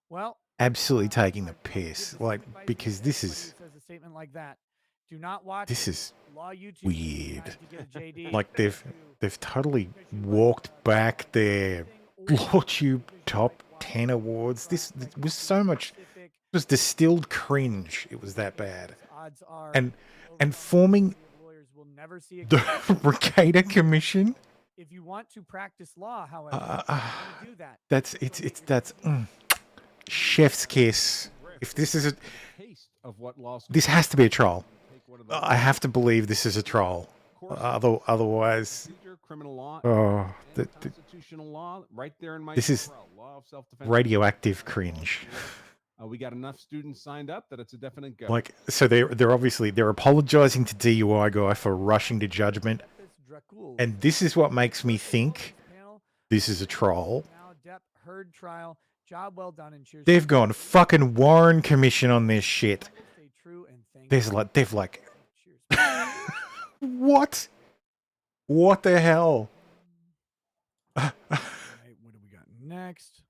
Well, absolutely taking the piss. Like, because this is says a statement like that. Do not watch this is Law YouTube weird. to get a JD. Like they've totally walked back their Lawtube top 10 awards. This was so much. It was distilled cringe. It was that bad. And forming the Recator Commission. If you want to practice law, however, you do that. That's chef's kiss. If this is this has to be a troll. I have to believe this is a troll. Otherwise, criminal law, constitutional law, right there in my this is law of self-defense. radioactive cringe. We got enough students signed up that it's a definite go. Like, so they're apologizing to DUI Guy for rushing to judgment, and this is what makes me think this is a troll. Depp heard trial. Job well done and cheers. They've gone fucking Warren Commission on this shit. They've like what? What the hell? Right, what do we got next?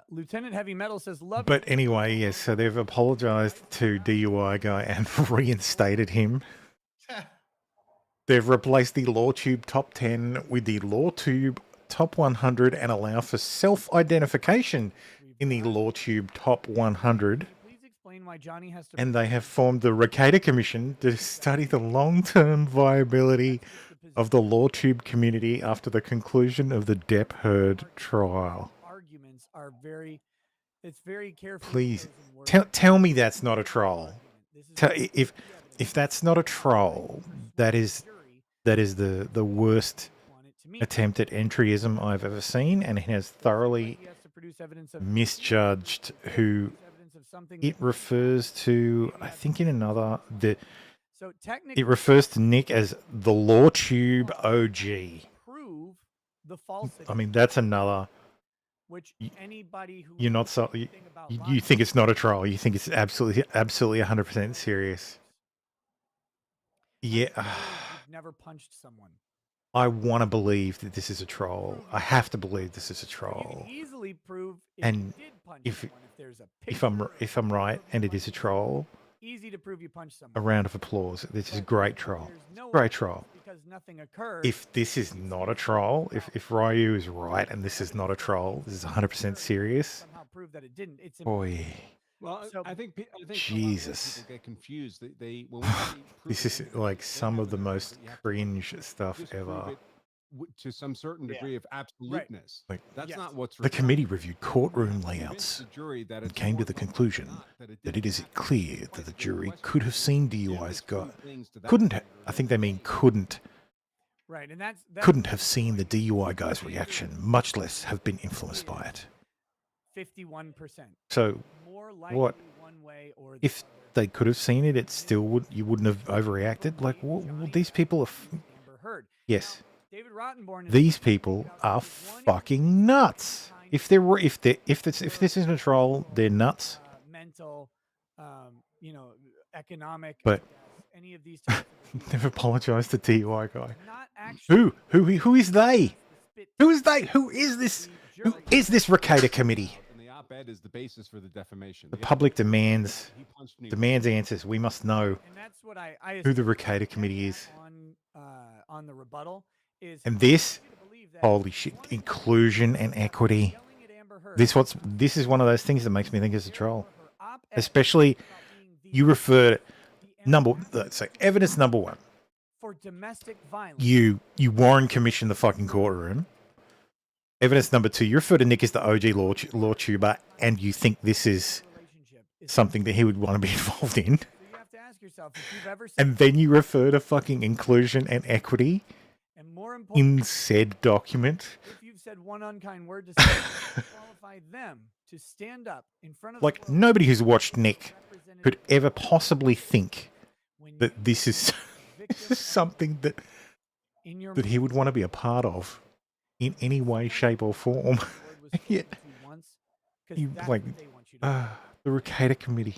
Lieutenant Heavy Metal says love. But anyway, yes. So they've apologized to DUI Guy and reinstated him. They've replaced the Lawtube top 10 with the Lawtube top 100 and allow for self-identification in the Lawtube top 100. Please explain why Johnny has to. And they have formed the Recator Commission to study the long-term viability of the Lawtube community after the conclusion of the Depp Heard trial. Arguments are very. It's very careful. Please tell me that's not a troll. If that's not a troll, that is the worst attempt at entryism I've ever seen, and it has thoroughly misjudged who it refers to. I think in another it refers to Nick as the Lawtube OG. Prove the falsity. I mean, that's another. Which anybody who you're not so you think it's not a troll. You think it's absolutely 100% serious. Yeah. You've never punched someone. I want to believe that this is a troll. I have to believe this is a troll. You can easily prove and you did punch if someone if there's a if I'm right and it is a troll, easy to prove you punched someone. A round of applause. This is a great troll. Great troll. Because nothing occurred. If this is not a troll, if Ryu is right and this is not a troll, this is 100% serious. Somehow prove that it didn't. It's boy. Well, I think Jesus. People get confused. They when this is like some of the most cringe stuff ever. To some certain degree of absoluteness. Like, that's not what's the committee reviewed courtroom layouts and came to the conclusion that it is clear that the jury could have seen DUI's guy. I think they mean couldn't. Right, and that's couldn't have seen the DUI guy's reaction, much less have been influenced by it. 51%. So, what if they could have seen it? It still would. You wouldn't have overreacted. Like, these people are. Yes. David Rottenborn. These people are fucking nuts. If this isn't a troll, they're nuts. Mental, economic. But any of these. They've apologized to DUI Guy. Who is they? Who is they? Who is this? Who is this Recator Committee? And the op-ed is the basis for the defamation. The public demands answers. We must know who the Recator Committee is. On the rebuttal is. And this, holy shit, inclusion and equity. This is one of those things that makes me think it's a troll. Especially, you refer so evidence number one. For domestic violence. You Warren Commission the fucking courtroom. Evidence number two, you refer to Nick as the OG Lawtuber, and you think this is something that he would want to be involved in. So you have to ask yourself if you've ever. And then you refer to fucking inclusion and equity in said document. If you've said one unkind word to someone, qualify them to stand up in front of. Like, nobody who's watched Nick could ever possibly think that this is something that he would want to be a part of. in any way, shape, or form. Yeah. You like the Ricada Committee,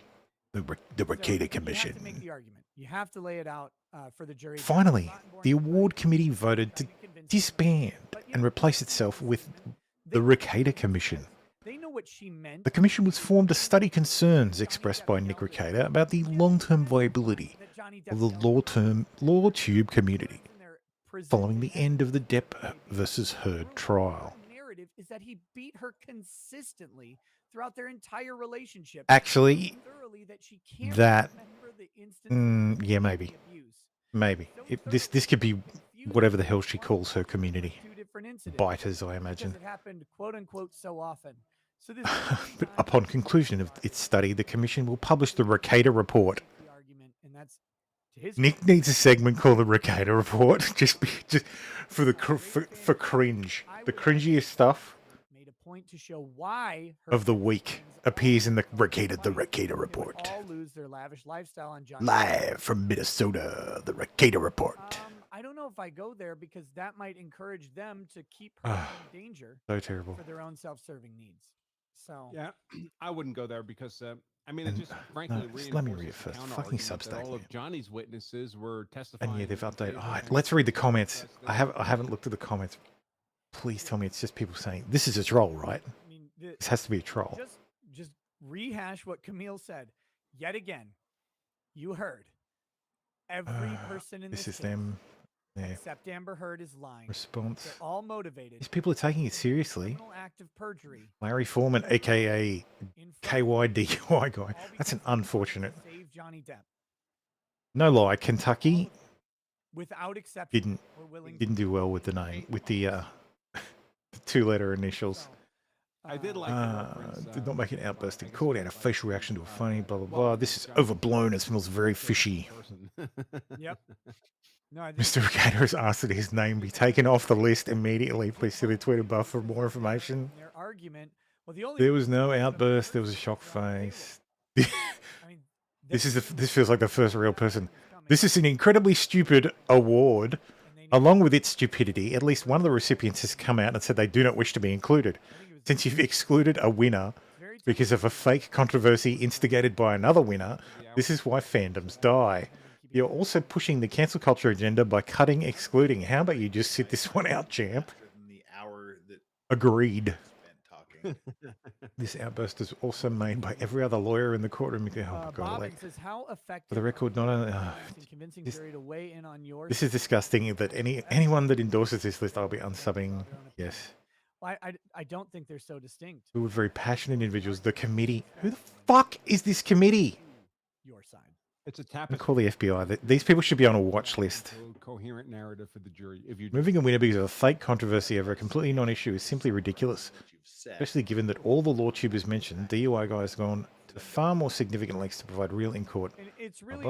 the Ricada Commission. You have to make the argument. You have to lay it out for the jury. Finally, the award committee voted to disband and replace itself with the Ricada Commission. They know what she meant. The commission was formed to study concerns expressed by Nick Ricada about the long-term viability of the Lawtube community following the end of the Depp versus Heard trial. Narrative is that he beat her consistently throughout their entire relationship. Actually, that yeah, maybe this could be whatever the hell she calls her community. Biters, I imagine. It happened, quote unquote, so often. So this but upon conclusion of its study, the commission will publish the Ricada report. Nick needs a segment called the Ricada report, just for cringe. The cringiest stuff made a point to show why of the week appears in the Ricada report. All lose their lavish lifestyle on Johnny Live from Minnesota, the Ricada report. I don't know if I go there because that might encourage them to keep her in danger. So terrible. For their own self-serving needs. So yeah, I wouldn't go there because I mean, it just frankly let me read it first. Fucking Substack. All of Johnny's witnesses were testifying. And yeah, they've updated. All right, let's read the comments. I haven't looked at the comments. Please tell me it's just people saying this is a troll, right? I mean, this has to be a troll. Just rehash what Camille said yet again. You heard every person in this is case, them. Yeah. Except Amber Heard is lying. Response. They're all motivated. These people are taking it seriously. Act of perjury. Larry Foreman, aka DUI Guy. That's an unfortunate. Save Johnny Depp. No lie, Kentucky without exception didn't do well with the name, with the 2-letter initials. I did like did not make an outburst in court, had a facial reaction to a funny blah blah blah. This is overblown. It smells very fishy. Yep. No, Mr. Ricada has asked that his name be taken off the list immediately. Please see the tweet above for more information. Their argument. Well, there was no outburst. There was a shock face. This feels like the first real person. This is an incredibly stupid award. Along with its stupidity, at least one of the recipients has come out and said they do not wish to be included. Since you've excluded a winner because of a fake controversy instigated by another winner, this is why fandoms die. You're also pushing the cancel culture agenda by excluding. How about you just sit this one out, champ? Agreed. This outburst is also made by every other lawyer in the courtroom. Oh my God! For the record, not only this is disgusting. That anyone that endorses this list, I'll be unsubbing. Yes. I don't think they're so distinct. We were very passionate individuals. The committee. Who the fuck is this committee? Your side. It's a tapestry. Call the FBI. These people should be on a watch list. Coherent narrative for the jury. If you moving a winner because of a fake controversy over a completely non-issue is simply ridiculous, especially given that all the Lawtubers mentioned, DUI Guy has gone to far more significant lengths to provide real in court. And it's really,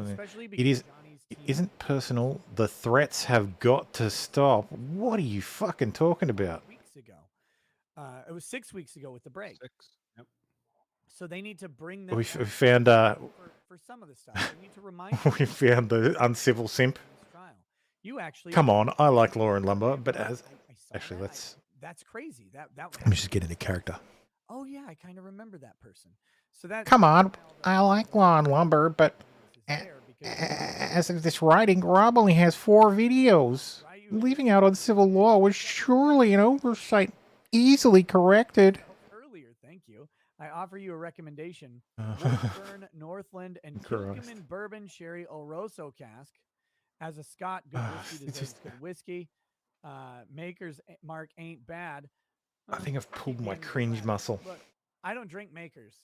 especially because it isn't personal. The threats have got to stop. What are you fucking talking about? Weeks ago, it was 6 weeks ago with the break. 6. Yep. So they need to bring them. We found for some of the stuff. They need to remind. We found the uncivil simp. You actually come on. I like Law and Lumber, but actually let's. That's crazy. That. Let me just get into character. Oh yeah, I kind of remember that person. So that. Come on, I like Law and Lumber, but as of this writing, Rob only has 4 videos. Leaving out on civil law was surely an oversight, easily corrected. Thank you. I offer you a recommendation. Burn Northland and Kilkeman Bourbon Sherry Oloroso cask. As a Scot, good whiskey deserves good whiskey. Maker's Mark ain't bad. I think I've pulled my cringe muscle. Look, I don't drink Maker's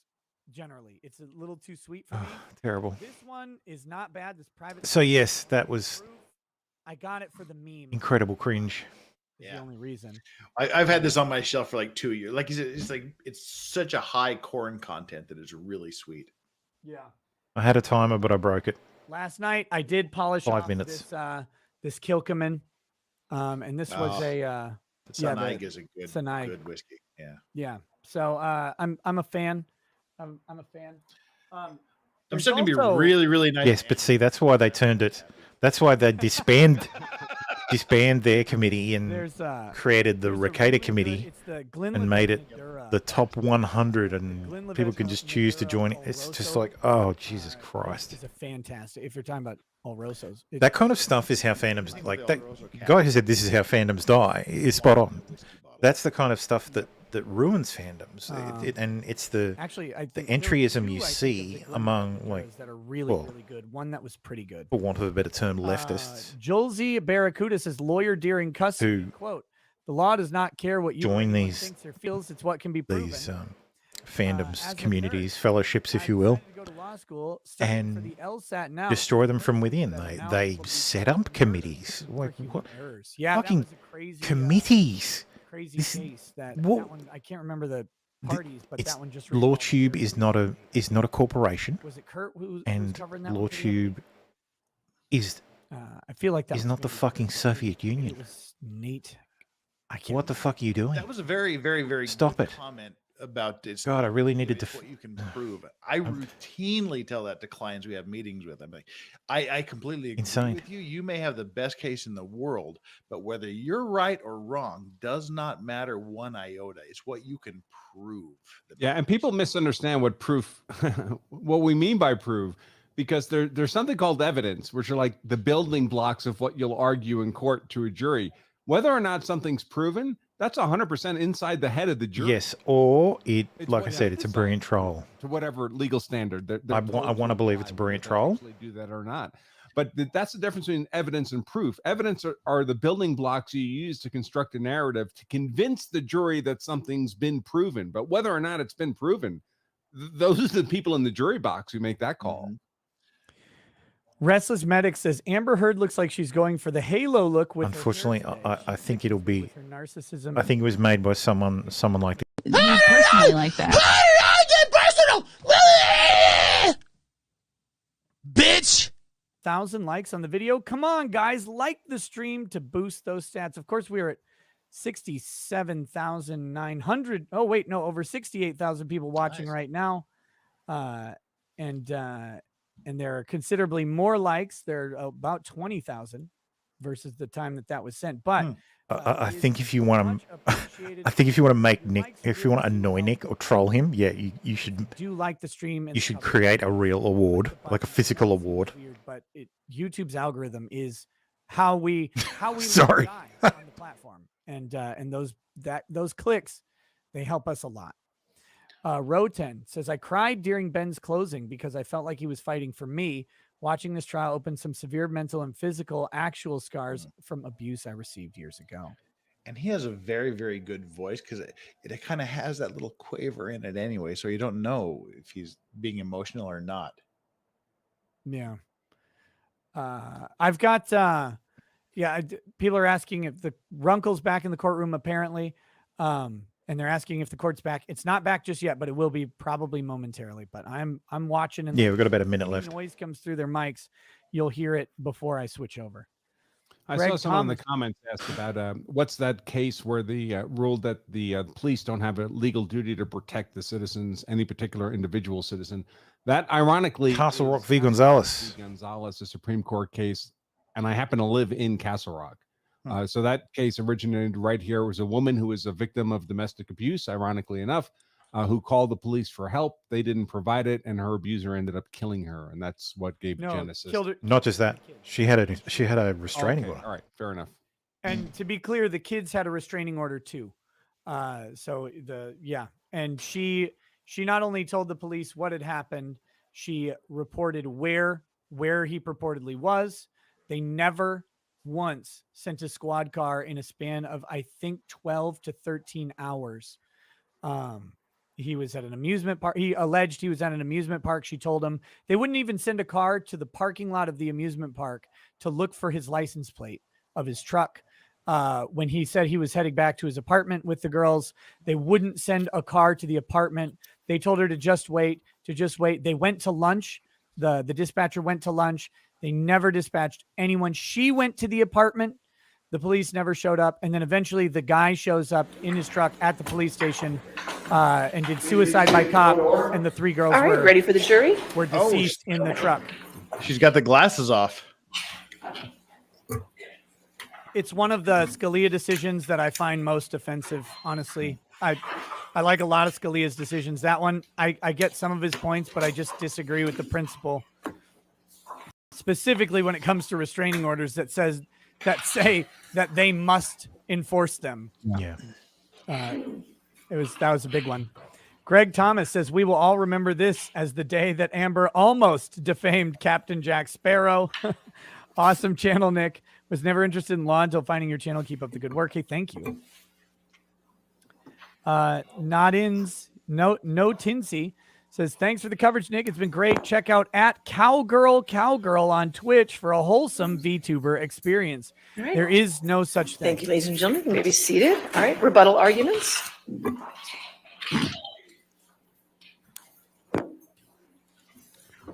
generally. It's a little too sweet for me. Terrible. This one is not bad. This private. So yes, that was. I got it for the meme. Incredible cringe. Yeah. The only reason. I've had this on my shelf for like 2 years. Like it's such a high corn content that it's really sweet. Yeah. I had a timer, but I broke it. Last night I did polish 5 off minutes. This Kilkeman, and this was a Snipe is a good whiskey. Yeah. Yeah. So I'm a fan. I'm a fan. I'm still gonna be really, really nice. Yes, but see, that's why they turned it. That's why they disbanded. disband their committee and created the Recator Committee and made it the top 100, and people can just choose to join. It's just like, oh, Jesus Christ. It's a fantastic, if you're talking about all Rosos. That kind of stuff is how fandoms, like that guy who said this is how fandoms die is spot on. That's the kind of stuff that ruins fandoms, and it's the entryism you see among that are really good. One that was pretty good, for want of a better term, leftists. Jolzy Barracuda says, "Lawyer during custody." Quote: "The law does not care what you join these thinks or feels; it's what can be proven." These fandoms, communities, fellowships, if you will, and destroy them from within. They set up committees, like what? Fucking committees. Crazy case that one, I can't remember the parties, but that one just Lawtube is not a corporation. Was it Kurt who and was covering that? Lawtube is I feel like that is not the fucking Soviet Union. It was Nate. What the fuck are you doing? That was a very, very, very Stop good it. comment about it. God, I really needed to what you can prove. I routinely tell that to clients we have meetings with. I'm like, I completely agree with you. You may have the best case in the world, but whether you're right or wrong does not matter one iota. It's what you can prove. Yeah, and people misunderstand what proof, what we mean by proof, because there's something called evidence, which are like the building blocks of what you'll argue in court to a jury. Whether or not something's proven, that's 100% inside the head of the jury. Yes, or like I said, it's a brilliant troll. To whatever legal standard. I want to believe it's a brilliant troll. Do that or not. But that's the difference between evidence and proof. Evidence are the building blocks you use to construct a narrative to convince the jury that something's been proven. But whether or not it's been proven, those are the people in the jury box who make that call. Mm-hmm. Restless Medic says Amber Heard looks like she's going for the Halo look. With unfortunately, I think it'll be. Her narcissism. I think it was made by someone like that. You personally like that. How did I get personal? Bitch! 1,000 likes on the video. Come on, guys, like the stream to boost those stats. Of course, we are at 67,900. Oh wait, no, over 68,000 people watching right now, and there are considerably more likes. There are about 20,000 versus the time that was sent. But I think if you want to, make Nick, if you want to annoy Nick or troll him, yeah, you should do like the stream. And you should create a real award, like a physical award. Weird, but YouTube's algorithm is how we Sorry. on the platform, and those clicks, they help us a lot. Roten says, I cried during Ben's closing because I felt like he was fighting for me. Watching this trial opened some severe mental and physical actual scars from abuse I received years ago. And he has a very, very good voice because it kind of has that little quaver in it anyway. So you don't know if he's being emotional or not. Yeah. I've got, people are asking if the Runkle's back in the courtroom, apparently. And they're asking if the court's back. It's not back just yet, but it will be probably momentarily. But I'm watching. And we've got about a minute left. Noise comes through their mics. You'll hear it before I switch over. I saw someone in the comments ask about what's that case where the ruled that the police don't have a legal duty to protect the citizens, any particular individual citizen. That ironically, Castle Rock v. Gonzalez. A Supreme Court case, and I happen to live in Castle Rock. So that case originated right here. It was a woman who was a victim of domestic abuse, ironically enough, who called the police for help. They didn't provide it, and her abuser ended up killing her, and that's what gave genesis. Killed her. Not just that, she had a restraining order. All right, fair enough. And to be clear, the kids had a restraining order too. And she not only told the police what had happened, she reported where he purportedly was. They never once sent a squad car in a span of, I think, 12 to 13 hours. He was at an amusement park. He alleged he was at an amusement park. She told him they wouldn't even send a car to the parking lot of the amusement park to look for his license plate of his truck. When he said he was heading back to his apartment with the girls, they wouldn't send a car to the apartment. They told her to just wait. They went to lunch. The dispatcher went to lunch. They never dispatched anyone. She went to the apartment. The police never showed up. And then eventually the guy shows up in his truck at the police station and did suicide by cop. And the three girls were ready for the jury. Were deceased in the truck. She's got the glasses off. It's one of the Scalia decisions that I find most offensive, honestly. I like a lot of Scalia's decisions. That one, I get some of his points, but I just disagree with the principle. Specifically when it comes to restraining orders that say that they must enforce them. Yeah. That was a big one. Greg Thomas says, we will all remember this as the day that Amber almost defamed Captain Jack Sparrow. Awesome channel, Nick. Was never interested in law until finding your channel. Keep up the good work. Hey, thank you. No Tinsy says, thanks for the coverage, Nick. It's been great. Check out @Cowgirl on Twitch for a wholesome VTuber experience. All right. There is no such thing. Thank you, ladies and gentlemen. You may be seated. All right, rebuttal arguments.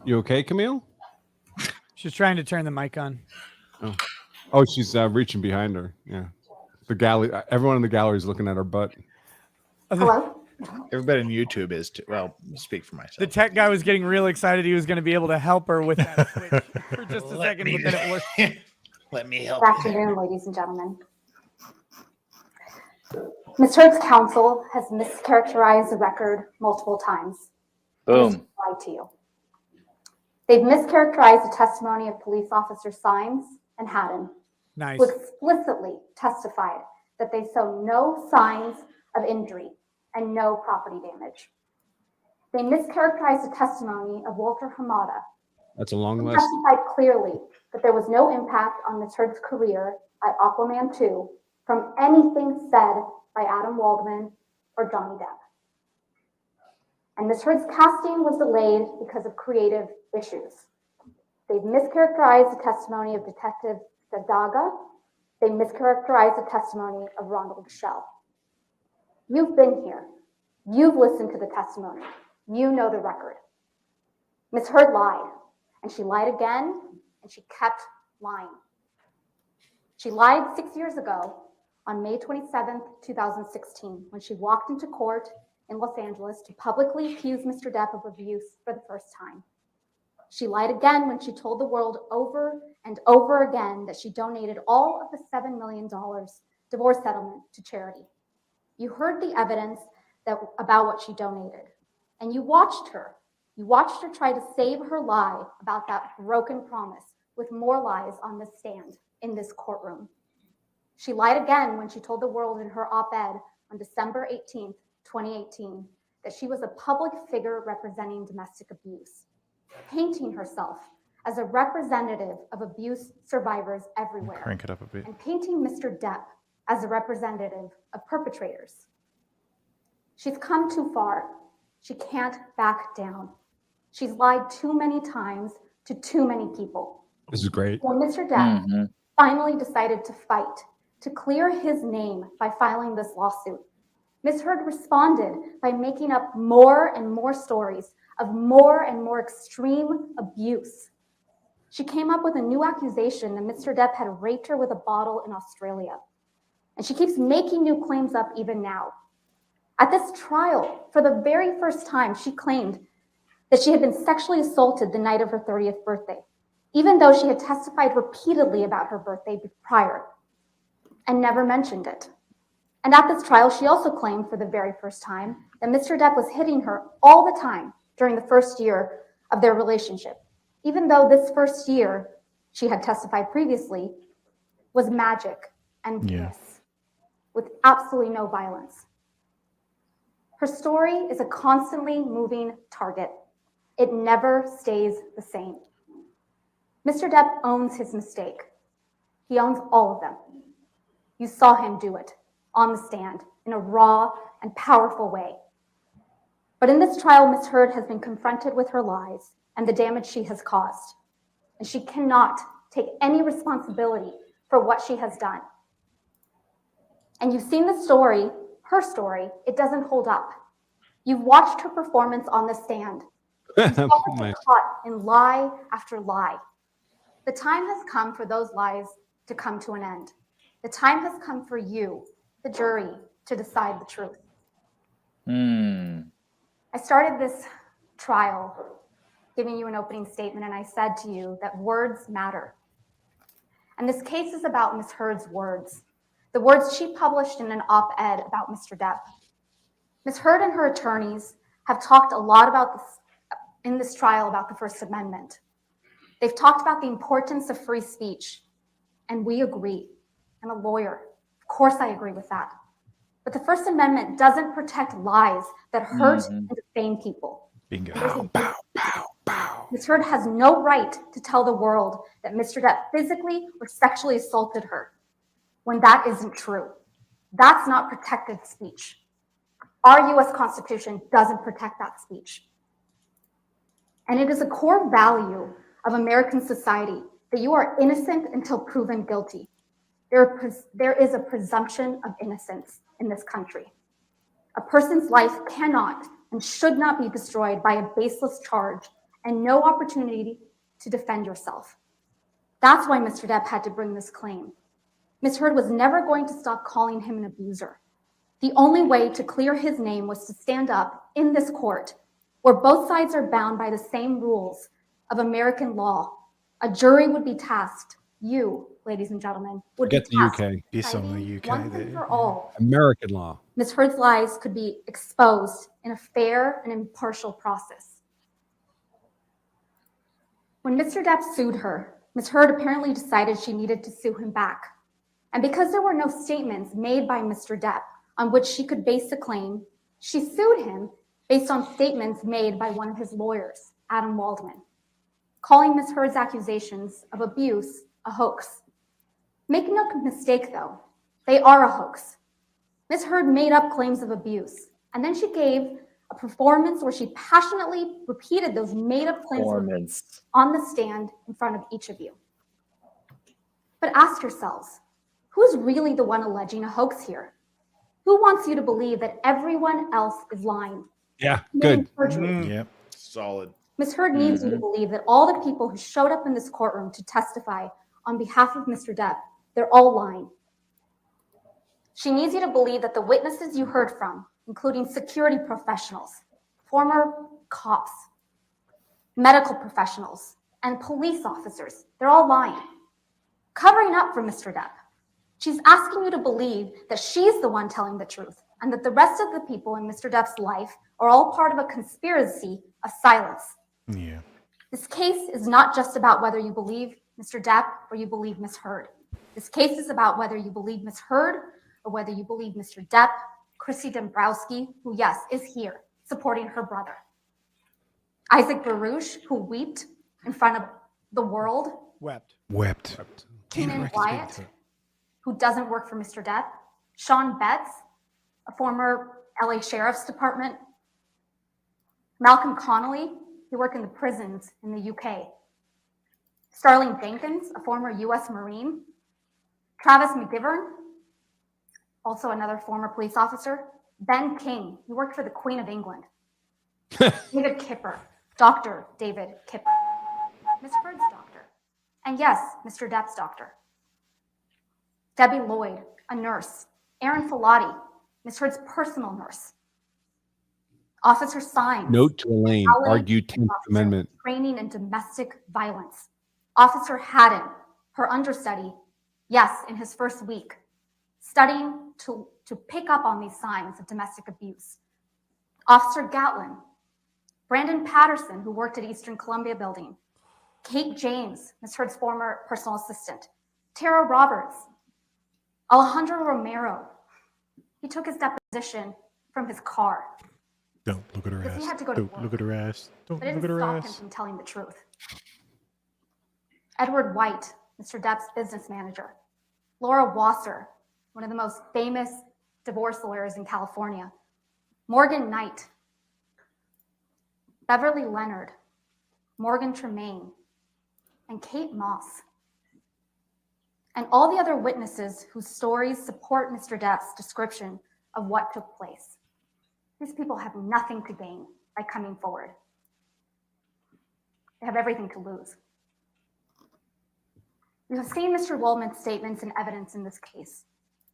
You okay, Camille? She's trying to turn the mic on. Oh, she's reaching behind her. Yeah. The gallery. Everyone in the gallery is looking at her butt. Hello. Everybody on YouTube is too. Well, speak for myself. The tech guy was getting real excited. He was going to be able to help her with that switch for just a second, but then it worked. Let me help. Good afternoon, ladies and gentlemen. Ms. Heard's counsel has mischaracterized the record multiple times. Boom. Lied to you. They've mischaracterized the testimony of police officer Symes and Haddon, Nice. who explicitly testified that they saw no signs of injury and no property damage. They mischaracterized the testimony of Walter Hamada, That's a long who list. testified clearly that there was no impact on Ms. Heard's career at Aquaman 2 from anything said by Adam Waldman or Johnny Depp. And Ms. Heard's casting was delayed because of creative issues. They've mischaracterized the testimony of Detective Sadaga. They mischaracterized the testimony of Ronald Shell. You've been here. You've listened to the testimony. You know the record. Ms. Heard lied, and she lied again, and she kept lying. She lied 6 years ago on May 27th, 2016, when she walked into court in Los Angeles to publicly accuse Mr. Depp of abuse for the first time. She lied again when she told the world over and over again that she donated all of the $7 million divorce settlement to charity. You heard the evidence about what she donated, and you watched her. You watched her try to save her lie about that broken promise with more lies on the stand in this courtroom. She lied again when she told the world in her op-ed on December 18th, 2018, that she was a public figure representing domestic abuse, painting herself as a representative of abuse survivors everywhere, Crank it up a bit. and painting Mr. Depp as a representative of perpetrators. She's come too far. She can't back down. She's lied too many times to too many people. This is great. When Mr. Depp finally decided to fight, to clear his name by filing this lawsuit, Ms. Heard responded by making up more and more stories of more and more extreme abuse. She came up with a new accusation that Mr. Depp had raped her with a bottle in Australia. And she keeps making new claims up even now. At this trial, for the very first time, she claimed that she had been sexually assaulted the night of her 30th birthday, even though she had testified repeatedly about her birthday prior and never mentioned it. And at this trial, she also claimed for the very first time that Mr. Depp was hitting her all the time during the first year of their relationship, even though this first year, she had testified previously, was magic and bliss, with absolutely no violence. Her story is a constantly moving target. It never stays the same. Mr. Depp owns his mistake. He owns all of them. You saw him do it on the stand in a raw and powerful way. But in this trial, Ms. Heard has been confronted with her lies and the damage she has caused, and she cannot take any responsibility for what she has done. And you've seen the story, her story, it doesn't hold up. You've watched her performance on the stand. You've saw her caught in lie after lie. The time has come for those lies to come to an end. The time has come for you, the jury, to decide the truth. I started this trial giving you an opening statement, and I said to you that words matter. And this case is about Ms. Heard's words, the words she published in an op-ed about Mr. Depp. Ms. Heard and her attorneys have talked a lot about this in this trial about the First Amendment. They've talked about the importance of free speech, and we agree. I'm a lawyer. Of course I agree with that. But the First Amendment doesn't protect lies that hurt and defame people. Bingo. Ms. Heard has no right to tell the world that Mr. Depp physically or sexually assaulted her when that isn't true. That's not protected speech. Our US Constitution doesn't protect that speech. And it is a core value of American society that you are innocent until proven guilty. There is a presumption of innocence in this country. A person's life cannot and should not be destroyed by a baseless charge and no opportunity to defend yourself. That's why Mr. Depp had to bring this claim. Ms. Heard was never going to stop calling him an abuser. The only way to clear his name was to stand up in this court where both sides are bound by the same rules of American law. A jury would be tasked, you, ladies and gentlemen, would Get be the tasked UK. Yes, on the UK. once and for all. American law. Ms. Heard's lies could be exposed in a fair and impartial process. When Mr. Depp sued her, Ms. Heard apparently decided she needed to sue him back. And because there were no statements made by Mr. Depp on which she could base a claim, she sued him based on statements made by one of his lawyers, Adam Waldman, calling Ms. Heard's accusations of abuse a hoax. Make no mistake though, they are a hoax. Ms. Heard made up claims of abuse, and then she gave a performance where she passionately repeated those made up claims of abuse on the stand in front of each of you. But ask yourselves, who's really the one alleging a hoax here? Who wants you to believe that everyone else is lying? Yeah, good. Yeah, solid. Ms. Heard needs you to believe that all the people who showed up in this courtroom to testify on behalf of Mr. Depp, they're all lying. She needs you to believe that the witnesses you heard from, including security professionals, former cops, medical professionals, and police officers, they're all lying, covering up for Mr. Depp. She's asking you to believe that she's the one telling the truth and that the rest of the people in Mr. Depp's life are all part of a conspiracy of silence. Yeah. This case is not just about whether you believe Mr. Depp or you believe Ms. Heard. This case is about whether you believe Ms. Heard or whether you believe Mr. Depp, Chrissy Dombrowski, who, yes, is here supporting her brother. Isaac Baruch, who wept in front of the world. Wept. Keenan Wyatt, who doesn't work for Mr. Depp. Sean Betts, a former LA Sheriff's Department. Malcolm Connolly, who worked in the prisons in the UK. Starling Jenkins, a former US Marine. Travis McGivern, also another former police officer. Ben King, he worked for the Queen of England. David Kipper, Dr. David Kipper. Ms. Heard's doctor. And yes, Mr. Depp's doctor. Debbie Lloyd, a nurse. Aaron Filati, Ms. Heard's personal nurse. Officer Symes. Note to Elaine, argue 10th Amendment. Training in domestic violence. Officer Haddon, her understudy, yes, in his first week, studying to pick up on these signs of domestic abuse. Officer Gatlin, Brandon Patterson, who worked at Eastern Columbia Building. Kate James, Ms. Heard's former personal assistant. Tara Roberts. Alejandro Romero. He took his deposition from his car. Don't look at her Because ass. he had to go to Don't work. look at her ass. Don't But it look didn't at her stop him ass. from telling the truth. Edward White, Mr. Depp's business manager. Laura Wasser, one of the most famous divorce lawyers in California. Morgan Knight. Beverly Leonard. Morgan Tremaine. And Kate Moss. And all the other witnesses whose stories support Mr. Depp's description of what took place. These people have nothing to gain by coming forward. They have everything to lose. You have seen Mr. Waldman's statements and evidence in this case.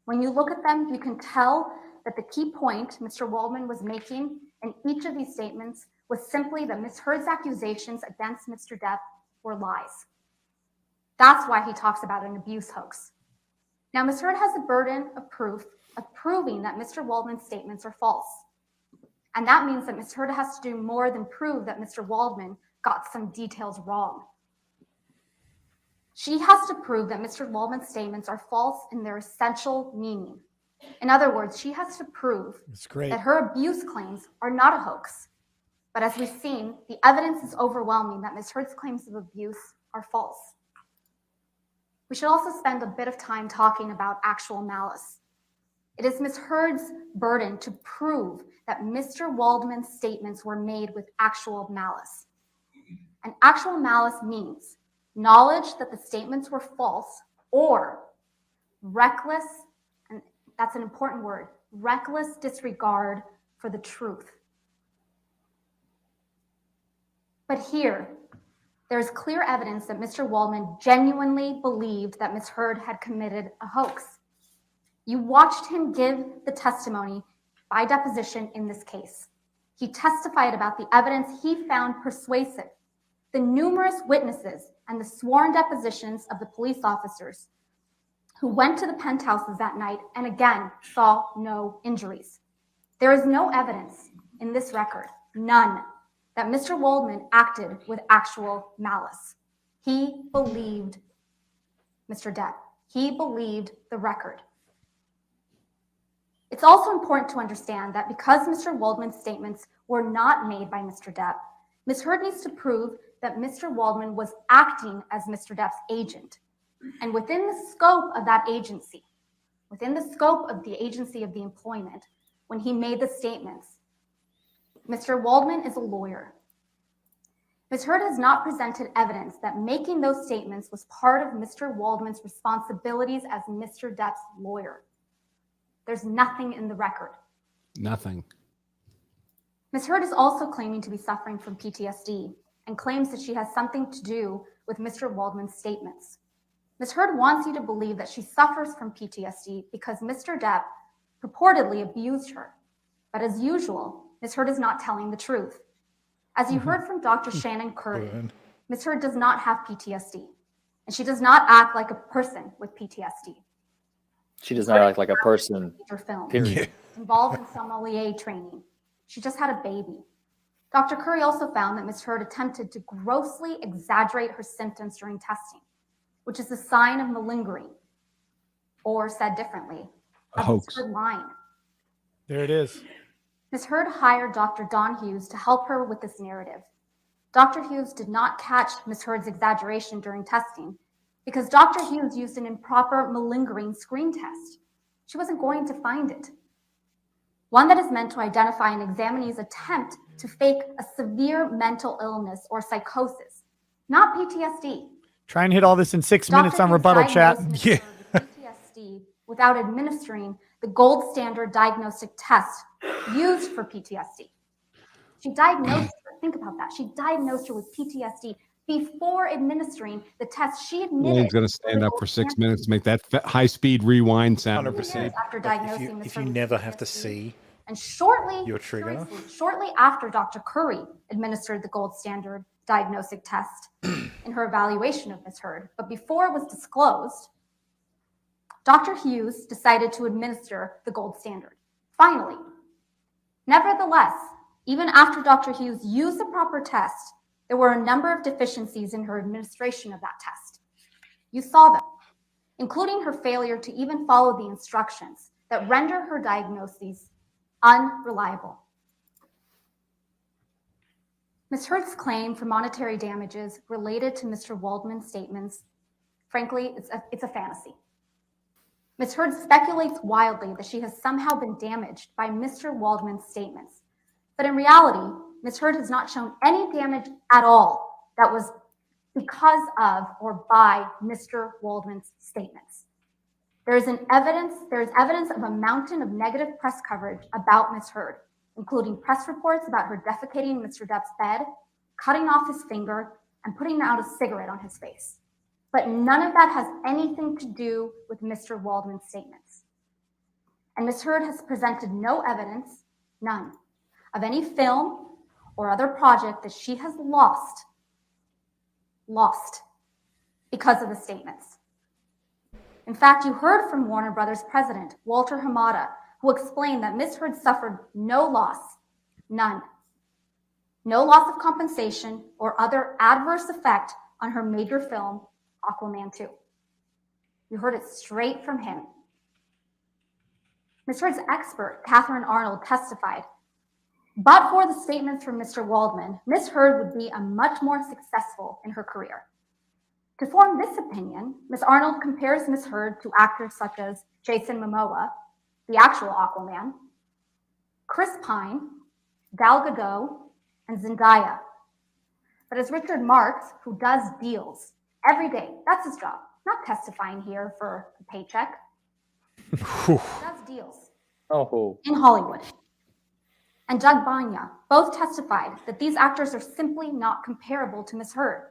When you look at them, you can tell that the key point Mr. Waldman was making in each of these statements was simply that Ms. Heard's accusations against Mr. Depp were lies. That's why he talks about an abuse hoax. Now, Ms. Heard has the burden of proof of proving that Mr. Waldman's statements are false. And that means that Ms. Heard has to do more than prove that Mr. Waldman got some details wrong. She has to prove that Mr. Waldman's statements are false in their essential meaning. In other words, she has to prove that her abuse claims are not a hoax. But as we've seen, the evidence is overwhelming that Ms. Heard's claims of abuse are false. We should also spend a bit of time talking about actual malice. It is Ms. Heard's burden to prove that Mr. Waldman's statements were made with actual malice. And actual malice means knowledge that the statements were false or reckless, and that's an important word, reckless disregard for the truth. But here, there's clear evidence that Mr. Waldman genuinely believed that Ms. Heard had committed a hoax. You watched him give the testimony by deposition in this case. He testified about the evidence he found persuasive, the numerous witnesses and the sworn depositions of the police officers who went to the penthouses that night and again saw no injuries. There is no evidence in this record, none, that Mr. Waldman acted with actual malice. He believed Mr. Depp. He believed the record. It's also important to understand that because Mr. Waldman's statements were not made by Mr. Depp, Ms. Heard needs to prove that Mr. Waldman was acting as Mr. Depp's agent. And within the scope of that agency, within the scope of the agency of the employment, when he made the statements, Mr. Waldman is a lawyer. Ms. Heard has not presented evidence that making those statements was part of Mr. Waldman's responsibilities as Mr. Depp's lawyer. There's nothing in the record. Nothing. Ms. Heard is also claiming to be suffering from PTSD and claims that she has something to do with Mr. Waldman's statements. Ms. Heard wants you to believe that she suffers from PTSD because Mr. Depp purportedly abused her. But as usual, Ms. Heard is not telling the truth. As you heard from Dr. Shannon Curry, Ms. Heard does not have PTSD, and she does not act like a person with PTSD. She does not act like a person, film, period. involved in sommelier training. She just had a baby. Dr. Curry also found that Ms. Heard attempted to grossly exaggerate her symptoms during testing, which is a sign of malingering, or said differently, a hoax. Ms. Heard lying. There it is. Ms. Heard hired Dr. Don Hughes to help her with this narrative. Dr. Hughes did not catch Ms. Heard's exaggeration during testing because Dr. Hughes used an improper malingering screen test. She wasn't going to find it. One that is meant to identify an examinee's attempt to fake a severe mental illness or psychosis, not PTSD. Try and hit all this in 6 minutes on rebuttal chat. Yeah. PTSD without administering the gold standard diagnostic test used for PTSD. She diagnosed her, think about that. She diagnosed her with PTSD before administering the test she admitted. Elaine's going to stand up for 6 minutes to make that high-speed rewind sound. 100%. After diagnosing if you never have to see and shortly your trigger, shortly after Dr. Curry administered the gold standard diagnostic test in her evaluation of Ms. Heard, but before it was disclosed, Dr. Hughes decided to administer the gold standard. Finally, nevertheless, even after Dr. Hughes used the proper test, there were a number of deficiencies in her administration of that test. You saw them, including her failure to even follow the instructions that render her diagnoses unreliable. Ms. Heard's claim for monetary damages related to Mr. Waldman's statements, frankly, it's a fantasy. Ms. Heard speculates wildly that she has somehow been damaged by Mr. Waldman's statements. But in reality, Ms. Heard has not shown any damage at all that was because of or by Mr. Waldman's statements. There is evidence of a mountain of negative press coverage about Ms. Heard, including press reports about her defecating Mr. Depp's bed, cutting off his finger, and putting out a cigarette on his face. But none of that has anything to do with Mr. Waldman's statements. And Ms. Heard has presented no evidence, none, of any film or other project that she has lost because of the statements. In fact, you heard from Warner Brothers president, Walter Hamada, who explained that Ms. Heard suffered no loss, none. No loss of compensation or other adverse effect on her major film, Aquaman 2. You heard it straight from him. Ms. Heard's expert, Catherine Arnold, testified, but for the statements from Mr. Waldman, Ms. Heard would be a much more successful in her career. To form this opinion, Ms. Arnold compares Ms. Heard to actors such as Jason Momoa, the actual Aquaman, Chris Pine, Gal Gadot, and Zendaya. But as Richard Marx, who does deals every day, that's his job, not testifying here for a paycheck, does deals in Hollywood. And Doug Banya both testified that these actors are simply not comparable to Ms. Heard.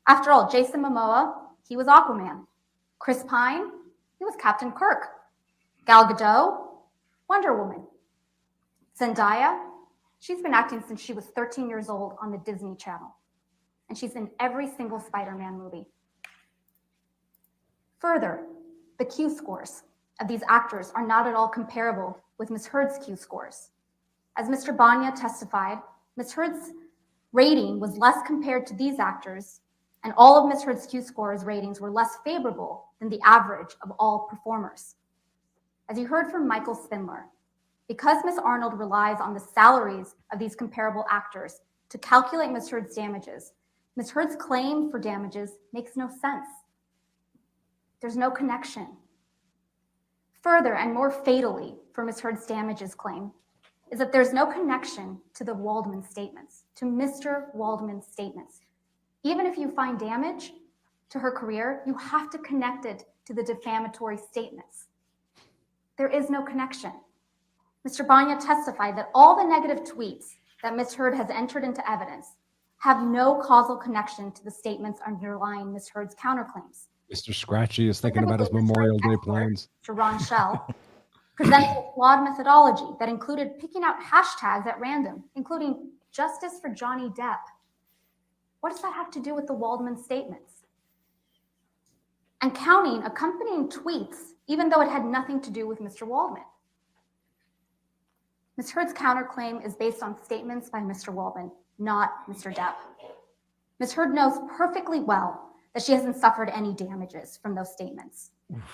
After all, Jason Momoa, he was Aquaman. Chris Pine, he was Captain Kirk. Gal Gadot, Wonder Woman. Zendaya, she's been acting since she was 13 years old on the Disney Channel. And she's in every single Spider-Man movie. Further, the Q scores of these actors are not at all comparable with Ms. Heard's Q scores. As Mr. Banya testified, Ms. Heard's rating was less compared to these actors, and all of Ms. Heard's Q scores ratings were less favorable than the average of all performers. As you heard from Michael Spindler, because Ms. Arnold relies on the salaries of these comparable actors to calculate Ms. Heard's damages, Ms. Heard's claim for damages makes no sense. There's no connection. Further, and more fatally for Ms. Heard's damages claim, is that there's no connection to the Waldman statements, to Mr. Waldman's statements. Even if you find damage to her career, you have to connect it to the defamatory statements. There is no connection. Mr. Banya testified that all the negative tweets that Ms. Heard has entered into evidence have no causal connection to the statements underlying Ms. Heard's counterclaims. Mr. Scratchy is thinking about his Memorial Day plans. Sharon Shell presented a flawed methodology that included picking out hashtags at random, including justice for Johnny Depp. What does that have to do with the Waldman statements? And counting accompanying tweets, even though it had nothing to do with Mr. Waldman. Ms. Heard's counterclaim is based on statements by Mr. Waldman, not Mr. Depp. Ms. Heard knows perfectly well that she hasn't suffered any damages from those statements.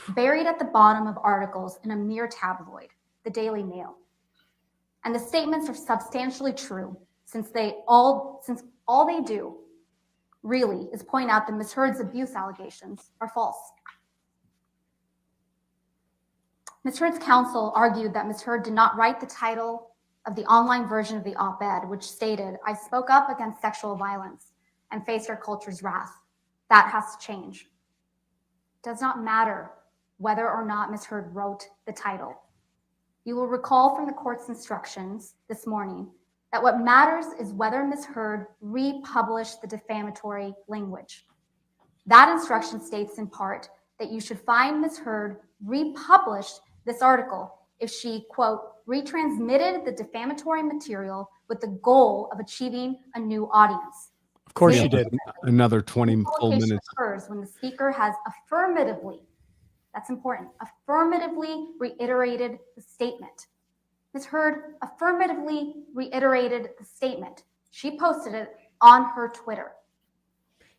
Buried at the bottom of articles in a mere tabloid, the Daily Mail. And the statements are substantially true, since all they do really is point out that Ms. Heard's abuse allegations are false. Ms. Heard's counsel argued that Ms. Heard did not write the title of the online version of the op-ed, which stated, "I spoke up against sexual violence and faced our culture's wrath. That has to change." It does not matter whether or not Ms. Heard wrote the title. You will recall from the court's instructions this morning that what matters is whether Ms. Heard republished the defamatory language. That instruction states in part that you should find Ms. Heard republished this article if she, quote, retransmitted the defamatory material with the goal of achieving a new audience. Of course she did. Another 20 full minutes. Occurs when the speaker has affirmatively, that's important, affirmatively reiterated the statement. Ms. Heard affirmatively reiterated the statement. She posted it on her Twitter.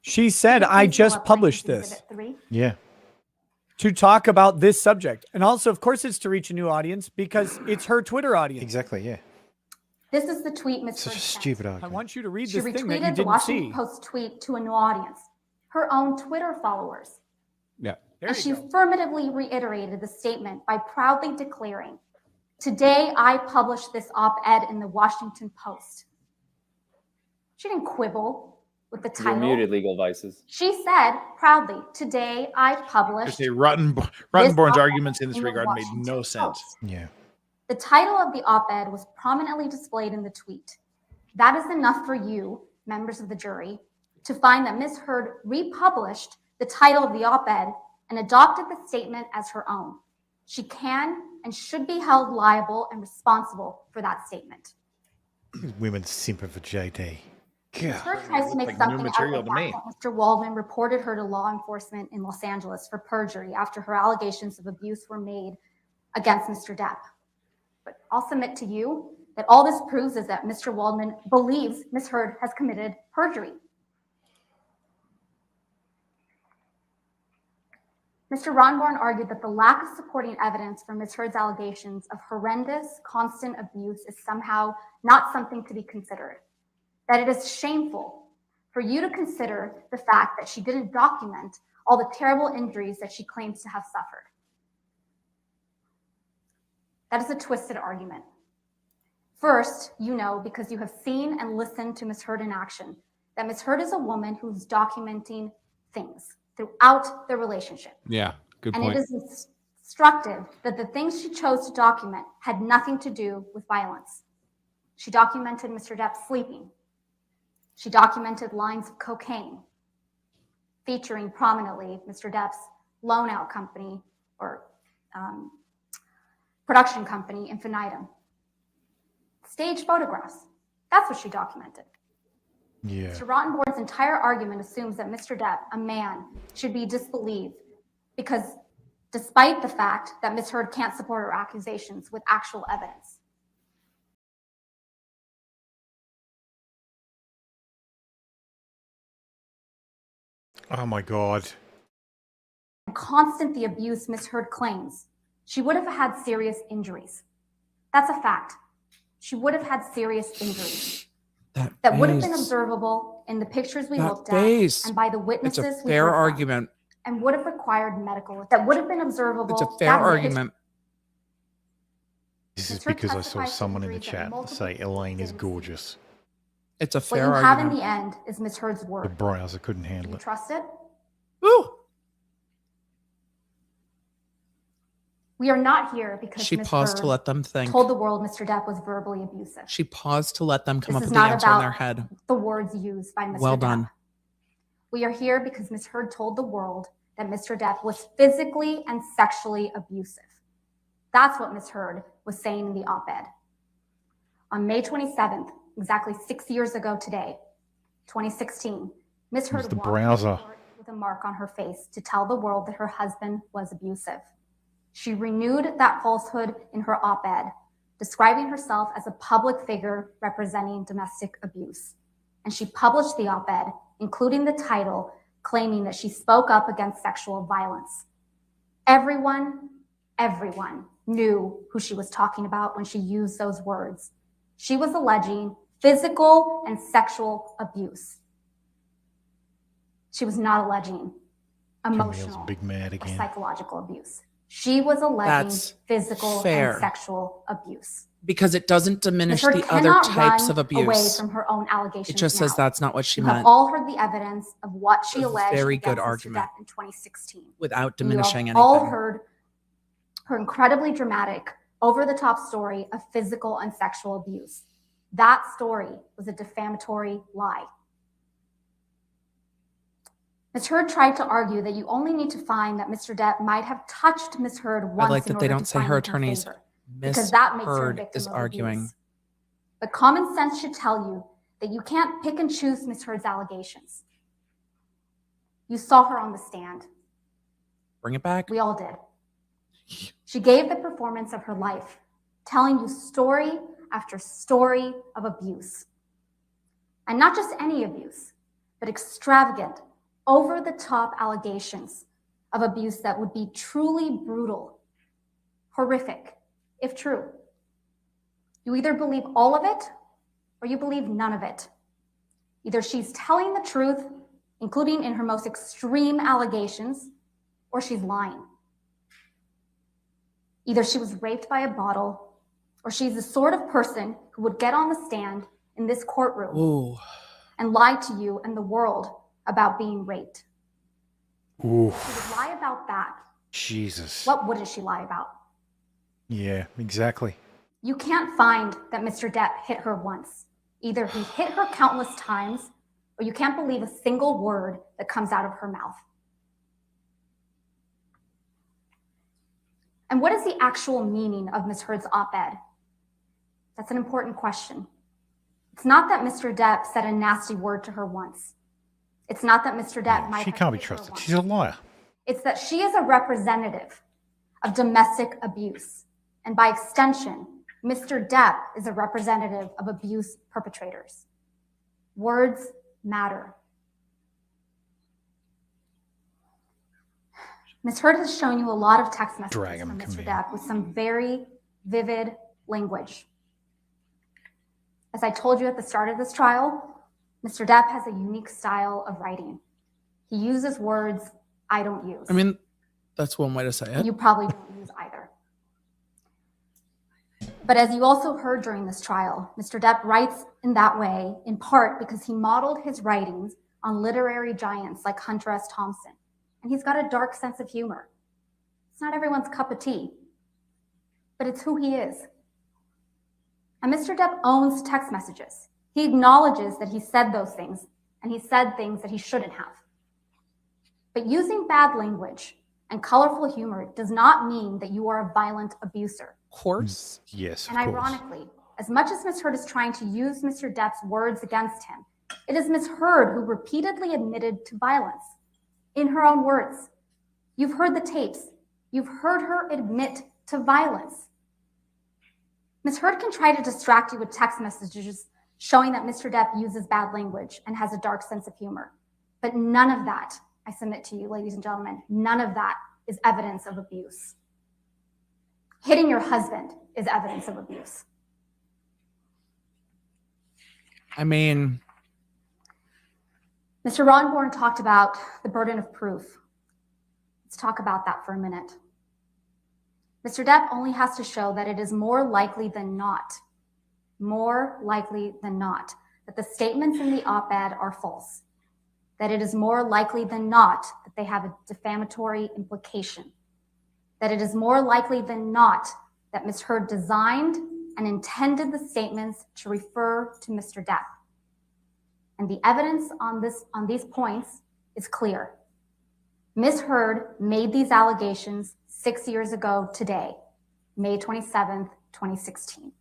She said, "I just published this." Yeah. To talk about this subject. And also, of course, it's to reach a new audience because it's her Twitter audience. Exactly, yeah. This is the tweet Ms. Heard Such a sent. stupid argument. I want you to read She this thing that you retweeted the didn't Washington see. Post tweet to a new audience, her own Twitter followers. Yeah. And she affirmatively reiterated the statement by proudly declaring, "Today I published this op-ed in the Washington Post." She didn't quibble with the You're title. muted, Legal Vices. She said proudly, "Today I published." Rottenborn's arguments in this regard made no sense. Yeah. The title of the op-ed was prominently displayed in the tweet. That is enough for you, members of the jury, to find that Ms. Heard republished the title of the op-ed and adopted the statement as her own. She can and should be held liable and responsible for that statement. Women simping for JD. Yeah. Heard tries to make Like something new out material of the to fact me. that Mr. Waldman reported her to law enforcement in Los Angeles for perjury after her allegations of abuse were made against Mr. Depp. But I'll submit to you that all this proves is that Mr. Waldman believes Ms. Heard has committed perjury. Mr. Rottenborn argued that the lack of supporting evidence for Ms. Heard's allegations of horrendous, constant abuse is somehow not something to be considered. That it is shameful for you to consider the fact that she didn't document all the terrible injuries that she claims to have suffered. That is a twisted argument. First, you know, because you have seen and listened to Ms. Heard in action, that Ms. Heard is a woman who's documenting things throughout their relationship. Yeah, good And point. it is instructive that the things she chose to document had nothing to do with violence. She documented Mr. Depp sleeping. She documented lines of cocaine, featuring prominently Mr. Depp's loan out company or production company, Infinitum. Staged photographs. That's what she documented. Yeah. Mr. Rottenborn's entire argument assumes that Mr. Depp, a man, should be disbelieved because despite the fact that Ms. Heard can't support her accusations with actual evidence. Oh my God. Constant the abuse Ms. Heard claims, she would have had serious injuries. That's a fact. She would have had serious injuries. That would have been observable in the pictures we looked at and by the witnesses It's a we fair heard from, argument. and would have required medical. That would have been observable. It's a fair argument. This is because I saw someone in the chat say Elaine is gorgeous. It's a What fair you have in argument. the end is Ms. Heard's The word. browser couldn't Do handle you it. trust it? Woo! We are not here because She Ms. paused to Heard let them think. told the world Mr. Depp was verbally abusive. She paused to let them come This up is with the not answer in about their head. the words used by Mr. Well Depp. done. We are here because Ms. Heard told the world that Mr. Depp was physically and sexually abusive. That's what Ms. Heard was saying in the op-ed. On May 27th, exactly 6 years ago today, 2016, Ms. Heard the walked browser. into court with a mark on her face to tell the world that her husband was abusive. She renewed that falsehood in her op-ed, describing herself as a public figure representing domestic abuse. And she published the op-ed, including the title, claiming that she spoke up against sexual violence. Everyone knew who she was talking about when she used those words. She was alleging physical and sexual abuse. She was not alleging emotional big mad or again. psychological abuse. She was alleging That's physical fair. and sexual abuse. Because it doesn't diminish Ms. Heard the other cannot types run of away abuse. from her own allegations. It just says now. that's not what she You have meant. all heard the evidence of what she A alleged very good against Mr. argument. Depp in 2016. Without And diminishing you have all anything. heard her incredibly dramatic, over-the-top story of physical and sexual abuse. That story was a defamatory lie. Ms. Heard tried to argue that you only need to find that Mr. Depp might have touched Ms. Heard once I like in that they order don't to say find her it in attorneys. favor, Miss because that makes her a Heard victim is of arguing. abuse. But common sense should tell you that you can't pick and choose Ms. Heard's allegations. You saw her on the stand. Bring it back. We all did. She gave the performance of her life, telling you story after story of abuse. And not just any abuse, but extravagant, over-the-top allegations of abuse that would be truly brutal, horrific, if true. You either believe all of it or you believe none of it. Either she's telling the truth, including in her most extreme allegations, or she's lying. Either she was raped by a bottle, or she's the sort of person who would get on the stand in this courtroom Ooh. and lie to you and the world about being raped. Ooh. She would lie about that. Jesus. What wouldn't she lie about? Yeah, exactly. You can't find that Mr. Depp hit her once. Either he hit her countless times, or you can't believe a single word that comes out of her mouth. And what is the actual meaning of Ms. Heard's op-ed? That's an important question. It's not that Mr. Depp said a nasty word to her once. It's not that Mr. Depp might She have can't be hit her trusted. once. She's a liar. It's that she is a representative of domestic abuse. And by extension, Mr. Depp is a representative of abuse perpetrators. Words matter. Ms. Heard has shown you a lot of text messages from Mr. Depp with some very vivid language. As I told you at the start of this trial, Mr. Depp has a unique style of writing. He uses words I don't use. I mean, that's one way to say it. You probably don't use either. But as you also heard during this trial, Mr. Depp writes in that way, in part because he modeled his writings on literary giants like Hunter S. Thompson. And he's got a dark sense of humor. It's not everyone's cup of tea, but it's who he is. And Mr. Depp owns text messages. He acknowledges that he said those things, and he said things that he shouldn't have. But using bad language and colorful humor does not mean that you are a violent abuser. Of course. Yes, And ironically, as much as Ms. Heard is trying to use Mr. Depp's words against him, it is Ms. Heard who repeatedly admitted to violence. In her own words, you've heard the tapes. You've heard her admit to violence. Ms. Heard can try to distract you with text messages showing that Mr. Depp uses bad language and has a dark sense of humor. But none of that, I submit to you, ladies and gentlemen, none of that is evidence of abuse. Hitting your husband is evidence of abuse. I mean, Mr. Rottenborn talked about the burden of proof. Let's talk about that for a minute. Mr. Depp only has to show that it is more likely than not, that the statements in the op-ed are false, that it is more likely than not that they have a defamatory implication, that it is more likely than not that Ms. Heard designed and intended the statements to refer to Mr. Depp. And the evidence on these points is clear. Ms. Heard made these allegations 6 years ago today, May 27th, 2016.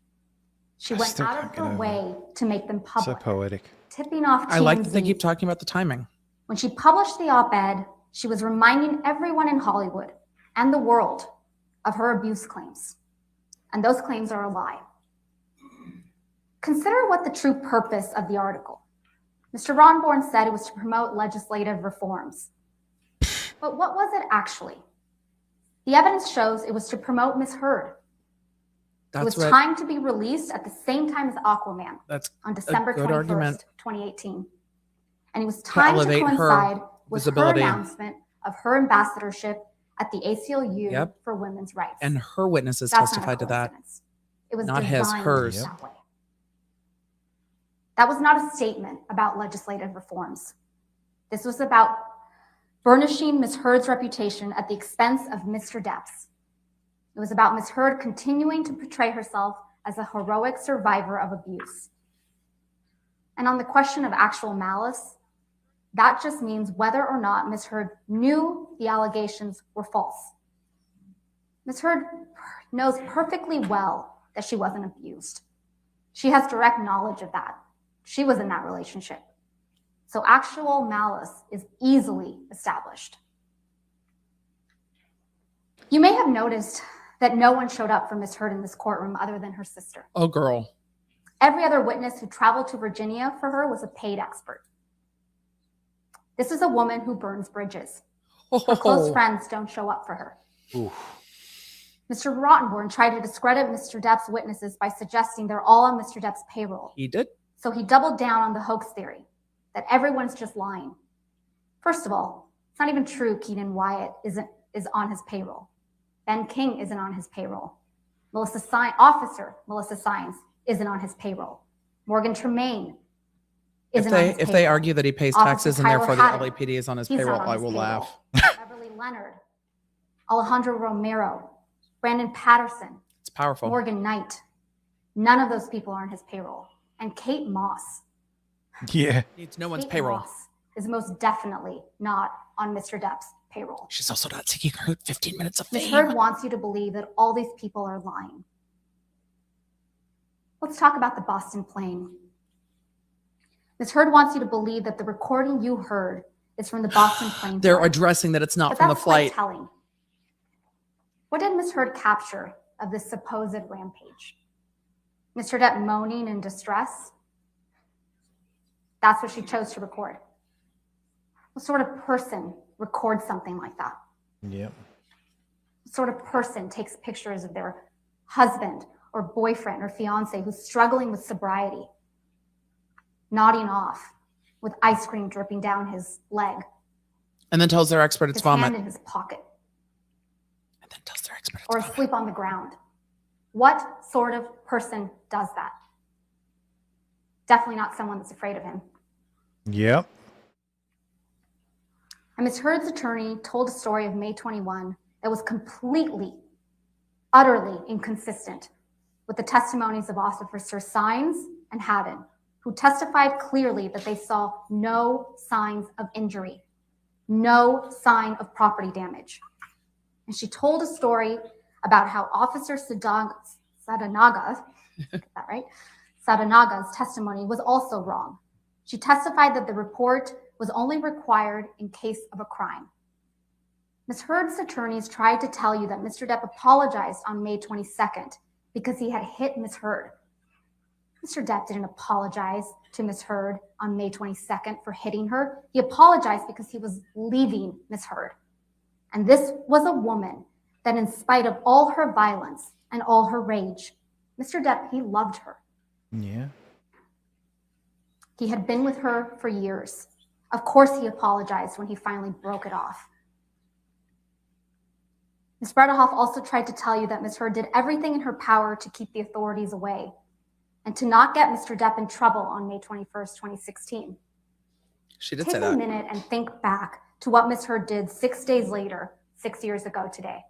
She went out of her way to make them So public, poetic. tipping off TMZ. I like that they keep talking about the timing. When she published the op-ed, she was reminding everyone in Hollywood and the world of her abuse claims. And those claims are a lie. Consider what the true purpose of the article. Mr. Rottenborn said it was to promote legislative reforms. But what was it actually? The evidence shows it was to promote Ms. Heard. It was timed to be released at the same time as Aquaman on December 21st, 2018. And it was timed to coincide with her announcement of her ambassadorship at the ACLU for women's rights. And her witnesses That's testified to that. It was not his, designed hers. that way. That was not a statement about legislative reforms. This was about burnishing Ms. Heard's reputation at the expense of Mr. Depp's. It was about Ms. Heard continuing to portray herself as a heroic survivor of abuse. And on the question of actual malice, that just means whether or not Ms. Heard knew the allegations were false. Ms. Heard knows perfectly well that she wasn't abused. She has direct knowledge of that. She was in that relationship. So actual malice is easily established. You may have noticed that no one showed up for Ms. Heard in this courtroom other than her sister. Oh, girl. Every other witness who traveled to Virginia for her was a paid expert. This is a woman who burns bridges. Her close friends don't show up for her. Oof. Mr. Rottenborn tried to discredit Mr. Depp's witnesses by suggesting they're all on Mr. Depp's payroll. He did? So he doubled down on the hoax theory that everyone's just lying. First of all, it's not even true Keenan Wyatt is on his payroll. Ben King isn't on his payroll. Officer Melissa Sines isn't on his payroll. Morgan Tremaine isn't on his payroll. If they argue that he pays taxes and therefore the LAPD is on his He's payroll, not on I his will payroll. laugh. Beverly Leonard, Alejandro Romero, Brandon Patterson, It's powerful. Morgan Knight. None of those people are on his payroll. And Kate Moss. Yeah. Needs no one's Kate payroll. Moss is most definitely not on Mr. Depp's payroll. She's also not seeking her 15 minutes of Ms. fame. Heard wants you to believe that all these people are lying. Let's talk about the Boston plane. Ms. Heard wants you to believe that the recording you heard is from the Boston plane They're flight. addressing that it's not But from the that's quite flight. telling. What did Ms. Heard capture of this supposed rampage? Mr. Depp moaning in distress? That's what she chose to record. What sort of person records something like that? Yep. What sort of person takes pictures of their husband or boyfriend or fiance who's struggling with sobriety, nodding off with ice cream dripping down his leg, And then tells their expert it's his vomit. hand in his pocket, And then tells their expert it's or vomit. asleep on the ground? What sort of person does that? Definitely not someone that's afraid of him. Yep. And Ms. Heard's attorney told a story of May 21 that was completely, utterly inconsistent with the testimonies of Officers Sines and Haddon, who testified clearly that they saw no signs of injury, no sign of property damage. And she told a story about how Officer Sadanaga's testimony was also wrong. She testified that the report was only required in case of a crime. Ms. Heard's attorneys tried to tell you that Mr. Depp apologized on May 22nd because he had hit Ms. Heard. Mr. Depp didn't apologize to Ms. Heard on May 22nd for hitting her. He apologized because he was leaving Ms. Heard. And this was a woman that, in spite of all her violence and all her rage, Mr. Depp, he loved her. Yeah. He had been with her for years. Of course, he apologized when he finally broke it off. Ms. Bredehoff also tried to tell you that Ms. Heard did everything in her power to keep the authorities away and to not get Mr. Depp in trouble on May 21st, 2016. She did Take say a that. minute and think back to what Ms. Heard did 6 days later, 6 years ago today.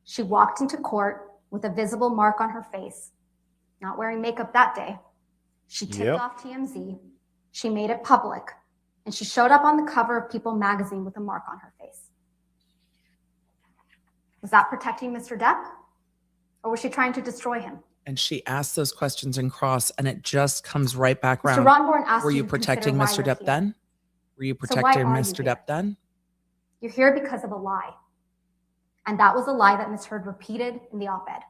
She walked into court with a visible mark on her face, not wearing makeup that day. She tipped off TMZ, she made it public, and she showed up on the cover of People magazine with a mark on her face. Was that protecting Mr. Depp? Or was she trying to destroy him? And she asked those questions in cross, and it just comes right back Mr. around. Rottenborn asked Were you you to protecting consider Mr. why Depp you're then? Were you So why protecting are you Mr. here? Depp then? You're here because of a lie. And that was a lie that Ms. Heard repeated in the op-ed.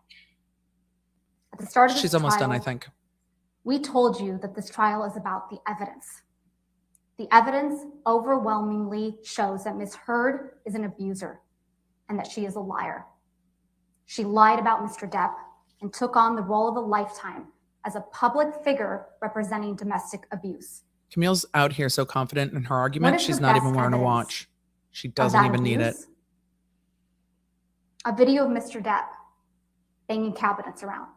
At the start of this She's almost done, I trial, think. we told you that this trial is about the evidence. The evidence overwhelmingly shows that Ms. Heard is an abuser and that she is a liar. She lied about Mr. Depp and took on the role of a lifetime as a public figure representing domestic abuse. Camille's out here so confident in her argument, is she's the not best even wearing a evidence watch. She of doesn't that even need it. abuse? A video of Mr. Depp banging cabinets around,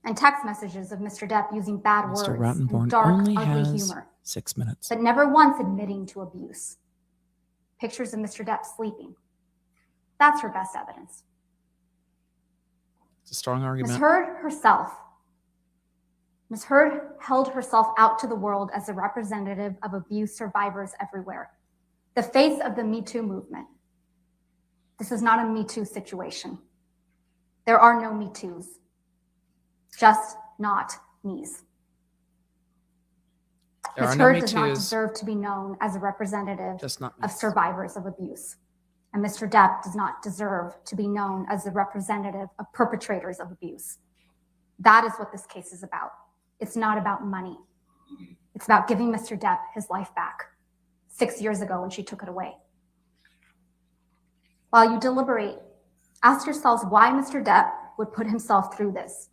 and text messages of Mr. Depp using bad Mr. words Rottenborn and dark, only ugly has humor, 6 minutes. but never once admitting to abuse. Pictures of Mr. Depp sleeping. That's her best evidence. It's a strong Ms. argument. Ms. Heard held herself out to the world as a representative of abuse survivors everywhere, the face of the Me Too movement. This is not a Me Too situation. There are no Me Toos, just not me's. There Ms. are no Heard Me does not Toos. deserve to be known as a representative Just not of survivors of abuse. And Mr. Depp does not deserve to be known as the representative of perpetrators of abuse. That is what this case is about. It's not about money. It's about giving Mr. Depp his life back 6 years ago when she took it away. While you deliberate, ask yourselves why Mr. Depp would put himself through this.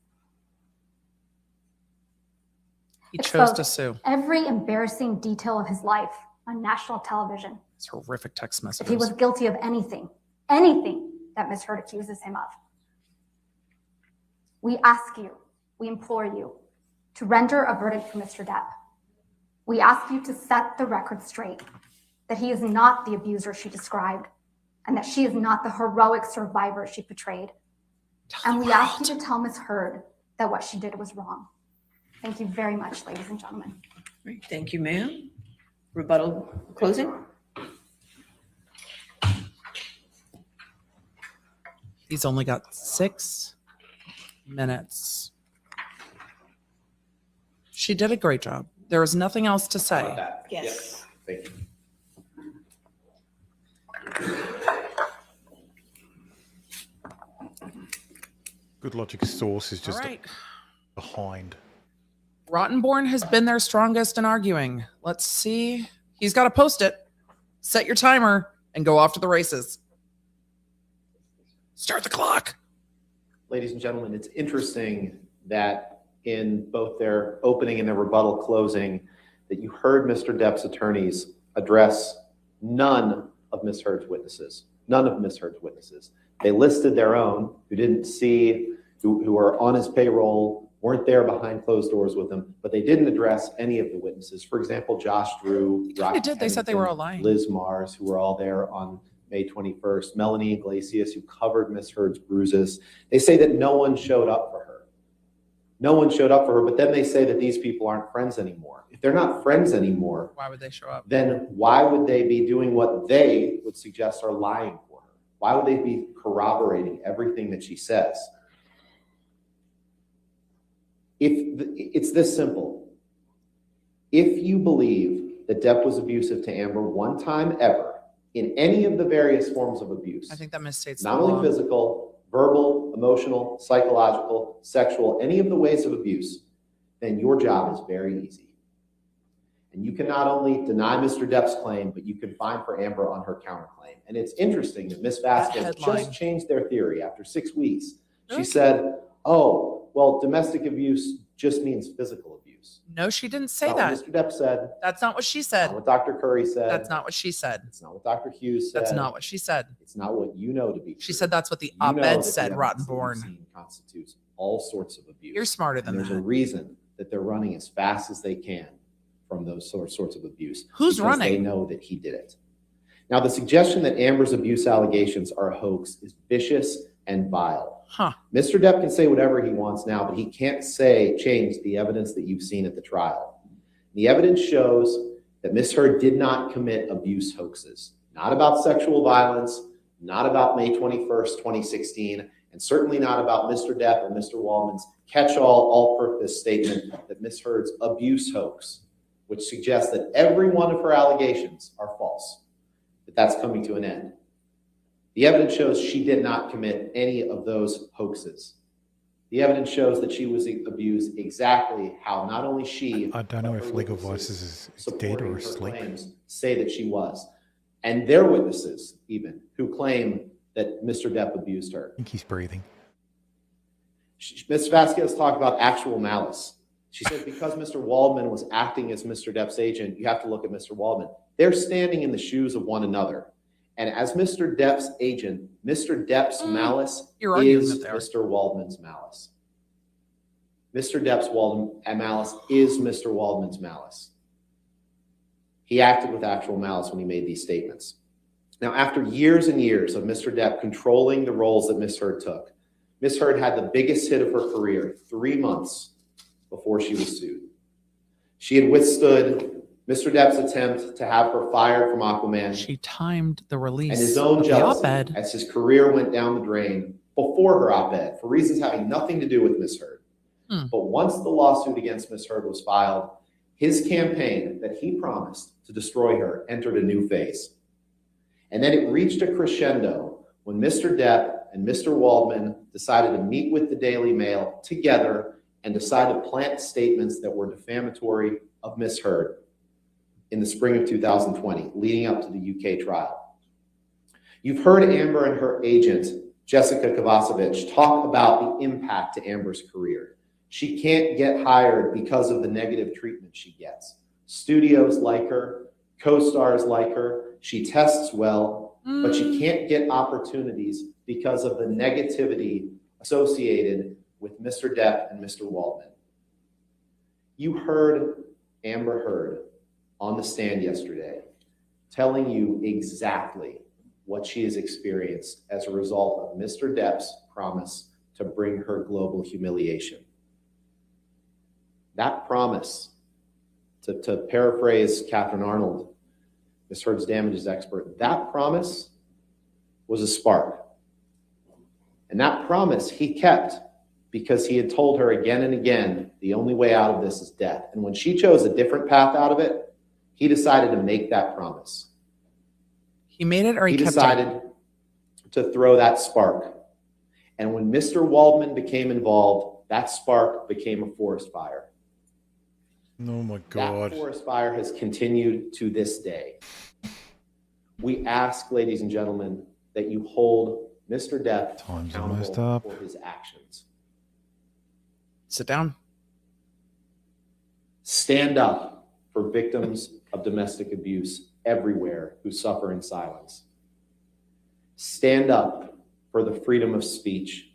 He chose to Expose sue. every embarrassing detail of his life on national television. It's horrific text If messages. he was guilty of anything that Ms. Heard accuses him of. We ask you, we implore you to render a verdict for Mr. Depp. We ask you to set the record straight that he is not the abuser she described and that she is not the heroic survivor she portrayed. And we ask you to tell Ms. Heard that what she did was wrong. Thank you very much, ladies and gentlemen. Great. Thank you, ma'am. Rebuttal closing. He's only got 6 minutes. She did a great job. There is nothing else to How say. about that? Yes. Thank you. Good logic source is just All right. behind. Rottenborn has been their strongest in arguing. Let's see. He's got to post it. Set your timer and go off to the races. Start the clock. Ladies and gentlemen, it's interesting that in both their opening and their rebuttal closing, that you heard Mr. Depp's attorneys address none of Ms. Heard's witnesses. None of Ms. Heard's witnesses. They listed their own, who didn't see, who were on his payroll, weren't there behind closed doors with him, but they didn't address any of the witnesses. For example, Josh Drew, They did. They said they were all lying. Liz Mars, who were all there on May 21st, Melanie Iglesias, who covered Ms. Heard's bruises. They say that no one showed up for her. No one showed up for her, but then they say that these people aren't friends anymore. If they're not friends anymore, Why would they show up? then why would they be doing what they would suggest are lying for her? Why would they be corroborating everything that she says? It's this simple. If you believe that Depp was abusive to Amber one time ever, in any of the various forms of abuse, I think that misstates not the law. only physical, verbal, emotional, psychological, sexual, any of the ways of abuse, then your job is very easy. And you can not only deny Mr. Depp's claim, but you can fine for Amber on her counterclaim. And it's interesting that Ms. Vasquez headline. just changed their theory after 6 weeks. Really? She said, oh, well, domestic abuse just means physical abuse. No, she didn't say Not that. what Mr. Depp said. That's not what she said. Not what Dr. Curry said. That's not what she said. It's not what Dr. Hughes said. That's not what she said. It's not what you know to be true. She said that's what the You know that op-ed the said, evidence that you've Rottenborn. seen constitutes all sorts of abuse. You're smarter than And there's a that. reason that they're running as fast as they can from those sorts of abuse. Who's because They running? know that he did it. Now, the suggestion that Amber's abuse allegations are a hoax is vicious and vile. Huh. Mr. Depp can say whatever he wants now, but he can't change the evidence that you've seen at the trial. The evidence shows that Ms. Heard did not commit abuse hoaxes, not about sexual violence, not about May 21st, 2016, and certainly not about Mr. Depp or Mr. Waldman's catch-all, all-purpose statement that Ms. Heard's abuse hoax, which suggests that every one of her allegations are false, that that's coming to an end. The evidence shows she did not commit any of those hoaxes. The evidence shows that she was abused exactly how not only she, I don't know but if her Legal witnesses Voices is dead supporting or her asleep. claims say that she was. And their witnesses, even, who claim that Mr. Depp abused her. I think he's breathing. Ms. Vasquez talked about actual malice. She said because Mr. Waldman was acting as Mr. Depp's agent, you have to look at Mr. Waldman. They're standing in the shoes of one another. And as Mr. Depp's agent, Mr. Depp's malice You're arguing is that they are. Mr. Waldman's malice. Mr. Depp's malice is Mr. Waldman's malice. He acted with actual malice when he made these statements. Now, after years and years of Mr. Depp controlling the roles that Ms. Heard took, Ms. Heard had the biggest hit of her career 3 months before she was sued. She had withstood Mr. Depp's attempt to have her fired from Aquaman She timed the release and his own of the jealousy op-ed. as his career went down the drain before her op-ed for reasons having nothing to do with Ms. Heard. But once the lawsuit against Ms. Heard was filed, his campaign that he promised to destroy her entered a new phase. And then it reached a crescendo when Mr. Depp and Mr. Waldman decided to meet with the Daily Mail together and decide to plant statements that were defamatory of Ms. Heard in the spring of 2020, leading up to the UK trial. You've heard Amber and her agent, Jessica Kovacevic, talk about the impact to Amber's career. She can't get hired because of the negative treatment she gets. Studios like her, co-stars like her, she tests well, but she can't get opportunities because of the negativity associated with Mr. Depp and Mr. Waldman. You heard Amber Heard on the stand yesterday telling you exactly what she has experienced as a result of Mr. Depp's promise to bring her global humiliation. That promise, to paraphrase Catherine Arnold, Ms. Heard's damages expert, that promise was a spark. And that promise he kept because he had told her again and again, the only way out of this is death. And when she chose a different path out of it, he decided to make that promise. He made it, or he kept decided to throw that spark. And when Mr. Waldman became involved, that spark became a forest fire. Oh my God. That forest fire has continued to this day. We ask, ladies and gentlemen, that you hold Mr. Depp accountable for his actions. Sit down. Stand up for victims of domestic abuse everywhere who suffer in silence. Stand up for the freedom of speech,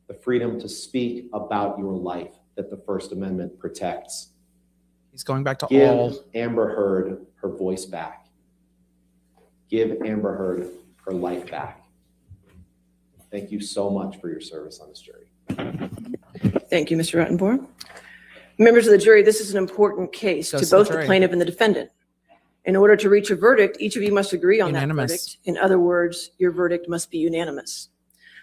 the freedom to speak about your life that the First Amendment protects. He's going back to Give all. Amber Heard her voice back. Give Amber Heard her life back. Thank you so much for your service on this jury. Thank you, Mr. Rottenborn. Members of the jury, this is an important case to both the plaintiff and the defendant. In order to reach a verdict, each of you must agree on that verdict. In other words, your verdict must be unanimous.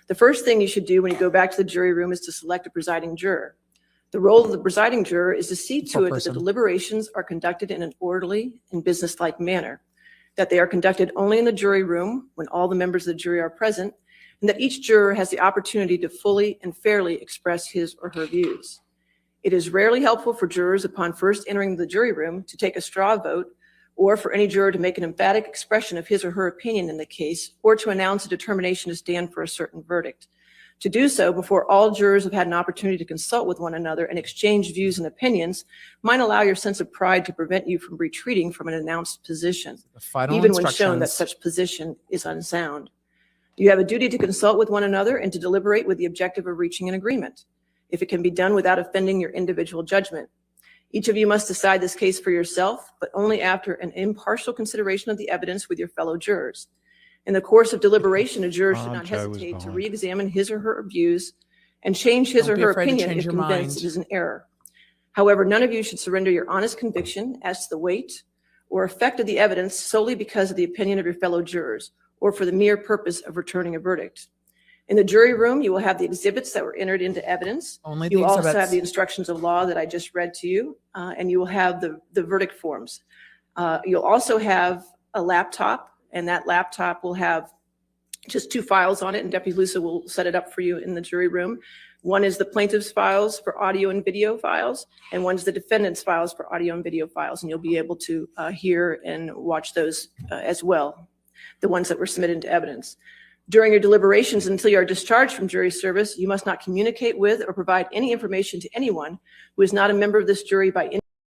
The first thing you should do when you go back to the jury room is to select a presiding juror. The role of the presiding juror is to see to it that the deliberations are conducted in an orderly and businesslike manner, that they are conducted only in the jury room when all the members of the jury are present, and that each juror has the opportunity to fully and fairly express his or her views. It is rarely helpful for jurors upon first entering the jury room to take a straw vote, or for any juror to make an emphatic expression of his or her opinion in the case, or to announce a determination to stand for a certain verdict. To do so before all jurors have had an opportunity to consult with one another and exchange views and opinions might allow your sense of pride to prevent you from retreating from an announced position, even when shown that such position is unsound. You have a duty to consult with one another and to deliberate with the objective of reaching an agreement, if it can be done without offending your individual judgment. Each of you must decide this case for yourself, but only after an impartial consideration of the evidence with your fellow jurors. In the course of deliberation, a juror should not hesitate to re-examine his or her views and change his or her opinion if convinced it is an error. However, none of you should surrender your honest conviction as to the weight or effect of the evidence solely because of the opinion of your fellow jurors or for the mere purpose of returning a verdict. In the jury room, you will have the exhibits that were entered into evidence. You will also have the instructions of law that I just read to you, and you will have the verdict forms. You'll also have a laptop, and that laptop will have just 2 files on it, and Deputy Lusa will set it up for you in the jury room. One is the plaintiff's files for audio and video files, and one's the defendant's files for audio and video files, and you'll be able to hear and watch those as well, the ones that were submitted into evidence. During your deliberations until you are discharged from jury service, you must not communicate with or provide any information to anyone who is not a member of this jury by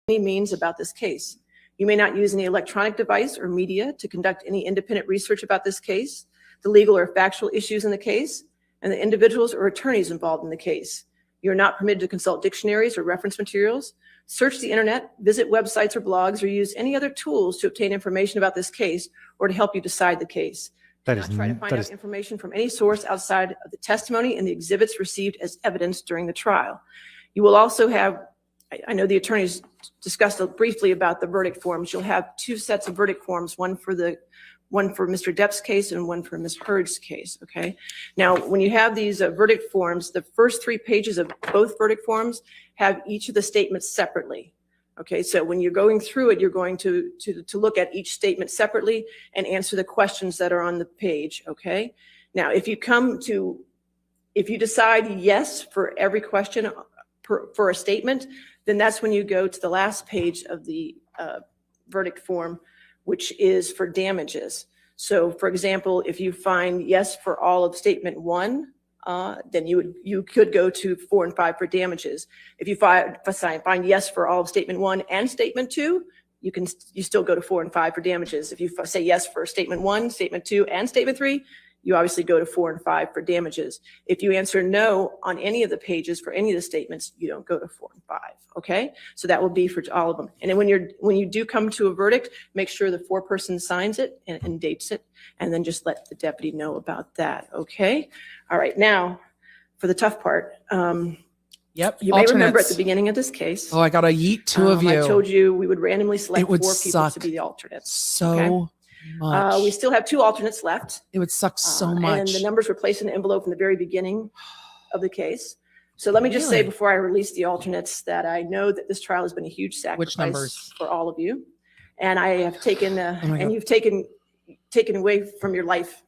any means about this case. You may not use any electronic device or media to conduct any independent research about this case, the legal or factual issues in the case, and the individuals or attorneys involved in the case. You are not permitted to consult dictionaries or reference materials, search the internet, visit websites or blogs, or use any other tools to obtain information about this case or to help you decide the case. Try to find out information from any source outside of the testimony and the exhibits received as evidence during the trial. You will also have, I know the attorneys discussed briefly about the verdict forms. You'll have 2 sets of verdict forms, one for Mr. Depp's case and one for Ms. Heard's case, okay? Now, when you have these verdict forms, the first 3 pages of both verdict forms have each of the statements separately. Okay, so when you're going through it, you're going to look at each statement separately and answer the questions that are on the page, okay? Now, if you decide yes for every question for a statement, then that's when you go to the last page of the verdict form, which is for damages. So for example, if you find yes for all of statement 1, then you could go to 4 and 5 for damages. If you find yes for all of statement 1 and statement 2, you still go to 4 and 5 for damages. If you say yes for statement 1, statement 2, and statement 3, you obviously go to 4 and 5 for damages. If you answer no on any of the pages for any of the statements, you don't go to 4 and 5. Okay, so that will be for all of them. And then when you do come to a verdict, make sure the foreperson signs it and dates it, and then just let the deputy know about that. Okay. All right. Now, for the tough part. Yep. You may remember at the beginning of this case. Oh, I got to yeet 2 of you. I told you we would randomly select 4 people to be the alternates. So much. We still have 2 alternates left. It would suck so much. And the numbers were placed in an envelope in the very beginning of the case. So let me just say Really? before I release the alternates that I know that this trial has been a huge sacrifice numbers? for all of you. And I have taken, my and God. you've taken away from your life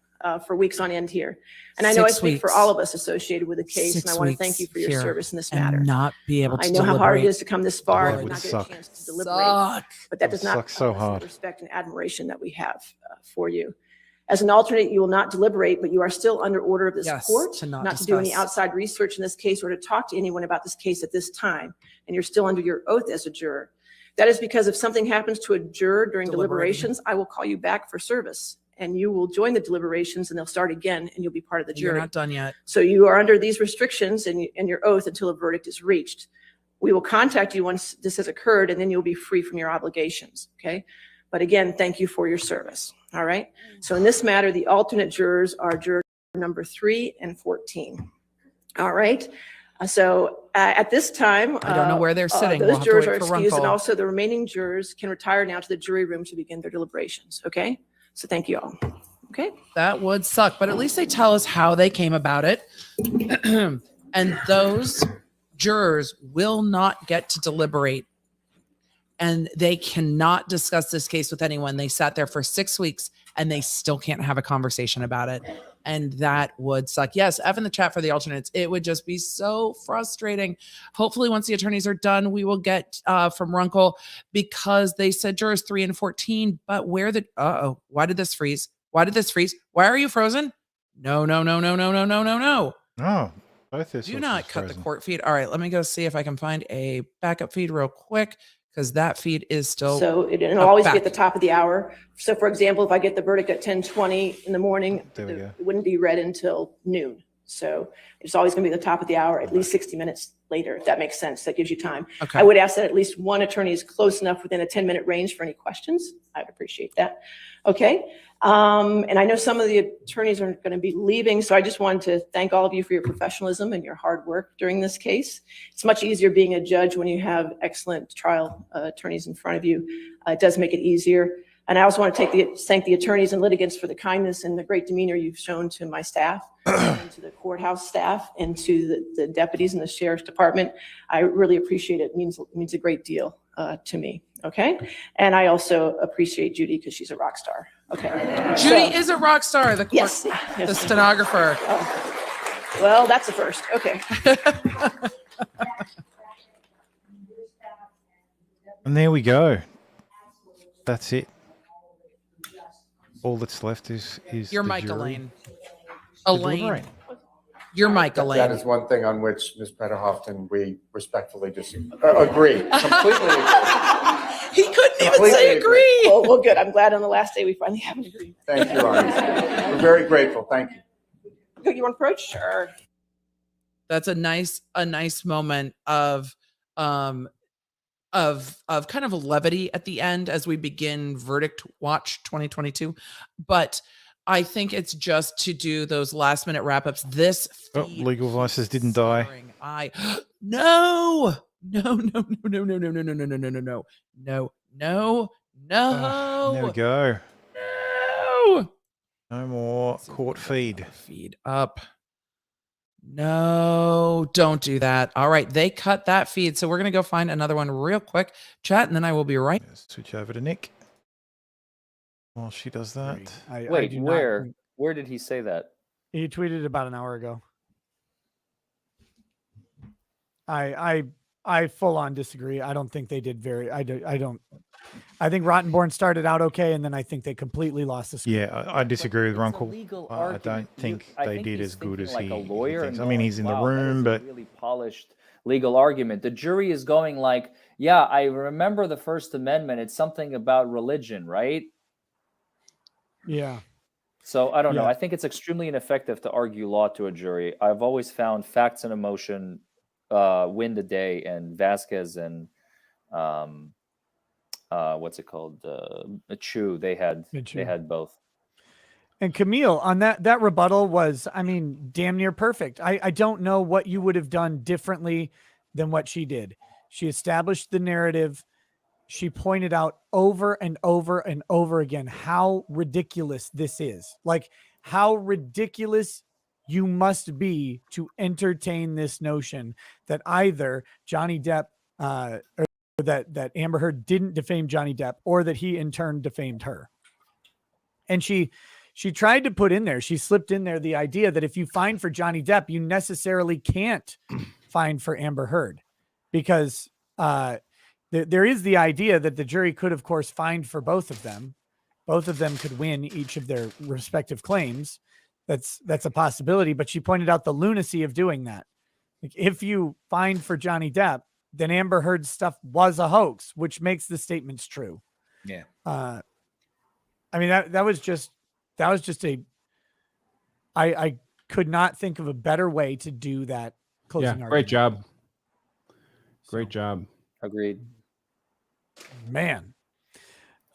for weeks on end here. And I know I 6 speak for weeks. all of us associated with the case, and 6 I want to thank you weeks for your here service in this and matter. not be able to I know how hard it deliberate. is to come this far Would and not get suck. a chance to deliberate, but that does not suck so lessen the hard. respect and admiration that we have for you. As an alternate, you will not deliberate, but you are still under order of this Yes, court to not to do any discuss. outside research in this case or to talk to anyone about this case at this time. And you're still under your oath as a juror. That is because if something happens to a juror during Deliberating. deliberations, I will call you back for service and you will join the deliberations and they'll start again and you'll be part of the You're jury. not done yet. So you are under these restrictions and your oath until a verdict is reached. We will contact you once this has occurred and then you'll be free from your obligations, okay? But again, thank you for your service, all right? So in this matter, the alternate jurors are juror number 3 and 14, all right? So at this time, I don't know where they're sitting. We'll Those have to jurors wait are for excused and Runkle. also the remaining jurors can retire now to the jury room to begin their deliberations, okay? So thank you all, okay? That would suck, but at least they tell us how they came about it. And those jurors will not get to deliberate. And they cannot discuss this case with anyone. They sat there for 6 weeks and they still can't have a conversation about it. And that would suck. Yes, F in the chat for the alternates. It would just be so frustrating. Hopefully, once the attorneys are done, we will get from Runkle because they said jurors 3 and 14. But where the why did this freeze? Why did this freeze? Why are you frozen? No. Oh, both this. Do not cut the court feed. All right, let me go see if I can find a backup feed real quick because that feed is still. So it'll always be at the top of the hour. So for example, if I get the verdict at 10:20 in the morning, it wouldn't be read until noon. So it's always going to be the top of the hour, at least 60 minutes later, if that makes sense. That gives you time. Okay. I would ask that at least one attorney is close enough within a 10-minute range for any questions. I'd appreciate that. Okay. And I know some of the attorneys are going to be leaving, so I just wanted to thank all of you for your professionalism and your hard work during this case. It's much easier being a judge when you have excellent trial attorneys in front of you. It does make it easier. And I also want to thank the attorneys and litigants for the kindness and the great demeanor you've shown to my staff, and to the courthouse staff, and to the deputies in the sheriff's department. I really appreciate it. It means a great deal to me. Okay. And I also appreciate Judy because she's a rock star. Okay. Judy is a rock star. The court, Yes. the stenographer. Well, that's the first. Okay. And there we go. That's it. All that's left is Your the mic, jury Elaine. to Elaine. deliberate. Your mic, That Elaine. is one thing on which Ms. Petterhoff and we respectfully agree. Completely. He couldn't even Completely say agree. Well, good. I'm glad on the last day we finally have an agreement. Thank you, Arnie. We're very grateful. Thank you. You want to approach? Sure. That's a nice moment of kind of levity at the end as we begin Verdict Watch 2022. But I think it's just to do those last minute wrap ups. This Legal Vices didn't die. No. There we go. No. No more court feed. Feed up. No, don't do that. All right, they cut that feed, so we're gonna go find another one real quick, chat, and then I will be right. Switch over to Nick while she does that. Wait, where did he say that? He tweeted about an hour ago. I full on disagree. I don't think they did I don't. I think Rottenborn started out okay, and then I think they completely lost the script. Yeah, I disagree with Runkle. I don't think they did as good as he thinks. I mean, he's in the room, but really polished legal argument. The jury is going like, yeah, I remember the First Amendment. It's something about religion, right? Yeah. So I don't know. Yeah. I think it's extremely ineffective to argue law to a jury. I've always found facts and emotion win the day, and Vasquez and what's it called? Chu. They had both. And Camille on that rebuttal was, I mean, damn near perfect. I don't know what you would have done differently than what she did. She established the narrative. She pointed out over and over and over again how ridiculous this is. Like how ridiculous you must be to entertain this notion that either Johnny Depp or that Amber Heard didn't defame Johnny Depp, or that he in turn defamed her. And she tried to put in there, she slipped in there the idea that if you fine for Johnny Depp, you necessarily can't fine for Amber Heard, because there is the idea that the jury could, of course, fine for both of them. Both of them could win each of their respective claims. That's a possibility. But she pointed out the lunacy of doing that. Like, if you fine for Johnny Depp, then Amber Heard's stuff was a hoax, which makes the statements true. Yeah. I mean, that was just I could not think of a better way to do that closing argument. Great job. Great job. Agreed. Man.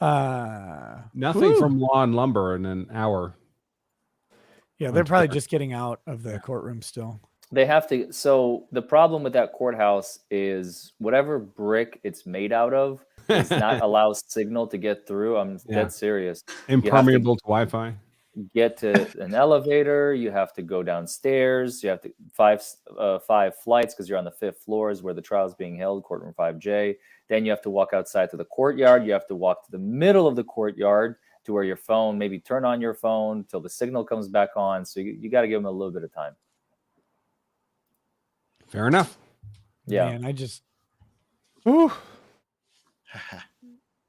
Nothing from Law and Lumber in an hour. Yeah, they're probably just getting out of the courtroom still. They have to. So the problem with that courthouse is whatever brick it's made out of does not allow signal to get through. I'm dead serious. Impermeable to Wi-Fi. Get to an elevator. You have to go downstairs. You have to five flights, because you're on the 5th floor is where the trial is being held, courtroom 5J. Then you have to walk outside to the courtyard. You have to walk to the middle of the courtyard to where your phone, maybe turn on your phone till the signal comes back on. So you got to give them a little bit of time. Fair enough. Yeah. Man, I just.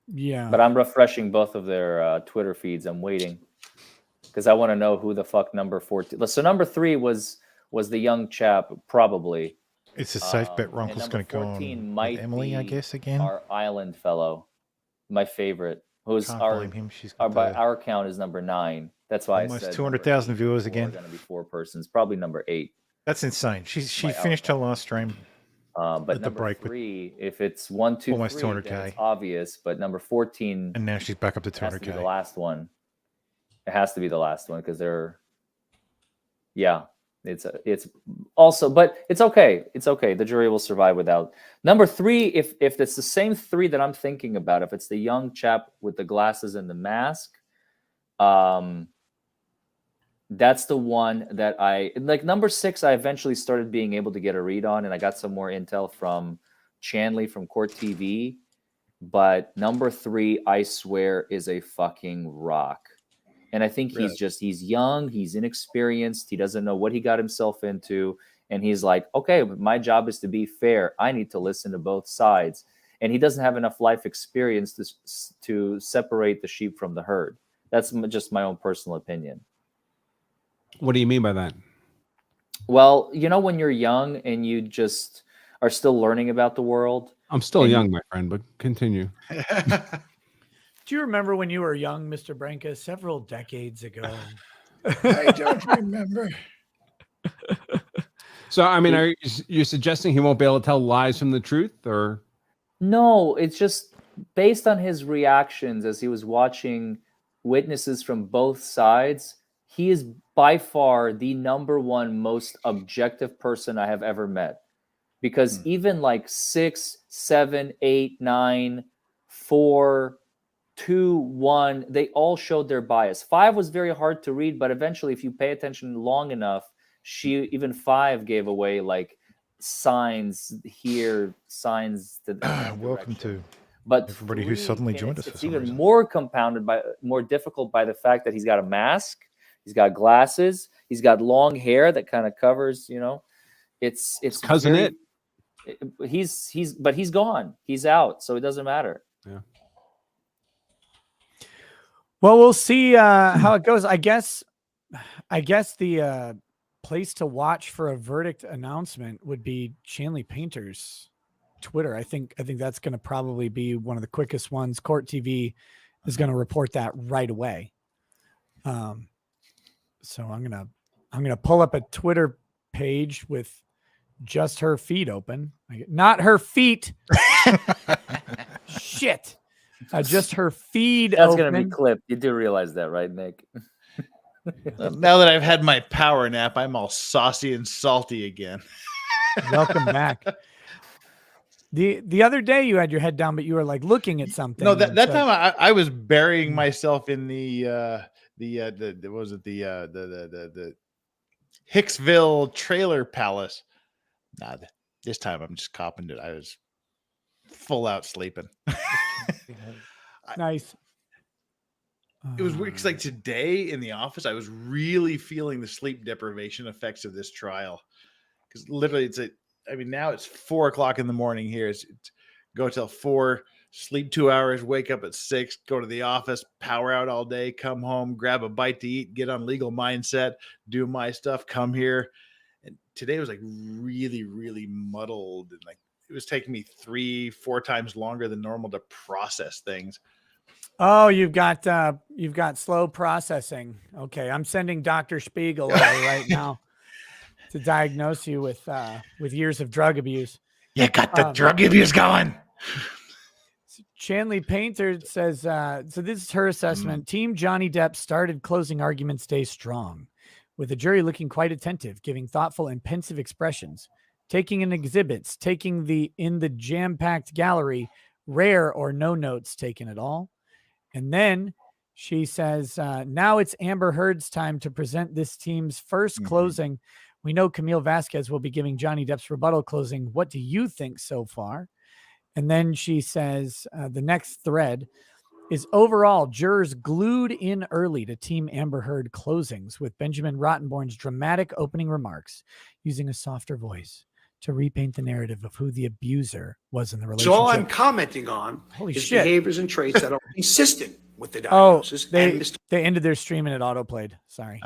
Yeah. But I'm refreshing both of their Twitter feeds. I'm waiting because I want to know who the fuck number 14. So number 3 was the young chap, probably. It's a safe bet. Ronkel's going to go on might with Emily, I guess, again. Our island fellow, my favorite, who's Can't our blame him. She's by our count is number 9. That's why almost I said 200,000 viewers again. Going to be 4 persons, probably number 8. That's insane. She finished her last stream. But number 3, if it's 1, 2, almost 3, 200K. then it's obvious. But number 14, and now she's back up to 200K. Has to be the last one. It has to be the last one because they're, yeah. It's also, but it's okay. It's okay. The jury will survive without. Number 3, if it's the same 3 that I'm thinking about, if it's the young chap with the glasses and the mask, that's the one that I like. Number 6, I eventually started being able to get a read on, and I got some more intel from Chanley from Court TV. But number 3, I swear, is a fucking rock. And I think he's young, he's inexperienced, he doesn't know what he got himself into. And he's like, okay, but my job is to be fair. I need to listen to both sides. And he doesn't have enough life experience to separate the sheep from the herd. That's just my own personal opinion. What do you mean by that? Well, you know, when you're young and you just are still learning about the world. I'm still young, my friend, but continue. Do you remember when you were young, Mr. Branca, several decades ago? I don't remember. So, I mean, are you suggesting he won't be able to tell lies from the truth, or? No, it's just based on his reactions as he was watching witnesses from both sides. He is by far the number 1 most objective person I have ever met. Because even like 6, 7, 8, 9, 4, 2, 1, they all showed their bias. 5 was very hard to read, but eventually, if you pay attention long enough, even 5 gave away like signs here, signs to the welcome to but everybody who suddenly joined us. It's even more more difficult by the fact that he's got a mask, he's got glasses, he's got long hair that kind of covers, you know, it's cousin but he's gone, he's out, so it doesn't matter. Yeah. Well, we'll see how it goes. I guess the place to watch for a verdict announcement would be Chanley Painter's Twitter. I think that's going to probably be one of the quickest ones. Court TV is going to report that right away. So I'm gonna pull up a Twitter page with just her feed open, not her feet. Shit. Just her feed. That's going to be clipped. You do realize that, right, Nick? Now that I've had my power nap, I'm all saucy and salty again. Welcome back. The other day you had your head down, but you were like looking at something. No, that time I was burying myself in the Hicksville Trailer Palace. Nah, this time I'm just copping it. I was full out sleeping. Nice. It was weird because like today in the office, I was really feeling the sleep deprivation effects of this trial. Because literally now it's 4:00 in the morning here. It's go till 4, sleep 2 hours, wake up at 6, go to the office, power out all day, come home, grab a bite to eat, get on Legal Mindset, do my stuff, come here. And today was like really, really muddled. And like it was taking me 3-4 times longer than normal to process things. Oh, you've got slow processing. Okay, I'm sending Dr. Spiegel away right now to diagnose you with years of drug abuse. You got the drug abuse going. Chanley Painter says, so this is her assessment. Team Johnny Depp started closing arguments day strong, with the jury looking quite attentive, giving thoughtful and pensive expressions, taking in exhibits, taking in the jam-packed gallery, rare or no notes taken at all. And then she says, now it's Amber Heard's time to present this team's first closing. We know Camille Vasquez will be giving Johnny Depp's rebuttal closing. What do you think so far? And then she says, the next thread is overall jurors glued in early to Team Amber Heard closings, with Benjamin Rottenborn's dramatic opening remarks using a softer voice to repaint the narrative of who the abuser was in the relationship. So all I'm commenting on is behaviors and traits that are consistent with the diagnosis. They ended their stream and it autoplayed. Sorry.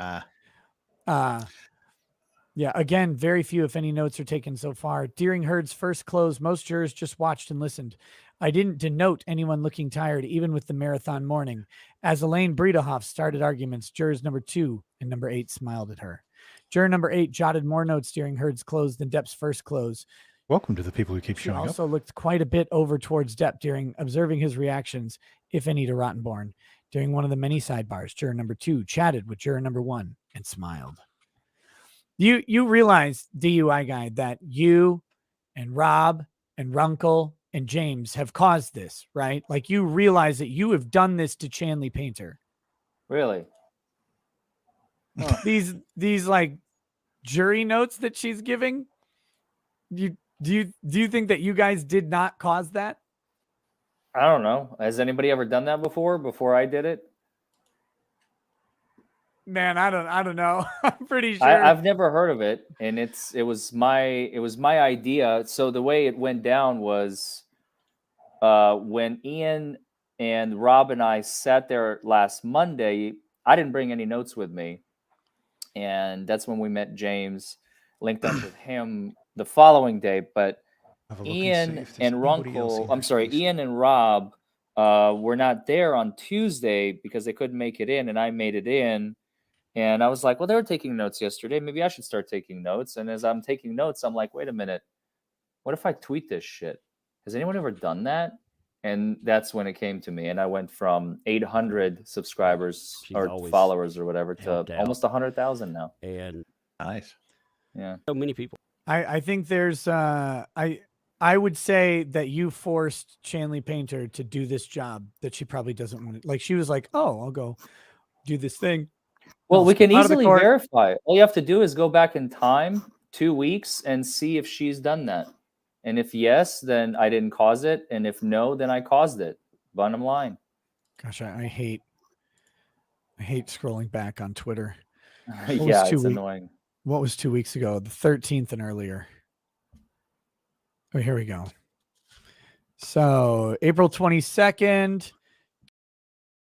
Yeah, again, very few, if any, notes are taken so far. During Heard's first close, most jurors just watched and listened. I didn't denote anyone looking tired, even with the marathon morning. As Elaine Bredehoff started arguments, jurors number 2 and number 8 smiled at her. Juror number 8 jotted more notes during Heard's close than Depp's first close. Welcome to the people who keep She showing up. also looked quite a bit over towards Depp during observing his reactions, if any, to Rottenborn. During one of the many sidebars, juror number 2 chatted with juror number 1 and smiled. You realize, DUI Guy, that you and Rob and Runkle and James have caused this, right? Like you realize that you have done this to Chanley Painter. Really? These like jury notes that she's giving. Do you think that you guys did not cause that? I don't know. Has anybody ever done that before I did it? Man, I don't know. I'm pretty sure. I've never heard of it, and it was my idea. So the way it went down was when Ian and Rob and I sat there last Monday. I didn't bring any notes with me, and that's when we met James, linked up with him the following day. But Ian and Rob were not there on Tuesday because they couldn't make it in, and I made it in. And I was like, well, they were taking notes yesterday. Maybe I should start taking notes. And as I'm taking notes, I'm like, wait a minute. What if I tweet this shit? Has anyone ever done that? And that's when it came to me. And I went from 800 subscribers or followers or whatever to almost 100,000 now. And nice. Yeah. So many people. I think there's I would say that you forced Chanley Painter to do this job that she probably doesn't want to. Like she was like, oh, I'll go do this thing. Well, we can easily verify. All you have to do is go back in time 2 weeks and see if she's done that. And if yes, then I didn't cause it. And if no, then I caused it. Bottom line. Gosh, I hate scrolling back on Twitter. Yeah, it's annoying. What was 2 weeks ago? The 13th and earlier. Oh, here we go. So April 22nd.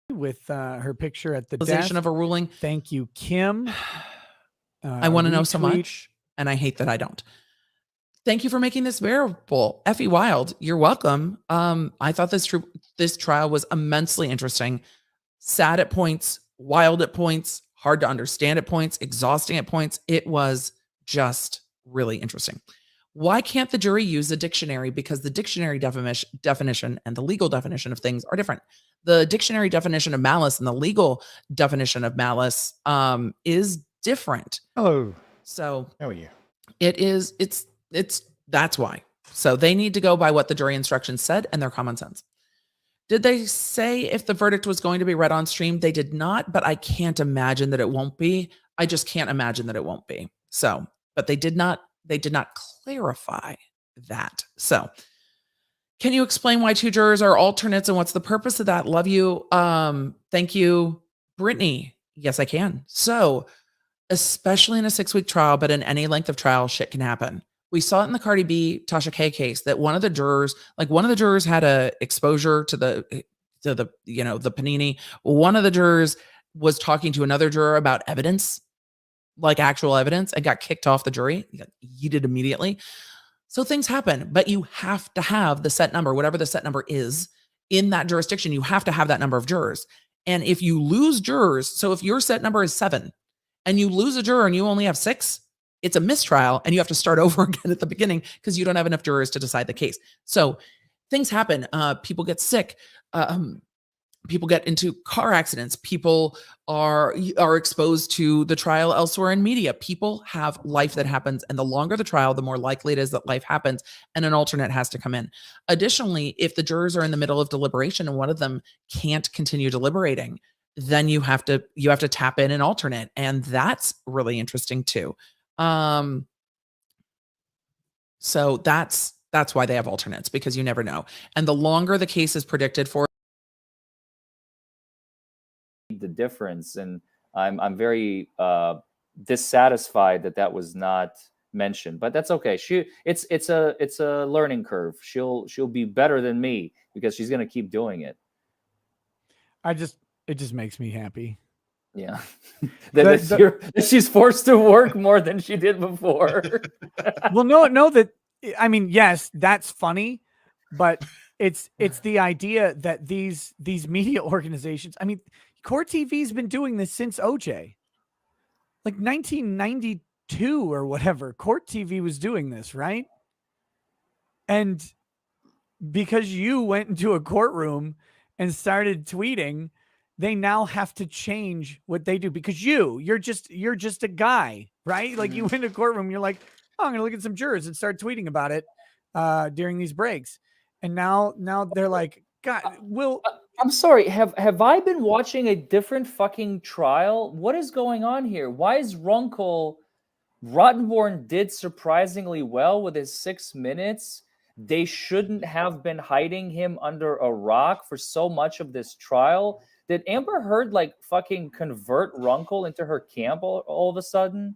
With her picture at the desk of a ruling. Thank you, Kim. I want to know so much, and I hate that I don't. Thank you for making this bearable. Effie Wild, you're welcome. I thought this trial was immensely interesting. Sad at points, wild at points, hard to understand at points, exhausting at points. It was just really interesting. Why can't the jury use a dictionary? Because the dictionary definition and the legal definition of things are different. The dictionary definition of malice and the legal definition of malice is different. Hello. So how are you? That's why. So they need to go by what the jury instructions said and their common sense. Did they say if the verdict was going to be read on stream? They did not, but I can't imagine that it won't be. I just can't imagine that it won't be. So, but they did not clarify that. So, can you explain why 2 jurors are alternates and what's the purpose of that? Love you. Thank you, Brittany. Yes, I can. So, especially in a 6-week trial, but in any length of trial, shit can happen. We saw it in the Cardi B, Tasha K case that one of the jurors had a exposure to the panini. One of the jurors was talking to another juror about evidence, like actual evidence, and got kicked off the jury. He got yeeted immediately. So things happen, but you have to have the set number, whatever the set number is in that jurisdiction. You have to have that number of jurors. And if you lose jurors, so if your set number is 7 and you lose a juror and you only have 6, it's a mistrial and you have to start over again at the beginning because you don't have enough jurors to decide the case. So things happen. People get sick. People get into car accidents. People are exposed to the trial elsewhere in media. People have life that happens, and the longer the trial, the more likely it is that life happens, and an alternate has to come in. Additionally, if the jurors are in the middle of deliberation and one of them can't continue deliberating, then you have to tap in an alternate, and that's really interesting too. So that's why they have alternates, because you never know. And the longer the case is predicted for, the difference, and I'm very dissatisfied that was not mentioned, but that's okay. It's a learning curve. She'll be better than me because she's gonna keep doing it. It just makes me happy. Yeah, that she's forced to work more than she did before. Well, no, that I mean, yes, that's funny, but it's the idea that these media organizations. I mean, Court TV's been doing this since OJ, like 1992 or whatever. Court TV was doing this, right? And because you went into a courtroom and started tweeting, they now have to change what they do because you're just a guy, right? Like you went to a courtroom, you're like, oh, I'm gonna look at some jurors and start tweeting about it during these breaks. And now they're like, God, I'm sorry. Have I been watching a different fucking trial? What is going on here? Why is Rottenborn did surprisingly well with his 6 minutes? They shouldn't have been hiding him under a rock for so much of this trial. Did Amber Heard like fucking convert Runkle into her camp all of a sudden?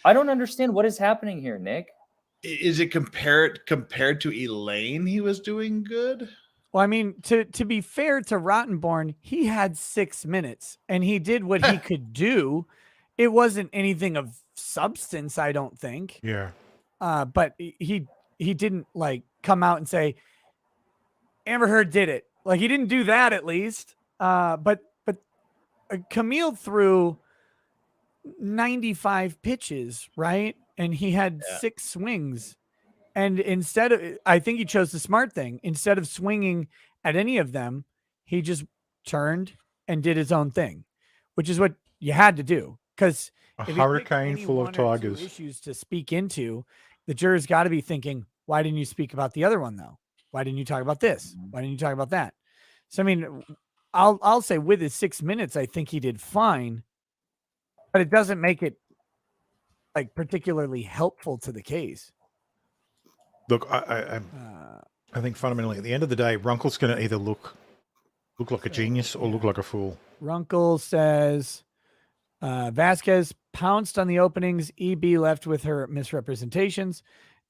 I don't understand what is happening here, Nick. Is it compared to Elaine? He was doing good. Well, I mean, to be fair to Rottenborn, he had 6 minutes and he did what he could do. It wasn't anything of substance, I don't think. Yeah. But he didn't like come out and say Amber Heard did it. Like he didn't do that at least. But Camille threw 95 pitches, right? And he had 6 swings. And instead of, I think he chose the smart thing. Instead of swinging at any of them, he just turned and did his own thing, which is what you had to do. Because a hurricane full of tigers. Issues to speak into, the jurors got to be thinking, why didn't you speak about the other one though? Why didn't you talk about this? Why didn't you talk about that? So I mean, I'll say with his 6 minutes, I think he did fine, but it doesn't make it like particularly helpful to the case. Look, I think fundamentally at the end of the day, Runkle's going to either look like a genius or look like a fool. Runkle says Vasquez pounced on the openings. EB left with her misrepresentations,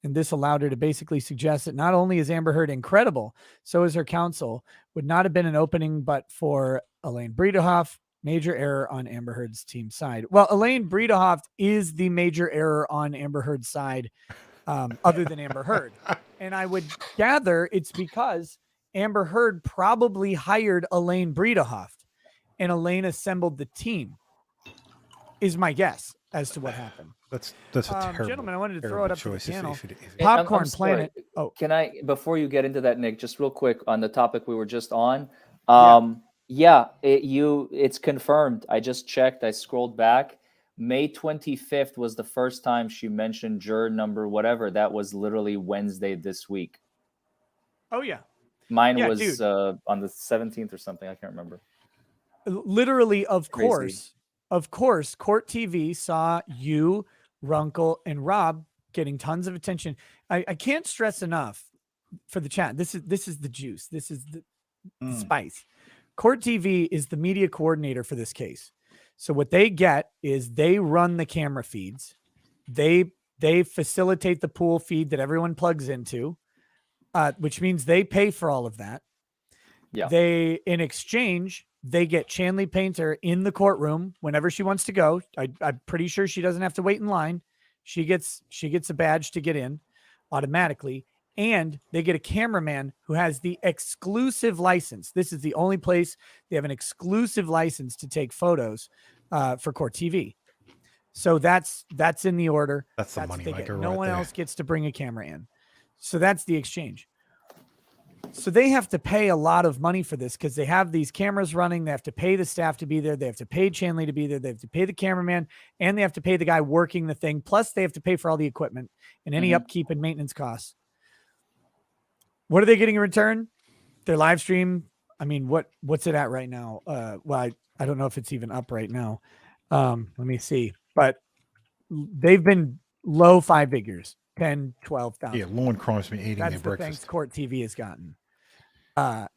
and this allowed her to basically suggest that not only is Amber Heard incredible, so is her counsel. Would not have been an opening but for Elaine Bredehoft. Major error on Amber Heard's team side. Well, Elaine Bredehoft is the major error on Amber Heard's side. Other than Amber Heard. And I would gather it's because Amber Heard probably hired Elaine Bredehoft and Elaine assembled the team, is my guess as to what happened. That's a terrible, gentlemen, I wanted to throw it up to the panel. Popcorn I'm Planet. Oh, can I, before you get into that, Nick, just real quick on the topic we were just on. It's confirmed. I just checked. I scrolled back. May 25th was the first time she mentioned juror number whatever. That was literally Wednesday this week. Oh, yeah. Mine was on the 17th or something. I can't remember. Literally, of course, of course, Court TV saw you, Runkle, and Rob getting tons of attention. I can't stress enough for the chat. This is the juice. This is the spice. Court TV is the media coordinator for this case. So what they get is they run the camera feeds. They facilitate the pool feed that everyone plugs into, which means they pay for all of that. Yeah. They, in exchange, they get Chanley Painter in the courtroom whenever she wants to go. I'm pretty sure she doesn't have to wait in line. She gets a badge to get in automatically. And they get a cameraman who has the exclusive license. This is the only place they have an exclusive license to take photos for Court TV. So that's in the order. That's the money maker. No right one there. else gets to bring a camera in. So that's the exchange. So they have to pay a lot of money for this because they have these cameras running. They have to pay the staff to be there. They have to pay Chanley to be there. They have to pay the cameraman, and they have to pay the guy working the thing. Plus, they have to pay for all the equipment and any upkeep and maintenance costs. What are they getting in return? Their live stream. I mean, what's it at right now? Well, I don't know if it's even up right now. Let me see. But they've been low 5 figures, 10, 12,000. Yeah, lawn crimes been eating That's their the breakfast. thanks Court TV has gotten. I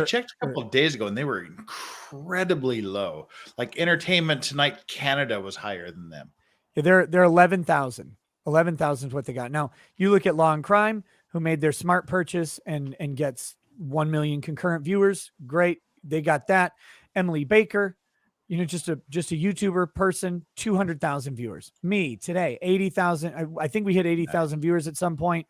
checked a couple of days ago and they were incredibly low. Like Entertainment Tonight Canada was higher than them. Yeah, they're 11,000. 11,000 is what they got. Now you look at Law and Crime, who made their smart purchase and gets 1 million concurrent viewers. Great, they got that. Emily Baker, just a YouTuber person, 200,000 viewers. Me today, 80,000. I think we hit 80,000 viewers at some point.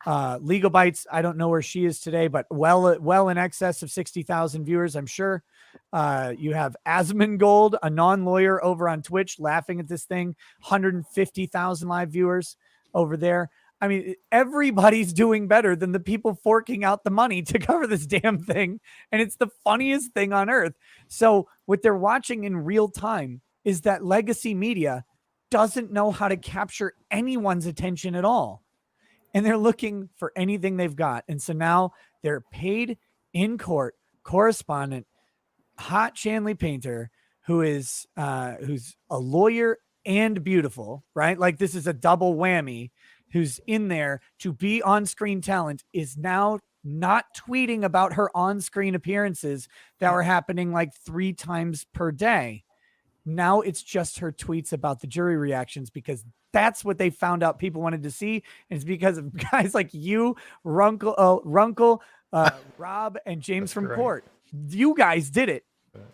LegalBytes, I don't know where she is today, but well in excess of 60,000 viewers, I'm sure. You have Asmongold, a non-lawyer over on Twitch, laughing at this thing. 150,000 live viewers over there. I mean, everybody's doing better than the people forking out the money to cover this damn thing. And it's the funniest thing on earth. So what they're watching in real time is that legacy media doesn't know how to capture anyone's attention at all. And they're looking for anything they've got. And so now they're paid in court correspondent, hot Chanley Painter, who's a lawyer and beautiful, right? Like this is a double whammy. Who's in there to be on-screen talent is now not tweeting about her on-screen appearances that were happening like 3 times per day. Now it's just her tweets about the jury reactions because that's what they found out people wanted to see. And it's because of guys like you, Runkle, Rob, and James from Court. You guys did it.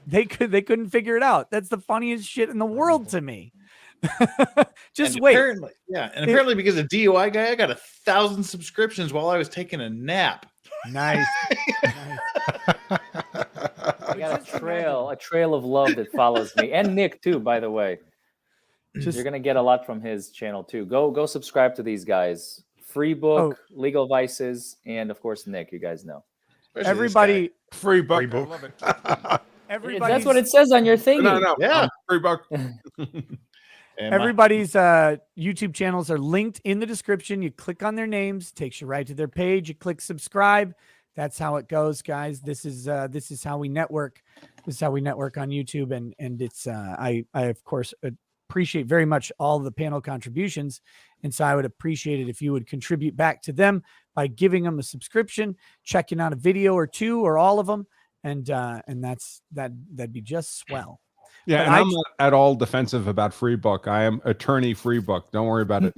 They couldn't figure it out. That's the funniest shit in the world to me. Just wait. Apparently because of DUI Guy, I got 1,000 subscriptions while I was taking a nap. Nice. I got a trail of love that follows me, and Nick too, by the way. You're gonna get a lot from his channel too. Go subscribe to these guys. Free book, Legal Vices, and of course Nick. You guys know. Everybody, free book. Free book. I love it. That's what it says on your thingy. No, yeah, free book. Everybody's YouTube channels are linked in the description. You click on their names, takes you right to their page. You click subscribe. That's how it goes, guys. This is how we network. This is how we network on YouTube, and it's I of course appreciate very much all the panel contributions, and so I would appreciate it if you would contribute back to them by giving them a subscription, checking out a video or two or all of them, and that'd be just swell. Yeah, and I'm not at all defensive about free book. I am attorney free book. Don't worry about it.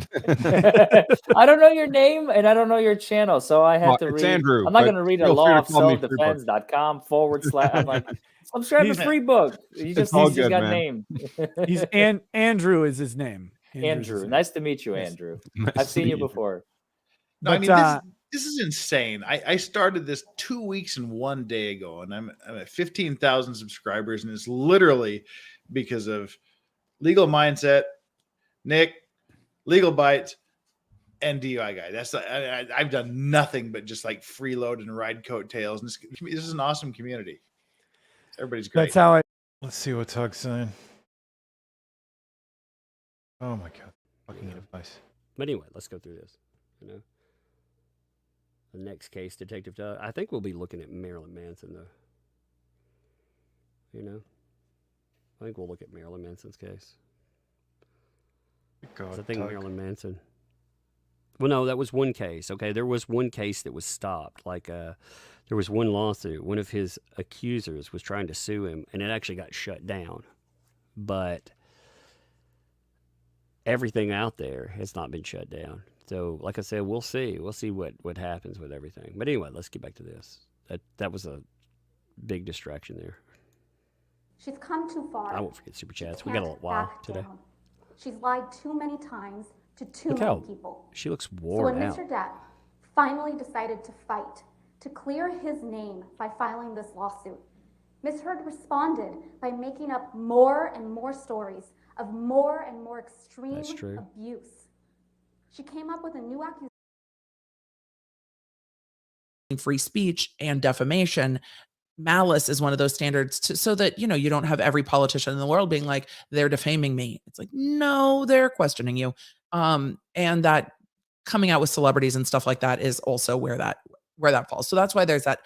I don't know your name and I don't know your channel, so I have to read. Andrew, I'm not going to read a lawofselfdefense.com / I'm like, subscribe to free book. He just got name. He's Andrew is his name. Andrew. Nice to meet you, Andrew. I've seen you before. No, I mean this is insane. I started this 2 weeks and 1 day ago, and I'm at 15,000 subscribers, and it's literally because of Legal Mindset, Nick, LiberalBytes, and DUI Guy. That's I've done nothing but just like freeload and ride coattails. And this is an awesome community. Everybody's great. That's how Let's see what Tug's saying. Oh my god, fucking advice. But anyway, let's go through this. The next case, Detective Doug. I think we'll be looking at Marilyn Manson, though. I think we'll look at Marilyn Manson's case. God, I think Marilyn Manson. Well, no, that was one case. Okay, there was one case that was stopped. Like, there was one lawsuit. One of his accusers was trying to sue him, and it actually got shut down. But everything out there has not been shut down. So, like I said, we'll see. We'll see what happens with everything. But anyway, let's get back to this. That was a big distraction there. She's come too far. I won't forget super chats. We got a while today. Down. She's lied too many times to too Look many how people. she looks So worn when out. Mr. Depp finally decided to fight to clear his name by filing this lawsuit, Ms. Heard responded by making up more and more stories of more and more extreme abuse. She came up with a new accusation. Free speech and defamation. Malice is one of those standards so that, you know, you don't have every politician in the world being like, they're defaming me. It's like, no, they're questioning you. And that coming out with celebrities and stuff like that is also where that falls. So that's why there's that.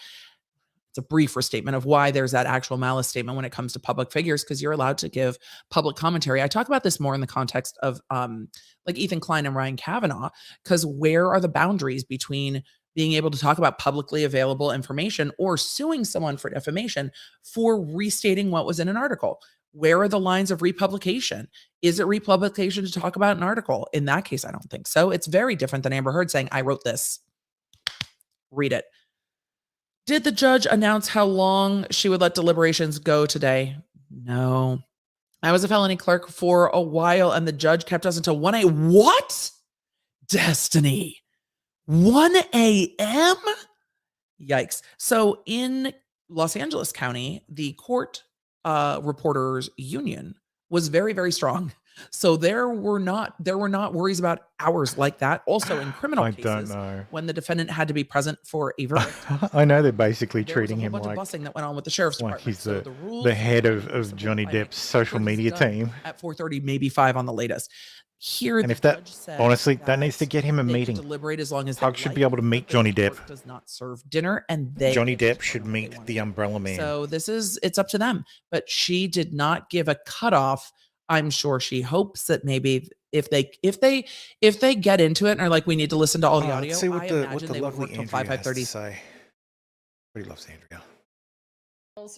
It's a brief restatement of why there's that actual malice statement when it comes to public figures, because you're allowed to give public commentary. I talk about this more in the context of like Ethan Klein and Ryan Kavanaugh, because where are the boundaries between being able to talk about publicly available information or suing someone for defamation for restating what was in an article? Where are the lines of republication? Is it republication to talk about an article? In that case, I don't think so. It's very different than Amber Heard saying, I wrote this. Read it. Did the judge announce how long she would let deliberations go today? No. I was a felony clerk for a while and the judge kept us until 1 a.m. What? Destiny. 1 a.m.? Yikes. So in Los Angeles County, the court reporters union was very, very strong. So there were not worries about hours like that. Also in criminal cases, don't know. When the defendant had to be present for a verdict. I know they're basically There treating was a him whole bunch like of busing that went on with the sheriff's like department. he's So the rules head of Johnny Depp's social media done team. at 4:30, maybe 5 on the latest. Here, And the if that, judge said honestly, that needs to get him a they could meeting. deliberate as long as Pug they should like, be able to meet but the Johnny court Depp. does not serve dinner, and they Johnny Depp should meet the Umbrella Man. So it's up to them. But she did not give a cutoff. I'm sure she hopes that maybe if they get into it and are like, we need to listen to all the audio. Let's see what I the imagine they would lovely work till Andrea has to 5:30. say. Everybody loves Andrea.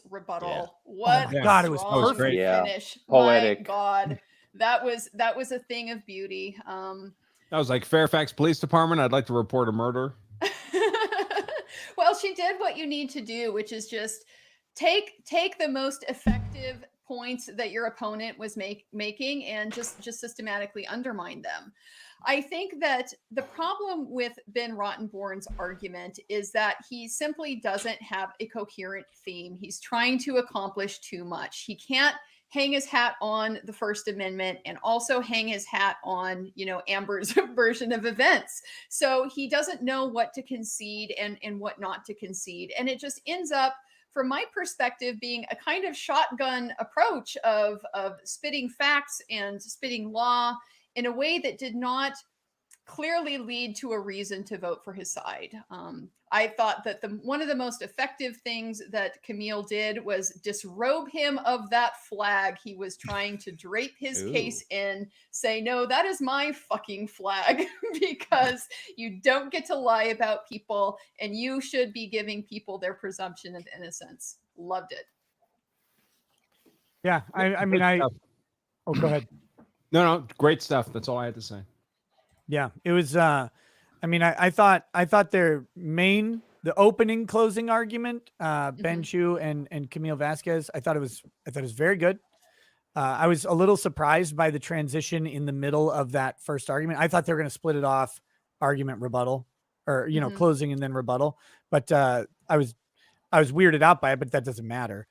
Rebuttal. Yeah. What Oh my God, it was strong perfect. Yeah. finish. Poetic. My God. That was a thing of beauty. That was like Fairfax Police Department. I'd like to report a murder. Well, she did what you need to do, which is just take the most effective points that your opponent was making and just systematically undermine them. I think that the problem with Ben Rottenborn's argument is that he simply doesn't have a coherent theme. He's trying to accomplish too much. He can't hang his hat on the First Amendment and also hang his hat on, Amber's version of events. So he doesn't know what to concede and what not to concede. And it just ends up, from my perspective, being a kind of shotgun approach of spitting facts and spitting law in a way that did not clearly lead to a reason to vote for his side. I thought that one of the most effective things that Camille did was disrobe him of that flag. He was trying to drape his case in, say, no, that is my fucking flag, because you don't get to lie about people and you should be giving people their presumption of innocence. Loved it. Yeah, oh, go ahead. No, great stuff. That's all I had to say. Yeah, it was. I thought their the opening closing argument, Ben Chu and Camille Vasquez, I thought it was very good. I was a little surprised by the transition in the middle of that first argument. I thought they were going to split it off, argument, rebuttal, or closing and then rebuttal. But I was weirded out by it, but that doesn't matter.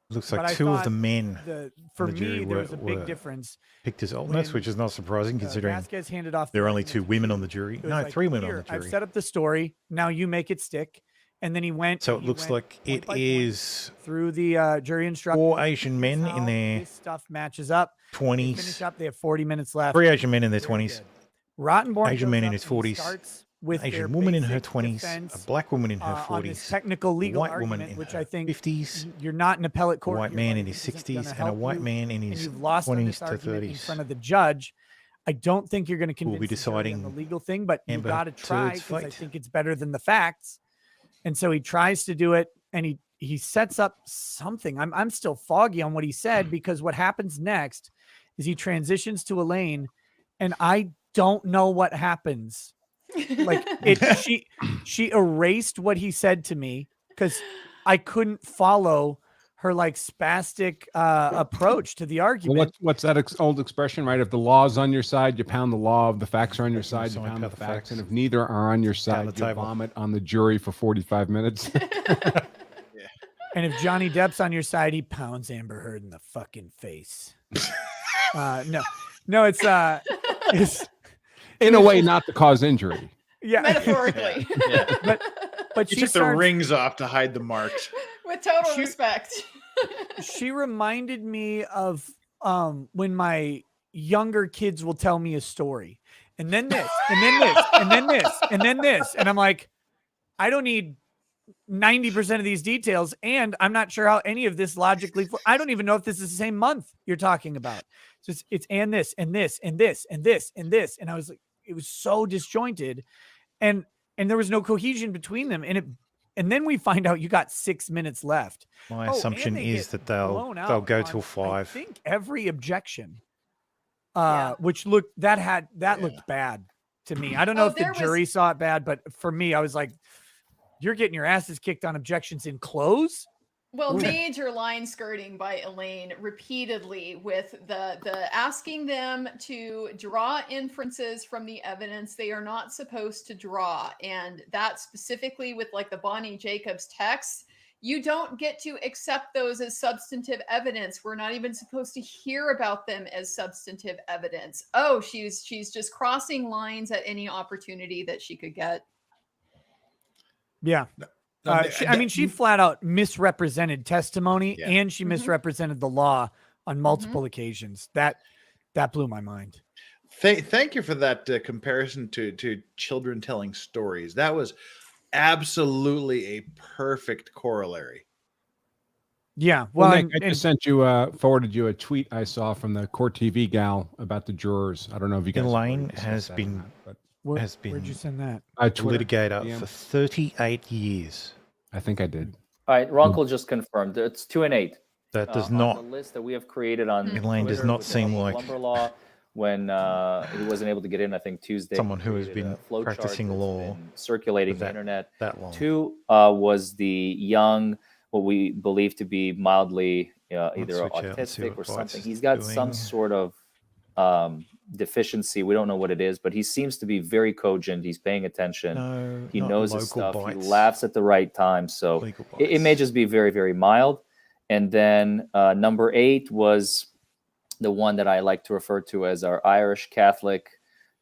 Looks like two of the men for me, there was a big difference. Picked as alternates, which is not surprising considering Vasquez handed off there are only 2 women on the jury. No, like, 3 women on the I've jury. set up the story. Now you make it stick. And then he went. So it looks like it is through the jury instructions. 4 Asian men in their this stuff matches up. 20s. Finish up. They have 40 minutes left. 3 Asian men in their 20s. Rottenborn. Asian man in his 40s. Starts with their Asian woman in her basic 20s, defense, a black woman in her on this 40s, technical legal white woman argument, in which her I think 50s, you're not in appellate a court. white your man in argument his isn't gonna 60s, and a help white you, man in and his you've lost on 20s this to argument in 30s. front of the judge. I don't think you're going to We'll convince be the jury on the deciding legal thing, but you Amber got to try Heard's because I fate. think it's better than the facts. And so he tries to do it, and he sets up something. I'm still foggy on what he said, because what happens next is he transitions to Elaine, and I don't know what happens. Like she erased what he said to me because I couldn't follow her like spastic approach to the argument. Well, what's that old expression, right? If the law's on your side, you pound the law. If the facts are on your side, you pound the facts. And if neither are on your side, you vomit on the jury for 45 minutes. And if Johnny Depp's on your side, he pounds Amber Heard in the fucking face. No, it's in a way not to cause injury. Yeah, metaphorically. Yeah. But she she took the starts- rings off to hide the marks. With total respect. She reminded me of when my younger kids will tell me a story, and then this, and then this, and then this, and then this, and I'm like, I don't need 90% of these details, and I'm not sure how any of this logically. I don't even know if this is the same month you're talking about. So it's and this, and this, and this, and this, and this, and I was like, it was so disjointed, and there was no cohesion between them, and then we find out you got 6 minutes left. My assumption is that they'll go till 5. I think every objection, which looked bad to me. I don't know if the jury saw it bad, but for me, I was like, you're getting your asses kicked on objections in close. Well, major line skirting by Elaine repeatedly with the asking them to draw inferences from the evidence they are not supposed to draw. And that specifically with like the Bonnie Jacobs texts, you don't get to accept those as substantive evidence. We're not even supposed to hear about them as substantive evidence. Oh, she's just crossing lines at any opportunity that she could get. Yeah. She flat out misrepresented testimony, and she misrepresented the law on multiple occasions. That blew my mind. Thank you for that comparison to children telling stories. That was absolutely a perfect corollary. Yeah. Well, Nick, I just forwarded you a tweet I saw from the Court TV gal about the jurors. I don't know if you guys. Elaine has been where'd you send that? Litigator for 38 years. I think I did. All right, Ronkel just confirmed it's 2 and 8. That does on not. the list that we have created on Elaine does Twitter not with the seem like lumber law when he wasn't able to get in. I think Tuesday. Someone who has been practicing law, circulating the internet. That long. 2 was the young, what we believe to be mildly either autistic or something. He's got some sort of deficiency. We don't know what it is, but he seems to be very cogent. He's paying attention. He knows his stuff. Bytes. He laughs at the right time. So it may just be very, very mild. And then number 8 was the one that I like to refer to as our Irish Catholic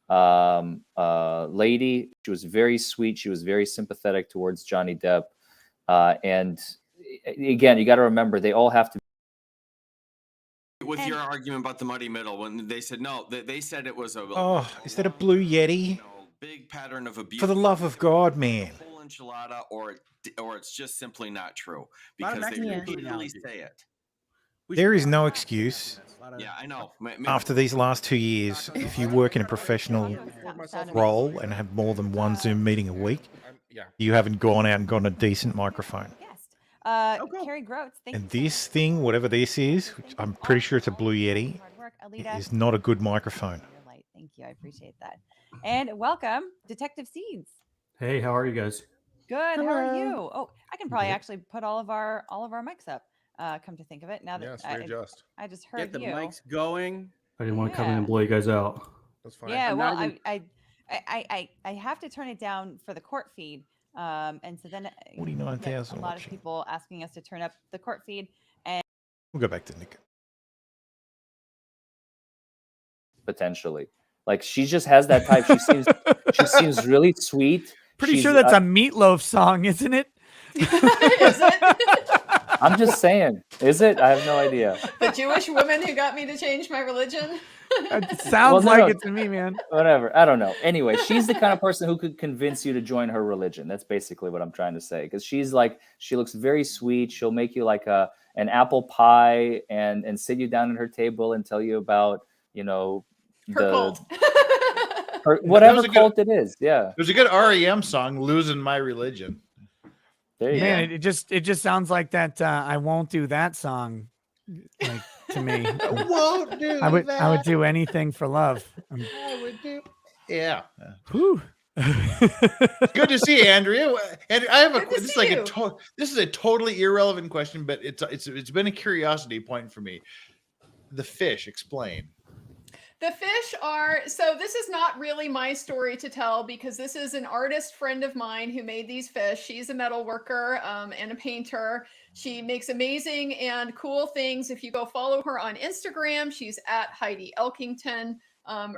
lady. She was very sweet. She was very sympathetic towards Johnny Depp. And again, you got to remember, they all have to. With your argument about the muddy middle, when they said no, they said it was a is that a blue Yeti? big pattern of abuse. For the love of God, man. Whole enchilada, or it's just simply not true because they repeatedly say it. There is no excuse. Yeah, I know. After these last 2 years, if you work in a professional role and have more than one Zoom meeting a week, you haven't gone out and gotten a decent microphone. Carrie Groats, thank And you. this thing, whatever this is, which I'm pretty sure it's a blue Yeti, is not a good microphone. Thank you. I appreciate that. And welcome, Detective Seeds. Hey, how are you guys? Good. How are you? Oh, I can probably actually put all of our mics up. Come to think of it, now that I just heard Get the you. mics going. I didn't want to come in and blow you guys out. That's fine. Yeah. Well, I have to turn it down for the court feed. And so then 49,000 a lot of people asking us to turn up the court feed, and We'll go back to Nick. Potentially, like she just has that type. She seems really sweet. Pretty sure that's a Meatloaf song, isn't it? I'm just saying. Is it? I have no idea. The Jewish woman who got me to change my religion. It sounds like it to me, man. Whatever. I don't know. Anyway, she's the kind of person who could convince you to join her religion. That's basically what I'm trying to say. Because she's like, she looks very sweet. She'll make you like an apple pie and sit you down at her table and tell you about, you know, her cult. Whatever cult it is. Yeah. There's a good REM song, "Losing My Religion." There you Man, go. it just sounds like that I won't do that song, like, to me. I won't do I would that. do anything for love. I would do. Yeah. Whew. Good to see you, Andrea. And I have a Good to this is see like you. this is a totally irrelevant question, but it's been a curiosity point for me. The fish, explain. The fish are, so this is not really my story to tell because this is an artist friend of mine who made these fish. She's a metal worker and a painter. She makes amazing and cool things. If you go follow her on Instagram, she's at Heidi Elkington.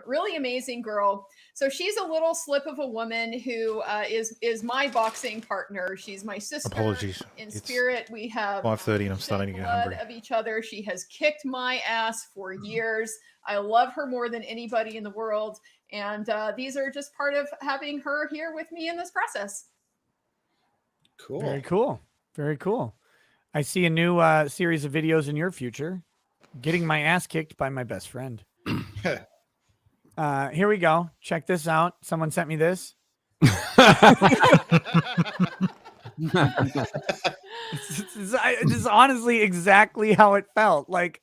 Really amazing girl. So she's a little slip of a woman who is my boxing partner. She's my sister. Apologies. In spirit, we have 5:30 and I'm starting to get hungry. of each other. She has kicked my ass for years. I love her more than anybody in the world. And these are just part of having her here with me in this process. Cool. Very cool. Very cool. I see a new series of videos in your future. Getting my ass kicked by my best friend. Here we go. Check this out. Someone sent me this. This is honestly exactly how it felt. Like,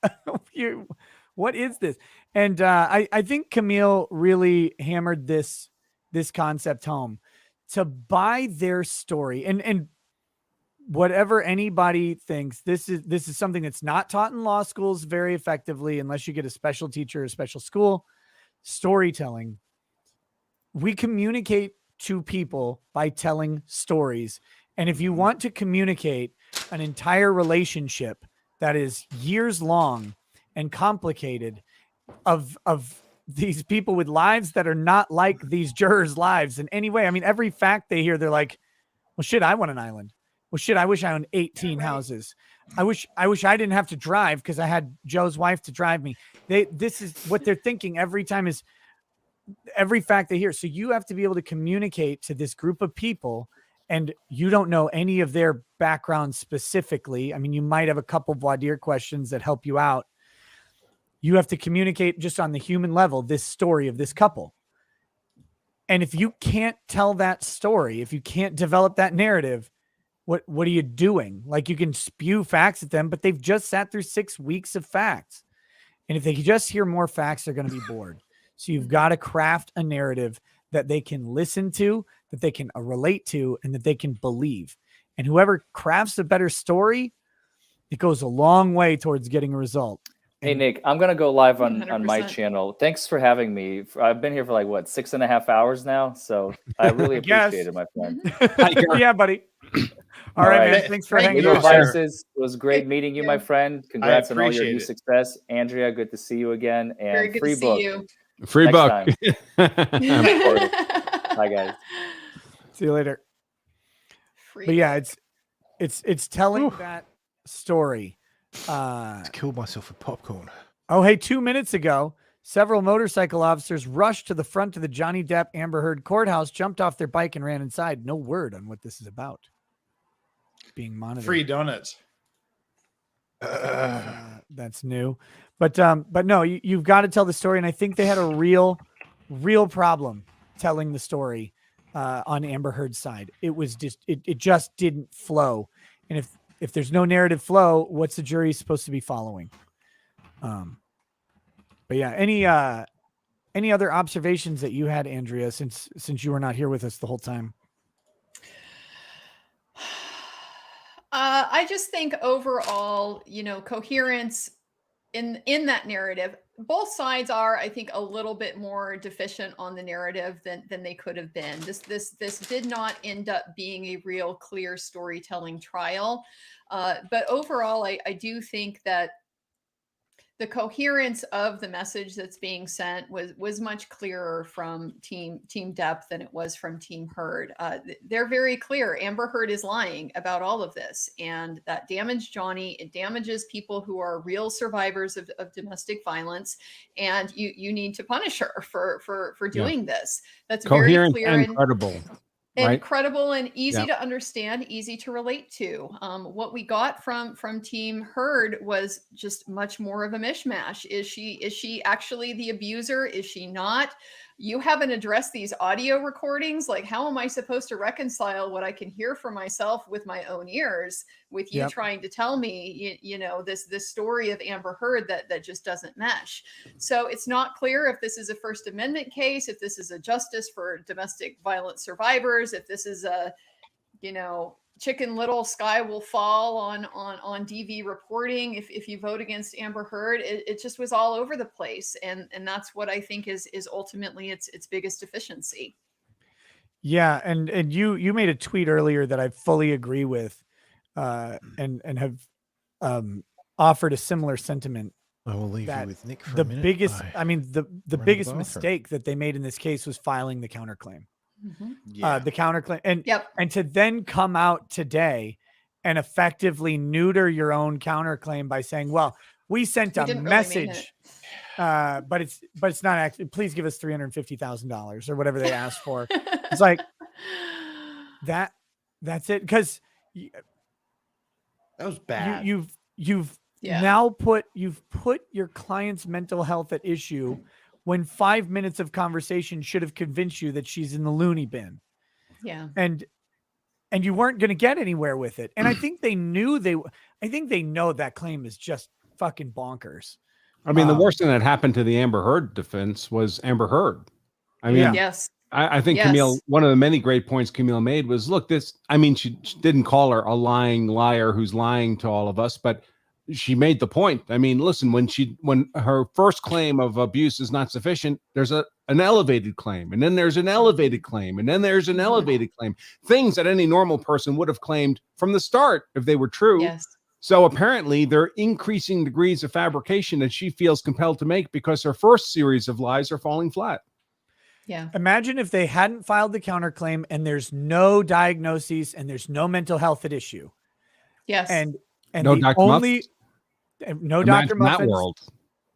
what is this? And I think Camille really hammered this concept home. To buy their story, and whatever anybody thinks, this is something that's not taught in law schools very effectively unless you get a special teacher or a special school. Storytelling. We communicate to people by telling stories. And if you want to communicate an entire relationship that is years long and complicated of these people with lives that are not like these jurors' lives in any way. I mean, every fact they hear, they're like, well, shit, I want an island. Well, shit, I wish I owned 18 houses. I wish I didn't have to drive because I had Joe's wife to drive me. This is what they're thinking every time, is every fact they hear. So you have to be able to communicate to this group of people, and you don't know any of their background specifically. I mean, you might have a couple voir dire questions that help you out. You have to communicate just on the human level, this story of this couple. And if you can't tell that story, if you can't develop that narrative, what are you doing? Like, you can spew facts at them, but they've just sat through 6 weeks of facts. And if they could just hear more facts, they're going to be bored. So you've got to craft a narrative that they can listen to, that they can relate to, and that they can believe. And whoever crafts a better story, it goes a long way towards getting a result. Hey, Nick, I'm going to go live on my 100%. channel. Thanks for having me. I've been here for like, 6.5 hours now. So I really appreciate it, my friend. Yeah, buddy. All right, man. Thanks for hanging out. It was great meeting you, my friend. Congrats on all your new success. Andrea, good to see you again. And Very good free to book. see you. Free Next book. time. Bye, guys. See you later. But yeah, it's telling that story. I killed myself with popcorn. Oh, hey, 2 minutes ago, several motorcycle officers rushed to the front of the Johnny Depp Amber Heard courthouse, jumped off their bike, and ran inside. No word on what this is about. Being monitored. Free donuts. That's new. But no, you've got to tell the story. And I think they had a real problem telling the story on Amber Heard's side. It was just, it just didn't flow. And if there's no narrative flow, what's the jury supposed to be following? But yeah, any other observations that you had, Andrea, since you were not here with us the whole time? I just think overall, coherence in that narrative, both sides are, I think, a little bit more deficient on the narrative than they could have been. This did not end up being a real clear storytelling trial. But overall, I do think that the coherence of the message that's being sent was much clearer from Team Depp than it was from Team Heard. They're very clear. Amber Heard is lying about all of this, and that damaged Johnny. It damages people who are real survivors of domestic violence, and you need to punish her for doing this. That's coherent very clear and credible. Right? Incredible and easy to understand, easy to relate to. What we got from Team Heard was just much more of a mishmash. Is she actually the abuser? Is she not? You haven't addressed these audio recordings. Like, how am I supposed to reconcile what I can hear for myself with my own ears with you trying to tell me, you know, this story of Amber Heard that just doesn't mesh. So it's not clear if this is a First Amendment case, if this is a justice for domestic violence survivors, if this is a, you know, Chicken Little sky will fall on DV reporting. If you vote against Amber Heard, it just was all over the place, and that's what I think is ultimately its biggest deficiency. Yeah, and you made a tweet earlier that I fully agree with, and have offered a similar sentiment. I will leave you with Nick for the a minute. biggest, I mean, the biggest bathroom. mistake that they made in this case was filing the counterclaim. Mm-hmm. The counterclaim, and to then come out today and effectively neuter your own counterclaim by saying, "Well, we sent a message, but it's not actually. Please give us $350,000 or whatever they asked for." It's like that's it, because that was bad. You've now put your client's mental health at issue, when 5 minutes of conversation should have convinced you that she's in the loony bin. Yeah. And you weren't going to get anywhere with it. And I think they knew know that claim is just fucking bonkers. I mean, the worst thing that happened to the Amber Heard defense was Amber Heard. I mean, I think Camille, one of the many great points Camille made was, look, she didn't call her a lying liar who's lying to all of us, but she made the point. I mean, listen, when her first claim of abuse is not sufficient, there's an elevated claim, and then there's an elevated claim, and then there's an elevated claim. Things that any normal person would have claimed from the start if they were true. Yes. So apparently they're increasing degrees of fabrication that she feels compelled to make because her first series of lies are falling flat. Yeah. Imagine if they hadn't filed the counterclaim and there's no diagnoses and there's no mental health at issue. Yes. And no the Dr. only Muffins. No Imagine Dr. Muffins, that world.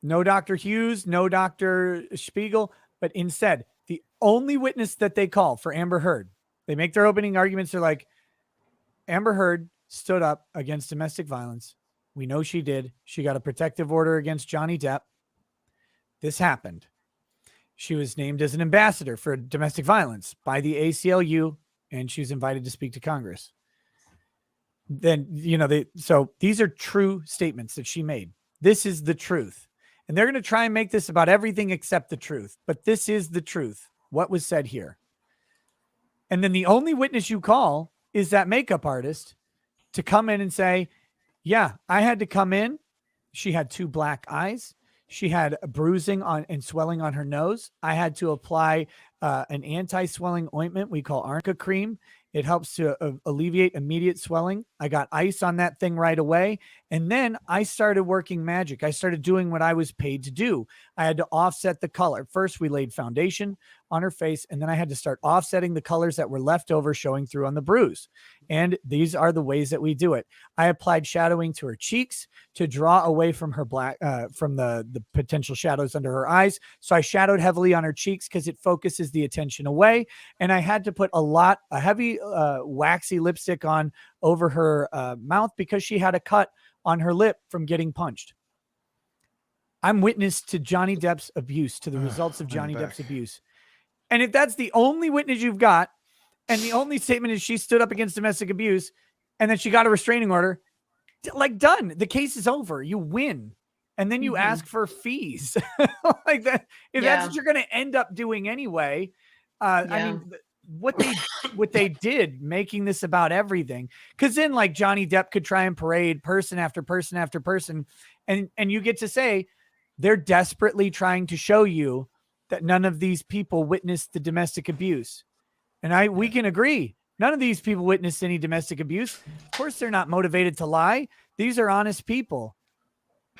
No Dr. Hughes, no Dr. Spiegel, but instead, the only witness that they call for Amber Heard, they make their opening arguments. They're like, Amber Heard stood up against domestic violence. We know she did. She got a protective order against Johnny Depp. This happened. She was named as an ambassador for domestic violence by the ACLU, and she was invited to speak to Congress. Then, so these are true statements that she made. This is the truth. And they're going to try and make this about everything except the truth. But this is the truth. What was said here. And then the only witness you call is that makeup artist to come in and say, yeah, I had to come in. She had 2 black eyes. She had a bruising and swelling on her nose. I had to apply an anti-swelling ointment we call Arnica cream. It helps to alleviate immediate swelling. I got ice on that thing right away. And then I started working magic. I started doing what I was paid to do. I had to offset the color. First, we laid foundation on her face, and then I had to start offsetting the colors that were left over showing through on the bruise. And these are the ways that we do it. I applied shadowing to her cheeks to draw away from her black, from the potential shadows under her eyes. So I shadowed heavily on her cheeks because it focuses the attention away. And I had to put a heavy waxy lipstick on over her mouth because she had a cut on her lip from getting punched. I'm witness to Johnny Depp's abuse, to the results of Johnny Depp's abuse. And if that's the only witness you've got, and the only statement is she stood up against domestic abuse, and then she got a restraining order, like, done. The case is over. You win. And then you ask for fees. Like that. If that's what you're going to end up doing anyway. I mean, what they did, making this about everything, because then, like, Johnny Depp could try and parade person after person after person, and you get to say they're desperately trying to show you that none of these people witnessed the domestic abuse. And we can agree, none of these people witnessed any domestic abuse. Of course, they're not motivated to lie. These are honest people.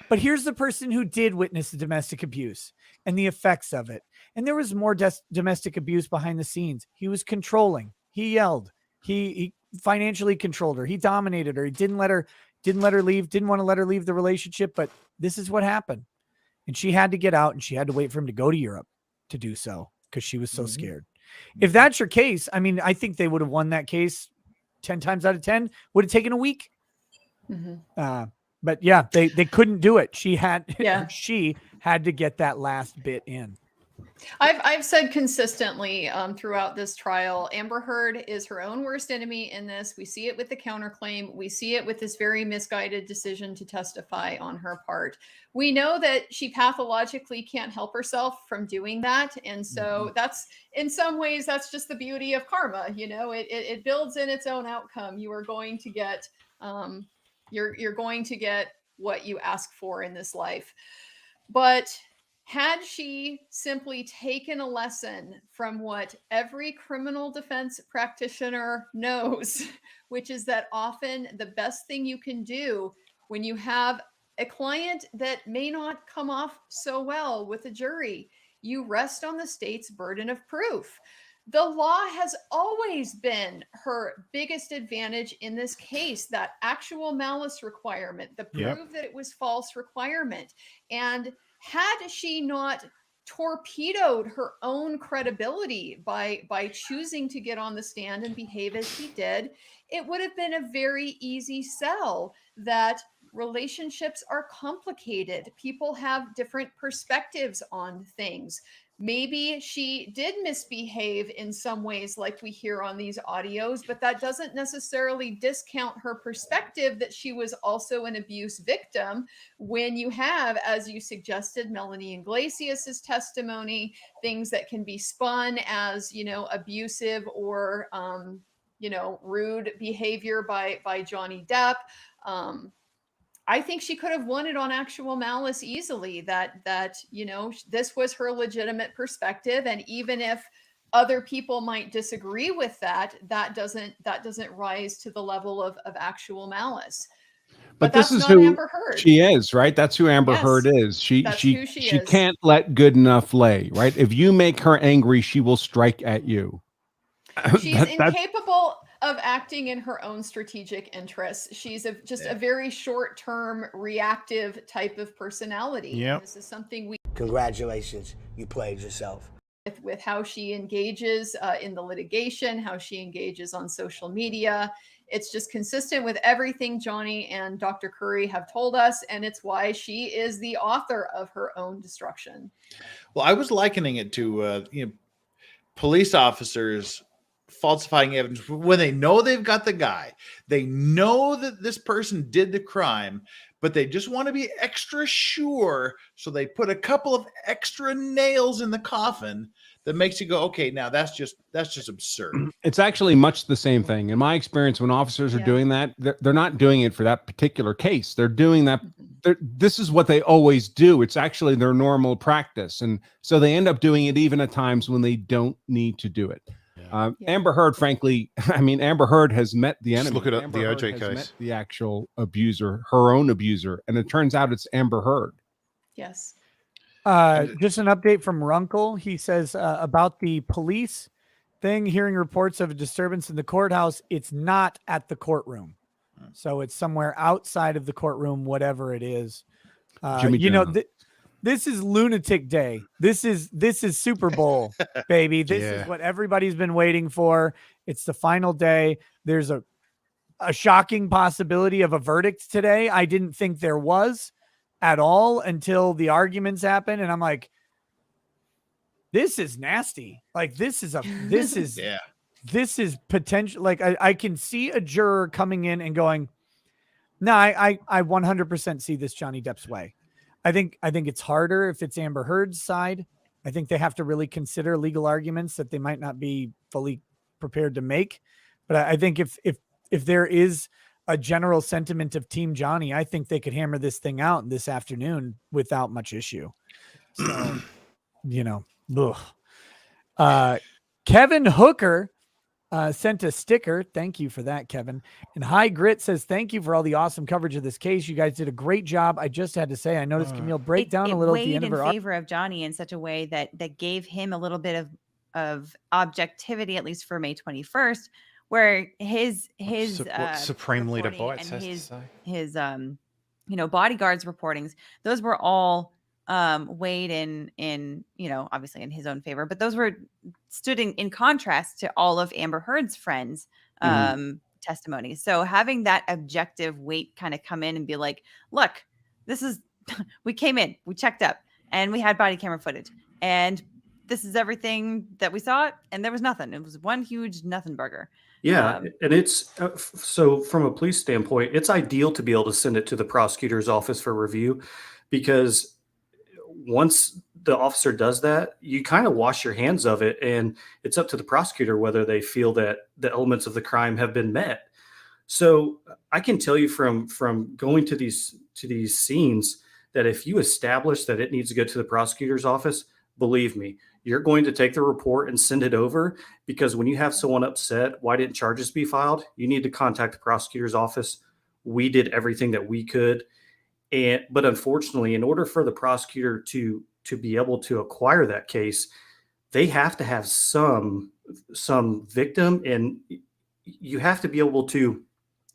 But here's the person who did witness the domestic abuse and the effects of it. And there was more domestic abuse behind the scenes. He was controlling. He yelled. He financially controlled her. He dominated her. He didn't let her leave, didn't want to let her leave the relationship. But this is what happened. And she had to get out, and she had to wait for him to go to Europe to do so because she was so scared. If that's your case, I mean, I think they would have won that case 10 times out of 10. Would have taken a week. But yeah, they couldn't do it. She had to get that last bit in. I've said consistently throughout this trial, Amber Heard is her own worst enemy in this. We see it with the counterclaim. We see it with this very misguided decision to testify on her part. We know that she pathologically can't help herself from doing that. And so that's, in some ways, that's just the beauty of karma. You know, it builds in its own outcome. You are going to get, you're going to get what you ask for in this life. But had she simply taken a lesson from what every criminal defense practitioner knows, which is that often the best thing you can do when you have a client that may not come off so well with a jury, you rest on the state's burden of proof. The law has always been her biggest advantage in this case, that actual malice requirement, the proof that it was false requirement. And had she not torpedoed her own credibility by choosing to get on the stand and behave as she did, it would have been a very easy sell that relationships are complicated. People have different perspectives on things. Maybe she did misbehave in some ways like we hear on these audios, but that doesn't necessarily discount her perspective that she was also an abuse victim when you have, as you suggested, Melanie Iglesias's testimony, things that can be spun as, you know, abusive or, you know, rude behavior by Johnny Depp. I think she could have won it on actual malice easily, that, you know, this was her legitimate perspective. And even if other people might disagree with that, that doesn't rise to the level of actual malice. But this is who Amber Heard. She is, right? That's who Amber Heard is. She can't let good enough lay, right? If you make her angry, she will strike at you. She's incapable of acting in her own strategic interests. She's just a very short-term reactive type of personality. Yep. This is something we Congratulations, you played yourself. with how she engages in the litigation, how she engages on social media. It's just consistent with everything Johnny and Dr. Curry have told us, and it's why she is the author of her own destruction. Well, I was likening it to police officers falsifying evidence when they know they've got the guy. They know that this person did the crime, but they just want to be extra sure, so they put a couple of extra nails in the coffin that makes you go, okay, now that's just absurd. It's actually much the same thing. In my experience, when officers are doing that, they're not doing it for that particular case. They're doing that. This is what they always do. It's actually their normal practice. And so they end up doing it even at times when they don't need to do it. Amber Heard, frankly, I mean, Amber Heard has met the enemy. Just look at Amber the Heard OJ has case. met the actual abuser, her own abuser. And it turns out it's Amber Heard. Yes. Just an update from Runkle. He says about the police thing, hearing reports of a disturbance in the courthouse. It's not at the courtroom. So it's somewhere outside of the courtroom, whatever it is. You know, this is lunatic day. This is Super Bowl, baby. This is what everybody's been waiting for. It's the final day. There's a shocking possibility of a verdict today. I didn't think there was at all until the arguments happen. And I'm like, this is nasty. Like this is potential. Like I can see a juror coming in and going, no, I 100% see this Johnny Depp's way. I think it's harder if it's Amber Heard's side. I think they have to really consider legal arguments that they might not be fully prepared to make. But I think if there is a general sentiment of Team Johnny, I think they could hammer this thing out this afternoon without much issue. So, you know, Kevin Hooker sent a sticker. Thank you for that, Kevin. And High Grit says, thank you for all the awesome coverage of this case. You guys did a great job. I just had to say, I noticed Camille break down a little at the end of her favor of Johnny in such a way that gave him a little bit of objectivity, at least for May 21st, where his what Supreme Leader reporting Bytes and has to say. his bodyguards reportings, those were all weighed in obviously in his own favor, but those were stood in contrast to all of Amber Heard's friends testimonies. So having that objective weight kind of come in and be like, look, this is we came in, we checked up, and we had body camera footage, and this is everything that we saw, and there was nothing. It was one huge nothing burger. Yeah, and it's so from a police standpoint, it's ideal to be able to send it to the prosecutor's office for review, because once the officer does that, you kind of wash your hands of it, and it's up to the prosecutor whether they feel that the elements of the crime have been met. So I can tell you from going to these scenes that if you establish that it needs to go to the prosecutor's office, believe me, you're going to take the report and send it over, because when you have someone upset, why didn't charges be filed? You need to contact the prosecutor's office. We did everything that we could. But unfortunately, in order for the prosecutor to be able to acquire that case, they have to have some victim, and you have to be able to,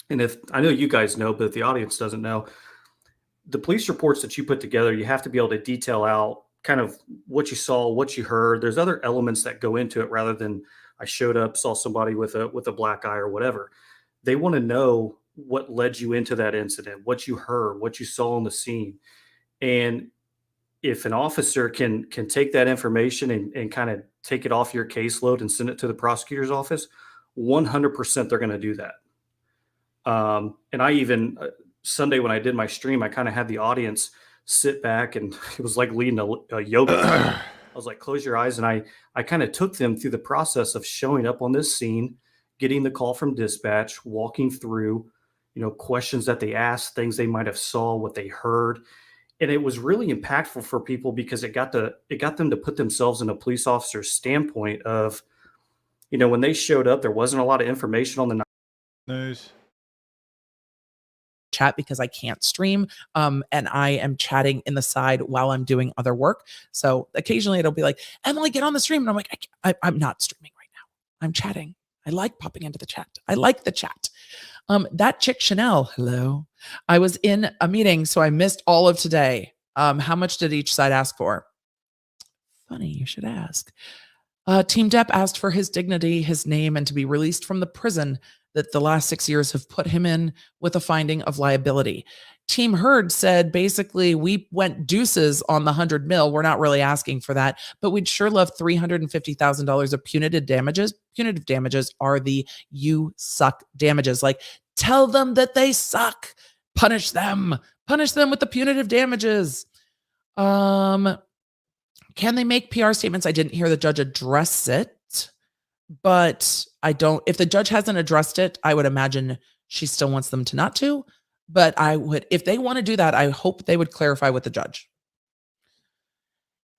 and if I know you guys know, but if the audience doesn't know, the police reports that you put together, you have to be able to detail out kind of what you saw, what you heard. There's other elements that go into it rather than I showed up, saw somebody with a black eye or whatever. They want to know what led you into that incident, what you heard, what you saw on the scene. And if an officer can take that information and kind of take it off your caseload and send it to the prosecutor's office, 100% they're going to do that. And I even Sunday when I did my stream, I kind of had the audience sit back, and it was like leading a yoga. I was like, close your eyes. And I kind of took them through the process of showing up on this scene, getting the call from dispatch, walking through, questions that they asked, things they might have saw, what they heard. And it was really impactful for people because it got them to put themselves in a police officer's standpoint of, when they showed up, there wasn't a lot of information on the news. Chat because I can't stream, and I am chatting in the side while I'm doing other work. So occasionally it'll be like, Emily, get on the stream, and I'm like, I'm not streaming right now. I'm chatting. I like popping into the chat. I like the chat. That chick Chanel, hello. I was in a meeting, so I missed all of today. How much did each side ask for? Funny, you should ask. Team Depp asked for his dignity, his name, and to be released from the prison that the last 6 years have put him in with a finding of liability. Team Heard said, basically, we went deuces on the 100 mil. We're not really asking for that, but we'd sure love $350,000 of punitive damages. Punitive damages are the you suck damages. Like, tell them that they suck. Punish them. Punish them with the punitive damages. Can they make PR statements? I didn't hear the judge address it. But if the judge hasn't addressed it, I would imagine she still wants them to not to. But if they want to do that, I hope they would clarify with the judge.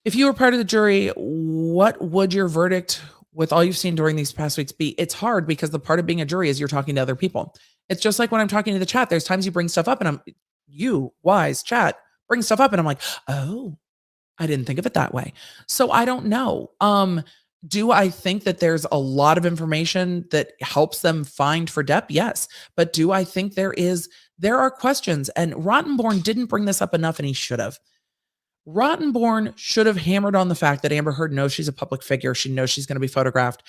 If you were part of the jury, what would your verdict with all you've seen during these past weeks be? It's hard because the part of being a jury is you're talking to other people. It's just like when I'm talking to the chat, there's times you bring stuff up and you, wise chat, bring stuff up and I'm like, oh, I didn't think of it that way. So I don't know. Do I think that there's a lot of information that helps them find for Depp? Yes. But do I think there are questions? And Rottenborn didn't bring this up enough, and he should have. Rottenborn should have hammered on the fact that Amber Heard knows she's a public figure. She knows she's going to be photographed.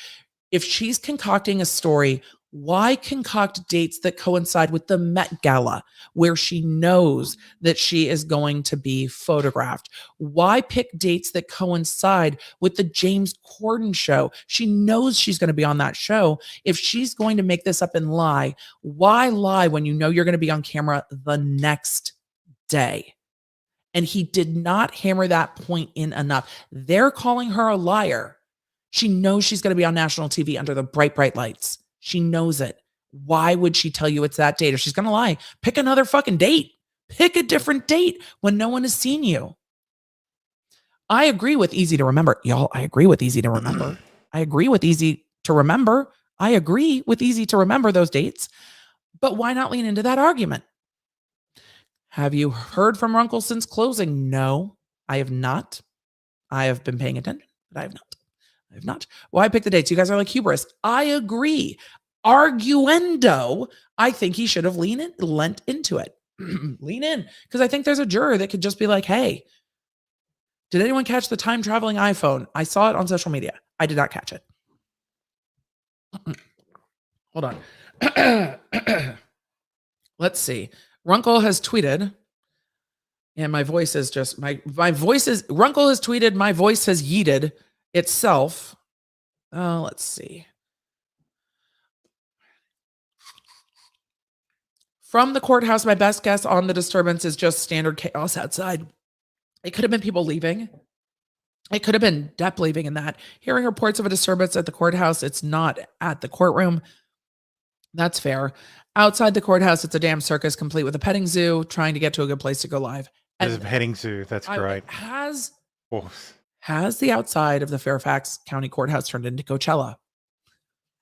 If she's concocting a story, why concoct dates that coincide with the Met Gala, where she knows that she is going to be photographed? Why pick dates that coincide with the James Corden show? She knows she's going to be on that show. If she's going to make this up and lie, why lie when you know you're going to be on camera the next day? And he did not hammer that point in enough. They're calling her a liar. She knows she's going to be on national TV under the bright, bright lights. She knows it. Why would she tell you it's that date? If she's going to lie, pick another fucking date. Pick a different date when no one has seen you. I agree with easy to remember. Y'all, I agree with easy to remember. I agree with easy to remember. I agree with easy to remember those dates, but why not lean into that argument? Have you heard from Runkle since closing? No, I have not. I have been paying attention, but I have not. I have not. Why pick the dates? You guys are like hubris. I agree. Arguendo, I think he should have lent into it. Lean in. Because I think there's a juror that could just be like, hey, did anyone catch the time traveling iPhone? I saw it on social media. I did not catch it. Hold on. Let's see. Runkle has tweeted, and my voice is just my voice is Runkle has tweeted, my voice has yeeted itself. Let's see. From the courthouse, my best guess on the disturbance is just standard chaos outside. It could have been people leaving. It could have been Depp leaving in that. Hearing reports of a disturbance at the courthouse, it's not at the courtroom. That's fair. Outside the courthouse, it's a damn circus complete with a petting zoo trying to get to a good place to go live. There's a petting zoo. That's great. Has the outside of the Fairfax County Courthouse turned into Coachella?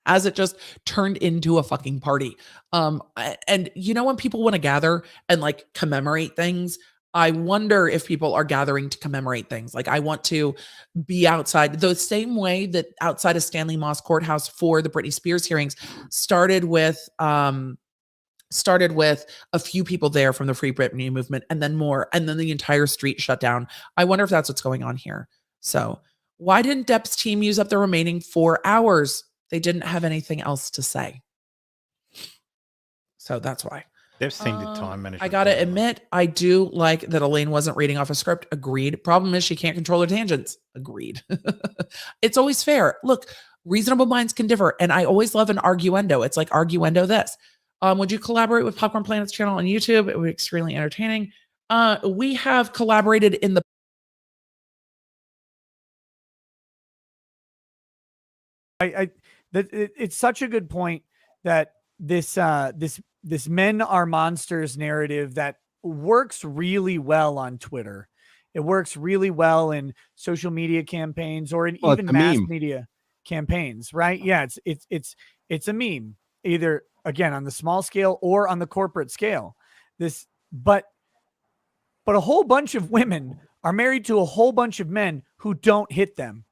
Has it just turned into a fucking party? And you know when people want to gather and like commemorate things, I wonder if people are gathering to commemorate things. Like I want to be outside the same way that outside of Stanley Moss Courthouse for the Britney Spears hearings started with a few people there from the Free Britney movement and then more, and then the entire street shut down. I wonder if that's what's going on here. So why didn't Depp's team use up the remaining 4 hours? They didn't have anything else to say. So that's why. They've seen the time management. I gotta admit, I do like that Elaine wasn't reading off a script. Agreed. Problem is she can't control her tangents. Agreed. It's always fair. Look, reasonable minds can differ. And I always love an arguendo. It's like arguendo this. Would you collaborate with Popcorn Planet's channel on YouTube? It would be extremely entertaining. We have collaborated in the it's such a good point that this men are monsters narrative that works really well on Twitter. It works really well in social media campaigns or in even mass media campaigns, right? Yeah, it's a meme, either again on the small scale or on the corporate scale. But a whole bunch of women are married to a whole bunch of men who don't hit them.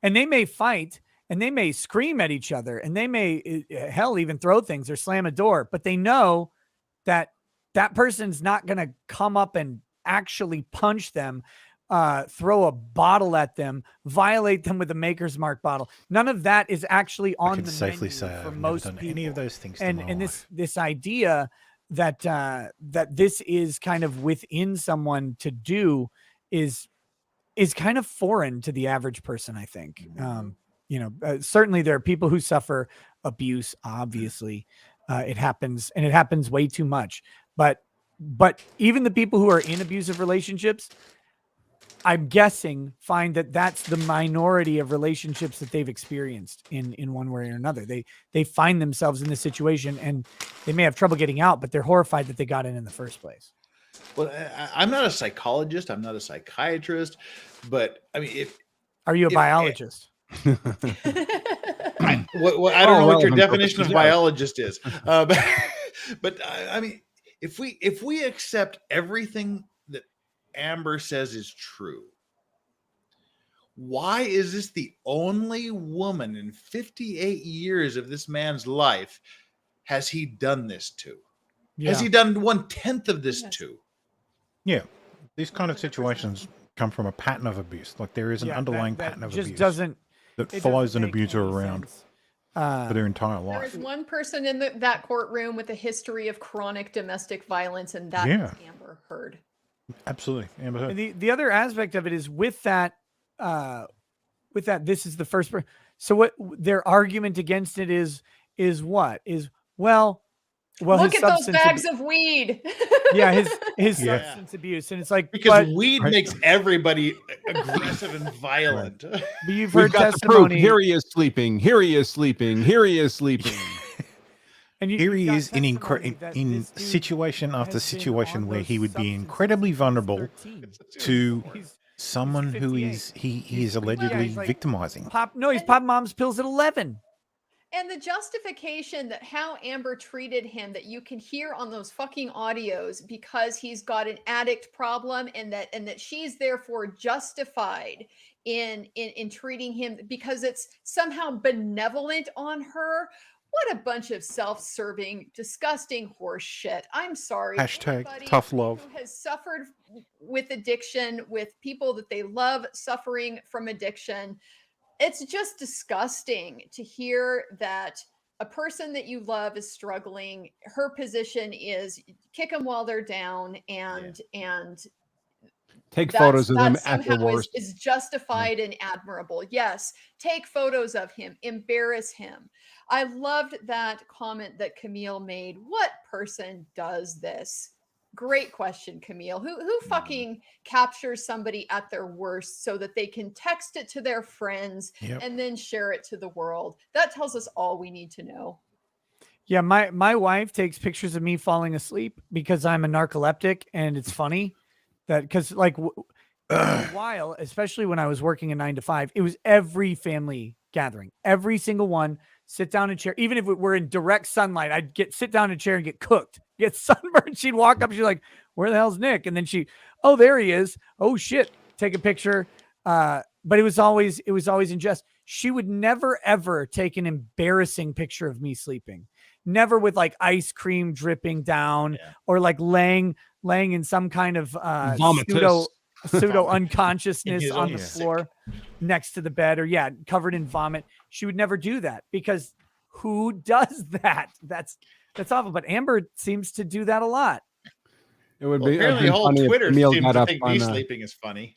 And they may fight and they may scream at each other and they may hell even throw things or slam a door, but they know that that person's not going to come up and actually punch them, throw a bottle at them, violate them with a Maker's Mark bottle. None of that is actually on the safely menu say for I've most never done people. any of those things. And this idea that that this is kind of within someone to do is kind of foreign to the average person, I think. Certainly there are people who suffer abuse. Obviously, it happens, and it happens way too much. But even the people who are in abusive relationships, I'm guessing, find that that's the minority of relationships that they've experienced in one way or another. They find themselves in this situation and they may have trouble getting out, but they're horrified that they got in the first place. Well, I'm not a psychologist. I'm not a psychiatrist, but I mean, are you a biologist? I don't know what your definition of biologist is, but I mean, if we accept everything that Amber says is true, why is this the only woman in 58 years of this man's life has he done this to? Yeah. Has he done 1/10 of this to? Yeah, these kind of situations come from a pattern of abuse. Like there is an underlying pattern of abuse that follows an abuser around for their entire life. There is one person in that courtroom with a history of chronic domestic violence, and that is Amber Heard. Absolutely, Amber Heard. And the other aspect of it is with that, this is the first. So what their argument against it is what is well. Look at those bags of weed. Yeah, his substance abuse, and it's like because weed makes everybody aggressive and violent. But you've heard testimony. Here he is sleeping. Here he is sleeping. Here he is sleeping. And here he is in situation after situation where he would be incredibly vulnerable to someone who he is allegedly victimizing. He's popping mom's pills at 11. And the justification that how Amber treated him, that you can hear on those fucking audios, because he's got an addict problem, and that she's therefore justified in treating him because it's somehow benevolent on her. What a bunch of self-serving, disgusting horse shit. I'm sorry. Hashtag Anybody tough love. who has suffered with addiction, with people that they love suffering from addiction, it's just disgusting to hear that a person that you love is struggling. Her position is kick them while they're down, and Take photos of them that at their somehow worst. is justified and admirable. Yes, take photos of him, embarrass him. I loved that comment that Camille made. What person does this? Great question, Camille. Who fucking captures somebody at their worst so that they can text it to their friends and then share it to the world? That tells us all we need to know. Yeah, my wife takes pictures of me falling asleep because I'm a narcoleptic, and it's funny that because like a while, especially when I was working a 9 to 5, it was every family gathering, every single one, sit down in a chair. Even if we're in direct sunlight, I'd sit down in a chair and get cooked, get sunburned. She'd walk up, she's like, "Where the hell's Nick?" And then oh, there he is. Oh shit, take a picture. But it was always in jest. She would never ever take an embarrassing picture of me sleeping. Never with like ice cream dripping down or like laying in some kind of pseudo unconsciousness on the floor next to the bed, or covered in vomit. She would never do that because who does that? That's awful. But Amber seems to do that a lot. It would be apparently whole funny if Twitter Camille seems got to up think on, me sleeping is funny.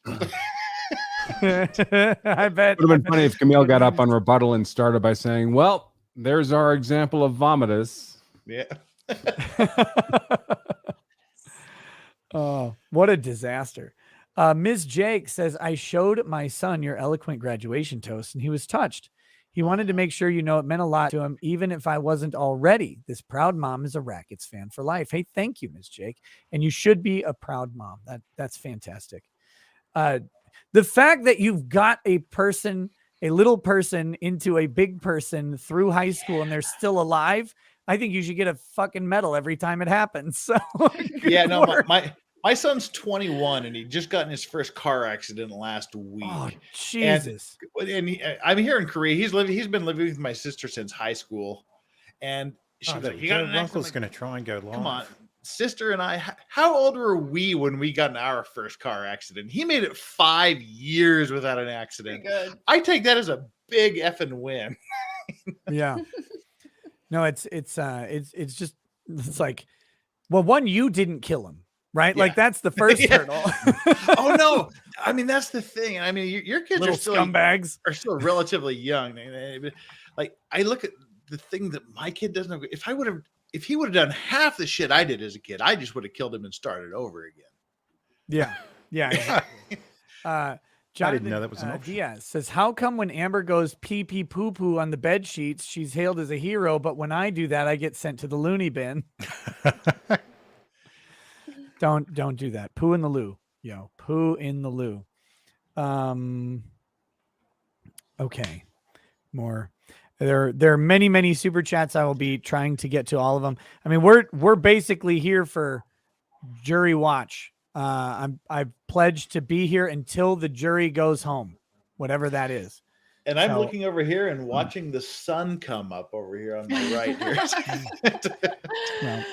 I bet it would have been funny if Camille got up on rebuttal and started by saying, "Well, there's our example of vomitus." Yeah. Oh, what a disaster. Ms. Jake says, I showed my son your eloquent graduation toast and he was touched. He wanted to make sure you know it meant a lot to him, even if I wasn't already. This proud mom is a Rackets fan for life. Hey, thank you, Ms. Jake. And you should be a proud mom. That's fantastic. The fact that you've got a little person into a big person through high school and they're still alive, I think you should get a fucking medal every time it happens. So yeah, no, my son's 21 and he just got in his first car accident last week. Oh, Jesus. And I'm here in Korea. He's been living with my sister since high school. And she's like, you got an uncle's going to try and go live. Come on, sister and I, how old were we when we got in our first car accident? He made it 5 years without an accident. Good. I take that as a big effing win. Yeah. No, it's just, it's like, well, one, you didn't kill him, right? Yeah. Like that's the first hurdle. Oh no. I mean, that's the thing. I mean, your kids little are still scumbags are still relatively young. Like I look at the thing that my kid doesn't have. If he would have done half the shit I did as a kid, I just would have killed him and started over again. Yeah. Yeah. Exactly. I didn't know that was an option. Diaz says, how come when Amber goes pee pee poo poo on the bed sheets, she's hailed as a hero, but when I do that, I get sent to the loony bin? Don't do that. Poo in the loo. Yo, poo in the loo. Okay. More. There are many super chats. I will be trying to get to all of them. I mean, we're basically here for jury watch. I've pledged to be here until the jury goes home, whatever that is. And I'm looking over here and watching the sun come up over here on the right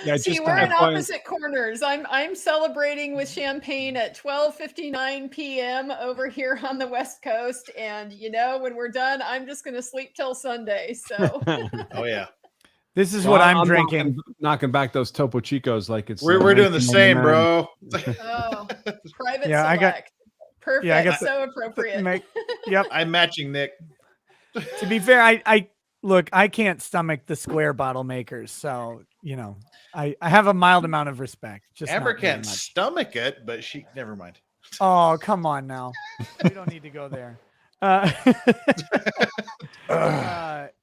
here. See, we're in opposite corners. I'm celebrating with champagne at 12:59 p.m. over here on the West Coast, and when we're done, I'm just going to sleep till Sunday. So. Oh yeah. This is what I'm drinking. Knocking back those Topo Chicos like it's. We're doing the same, bro. Oh, private select. Perfect. Yeah, I got so appropriate. Yep. I'm matching Nick. To be fair, I can't stomach the square bottle makers. So, I have a mild amount of respect. Just Amber can't stomach it, but never mind. Oh, come on now. We don't need to go there.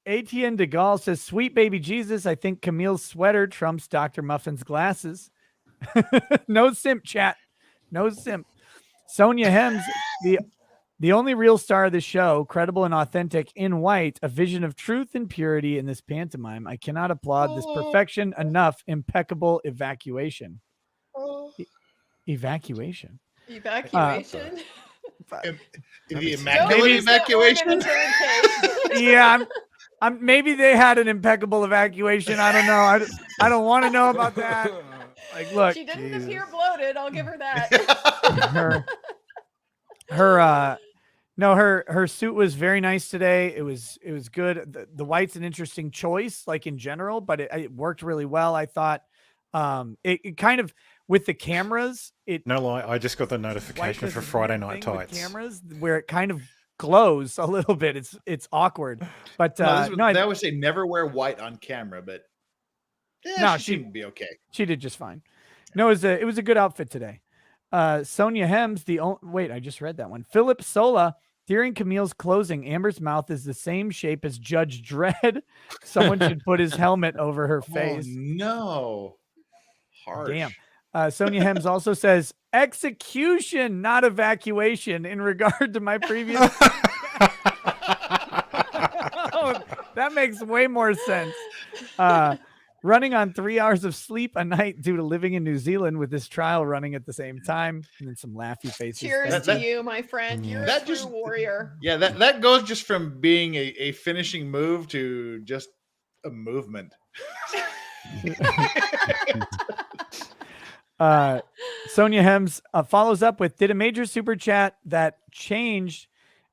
Etienne de Gaulle says, sweet baby Jesus, I think Camille's sweater trumps Dr. Muffin's glasses. No simp, chat. No simp. Sonia Hems, The only real star of the show, credible and authentic in white, a vision of truth and purity in this pantomime. I cannot applaud this perfection enough. Impeccable evacuation. Evacuation. Evacuation. The immaculate evacuation. Yeah, I'm maybe they had an impeccable evacuation. I don't know. I don't want to know about that. Like, look, she didn't appear bloated. I'll give her that. her suit was very nice today. It was good. The white's an interesting choice, like in general, but it worked really well. I thought it kind of with the cameras. No lie, I just got the notification for Friday Night Tights. Cameras where it kind of glows a little bit. It's awkward, but they always say never wear white on camera, but she seemed to be okay. She did just fine. No, it was a good outfit today. Sonia Hems, wait, I just read that one. Philip Sola, during Camille's closing, Amber's mouth is the same shape as Judge Dredd. Someone should put his helmet over her face. Oh, no. Harsh. Damn. Sonia Hems also says, execution, not evacuation, in regard to my previous... Oh, that makes way more sense. Running on 3 hours of sleep a night due to living in New Zealand with this trial running at the same time. And then some laughy faces. Cheers to you, my friend. You're a true warrior. Yeah, that goes just from being a finishing move to just a movement. Sonia Hems follows up with, did a major super chat that changed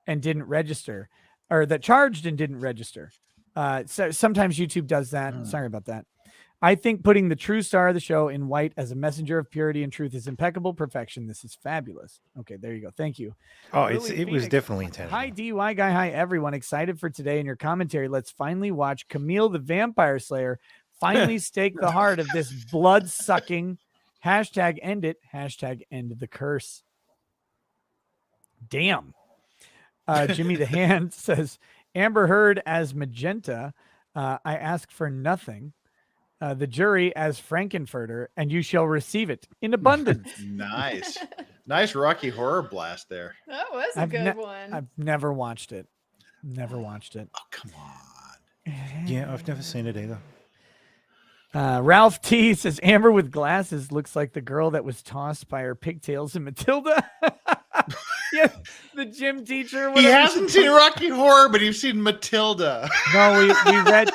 and didn't register, or that charged and didn't register. So sometimes YouTube does that. Sorry about that. I think putting the true star of the show in white as a messenger of purity and truth is impeccable perfection. This is fabulous. Okay, there you go. Thank you. Oh, it was definitely intense. Hi, DUI Guy. Hi, everyone. Excited for today and your commentary. Let's finally watch Camille the Vampire Slayer finally stake the heart of this blood-sucking hashtag end it, hashtag end the curse. Damn. Jimmy the Hand says, Amber Heard as Magenta. I ask for nothing. The jury as Frankenfurter, and you shall receive it in abundance. Nice Rocky Horror Blast there. That was a good one. I've never watched it. Oh, come on. Yeah, I've never seen it either. Ralph T says, Amber with glasses looks like the girl that was tossed by her pigtails in Matilda. Yeah, the gym teacher. He hasn't seen Rocky Horror, but he's seen Matilda. No, we read,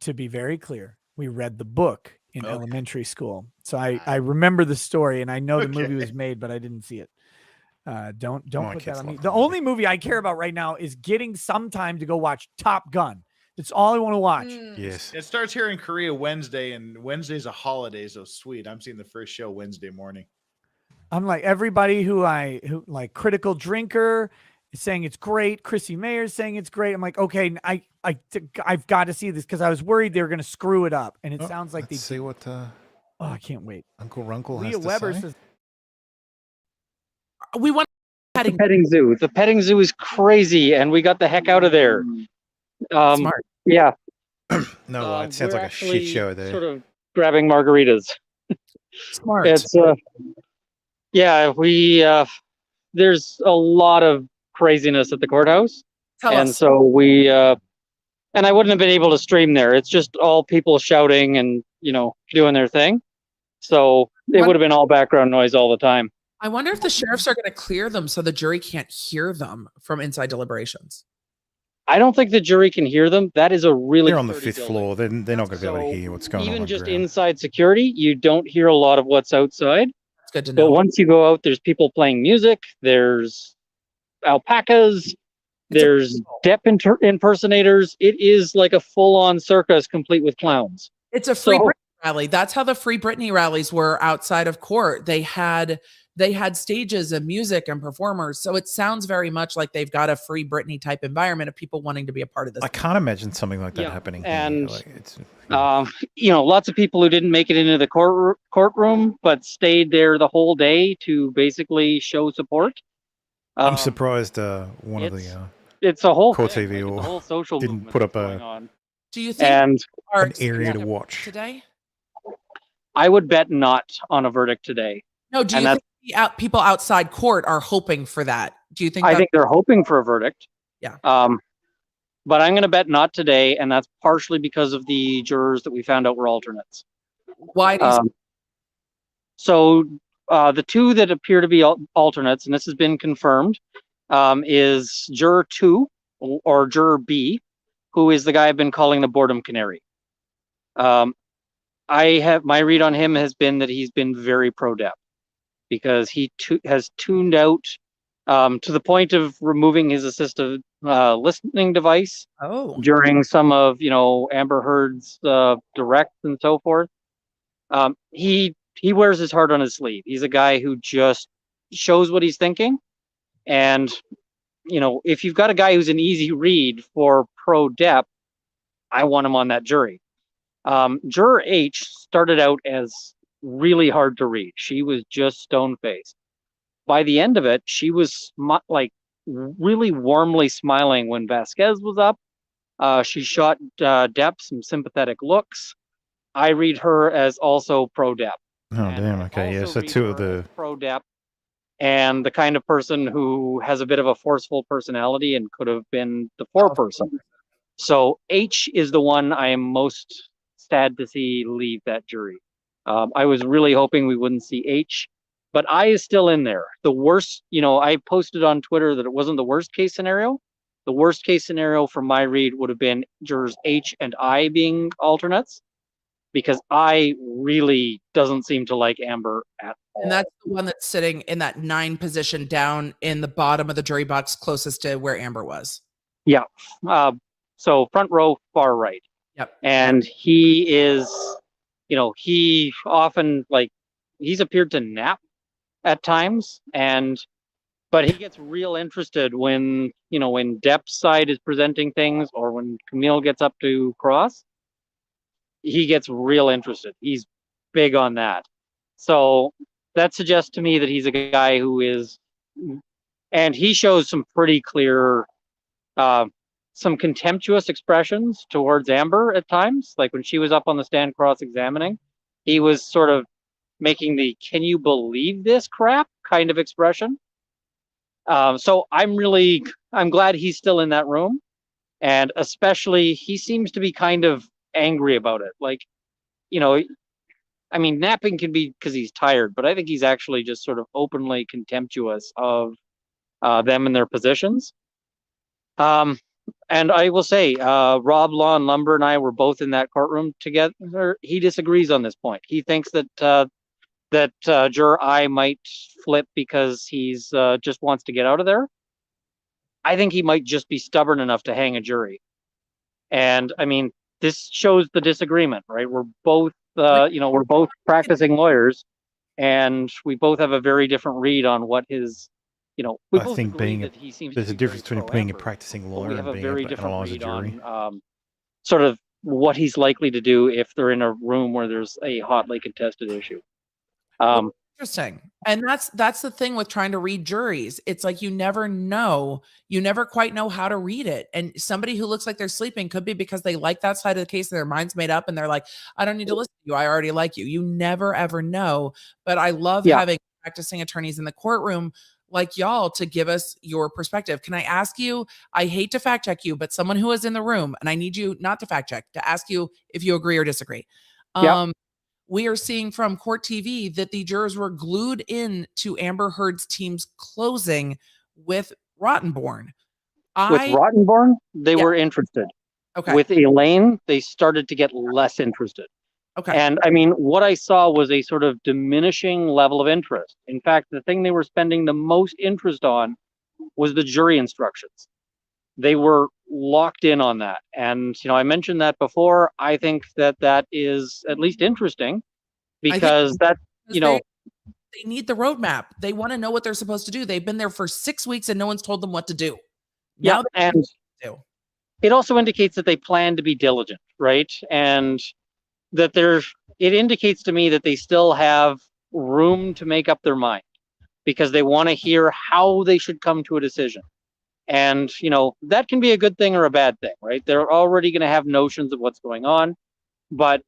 to be very clear, we read the book in elementary school. So I remember the story, and I know the movie was made, but I didn't see it. Don't put that on me. The only movie I care about right now is getting some time to go watch Top Gun. It's all I want to watch. Yes. It starts here in Korea Wednesday, and Wednesday's a holiday, so sweet. I'm seeing the first show Wednesday morning. I'm like everybody who like Critical Drinker is saying it's great. Chrissy Mayer's saying it's great. I'm like, okay, I've got to see this because I was worried they were going to screw it up, and it sounds like they see what. I can't wait. Uncle Runkle Leah has to Weber say. Says, we want the petting zoo. The petting zoo is crazy, and we got the heck out of there. Smart. Yeah. No, it sounds like a shit show there. Sort of grabbing margaritas. Smart. It's there's a lot of craziness at the courthouse. Tell us. So we and I wouldn't have been able to stream there. It's just all people shouting and doing their thing. So it would have been all background noise all the time. I wonder if the sheriffs are going to clear them so the jury can't hear them from inside deliberations. I don't think the jury can hear them. That is a really. They're on the 5th floor. They're not going to be able to hear what's going on. Even just inside security, you don't hear a lot of what's outside. It's good to know. But once you go out, there's people playing music. There's alpacas. There's Depp impersonators. It is like a full-on circus, complete with clowns. It's a Free Britney rally. That's how the Free Britney rallies were outside of court. They had stages and music and performers. So it sounds very much like they've got a Free Britney type environment of people wanting to be a part of this. I can't imagine something like that happening. And lots of people who didn't make it into the courtroom, but stayed there the whole day to basically show support. I'm surprised one of the it's a whole Core thing, TV like, or the whole social didn't put up Do you think an area to watch today? I would bet not on a verdict today. No, do you think people outside court are hoping for that Do you think? I think they're hoping for a verdict. Yeah. But I'm going to bet not today, and that's partially because of the jurors that we found out were alternates. Why do you So the two that appear to be alternates, and this has been confirmed, is Juror 2 or Juror B, who is the guy I've been calling the boredom canary. My read on him has been that he's been very pro-Depp because he has tuned out to the point of removing his assistive listening device during some of Amber Heard's directs and so forth. He wears his heart on his sleeve. He's a guy who just shows what he's thinking. And, if you've got a guy who's an easy read for pro-Depp, I want him on that jury. Juror H started out as really hard to read. She was just stone-faced. By the end of it, she was really warmly smiling when Vasquez was up. She shot Depp some sympathetic looks. I read her as also pro-Depp. Oh, damn. Okay, yeah. So two of the pro-Depp and the kind of person who has a bit of a forceful personality and could have been the foreperson. So H is the one I am most sad to see leave that jury. I was really hoping we wouldn't see H, but I is still in there. The worst, I posted on Twitter that it wasn't the worst case scenario. The worst case scenario from my read would have been jurors H and I being alternates, because I really doesn't seem to like Amber at all. And that's the one that's sitting in that 9 position down in the bottom of the jury box closest to where Amber was. Yeah. So front row, far right. Yep. And he is, he often he's appeared to nap at times, but he gets real interested when Depp's side is presenting things or when Camille gets up to cross. He gets real interested. He's big on that. So that suggests to me that he's a guy who is, and he shows some pretty clear, some contemptuous expressions towards Amber at times. Like when she was up on the stand cross-examining, he was sort of making the "can you believe this crap" kind of expression. So I'm glad he's still in that room. And especially, he seems to be kind of angry about it. Napping can be because he's tired, but I think he's actually just sort of openly contemptuous of them and their positions. And I will say, Rob Law and Lumber and I were both in that courtroom together. He disagrees on this point. He thinks that juror I might flip because he's just wants to get out of there. I think he might just be stubborn enough to hang a jury. And this shows the disagreement, right? We're both, we're both practicing lawyers, and we both have a very different read on what his, we I both think agree that he seems there's to a be difference very between being a pro-Amber, practicing but lawyer we have and a being very able to different analyze a read jury. on sort of what he's likely to do if they're in a room where there's a hotly contested issue. Interesting. And that's the thing with trying to read juries. It's like you never know. You never quite know how to read it. And somebody who looks like they're sleeping could be because they like that side of the case and their mind's made up and they're like, I don't need to listen to you. I already like you. You never ever know. But I love having practicing attorneys in the courtroom like y'all to give us your perspective. Can I ask you, I hate to fact check you, but someone who is in the room, and I need you not to fact check, to ask you if you agree or disagree. We are seeing from court TV that the jurors were glued in to Amber Heard's team's closing with Rottenborn. With Rottenborn, they were interested. Okay. With Elaine, they started to get less interested. Okay. And what I saw was a sort of diminishing level of interest. In fact, the thing they were spending the most interest on was the jury instructions. They were locked in on that. And, I mentioned that before. I think that is at least interesting because they need the roadmap. They want to know what they're supposed to do. They've been there for 6 weeks and no one's told them what to do. Yeah. And it also indicates that they plan to be diligent, right? And that it indicates to me that they still have room to make up their mind because they want to hear how they should come to a decision. And, that can be a good thing or a bad thing, right? They're already going to have notions of what's going on, but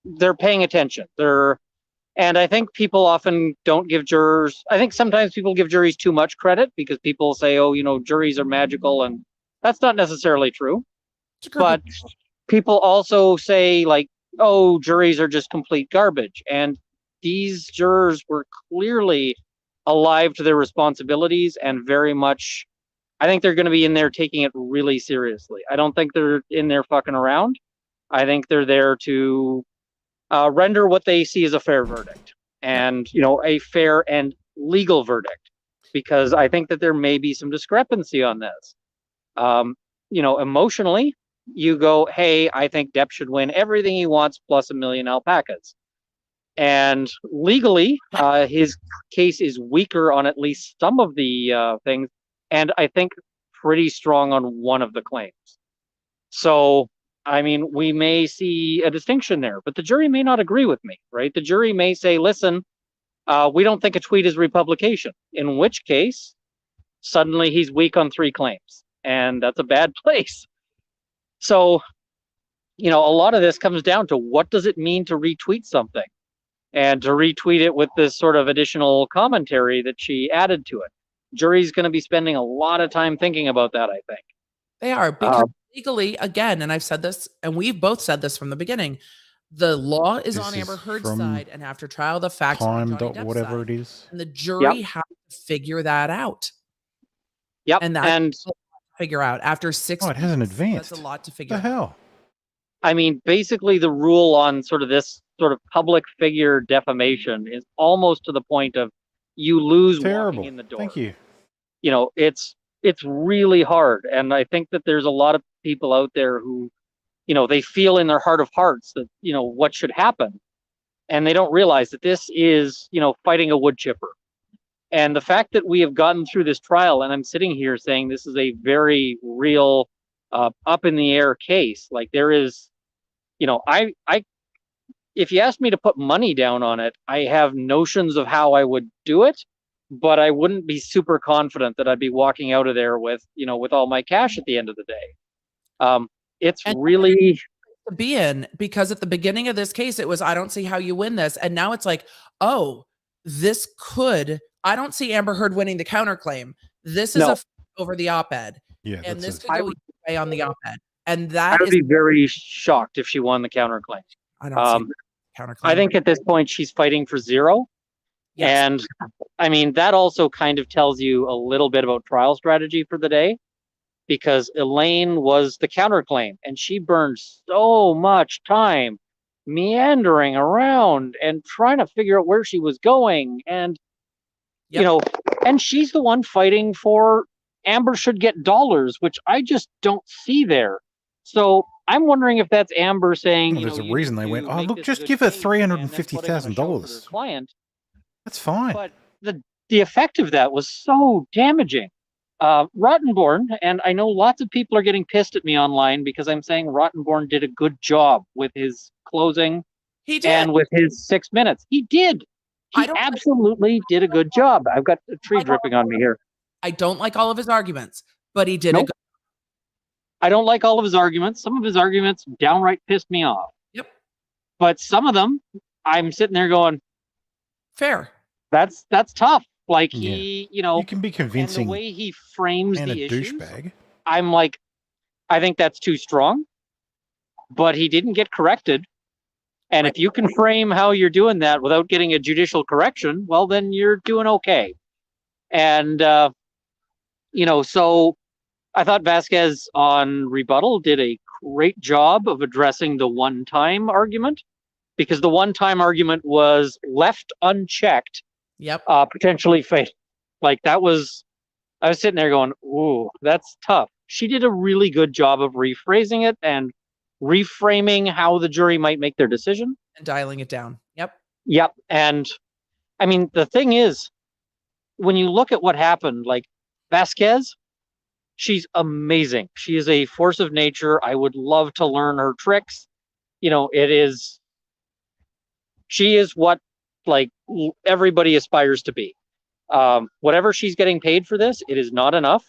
they're paying attention. They're And I think people often don't give jurors, I think sometimes people give juries too much credit because people say, oh, you know, juries are magical, and that's not necessarily true. But people also say, like, oh, juries are just complete garbage. And these jurors were clearly alive to their responsibilities and very much, I think they're going to be in there taking it really seriously. I don't think they're in there fucking around. I think they're there to render what they see as a fair verdict and, you know, a fair and legal verdict, because I think that there may be some discrepancy on this. You know, emotionally, you go, hey, I think Depp should win everything he wants plus 1 million alpacas. And legally, his case is weaker on at least some of the things, and I think pretty strong on one of the claims. So, I mean, we may see a distinction there, but the jury may not agree with me, right? The jury may say, listen, we don't think a tweet is republication, in which case, suddenly he's weak on 3 claims, and that's a bad place. So, you know, a lot of this comes down to what does it mean to retweet something, and to retweet it with this sort of additional commentary that she added to it. Jury's going to be spending a lot of time thinking about that, I think. They are, because legally, again, and I've said this, and we've both said this from the beginning, the law is on Amber Heard's side, and after trial, the facts are on Johnny Depp's whatever side, it is. and the jury has to figure that out. Yep, and that's a lot to figure out after 6 Oh, it hasn't weeks, advanced. That's a lot to figure What the out. hell? I mean, basically the rule on sort of this sort of public figure defamation is almost to the point of you lose walking in the door. Thank you. You know, it's really hard. And I think that there's a lot of people out there who, you know, they feel in their heart of hearts that, you know, what should happen. And they don't realize that this is, you know, fighting a wood chipper. And the fact that we have gotten through this trial, and I'm sitting here saying this is a very real, up in the air case. Like there is, you know, if you asked me to put money down on it, I have notions of how I would do it, but I wouldn't be super confident that I'd be walking out of there with, you know, with all my cash at the end of the day. It's really to be in, because at the beginning of this case, it was, I don't see how you win this. And now it's like, oh, this could, I don't see Amber Heard winning the counterclaim. This is a fight over the op-ed. Yeah, and this could go either way on the op-ed. And that I would be very shocked if she won the counterclaim. I don't see counterclaim. I think at this point she's fighting for 0. Yes. And I mean, that also kind of tells you a little bit about trial strategy for the day, because Elaine was the counterclaim and she burned so much time meandering around and trying to figure out where she was going. And, you know, and she's the one fighting for Amber should get dollars, which I just don't see there. So I'm wondering if that's Amber saying, well, you there's know, a reason they went, oh, look, just give her $350,000. Client. That's fine. But the effect of that was so damaging. Rottenborn, and I know lots of people are getting pissed at me online because I'm saying Rottenborn did a good job with his closing. He did. And with his 6 minutes. He did. He absolutely did a good job. I've got a tree dripping on me here. I don't like all of his arguments, but he did a good. I don't like all of his arguments. Some of his arguments downright pissed me off. Yep. But some of them, I'm sitting there going, fair. That's tough. Like he, you know, you can be convincing. And the way he frames and the a issues, douchebag. I'm like, I think that's too strong. But he didn't get corrected. And if you can frame how you're doing that without getting a judicial correction, well, then you're doing okay. And you know, so I thought Vasquez on rebuttal did a great job of addressing the one-time argument, because the one-time argument was left unchecked. Yep. Potentially fatal. Like that was, I was sitting there going, ooh, that's tough. She did a really good job of rephrasing it and reframing how the jury might make their decision. And dialing it down. Yep. Yep. And I mean, the thing is, when you look at what happened, like Vasquez, she's amazing. She is a force of nature. I would love to learn her tricks. You know, she is what like everybody aspires to be. Whatever she's getting paid for this, it is not enough.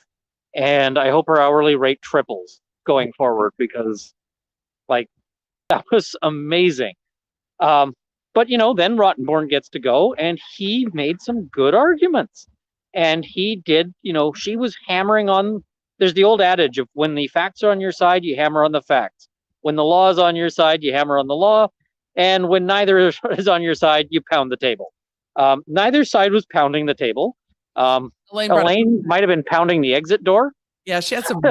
And I hope her hourly rate triples going forward, because like that was amazing. But, then Rottenborn gets to go, and he made some good arguments. And he did, she was hammering on, there's the old adage of when the facts are on your side, you hammer on the facts. When the law is on your side, you hammer on the law. And when neither is on your side, you pound the table. Neither side was pounding the table. Elaine might have been pounding the exit door. Yeah, she had some,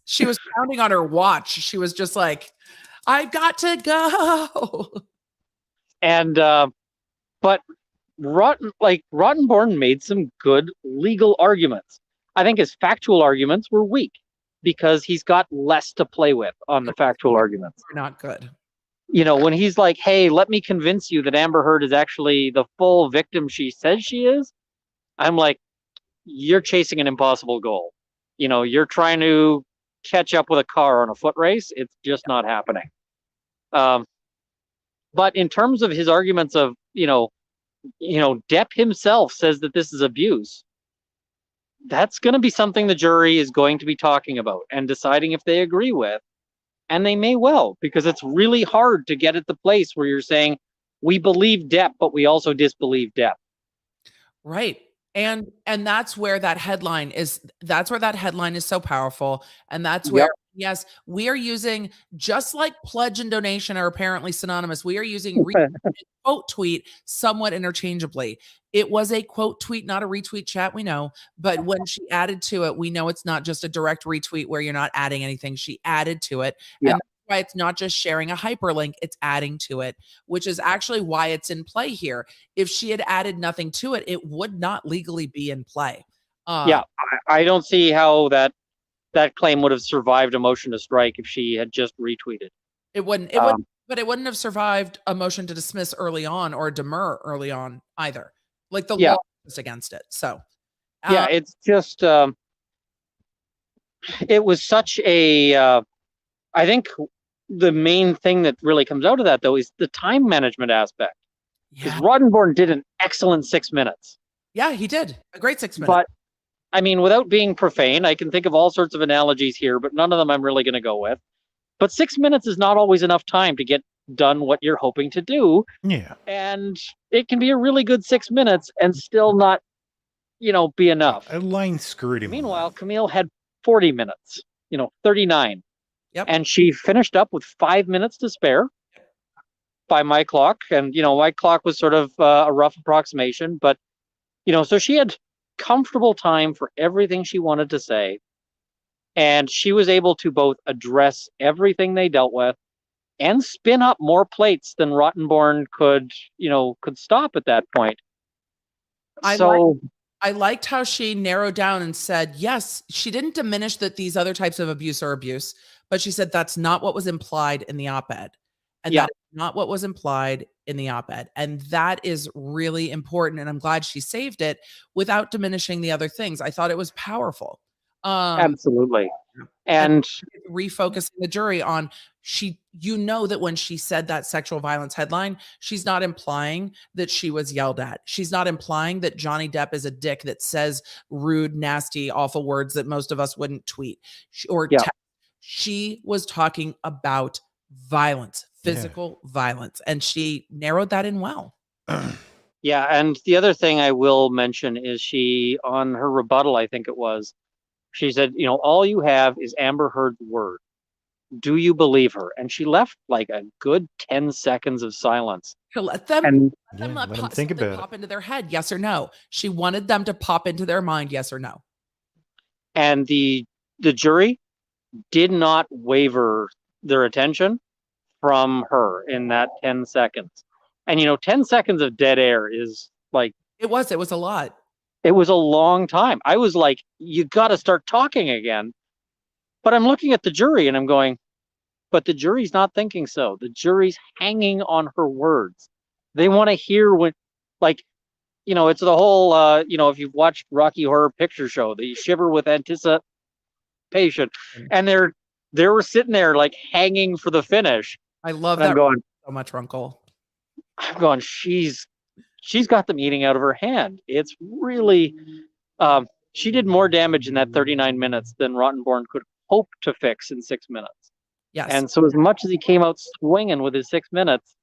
she was pounding on her watch. She was just like, I've got to go. And, but Rottenborn made some good legal arguments. I think his factual arguments were weak because he's got less to play with on the factual arguments. Not good. When he's like, hey, let me convince you that Amber Heard is actually the full victim she says she is. I'm like, you're chasing an impossible goal. You're trying to catch up with a car on a foot race. It's just not happening. But in terms of his arguments of, Depp himself says that this is abuse. That's going to be something the jury is going to be talking about and deciding if they agree with. And they may well, because it's really hard to get at the place where you're saying, we believe Depp, but we also disbelieve Depp. Right. And that's where that headline is. That's where that headline is so powerful. And that's where, yes, we are using, just like pledge and donation are apparently synonymous, we are using quote tweet somewhat interchangeably. It was a quote tweet, not a retweet, chat, we know. But when she added to it, we know it's not just a direct retweet where you're not adding anything. She added to it. Yeah. And why it's not just sharing a hyperlink, it's adding to it, which is actually why it's in play here. If she had added nothing to it, it would not legally be in play. I don't see how that claim would have survived a motion to strike if she had just retweeted. It wouldn't, but it wouldn't have survived a motion to dismiss early on or demur early on either. Like the law was against it. So it's just it was such a I think the main thing that really comes out of that, though, is the time management aspect. Because Rottenborn did an excellent 6 minutes. Yeah, he did. A great 6 minutes. But, I mean, without being profane, I can think of all sorts of analogies here, but none of them I'm really going to go with. But 6 minutes is not always enough time to get done what you're hoping to do. Yeah. And it can be a really good 6 minutes and still not, be enough. Elaine screwed him. Meanwhile, Camille had 40 minutes, 39. Yep. And she finished up with 5 minutes to spare by my clock. And, my clock was sort of a rough approximation. But, so she had comfortable time for everything she wanted to say. And she was able to both address everything they dealt with and spin up more plates than Rottenborn could stop at that point. I liked how she narrowed down and said, yes, she didn't diminish that these other types of abuse are abuse, but she said that's not what was implied in the op-ed. And that's not what was implied in the op-ed. And that is really important. And I'm glad she saved it without diminishing the other things. I thought it was powerful. Absolutely. And refocusing the jury on that when she said that sexual violence headline, she's not implying that she was yelled at. She's not implying that Johnny Depp is a dick that says rude, nasty, awful words that most of us wouldn't tweet or text. She was talking about violence, physical violence, and she narrowed that in well. Yeah, and the other thing I will mention is she, on her rebuttal, I think it was, she said, all you have is Amber Heard's word. Do you believe her? And she left like a good 10 seconds of silence. To let them, think about pop into their head, yes or no. She wanted them to pop into their mind, yes or no. And the jury did not waver their attention from her in that 10 seconds. And 10 seconds of dead air is like it was a lot. It was a long time. I was like, you got to start talking again. But I'm looking at the jury and I'm going, but the jury's not thinking so. The jury's hanging on her words. They want to hear what, it's the whole, if you've watched Rocky Horror Picture Show, the shiver with anticipation. And they were sitting there like hanging for the finish. I love that so much, Runkle. I'm going, she's got the meeting out of her hand. It's really, she did more damage in that 39 minutes than Rottenborn could hope to fix in 6 minutes. Yes. And so as much as he came out swinging with his 6 minutes,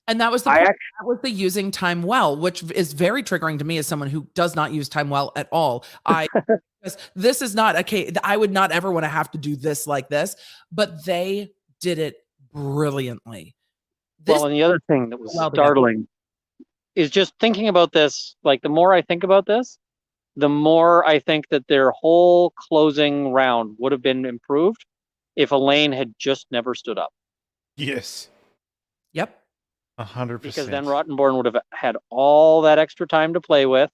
And that was that was the using time well, which is very triggering to me as someone who does not use time well at all. This is not a case. I would not ever want to have to do this like this, but they did it brilliantly. Well, and the other thing that was startling is just thinking about this. Like, the more I think about this, the more I think that their whole closing round would have been improved if Elaine had just never stood up. Yes. Yep. 100%. Because then Rottenborn would have had all that extra time to play with.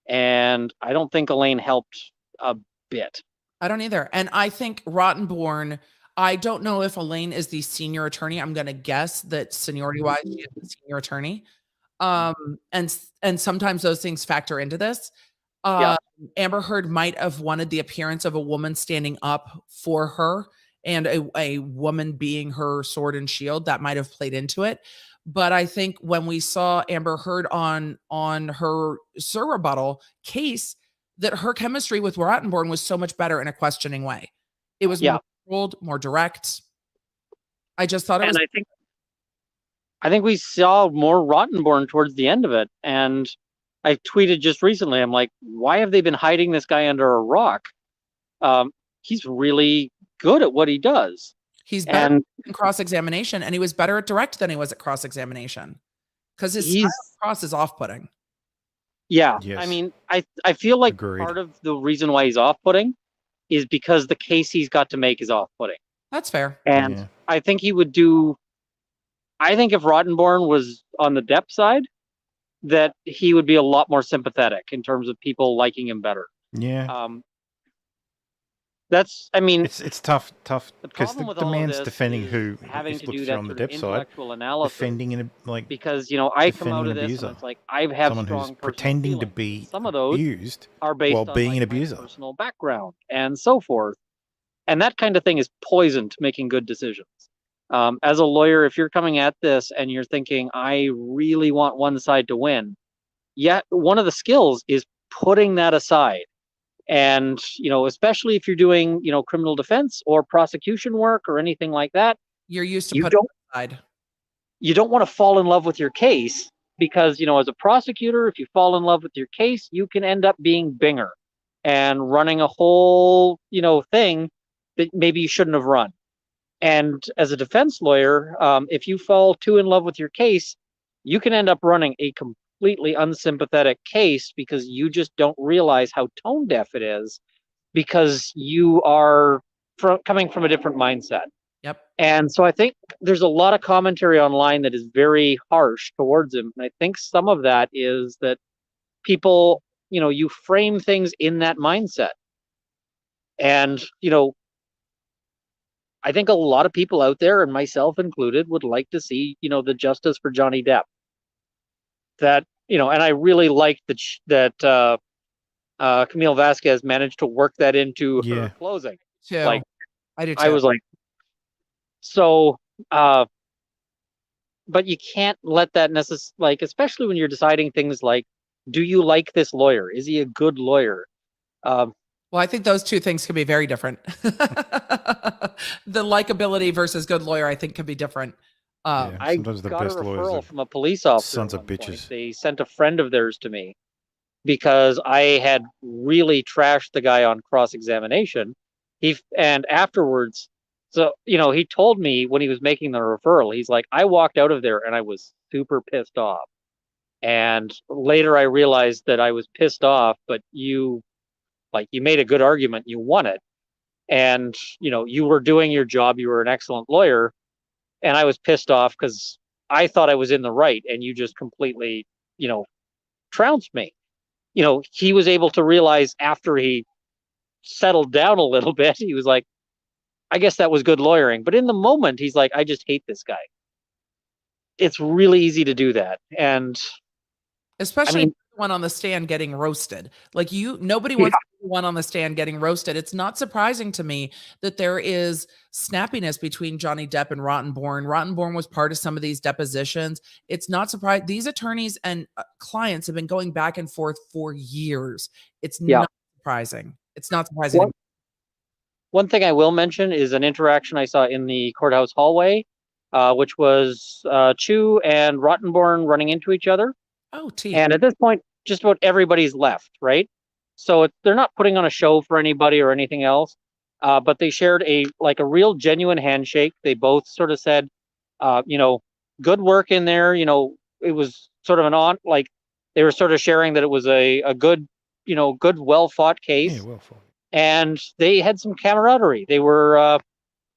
And I don't think Elaine helped a bit. I don't either. And I think Rottenborn, I don't know if Elaine is the senior attorney. I'm going to guess that seniority-wise, she is the senior attorney. And sometimes those things factor into this. Amber Heard might have wanted the appearance of a woman standing up for her and a woman being her sword and shield. That might have played into it. But I think when we saw Amber Heard on her rebuttal case, that her chemistry with Rottenborn was so much better in a questioning way. It was more controlled, more direct. I just thought it was. I think we saw more Rottenborn towards the end of it. And I tweeted just recently, I'm like, why have they been hiding this guy under a rock? He's really good at what he does. He's better in cross-examination, and he was better at direct than he was at cross-examination. Because his style of cross is off-putting. Yeah. Yes. I mean, I feel like part of the reason why he's off-putting is because the case he's got to make is off-putting. That's fair. And I think he would I think if Rottenborn was on the Depp side, that he would be a lot more sympathetic in terms of people liking him better. Yeah. It's tough because the man's defending who looks on the Depp side, defending because I come out of this and it's like I have someone strong who's pretending to be some of those abused are based while on being an abuser, personal background and so forth, and that kind of thing is poison to making good decisions. As a lawyer, if you're coming at this and you're thinking, I really want one side to win, one of the skills is putting that aside. And, especially if you're doing, criminal defense or prosecution work or anything like that, you're used to putting it aside. You don't want to fall in love with your case because, as a prosecutor, if you fall in love with your case, you can end up being Binger and running a whole, thing that maybe you shouldn't have run. And as a defense lawyer, if you fall too in love with your case, you can end up running a completely unsympathetic case because you just don't realize how tone deaf it is because you are coming from a different mindset. Yep. And so I think there's a lot of commentary online that is very harsh towards him. And I think some of that is that people, you frame things in that mindset. And, I think a lot of people out there, and myself included, would like to see, the justice for Johnny Depp. That, and I really liked that Camille Vasquez managed to work that into her closing. Too. Like, I do too. I was like, so, but you can't let that especially when you're deciding things like, do you like this lawyer? Is he a good lawyer? Well, I think those two things can be very different. The likability versus good lawyer, I think, can be different. I sometimes the got best a lawyers referral are from a police officer. sons at of one bitches. point. They sent a friend of theirs to me because I had really trashed the guy on cross-examination. And afterwards, so, he told me when he was making the referral, he's like, I walked out of there and I was super pissed off. And later I realized that I was pissed off, but you made a good argument, you won it. And, you were doing your job, you were an excellent lawyer. And I was pissed off because I thought I was in the right and you just completely, trounced me. He was able to realize after he settled down a little bit, he was like, I guess that was good lawyering. But in the moment, he's like, I just hate this guy. It's really easy to do that. And especially the one on the stand getting roasted. Like nobody wants to be the one on the stand getting roasted. It's not surprising to me that there is snappiness between Johnny Depp and Rottenborn. Rottenborn was part of some of these depositions. It's not surprising. These attorneys and clients have been going back and forth for years. It's not surprising. It's not surprising. One thing I will mention is an interaction I saw in the courthouse hallway which was Chu and Rottenborn running into each other. Oh, T. And at this point, just about everybody's left, right? So they're not putting on a show for anybody or anything else, but they shared a real genuine handshake. They both sort of said, good work in there. It was sort of they were sort of sharing that it was a good, good, well fought case. Yeah, well fought. And they had some camaraderie. They were.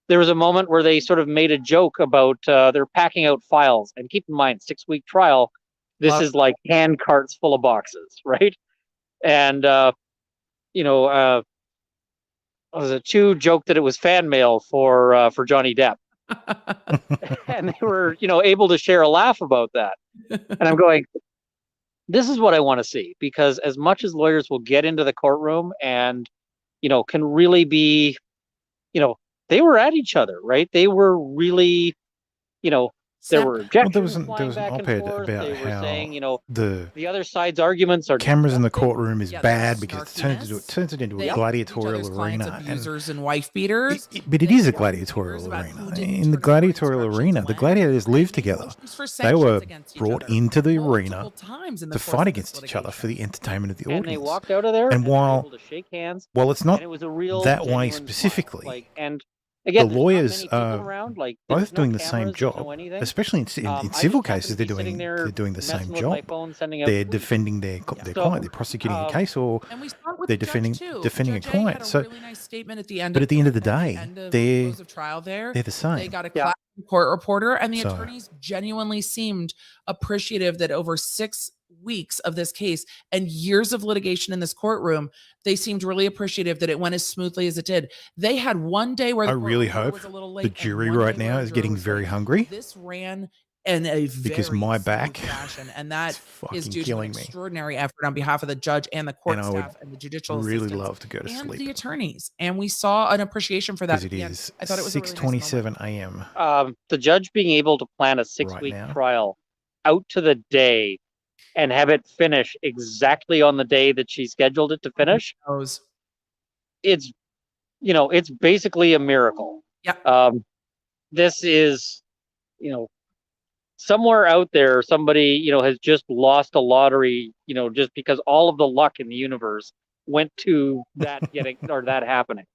There was a moment where they sort of made a joke about they're packing out files. And keep in mind, 6-week trial. This is like hand carts full of boxes, right? And was it Chu joked that it was fan mail for Johnny Depp, and they were able to share a laugh about that. And I'm going, this is what I want to see, because as much as lawyers will get into the courtroom and can really be, they were at each other, right? They were really, there were objections. Well, there was an op-ed about how saying, the other side's arguments are cameras in the courtroom is Yeah, bad there's because snarkiness. it turns it into They a all each other's gladiatorial clients, arena. abusers and wife beaters. But it is a gladiatorial arena. In the gladiatorial arena, the gladiators live together. They were brought into the arena to fight against each other for the entertainment of the and they audience. walked out of there And they were while able to shake hands. it's not and it was a real that way genuine specifically, smile. and again, the there's not lawyers many people are around. There was both no doing the cameras, same there's job, no anything. especially in I civil just happened cases. to They're be sitting there doing the messing same with my job. phone, sending out They're tweets. defending their So, client. They're prosecuting a case, or And we saw it with they're the judge, defending a Judge A had client. a So, really nice statement at the end. but at the end of the day, end of they're close of trial there. the same. They got a class court reporter, and the So- attorneys genuinely seemed appreciative that over 6 weeks of this case and years of litigation in this courtroom, they seemed really appreciative that it went as smoothly as it did. They had one day where the I really court hope was a little late, the and jury one right day where now a is juror getting was very late. hungry This ran in a because very my smooth back fashion, and that is fucking due to an killing me. extraordinary effort on behalf of the judge and the court And I would staff and the judicial really assistants love to go to and sleep the attorneys. And we saw an appreciation for that. because At it the end. is I thought it was a really nice moment. 6:27 a.m. The judge being able to plan a 6-week now. trial out to the day and have it finish exactly on the day that she scheduled it to finish. It's basically a miracle. Yeah. This is, somewhere out there, somebody, has just lost a lottery, just because all of the luck in the universe went to that getting or that happening.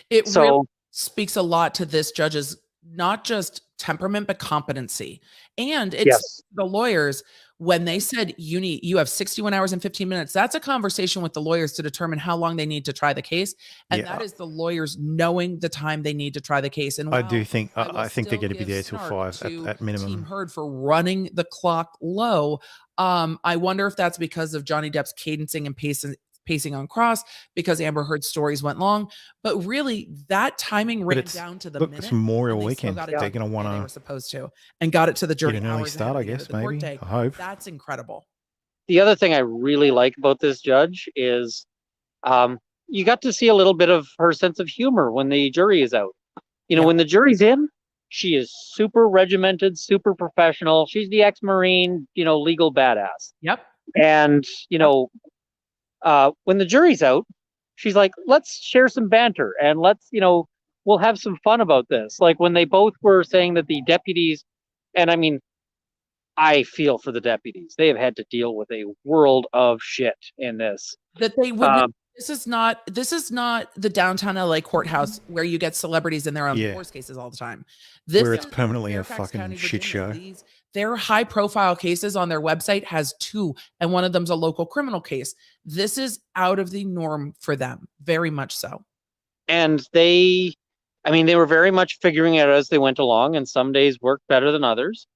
It So- really speaks a lot to this judge's not just temperament but competency. And it's Yes. the lawyers when they said you have 61 hours and 15 minutes. That's a conversation with the lawyers to determine how long they need to try the case, and Yeah. that is the lawyers knowing the time they need to try the case. And I while do think I will I think they're still going to be give there till snark 5 to at Team minimum. Heard for running the clock low. I wonder if that's because of Johnny Depp's cadencing and pacing on cross, because Amber Heard's stories went long. But really, that timing But ran it's down to the look, minute. it's Memorial and they still Weekend. got it They're done going to the way they were want to supposed to, and got it to the jury get an early hours ahead start, of I the end guess. of the court Maybe day. I hope. That's incredible. The other thing I really like about this judge is you got to see a little bit of her sense of humor when the jury is out. When the jury's in, she is super regimented, super professional. She's the ex-Marine, legal badass. Yep. And, when the jury's out, she's like, let's share some banter and let's, we'll have some fun about this. Like when they both were saying that the deputies, and I mean, I feel for the deputies. They have had to deal with a world of shit in this. That they would. This is not the downtown LA courthouse where you get celebrities in their own Yeah. divorce cases all the time. This Where it's is permanently a Fairfax fucking County, shit show. Virginia. Their high profile cases on their website has 2, and one of them's a local criminal case. This is out of the norm for them, very much so. And they were very much figuring it out as they went along, and some days worked better than others.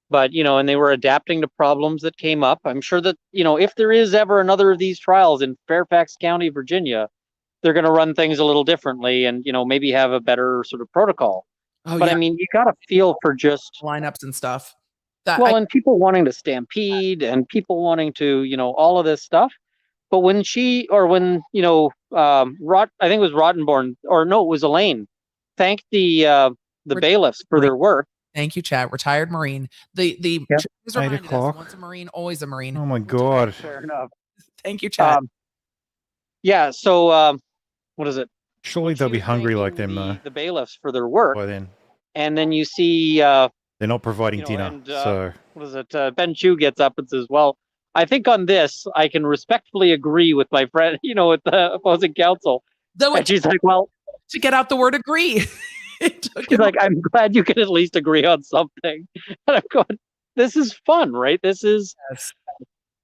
But, and they were adapting to problems that came up. I'm sure that, if there is ever another of these trials in Fairfax County, Virginia, they're going to run things a little differently and, maybe have a better sort of protocol. Oh, But yeah. I mean, you got to feel for just lineups and stuff. And people wanting to stampede and people wanting to, all of this stuff. But when I think it was Rottenborn, or no, it was Elaine, thanked the bailiffs for their work. Thank you, Chad. Retired Marine. The Yep. is reminded 8 us, o'clock. once a Marine, always a Marine. Oh my god! Fair enough. Thank you, Chad. Yeah. So what is it? Surely they'll be hungry like them though. The bailiffs for their work. By then, And then you see They're not providing You know, dinner, and, so what is it? Ben Chu gets up and says, "Well, I think on this I can respectfully agree with my friend, with the opposing counsel." Though And she's like, "Well," to get out the word agree. she's like, "I'm glad you can at least agree on something." And I'm going, "This is fun, right? This is."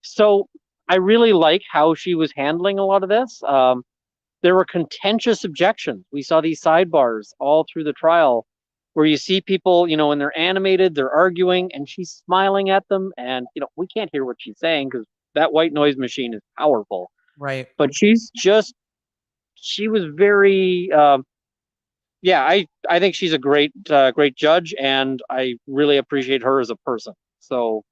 So I really like how she was handling a lot of this. There were contentious objections. We saw these sidebars all through the trial where you see people, when they're animated, they're arguing and she's smiling at them. And, we can't hear what she's saying because that white noise machine is powerful. Right. But she was very, I think she's a great judge, and I really appreciate her as a person. So,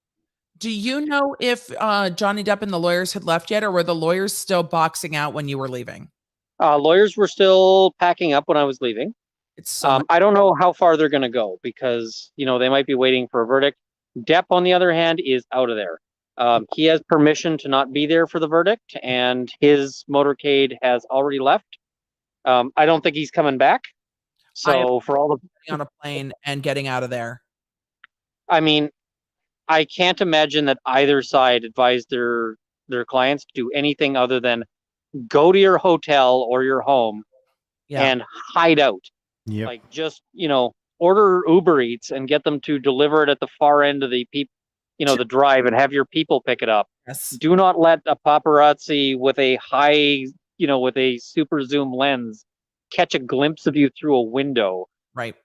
do you know if Johnny Depp and the lawyers had left yet, or were the lawyers still boxing out when you were leaving? Lawyers were still packing up when I was leaving. I don't know how far they're going to go because, they might be waiting for a verdict. Depp, on the other hand, is out of there. He has permission to not be there for the verdict, and his motorcade has already left. I don't think he's coming back. So for all the on a plane and getting out of there. I mean, I can't imagine that either side advised their clients to do anything other than go to your hotel or your home and hide out. Yep. Like just, order Uber Eats and get them to deliver it at the far end of the the drive and have your people pick it up. Yes. Do not let a paparazzi with a high, with a super zoom lens catch a glimpse of you through a window. Right.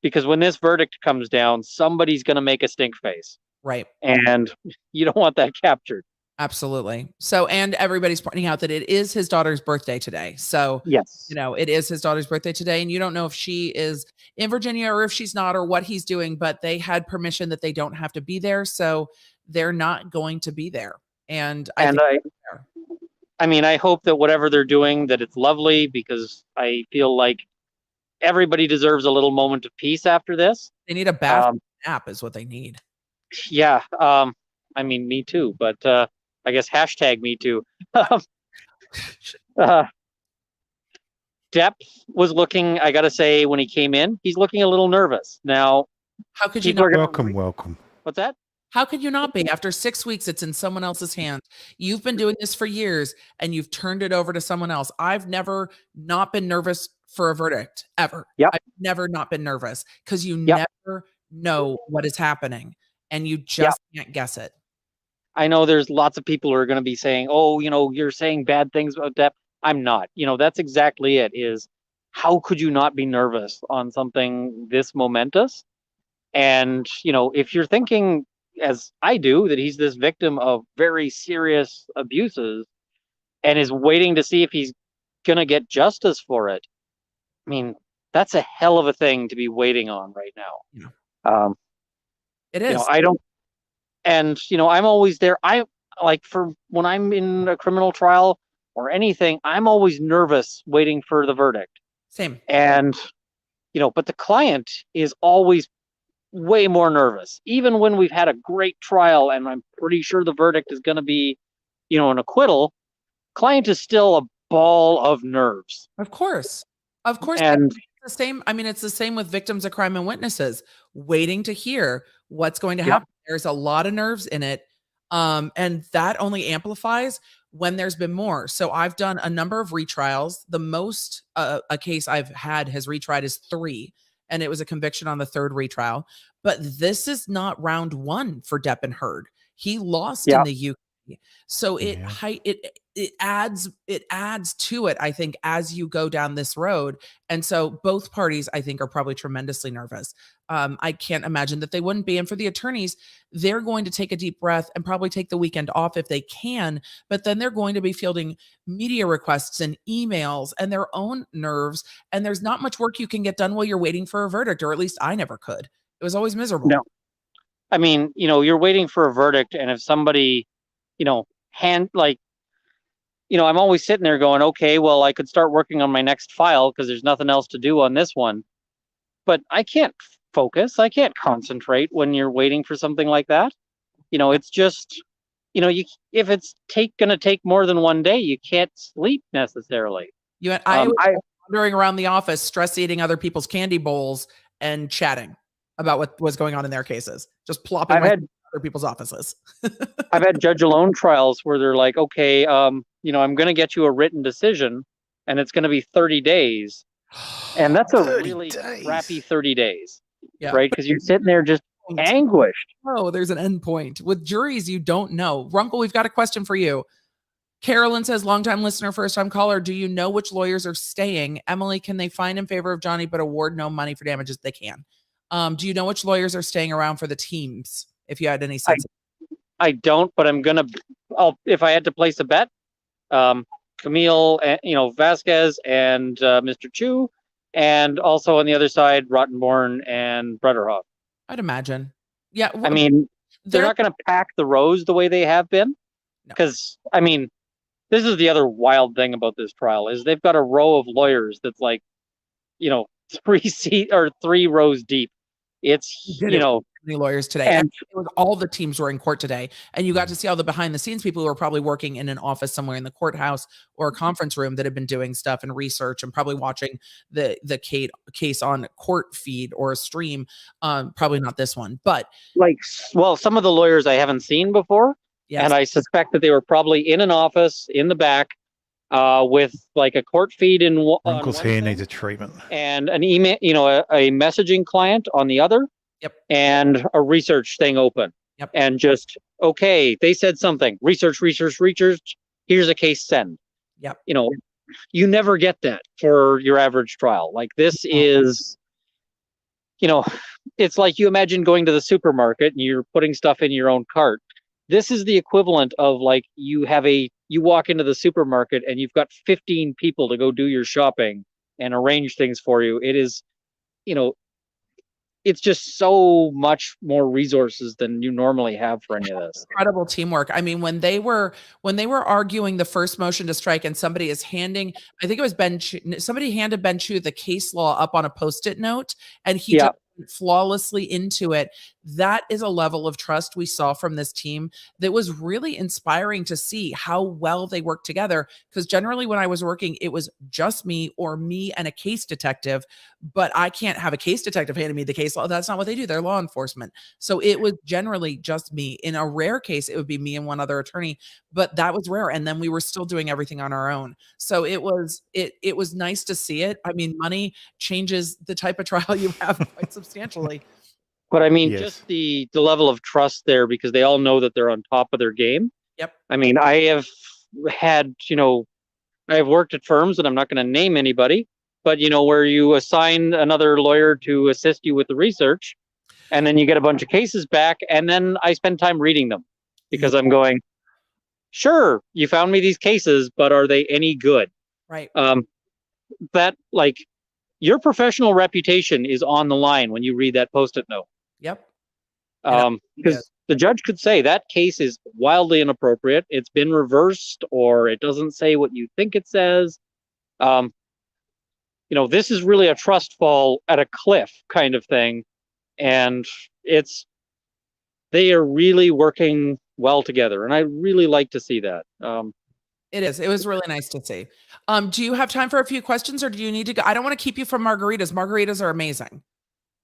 Because when this verdict comes down, somebody's going to make a stink face. Right. And you don't want that captured. Absolutely. So, and everybody's pointing out that it is his daughter's birthday today. So, yes, it is his daughter's birthday today. And you don't know if she is in Virginia or if she's not or what he's doing, but they had permission that they don't have to be there. So they're not going to be there. And I hope that whatever they're doing, that it's lovely, because I feel like everybody deserves a little moment of peace after this. They need a bath nap is what they need. Yeah. Me too, but I guess hashtag me too. Depp was looking, I got to say, when he came in, he's looking a little nervous. Now, how could you not? Welcome. What's that? How could you not be? After 6 weeks, it's in someone else's hands. You've been doing this for years and you've turned it over to someone else. I've never not been nervous for a verdict ever. Yep. I've never not been nervous because you never know what is happening and you just can't guess it. I know there's lots of people who are going to be saying, oh, you're saying bad things about Depp. I'm not. That's exactly it, is how could you not be nervous on something this momentous? And, if you're thinking, as I do, that he's this victim of very serious abuses and is waiting to see if he's going to get justice for it, that's a hell of a thing to be waiting on right now. It is. I'm always there. For when I'm in a criminal trial or anything, I'm always nervous waiting for the verdict. Same. And, but the client is always way more nervous. Even when we've had a great trial and I'm pretty sure the verdict is going to be, an acquittal, client is still a ball of nerves. Of course. And it's the same. It's the same with victims of crime and witnesses waiting to hear what's going to happen. There's a lot of nerves in it. And that only amplifies when there's been more. So I've done a number of retrials. The most a case I've had has retried is 3, and it was a conviction on the 3rd retrial. But this is not round 1 for Depp and Heard. He lost in the UK. So it adds to it, I think, as you go down this road. And so both parties, I think, are probably tremendously nervous. I can't imagine that they wouldn't be. And for the attorneys, they're going to take a deep breath and probably take the weekend off if they can. But then they're going to be fielding media requests and emails and their own nerves. And there's not much work you can get done while you're waiting for a verdict, or at least I never could. It was always miserable. No. You're waiting for a verdict, and if somebody, I'm always sitting there going, okay, well, I could start working on my next file because there's nothing else to do on this one. But I can't focus. I can't concentrate when you're waiting for something like that. It's just, if it's going to take more than one day, you can't sleep necessarily. I was wandering around the office, stress eating other people's candy bowls and chatting about what was going on in their cases. Just plopping other people's offices. I've had judge alone trials where they're like, okay, I'm going to get you a written decision, and it's going to be 30 days. And that's a really crappy 30 days, right? Because you're sitting there just anguished. Oh, there's an end point. With juries, you don't know. Runkle, we've got a question for you. Carolyn says, longtime listener, first-time caller, do you know which lawyers are staying? Emily, can they fine in favor of Johnny but award no money for damages? They can. Do you know which lawyers are staying around for the teams, if you had any sense? I don't, but if I had to place a bet, Camille, Vasquez and Mr. Chu, and also on the other side, Rottenborn and Brotherhoff. I'd imagine. Yeah. I mean, they're not going to pack the rows the way they have been. Because, I mean, this is the other wild thing about this trial is they've got a row of lawyers that's like, 3 rows deep. It's, many lawyers today. And all the teams were in court today. And you got to see all the behind the scenes people who were probably working in an office somewhere in the courthouse or a conference room that had been doing stuff and research and probably watching the case on court feed or a stream. Probably not this one, but some of the lawyers I haven't seen before. Yes. And I suspect that they were probably in an office in the back with like a court feed in one. Uncle's hair needs a treatment. And an email, a messaging client on the other. Yep. And a research thing open. Yep. And just, okay, they said something. Research. Here's a case send. Yep. You never get that for your average trial. Like this is, it's like you imagine going to the supermarket and you're putting stuff in your own cart. This is the equivalent of like you walk into the supermarket and you've got 15 people to go do your shopping and arrange things for you. It is, it's just so much more resources than you normally have for any of this. Incredible teamwork. I mean, when they were arguing the first motion to strike and somebody is handing, I think it was somebody handed Ben Chu the case law up on a Post-it note and he just flawlessly into it. That is a level of trust we saw from this team that was really inspiring to see how well they work together. Because generally when I was working, it was just me or me and a case detective, but I can't have a case detective handing me the case law. That's not what they do. They're law enforcement. So it was generally just me. In a rare case, it would be me and one other attorney, but that was rare. And then we were still doing everything on our own. So it was nice to see it. I mean, money changes the type of trial you have quite substantially. But I mean, just the level of trust there, because they all know that they're on top of their game. Yep. I mean, I have had, I have worked at firms, and I'm not going to name anybody, but where you assign another lawyer to assist you with the research, and then you get a bunch of cases back, and then I spend time reading them because I'm going, sure, you found me these cases, but are they any good? Right. That your professional reputation is on the line when you read that Post-it note. Yep. Because the judge could say that case is wildly inappropriate. It's been reversed, or it doesn't say what you think it says. This is really a trust fall at a cliff kind of thing. And they are really working well together. And I really like to see that. It is. It was really nice to see. Do you have time for a few questions, or do you need to go? I don't want to keep you from margaritas. Margaritas are amazing.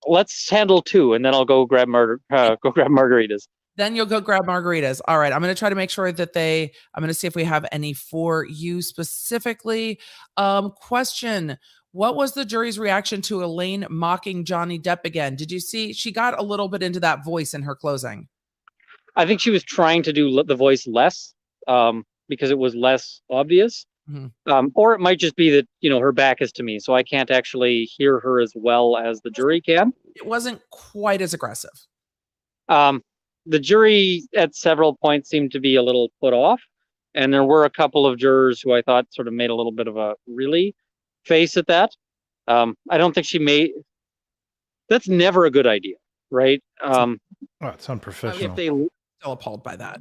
Let's handle 2, and then I'll go grab margaritas. Then you'll go grab margaritas. All right. I'm going to try to make sure that I'm going to see if we have any for you specifically. Question. What was the jury's reaction to Elaine mocking Johnny Depp again? Did you see she got a little bit into that voice in her closing? I think she was trying to do the voice less because it was less obvious. Mm-hmm. Or it might just be that, her back is to me, so I can't actually hear her as well as the jury can. It wasn't quite as aggressive. The jury at several points seemed to be a little put off. And there were a couple of jurors who I thought sort of made a little bit of a really face at that. I don't think that's never a good idea, right? It's unprofessional. If they still appalled by that.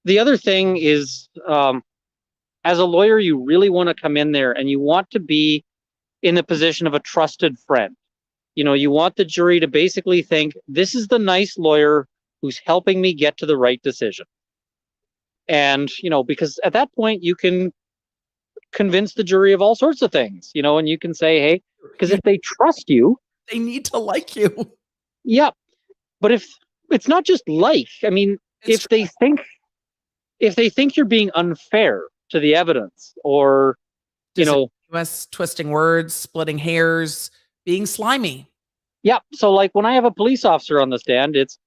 The other thing is, as a lawyer, you really want to come in there and you want to be in the position of a trusted friend. You want the jury to basically think, this is the nice lawyer who's helping me get to the right decision. And, because at that point you can convince the jury of all sorts of things, and you can say, hey, because if they trust you, they need to like you. Yeah, but if it's not just like, I mean, if they think you're being unfair to the evidence, or US twisting words, splitting hairs, being slimy. Yeah. So like when I have a police officer on the stand, it's,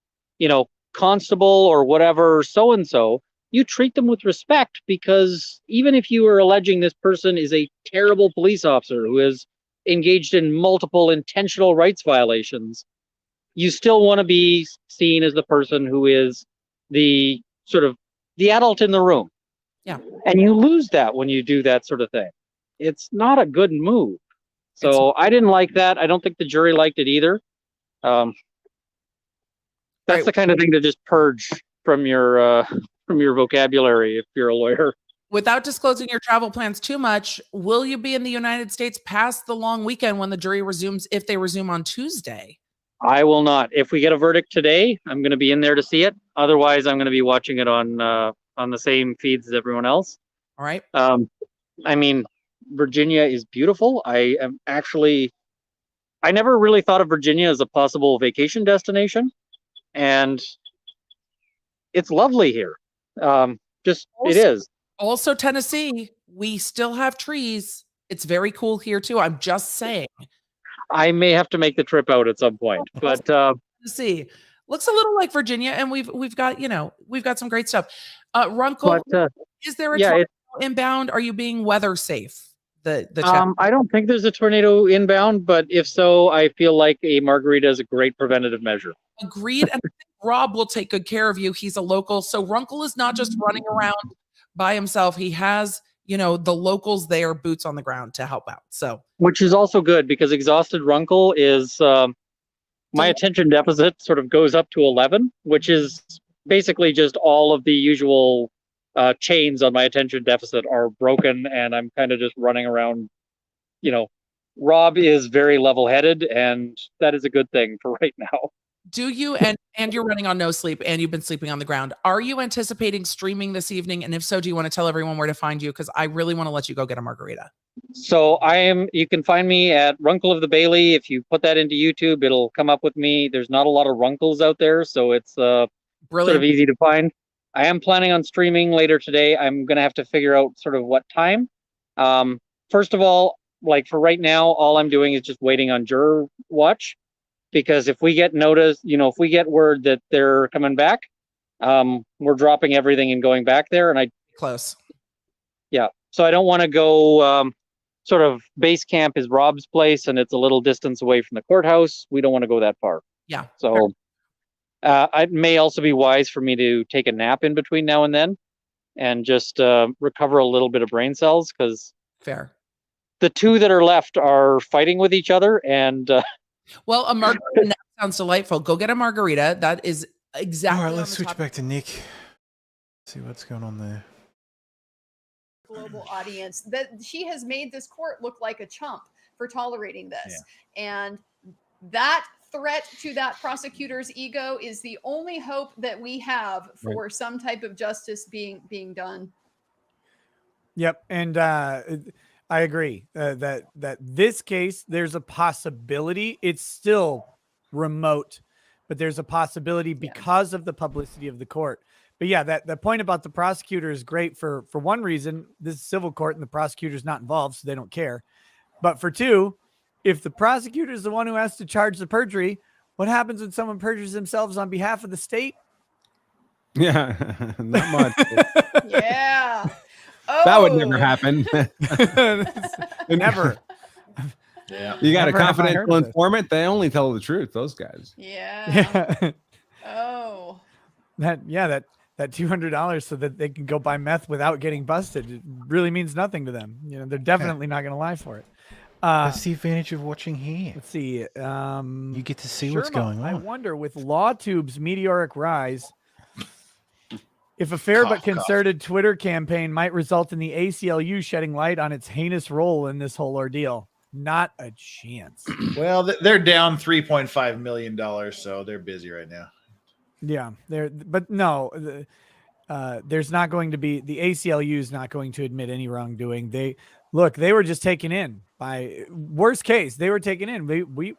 constable or whatever, so-and-so, you treat them with respect, because even if you are alleging this person is a terrible police officer who is engaged in multiple intentional rights violations, you still want to be seen as the person who is the sort of the adult in the room. Yeah. And you lose that when you do that sort of thing. It's not a good move. So I didn't like that. I don't think the jury liked it either. That's the kind of thing to just purge from your vocabulary if you're a lawyer. Without disclosing your travel plans too much, will you be in the United States past the long weekend when the jury resumes, if they resume on Tuesday? I will not. If we get a verdict today, I'm going to be in there to see it. Otherwise, I'm going to be watching it on the same feeds as everyone else. All right. I mean, Virginia is beautiful. I never really thought of Virginia as a possible vacation destination, and it's lovely here. It is. Also, Tennessee, we still have trees. It's very cool here too. I'm just saying. I may have to make the trip out at some point, but Tennessee looks a little like Virginia, and we've got some great stuff. Runkle, is there a tornado inbound? Are you being weather safe? I don't think there's a tornado inbound, but if so, I feel like a margarita is a great preventative measure. Agreed. And I think Rob will take good care of you. He's a local. So Runkle is not just running around by himself. He has, the locals there, boots on the ground to help out. So, which is also good, because exhausted Runkle is my attention deficit sort of goes up to 11, which is basically just all of the usual chains on my attention deficit are broken, and I'm kind of just running around. Rob is very level-headed, and that is a good thing for right now. Do you, and you're running on no sleep, and you've been sleeping on the ground, are you anticipating streaming this evening? And if so, do you want to tell everyone where to find you? Because I really want to let you go get a margarita. So you can find me at Runkle of the Bailey. If you put that into YouTube, it'll come up with me. There's not a lot of Runkles out there, so it's sort of easy to find. I am planning on streaming later today. I'm going to have to figure out sort of what time. First of all, like for right now, all I'm doing is just waiting on juror watch, because if we get notice, if we get word that they're coming back, we're dropping everything and going back there. And close. Yeah. So I don't want to go, sort of base camp is Rob's place, and it's a little distance away from the courthouse. We don't want to go that far. Yeah. So it may also be wise for me to take a nap in between now and then and just recover a little bit of brain cells, because fair. The two that are left are fighting with each other, and well, a margarita sounds delightful. Go get a margarita. That is exactly. All right, let's switch back to Nick. See what's going on there. Global audience that she has made this court look like a chump for tolerating this, and that threat to that prosecutor's ego is the only hope that we have for some type of justice being done. Yep, and I agree that this case, there's a possibility. It's still remote, but there's a possibility because of the publicity of the court. But yeah, that point about the prosecutor is great for one reason. This is civil court and the prosecutor's not involved, so they don't care. But for two, if the prosecutor is the one who has to charge the perjury, what happens when someone perjures themselves on behalf of the state? Yeah, not much. Yeah. That would never happen. Never. Yeah. You got a confidential informant, they only tell the truth, those guys. Yeah. Oh. That $200 so that they can go buy meth without getting busted, it really means nothing to them. They're definitely not going to lie for it. That's the advantage of watching here. Let's see. You get to see what's going on. I wonder, with Lawtube's meteoric rise, if a fair but concerted Twitter campaign might result in the ACLU shedding light on its heinous role in this whole ordeal. Not a chance. Well, they're down $3.5 million, so they're busy right now. Yeah, but no, there's not going to be, the ACLU is not going to admit any wrongdoing. They were just taken in by, worst case, they were taken in.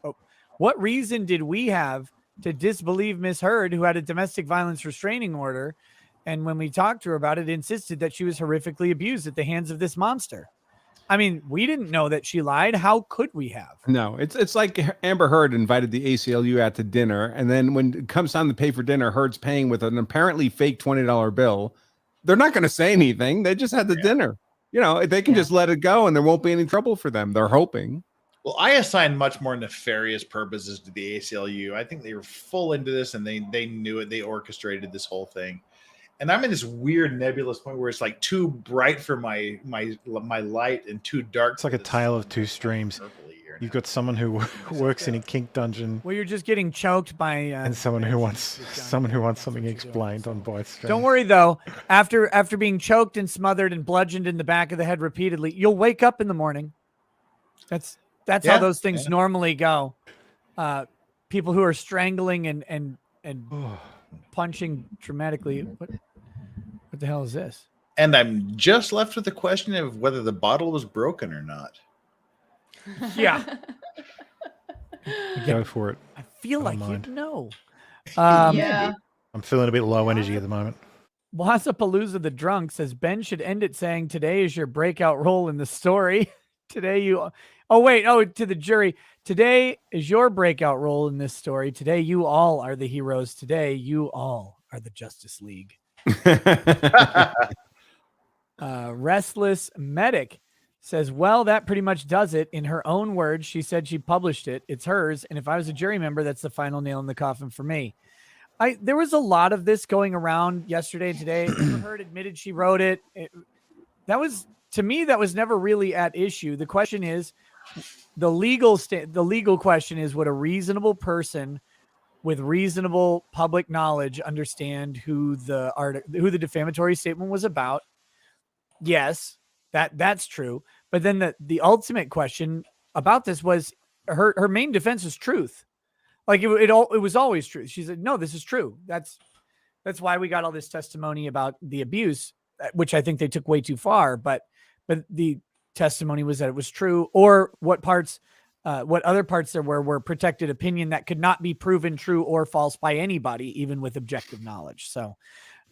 What reason did we have to disbelieve Miss Heard, who had a domestic violence restraining order. And when we talked to her about it, insisted that she was horrifically abused at the hands of this monster. I mean, we didn't know that she lied. How could we have? No, it's like Amber Heard invited the ACLU out to dinner, and then when it comes time to pay for dinner, Heard's paying with an apparently fake $20 bill. They're not going to say anything. They just had the dinner. You know, they can just let it go, and there won't be any trouble for them. They're hoping. Well, I assign much more nefarious purposes to the ACLU. I think they were full into this, and they knew it. They orchestrated this whole thing. And I'm in this weird nebulous point where it's like too bright for my light and too dark. It's like a tale of two streams. You've got someone who works in a kink dungeon. Well, you're just getting choked by and someone who wants something explained on Bytes stream. Don't worry though. After being choked and smothered and bludgeoned in the back of the head repeatedly, you'll wake up in the morning. That's how those things normally go. People who are strangling and punching dramatically. What the hell is this? And I'm just left with the question of whether the bottle was broken or not. Yeah. Go for it. I feel like you'd know. Yeah. I'm feeling a bit low energy at the moment. Wassapalooza the Drunk says Ben should end it saying today is your breakout role in the story. Today you... to the jury. Today is your breakout role in this story. Today you all are the heroes. Today you all are the Justice League. Restless Medic says, well, that pretty much does it. In her own words, she said she published it. It's hers. And if I was a jury member, that's the final nail in the coffin for me. There was a lot of this going around yesterday and today. Amber Heard admitted she wrote it. To me, that was never really at issue. The question is, the legal question is, would a reasonable person with reasonable public knowledge understand who the defamatory statement was about? Yes, that's true. But then the ultimate question about this was her main defense is truth. Like it was always truth. She said, no, this is true. That's why we got all this testimony about the abuse, which I think they took way too far. But the testimony was that it was true, or what other parts there were protected opinion that could not be proven true or false by anybody, even with objective knowledge. So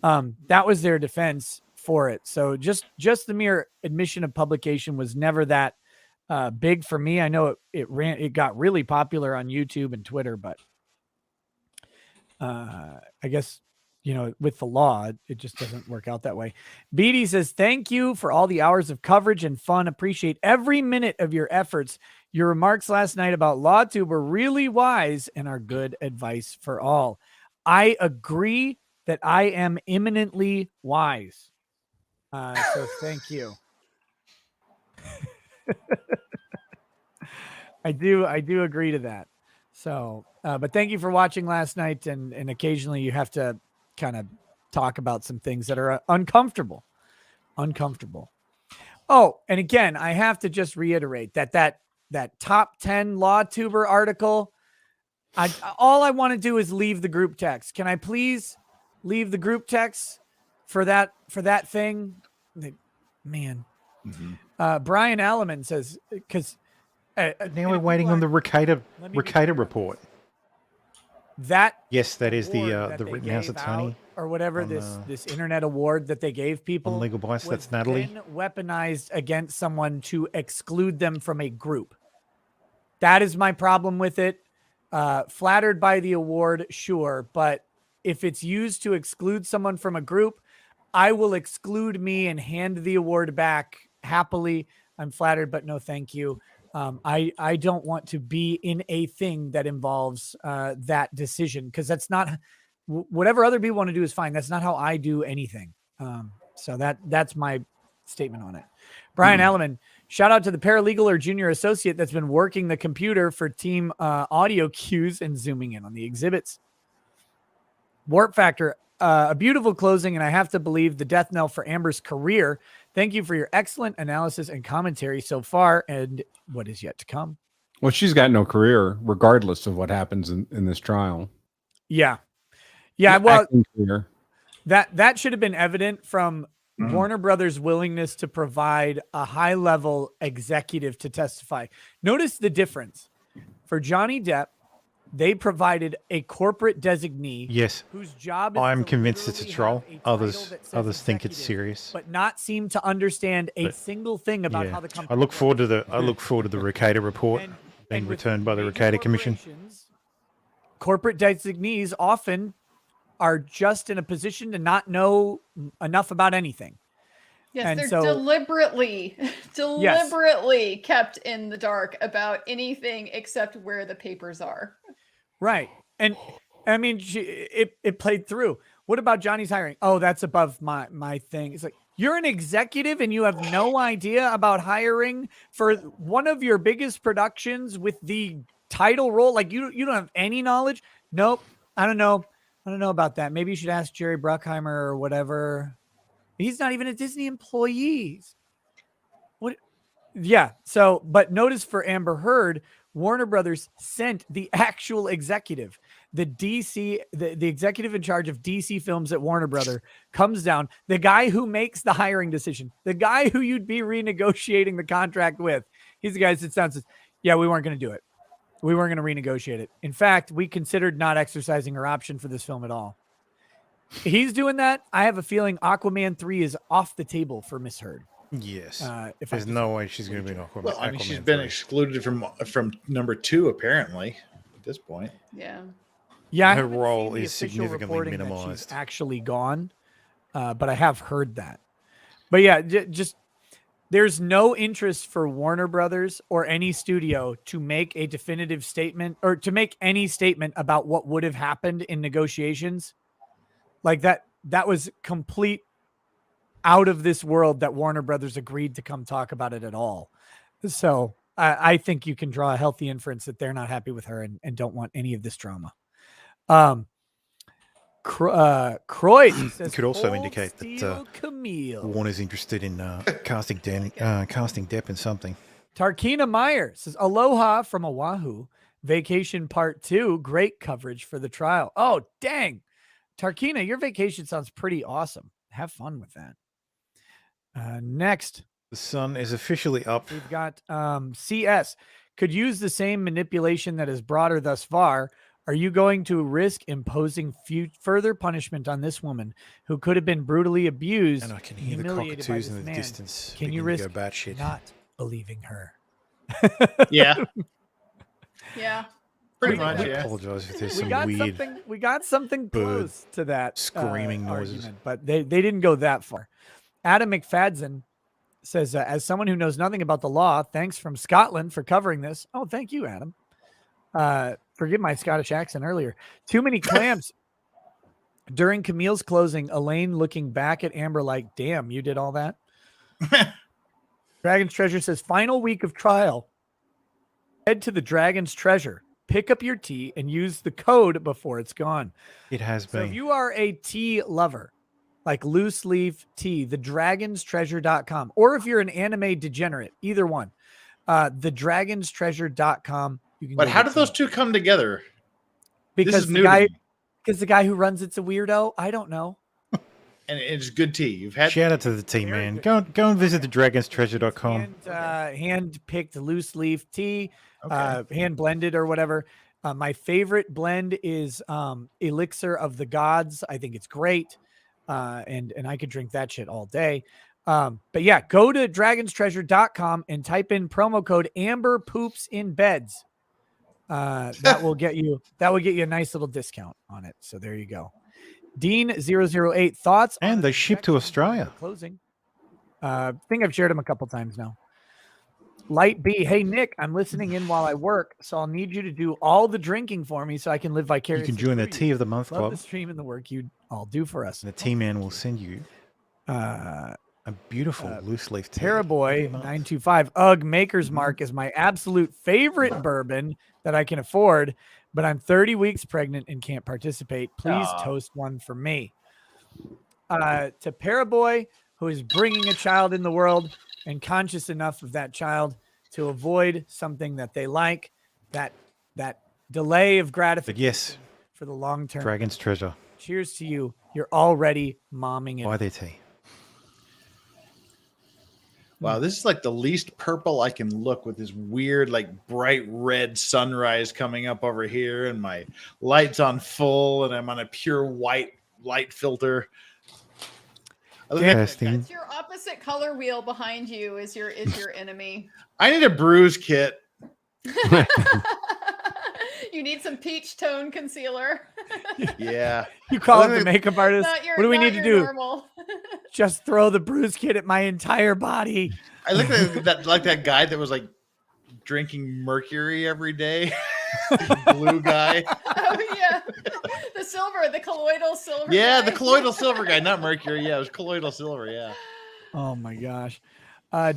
that was their defense for it. So just the mere admission of publication was never that big for me. I know it got really popular on YouTube and Twitter, but I guess, with the law, it just doesn't work out that way. Beatty says, thank you for all the hours of coverage and fun. Appreciate every minute of your efforts. Your remarks last night about Lawtube were really wise and are good advice for all. I agree that I am eminently wise. So thank you. I do agree to that. So, but thank you for watching last night. And occasionally you have to kind of talk about some things that are uncomfortable. Oh, and again, I have to just reiterate that top 10 Lawtuber article, all I want to do is leave the group text. Can I please leave the group text for that thing? Man. Mm-hmm. Brian Alleman says, because now we're waiting on the Ricada report. Yes, that is the Rittenhouse attorney or whatever, this internet award that they gave people on LiberalBytes. That's Natalie. Weaponized against someone to exclude them from a group. That is my problem with it. Flattered by the award, sure, but if it's used to exclude someone from a group, I will exclude me and hand the award back happily. I'm flattered, but no, thank you. I don't want to be in a thing that involves that decision, because that's not whatever other people want to do is fine. That's not how I do anything. So that's my statement on it. Brian Alleman, shout out to the paralegal or junior associate that's been working the computer for team audio cues and zooming in on the exhibits. Warp Factor, a beautiful closing, and I have to believe the death knell for Amber's career. Thank you for your excellent analysis and commentary so far, and what is yet to come. Well, she's got no career, regardless of what happens in this trial. Yeah. Well, that should have been evident from Warner Brothers' willingness to provide a high-level executive to testify. Notice the difference. For Johnny Depp, They provided a corporate designee. Yes. Whose job is I'm to convinced it's a literally troll. have a title Others that says others think it's executive, serious. but not seem to understand a But, single thing about yeah. how the company I look forward to the Ricada report being returned by the Ricada Commission. Corporate designees often are just in a position to not know enough about anything. Yes, And they're so- deliberately kept in the dark about anything except where the papers are. Right. And I mean, it played through. What about Johnny's hiring? Oh, that's above my thing. It's like, you're an executive and you have no idea about hiring for one of your biggest productions with the title role. Like you don't have any knowledge. Nope. I don't know about that. Maybe you should ask Jerry Bruckheimer or whatever. He's not even a Disney employee. What? Yeah. So, but notice for Amber Heard, Warner Brothers sent the actual executive, the executive in charge of DC films at Warner Brother comes down, the guy who makes the hiring decision, the guy who you'd be renegotiating the contract with. He's the guy that sits down and says, yeah, we weren't going to do it. We weren't going to renegotiate it. In fact, we considered not exercising our option for this film at all. He's doing that. I have a feeling Aquaman 3 is off the table for Miss Heard. Yes. If There's no way she's going to be an Aquaman. Well, I mean, she's Aquaman been 3. excluded from number 2 apparently at this point. Yeah. Yeah, Her I haven't role seen the is official significantly reporting that minimized. she's actually gone, but I have heard that. But yeah, just there's no interest for Warner Brothers or any studio to make a definitive statement or to make any statement about what would have happened in negotiations. Like that was complete out of this world that Warner Brothers agreed to come talk about it at all. So I think you can draw a healthy inference that they're not happy with her and don't want any of this drama. Croyd says, could also "Cold indicate that Steel Camille." Warner's interested in casting Depp in something. Tarkina Meyer says, "Aloha from Oahu. Vacation Part 2. Great coverage for the trial." Oh, dang. Tarkina, your vacation sounds pretty awesome. Have fun with that. Next, The sun is officially up. we've got CS. Could use the same manipulation that has brought her thus far. Are you going to risk imposing further punishment on this woman who could have been brutally abused? And I can hear the humiliated by cockatoos this in the man? distance. Can you beginning risk to go batshit. not believing her? Yeah. Yeah. Pretty We- much, we- yeah. Apologize if there's we some got weird something. We got something bird close to that screaming noises. argument, but they didn't go that far. Adam McFadden says, as someone who knows nothing about the law, thanks from Scotland for covering this. Oh, thank you, Adam. Forgive my Scottish accent earlier. Too many clamps. During Camille's closing, Elaine looking back at Amber like, damn, you did all that? Dragon's Treasure says, final week of trial. Head to the Dragon's Treasure. Pick up your tea and use the code before it's gone. It has So if been. you are a tea lover, like loose leaf tea, thedragonstreasure.com, or if you're an anime degenerate, either one, thedragonstreasure.com. You can But go how get did those some- two come together? Because is the new to guy, me. because the guy who runs it's a weirdo. I don't know. And it's good tea. You've had Shout out to the team, man. Go and visit thedragonstreasure.com. Hand-picked loose leaf tea, hand blended or whatever. My favorite blend is Elixir of the Gods. I think it's great, and I could drink that shit all day. But yeah, go to dragonstreasure.com and type in promo code Amber Poops in Beds. That will get you a nice little discount on it. So there you go. Dean008 thoughts, And they ship to Australia. closing. I think I've shared them a couple times now. Light B, hey Nick, I'm listening in while I work, so I'll need you to do all the drinking for me so I can live You vicariously. can join the through Tea you. of the Month Love Club. the stream and the work you all do for us. And the tea man will send you a beautiful loose leaf tea. Paraboy 925. Ugh, Maker's Mark is my absolute favorite bourbon that I can afford, but I'm 30 weeks pregnant and can't participate. Please toast one for me. To Paraboy, who is bringing a child in the world and conscious enough of that child to avoid something that they like, that delay of gratification yes, for the long term. Dragon's Treasure. Cheers to you. You're already momming it. Buy their tea. Wow, this is like the least purple I can look with this weird, like bright red sunrise coming up over here, and my light's on full, and I'm on a pure white light filter. That's your opposite color wheel behind you is your enemy. I need a bruise kit. You need some peach tone concealer. Yeah. You call it the makeup artist. What do we need to do? Normal. Just throw the bruise kit at my entire body. I look like that guy that was like drinking mercury every day. Blue guy. Oh yeah. The colloidal silver. Yeah, guy. the colloidal silver guy, not mercury. Yeah, it was colloidal silver. Yeah. Oh my gosh.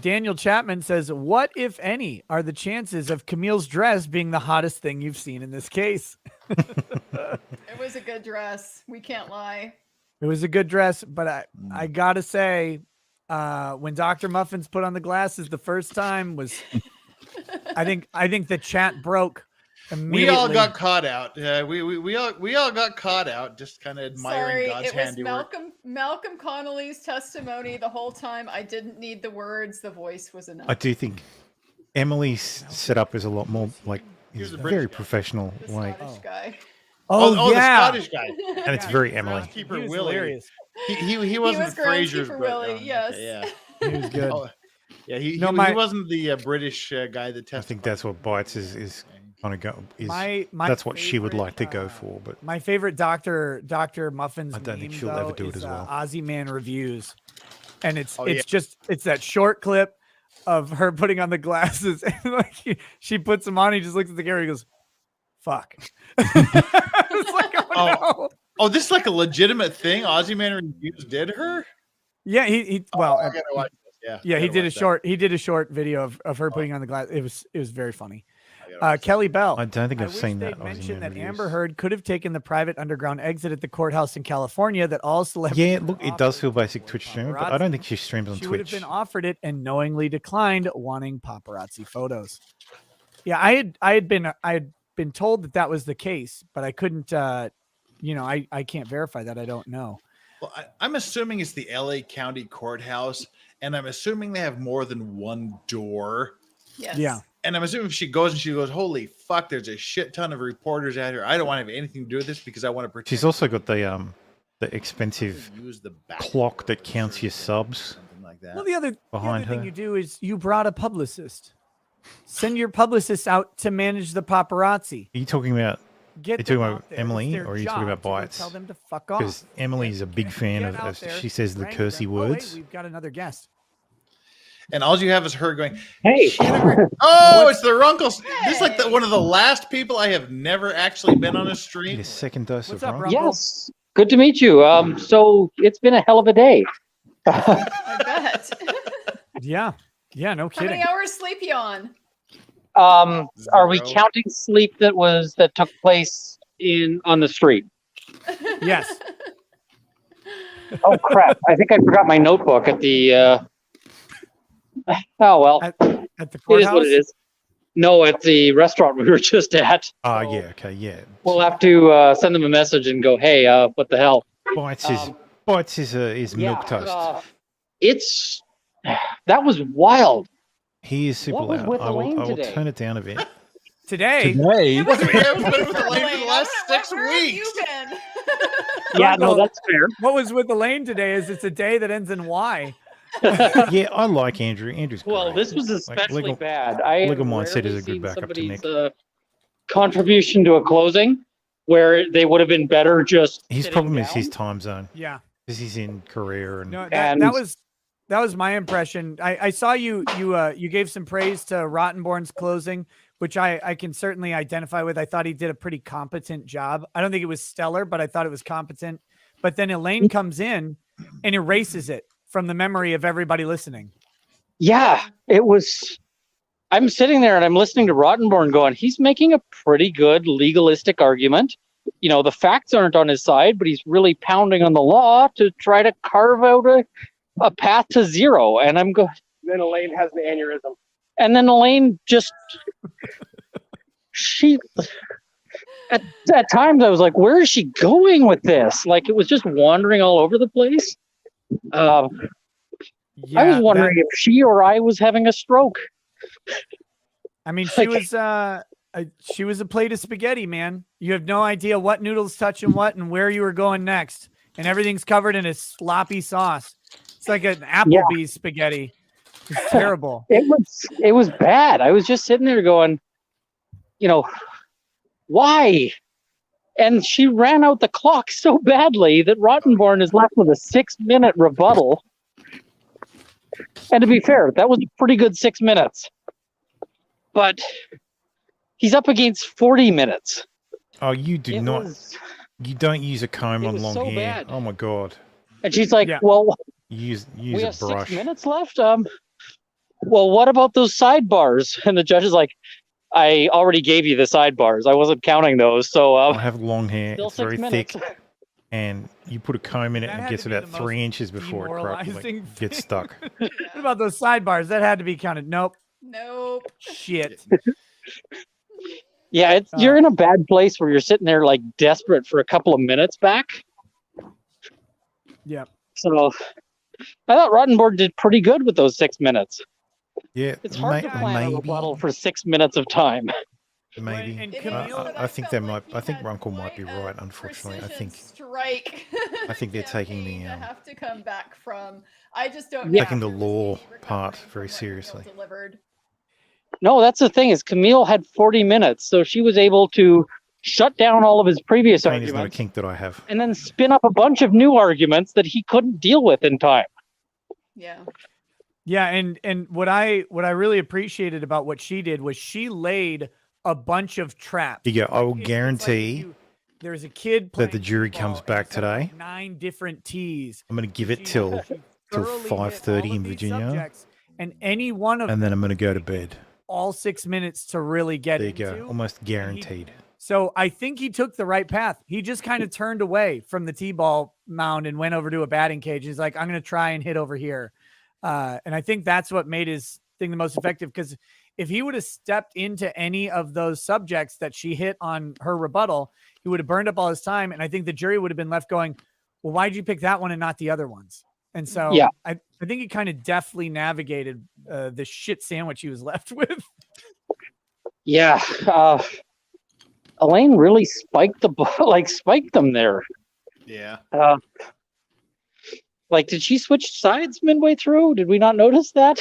Daniel Chapman says, what, if any, are the chances of Camille's dress being the hottest thing you've seen in this case? It was a good dress. We can't lie. It was a good dress, but I gotta say, when Dr. Muffins put on the glasses the first time was, I think the chat broke immediately. We all got caught out. We all got caught out, just kind of admiring God's handiwork. Malcolm Connolly's testimony the whole time. I didn't need the words. The voice was enough. I do think Emily's setup is a lot more like he's very professional. Like Scottish guy. Oh, yeah. The Scottish guy. And it's very Emily. Groundskeeper He was Willie. hilarious. He wasn't was Fraser's Groundskeeper brother. Willie, yes. Yeah. He was good. Yeah, he wasn't the British guy that testified. I think that's what Bytes is going to go. My that's what she would like to go for. But my favorite Dr. Muffins. I don't think meme, she'll ever do it is, as well. Aussie Man reviews, and it's yeah. it's that short clip of her putting on the glasses, and like she puts them on. He just looks at the camera. He goes, "Fuck." It's like, no. Oh, this is like a legitimate thing. Aussie Man reviews did her. Yeah, he well, I gotta watch this. yeah, he did a short video of her putting on the glass. It was very funny. Kelly Bell. I don't think I've seen that. Mentioned that Amber Heard could have taken the private underground exit at the courthouse in California that all celebrities. Yeah, look, it does feel basic Twitch streamer, but I don't think she streams on She would have Twitch. been offered it and knowingly declined, wanting paparazzi photos. Yeah, I had been told that was the case, but I couldn't. I can't verify that. I don't know. Well, I'm assuming it's the LA County Courthouse, and I'm assuming they have more than one door. Yes. Yeah. And I'm assuming if she goes, holy fuck, there's a shit ton of reporters out here. I don't want to have anything to do with this because I want to protect. She's also got the expensive use the clock that counts your subs. Something like that. Well, the other behind thing her. you do is you brought a publicist. Send your publicist out to manage the paparazzi. Are you talking about? Get Are you talking them about out there. Emily, It's their or are you talking job about to go Bytes? Tell them to fuck off. Because Emily's a big fan Get of, out there, she says the rank cursey them. Oh, wait, words. we've got another guest. And all you have is her going, hey. Oh, it's the Runkle. This is like one of the last people I have never actually been on a stream. Need a second dose What's of up, Runkle? Yes. Good to meet you. So it's been a hell of a day. I bet. Yeah. Yeah, no How kidding. many hours sleep you on? Are we counting sleep that took place on the street? Yes. Oh crap! I think I forgot my notebook at the. Oh well. At the It is courthouse? what it is. No, at the restaurant we were just at. Oh, yeah, okay, yeah. We'll have to send them a message and go, "Hey, what the hell?" Bytes is milk toast. That was wild. He is super What was loud. with I Elaine will today? turn it down a bit. Today? Today? I've been with Elaine for the last 6 Where have weeks. you been? Yeah, no, that's fair. What was with Elaine today is it's a day that ends in Y. Yeah, I like Andrew. Andrew's great. Well, this was especially legal- bad. I legal have mindset is rarely a good seen backup to somebody's, Nick. Contribution to a closing where they would have been better just. His sitting problem is down. his time zone. Yeah. Because he's in Korea and No, that was my impression. I saw you gave some praise to Rottenborn's closing, which I can certainly identify with. I thought he did a pretty competent job. I don't think it was stellar, but I thought it was competent. But then Elaine comes in and erases it from the memory of everybody listening. Yeah, it was. I'm sitting there and I'm listening to Rottenborn going, he's making a pretty good legalistic argument. You know, the facts aren't on his side, but he's really pounding on the law to try to carve out a path to zero. And I'm going. Then Elaine has the aneurysm. And then Elaine just. At times I was like, where is she going with this? Like, it was just wandering all over the place. I was wondering if she or I was having a stroke. I mean, she was a plate of spaghetti, man. You have no idea what noodles touching what and where you were going next, and everything's covered in a sloppy sauce. It's like an Applebee's spaghetti. It's terrible. It was bad. I was just sitting there going, why? And she ran out the clock so badly that Rottenborn is left with a 6-minute rebuttal. And to be fair, that was a pretty good 6 minutes. But he's up against 40 minutes. Oh, you don't use a comb on long hair. Bad. Oh my God. And she's like, well, use we a have brush. 6 minutes left. Well, what about those sidebars? And the judge is like, I already gave you the sidebars. I wasn't counting those. So I have long hair. It's very 6 thick. minutes. And you put a comb in it and it gets about 3 inches before it gets stuck. What about those sidebars? That had to be counted. Nope. Nope. Shit. Yeah, you're in a bad place where you're sitting there like desperate for a couple of minutes back. Yeah. So I thought Rottenborn did pretty good with those 6 minutes. Yeah, it's hard to plan a rebuttal for 6 minutes of time. Maybe. I think they might. I think Runkle might be right. Unfortunately, I think. Strike. I think they're taking the. Have to come back from. I just don't. Taking the law part very seriously. No, that's the thing is Camille had 40 minutes, so she was able to shut down all of his previous Pain is not a arguments. kink that I have. And then spin up a bunch of new arguments that he couldn't deal with in time. Yeah. Yeah, and what I really appreciated about what she did was she laid a bunch of traps. You go, I will guarantee there's a kid that the jury comes back today. 9 different teas. I'm going to give it till 5:30 in Virginia, and any one of and then I'm going to go to bed. All 6 minutes to really get there. You into. go, almost guaranteed. So I think he took the right path. He just kind of turned away from the T-ball mound and went over to a batting cage. He's like, I'm going to try and hit over here. And I think that's what made his thing the most effective, because if he would have stepped into any of those subjects that she hit on her rebuttal, he would have burned up all his time. And I think the jury would have been left going, well, why'd you pick that one and not the other ones? And so I think he kind of deftly navigated the shit sandwich he was left with. Yeah. Elaine really spiked them there. Yeah. Did she switch sides midway through? Did we not notice that?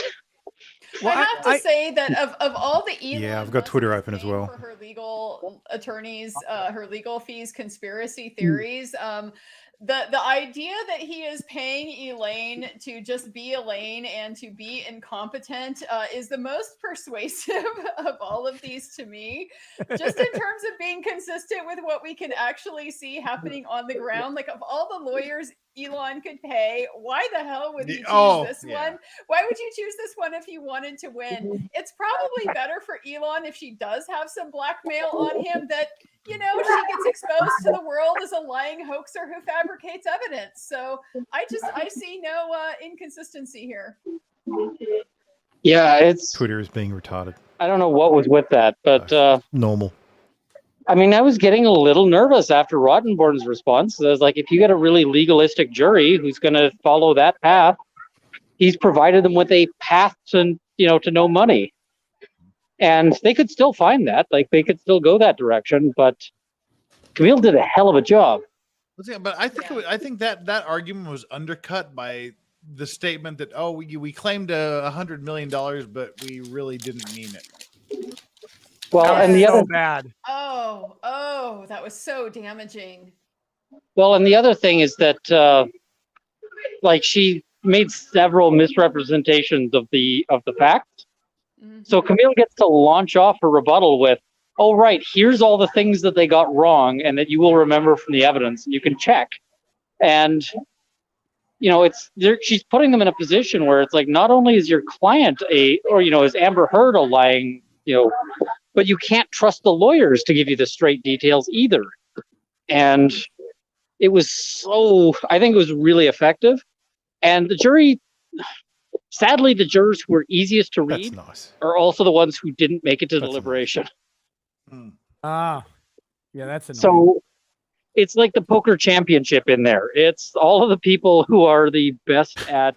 Well, I have to say that of all the yeah, I've got Twitter open as well. For her legal attorneys, her legal fees, conspiracy theories, the idea that he is paying Elaine to just be Elaine and to be incompetent is the most persuasive of all of these to me, just in terms of being consistent with what we can actually see happening on the ground. Like, of all the lawyers Elon could pay, why the hell would he choose this one? Why would you choose this one if you wanted to win? It's probably better for Elon if she does have some blackmail on him, that she gets exposed to the world as a lying hoaxer who fabricates evidence. So I see no inconsistency here. Yeah, Twitter is being retarded. I don't know what was with that, but normal. I mean, I was getting a little nervous after Rottenborn's response. I was like, if you get a really legalistic jury who's going to follow that path, he's provided them with a path to no money. And they could still find that, they could still go that direction, but Camille did a hell of a job. But I think that argument was undercut by the statement that, we claimed $100 million, but we really didn't mean it. Well, and the other bad. Oh, that was so damaging. Well, and the other thing is that, she made several misrepresentations of the facts. Mm-hmm. So Camille gets to launch off her rebuttal with, "Oh, right, here's all the things that they got wrong, and that you will remember from the evidence, and you can check." And she's putting them in a position where it's like, not only is your client is Amber Heard a lying, but you can't trust the lawyers to give you the straight details either. And I think it was really effective. And the jury, sadly, the jurors who were easiest to read are also the ones who didn't make it to deliberation. Yeah, that's annoying. So it's like the poker championship in there. It's all of the people who are the best at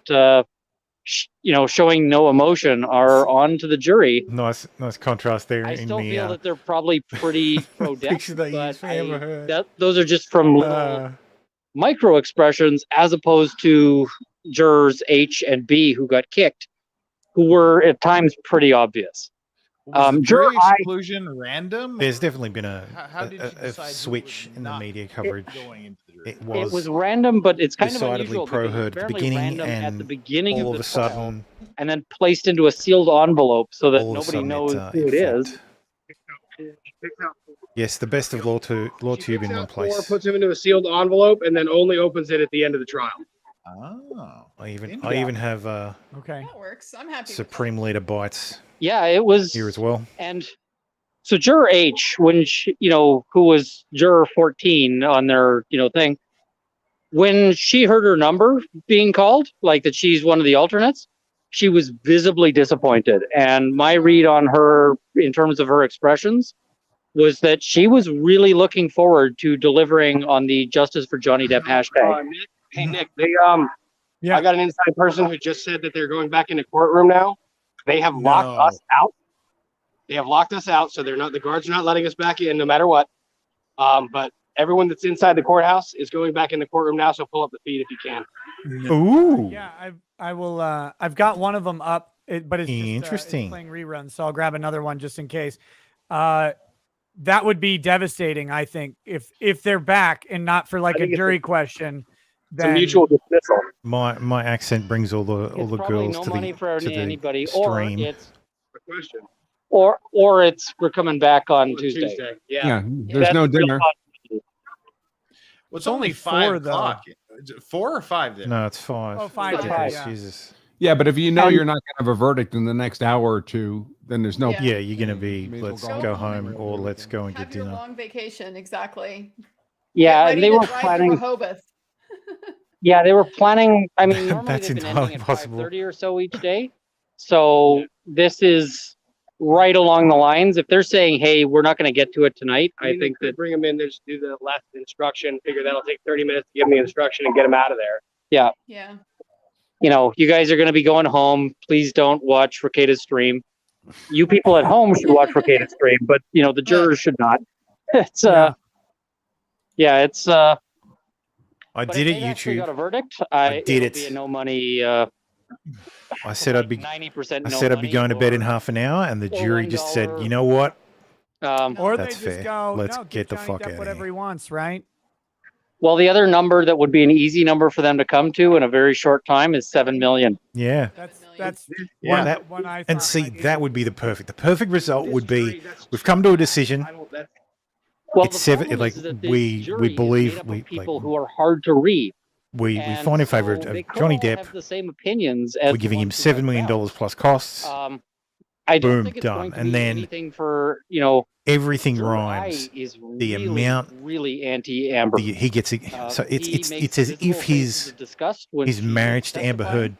showing no emotion are on to the jury. Nice contrast there. I in still the, feel that they're probably pretty pro-death, picture they use for Amber Heard. those are just from little micro expressions, as opposed to jurors H and B who got kicked, who were at times pretty obvious. Was the Juror jury I, exclusion random? There's definitely been How did you a decide who switch was in the not media coverage. going into the jury? It it was random, but it's kind of decidedly unusual. pro because Heard at the apparently beginning, random at and the beginning all of of the a trial, sudden, and then placed into a sealed envelope so that all of a nobody sudden knows who it it is. flipped. Yes, the best of Lawtube in one Or place. puts him into a sealed envelope and then only opens it at the end of the trial. Oh, I even have okay. That works. I'm happy. Supreme Leader Bytes. Yeah, it was here as well. And so juror H, when she, who was juror 14 on their, thing, when she heard her number being called, like that she's one of the alternates, she was visibly disappointed. And my read on her, in terms of her expressions, was that she was really looking forward to delivering on the Justice for Johnny Depp hashtag. Nick, hey Nick, I got an inside person who just said that they're going back into courtroom now. They have locked us out. They have locked us out, so the guards are not letting us back in no matter what. But everyone that's inside the courthouse is going back in the courtroom now, so pull up the feed if you can. Ooh. Yeah, I will. I've got one of them up, but it's just, interesting. it's playing reruns, so I'll grab another one just in case. That would be devastating, I think, if they're back and not for like a jury question. It's a mutual dismissal. My accent brings all the girls no to money the for to the anybody, stream. or it's a question. Or it's we're coming back on Tuesday. Yeah, there's no dinner. Well, it's only 5 o'clock. Is it 4 or 5 then? No, it's 5. Oh, 5. Ridiculous, Jesus. Yeah, but if you know you're not going to have a verdict in the next hour or two, then there's no. Yeah, you're going to be. Let's go home, or let's go and get Have your dinner. long vacation, exactly. Yeah, Get and they ready were to drive to planning. Rehoboth. Yeah, they were planning. I mean, normally That's they've been entirely ending at possible. 5:30 or so each day. So this is right along the lines. If they're saying, "Hey, we're not going to get to it tonight," I think that bring them in, they just do the last instruction. Figure that'll take 30 minutes to give them the instruction and get them out of there. yeah, Yeah. you guys are going to be going home. Please don't watch Ricada's stream. You people at home should watch Ricada's stream, but the jurors should not. It's it's. I But did if it, they've actually YouTube. got a verdict. I did it'll it. Be a no money. I said I'd be. 90% I no said I'd be money going to bed or- in half an hour, and the or jury just said, $1. "You know what? Or That's they just fair. go, Let's no, get the Johnny fuck Depp out of whatever here." he wants, right? Well, the other number that would be an easy number for them to come to in a very short time is 7 million. Yeah. That's Yeah. one I And thought see, might be- that would be the perfect result would be we've come to a decision. Well, It's the 7. problem Like is that the we jury is believe made up we of people who are hard to read. we And find in favor so of they could Johnny all Depp. have the same opinions as We're giving the him ones who $7 million got plus costs. found. I don't Boom, think it's done. going to And be then anything for everything Juror rhymes. I is The really, amount really anti-Amber. he gets it. So he it's makes as visible if faces of disgust when his she's marriage to Amber testifying. Heard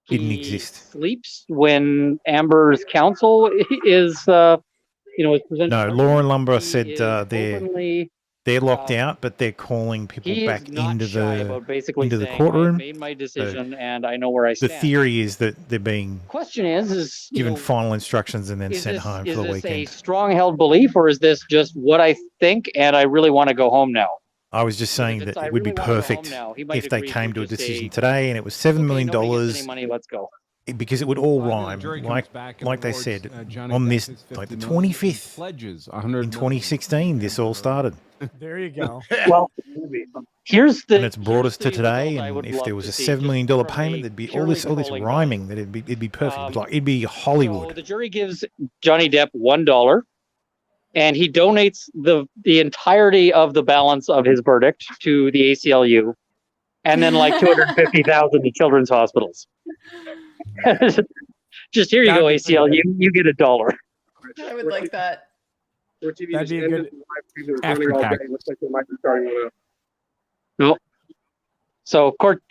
didn't He exist. sleeps when Amber's counsel is is presented. No, Laura and Lumber said is they're openly, locked out, but they're calling people he back is not into shy the about basically into the saying, courtroom. "I made my decision and I know where I The stand." theory is that they're being Question is, given final instructions and then is sent this, home is for the this a weekend. strong-held belief, or is this just what I think and I really want to go home now? I was just saying it's, that "I it would be really wanna go home perfect now," he might if they agree came to to a just decision say, today and it was $7 million "Nobody gets any money, let's go." because it would all rhyme jury comes like back and they awards, said Johnny on Depp this his like the 50 million, 25th pledges 100 in 2016. This all started. There you go. Well, here's the And it's brought us to here's the today. result I And would if love there to was a see, $7 just million from payment, a there'd be all purely this polling rhyming. That it'd be perfect. It'd be So Hollywood. the jury gives Johnny Depp $1, and he donates the entirety of the balance of his verdict to the ACLU, and then like 250,000 to children's hospitals. Just here you go, ACLU. You get $1. I would like that. That'd be a good after tax. Looks like they might be starting one up. No. So court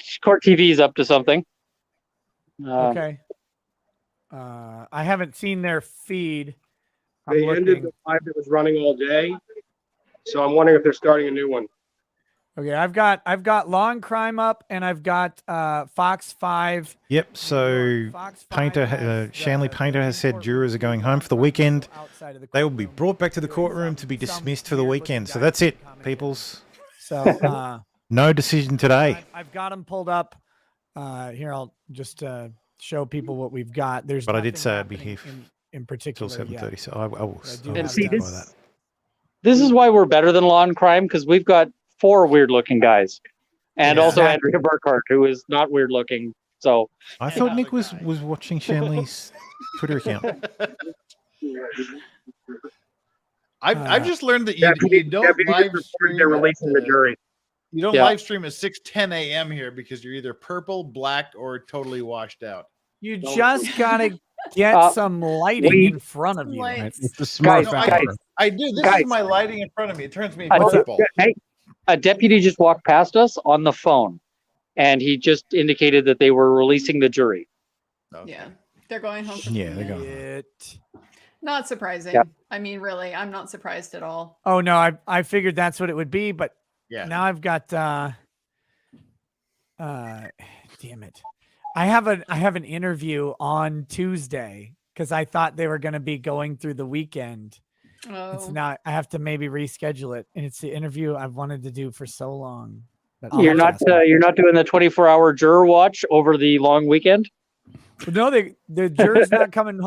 TV is up to something. Okay. I haven't seen their feed. They ended the live that was running all day, so I'm wondering if they're starting a new one. Okay, I've got Law and Crime up, and I've got Fox 5. Yep. So Painter, Shanley Painter has said jurors are going home for the weekend. They will be brought back to the courtroom to be dismissed for the weekend. So that's it, peoples. So no decision today. I've got them pulled up. Here, I'll just show people what we've got. There's But I did nothing say I'd be happening here in particular till 7:30. yet. So I will. And see, stand by that. this is why we're better than Law and Crime, because we've got 4 weird-looking guys, and also Andrea Burkhardt, who is not weird-looking. So I thought Nick was watching Shanley's Twitter account. I've just learned that you don't live stream. They're releasing the jury. You don't live stream at 6:10 a.m. here because you're either purple, black, or totally washed out. You just gotta get some lighting in front of you. It's the smart factor. I do. This is my lighting in front of me. It turns me purple. Hey, a deputy just walked past us on the phone, and he just indicated that they were releasing the jury. Okay. Yeah, they're going home. Yeah, they're going. Not surprising. Yeah. I mean, really, I'm not surprised at all. Oh no, I figured that's what it would be, but now I've got damn it. I have an interview on Tuesday because I thought they were going to be going through the weekend. It's not. I have to maybe reschedule it, and it's the interview I've wanted to do for so long. But You're not doing the 24-hour juror watch over the long weekend? No, the juror's not coming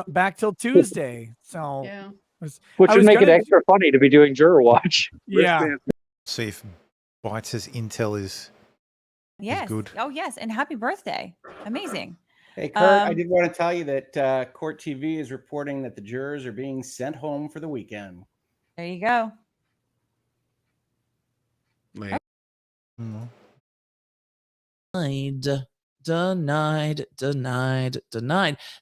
back till Tuesday. So yeah. Which would make it extra funny to be doing juror watch. Yeah. See if Bytes' intel is good. Oh, yes. And happy birthday. Amazing. Hey, Kurt, I did want to tell you that Court TV is reporting that the jurors are being sent home for the weekend. There you go. Denied.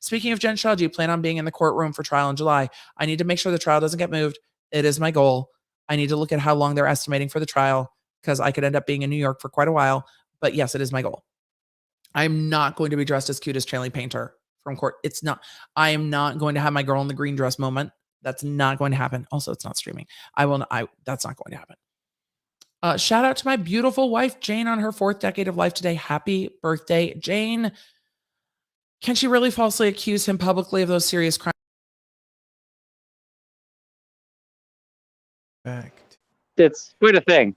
Speaking of Jen Shaw, do you plan on being in the courtroom for trial in July? I need to make sure the trial doesn't get moved. It is my goal. I need to look at how long they're estimating for the trial because I could end up being in New York for quite a while. But yes, it is my goal. I'm not going to be dressed as cute as Shanley Painter from court. It's not. I am not going to have my girl in the green dress moment. That's not going to happen. Also, it's not streaming. That's not going to happen. Shout out to my beautiful wife, Jane, on her 4th decade of life today. Happy birthday, Jane. Can she really falsely accuse him publicly of those serious crimes? Fact. It's quite a thing.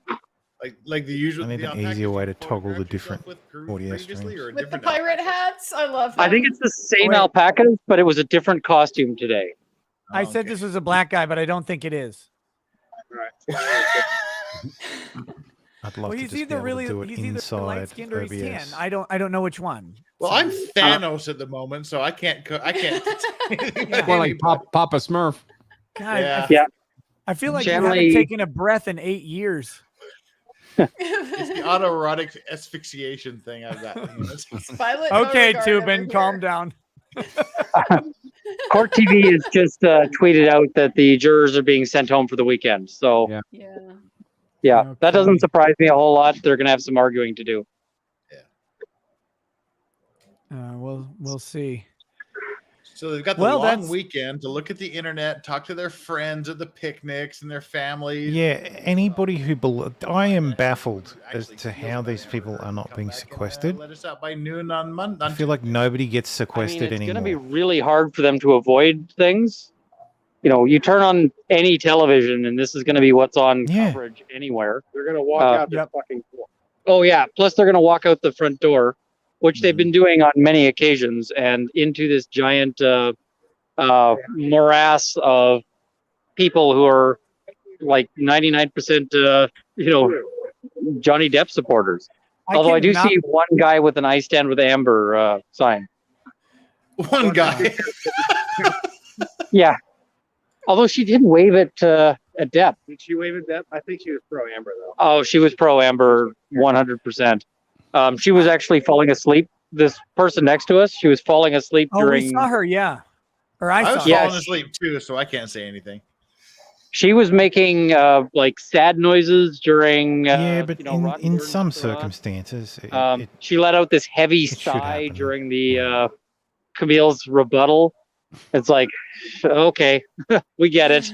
Like the usual. I need an easier way to toggle the different audio streams. With the pirate hats, I love that. I think it's the same alpacas, but it was a different costume today. I said this was a black guy, but I don't think it is. I'd love to he's just either be able to do it he's either inside light-skinned or he's tan. OBS. I don't know which one. Well, I'm Thanos at the moment, so I can't. More like Papa Smurf. God, Yeah. I feel like Generally- you haven't taken a breath in 8 years. It's the autoerotic asphyxiation thing I've got. Violet Okay, Beauregard Tubin, over calm here. down. Court TV has just tweeted out that the jurors are being sent home for the weekend. So yeah, that doesn't surprise me a whole lot. They're going to have some arguing to do. We'll see. So they've got the long weekend to look at the internet, talk to their friends at the picnics and their families. Yeah, anybody who I am baffled as to how these people are not being sequestered. Let us out by noon on Monday. I feel like nobody gets sequestered It's going anymore. to be really hard for them to avoid things. You know, you turn on any television and this is going to be what's on coverage anywhere. They're going to walk out the fucking door. Oh, yeah. Plus, they're going to walk out the front door, which they've been doing on many occasions, and into this giant morass of people who are like 99%, Johnny Depp supporters. Although I do see one guy with an I stand with Amber sign. One guy. Yeah. Although she did wave it at Depp. Did she wave at Depp? I think she was pro Amber though. Oh, she was pro Amber 100%. She was actually falling asleep. This person next to us, she was falling asleep during. We saw her, yeah. Or I was saw her. falling asleep too, so I can't say anything. She was making like sad noises during. but in some circumstances, she let out this heavy sigh during the Camille's rebuttal. It's like, okay, we get it.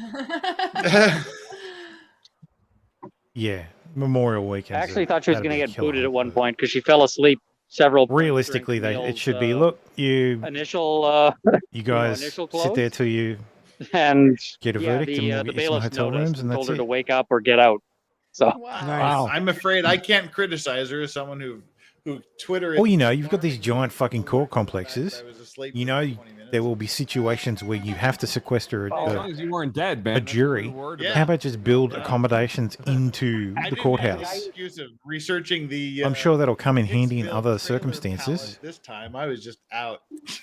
Yeah, Memorial Weekend. I actually thought she was going to get booted at one point because she fell asleep several. Realistically, it should be. Look, you initial. You guys initial sit there till you and get a verdict, and we'll the get you some bailiff hotel noticed rooms, and told that's her it. to wake up or get out. So Wow. I'm afraid I can't criticize her as someone who Twitter. Well, you've got these giant fucking court complexes. There will be situations where you have to sequester As long as you weren't dead, man. a jury. How about just build accommodations into the courthouse? Excuse of researching the. I'm sure that'll come in handy in other circumstances. This time I was just out.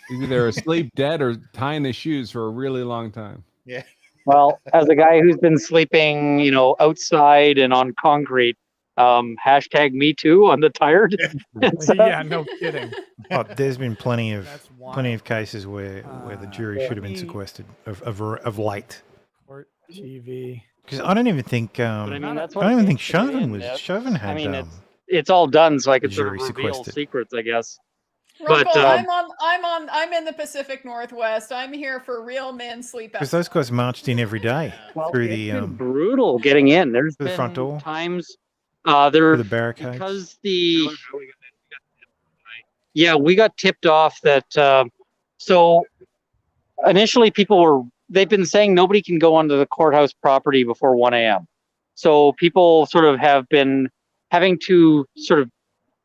Either they're asleep, dead, or tying their shoes for a really long time. Yeah. Well, as a guy who's been sleeping, outside and on concrete, hashtag me too on the tired. Yeah, no kidding. But there's been plenty of cases where the jury should have been sequestered of late. Court TV. Because I don't even think I don't even think Chauvin had it's all done, so I could jury sort of reveal sequestered. secrets, I guess. Runkle, But I'm in the Pacific Northwest. I'm here for real men sleep out. Because those guys marched in every day through the brutal getting in. There's through the front been door, times through the barricades. because we got tipped off that so initially they've been saying nobody can go onto the courthouse property before 1 a.m. So people sort of have been having to sort of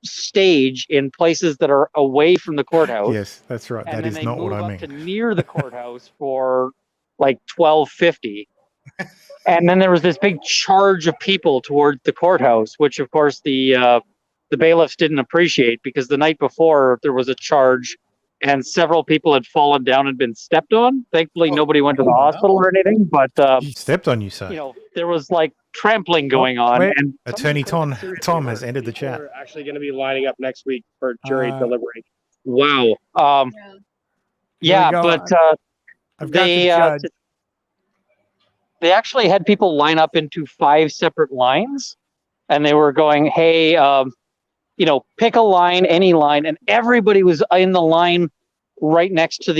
stage in places that are away from the courthouse. Yes, that's right. And That then is they not what move I up mean. to near the courthouse for like 12:50. And then there was this big charge of people towards the courthouse, which of course the bailiffs didn't appreciate because the night before there was a charge and several people had fallen down and been stepped on. Thankfully, nobody went to the hospital or anything, but Stepped on you, say. there was like trampling going on. Wait. And Attorney Tom has entered the chat. We're actually going to be lining up next week for jury deliberation. wow. Here we go. But I've got the judge. they actually had people line up into 5 separate lines, and they were going, hey, pick a line, any line, and everybody was in the line right next to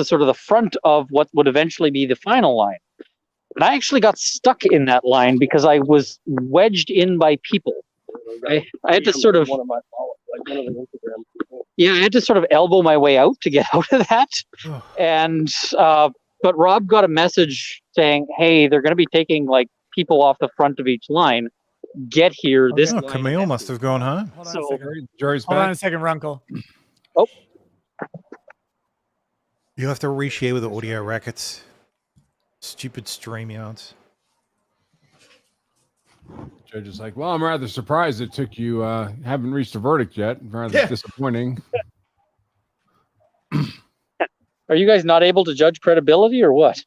sort of the front of what would eventually be the final line. And I actually got stuck in that line because I was wedged in by people. I had to sort of I had to sort of elbow my way out to get out of that. And but Rob got a message saying, hey, they're going to be taking like people off the front of each line. Get here. This line Camille must have gone home. Hold on a second, Runkle. Oh. You'll have to reshare with the audio rackets. Stupid StreamYards. Judge is like, well, I'm rather surprised it took you, haven't reached a verdict yet. Rather disappointing. Are you guys not able to judge credibility or what?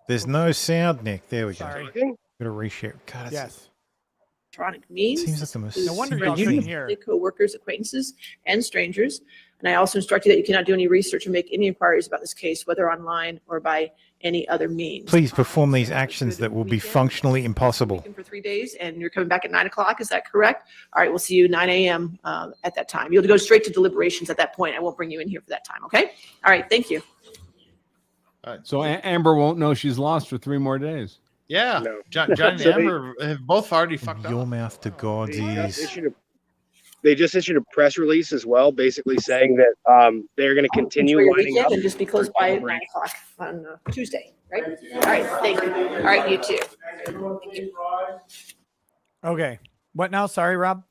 There's no sound, Nick. There we go. Sorry. Got to reshare. God, it's, Yes. Electronic means. Seems like the most. No wonder For y'all you, couldn't hear. co-workers, acquaintances, and strangers. And I also instruct you that you cannot do any research or make any inquiries about this case, whether online or by any other means. Please perform these actions that will be functionally impossible. For 3 days, and you're coming back at 9 o'clock. Is that correct? All right, we'll see you 9 a.m. At that time. You'll go straight to deliberations at that point. I won't bring you in here for that time. Okay. All right. Thank you. So Amber won't know she's lost for 3 more days. Yeah, Johnny and Amber have both already fucked up. Your mouth to God's ears. They just issued a press release as well, basically saying that they're going to continue Enjoy your lining weekend up. and just be close by at 9 o'clock on Tuesday, right? All right. Thank you. All right. You too. Thank you. Okay. What now? Sorry, Rob.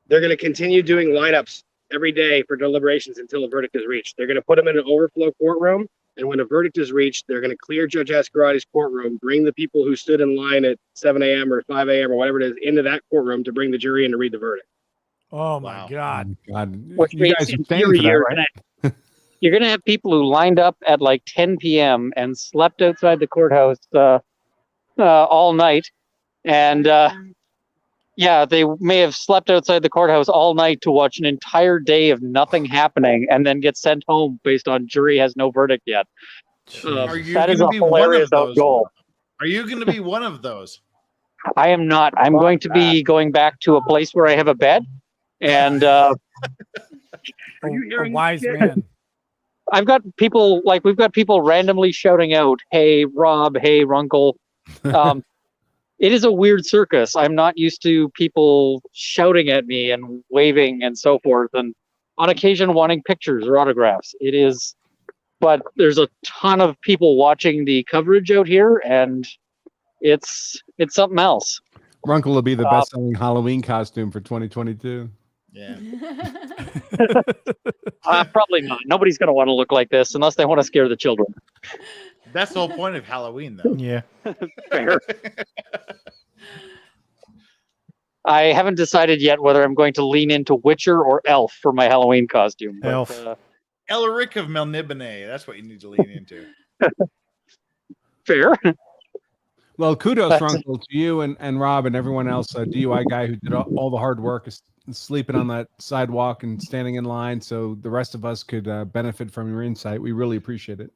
They're going to continue doing lineups every day for deliberations until a verdict is reached. They're going to put them in an overflow courtroom. And when a verdict is reached, they're going to clear Judge Ascarati's courtroom, bring the people who stood in line at 7 a.m. or 5 a.m. or whatever it is into that courtroom to bring the jury in to read the verdict. Oh my God. Which You guys are staying for that, right? You're going to have people who lined up at like 10 p.m. and slept outside the courthouse all night. And they may have slept outside the courthouse all night to watch an entire day of nothing happening and then get sent home based on jury has no verdict yet. That is a hilarious goal. Are you going to be one of those? I am not. I'm going to be going back to a place where I have a bed. And A wise man. I've got people we've got people randomly shouting out, "Hey Rob, hey Runkle." It is a weird circus. I'm not used to people shouting at me and waving and so forth, and on occasion wanting pictures or autographs. It is, but there's a ton of people watching the coverage out here, and it's something else. Runkle will be the best-selling Halloween costume for 2022. Yeah. Probably not. Nobody's going to want to look like this unless they want to scare the children. That's the whole point of Halloween, though. Yeah. Fair. I haven't decided yet whether I'm going to lean into Witcher or Elf for my Halloween costume. But, Elf. Elric of Melnibone. That's what you need to lean into. Fair. Well, kudos, Runkle, to you and Rob and everyone else, DUI guy who did all the hard work, sleeping on that sidewalk and standing in line so the rest of us could benefit from your insight. We really appreciate it.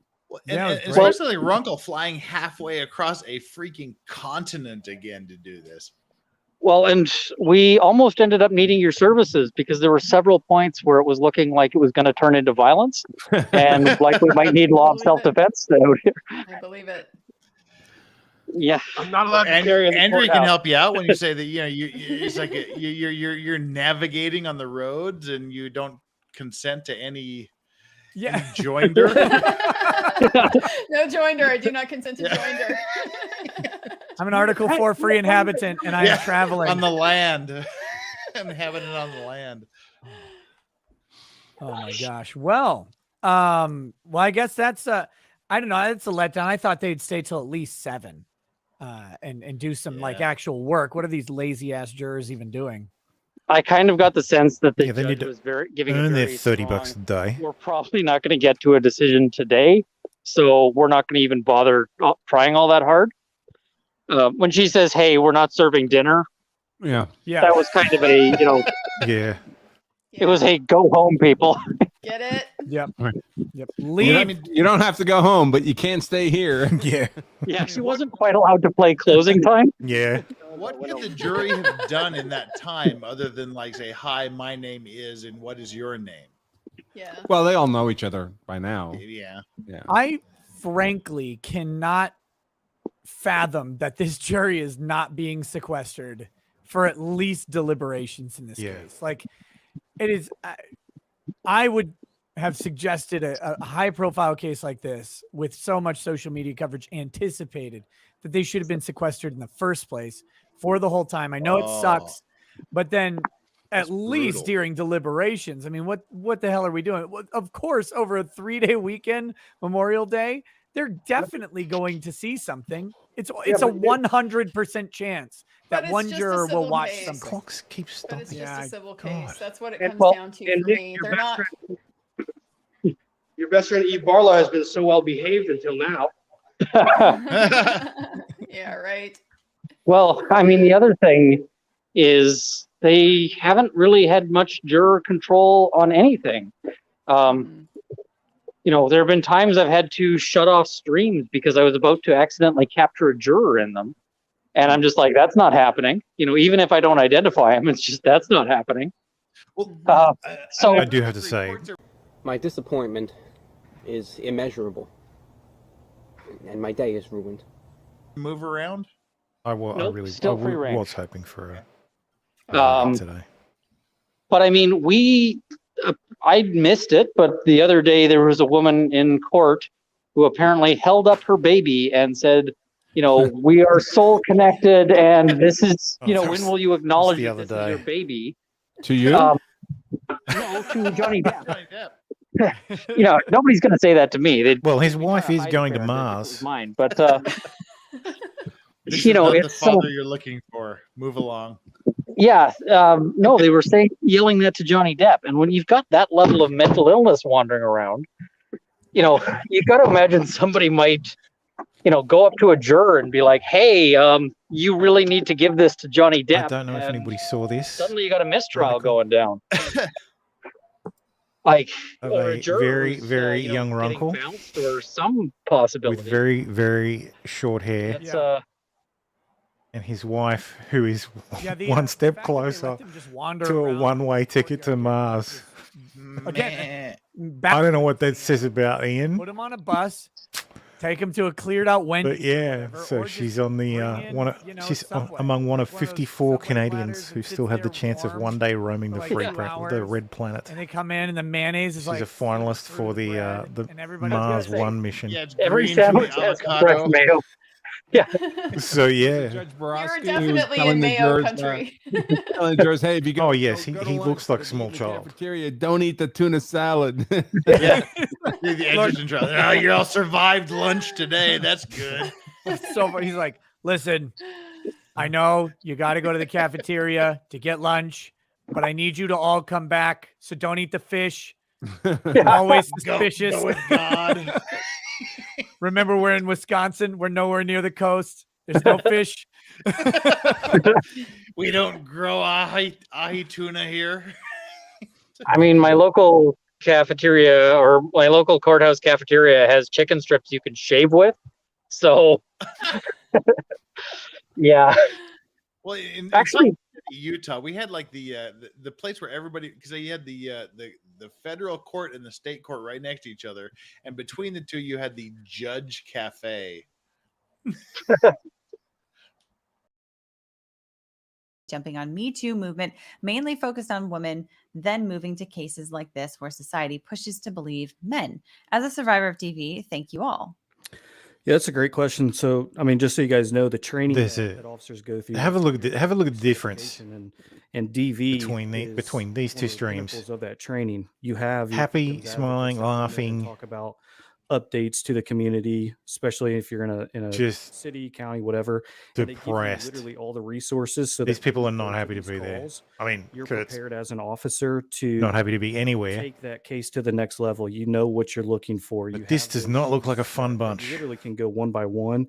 And especially Runkle flying halfway across a freaking continent again to do this. Well, and we almost ended up needing your services because there were several points where it was looking like it was going to turn into violence and like we might need law of self-defense out here. I believe it. Yeah, I'm not allowed to Andrew carry can help you out when you say that it's like you're navigating on the roads and you don't consent to any joinder. No joinder. I do not consent to joinder. I'm an Article 4 free inhabitant, and I am traveling on the land. I'm having it on the land. Oh my gosh. Well, I guess that's I don't know. It's a letdown. I thought they'd stay till at least 7, and do some like actual work. What are these lazy ass jurors even doing? I kind of got the sense that the they judge need to was giving a earn their very $30 a day. We're probably not going to get to a decision today, so we're not going to even bother trying all that hard. When she says, "Hey, we're not serving dinner," yeah, that was kind of a yeah. It was a go home, people. Get it? Yep. Yep. You don't have to go home, but you can't stay here. Yeah. Yeah, she wasn't quite allowed to play closing time. Yeah. What could the jury have done in that time other than like say, "Hi, my name is," and "What is your name?" Yeah. Well, they all know each other by now. Yeah. Yeah. I frankly cannot fathom that this jury is not being sequestered for at least deliberations in this case. Like, it is. I would have suggested a high-profile case like this with so much social media coverage anticipated that they should have been sequestered in the first place for the whole time. I know it sucks, but then at least during deliberations, I mean, what the hell are we doing? Well, of course, over a 3-day weekend, Memorial Day, they're definitely going to see something. It's a 100% chance that one juror will watch something. Clocks keep stopping. But it's just a civil case. That's what it And comes down to for me. They're not. Your best friend Eve Barlow has been so well behaved until now. Yeah, right. Well, I mean, the other thing is they haven't really had much juror control on anything. There have been times I've had to shut off streams because I was about to accidentally capture a juror in them. And I'm just like, that's not happening. Even if I don't identify him, it's just, that's not happening. So I do have to say, my disappointment is immeasurable. And my day is ruined. Move around? I was hoping for today. But I mean, I missed it, but the other day there was a woman in court who apparently held up her baby and said, we are soul connected, and this is, when will you acknowledge that this is your baby? To you? No, to Johnny Depp. Nobody's going to say that to me. Well, his wife is going to Mars. Mine, but This is not the it's father you're looking for. Move along. Yeah, no, they were yelling that to Johnny Depp, and when you've got that level of mental illness wandering around, you've got to imagine somebody might, go up to a juror and be like, "Hey, you really need to give this to Johnny Depp." I don't know if anybody saw this. Suddenly, you got a mistrial going down. Like a very, very young Runkle, or some possibility with very, very short hair. And his wife, who is one step closer to a one-way ticket to Mars. Again, I don't know what that says about Ian. put him on a bus, take him to a cleared out Wendy's. But yeah, whatever, so or she's just on the bring in, one. She's among one of 54 Canadians who still have the chance of one day roaming the like free 2 the hours, red planet. And they come in, and the mayonnaise is She's like a finalist for the everybody- Mars One mission. Yeah, it's Every green from the sandwich has avocado. fresh mayo. Yeah. So yeah, Judge You're Borowski definitely telling in the mayo jurors, country. telling the jurors, hey, if you go, oh yes, go to he lunch, looks like a but small eat in the child. Cafeteria, don't eat the tuna salad. Yeah. The entrance and trial. Oh, you all survived lunch today. That's good. so funny. He's like, listen, I know you got to go to the cafeteria to get lunch, but I need you to all come back. So don't eat the fish. Always suspicious. Go with God. Remember, we're in Wisconsin. We're nowhere near the coast. There's no fish. We don't grow ahi tuna here. I mean, my local cafeteria or my local courthouse cafeteria has chicken strips you can shave with. So, yeah. Well, in Actually, Utah, we had like the place where everybody, because you had the federal court and the state court right next to each other, and between the two you had the judge cafe. Jumping on Me Too movement, mainly focused on women, then moving to cases like this where society pushes to believe men. As a survivor of DV, thank you all. Yeah, that's a great question. So, I mean, just so you guys know, the training that officers go through. Have a look at the difference and DV between these two streams. Of that training, you have happy, smiling, laughing. Talk about updates to the community, especially if you're in a just city, county, whatever. Depressed. Literally all the resources. So these people are not happy to be there. I mean, you're prepared as an officer to not happy to be anywhere. Take that case to the next level. You know what you're looking for. But this does not look like a fun bunch. You literally can go one by one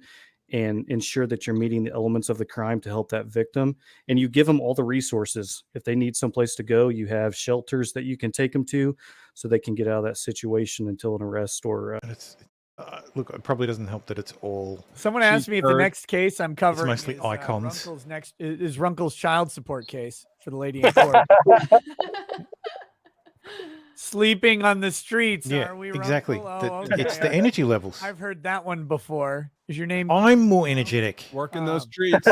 and ensure that you're meeting the elements of the crime to help that victim. And you give them all the resources. If they need someplace to go, you have shelters that you can take them to so they can get out of that situation until an arrest or... look, it probably doesn't help that it's all... Someone asked me if the next case I'm covering it's mostly icons. Is Runkle's child support case for the lady in court. Sleeping on the streets. Yeah, are we, exactly. Oh, it's the energy levels. I've heard that one before. Is your name? I'm more energetic. Working those streets.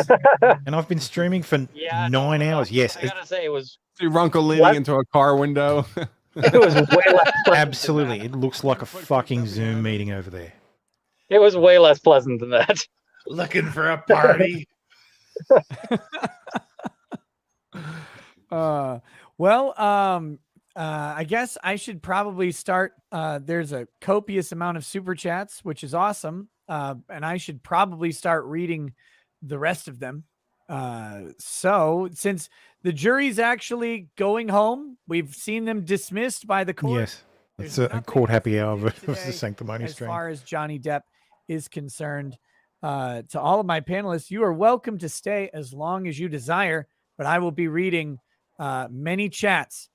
And I've been streaming for 9 hours. Yes. I gotta say, it was... See Runkle leaning into a car window. It was way less pleasant. Absolutely. It looks like a fucking Zoom meeting over there. It was way less pleasant than that. Looking for a party. I guess I should probably start. There's a copious amount of super chats, which is awesome. And I should probably start reading the rest of them. So since the jury's actually going home, we've seen them dismissed by the court. Yes. It's a court happy hour versus the sanctimony stream. As far as Johnny Depp is concerned, to all of my panelists, you are welcome to stay as long as you desire, but I will be reading many chats.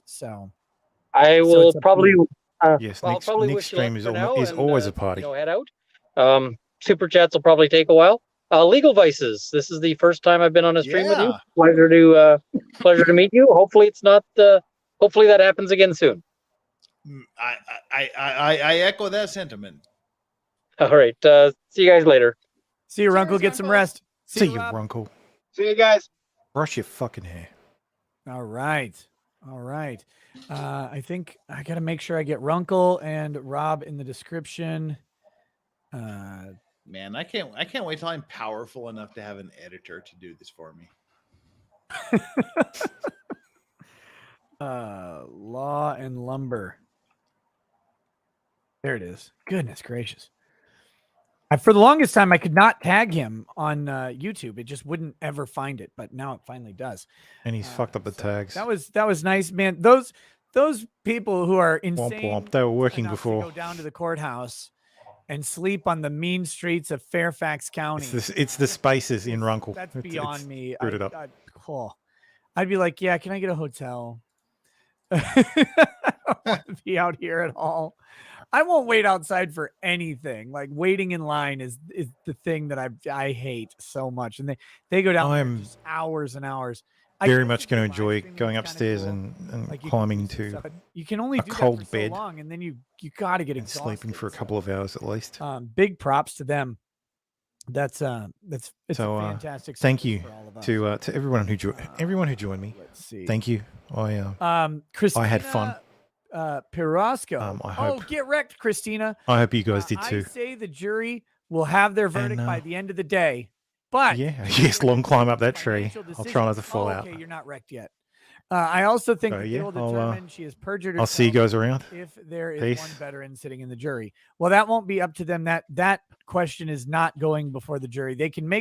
So I will probably yes, I'll next probably wish you stream luck is for now always and, a party. head out. Super chats will probably take a while. Legal Vices. This is the first time I've been on a stream with you. Pleasure to meet you. Hopefully it's not. Hopefully that happens again soon. I echo that sentiment. All right. See you guys later. See you, Runkle. Get some rest. See you, Runkle. See you guys. Brush your fucking hair. All right. I think I got to make sure I get Runkle and Rob in the description. Man, I can't wait till I'm powerful enough to have an editor to do this for me. Law and Lumber. There it is. Goodness gracious. For the longest time, I could not tag him on YouTube. It just wouldn't ever find it, but now it finally does. And he's fucked up the tags. That was nice, man. Those people who are insane. Womp womp. They were working enough before. to go down to the courthouse and sleep on the mean streets of Fairfax County. It's the spaces in Runkle. That's beyond me. Screwed it up. I'd be like, yeah, can I get a hotel? I don't want to be out here at all. I won't wait outside for anything. Like waiting in line is the thing that I hate so much. And they go down there just hours and hours. very much going to enjoy going upstairs and climbing to you can only a do cold that for bed so long, and then you got to get and exhausted. sleeping for a couple of hours at least. Big props to them. It's a fantastic. Thank you to everyone who joined me. Let's see. Thank you. Christina, I had fun. Pirosco. I hope. Get wrecked, Christina. I hope you guys did too. I say the jury will have their verdict by the end of the day. But yes, long climb up that tree. I'll try not to fall out. Okay, you're not wrecked yet. I also think they will determine she has perjured herself. I'll see you guys around. If there is Peace. one veteran sitting in the jury. Well, that won't be up to them. That question is not going before the jury. They can make